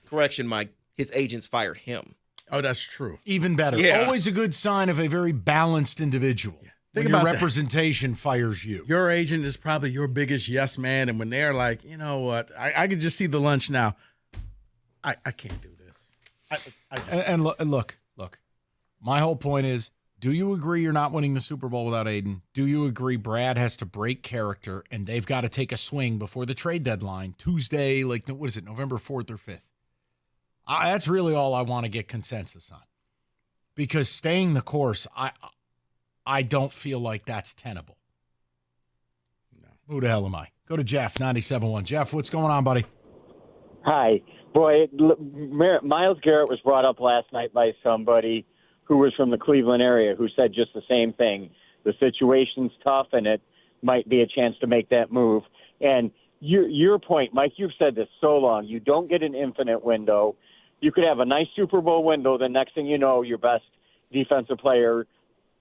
Correction, Mike. His agents fired him. Oh, that's true. Even better. Yeah. Always a good sign of a very balanced individual. Yeah. Think when your representation fires you. Your agent is probably your biggest yes man, and when they're like, you know what, I can just see the lunch now. I can't do this. And look. My whole point is, do you agree you're not winning the Super Bowl without Aiden? Do you agree Brad has to break character and they've got to take a swing before the trade deadline, Tuesday, November 4th or 5th? That's really all I want to get consensus on. Because staying the course, I don't feel like that's tenable. No. Who the hell am I? Go to Jeff, 97.1. Jeff, what's going on, buddy? Hi. Boy, Myles Garrett was brought up last night by somebody who was from the Cleveland area who said just the same thing. The situation's tough, and it might be a chance to make that move. And your point, Mike, you've said this so long. You don't get an infinite window. You could have a nice Super Bowl window. The next thing you know, your best defensive player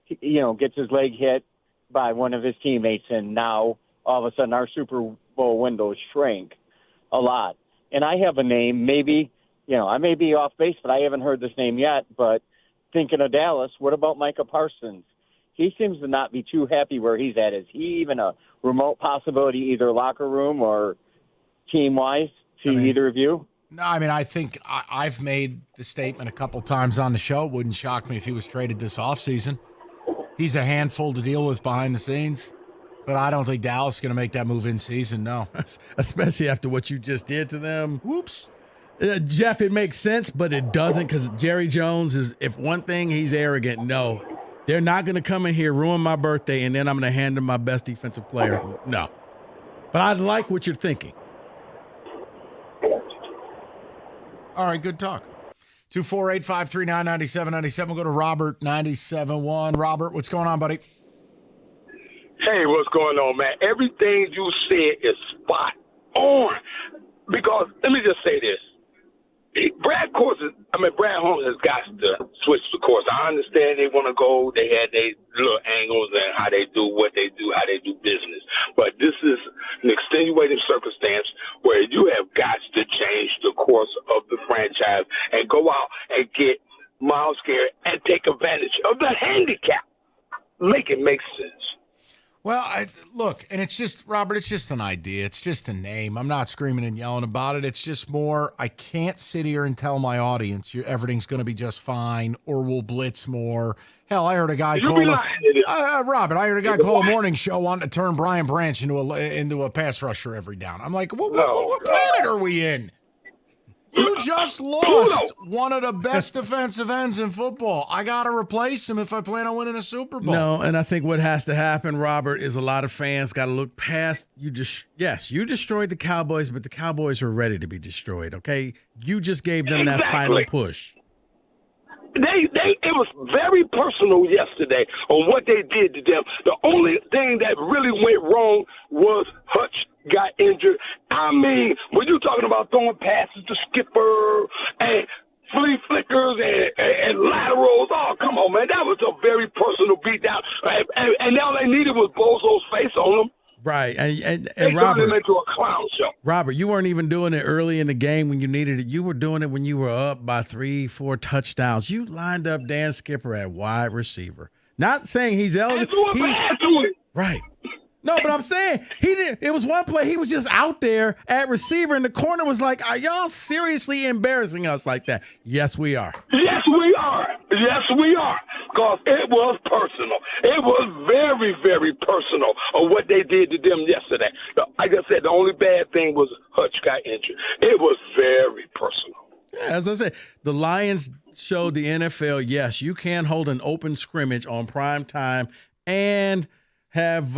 gets his leg hit by one of his teammates, and now all of a sudden our Super Bowl windows shrink a lot. And I have a name, maybe, I may be off base, but I haven't heard this name yet. But thinking of Dallas, what about Micah Parsons? He seems to not be too happy where he's at. Is he even a remote possibility, either locker room or team-wise, to either of you? No, I think I've made the statement a couple times on the show. It wouldn't shock me if he was traded this offseason. He's a handful to deal with behind the scenes, but I don't think Dallas is going to make that move in season, no. Especially after what you just did to them. Whoops. Jeff, it makes sense, but it doesn't because Jerry Jones is, if one thing, he's arrogant. No, they're not going to come in here, ruin my birthday, and then I'm going to hand them my best defensive player. No. But I like what you're thinking. All right, good talk. 248-539-9797. We'll go to Robert, 97.1. Robert, what's going on, buddy? Hey, what's going on, man? Everything you said is spot on. Because, let me just say this. Brad Holmes has got to switch the course. I understand they want to go. They had their little angles and how they do what they do, how they do business. But this is an extenuating circumstance where you have got to change the course of the franchise and go out and get Myles Garrett and take advantage of the handicap. Make it make sense. Well, look, and it's just, Robert, it's just an idea. It's just a name. I'm not screaming and yelling about it. It's just more, I can't sit here and tell my audience everything's going to be just fine or we'll blitz more. Hell, I heard a guy call Robert, I heard a guy call a morning show wanting to turn Brian Branch into a pass rusher every down. I'm like, what planet are we in? You just lost one of the best defensive ends in football. I got to replace him if I plan on winning a Super Bowl. No, and I think what has to happen, Robert, is a lot of fans got to look past you. Yes, you destroyed the Cowboys, but the Cowboys are ready to be destroyed, okay? You just gave them that final push. It was very personal yesterday on what they did to them. The only thing that really went wrong was Hutch got injured. I mean, when you're talking about throwing passes to Skipper and flea flickers and laterals, oh, come on, man. That was a very personal beatdown. And all they needed was Bozo's face on them. Right, and they Robert, turned him into a clown show. Robert, you weren't even doing it early in the game when you needed it. You were doing it when you were up by 3-4 touchdowns. You lined up Dan Skipper at wide receiver. Not saying he's eligible. Right. No, but I'm saying he didn't. It was one play. He was just out there at receiver, and the corner was like, "Are y'all seriously embarrassing us like that?" Yes, we are. Yes, we are. Yes, we are. Because it was personal. It was very, very personal of what they did to them yesterday. Like I said, the only bad thing was Hutch got injured. It was very personal. Yeah, as I said, the Lions showed the NFL, yes, you can hold an open scrimmage on prime time and have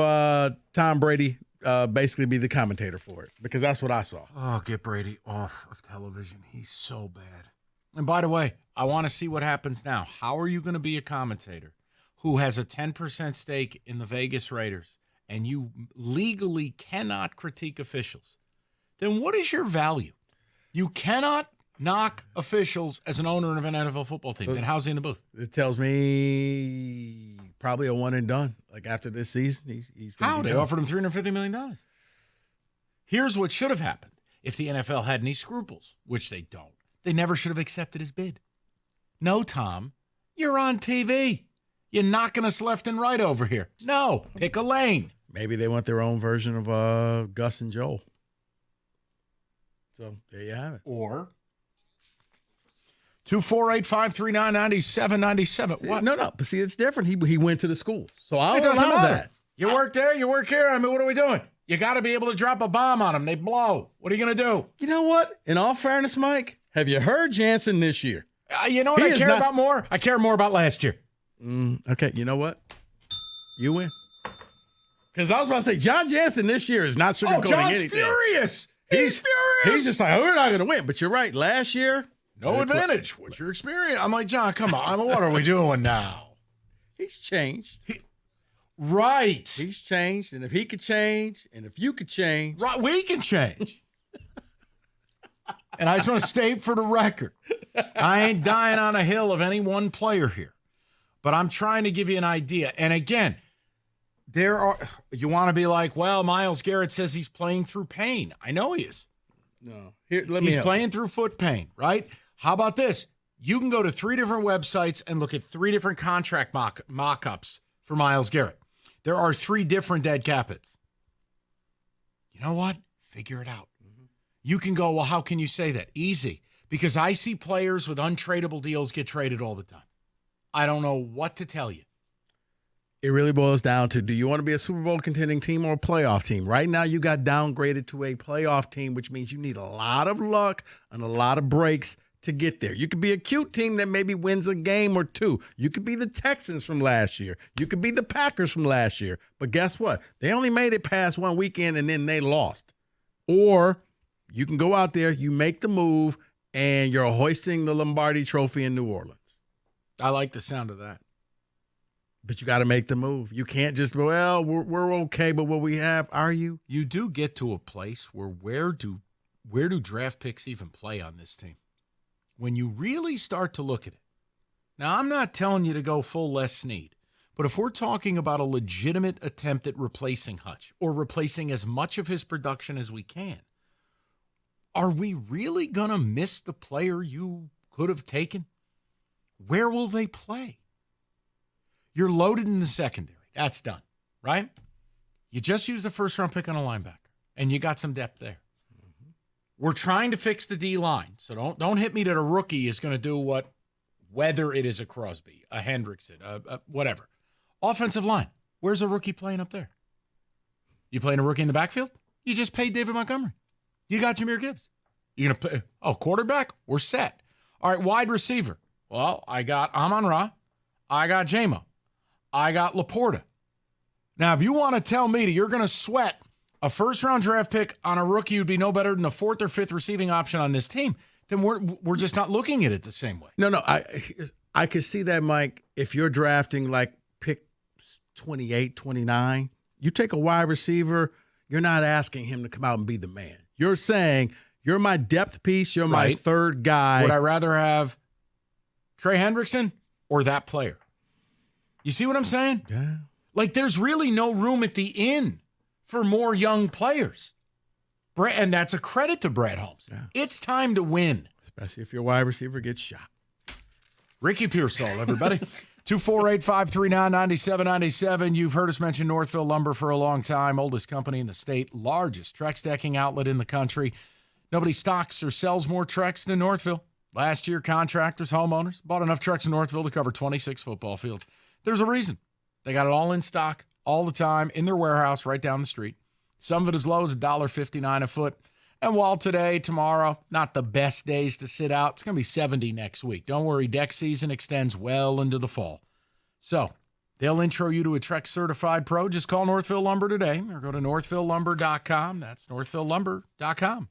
Tom Brady basically be the commentator for it, because that's what I saw. Oh, get Brady off of television. He's so bad. And by the way, I want to see what happens now. How are you going to be a commentator who has a 10% stake in the Vegas Raiders and you legally cannot critique officials? Then what is your value? You cannot knock officials as an owner of an NFL football team. Then how's he in the booth? It tells me probably a one and done. Like after this season, he's how they offered him $350 million. Here's what should have happened if the NFL had any scruples, which they don't. They never should have accepted his bid. No, Tom, you're on TV. You're knocking us left and right over here. No, pick a lane. Maybe they want their own version of Gus and Joel. So there you have it. Or 248-539-9797. What? No. But see, it's different. He went to the school. So I'll it doesn't allow matter. that. You work there, you work here. I mean, what are we doing? You got to be able to drop a bomb on them. They blow. What are you going to do? You know what? In all fairness, Mike, have you heard Jansen this year? You know what I care about more? I care more about last year. Okay, you know what? You win. Because I was about to say, John Jansen this year is not sugarcoating anything. John's furious. He's furious. He's just like, we're not going to win. But you're right. Last year, no advantage. What's your experience? I'm like, John, come on. What are we doing now? He's changed. Right. He's changed. And if he could change, and if you could change. Right, we can change. And I just want to state for the record, I ain't dying on a hill of any one player here. But I'm trying to give you an idea. And again, you want to be like, well, Myles Garrett says he's playing through pain. I know he is. No. He's playing through foot pain, right? How about this? You can go to 3 different websites and look at 3 different contract mock-ups for Myles Garrett. There are 3 different dead cap hits. You know what? Figure it out. You can go, well, how can you say that? Easy. Because I see players with untradeable deals get traded all the time. I don't know what to tell you. It really boils down to, do you want to be a Super Bowl contending team or a playoff team? Right now, you got downgraded to a playoff team, which means you need a lot of luck and a lot of breaks to get there. You could be a cute team that maybe wins a game or 2. You could be the Texans from last year. You could be the Packers from last year. But guess what? They only made it past one weekend and then they lost. Or you can go out there, you make the move, and you're hoisting the Lombardi Trophy in New Orleans. I like the sound of that. But you got to make the move. You can't just, well, we're okay, but what we have, are you? You do get to a place where do draft picks even play on this team? When you really start to look at it. Now, I'm not telling you to go full Les Snead, But if we're talking about a legitimate attempt at replacing Hutch or replacing as much of his production as we can, are we really going to miss the player you could have taken? Where will they play? You're loaded in the secondary. That's done, right? You just used the first-round pick on a linebacker, and you got some depth there. We're trying to fix the D-line, so don't hit me that a rookie is going to do what, whether it is a Crosby, a Hendrickson, whatever. Offensive line, where's a rookie playing up there? You playing a rookie in the backfield? You just paid David Montgomery. You got Jahmyr Gibbs. You're going to play, quarterback? We're set. All right, wide receiver. Well, I got Amon-Ra. I got J-Mo. I got Laporta. Now, if you want to tell me that you're going to sweat a first-round draft pick on a rookie who'd be no better than the fourth or fifth receiving option on this team, then we're just not looking at it the same way. No, I could see that, Mike. If you're drafting like pick 28, 29, you take a wide receiver, you're not asking him to come out and be the man. You're saying, you're my depth piece, you're my third guy. Would I rather have Trey Hendrickson or that player? You see what I'm saying? Yeah. Like, there's really no room at the inn for more young players. And that's a credit to Brad Holmes. Yeah. It's time to win. Especially if your wide receiver gets shot. Ricky Pearsall, everybody. 248-539-9797. You've heard us mention Northville Lumber for a long time. Oldest company in the state. Largest Trex decking outlet in the country. Nobody stocks or sells more Trex than Northville. Last year, contractors, homeowners bought enough Trex in Northville to cover 26 football fields. There's a reason. They got it all in stock, all the time, in their warehouse right down the street. Some of it as low as $1.59 a foot. And while today, tomorrow, not the best days to sit out, it's going to be 70 next week. Don't worry, deck season extends well into the fall. So they'll intro you to a Trex certified pro. Just call Northville Lumber today or go to northvillelumber.com. That's northvillelumber.com.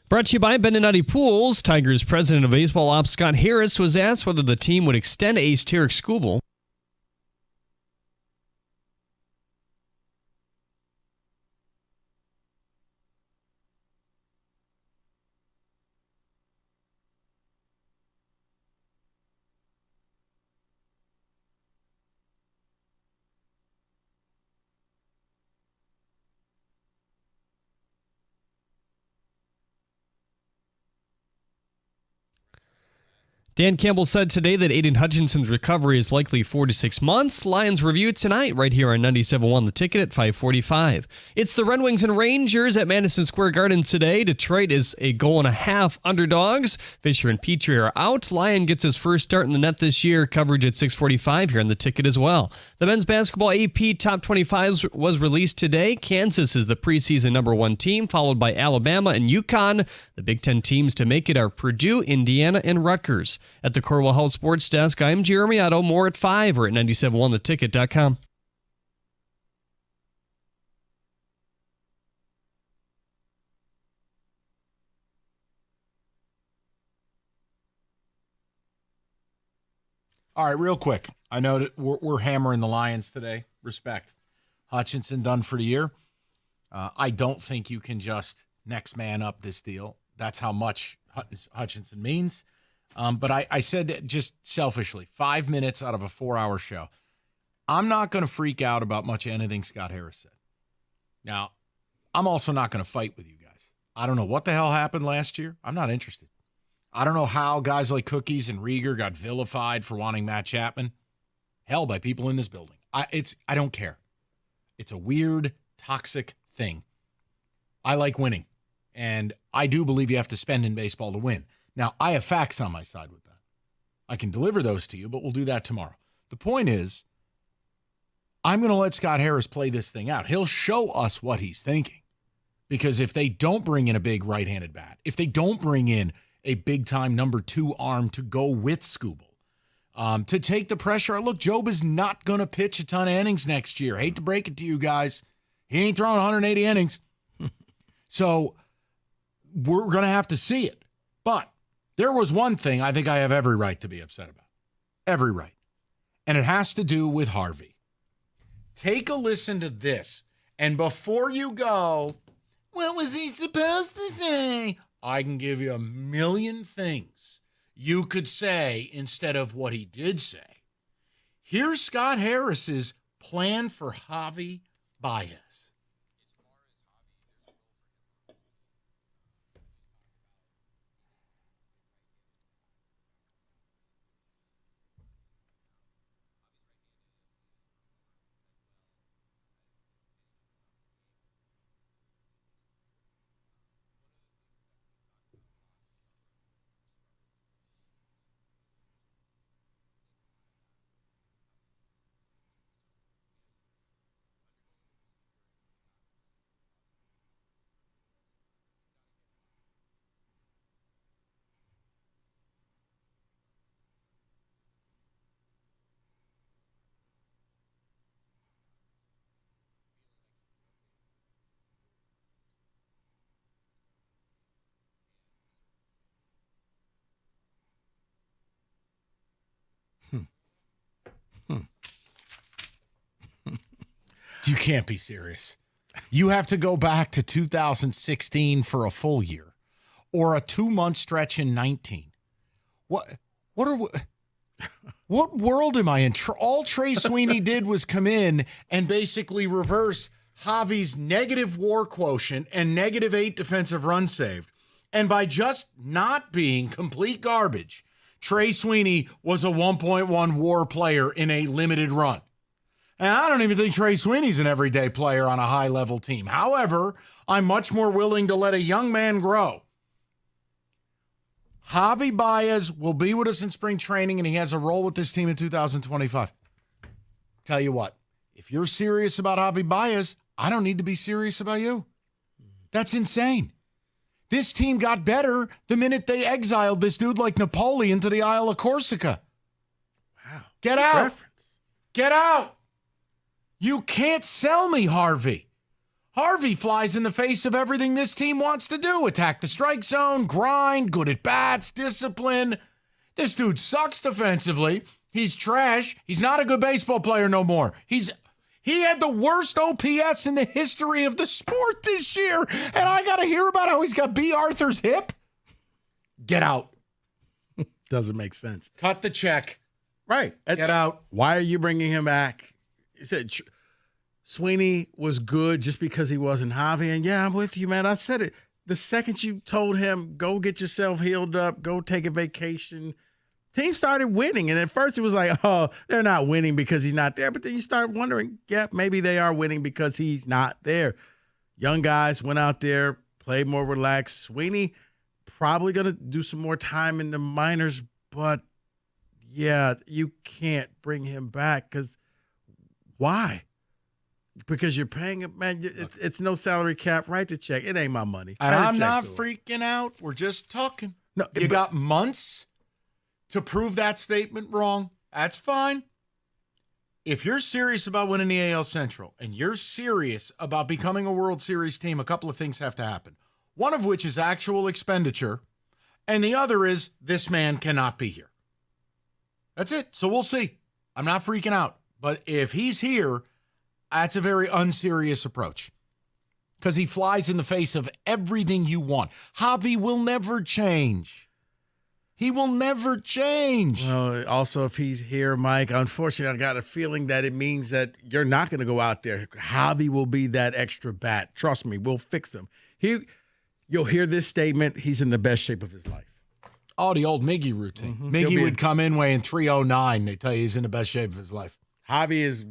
Brought to you by Beninati Pools. Tigers president of baseball ops Scott Harris was asked whether the team would extend ace Tarek Skubal. Dan Campbell said today that Aiden Hutchinson's recovery is likely 4 to 6 months. Lions review tonight right here on 97.1 The Ticket at 5:45. It's the Red Wings and Rangers at Madison Square Garden today. Detroit is a 1.5 underdogs. Fisher and Petrie are out. Lion gets his first start in the net this year. Coverage at 6:45 here on The Ticket as well. The men's basketball AP Top 25 was released today. Kansas is the preseason #1 team, followed by Alabama and UConn. The Big Ten teams to make it are Purdue, Indiana, and Rutgers. At the Corwell Health Sports Desk, I'm Jeremy Otto. More at 5 or at 971theticket.com. All right, real quick. I know that we're hammering the Lions today. Respect. Hutchinson done for the year. I don't think you can just next man up this deal. That's how much Hutchinson means. But I said just selfishly, 5 minutes out of a 4-hour show, I'm not going to freak out about much of anything Scott Harris said. Now, I'm also not going to fight with you guys. I don't know what the hell happened last year. I'm not interested. I don't know how guys like Cookies and Rieger got vilified for wanting Matt Chapman. Hell, by people in this building. I don't care. It's a weird, toxic thing. I like winning. And I do believe you have to spend in baseball to win. Now, I have facts on my side with that. I can deliver those to you, but we'll do that tomorrow. The point is, I'm going to let Scott Harris play this thing out. He'll show us what he's thinking. Because if they don't bring in a big right-handed bat, if they don't bring in a big-time #2 arm to go with Skubal, to take the pressure out. Look, Job is not going to pitch a ton of innings next year. Hate to break it to you guys. He ain't throwing 180 innings. So we're going to have to see it. But there was one thing I think I have every right to be upset about. Every right. And it has to do with Harvey. Take a listen to this. And before you go, what was he supposed to say? I can give you a million things you could say instead of what he did say. Here's Scott Harris's plan for Javi Baez. You can't be serious. You have to go back to 2016 for a full year or a 2-month stretch in 19. What world am I in? All Trey Sweeney did was come in and basically reverse Javi's negative WAR quotient and -8 defensive runs saved. And by just not being complete garbage, Trey Sweeney was a 1.1 WAR player in a limited run. And I don't even think Trey Sweeney's an everyday player on a high-level team. However, I'm much more willing to let a young man grow. Javi Baez will be with us in spring training, and he has a role with this team in 2025. Tell you what, if you're serious about Javi Baez, I don't need to be serious about you. That's insane. This team got better the minute they exiled this dude like Napoleon to the Isle of Corsica. Wow. Get out. Get out. You can't sell me, Harvey. Harvey flies in the face of everything this team wants to do. Attack the strike zone, grind, good at bats, discipline. This dude sucks defensively. He's trash. He's not a good baseball player no more. He had the worst OPS in the history of the sport this year, and I got to hear about how he's got B. Arthur's hip? Get out. Doesn't make sense. Cut the check. Right. Get out. Why are you bringing him back? He said Sweeney was good just because he wasn't Javi. And yeah, I'm with you, man. I said it. The second you told him, go get yourself healed up, go take a vacation, team started winning. And at first it was like, oh, they're not winning because he's not there. But then you start wondering, yeah, maybe they are winning because he's not there. Young guys went out there, played more relaxed. Sweeney probably going to do some more time in the minors, but yeah, you can't bring him back because why? Because you're paying him, man. It's no salary cap. Write the check. It ain't my money. And I'm not freaking out. We're just talking. No, you got months to prove that statement wrong. That's fine. If you're serious about winning the AL Central and you're serious about becoming a World Series team, a couple of things have to happen. One of which is actual expenditure, and the other is this man cannot be here. That's it. So we'll see. I'm not freaking out. But if he's here, that's a very unserious approach because he flies in the face of everything you want. Javi will never change. He will never change. Well, also, if he's here, Mike, unfortunately, I got a feeling that it means that you're not going to go out there. Javi will be that extra bat. Trust me, we'll fix him. You'll hear this statement. He's in the best shape of his life. Oh, the old Miggy routine. Miggy would come in weighing 309. They tell you he's in the best shape of his life. Javi is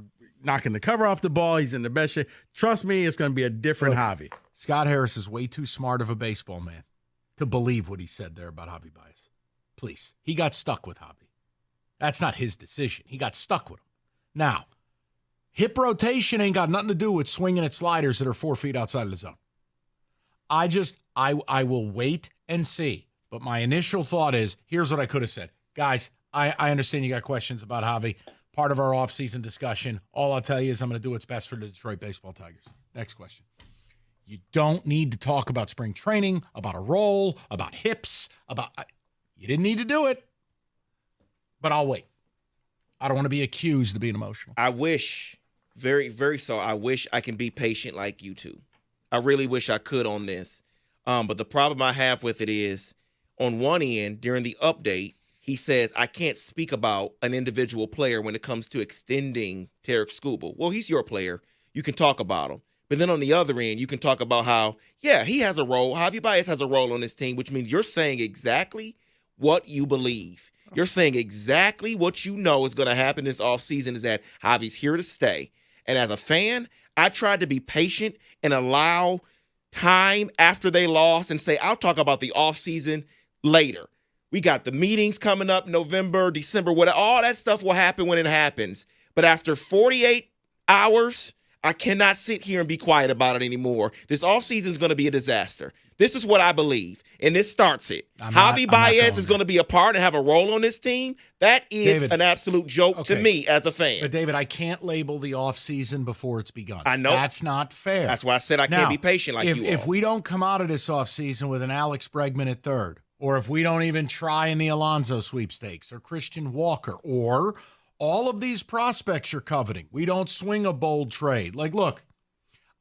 knocking the cover off the ball. He's in the best shape. Trust me, it's going to be a different Javi. Scott Harris is way too smart of a baseball man to believe what he said there about Javi Baez. Please. He got stuck with Javi. That's not his decision. He got stuck with him. Now, hip rotation ain't got nothing to do with swinging at sliders that are 4 feet outside of the zone. I will wait and see. But my initial thought is, here's what I could have said. Guys, I understand you got questions about Javi. Part of our offseason discussion. All I'll tell you is I'm going to do what's best for the Detroit Baseball Tigers. Next question. You don't need to talk about spring training, about a role, about hips, you didn't need to do it. But I'll wait. I don't want to be accused of being emotional. I wish, very, very so, I wish I can be patient like you two. I really wish I could on this. But the problem I have with it is, on one end, during the update, he says, I can't speak about an individual player when it comes to extending Tarek Skubal. Well, he's your player. You can talk about him. But then on the other end, you can talk about how, yeah, he has a role. Javi Baez has a role on this team, which means you're saying exactly what you believe. You're saying exactly what you know is going to happen this offseason is that Javi's here to stay. And as a fan, I tried to be patient and allow time after they lost and say, I'll talk about the offseason later. We got the meetings coming up November, December, whatever. All that stuff will happen when it happens. But after 48 hours, I cannot sit here and be quiet about it anymore. This offseason is going to be a disaster. This is what I believe, and this starts it. Javi Baez is going to be a part and have a role on this team. That is an absolute joke to me as a fan. But, David, I can't label the offseason before it's begun. I know. That's not fair. That's why I said I can't be patient like you are. If we don't come out of this offseason with an Alex Bregman at third, or if we don't even try in the Alonso sweepstakes, or Christian Walker, or all of these prospects you're coveting, we don't swing a bold trade. Like, look,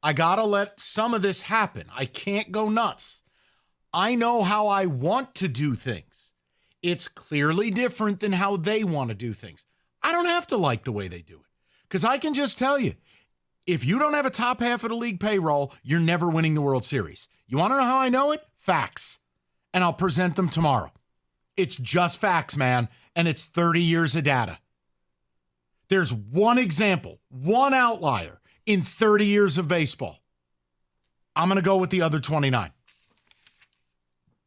I got to let some of this happen. I can't go nuts. I know how I want to do things. It's clearly different than how they want to do things. I don't have to like the way they do it because I can just tell you, if you don't have a top half of the league payroll, you're never winning the World Series. You want to know how I know it? Facts. And I'll present them tomorrow. It's just facts, man, and it's 30 years of data. There's one example, one outlier in 30 years of baseball. I'm going to go with the other 29.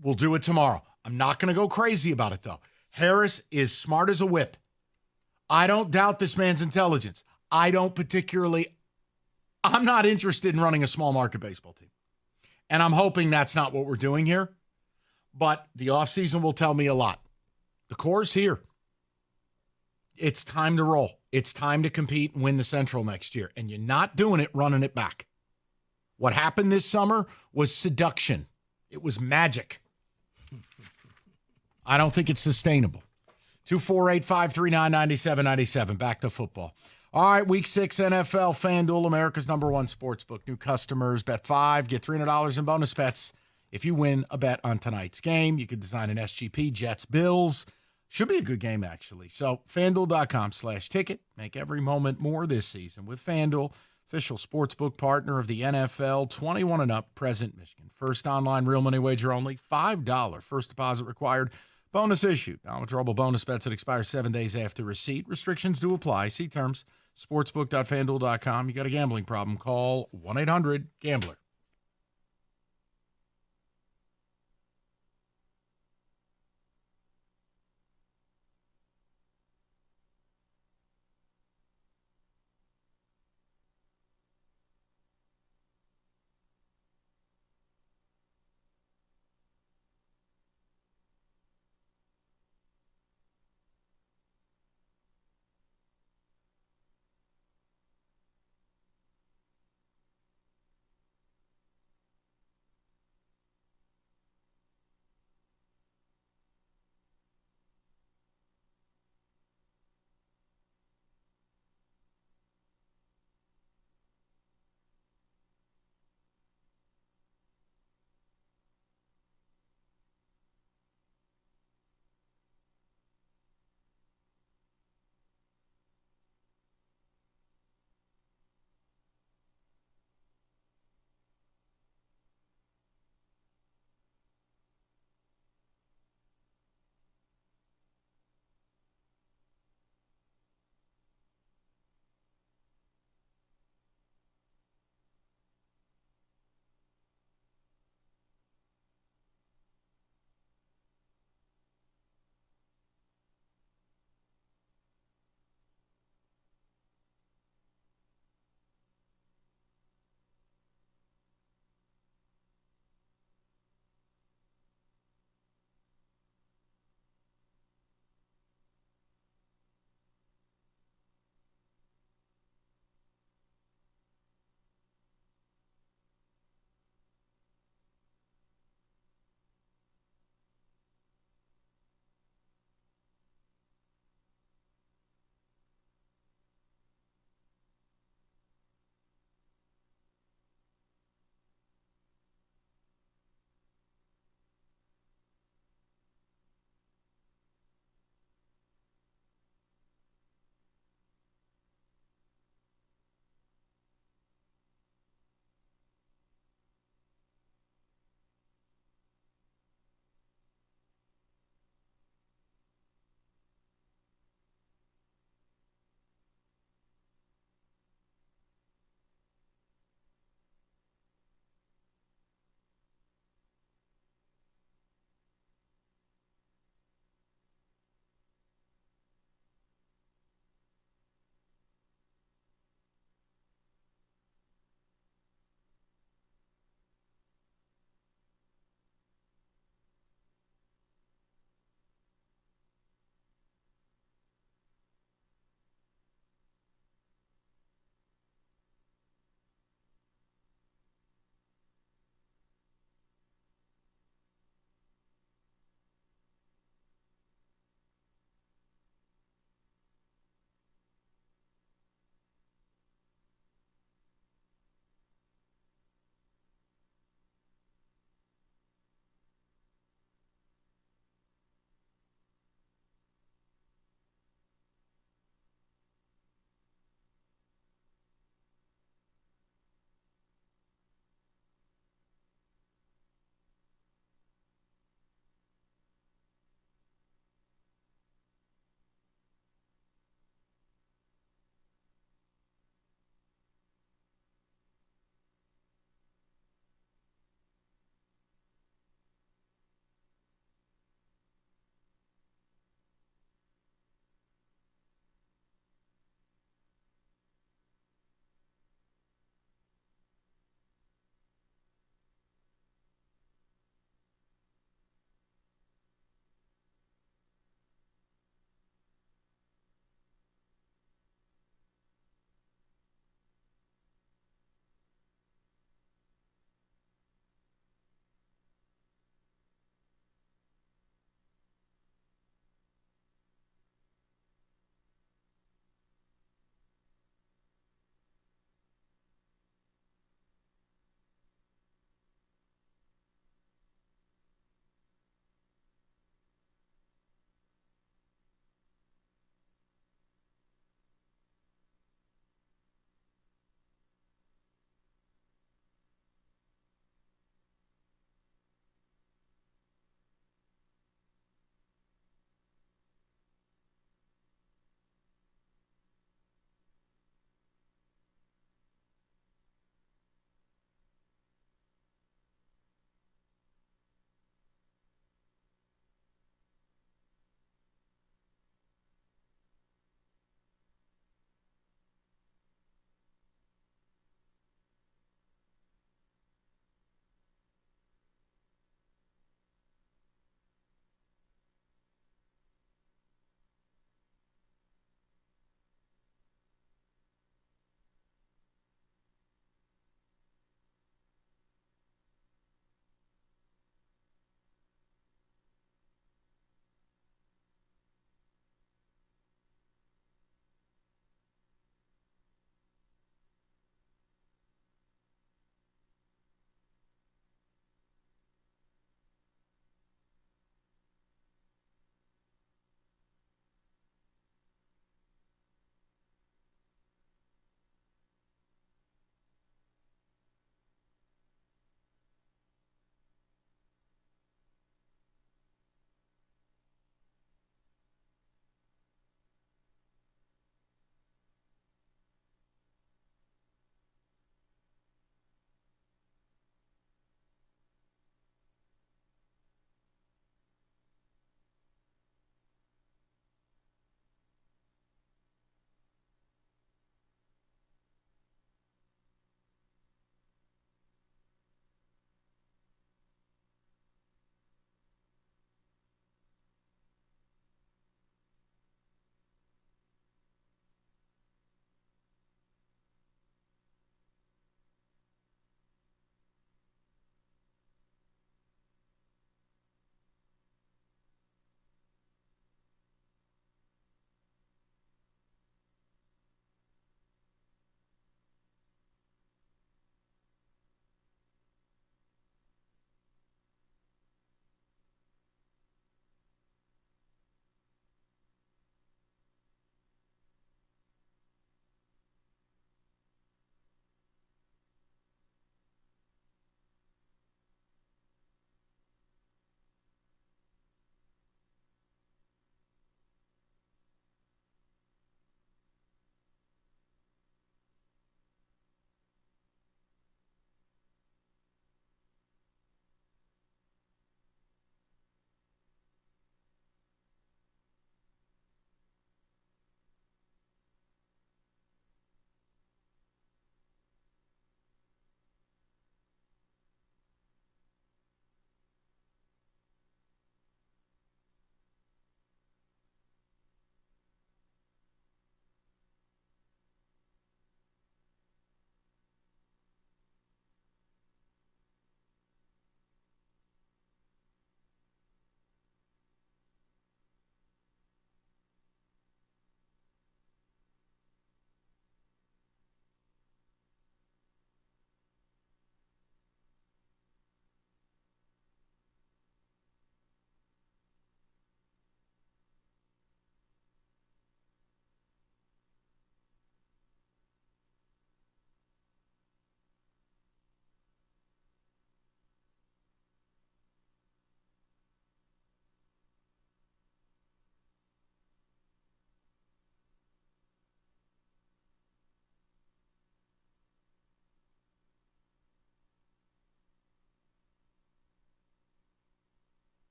We'll do it tomorrow. I'm not going to go crazy about it, though. Harris is smart as a whip. I don't doubt this man's intelligence. I'm not interested in running a small market baseball team. And I'm hoping that's not what we're doing here. But the offseason will tell me a lot. The core's here. It's time to roll. It's time to compete and win the Central next year. And you're not doing it running it back. What happened this summer was seduction. It was magic. I don't think it's sustainable. 248-539-9797. Back to football. All right, Week 6 NFL, FanDuel, America's #1 sportsbook. New customers, bet $5, get $300 in bonus bets if you win a bet on tonight's game. You could design an SGP, Jets, Bills. Should be a good game, actually. So, FanDuel.com/ticket. Make every moment more this season with FanDuel, official sportsbook partner of the NFL, 21 and up, present Michigan. First online real money wager only, $5 first deposit required. Bonus issued. Non-withdrawable bonus bets that expire 7 days after receipt. Restrictions do apply. See terms. Sportsbook.fanduel.com. You got a gambling problem? Call 1-800-GAMBLER.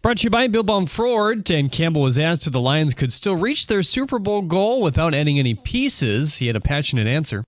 Brought to you by Bill Baum-Ford. Dan Campbell was asked if the Lions could still reach their Super Bowl goal without adding any pieces. He had a passionate answer.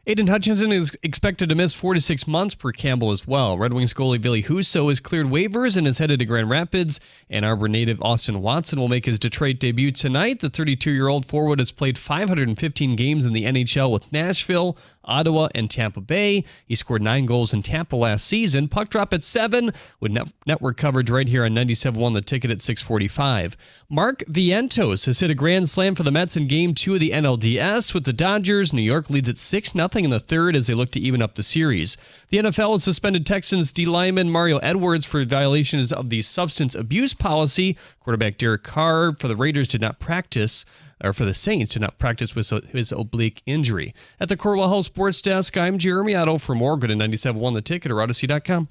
Aiden Hutchinson is expected to miss 4 to 6 months per Campbell as well. Red Wings goalie Ville Husso has cleared waivers and is headed to Grand Rapids. Ann Arbor native Austin Watson will make his Detroit debut tonight. The 32-year-old forward has played 515 games in the NHL with Nashville, Ottawa, and Tampa Bay. He scored 9 goals in Tampa last season. Puck drop at 7 with network coverage right here on 97.1 The Ticket at 6:45. Mark Vientos has hit a grand slam for the Mets in Game 2 of the NLDS with the Dodgers. New York leads at 6-0 in the third as they look to even up the series. The NFL has suspended Texans D lineman Mario Edwards for violations of the substance abuse policy. Quarterback Derek Carr for the Raiders did not practice, or for the Saints did not practice with his oblique injury. At the Corwell Health Sports Desk, I'm Jeremy Otto. For more, go to 97.1 The Ticket or Odyssey.com.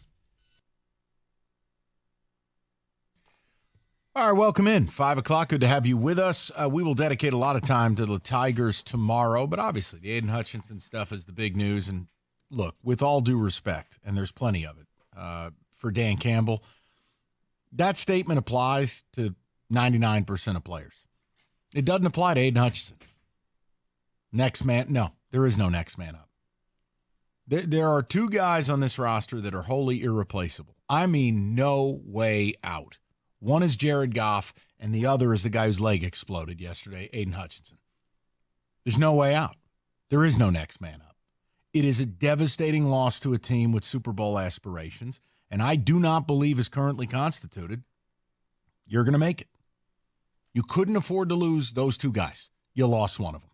All right, welcome in. 5 o'clock. Good to have you with us. We will dedicate a lot of time to the Tigers tomorrow, but obviously the Aiden Hutchinson stuff is the big news. And look, with all due respect, and there's plenty of it, for Dan Campbell, that statement applies to 99% of players. It doesn't apply to Aiden Hutchinson. Next man, no, there is no next man up. There are 2 guys on this roster that are wholly irreplaceable. I mean, no way out. One is Jared Goff, and the other is the guy whose leg exploded yesterday, Aiden Hutchinson. There's no way out. There is no next man up. It is a devastating loss to a team with Super Bowl aspirations, and I do not believe is currently constituted. You're going to make it. You couldn't afford to lose those 2 guys. You lost one of them.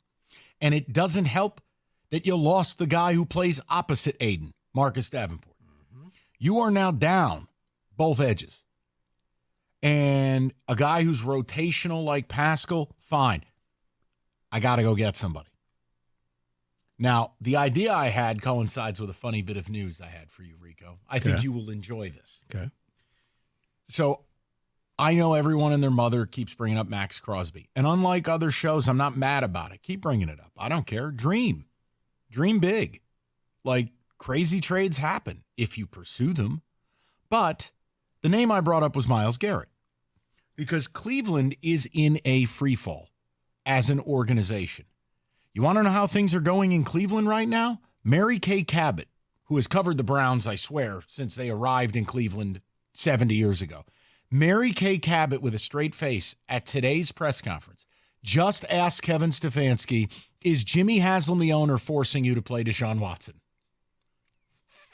And it doesn't help that you lost the guy who plays opposite Aiden, Marcus Davenport. Mm-hmm. You are now down both edges. And a guy who's rotational like Pascal, fine. I got to go get somebody. Now, the idea I had coincides with a funny bit of news I had for you, Rico. I think you will enjoy this. Okay. So I know everyone and their mother keeps bringing up Max Crosby. And unlike other shows, I'm not mad about it. Keep bringing it up. I don't care. Dream big. Like, crazy trades happen if you pursue them. But the name I brought up was Myles Garrett, because Cleveland is in a free fall as an organization. You want to know how things are going in Cleveland right now? Mary Kay Cabot, who has covered the Browns, I swear, since they arrived in Cleveland 70 years ago. Mary Kay Cabot, with a straight face at today's press conference, just asked Kevin Stefanski, is Jimmy Haslam, the owner, forcing you to play Deshaun Watson?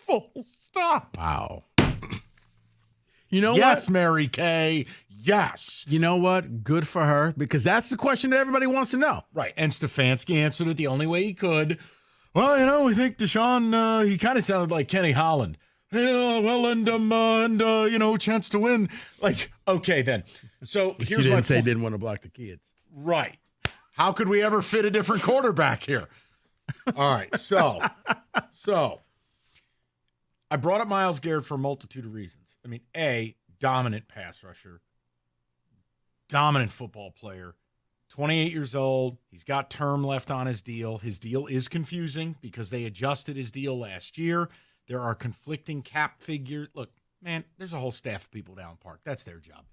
Full stop. Wow. You know yes, what? Mary Kay. Yes. You know what? Good for her, because that's the question that everybody wants to know. Right. And Stefanski answered it the only way he could. Well, we think Deshaun, he kind of sounded like Kenny Holland. Chance to win. Like, okay, then. So But here's she my didn't say point. didn't want to block the kids. Right. How could we ever fit a different quarterback here? All right. So I brought up Myles Garrett for a multitude of reasons. I mean, A, dominant pass rusher, dominant football player, 28 years old. He's got term left on his deal. His deal is confusing because they adjusted his deal last year. There are conflicting cap figures. Look, man, there's a whole staff of people down Park. That's their job.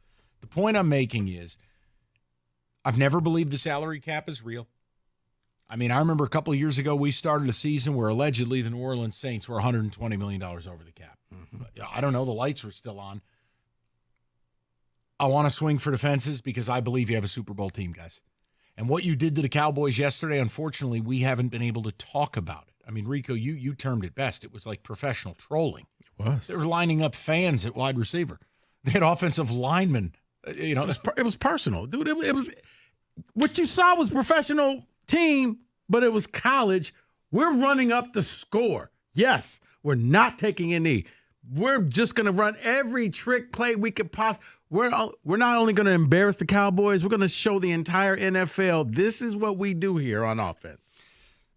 The point I'm making is I've never believed the salary cap is real. I mean, I remember a couple of years ago, we started a season where allegedly the New Orleans Saints were $120 million over the cap. Mm-hmm. I don't know. The lights were still on. I want to swing for the fences because I believe you have a Super Bowl team, guys. And what you did to the Cowboys yesterday, unfortunately, we haven't been able to talk about it. I mean, Rico, you termed it best. It was like professional trolling. It was. They were lining up fans at wide receiver. They had offensive linemen. It was personal. Dude, it was what you saw was professional team, but it was college. We're running up the score. Yes, we're not taking a knee. We're just going to run every trick play we could possibly. We're not only going to embarrass the Cowboys, we're going to show the entire NFL this is what we do here on offense.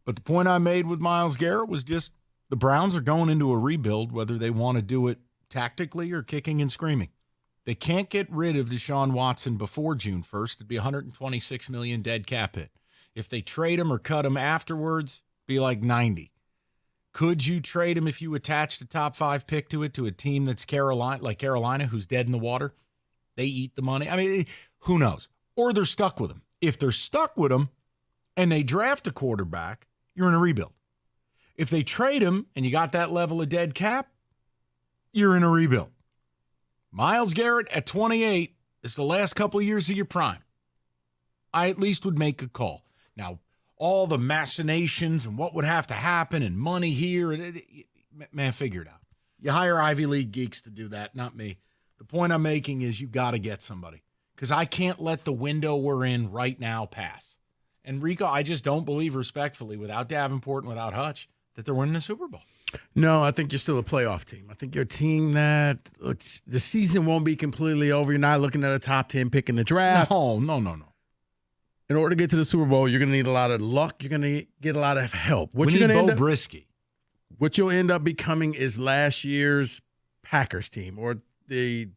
But the point I made with Myles Garrett was just The Browns are going into a rebuild, whether they want to do it tactically or kicking and screaming. They can't get rid of Deshaun Watson before June 1st. It'd be $126 million dead cap hit. If they trade him or cut him afterwards, be like 90. Could you trade him if you attached a top 5 pick to it to a team that's Carolina, who's dead in the water? They eat the money. I mean, who knows? Or they're stuck with him. If they're stuck with him and they draft a quarterback, you're in a rebuild. If they trade him and you got that level of dead cap, you're in a rebuild. Myles Garrett at 28 is the last couple of years of your prime. I at least would make a call. Now, all the machinations and what would have to happen and money here, man, figure it out. You hire Ivy League geeks to do that, not me. The point I'm making is you got to get somebody because I can't let the window we're in right now pass. And Rico, I just don't believe respectfully, without Davenport and without Hutch, that they're winning the Super Bowl. No, I think you're still a playoff team. I think you're a team that the season won't be completely over. You're not looking at a top 10 pick in the draft. No. In order to get to the Super Bowl, you're going to need a lot of luck. You're going to get a lot of help. We need Bo Brisky. What you'll end up becoming is last year's Packers team or the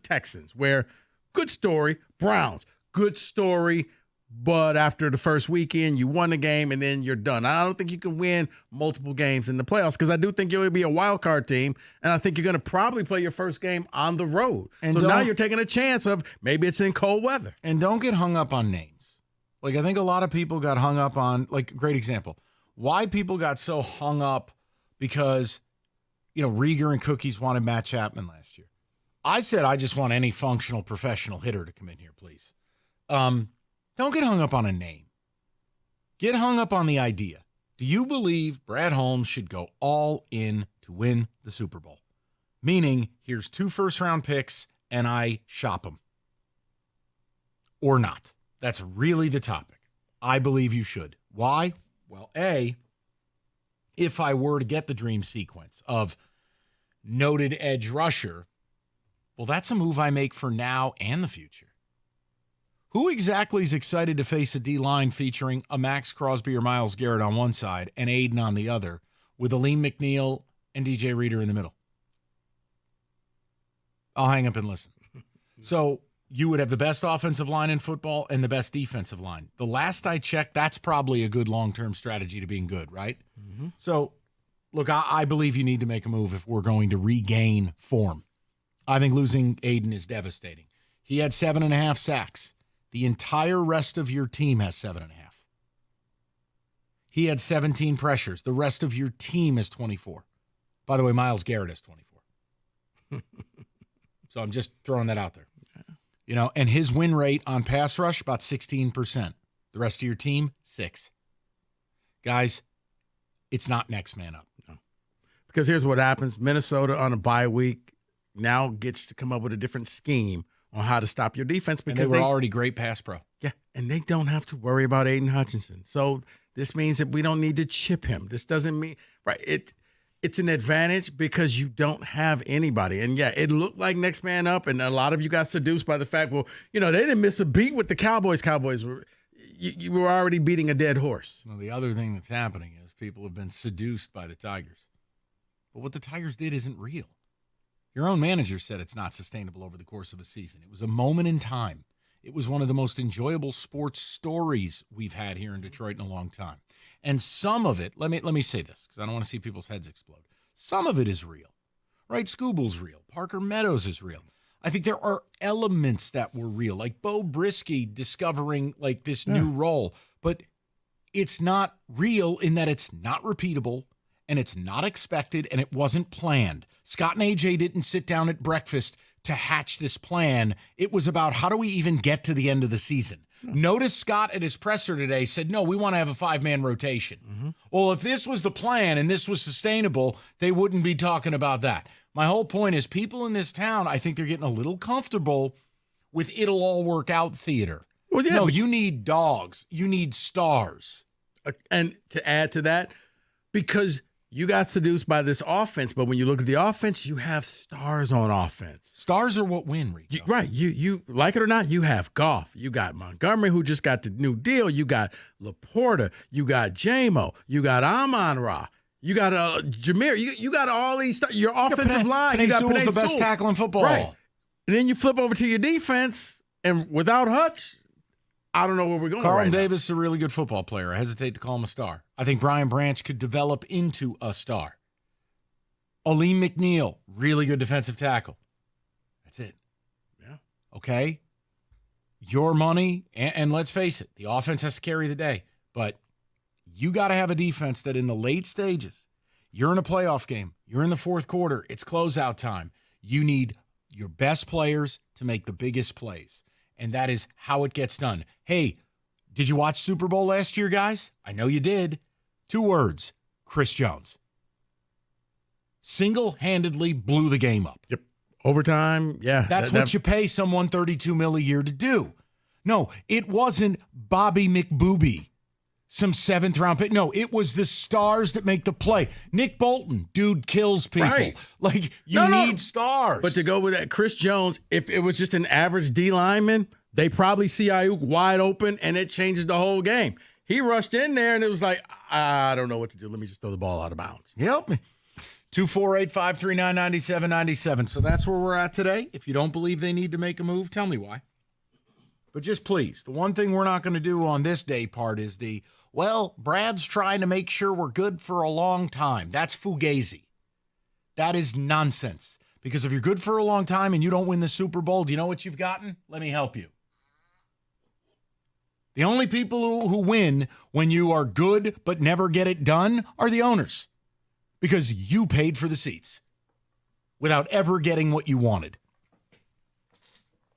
Texans, where good story, Browns, good story, but after the first weekend, you won the game and then you're done. I don't think you can win multiple games in the playoffs because I do think you'll be a wild card team, and I think you're going to probably play your first game on the road. And so now you're taking a chance of maybe it's in cold weather. And don't get hung up on names. Like, I think a lot of people got hung up on, like, great example, why people got so hung up because, Rieger and Cookies wanted Matt Chapman last year. I said I just want any functional professional hitter to come in here, please. Don't get hung up on a name. Get hung up on the idea. Do you believe Brad Holmes should go all in to win the Super Bowl? Meaning, here's 2 first-round picks, and I shop them. Or not. That's really the topic. I believe you should. Why? Well, A, if I were to get the dream sequence of noted edge rusher, well, that's a move I make for now and the future. Who exactly is excited to face a D-line featuring a Max Crosby or Myles Garrett on one side and Aiden on the other with Aleem McNeil and DJ Reader in the middle? I'll hang up and listen. So you would have the best offensive line in football and the best defensive line. The last I checked, that's probably a good long-term strategy to being good, right? Mm-hmm. So, look, I believe you need to make a move if we're going to regain form. I think losing Aiden is devastating. He had 7.5 sacks. The entire rest of your team has 7.5. He had 17 pressures. The rest of your team is 24. By the way, Myles Garrett has 24. So I'm just throwing that out there. And his win rate on pass rush, about 16%. The rest of your team, 6. Guys, it's not next man up. No. Because here's what happens. Minnesota on a bye week now gets to come up with a different scheme on how to stop your defense because they were already great pass pro. Yeah, and they don't have to worry about Aiden Hutchinson. So this means that we don't need to chip him. This doesn't mean it's an advantage because you don't have anybody. And yeah, it looked like next man up, and a lot of you got seduced by the fact, well, they didn't miss a beat with the Cowboys. You were already beating a dead horse. Well, the other thing that's happening is people have been seduced by the Tigers. But what the Tigers did isn't real. Your own manager said it's not sustainable over the course of a season. It was a moment in time. It was one of the most enjoyable sports stories we've had here in Detroit in a long time. And some of it, let me say this, because I don't want to see people's heads explode. Some of it is real, right? Scooble's real. Parker Meadows is real. I think there are elements that were real, like Bo Brisky discovering like this new role. But it's not real in that it's not repeatable, and it's not expected, and it wasn't planned. Scott and AJ didn't sit down at breakfast to hatch this plan. It was about how do we even get to the end of the season? Notice Scott at his presser today said, no, we want to have a 5-man rotation. Mm-hmm. Well, if this was the plan and this was sustainable, they wouldn't be talking about that. My whole point is people in this town, I think they're getting a little comfortable with it'll all work out theater. Well, yeah, no, you need dogs. You need stars. And to add to that, because you got seduced by this offense, but when you look at the offense, you have stars on offense. Stars are what win, Rico. Right. You like it or not, you have Goff. You got Montgomery, who just got the new deal. You got Laporta. You got J-Mo. You got Amon-Ra. You got Jameer. You got all these your offensive line. Penei You got Sewell's Penei the best Sewell. tackle in football. Right. And then you flip over to your defense, and without Hutch, I don't know where we're going. Carlton right Davis is a really good football player. I hesitate to call him a star. I think Brian Branch could develop into a star. Aleem McNeil, really good defensive tackle. That's it. Yeah. Okay. Your money, and let's face it, the offense has to carry the day. But you got to have a defense that in the late stages, you're in a playoff game, you're in the fourth quarter, it's closeout time. You need your best players to make the biggest plays. And that is how it gets done. Hey, did you watch Super Bowl last year, guys? I know you did. 2 words, Chris Jones. Single-handedly blew the game up. Yep. Overtime, yeah. That's what you pay someone $32 million a year to do. No, it wasn't Bobby McBooby, some 7th-round pick. No, it was the stars that make the play. Nick Bolton, dude kills people. Right. Like, you need stars. But to go with that, Chris Jones, if it was just an average D lineman, they probably see Ayuk wide open, and it changes the whole game. He rushed in there, and it was like, I don't know what to do. Let me just throw the ball out of bounds. Help me. 248-539-9797. So that's where we're at today. If you don't believe they need to make a move, tell me why. But just please, the one thing we're not going to do on this day part is Brad's trying to make sure we're good for a long time. That's fugazi. That is nonsense. Because if you're good for a long time and you don't win the Super Bowl, do you know what you've gotten? Let me help you. The only people who win when you are good but never get it done are the owners. Because you paid for the seats without ever getting what you wanted.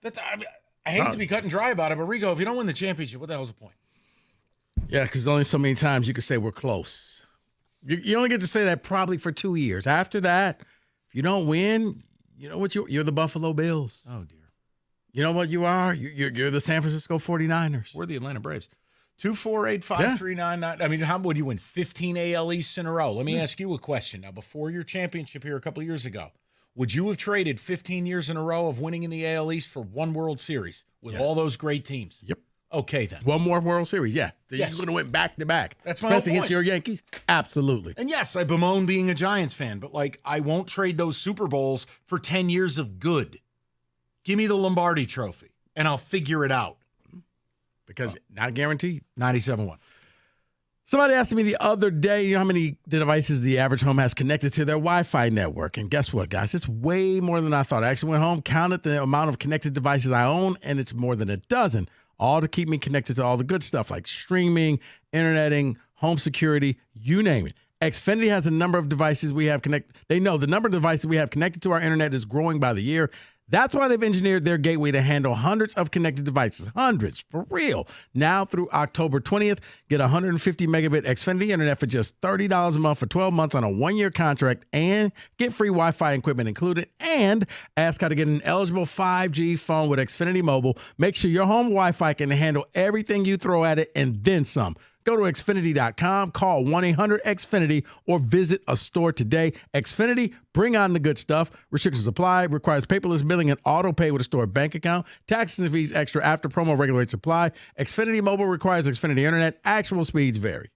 I hate to be cut and dry about it, but Rico, if you don't win the championship, what the hell's the point? Yeah, because only so many times you can say we're close. You only get to say that probably for 2 years. After that, if you don't win, you know what you're the Buffalo Bills. Oh, dear. You know what you are? You're the San Francisco 49ers. We're the Atlanta Braves. 248-5399. I mean, how would you win 15 AL Easts in a row? Let me ask you a question. Now, before your championship here a couple of years ago, would you have traded 15 years in a row of winning in the AL East for one World Series with all those great teams? Yep. Okay, then. One more World Series, yeah. Yes. You're going to win back-to-back. That's my whole Especially against point. your Yankees? Absolutely. And yes, I bemoan being a Giants fan, but I won't trade those Super Bowls for 10 years of good. Give me the Lombardi Trophy, and I'll figure it out. Because not guaranteed. 97.1. Somebody asked me the other day, how many devices the average home has connected to their Wi-Fi network. And guess what, guys? It's way more than I thought. I actually went home, counted the amount of connected devices I own, and it's more than a dozen. All to keep me connected to all the good stuff like streaming, interneting, home security, you name it. Xfinity has a number of devices we have connected. They know the number of devices we have connected to our internet is growing by the year. That's why they've engineered their gateway to handle hundreds of connected devices. Hundreds, for real. Now through October 20th, get 150 megabit Xfinity internet for just $30 a month for 12 months on a 1-year contract and get free Wi-Fi equipment included. And ask how to get an eligible 5G phone with Xfinity Mobile. Make sure your home Wi-Fi can handle everything you throw at it and then some. Go to Xfinity.com, call 1-800-XFINITY, or visit a store today. Xfinity, bring on the good stuff. Restrictions apply. Requires paperless billing and auto pay with a store bank account. Taxes and fees extra after promo. Regular rates apply. Xfinity Mobile requires Xfinity Internet. Actual speeds vary.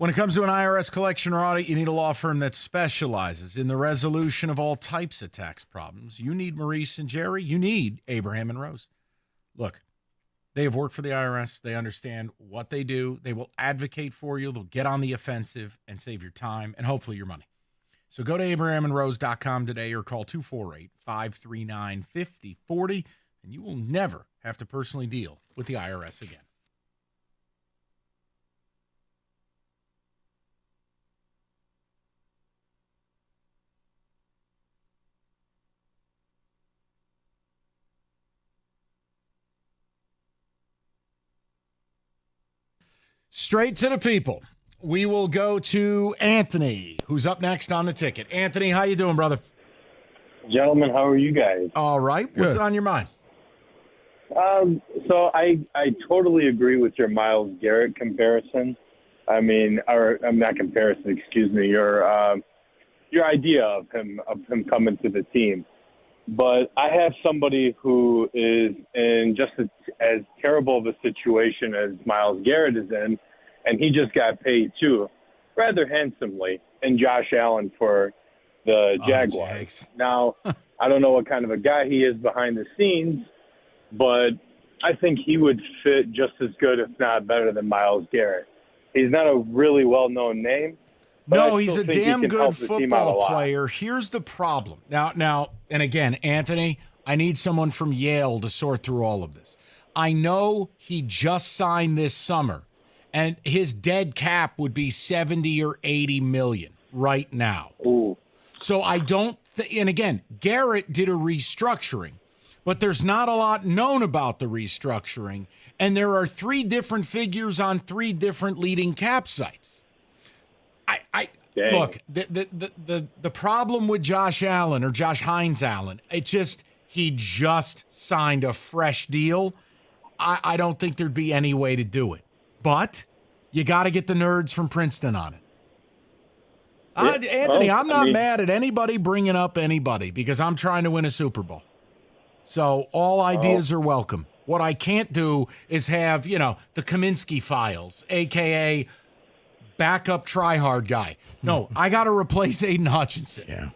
When it comes to an IRS collection or audit, you need a law firm that specializes in the resolution of all types of tax problems. You need Maurice and Jerry. You need Abraham and Rose. Look, they have worked for the IRS. They understand what they do. They will advocate for you. They'll get on the offensive and save your time and hopefully your money. So go to abrahamandrose.com today or call 248-539-5040, and you will never have to personally deal with the IRS again. Straight to the people. We will go to Anthony, who's up next on the ticket. Anthony, how you doing, brother? Gentlemen, how are you guys? All right. What's on your mind? So I totally agree with your Myles Garrett comparison. I'm not comparison, excuse me. Your idea of him coming to the team. But I have somebody who is in just as terrible of a situation as Myles Garrett is in, and he just got paid too, rather handsomely, and Josh Allen for the Jaguars. Now, I don't know what kind of a guy he is behind the scenes, but I think he would fit just as good, if not better, than Myles Garrett. He's not a really well-known name. No, he's a damn good football player. Here's the problem. Now, and again, Anthony, I need someone from Yale to sort through all of this. I know he just signed this summer, and his dead cap would be 70 or 80 million right now. Ooh. So I don't and again, Garrett did a restructuring, but there's not a lot known about the restructuring, and there are 3 different figures on 3 different leading cap sites. Look, the problem with Josh Allen or Josh Hines Allen, he just signed a fresh deal. I don't think there'd be any way to do it. But you got to get the nerds from Princeton on it. Anthony, I'm not mad at anybody bringing up anybody because I'm trying to win a Super Bowl. So all ideas are welcome. What I can't do is have, the Kaminsky files, a.k.a. backup try-hard guy. No, I got to replace Aiden Hutchinson. Yeah.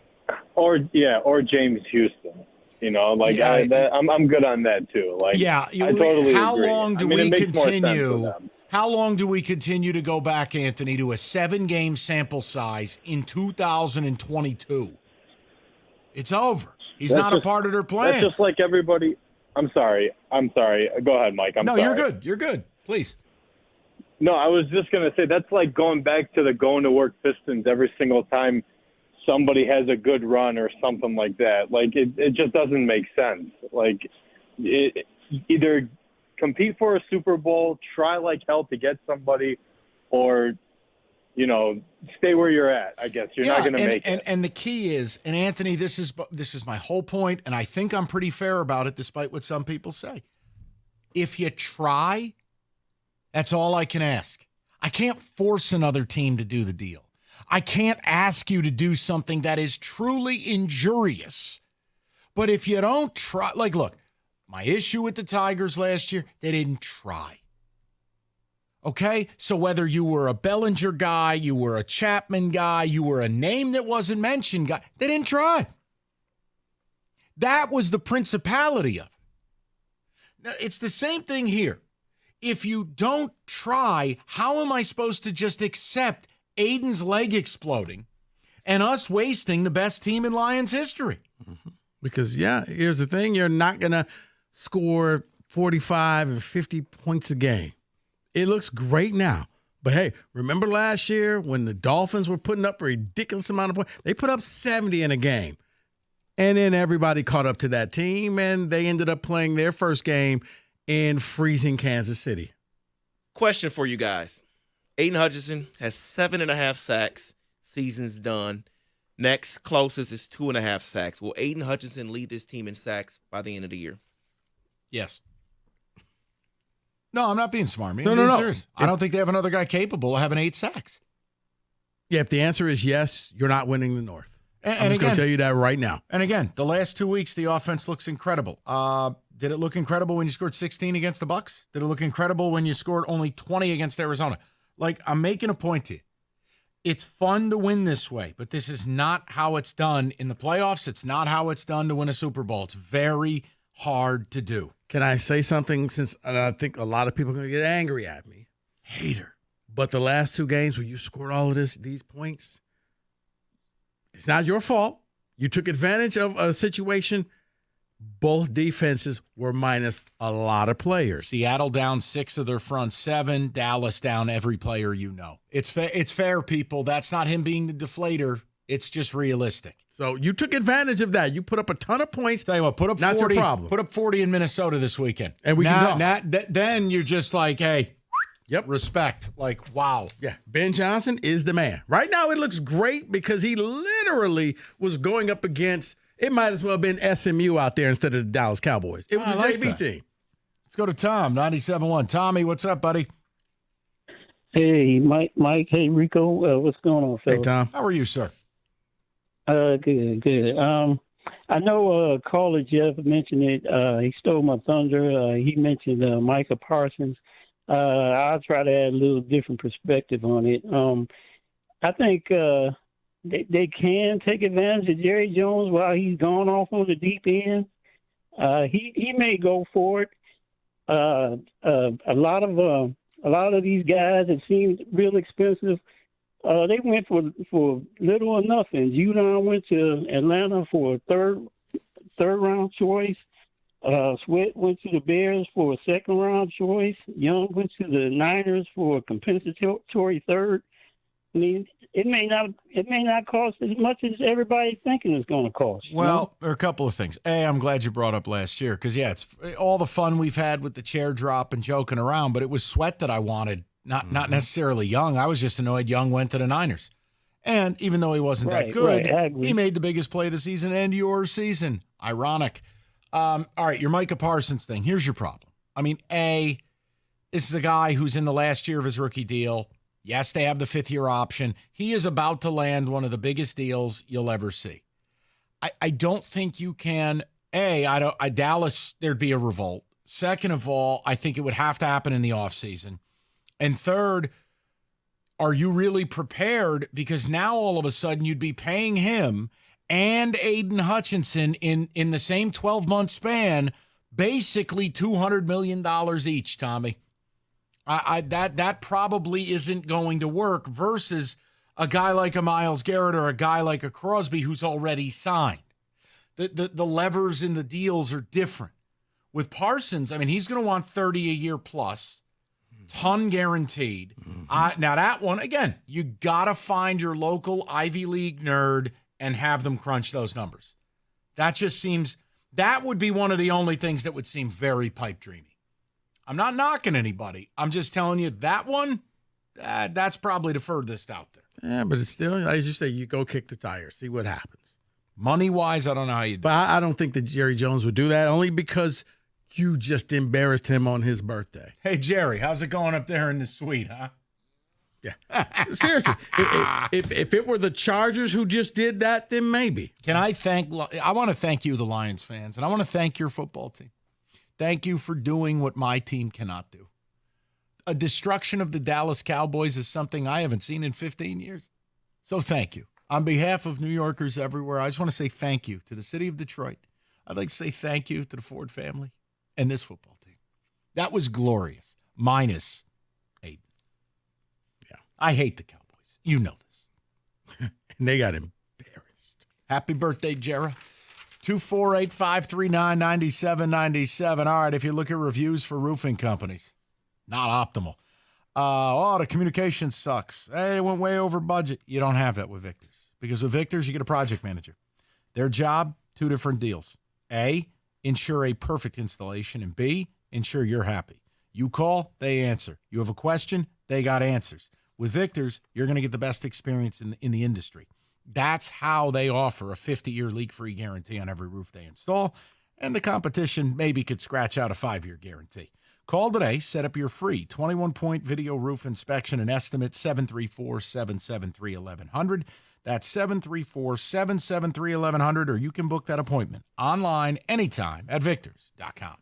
Or James Houston. I'm good on that too. I totally how agree. long do we continue? How long do we continue to go back, Anthony, to a 7-game sample size in 2022? It's over. He's not a part of their plans. That's just like everybody. I'm sorry. Go ahead, Mike. I'm sorry. You're good. You're good. Please. No, I was just going to say that's like going back to the going to work Pistons every single time somebody has a good run or something like that. Like it just doesn't make sense. Like either compete for a Super Bowl, try like hell to get somebody, or stay where you're at. I guess you're not going to make it. And the key is, and Anthony, this is my whole point, and I think I'm pretty fair about it, despite what some people say. If you try, that's all I can ask. I can't force another team to do the deal. I can't ask you to do something that is truly injurious. But if you don't try, look, my issue with the Tigers last year, they didn't try. Okay? So whether you were a Bellinger guy, you were a Chapman guy, you were a name that wasn't mentioned guy, they didn't try. That was the principality of it. Now, it's the same thing here. If you don't try, how am I supposed to just accept Aiden's leg exploding and us wasting the best team in Lions history? Mm-hmm. Because, here's the thing. You're not going to score 45 and 50 points a game. It looks great now. But, hey, remember last year when the Dolphins were putting up a ridiculous amount of points? They put up 70 in a game. And then everybody caught up to that team, and they ended up playing their first game in freezing Kansas City. Question for you guys. Aiden Hutchinson has 7.5 sacks. Season's done. Next closest is 2.5 sacks. Will Aiden Hutchinson lead this team in sacks by the end of the year? Yes. No, I'm not being smart, man. I'm being serious. I don't think they have another guy capable of having 8 sacks. Yeah, if the answer is yes, you're not winning the North. I'm just going to tell you that right now. And again, the last 2 weeks, the offense looks incredible. Did it look incredible when you scored 16 against the Bucs? Did it look incredible when you scored only 20 against Arizona? I'm making a point to you. It's fun to win this way, but this is not how it's done in the playoffs. It's not how it's done to win a Super Bowl. It's very hard to do. Can I say something, since I think a lot of people are going to get angry at me? Hater. But the last 2 games where you scored all of these points, it's not your fault. You took advantage of a situation. Both defenses were minus a lot of players. Seattle down 6 of their front 7. Dallas down every player you know. It's fair, people. That's not him being the deflator. It's just realistic. So you took advantage of that. You put up a ton of points. Tell you what, put up not 40. Your problem. Put up 40 in Minnesota this weekend, and we can talk. Then you're just like, hey, yep, respect. Like, wow, yeah. Ben Johnson is the man. Right now, it looks great because he literally was going up against. It might as well have been SMU out there instead of the Dallas Cowboys. It was a JV team. Let's go to Tom, 97.1. Tommy, what's up, buddy? Hey, Mike. Hey, Rico. What's going on, fellas? Hey, Tom. How are you, sir? Good. I know caller Jeff mentioned it. He stole my thunder. He mentioned Micah Parsons. I'll try to add a little different perspective on it. I think they can take advantage of Jerry Jones while he's gone off on the deep end. He may go for it. A lot of these guys that seem real expensive. They went for little or nothing. Judon went to Atlanta for a third round choice. Sweat went to the Bears for a second round choice. Young went to the Niners for a compensatory third. I mean, it may not cost as much as everybody's thinking it's going to cost. Well, there are a couple of things. I'm glad you brought up last year because, yeah, it's all the fun we've had with the chair drop and joking around, but it was Sweat that I wanted, not necessarily Young. I was just annoyed Young went to the Niners. And even though he wasn't that good, he made the biggest play of the season and your season. Ironic. All right, your Micah Parsons thing. Here's your problem. I mean, this is a guy who's in the last year of his rookie deal. Yes, they have the 5th-year option. He is about to land one of the biggest deals you'll ever see. I don't think you can, Dallas, there'd be a revolt. Second of all, I think it would have to happen in the offseason. And third, are you really prepared? Because now all of a sudden you'd be paying him and Aiden Hutchinson in the same 12-month span, basically $200 million each, Tommy. That probably isn't going to work versus a guy like a Myles Garrett or a guy like a Crosby who's already signed. The levers in the deals are different. With Parsons, I mean, he's going to want 30 a year plus, ton guaranteed. Now that one, again, you got to find your local Ivy League nerd and have them crunch those numbers. That would be one of the only things that would seem very pipe dreamy. I'm not knocking anybody. I'm just telling you that one, that's probably the furthest out there. Yeah, but it's still, as you say, you go kick the tires, see what happens. Money-wise, I don't know how you do it. But I don't think that Jerry Jones would do that, only because you just embarrassed him on his birthday. Hey, Jerry, how's it going up there in the suite, huh? Yeah. Seriously, if it were the Chargers who just did that, then maybe. I want to thank you, the Lions fans, and I want to thank your football team. Thank you for doing what my team cannot do. A destruction of the Dallas Cowboys is something I haven't seen in 15 years. So thank you. On behalf of New Yorkers everywhere, I just want to say thank you to the city of Detroit. I'd like to say thank you to the Ford family and this football team. That was glorious. Minus 8. Yeah. I hate the Cowboys. You know this. And they got embarrassed. Happy birthday, Jera. 248-539-9797. All right, if you look at reviews for roofing companies, not optimal. The communication sucks. Hey, it went way over budget. You don't have that with Victor's. Because with Victor's, you get a project manager. Their job, 2 different deals. A, ensure a perfect installation. And B, ensure you're happy. You call, they answer. You have a question, they got answers. With Victor's, you're going to get the best experience in the industry. That's how they offer a 50-year leak-free guarantee on every roof they install, and the competition maybe could scratch out a 5-year guarantee. Call today, set up your free 21-point video roof inspection and estimate 734-773-1100. That's 734-773-1100, or you can book that appointment online anytime at victors.com.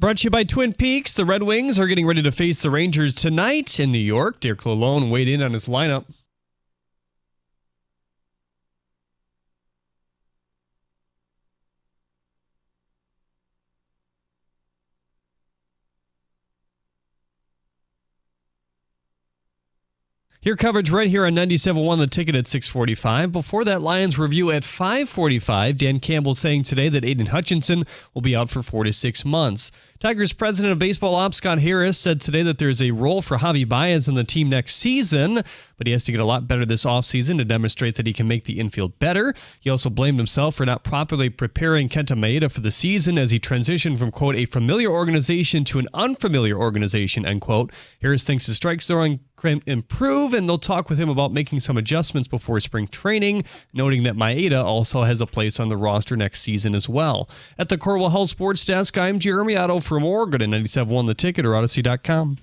Brought to you by Twin Peaks. The Red Wings are getting ready to face the Rangers tonight in New York. Derek Lalonde weighed in on his lineup. Your coverage right here on 97.1 The Ticket at 6:45. Before that, Lions review at 5:45. Dan Campbell saying today that Aiden Hutchinson will be out for 4 to 6 months. Tigers president of baseball ops Scott Harris said today that there's a role for Javi Baez on the team next season, but he has to get a lot better this offseason to demonstrate that he can make the infield better. He also blamed himself for not properly preparing Kenta Maeda for the season as he transitioned from, quote, a familiar organization to an unfamiliar organization, end quote. Harris thinks his strike throwing can improve, and they'll talk with him about making some adjustments before spring training, noting that Maeda also has a place on the roster next season as well. At the Corwell Health Sports Desk, I'm Jeremy Otto. For more, go to 97.1 The Ticket or Odyssey.com.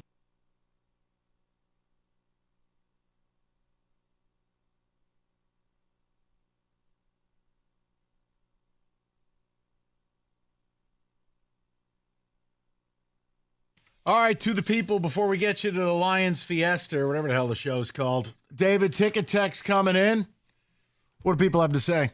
All right, to the people, before we get you to the Lions Fiesta or whatever the hell the show's called. David, ticket text coming in. What do people have to say?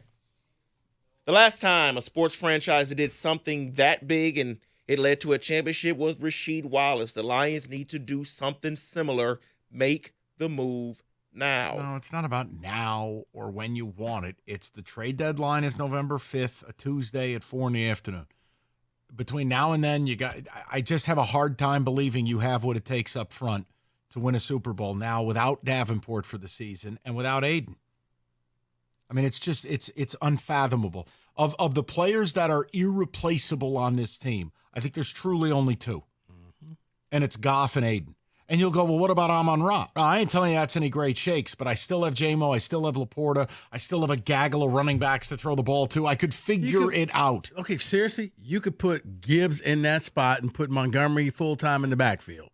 The last time a sports franchise did something that big and it led to a championship was Rasheed Wallace. The Lions need to do something similar. Make the move now. No, it's not about now or when you want it. It's the trade deadline is November 5th, a Tuesday at 4 in the afternoon. Between now and then, I just have a hard time believing you have what it takes up front to win a Super Bowl now without Davenport for the season and without Aiden. I mean, it's unfathomable. Of the players that are irreplaceable on this team, I think there's truly only two. Mm-hmm. And it's Goff and Aiden. And you'll go, well, what about Amon-Ra? No, I ain't telling you that's any great shakes, but I still have J-Mo, I still have Laporta, I still have a gaggle of running backs to throw the ball to. I could figure it out. Okay, seriously, you could put Gibbs in that spot and put Montgomery full-time in the backfield.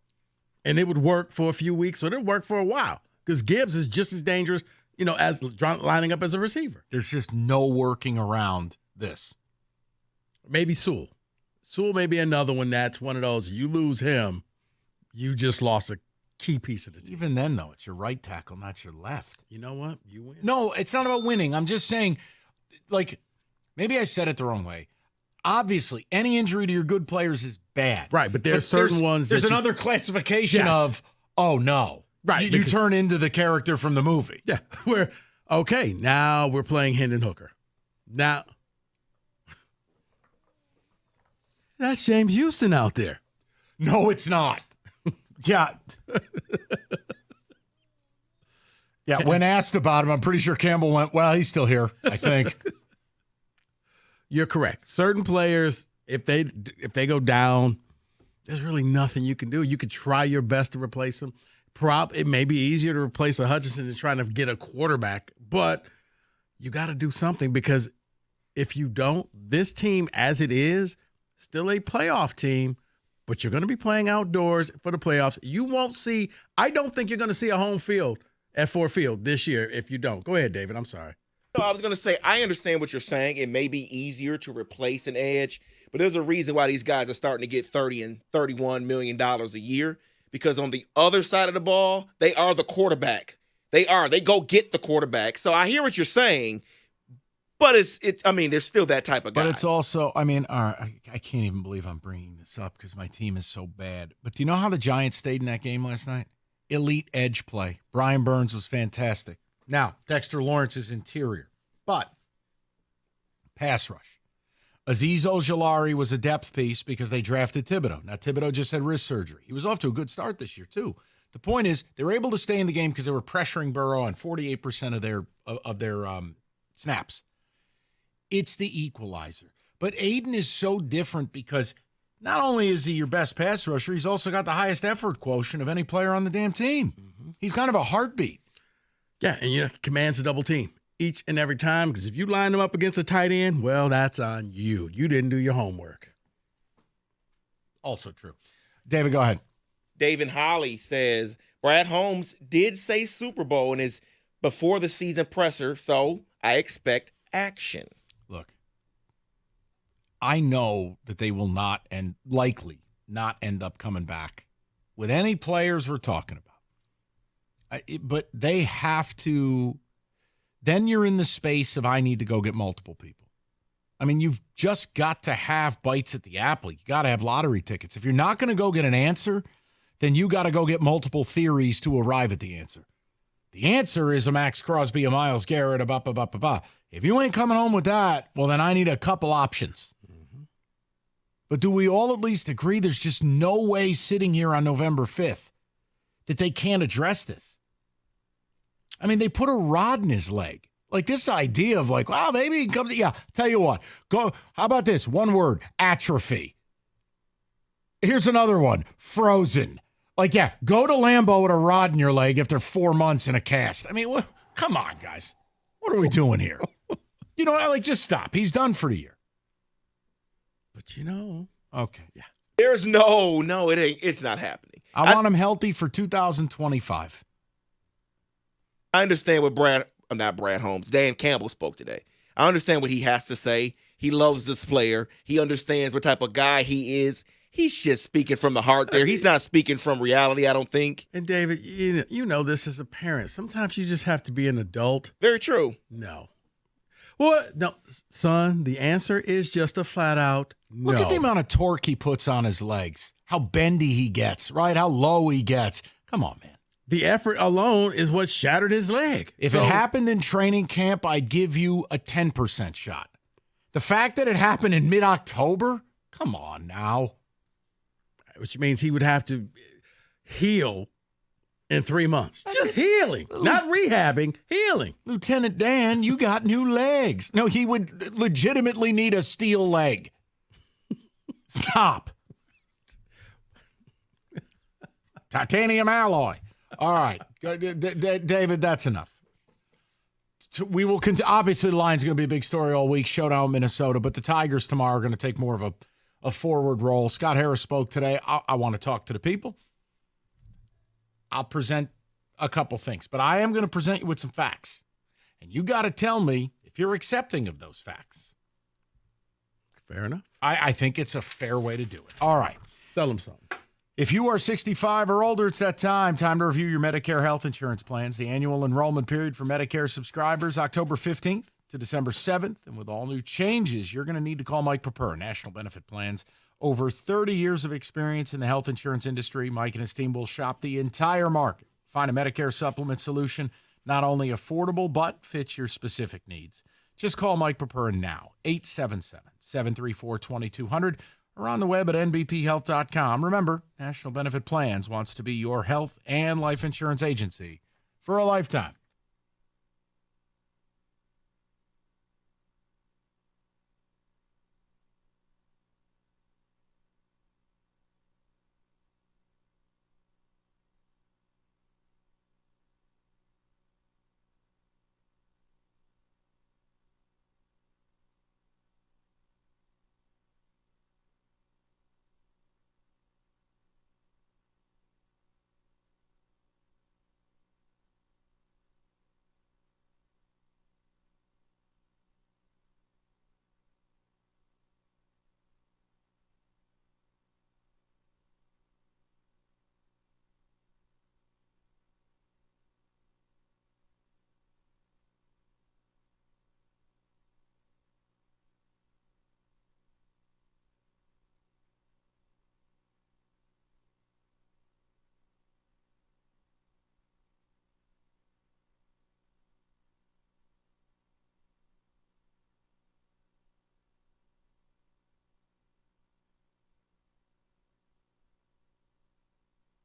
And it would work for a few weeks, or it would work for a while. Because Gibbs is just as dangerous, as lining up as a receiver. There's just no working around this. Maybe Sewell. Sewell may be another one that's one of those, you lose him, you just lost a key piece of the team. Even then, though, it's your right tackle, not your left. You know what? You win. No, it's not about winning. I'm just saying, maybe I said it the wrong way. Obviously, any injury to your good players is bad. Right, but there's certain ones There's another classification of, oh, no. Right. You turn into the character from the movie. Yeah. Now we're playing Hendon Hooker. Now, that's James Houston out there. No, it's not. Yeah. Yeah, when asked about him, I'm pretty sure Campbell went, well, he's still here, I think. You're correct. Certain players, if they go down, there's really nothing you can do. You could try your best to replace them. It may be easier to replace a Hutchinson than trying to get a quarterback, but you got to do something, because if you don't, this team as it is, still a playoff team, but you're going to be playing outdoors for the playoffs. I don't think you're going to see a home field at Ford Field this year if you don't. Go ahead, David. I'm sorry. No, I was going to say, I understand what you're saying. It may be easier to replace an edge, but there's a reason why these guys are starting to get $30 and $31 million a year, because on the other side of the ball, they are the quarterback. They go get the quarterback. So I hear what you're saying, but there's still that type of guy. But it's also, all right, I can't even believe I'm bringing this up because my team is so bad. But do you know how the Giants stayed in that game last night? Elite edge play. Brian Burns was fantastic. Now, Dexter Lawrence is interior, but pass rush. Azeez Ojulari was a depth piece because they drafted Thibodeau. Now, Thibodeau just had wrist surgery. He was off to a good start this year, too. The point is, they were able to stay in the game because they were pressuring Burrow on 48% of their snaps. It's the equalizer. But Aiden is so different because not only is he your best pass rusher, he's also got the highest effort quotient of any player on the damn team. Mm-hmm. He's kind of a heartbeat. Yeah, and commands a double team each and every time, because if you line them up against a tight end, well, that's on you. You didn't do your homework. Also true. David, go ahead. David Holly says, Brad Holmes did say Super Bowl in his before the season presser, so I expect action. Look, I know that they will not and likely not end up coming back with any players we're talking about. But they have to. Then you're in the space of I need to go get multiple people. I mean, you've just got to have bites at the apple. You got to have lottery tickets. If you're not going to go get an answer, then you got to go get multiple theories to arrive at the answer. The answer is a Max Crosby, a Myles Garrett, a ba-ba-ba-ba-ba. If you ain't coming home with that, well, then I need a couple options. Mm-hmm. But do we all at least agree there's just no way sitting here on November 5th that they can't address this? I mean, they put a rod in his leg. Like this idea of like, well, maybe he comes. Yeah, tell you what. Go. How about this? One word: atrophy. Here's another one: frozen. Like, yeah, go to Lambeau with a rod in your leg after 4 months in a cast. I mean, come on, guys. What are we doing here? You know, like, just stop. He's done for the year. But you know, okay, yeah. There's no, it ain't. It's not happening. I want him healthy for 2025. I understand what not Brad Holmes, Dan Campbell spoke today. I understand what he has to say. He loves this player. He understands what type of guy he is. He's just speaking from the heart there. He's not speaking from reality, I don't think. And David, you know this as a parent. Sometimes you just have to be an adult. Very true. No. Well, no, son, the answer is just a flat out no. Look at the amount of torque he puts on his legs. How bendy he gets, right? How low he gets. Come on, man. The effort alone is what shattered his leg. If it happened in training camp, I'd give you a 10% shot. The fact that it happened in mid-October? Come on now. Which means he would have to heal in 3 months. Just healing, not rehabbing, healing. Lieutenant Dan, you got new legs. No, he would legitimately need a steel leg. Stop. Titanium alloy. All right. David, that's enough. We will continue. Obviously, the Lions are going to be a big story all week. Showdown, Minnesota. But the Tigers tomorrow are going to take more of a forward role. Scott Harris spoke today. I want to talk to the people. I'll present a couple things, but I am going to present you with some facts. And you got to tell me if you're accepting of those facts. Fair enough. I think it's a fair way to do it. All right. Sell them something. If you are 65 or older, it's that time. Time to review your Medicare health insurance plans. The annual enrollment period for Medicare subscribers, October 15th to December 7th. And with all new changes, you're going to need to call Mike Purpur, National Benefit Plans. Over 30 years of experience in the health insurance industry, Mike and his team will shop the entire market. Find a Medicare supplement solution, not only affordable, but fits your specific needs. Just call Mike Purpur now, 877-734-2200, or on the web at nbphealth.com. Remember, National Benefit Plans wants to be your health and life insurance agency for a lifetime.